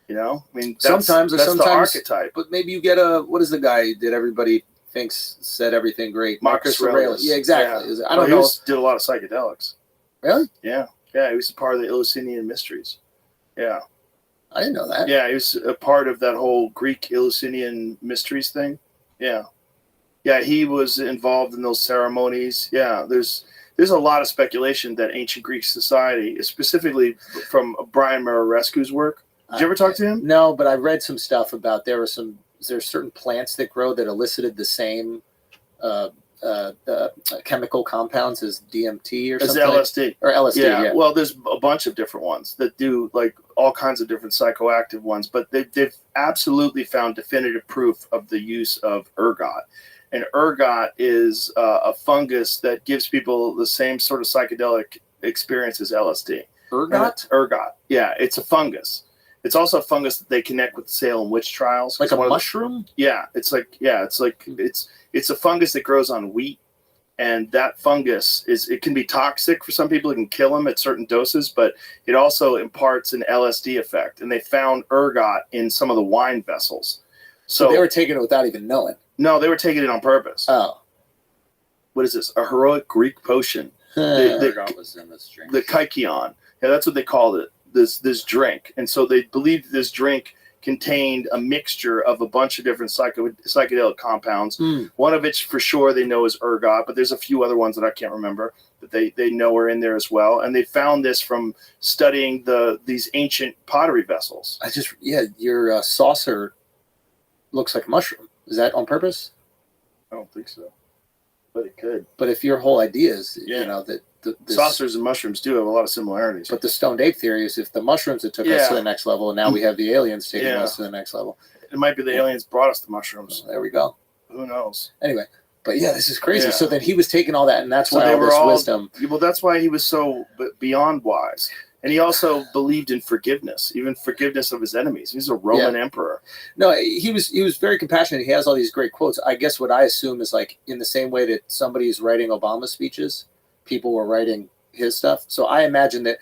S2: I mean,
S8: sometimes
S2: the archetype.
S8: But maybe you get what is the guy that everybody thinks said everything great?
S2: Marcus Aurelius.
S8: Yeah, exactly.
S2: Yeah.
S8: I don't know.
S2: He did a lot of psychedelics.
S8: Really?
S2: Yeah. Yeah, he was a part of the Eleusinian Mysteries. Yeah.
S8: I didn't know that.
S2: Yeah, he was a part of that whole Greek Eleusinian Mysteries thing. Yeah. Yeah, he was involved in those ceremonies. Yeah, there's a lot of speculation that ancient Greek society, specifically from Brian Murarescu's work. Did you ever talk to him?
S8: No, but I read some stuff about there's certain plants that grow that elicited the same chemical compounds as DMT or something.
S2: As LSD.
S8: Or LSD, yeah.
S2: Well, there's a bunch of different ones that do like all kinds of different psychoactive ones, but they've absolutely found definitive proof of the use of ergot. And ergot is a fungus that gives people the same sort of psychedelic experience as LSD.
S8: Ergot?
S2: Ergot. Yeah, it's a fungus. It's also a fungus that they connect with Salem witch trials.
S8: Like a mushroom?
S2: It's a fungus that grows on wheat, and that fungus it can be toxic for some people. It can kill them at certain doses, but it also imparts an LSD effect. And they found ergot in some of the wine vessels. So
S8: they were taking it without even knowing.
S2: No, they were taking it on purpose.
S8: Oh.
S2: What is this? A heroic Greek potion.
S4: Ergot was in this drink.
S2: The kykeon. Yeah, that's what they called it. This drink. And so they believed this drink contained a mixture of a bunch of different psychedelic compounds. One of which for sure they know is ergot, but there's a few other ones that I can't remember that they know are in there as well. And they found this from studying these ancient pottery vessels.
S8: Your saucer looks like a mushroom. Is that on purpose?
S2: I don't think so, but it could.
S8: But if your whole idea is, that
S2: saucers and mushrooms do have a lot of similarities.
S8: But the stoned ape theory is if the mushrooms that took us to the next level, and now we have the aliens taking us to the next level.
S2: It might be the aliens brought us the mushrooms.
S8: There we go.
S2: Who knows?
S8: Anyway, but yeah, this is crazy.
S2: Yeah.
S8: So then he was taking all that, and that's why all this wisdom.
S2: Well, that's why he was so beyond wise. And he also believed in forgiveness, even forgiveness of his enemies. He's a Roman emperor.
S8: No, he was very compassionate. He has all these great quotes. I guess what I assume is like in the same way that somebody is writing Obama speeches, people were writing his stuff. So I imagine that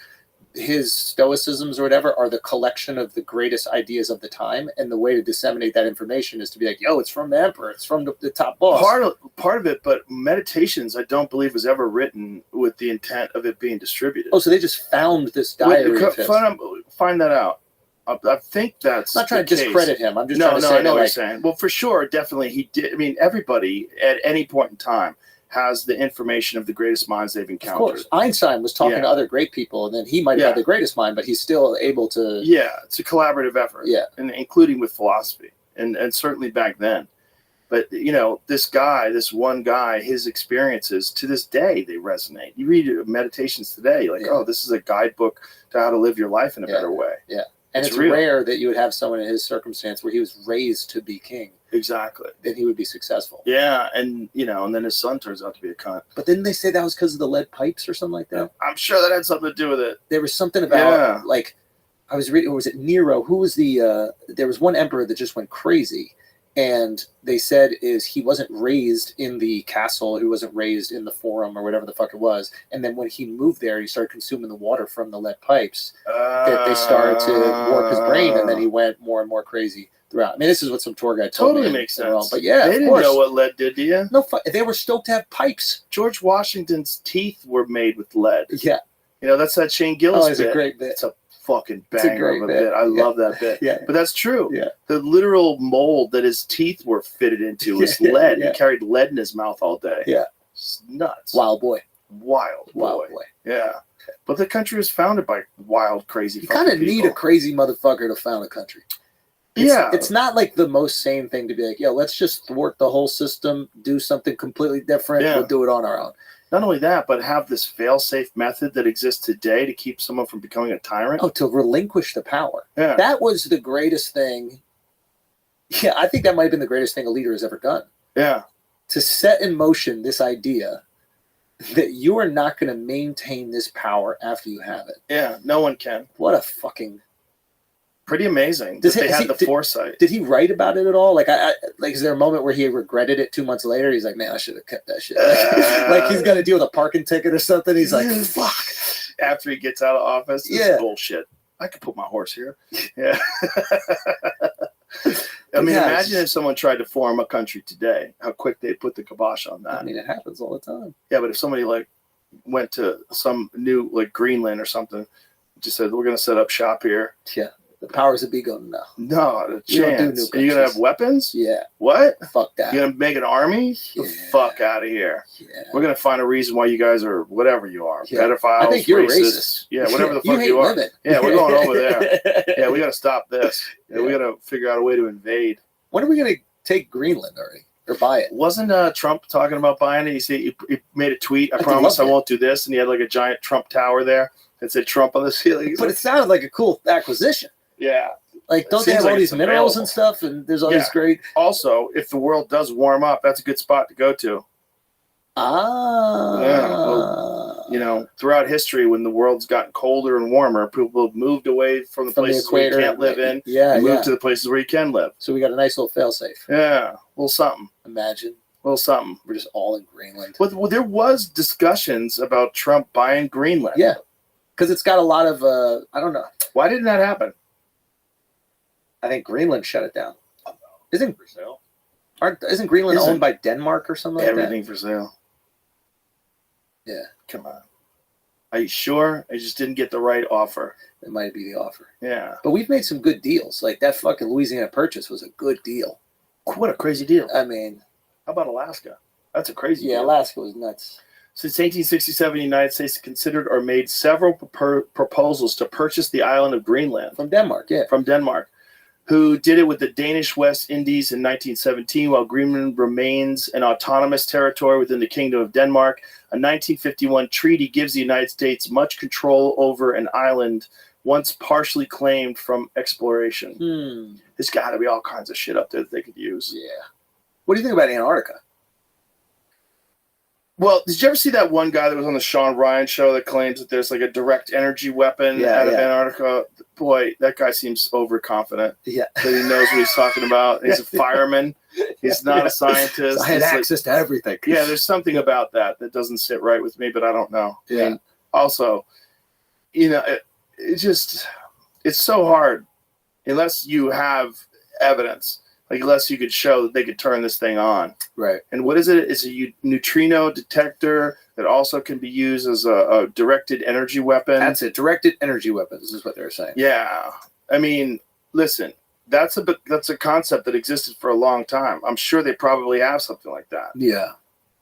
S8: his stoicisms or whatever are the collection of the greatest ideas of the time, and the way to disseminate that information is to be like, yo, it's from the emperor, it's from the top boss.
S2: Part of it, but Meditations I don't believe was ever written with the intent of it being distributed.
S8: Oh, so they just found this diary of his.
S2: Find that out. I think that's
S8: I'm not trying to discredit him. I'm just trying to say
S2: I know what you're saying. Well, for sure, definitely he did. I mean, everybody at any point in time has the information of the greatest minds they've encountered.
S8: Of course. Einstein was talking to other great people, and then he might have had the greatest mind, but he's still able to...
S2: Yeah, it's a collaborative effort.
S8: Yeah.
S2: And including with philosophy, and certainly back then. But, this one guy, his experiences, to this day, they resonate. You read Meditations today, this is a guidebook to how to live your life in a better way.
S8: Yeah. And it's
S2: real.
S8: rare that you would have someone in his circumstance where he was raised to be king.
S2: Exactly.
S8: Then he would be successful.
S2: Yeah, and and then his son turns out to be a cunt.
S8: But didn't they say that was because of the lead pipes or something like that?
S2: I'm sure that had something to do with it.
S8: There was something about I was reading, or was it Nero? Who was there was one emperor that just went crazy, and they said he wasn't raised in the castle, he wasn't raised in the forum or whatever the fuck it was, and then when he moved there, he started consuming the water from the lead pipes. That they started to warp his brain, and then he went more and more crazy throughout. I mean, this is what some tour guide told me.
S2: Totally makes sense.
S8: But yeah,
S2: they didn't know what lead did to you.
S8: No, they were stoked to have pipes.
S2: George Washington's teeth were made with lead.
S8: Yeah.
S2: That's that Shane Gillis
S8: bit. It's a great bit.
S2: It's a fucking banger of a bit. I love that bit.
S8: Yeah.
S2: But that's true.
S8: Yeah.
S2: The literal mold that his teeth were fitted into was lead. He carried lead in his mouth all day.
S8: Yeah.
S2: It's nuts.
S8: Wild boy.
S2: Wild boy. Yeah. But the country was founded by wild, crazy
S8: people. You kind of need a crazy motherfucker to found a country. It's not like the most sane thing to be like, yo, let's just thwart the whole system, do something completely different, we'll do it on our own.
S2: Not only that, but have this fail-safe method that exists today to keep someone from becoming a tyrant.
S8: Oh, to relinquish the power.
S2: Yeah.
S8: That was the greatest thing. Yeah, I think that might have been the greatest thing a leader has ever done.
S2: Yeah.
S8: To set in motion this idea that you are not going to maintain this power after you have it.
S2: Yeah, no one can.
S8: What a fucking...
S2: Pretty amazing. They had the foresight.
S8: Did he write about it at all? Is there a moment where he regretted it 2 months later? He's like, man, I should have kept that shit. Like he's got to deal with a parking ticket or something. He's like, fuck.
S2: After he gets out of office, this is bullshit. I could put my horse here. Yeah. I mean, imagine if someone tried to form a country today, how quick they'd put the kibosh on that.
S8: I mean, it happens all the time.
S2: Yeah, but if somebody went to some new Greenland or something, just said, we're going to set up shop here.
S8: Yeah. The powers that be go, no.
S2: No, the chance. Are you going to have weapons?
S8: Yeah.
S2: What?
S8: Fuck that.
S2: You're going to make an army?
S8: Yeah.
S2: The fuck out of here.
S8: Yeah.
S2: We're going to find a reason why you guys are whatever you are. Yeah. Pedophiles,
S8: I think you're racist.
S2: Yeah, whatever the fuck you are. Yeah, we're going over there. Yeah, we got to stop this. Yeah, we got to figure out a way to invade.
S8: When are we going to take Greenland already? Or buy it?
S2: Wasn't Trump talking about buying it? He made a tweet, I promise I won't do this. And he had a giant Trump tower there that said Trump on the ceiling.
S8: But it sounded like a cool acquisition.
S2: Yeah.
S8: Don't they have all these minerals and stuff? And there's all these great...
S2: Also, if the world does warm up, that's a good spot to go to. Yeah. Well, throughout history, when the world's gotten colder and warmer, people have moved away from the places where you can't live in and moved to the places where you can live.
S8: So we got a nice little fail-safe.
S2: Yeah. A little something.
S8: Imagine.
S2: A little something.
S8: We're just all in Greenland.
S2: Well, there was discussions about Trump buying Greenland.
S8: Yeah. Because it's got a lot of... I don't know.
S2: Why didn't that happen?
S8: I think Greenland shut it down. Isn't
S10: for sale?
S8: Isn't Greenland owned by Denmark or something like that?
S2: Everything for sale.
S8: Yeah.
S2: Come on. Are you sure? I just didn't get the right offer.
S8: It might be the offer.
S2: Yeah.
S8: But we've made some good deals. Like that fucking Louisiana Purchase was a good deal.
S2: What a crazy deal.
S8: I mean.
S2: How about Alaska? That's a crazy deal.
S8: Yeah, Alaska was nuts.
S2: Since 1867, the United States considered or made several proposals to purchase the island of Greenland.
S8: From Denmark, yeah.
S2: From Denmark. Who did it with the Danish West Indies in 1917, while Greenland remains an autonomous territory within the Kingdom of Denmark. A 1951 treaty gives the United States much control over an island once partially claimed from exploration. There's got to be all kinds of shit up there that they could use.
S8: Yeah. What do you think about Antarctica?
S2: Well, did you ever see that one guy that was on the Sean Ryan show that claims that there's like a direct energy weapon out of Antarctica? Boy, that guy seems overconfident.
S8: Yeah.
S2: That he knows what he's talking about. He's a fireman. He's not a scientist.
S8: So I had access to everything.
S2: Yeah, there's something about that doesn't sit right with me, but I don't know.
S8: Yeah.
S2: I mean, also, it's so hard unless you have evidence. Like, unless you could show that they could turn this thing on.
S8: Right.
S2: And what is it? It's a neutrino detector that also can be used as a directed energy weapon.
S8: That's it. Directed energy weapons is what they're saying.
S2: Yeah. I mean, listen, that's a concept that existed for a long time. I'm sure they probably have something like that.
S8: Yeah.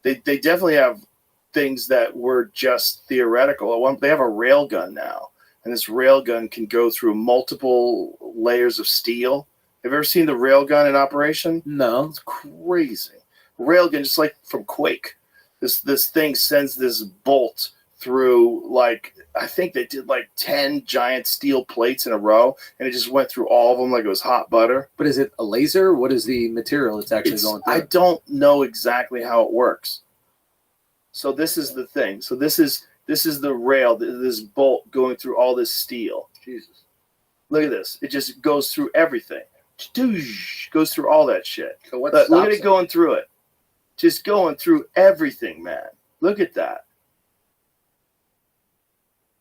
S2: They definitely have things that were just theoretical. They have a rail gun now, and this rail gun can go through multiple layers of steel. Have you ever seen the railgun in operation?
S8: No.
S2: It's crazy. Railgun, just like from Quake. This thing sends this bolt through, like, I think they did like 10 giant steel plates in a row, and it just went through all of them like it was hot butter.
S8: But is it a laser? What is the material it's actually going through?
S2: I don't know exactly how it works. So this is the thing. So this is the rail, this bolt going through all this steel.
S8: Jesus.
S2: Look at this. It just goes through everything. Goes through all that shit.
S8: So what
S2: look at it going through it. Just going through everything, man. Look at that.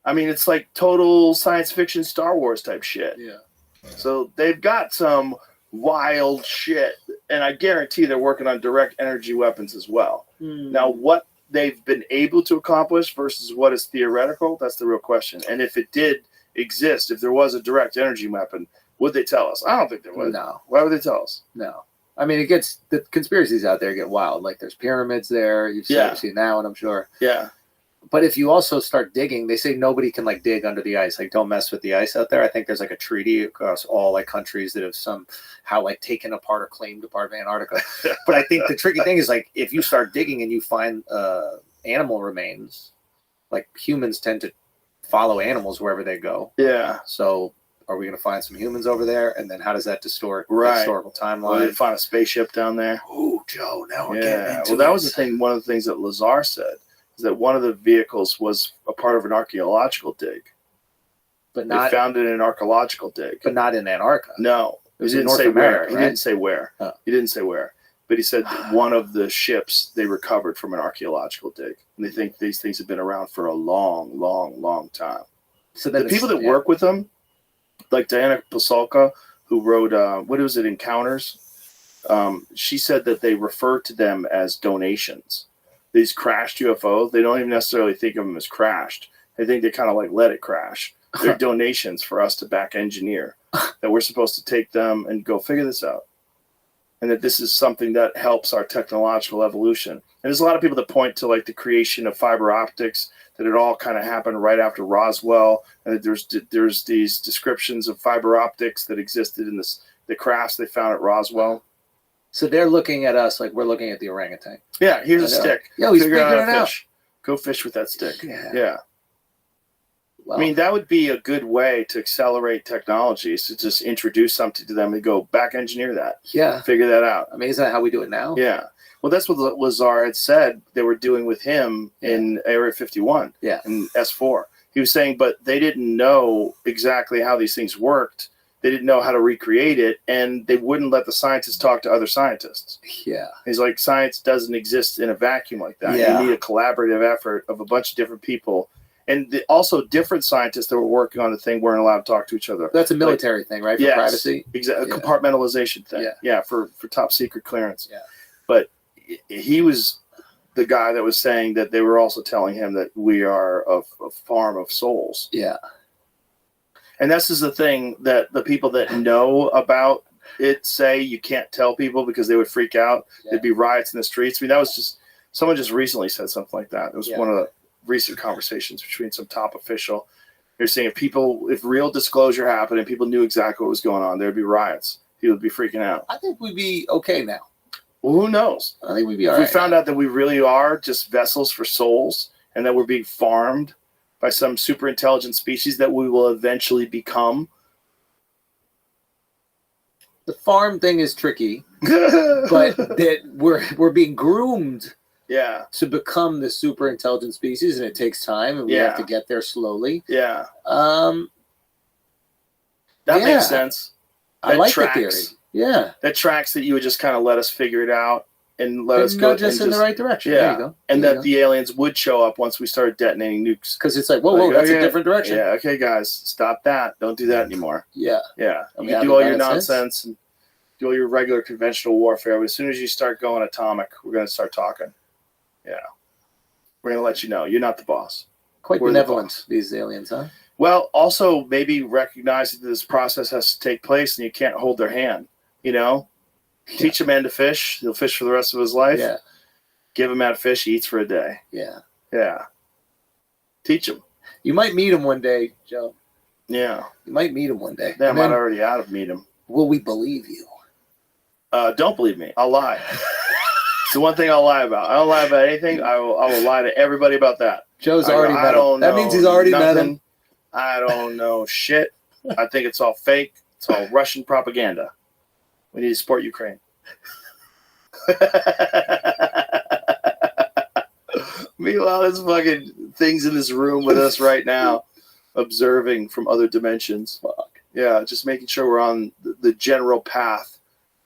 S2: I mean, it's like total science fiction Star Wars type shit.
S8: Yeah.
S2: So they've got some wild shit, and I guarantee they're working on direct energy weapons as well. Now, what they've been able to accomplish versus what is theoretical, that's the real question. And if it did exist, if there was a direct energy weapon, would they tell us? I don't think they would.
S8: No.
S2: Why would they tell us?
S8: No. I mean, the conspiracies out there get wild. Like, there's pyramids there. You've seen that one, I'm sure.
S2: Yeah.
S8: But if you also start digging, they say nobody can, like, dig under the ice. Like, don't mess with the ice out there. I think there's, like, a treaty across all, like, countries that have somehow, like, taken apart or claimed a part of Antarctica. But I think the tricky thing is, like, if you start digging and you find animal remains, like, humans tend to follow animals wherever they go.
S2: Yeah.
S8: So are we going to find some humans over there? And then how does that distort the historical timeline?
S2: Well, they find a spaceship down there.
S8: Oh, Joe, now we're getting into
S2: Well, that was the thing. One of the things that Lazar said is that one of the vehicles was a part of an archaeological dig.
S8: But
S2: they found it in an archaeological dig.
S8: But not in Antarctica.
S2: No.
S8: It was in North America,
S2: He
S8: right?
S2: didn't say where.
S8: Oh.
S2: He didn't say where. But he said that one of the ships they recovered from an archaeological dig. And they think these things have been around for a long, long, long time.
S8: So
S2: the people that work with them, like Diana Pasulka, who wrote, what was it, Encounters? She said that they refer to them as donations. These crashed UFOs, they don't even necessarily think of them as crashed. They think they kind of like let it crash. They're donations for us to back engineer, that we're supposed to take them and go figure this out. And that this is something that helps our technological evolution. And there's a lot of people that point to like the creation of fiber optics, that it all kind of happened right after Roswell, and that there's these descriptions of fiber optics that existed in the crafts they found at Roswell.
S8: So they're looking at us like we're looking at the orangutan.
S2: Yeah, here's a stick.
S8: Yeah, he's
S2: figure out
S8: figuring
S2: how to
S8: it
S2: fish. Go fish with that stick.
S8: Yeah.
S2: Well, I mean, that would be a good way to accelerate technologies, to just introduce something to them and go back engineer that.
S8: Yeah.
S2: Figure that out.
S8: I mean, isn't that how we do it now?
S2: Yeah. Well, that's what Lazar had said they were doing with him in Area 51 and S4. He was saying, but they didn't know exactly how these things worked. They didn't know how to recreate it, and they wouldn't let the scientists talk to other scientists.
S8: Yeah.
S2: He's like, science doesn't exist in a vacuum like that.
S8: Yeah.
S2: You need a collaborative effort of a bunch of different people. And also different scientists that were working on the thing weren't allowed to talk to each other.
S8: That's a military thing, right? For privacy?
S2: Exactly. A compartmentalization thing. Yeah, for top secret clearance.
S8: Yeah.
S2: But he was the guy that was saying that they were also telling him that we are a farm of souls.
S8: Yeah. And
S2: this is the thing that the people that know about it say you can't tell people because they would freak out. Yeah. There'd be riots in the streets. I mean, that was just, someone just recently said something like that. It was one of the recent conversations between some top official. They're saying if real disclosure happened and people knew exactly what was going on, there'd be riots. People would be freaking out.
S8: I think we'd be okay now.
S2: Well, who knows?
S8: I think we'd be all
S2: right.
S8: If
S2: we found out that we really are just vessels for souls and that we're being farmed by some super intelligent species that we will eventually become.
S8: The farm thing is tricky, but that we're being groomed
S2: Yeah.
S8: to become the super intelligent species, and it takes time, and we have to get there slowly.
S2: Yeah.
S8: That
S2: makes sense.
S8: I like the theory. Yeah.
S2: That tracks that you would just kind of let us figure it out and let us go
S8: just in the right direction.
S2: Yeah.
S8: There you go.
S2: And that the aliens would show up once we started detonating nukes.
S8: Because it's like, whoa, that's a different direction.
S2: Yeah, okay, guys, stop that. Don't do that anymore.
S8: Yeah.
S2: Yeah. You can do all your nonsense and do all your regular conventional warfare, but as soon as you start going atomic, we're going to start talking. Yeah. We're going to let you know. You're not the boss.
S8: Quite benevolent, these aliens, huh?
S2: Well, also maybe recognizing that this process has to take place and you can't hold their hand, you know? Teach a man to fish. He'll fish for the rest of his life.
S8: Yeah.
S2: Give him a fish. He eats for a day.
S8: Yeah.
S2: Yeah. Teach him.
S8: You might meet him one day, Joe.
S2: Yeah.
S8: You might meet him one day.
S2: Yeah, I might already out of meet him.
S8: Will we believe you?
S2: Don't believe me. I'll lie. It's the one thing I'll lie about. I don't lie about anything. I will lie to everybody about that.
S8: Joe's already met him. That means he's already met him.
S2: I don't know shit. I think it's all fake. It's all Russian propaganda. We need to support Ukraine. Meanwhile, there's fucking things in this room with us right now, observing from other dimensions. Fuck. Yeah, just making sure we're on the general path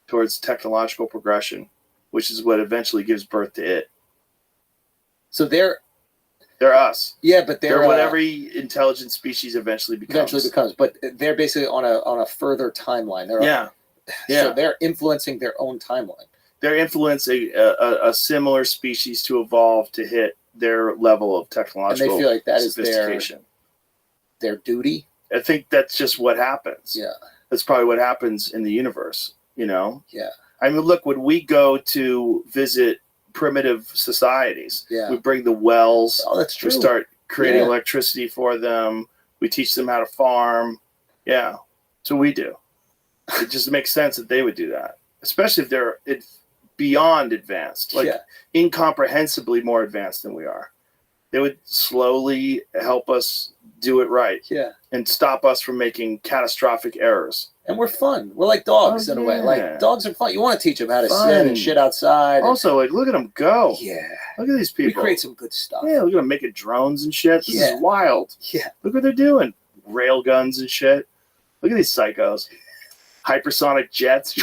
S2: towards technological progression, which is what eventually gives birth to it.
S8: So they're
S2: us.
S8: Yeah, but they're
S2: what every intelligent species eventually becomes.
S8: But they're basically on a further timeline. So they're influencing their own timeline.
S2: They're influencing a similar species to evolve to hit their level of technological
S8: and they feel like that is their duty.
S2: I think that's just what happens.
S8: Yeah.
S2: That's probably what happens in the universe, you know?
S8: Yeah.
S2: I mean, look, when we go to visit primitive societies, we bring the wells.
S8: Oh, that's true.
S2: We start creating electricity for them. We teach them how to farm. Yeah. So we do. It just makes sense that they would do that, especially if they're beyond advanced, like incomprehensibly more advanced than we are. They would slowly help us do it right.
S8: Yeah.
S2: And stop us from making catastrophic errors.
S8: And we're fun. We're like dogs in a way. Like dogs are fun. You want to teach them how to sit and shit outside.
S2: Also, like, look at them go.
S8: Yeah.
S2: Look at these people.
S8: We create some good stuff.
S2: Yeah, look at them making drones and shit. This is wild.
S8: Yeah.
S2: Look what they're doing. Rail guns and shit. Look at these psychos. Hypersonic jets.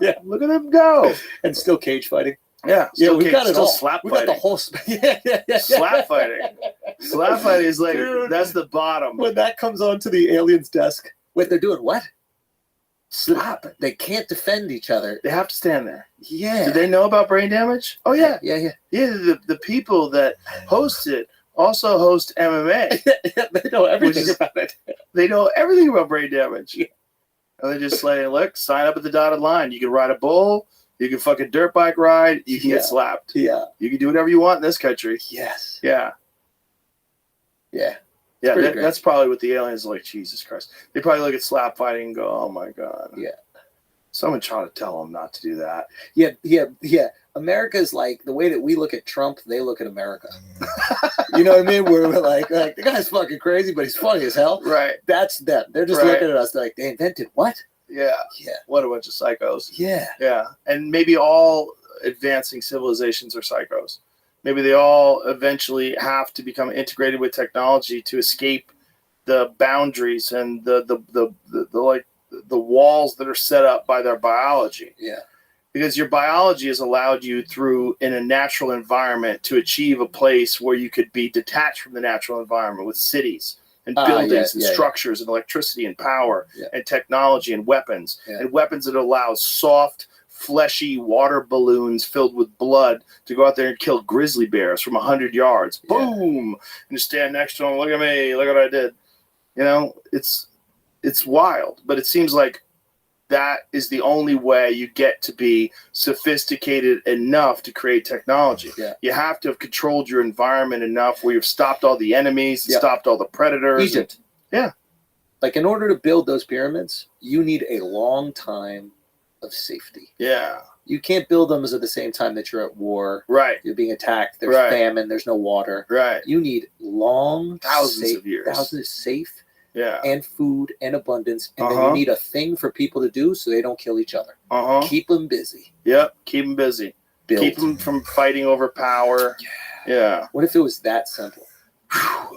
S8: Yeah.
S2: Look at them go.
S8: And still cage fighting.
S2: Yeah.
S8: We've got it all.
S2: Slap
S8: we
S2: fighting.
S8: got the whole
S2: slap fighting. Slap fighting is like, that's the bottom.
S8: When that comes onto the alien's desk. Wait, they're doing what? Slap. They can't defend each other.
S2: They have to stand there.
S8: Yeah.
S2: Do they know about brain damage? Oh, yeah.
S8: Yeah.
S2: The people that host it also host MMA.
S8: They know everything about it.
S2: They know everything about brain damage. Yeah. And they just say, look, sign up at the dotted line. You can ride a bull. You can fucking dirt bike ride. You can get slapped.
S8: Yeah.
S2: You can do whatever you want in this country.
S8: Yes.
S2: Yeah.
S8: Yeah.
S2: Yeah, that's probably what the aliens are like. Jesus Christ. They probably look at slap fighting and go, oh, my God.
S8: Yeah.
S2: Someone trying to tell them not to do that.
S8: Yeah. America's like, the way that we look at Trump, they look at America. You know what I mean? We're like, the guy's fucking crazy, but he's funny as hell.
S2: Right.
S8: That's them. They're just looking at us like, they invented what?
S2: Yeah.
S8: Yeah.
S2: What a bunch of psychos.
S8: Yeah.
S2: Yeah. And maybe all advancing civilizations are psychos. Maybe they all eventually have to become integrated with technology to escape the boundaries and the walls that are set up by their biology.
S8: Yeah.
S2: Because your biology has allowed you through in a natural environment to achieve a place where you could be detached from the natural environment with cities and buildings and structures and electricity and power and technology and weapons that allow soft, fleshy water balloons filled with blood to go out there and kill grizzly bears from 100 yards. Boom! And you stand next to them. Look at me. Look what I did. You know, it's wild. But it seems like that is the only way you get to be sophisticated enough to create technology.
S8: Yeah.
S2: You have to have controlled your environment enough where you've stopped all the enemies, stopped all the predators.
S8: Egypt. Like, in order to build those pyramids, you need a long time of safety.
S2: Yeah.
S8: You can't build them at the same time that you're at war.
S2: Right.
S8: You're being attacked. There's famine. There's no water.
S2: Right.
S8: You need long,
S2: thousands of years.
S8: Thousands safe.
S2: Yeah.
S8: And food and abundance. And then you need a thing for people to do so they don't kill each other. Keep them busy.
S2: Yep. Keep them busy.
S8: built.
S2: Keep them from fighting over power. Yeah.
S8: What if it was that simple?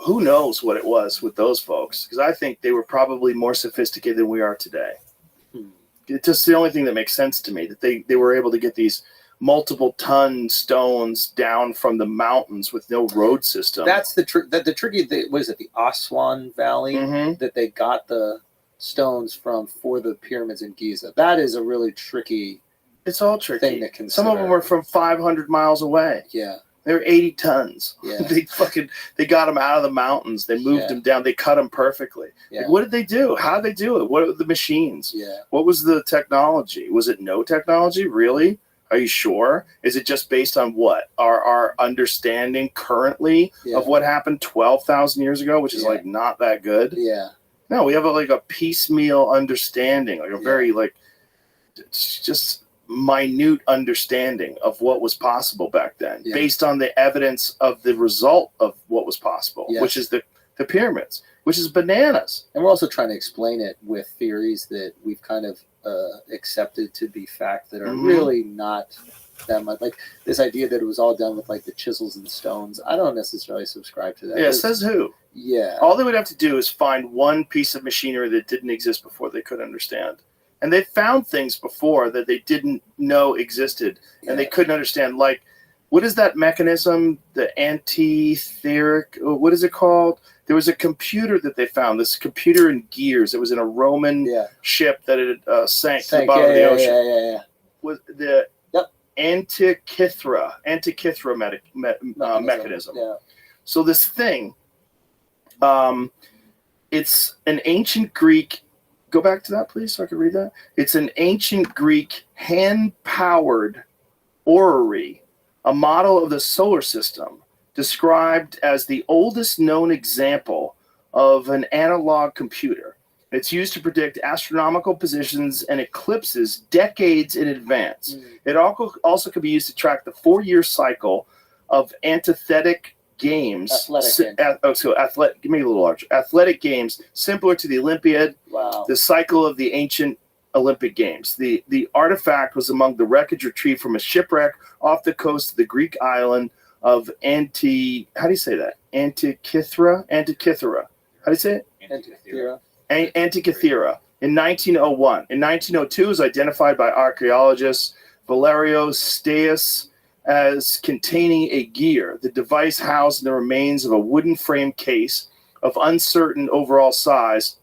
S2: Who knows what it was with those folks? Because I think they were probably more sophisticated than we are today. It's just the only thing that makes sense to me, that they were able to get these multiple ton stones down from the mountains with no road system.
S8: That's the tricky thing. What is it? The Aswan Valley that they got the stones from for the pyramids in Giza. That is a really tricky.
S2: It's all tricky.
S8: Thing to consider.
S2: Some of them were from 500 miles away.
S8: Yeah.
S2: They were 80 tons.
S8: Yeah.
S2: they got them out of the mountains. They moved them down. They cut them perfectly.
S8: Yeah.
S2: Like, what did they do? How did they do it? What were the machines?
S8: Yeah.
S2: What was the technology? Was it no technology? Really? Are you sure? Is it just based on what? Our understanding currently of what happened 12,000 years ago, which is like not that good?
S8: Yeah.
S2: No, we have a piecemeal understanding, like a very just minute understanding of what was possible back then, based on the evidence of the result of what was possible, which is the pyramids, which is bananas.
S8: And we're also trying to explain it with theories that we've kind of accepted to be fact that are really not that much. Like this idea that it was all done with like the chisels and stones. I don't necessarily subscribe to that.
S2: Yeah, says who?
S8: Yeah.
S2: All they would have to do is find one piece of machinery that didn't exist before they could understand. And they found things before that they didn't know existed and they couldn't understand. Like, what is that mechanism? The antitheric, what is it called? There was a computer that they found, this computer in gears. It was in a Roman ship that it sank to the bottom of the ocean.
S8: Yeah.
S2: Was the Antikythera mechanism.
S8: Yeah.
S2: So this thing, it's an ancient Greek. Go back to that, please, so I can read that. It's an ancient Greek hand-powered orrery, a model of the solar system, described as the oldest known example of an analog computer. It's used to predict astronomical positions and eclipses decades in advance. It also could be used to track the 4-year cycle of antithetic games. Give me a little larger. Athletic games, similar to the Olympiad, the cycle of the ancient Olympic Games. The artifact was among the wreckage retrieved from a shipwreck off the coast of the Greek island of Antikythera. How do you say it? Antikythera. In 1901. In 1902, it was identified by archaeologists Valerio Staeus as containing a gear. The device housed in the remains of a wooden frame case of uncertain overall size,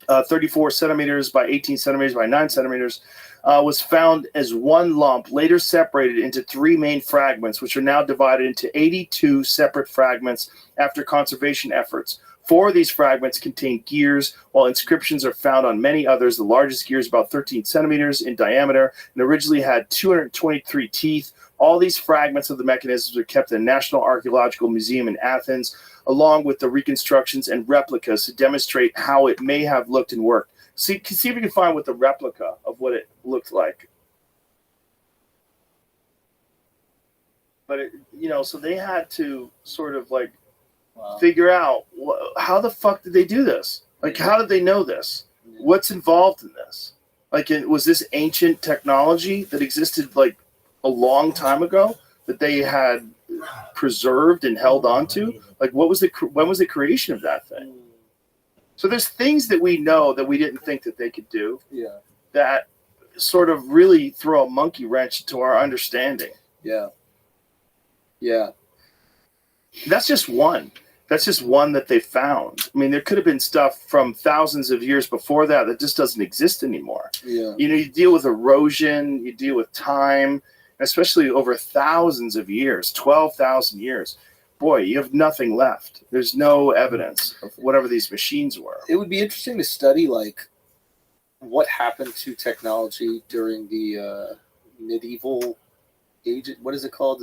S2: 34 centimeters by 18 centimeters by 9 centimeters, was found as one lump, later separated into 3 main fragments, which are now divided into 82 separate fragments after conservation efforts. 4 of these fragments contain gears, while inscriptions are found on many others. The largest gear is about 13 centimeters in diameter and originally had 223 teeth. All these fragments of the mechanisms are kept in the National Archaeological Museum in Athens, along with the reconstructions and replicas to demonstrate how it may have looked and worked. See if we can find what the replica of what it looked like. But, so they had to sort of like figure out how the fuck did they do this? Like, how did they know this? What's involved in this? Like, was this ancient technology that existed like a long time ago that they had preserved and held on to? Like, when was the creation of that thing? So there's things that we know that we didn't think that they could do that sort of really throw a monkey wrench to our understanding.
S8: Yeah.
S2: That's just one. That's just one that they found. I mean, there could have been stuff from thousands of years before that just doesn't exist anymore.
S8: Yeah.
S2: You deal with erosion, you deal with time, especially over thousands of years, 12,000 years. Boy, you have nothing left. There's no evidence of whatever these machines were.
S8: It would be interesting to study, like, what happened to technology during the medieval age. What is it called?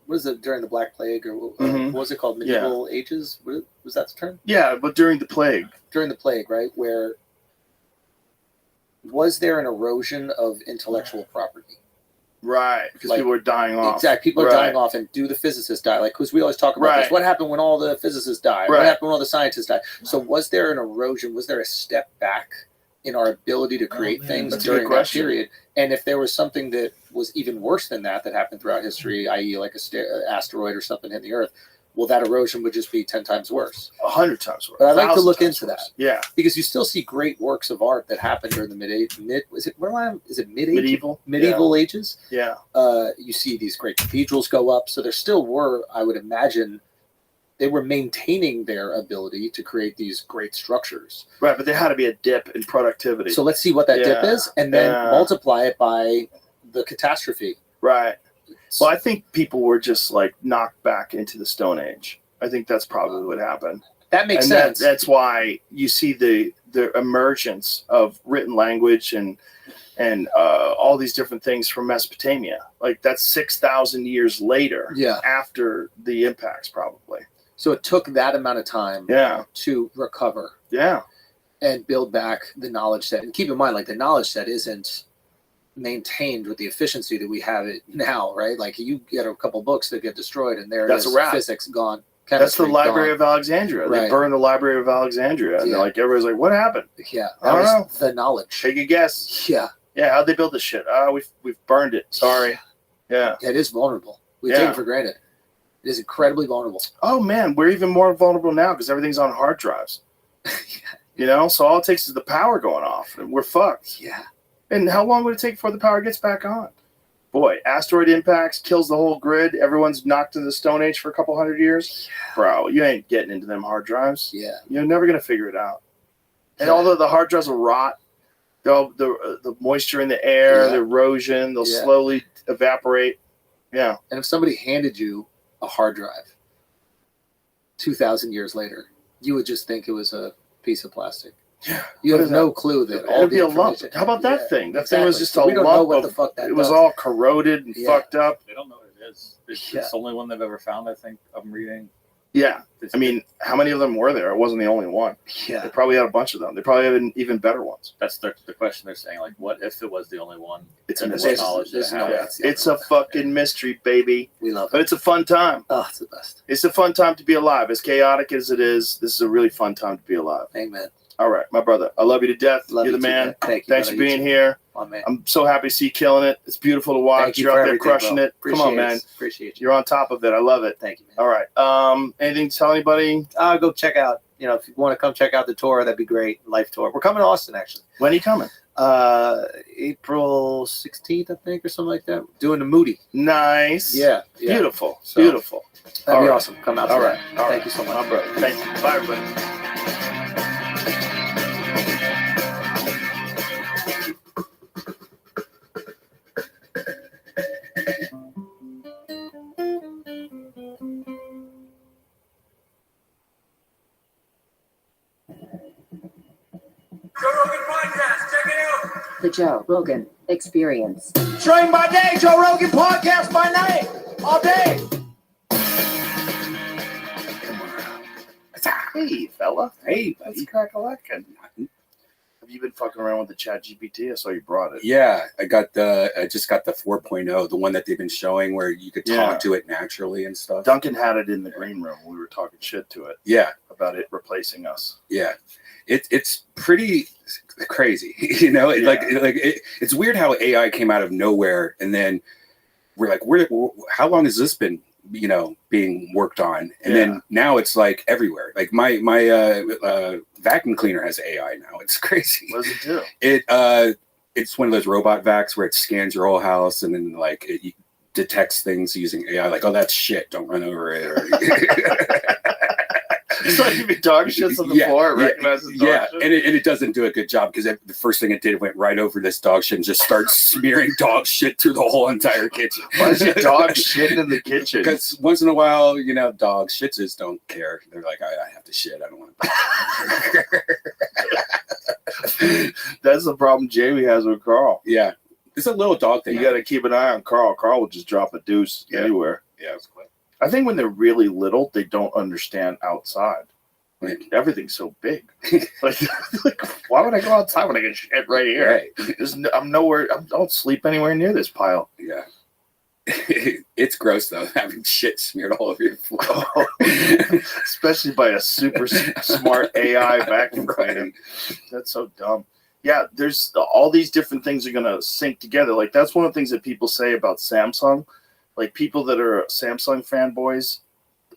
S8: What is it during the Black Plague? Or what was it called? Medieval ages? Was that the term?
S2: Yeah, but during the plague.
S8: During the plague, right? Where was there an erosion of intellectual property?
S2: Right, because people were dying off.
S8: Exactly, people are dying off, and do the physicists die? Like, because we always talk about this. What happened when all the physicists died? What happened when all the scientists died? So was there an erosion? Was there a step back in our ability to create things
S2: That's a good
S8: during that
S2: question.
S8: period. And if there was something that was even worse than that happened throughout history, i.e., like asteroid or something hitting the Earth, well, that erosion would just be 10 times worse.
S2: 100 times worse.
S8: But I'd like to
S2: 1,000
S8: look
S2: times
S8: into
S2: worse.
S8: that.
S2: Yeah.
S8: Because you still see great works of art that happened during the medieval ages?
S2: Yeah.
S8: You see these great cathedrals go up. So there still were, I would imagine, they were maintaining their ability to create these great structures.
S2: Right, but there had to be a dip in productivity.
S8: So let's see what that dip is, and then multiply it by the catastrophe.
S2: Right. Well, I think people were just like knocked back into the Stone Age. I think that's probably what happened.
S8: That makes
S2: and
S8: sense.
S2: That's why you see the emergence of written language and all these different things from Mesopotamia. Like that's 6,000 years later.
S8: Yeah.
S2: After the impacts, probably.
S8: So it took that amount of time.
S2: Yeah.
S8: To recover.
S2: Yeah.
S8: And build back the knowledge set. And keep in mind, like the knowledge set isn't maintained with the efficiency that we have it now, right? Like you get a couple books that get destroyed, and that's
S2: a wrap.
S8: Physics gone.
S2: That's the Library of Alexandria.
S8: Right.
S2: They burned the Library of Alexandria, and like everybody's like, "What happened?"
S8: Yeah,
S2: I don't know.
S8: The knowledge.
S2: Take a guess.
S8: Yeah.
S2: Yeah. How'd they build this shit? We've burned it. Sorry. Yeah.
S8: It is vulnerable. We take it for granted. It is incredibly vulnerable.
S2: Oh man, we're even more vulnerable now because everything's on hard drives. You know, so all it takes is the power going off, and we're fucked.
S8: Yeah.
S2: And how long would it take before the power gets back on? Boy, asteroid impacts, kills the whole grid. Everyone's knocked into the Stone Age for a couple hundred years. Yeah. Bro, you ain't getting into them hard drives.
S8: Yeah.
S2: You're never going to figure it out. And although the hard drives will rot, the moisture in the air, the erosion, they'll slowly evaporate. Yeah.
S8: And if somebody handed you a hard drive 2,000 years later, you would just think it was a piece of plastic.
S2: Yeah.
S8: You have no clue that
S2: it'd be a lump. How about that thing? That thing was just a lump.
S8: We don't know what the fuck that
S2: it was all corroded and fucked up.
S4: They don't know what it is. It's the only one they've ever found, I think, I'm reading.
S2: Yeah. I mean, how many of them were there? It wasn't the only one.
S8: Yeah.
S2: They probably had a bunch of them. They probably had even better ones.
S4: That's the question they're saying. Like, what if it was the only one?
S2: It's a
S4: mystery.
S2: It's a fucking mystery, baby.
S8: We love it.
S2: But it's a fun time.
S8: Oh, it's the best.
S2: It's a fun time to be alive. As chaotic as it is, this is a really fun time to be alive.
S8: Amen.
S2: All right, my brother. I love you to death. You're the man.
S8: Thank you.
S2: Thanks for being here.
S8: My man.
S2: I'm so happy to see you killing it. It's beautiful to watch. You're out there crushing it. Come on, man.
S8: Appreciate you.
S2: You're on top of it. I love it.
S8: Thank you, man.
S2: All right. Anything to tell anybody?
S8: Go check out. You know, if you want to come check out the tour, that'd be great. Life tour. We're coming to Austin, actually.
S2: When are you coming?
S8: April 16th, I think, or something like that. Doing the Moody.
S2: Nice.
S8: Yeah.
S2: Beautiful.
S8: So,
S2: beautiful.
S8: That'd be awesome. Come out.
S2: All right.
S8: Thank you so much.
S2: My brother. Thank you. Bye, everybody.
S5: Joe Rogan Podcast, check it out.
S6: The Joe Rogan Experience.
S7: Train by day, Joe Rogan Podcast by night, all day.
S2: Hey, fella.
S1: Hey,
S2: Let's
S1: buddy.
S2: crack a lackin'. Have you been fucking around with the Chat GPT? I saw you brought it.
S1: Yeah, I just got the 4.0, the one that they've been showing where you could talk to it naturally and stuff.
S2: Duncan had it in the green room. We were talking shit to it.
S1: Yeah.
S2: About it replacing us.
S1: Yeah. It's pretty crazy, you know. It's weird how AI came out of nowhere, and then we're like, how long has this been, you know, being worked on? And then now it's like everywhere. Like my vacuum cleaner has AI now. It's crazy.
S2: What does it do?
S1: It's one of those robot vacs where it scans your whole house and then like it detects things using AI. Like, oh, that's shit. Don't run over it.
S2: It's like if dog shits on the floor, it recognizes dog shit.
S1: And it doesn't do a good job because the first thing it did, it went right over this dog shit and just starts smearing dog shit through the whole entire kitchen.
S2: Why is your dog shitting in the kitchen?
S1: Because once in a while, you know, dogs, shih tzus don't care. They're like, I have to shit. I don't want to.
S2: That's the problem Jamie has with Carl.
S1: Yeah. It's a little dog thing.
S2: You got to keep an eye on Carl. Carl will just drop a deuce anywhere.
S1: Yeah, it's quick.
S2: I think when they're really little, they don't understand outside. Like everything's so big. like why would I go outside when I get shit right here?
S1: Right.
S2: I'm nowhere. I don't sleep anywhere near this pile.
S1: Yeah. It's gross though, having shit smeared all over your floor.
S2: Especially by a super smart AI vacuum cleaner. That's so dumb. Yeah, there's all these different things are going to sync together. Like, that's one of the things that people say about Samsung. Like, people that are Samsung fanboys,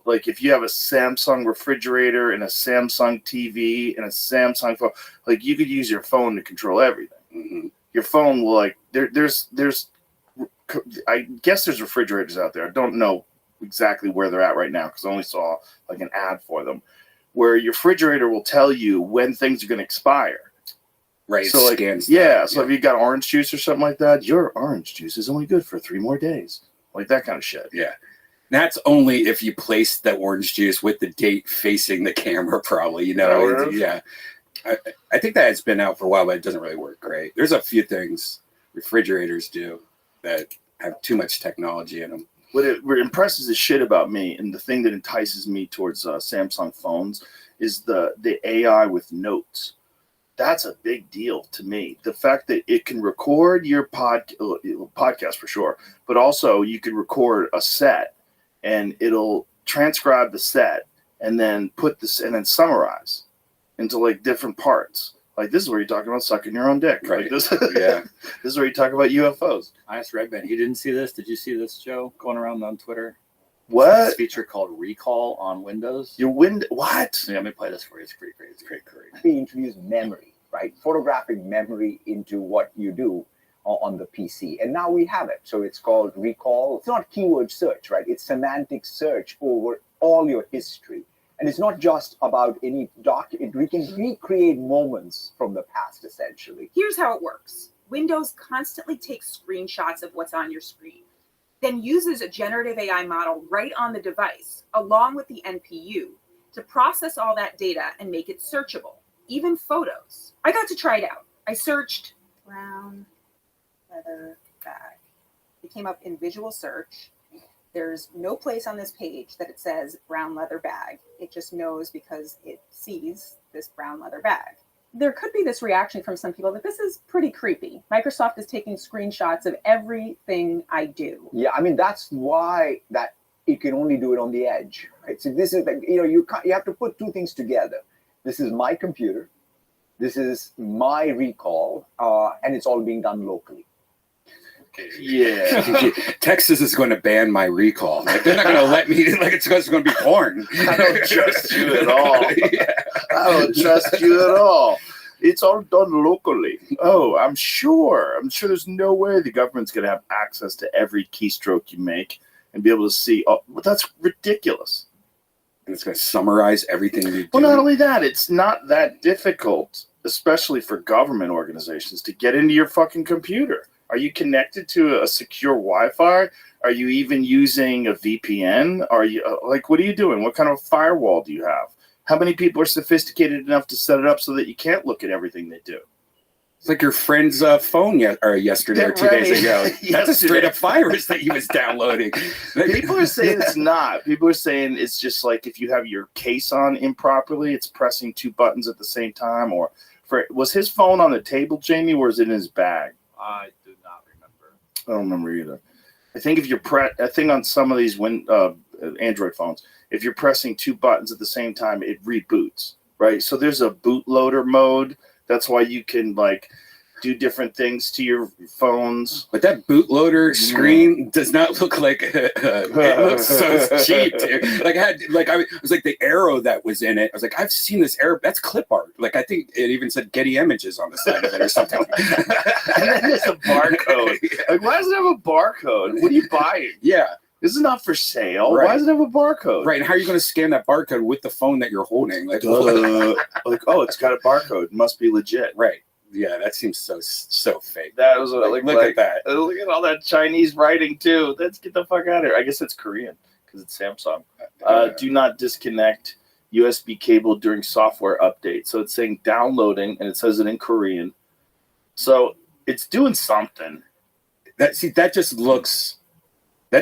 S2: like, if you have a Samsung refrigerator and a Samsung TV and a Samsung phone, like, you could use your phone to control everything.
S1: Mm-hmm.
S2: Your phone will, like, there's I guess there's refrigerators out there. I don't know exactly where they're at right now because I only saw, like, an ad for them, where your refrigerator will tell you when things are going to expire.
S1: Right.
S2: So, like,
S1: scans
S2: so if you got orange juice or something like that, your orange juice is only good for 3 more days. Like, that kind of shit.
S1: Yeah. That's only if you place the orange juice with the date facing the camera, probably, you know. Yeah. I think that it's been out for a while, but it doesn't really work great. There's a few things refrigerators do that have too much technology in them.
S2: What impresses the shit about me, and the thing that entices me towards Samsung phones, is the AI with notes. That's a big deal to me. The fact that it can record your podcast for sure, but also you can record a set and it'll transcribe the set and then put this and then summarize into, like, different parts. Like, this is where you're talking about sucking your own dick.
S1: Right.
S2: Like, this,
S1: Yeah.
S2: this is where you talk about UFOs.
S4: I asked Red Ben, he didn't see this. Did you see this, Joe, going around on Twitter?
S2: What?
S4: This feature called Recall on Windows.
S2: What?
S4: Yeah, let me play this for you. It's pretty great. It's great.
S11: We introduce memory, right? Photographic memory into what you do on the PC. And now we have it. So it's called Recall. It's not keyword search, right? It's semantic search over all your history. And it's not just about any document. We can recreate moments from the past, essentially.
S12: Here's how it works. Windows constantly takes screenshots of what's on your screen, then uses a generative AI model right on the device, along with the NPU, to process all that data and make it searchable, even photos. I got to try it out. I searched brown leather bag. It came up in visual search. There's no place on this page that it says brown leather bag. It just knows because it sees this brown leather bag. There could be this reaction from some people that this is pretty creepy. Microsoft is taking screenshots of everything I do.
S11: Yeah, I mean, that's why that it can only do it on the edge, right? So this is like, you have to put two things together. This is my computer. This is my recall, and it's all being done locally.
S2: Yeah.
S1: Texas is going to ban my recall. Like, they're not going to let me, like, it's going to be porn.
S2: I don't trust you at all.
S1: Yeah.
S2: I don't trust you at all. It's all done locally. Oh, I'm sure there's no way the government's going to have access to every keystroke you make and be able to see. Oh, well, that's ridiculous.
S1: And it's going to summarize everything you do.
S2: Well, not only that, it's not that difficult, especially for government organizations, to get into your fucking computer. Are you connected to a secure Wi-Fi? Are you even using a VPN? Are you what are you doing? What kind of firewall do you have? How many people are sophisticated enough to set it up so that you can't look at everything they do?
S1: It's like your friend's phone yesterday or 2 days ago. That's a straight up virus that he was downloading.
S2: People are saying it's not. People are saying it's just like if you have your case on improperly, it's pressing 2 buttons at the same time. Or was his phone on the table, Jamie, or was it in his bag?
S4: I do not remember.
S2: I don't remember either. I think if you're on some of these Android phones, if you're pressing 2 buttons at the same time, it reboots, right? So there's a bootloader mode. That's why you can do different things to your phones.
S1: But that bootloader screen does not look like it looks so cheap, dude. I was like the arrow that was in it. I was like, I've seen this arrow. That's clip art. Like, I think it even said Getty Images on the side of it or something.
S2: And then there's a barcode. Like, why does it have a barcode? What are you buying?
S1: Yeah.
S2: This is not for sale.
S1: Right.
S2: Why does it have a barcode?
S1: Right, and how are you going to scan that barcode with the phone that you're holding? Like,
S2: oh, it's got a barcode. It must be legit.
S1: Right. Yeah, that seems so fake.
S2: That was look at that.
S1: Look
S2: at all that Chinese writing too. Let's get the fuck out of here. I guess it's Korean because it's Samsung. Do not disconnect USB cable during software update. So it's saying downloading, and it says it in Korean. So it's doing something.
S1: That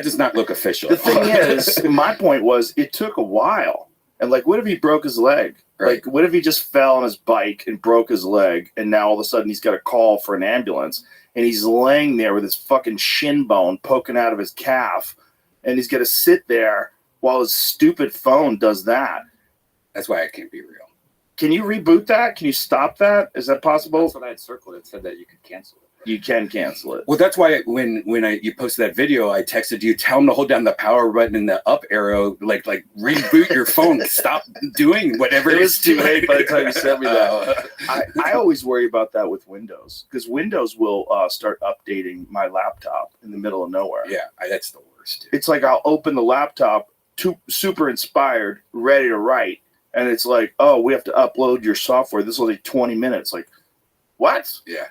S1: does not look official.
S2: The thing is, my point was, it took a while. And what if he broke his leg?
S1: Right.
S2: What if he just fell on his bike and broke his leg, and now all of a sudden he's got a call for an ambulance, and he's laying there with his fucking shin bone poking out of his calf, and he's got to sit there while his stupid phone does that.
S1: That's why it can't be real.
S2: Can you reboot that? Can you stop that? Is that possible?
S4: That's what I had circled. It said that you could cancel it.
S2: You can cancel it.
S13: Well, that's why when you posted that video, I texted you, tell them to hold down the power button and the up arrow, like reboot your phone. Stop doing whatever
S2: It
S13: it
S2: was
S13: is
S2: too
S13: doing.
S2: late by the time you sent me that. I always worry about that with Windows because Windows will start updating my laptop in the middle of nowhere.
S13: Yeah, that's the worst.
S2: It's like I'll open the laptop, super inspired, ready to write, and it's like, oh, we have to upload your software. This will take 20 minutes. Like, what?
S13: Yeah.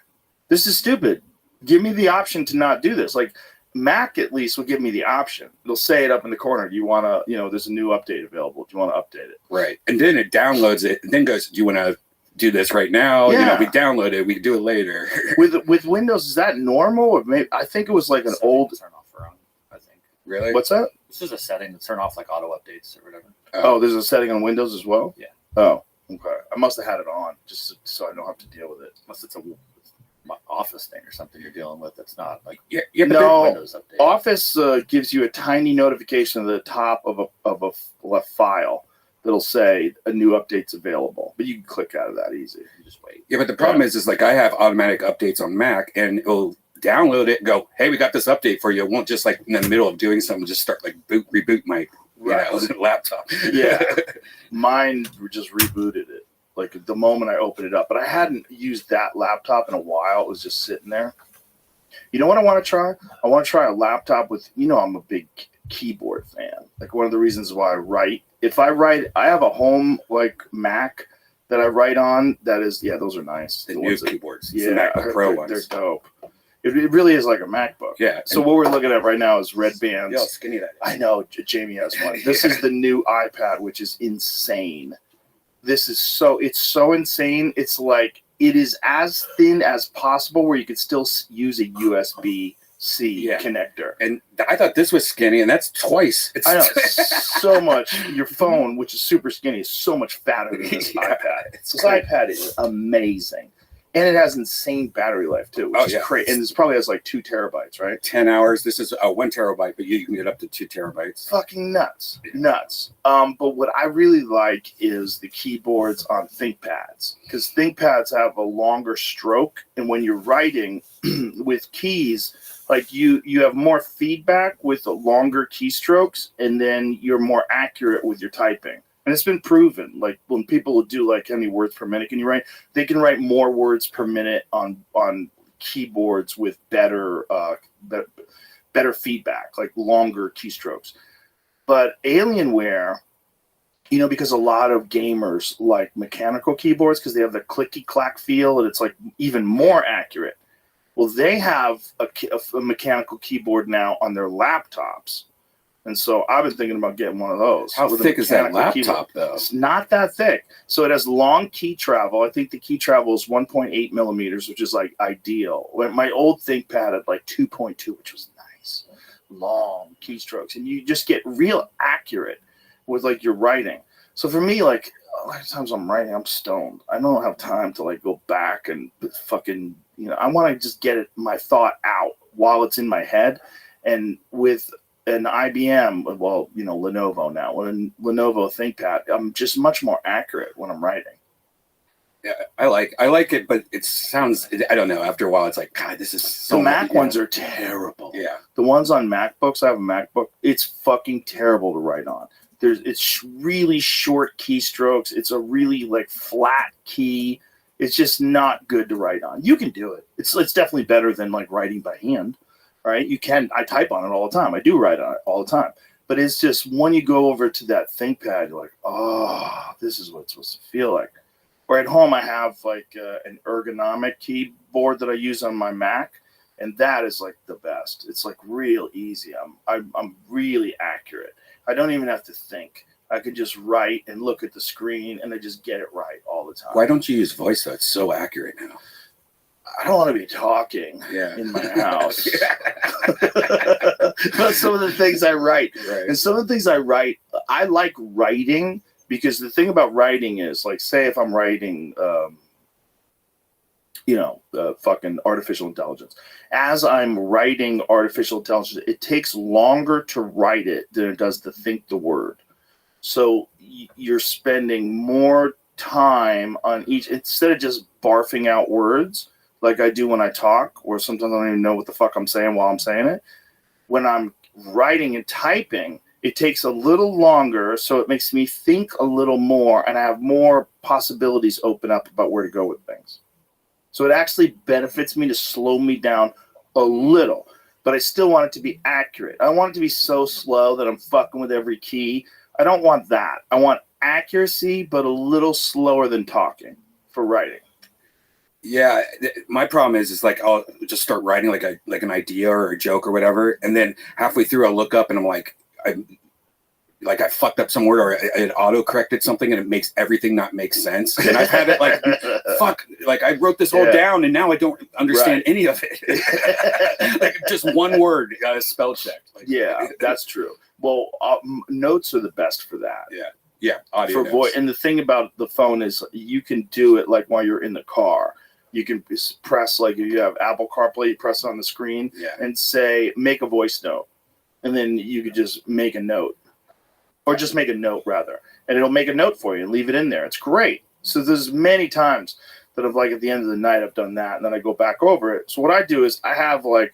S2: This is stupid. Give me the option to not do this. Like Mac at least will give me the option. It'll say it up in the corner. Do you want to, there's a new update available. Do you want to update it?
S13: Right. And then it downloads it and then goes, do you want to do this right now?
S2: Yeah.
S13: We download it. We can do it later.
S2: With Windows, is that normal? Or maybe, I think it was like an old.
S4: Turn off for I think.
S13: Really?
S2: What's that?
S4: This is a setting to turn off like auto updates or whatever.
S2: Oh, there's a setting on Windows as well?
S4: Yeah.
S2: Oh, okay. I must have had it on just so I don't have to deal with it.
S4: Unless it's a Office thing or something you're dealing with that's not like
S2: no,
S4: Windows update.
S2: Office gives you a tiny notification at the top of a file that'll say a new update's available, but you can click out of that easy. You just wait.
S13: Yeah, but the problem is like I have automatic updates on Mac and it'll download it and go, hey, we got this update for you. It won't just like in the middle of doing something, just start like reboot my laptop.
S2: Yeah. Mine just rebooted it. Like the moment I opened it up, but I hadn't used that laptop in a while. It was just sitting there. You know what I want to try? I want to try a laptop with, I'm a big keyboard fan. Like one of the reasons why I write, I have a home like Mac that I write on. That is, those are nice.
S13: The new keyboards.
S2: Yeah,
S13: the MacBook Pro ones.
S2: They're dope. It really is like a MacBook.
S13: Yeah.
S2: So what we're looking at right now is Red Bands.
S13: Yo, skinny that.
S2: I know Jamie has one. This is the new iPad, which is insane. It's so insane. It's like it is as thin as possible where you could still use a USB-C connector.
S13: And I thought this was skinny, and that's twice.
S2: I know so much. Your phone, which is super skinny, is so much fatter than this iPad. This iPad is amazing. And it has insane battery life, too, which is crazy. And this probably has like 2 terabytes, right?
S13: 10 hours. This is 1 terabyte, but you can get up to 2 terabytes.
S2: Fucking nuts. Nuts. But what I really like is the keyboards on ThinkPads. Because ThinkPads have a longer stroke. And when you're writing with keys, like you have more feedback with the longer keystrokes. And then you're more accurate with your typing. And it's been proven, like when people do like how many words per minute can you write, they can write more words per minute on keyboards with better feedback, like longer keystrokes. But Alienware, because a lot of gamers like mechanical keyboards because they have the clicky clack feel and it's like even more accurate. Well, they have a mechanical keyboard now on their laptops. And so I've been thinking about getting one of those.
S13: How thick is that laptop, though?
S2: It's not that thick. So it has long key travel. I think the key travel is 1.8 millimeters, which is like ideal. My old ThinkPad had like 2.2, which was nice. Long keystrokes. And you just get real accurate with like your writing. So for me, like a lot of times I'm writing, I'm stoned. I don't have time to like go back and fucking, I want to just get my thought out while it's in my head. And with an IBM, Lenovo now, with a Lenovo ThinkPad, I'm just much more accurate when I'm writing.
S13: Yeah, I like it, but it sounds, I don't know, after a while it's like, God, this is so
S2: The Mac ones are terrible.
S13: Yeah.
S2: The ones on MacBooks, I have a MacBook, it's fucking terrible to write on. It's really short keystrokes. It's a really like flat key. It's just not good to write on. You can do it. It's definitely better than like writing by hand. Right? I type on it all the time. I do write on it all the time. But it's just when you go over to that ThinkPad, you're like, oh, this is what it's supposed to feel like. Or at home, I have like an ergonomic keyboard that I use on my Mac, and that is like the best. It's like real easy. I'm really accurate. I don't even have to think. I can just write and look at the screen, and I just get it right all the time.
S13: Why don't you use voice though? It's so accurate now.
S2: I don't want to be talking in my house. But some of the things I write. Right. And some of the things I write, I like writing because the thing about writing is, like, say if I'm writing, fucking artificial intelligence. As I'm writing artificial intelligence, it takes longer to write it than it does to think the word. So you're spending more time on each, instead of just barfing out words like I do when I talk, or sometimes I don't even know what the fuck I'm saying while I'm saying it. When I'm writing and typing, it takes a little longer, so it makes me think a little more, and I have more possibilities open up about where to go with things. So it actually benefits me to slow me down a little, but I still want it to be accurate. I want it to be so slow that I'm fucking with every key. I don't want that. I want accuracy, but a little slower than talking for writing.
S13: Yeah, my problem is like I'll just start writing like an idea or a joke or whatever, and then halfway through I'll look up and I'm like, I fucked up some word, or it auto corrected something, and it makes everything not make sense. And I've had it like, fuck, like I wrote this all down, and now I don't understand any of it. Like just one word spell checked. Like,
S2: yeah, that's true. Well, notes are the best for that.
S13: Yeah, audio
S2: for
S13: notes.
S2: voice. And the thing about the phone is you can do it like while you're in the car. You can press, like if you have Apple CarPlay, you press on the screen and say, make a voice note. And then you could just make a note. Or just make a note, rather. And it'll make a note for you and leave it in there. It's great. So there's many times that I've, like, at the end of the night, I've done that. And then I go back over it. So what I do is I have, like,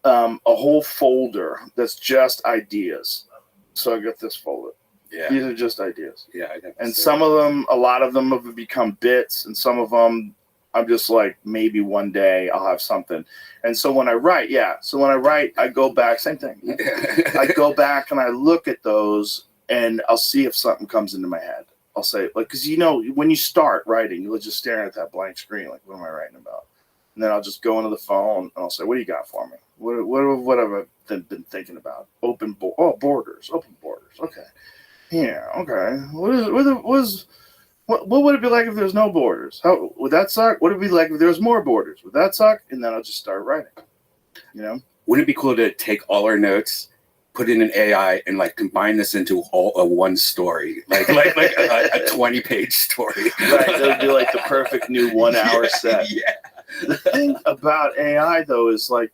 S2: a whole folder that's just ideas. So I got this folder.
S13: Yeah.
S2: These are just ideas.
S13: Yeah. I got
S2: and some of them, a lot of them have become bits. And some of them, I'm just like, maybe one day I'll have something. And so when I write, I go back, same thing. I go back and I look at those and I'll see if something comes into my head. I'll say, like, because when you start writing, you're just staring at that blank screen, like, what am I writing about? And then I'll just go into the phone and I'll say, what do you got for me? What have I been thinking about? Borders. Open borders. Okay. Yeah, okay. What would it be like if there's no borders? How would that suck? What would it be like if there was more borders? Would that suck? And then I'll just start writing.
S13: Wouldn't it be cool to take all our notes, put in an AI, and like combine this into one story, like a 20-page story?
S2: Right, that would be like the perfect new 1 hour set.
S13: Yeah.
S2: The thing about AI though is like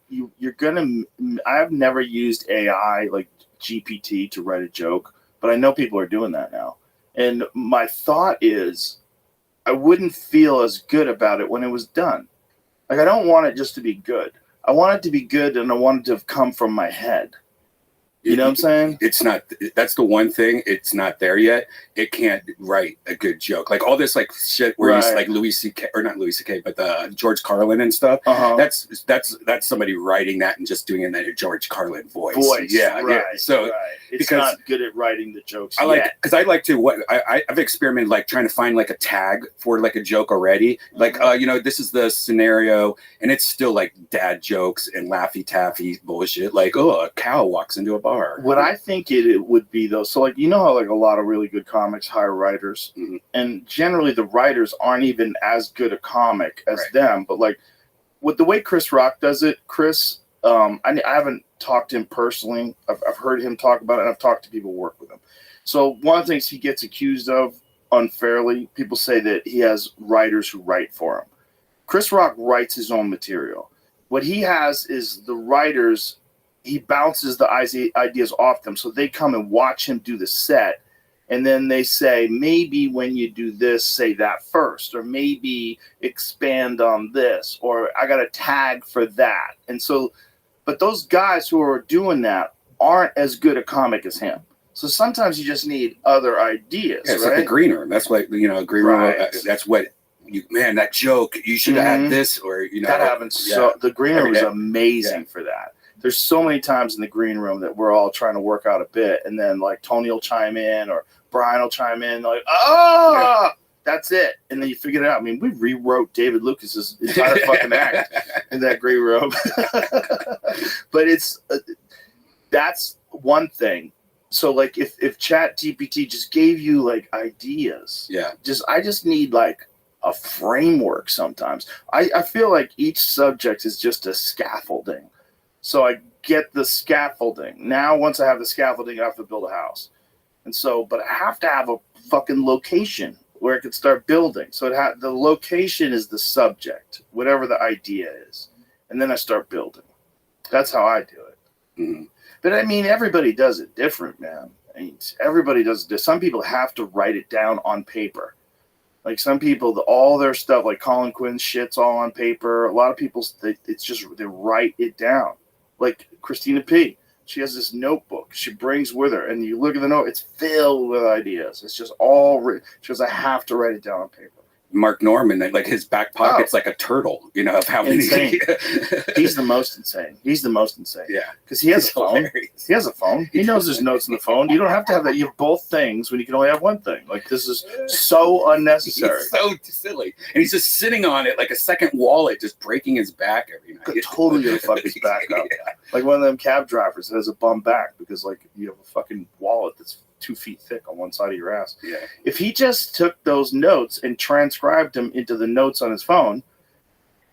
S2: I've never used AI like GPT to write a joke, but I know people are doing that now. And my thought is, I wouldn't feel as good about it when it was done. Like, I don't want it just to be good. I want it to be good, and I want it to have come from my head. You know what I'm saying?
S13: It's not. That's the one thing. It's not there yet. It can't write a good joke. Like all this like shit where he's like Louis C.K. or not Louis C.K. but George Carlin and stuff. That's somebody writing that and just doing it in that George Carlin voice. Yeah. So
S2: it's not good at writing the jokes.
S13: Because I like to I've experimented like trying to find like a tag for like a joke already. Like this is the scenario, and it's still like dad jokes and Laffy Taffy bullshit. Like a cow walks into a bar.
S2: What I think it would be though, so like how like a lot of really good comics hire writers, and generally the writers aren't even as good a comic as them. But like with the way Chris Rock does it, I haven't talked to him personally. I've heard him talk about it, and I've talked to people who work with him. So one of the things he gets accused of unfairly, people say that he has writers who write for him. Chris Rock writes his own material. What he has is the writers. He bounces the ideas off them. So they come and watch him do the set. And then they say, maybe when you do this, say that first, or maybe expand on this, or I got a tag for that. And so, but those guys who are doing that aren't as good a comic as him. So sometimes you just need other ideas.
S13: Yeah, it's like the green room. That's what, green room, that's what, that joke, you should have had this, or,
S2: That happens. So the green room is amazing for that. There's so many times in the green room that we're all trying to work out a bit, and then like Tony will chime in or Brian will chime in, like, that's it. And then you figure it out. I mean, we rewrote David Lucas's entire fucking act in that green room. But that's one thing. So like if Chat GPT just gave you like ideas, I just need like a framework sometimes. I feel like each subject is just a scaffolding. So I get the scaffolding. Now, once I have the scaffolding, I have to build a house. And so, but I have to have a fucking location where I can start building. So the location is the subject, whatever the idea is. And then I start building. That's how I do it. Mm-hmm. But I mean, everybody does it different, man. I mean, everybody does it. Some people have to write it down on paper. Like some people, all their stuff, like Colin Quinn's shit's all on paper. A lot of people, it's just they write it down. Like Christina P. She has this notebook she brings with her, and you look at the note, it's filled with ideas. It's just all written. She goes, I have to write it down on paper.
S13: Mark Norman, like his back pocket's like a turtle, you know, of how many.
S2: Insane. He's the most insane.
S13: Yeah.
S2: Because he has a phone. He has a phone. He knows there's notes in the phone. You don't have to have that. You have both things when you can only have one thing. Like, this is so unnecessary.
S13: He's so silly. And he's just sitting on it like a second wallet, just breaking his back every night.
S2: Could totally gonna fuck his back up. Yeah. Like one of them cab drivers that has a bum back because, like, you have a fucking wallet that's 2 feet thick on one side of your ass.
S13: Yeah.
S2: If he just took those notes and transcribed them into the notes on his phone,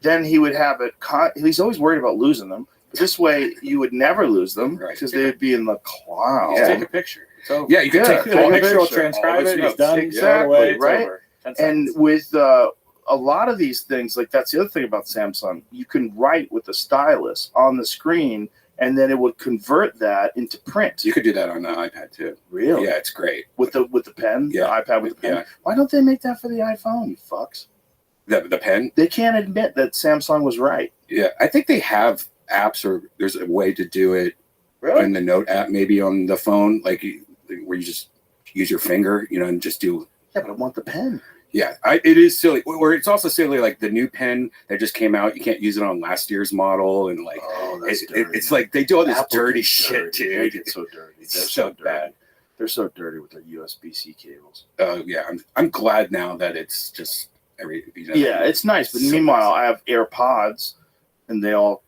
S2: then he would have it. He's always worried about losing them. But this way, you would never lose them because they would be in the cloud.
S13: Yeah.
S4: Take a picture. So
S13: yeah, you can take
S4: a picture, transcribe it, it's done.
S2: Exactly, right?
S4: Over.
S2: And with a lot of these things, like that's the other thing about Samsung, you can write with the stylus on the screen, and then it would convert that into print.
S13: You could do that on the iPad too.
S2: Really?
S13: Yeah, it's great.
S2: With the pen?
S13: Yeah.
S2: The iPad with the pen?
S13: Yeah.
S2: Why don't they make that for the iPhone, you fucks?
S13: The pen?
S2: They can't admit that Samsung was right.
S13: Yeah, I think they have apps, or there's a way to do it in the Note app, maybe on the phone, like where you just use your finger, you know, and just do.
S2: Yeah, but I want the pen.
S13: Yeah, it is silly. Or it's also silly, like the new pen that just came out. You can't use it on last year's model, and like it's like they do all this
S2: Apple
S13: dirty
S2: gets
S13: shit,
S2: dirty.
S13: dude.
S2: They get so dirty. They're so bad. They're so dirty with their USB-C cables.
S13: Oh yeah, I'm glad now that it's just
S2: Yeah, it's nice. But meanwhile, I have AirPods, and they all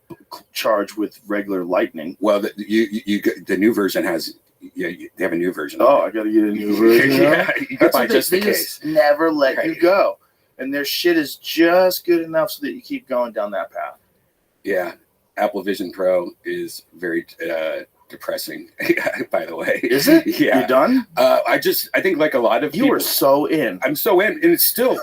S2: charge with regular Lightning.
S13: Well, the new version has. Yeah, they have a new version.
S2: Oh, I got to get a new version.
S13: Yeah, you can buy just in case.
S2: Just never let you go, and their shit is just good enough so that you keep going down that path.
S13: Yeah, Apple Vision Pro is very depressing. By the way,
S2: is it?
S13: Yeah,
S2: you done?
S13: I think like a lot of
S2: people, were so in.
S13: I'm so in, and it's still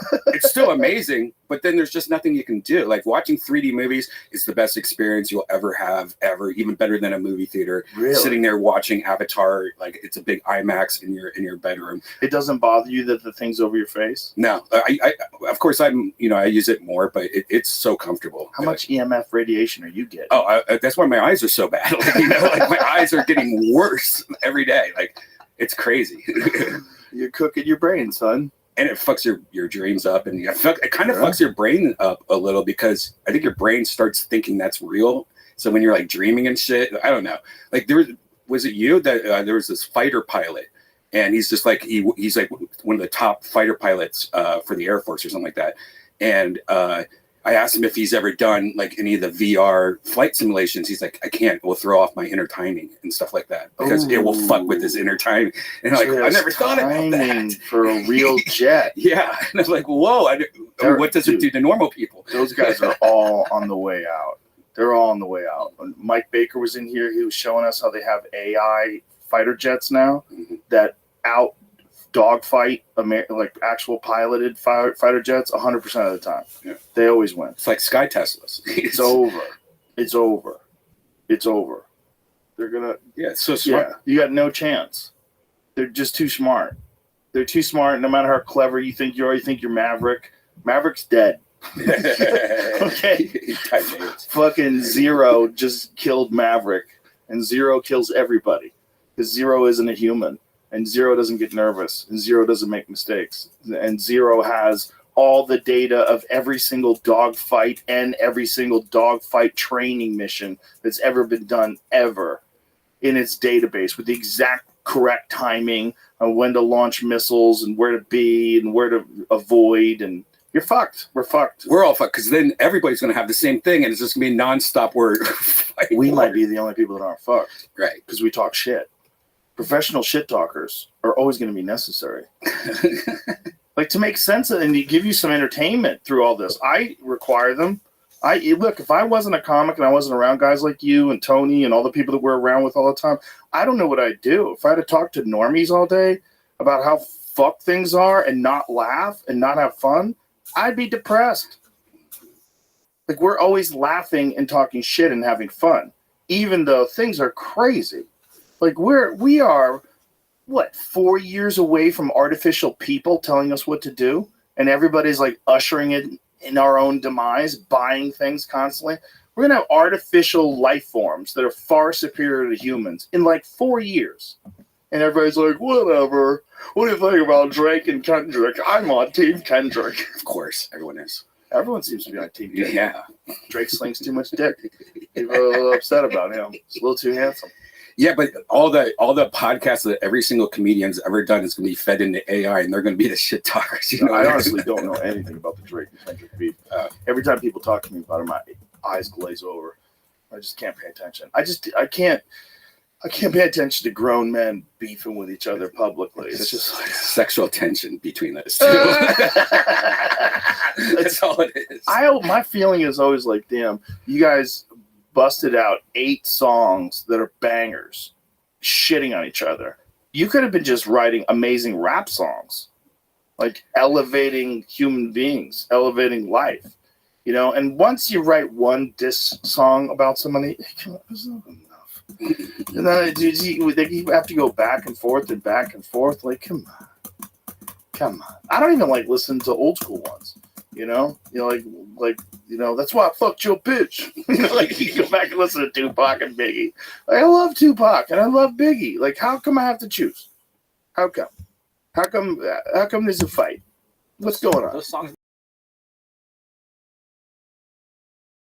S13: amazing. But then there's just nothing you can do. Like watching 3D movies is the best experience you'll ever have, even better than a movie theater.
S2: Really?
S13: Sitting there watching Avatar, like it's a big IMAX in your bedroom.
S2: It doesn't bother you that the thing's over your face?
S13: No, I of course I use it more, but it's so comfortable.
S2: How much EMF radiation are you getting?
S13: Oh, that's why my eyes are so bad. Like, like my eyes are getting worse every day. Like it's crazy.
S2: You're cooking your brain, son.
S13: And it fucks your dreams up, and it kind of fucks your brain up a little because I think your brain starts thinking that's real. So when you're like dreaming and shit, I don't know. Like was it you that there was this fighter pilot, and he's just like he's like one of the top fighter pilots for the Air Force or something like that, and I asked him if he's ever done like any of the VR flight simulations. He's like, I can't. It will throw off my inner timing and stuff like that because it will fuck with his inner timing. And I'm like, I never thought about that
S2: for a real jet.
S13: Yeah, and I'm like, whoa. What does it do to normal people?
S2: Those guys are all on the way out. They're all on the way out. When Mike Baker was in here, he was showing us how they have AI fighter jets now that out dogfight like actual piloted fighter jets 100% of the time.
S13: Yeah.
S2: They always win.
S13: It's like Sky Teslas.
S2: It's over. It's over. It's over. They're gonna.
S13: Yeah, it's so smart.
S2: Yeah, you got no chance. They're just too smart. They're too smart. No matter how clever you think you are, you think you're Maverick. Maverick's dead. Okay. Fucking Zero just killed Maverick, and Zero kills everybody because Zero isn't a human. And Zero doesn't get nervous, and Zero doesn't make mistakes. And Zero has all the data of every single dogfight and every single dogfight training mission that's ever been done ever in its database with the exact correct timing on when to launch missiles and where to be and where to avoid. And you're fucked. We're fucked.
S13: We're all fucked because then everybody's going to have the same thing, and it's just going to be nonstop word.
S2: We might be the only people that aren't fucked.
S13: Right.
S2: Because we talk shit. Professional shit talkers are always going to be necessary. Like to make sense of and to give you some entertainment through all this. I require them. Look, if I wasn't a comic and I wasn't around guys like you and Tony and all the people that we're around with all the time, I don't know what I'd do. If I had to talk to normies all day about how fucked things are and not laugh and not have fun, I'd be depressed. Like we're always laughing and talking shit and having fun, even though things are crazy. Like we are, 4 years away from artificial people telling us what to do, and everybody's like ushering it in our own demise, buying things constantly, we're going to have artificial life forms that are far superior to humans in like 4 years. And everybody's like, whatever. What do you think about Drake and Kendrick? I'm on Team Kendrick.
S13: Of course, everyone is.
S2: Everyone seems to be on Team Kendrick.
S13: Yeah.
S2: Drake slings too much dick. People are a little upset about him. He's a little too handsome.
S13: Yeah, but all the podcasts that every single comedian's ever done is going to be fed into AI, and they're going to be the shit talkers. You know?
S2: I honestly don't know anything about the Drake and Kendrick beef. Every time people talk to me about it, my eyes glaze over. I just can't pay attention. I can't pay attention to grown men beefing with each other publicly. It's just like
S13: sexual tension between those two. That's all it is.
S2: My feeling is always like, damn, you guys busted out 8 songs that are bangers, shitting on each other. You could have been just writing amazing rap songs, like elevating human beings, elevating life, you know. And once you write one diss song about somebody, it's not enough. And then you have to go back and forth and back and forth. Like, come on. I don't even like listen to old school ones. You know, that's why I fucked your bitch. Like, you go back and listen to Tupac and Biggie. Like, I love Tupac and I love Biggie. Like, how come I have to choose? How come? How come there's a fight? What's going on?
S4: Those songs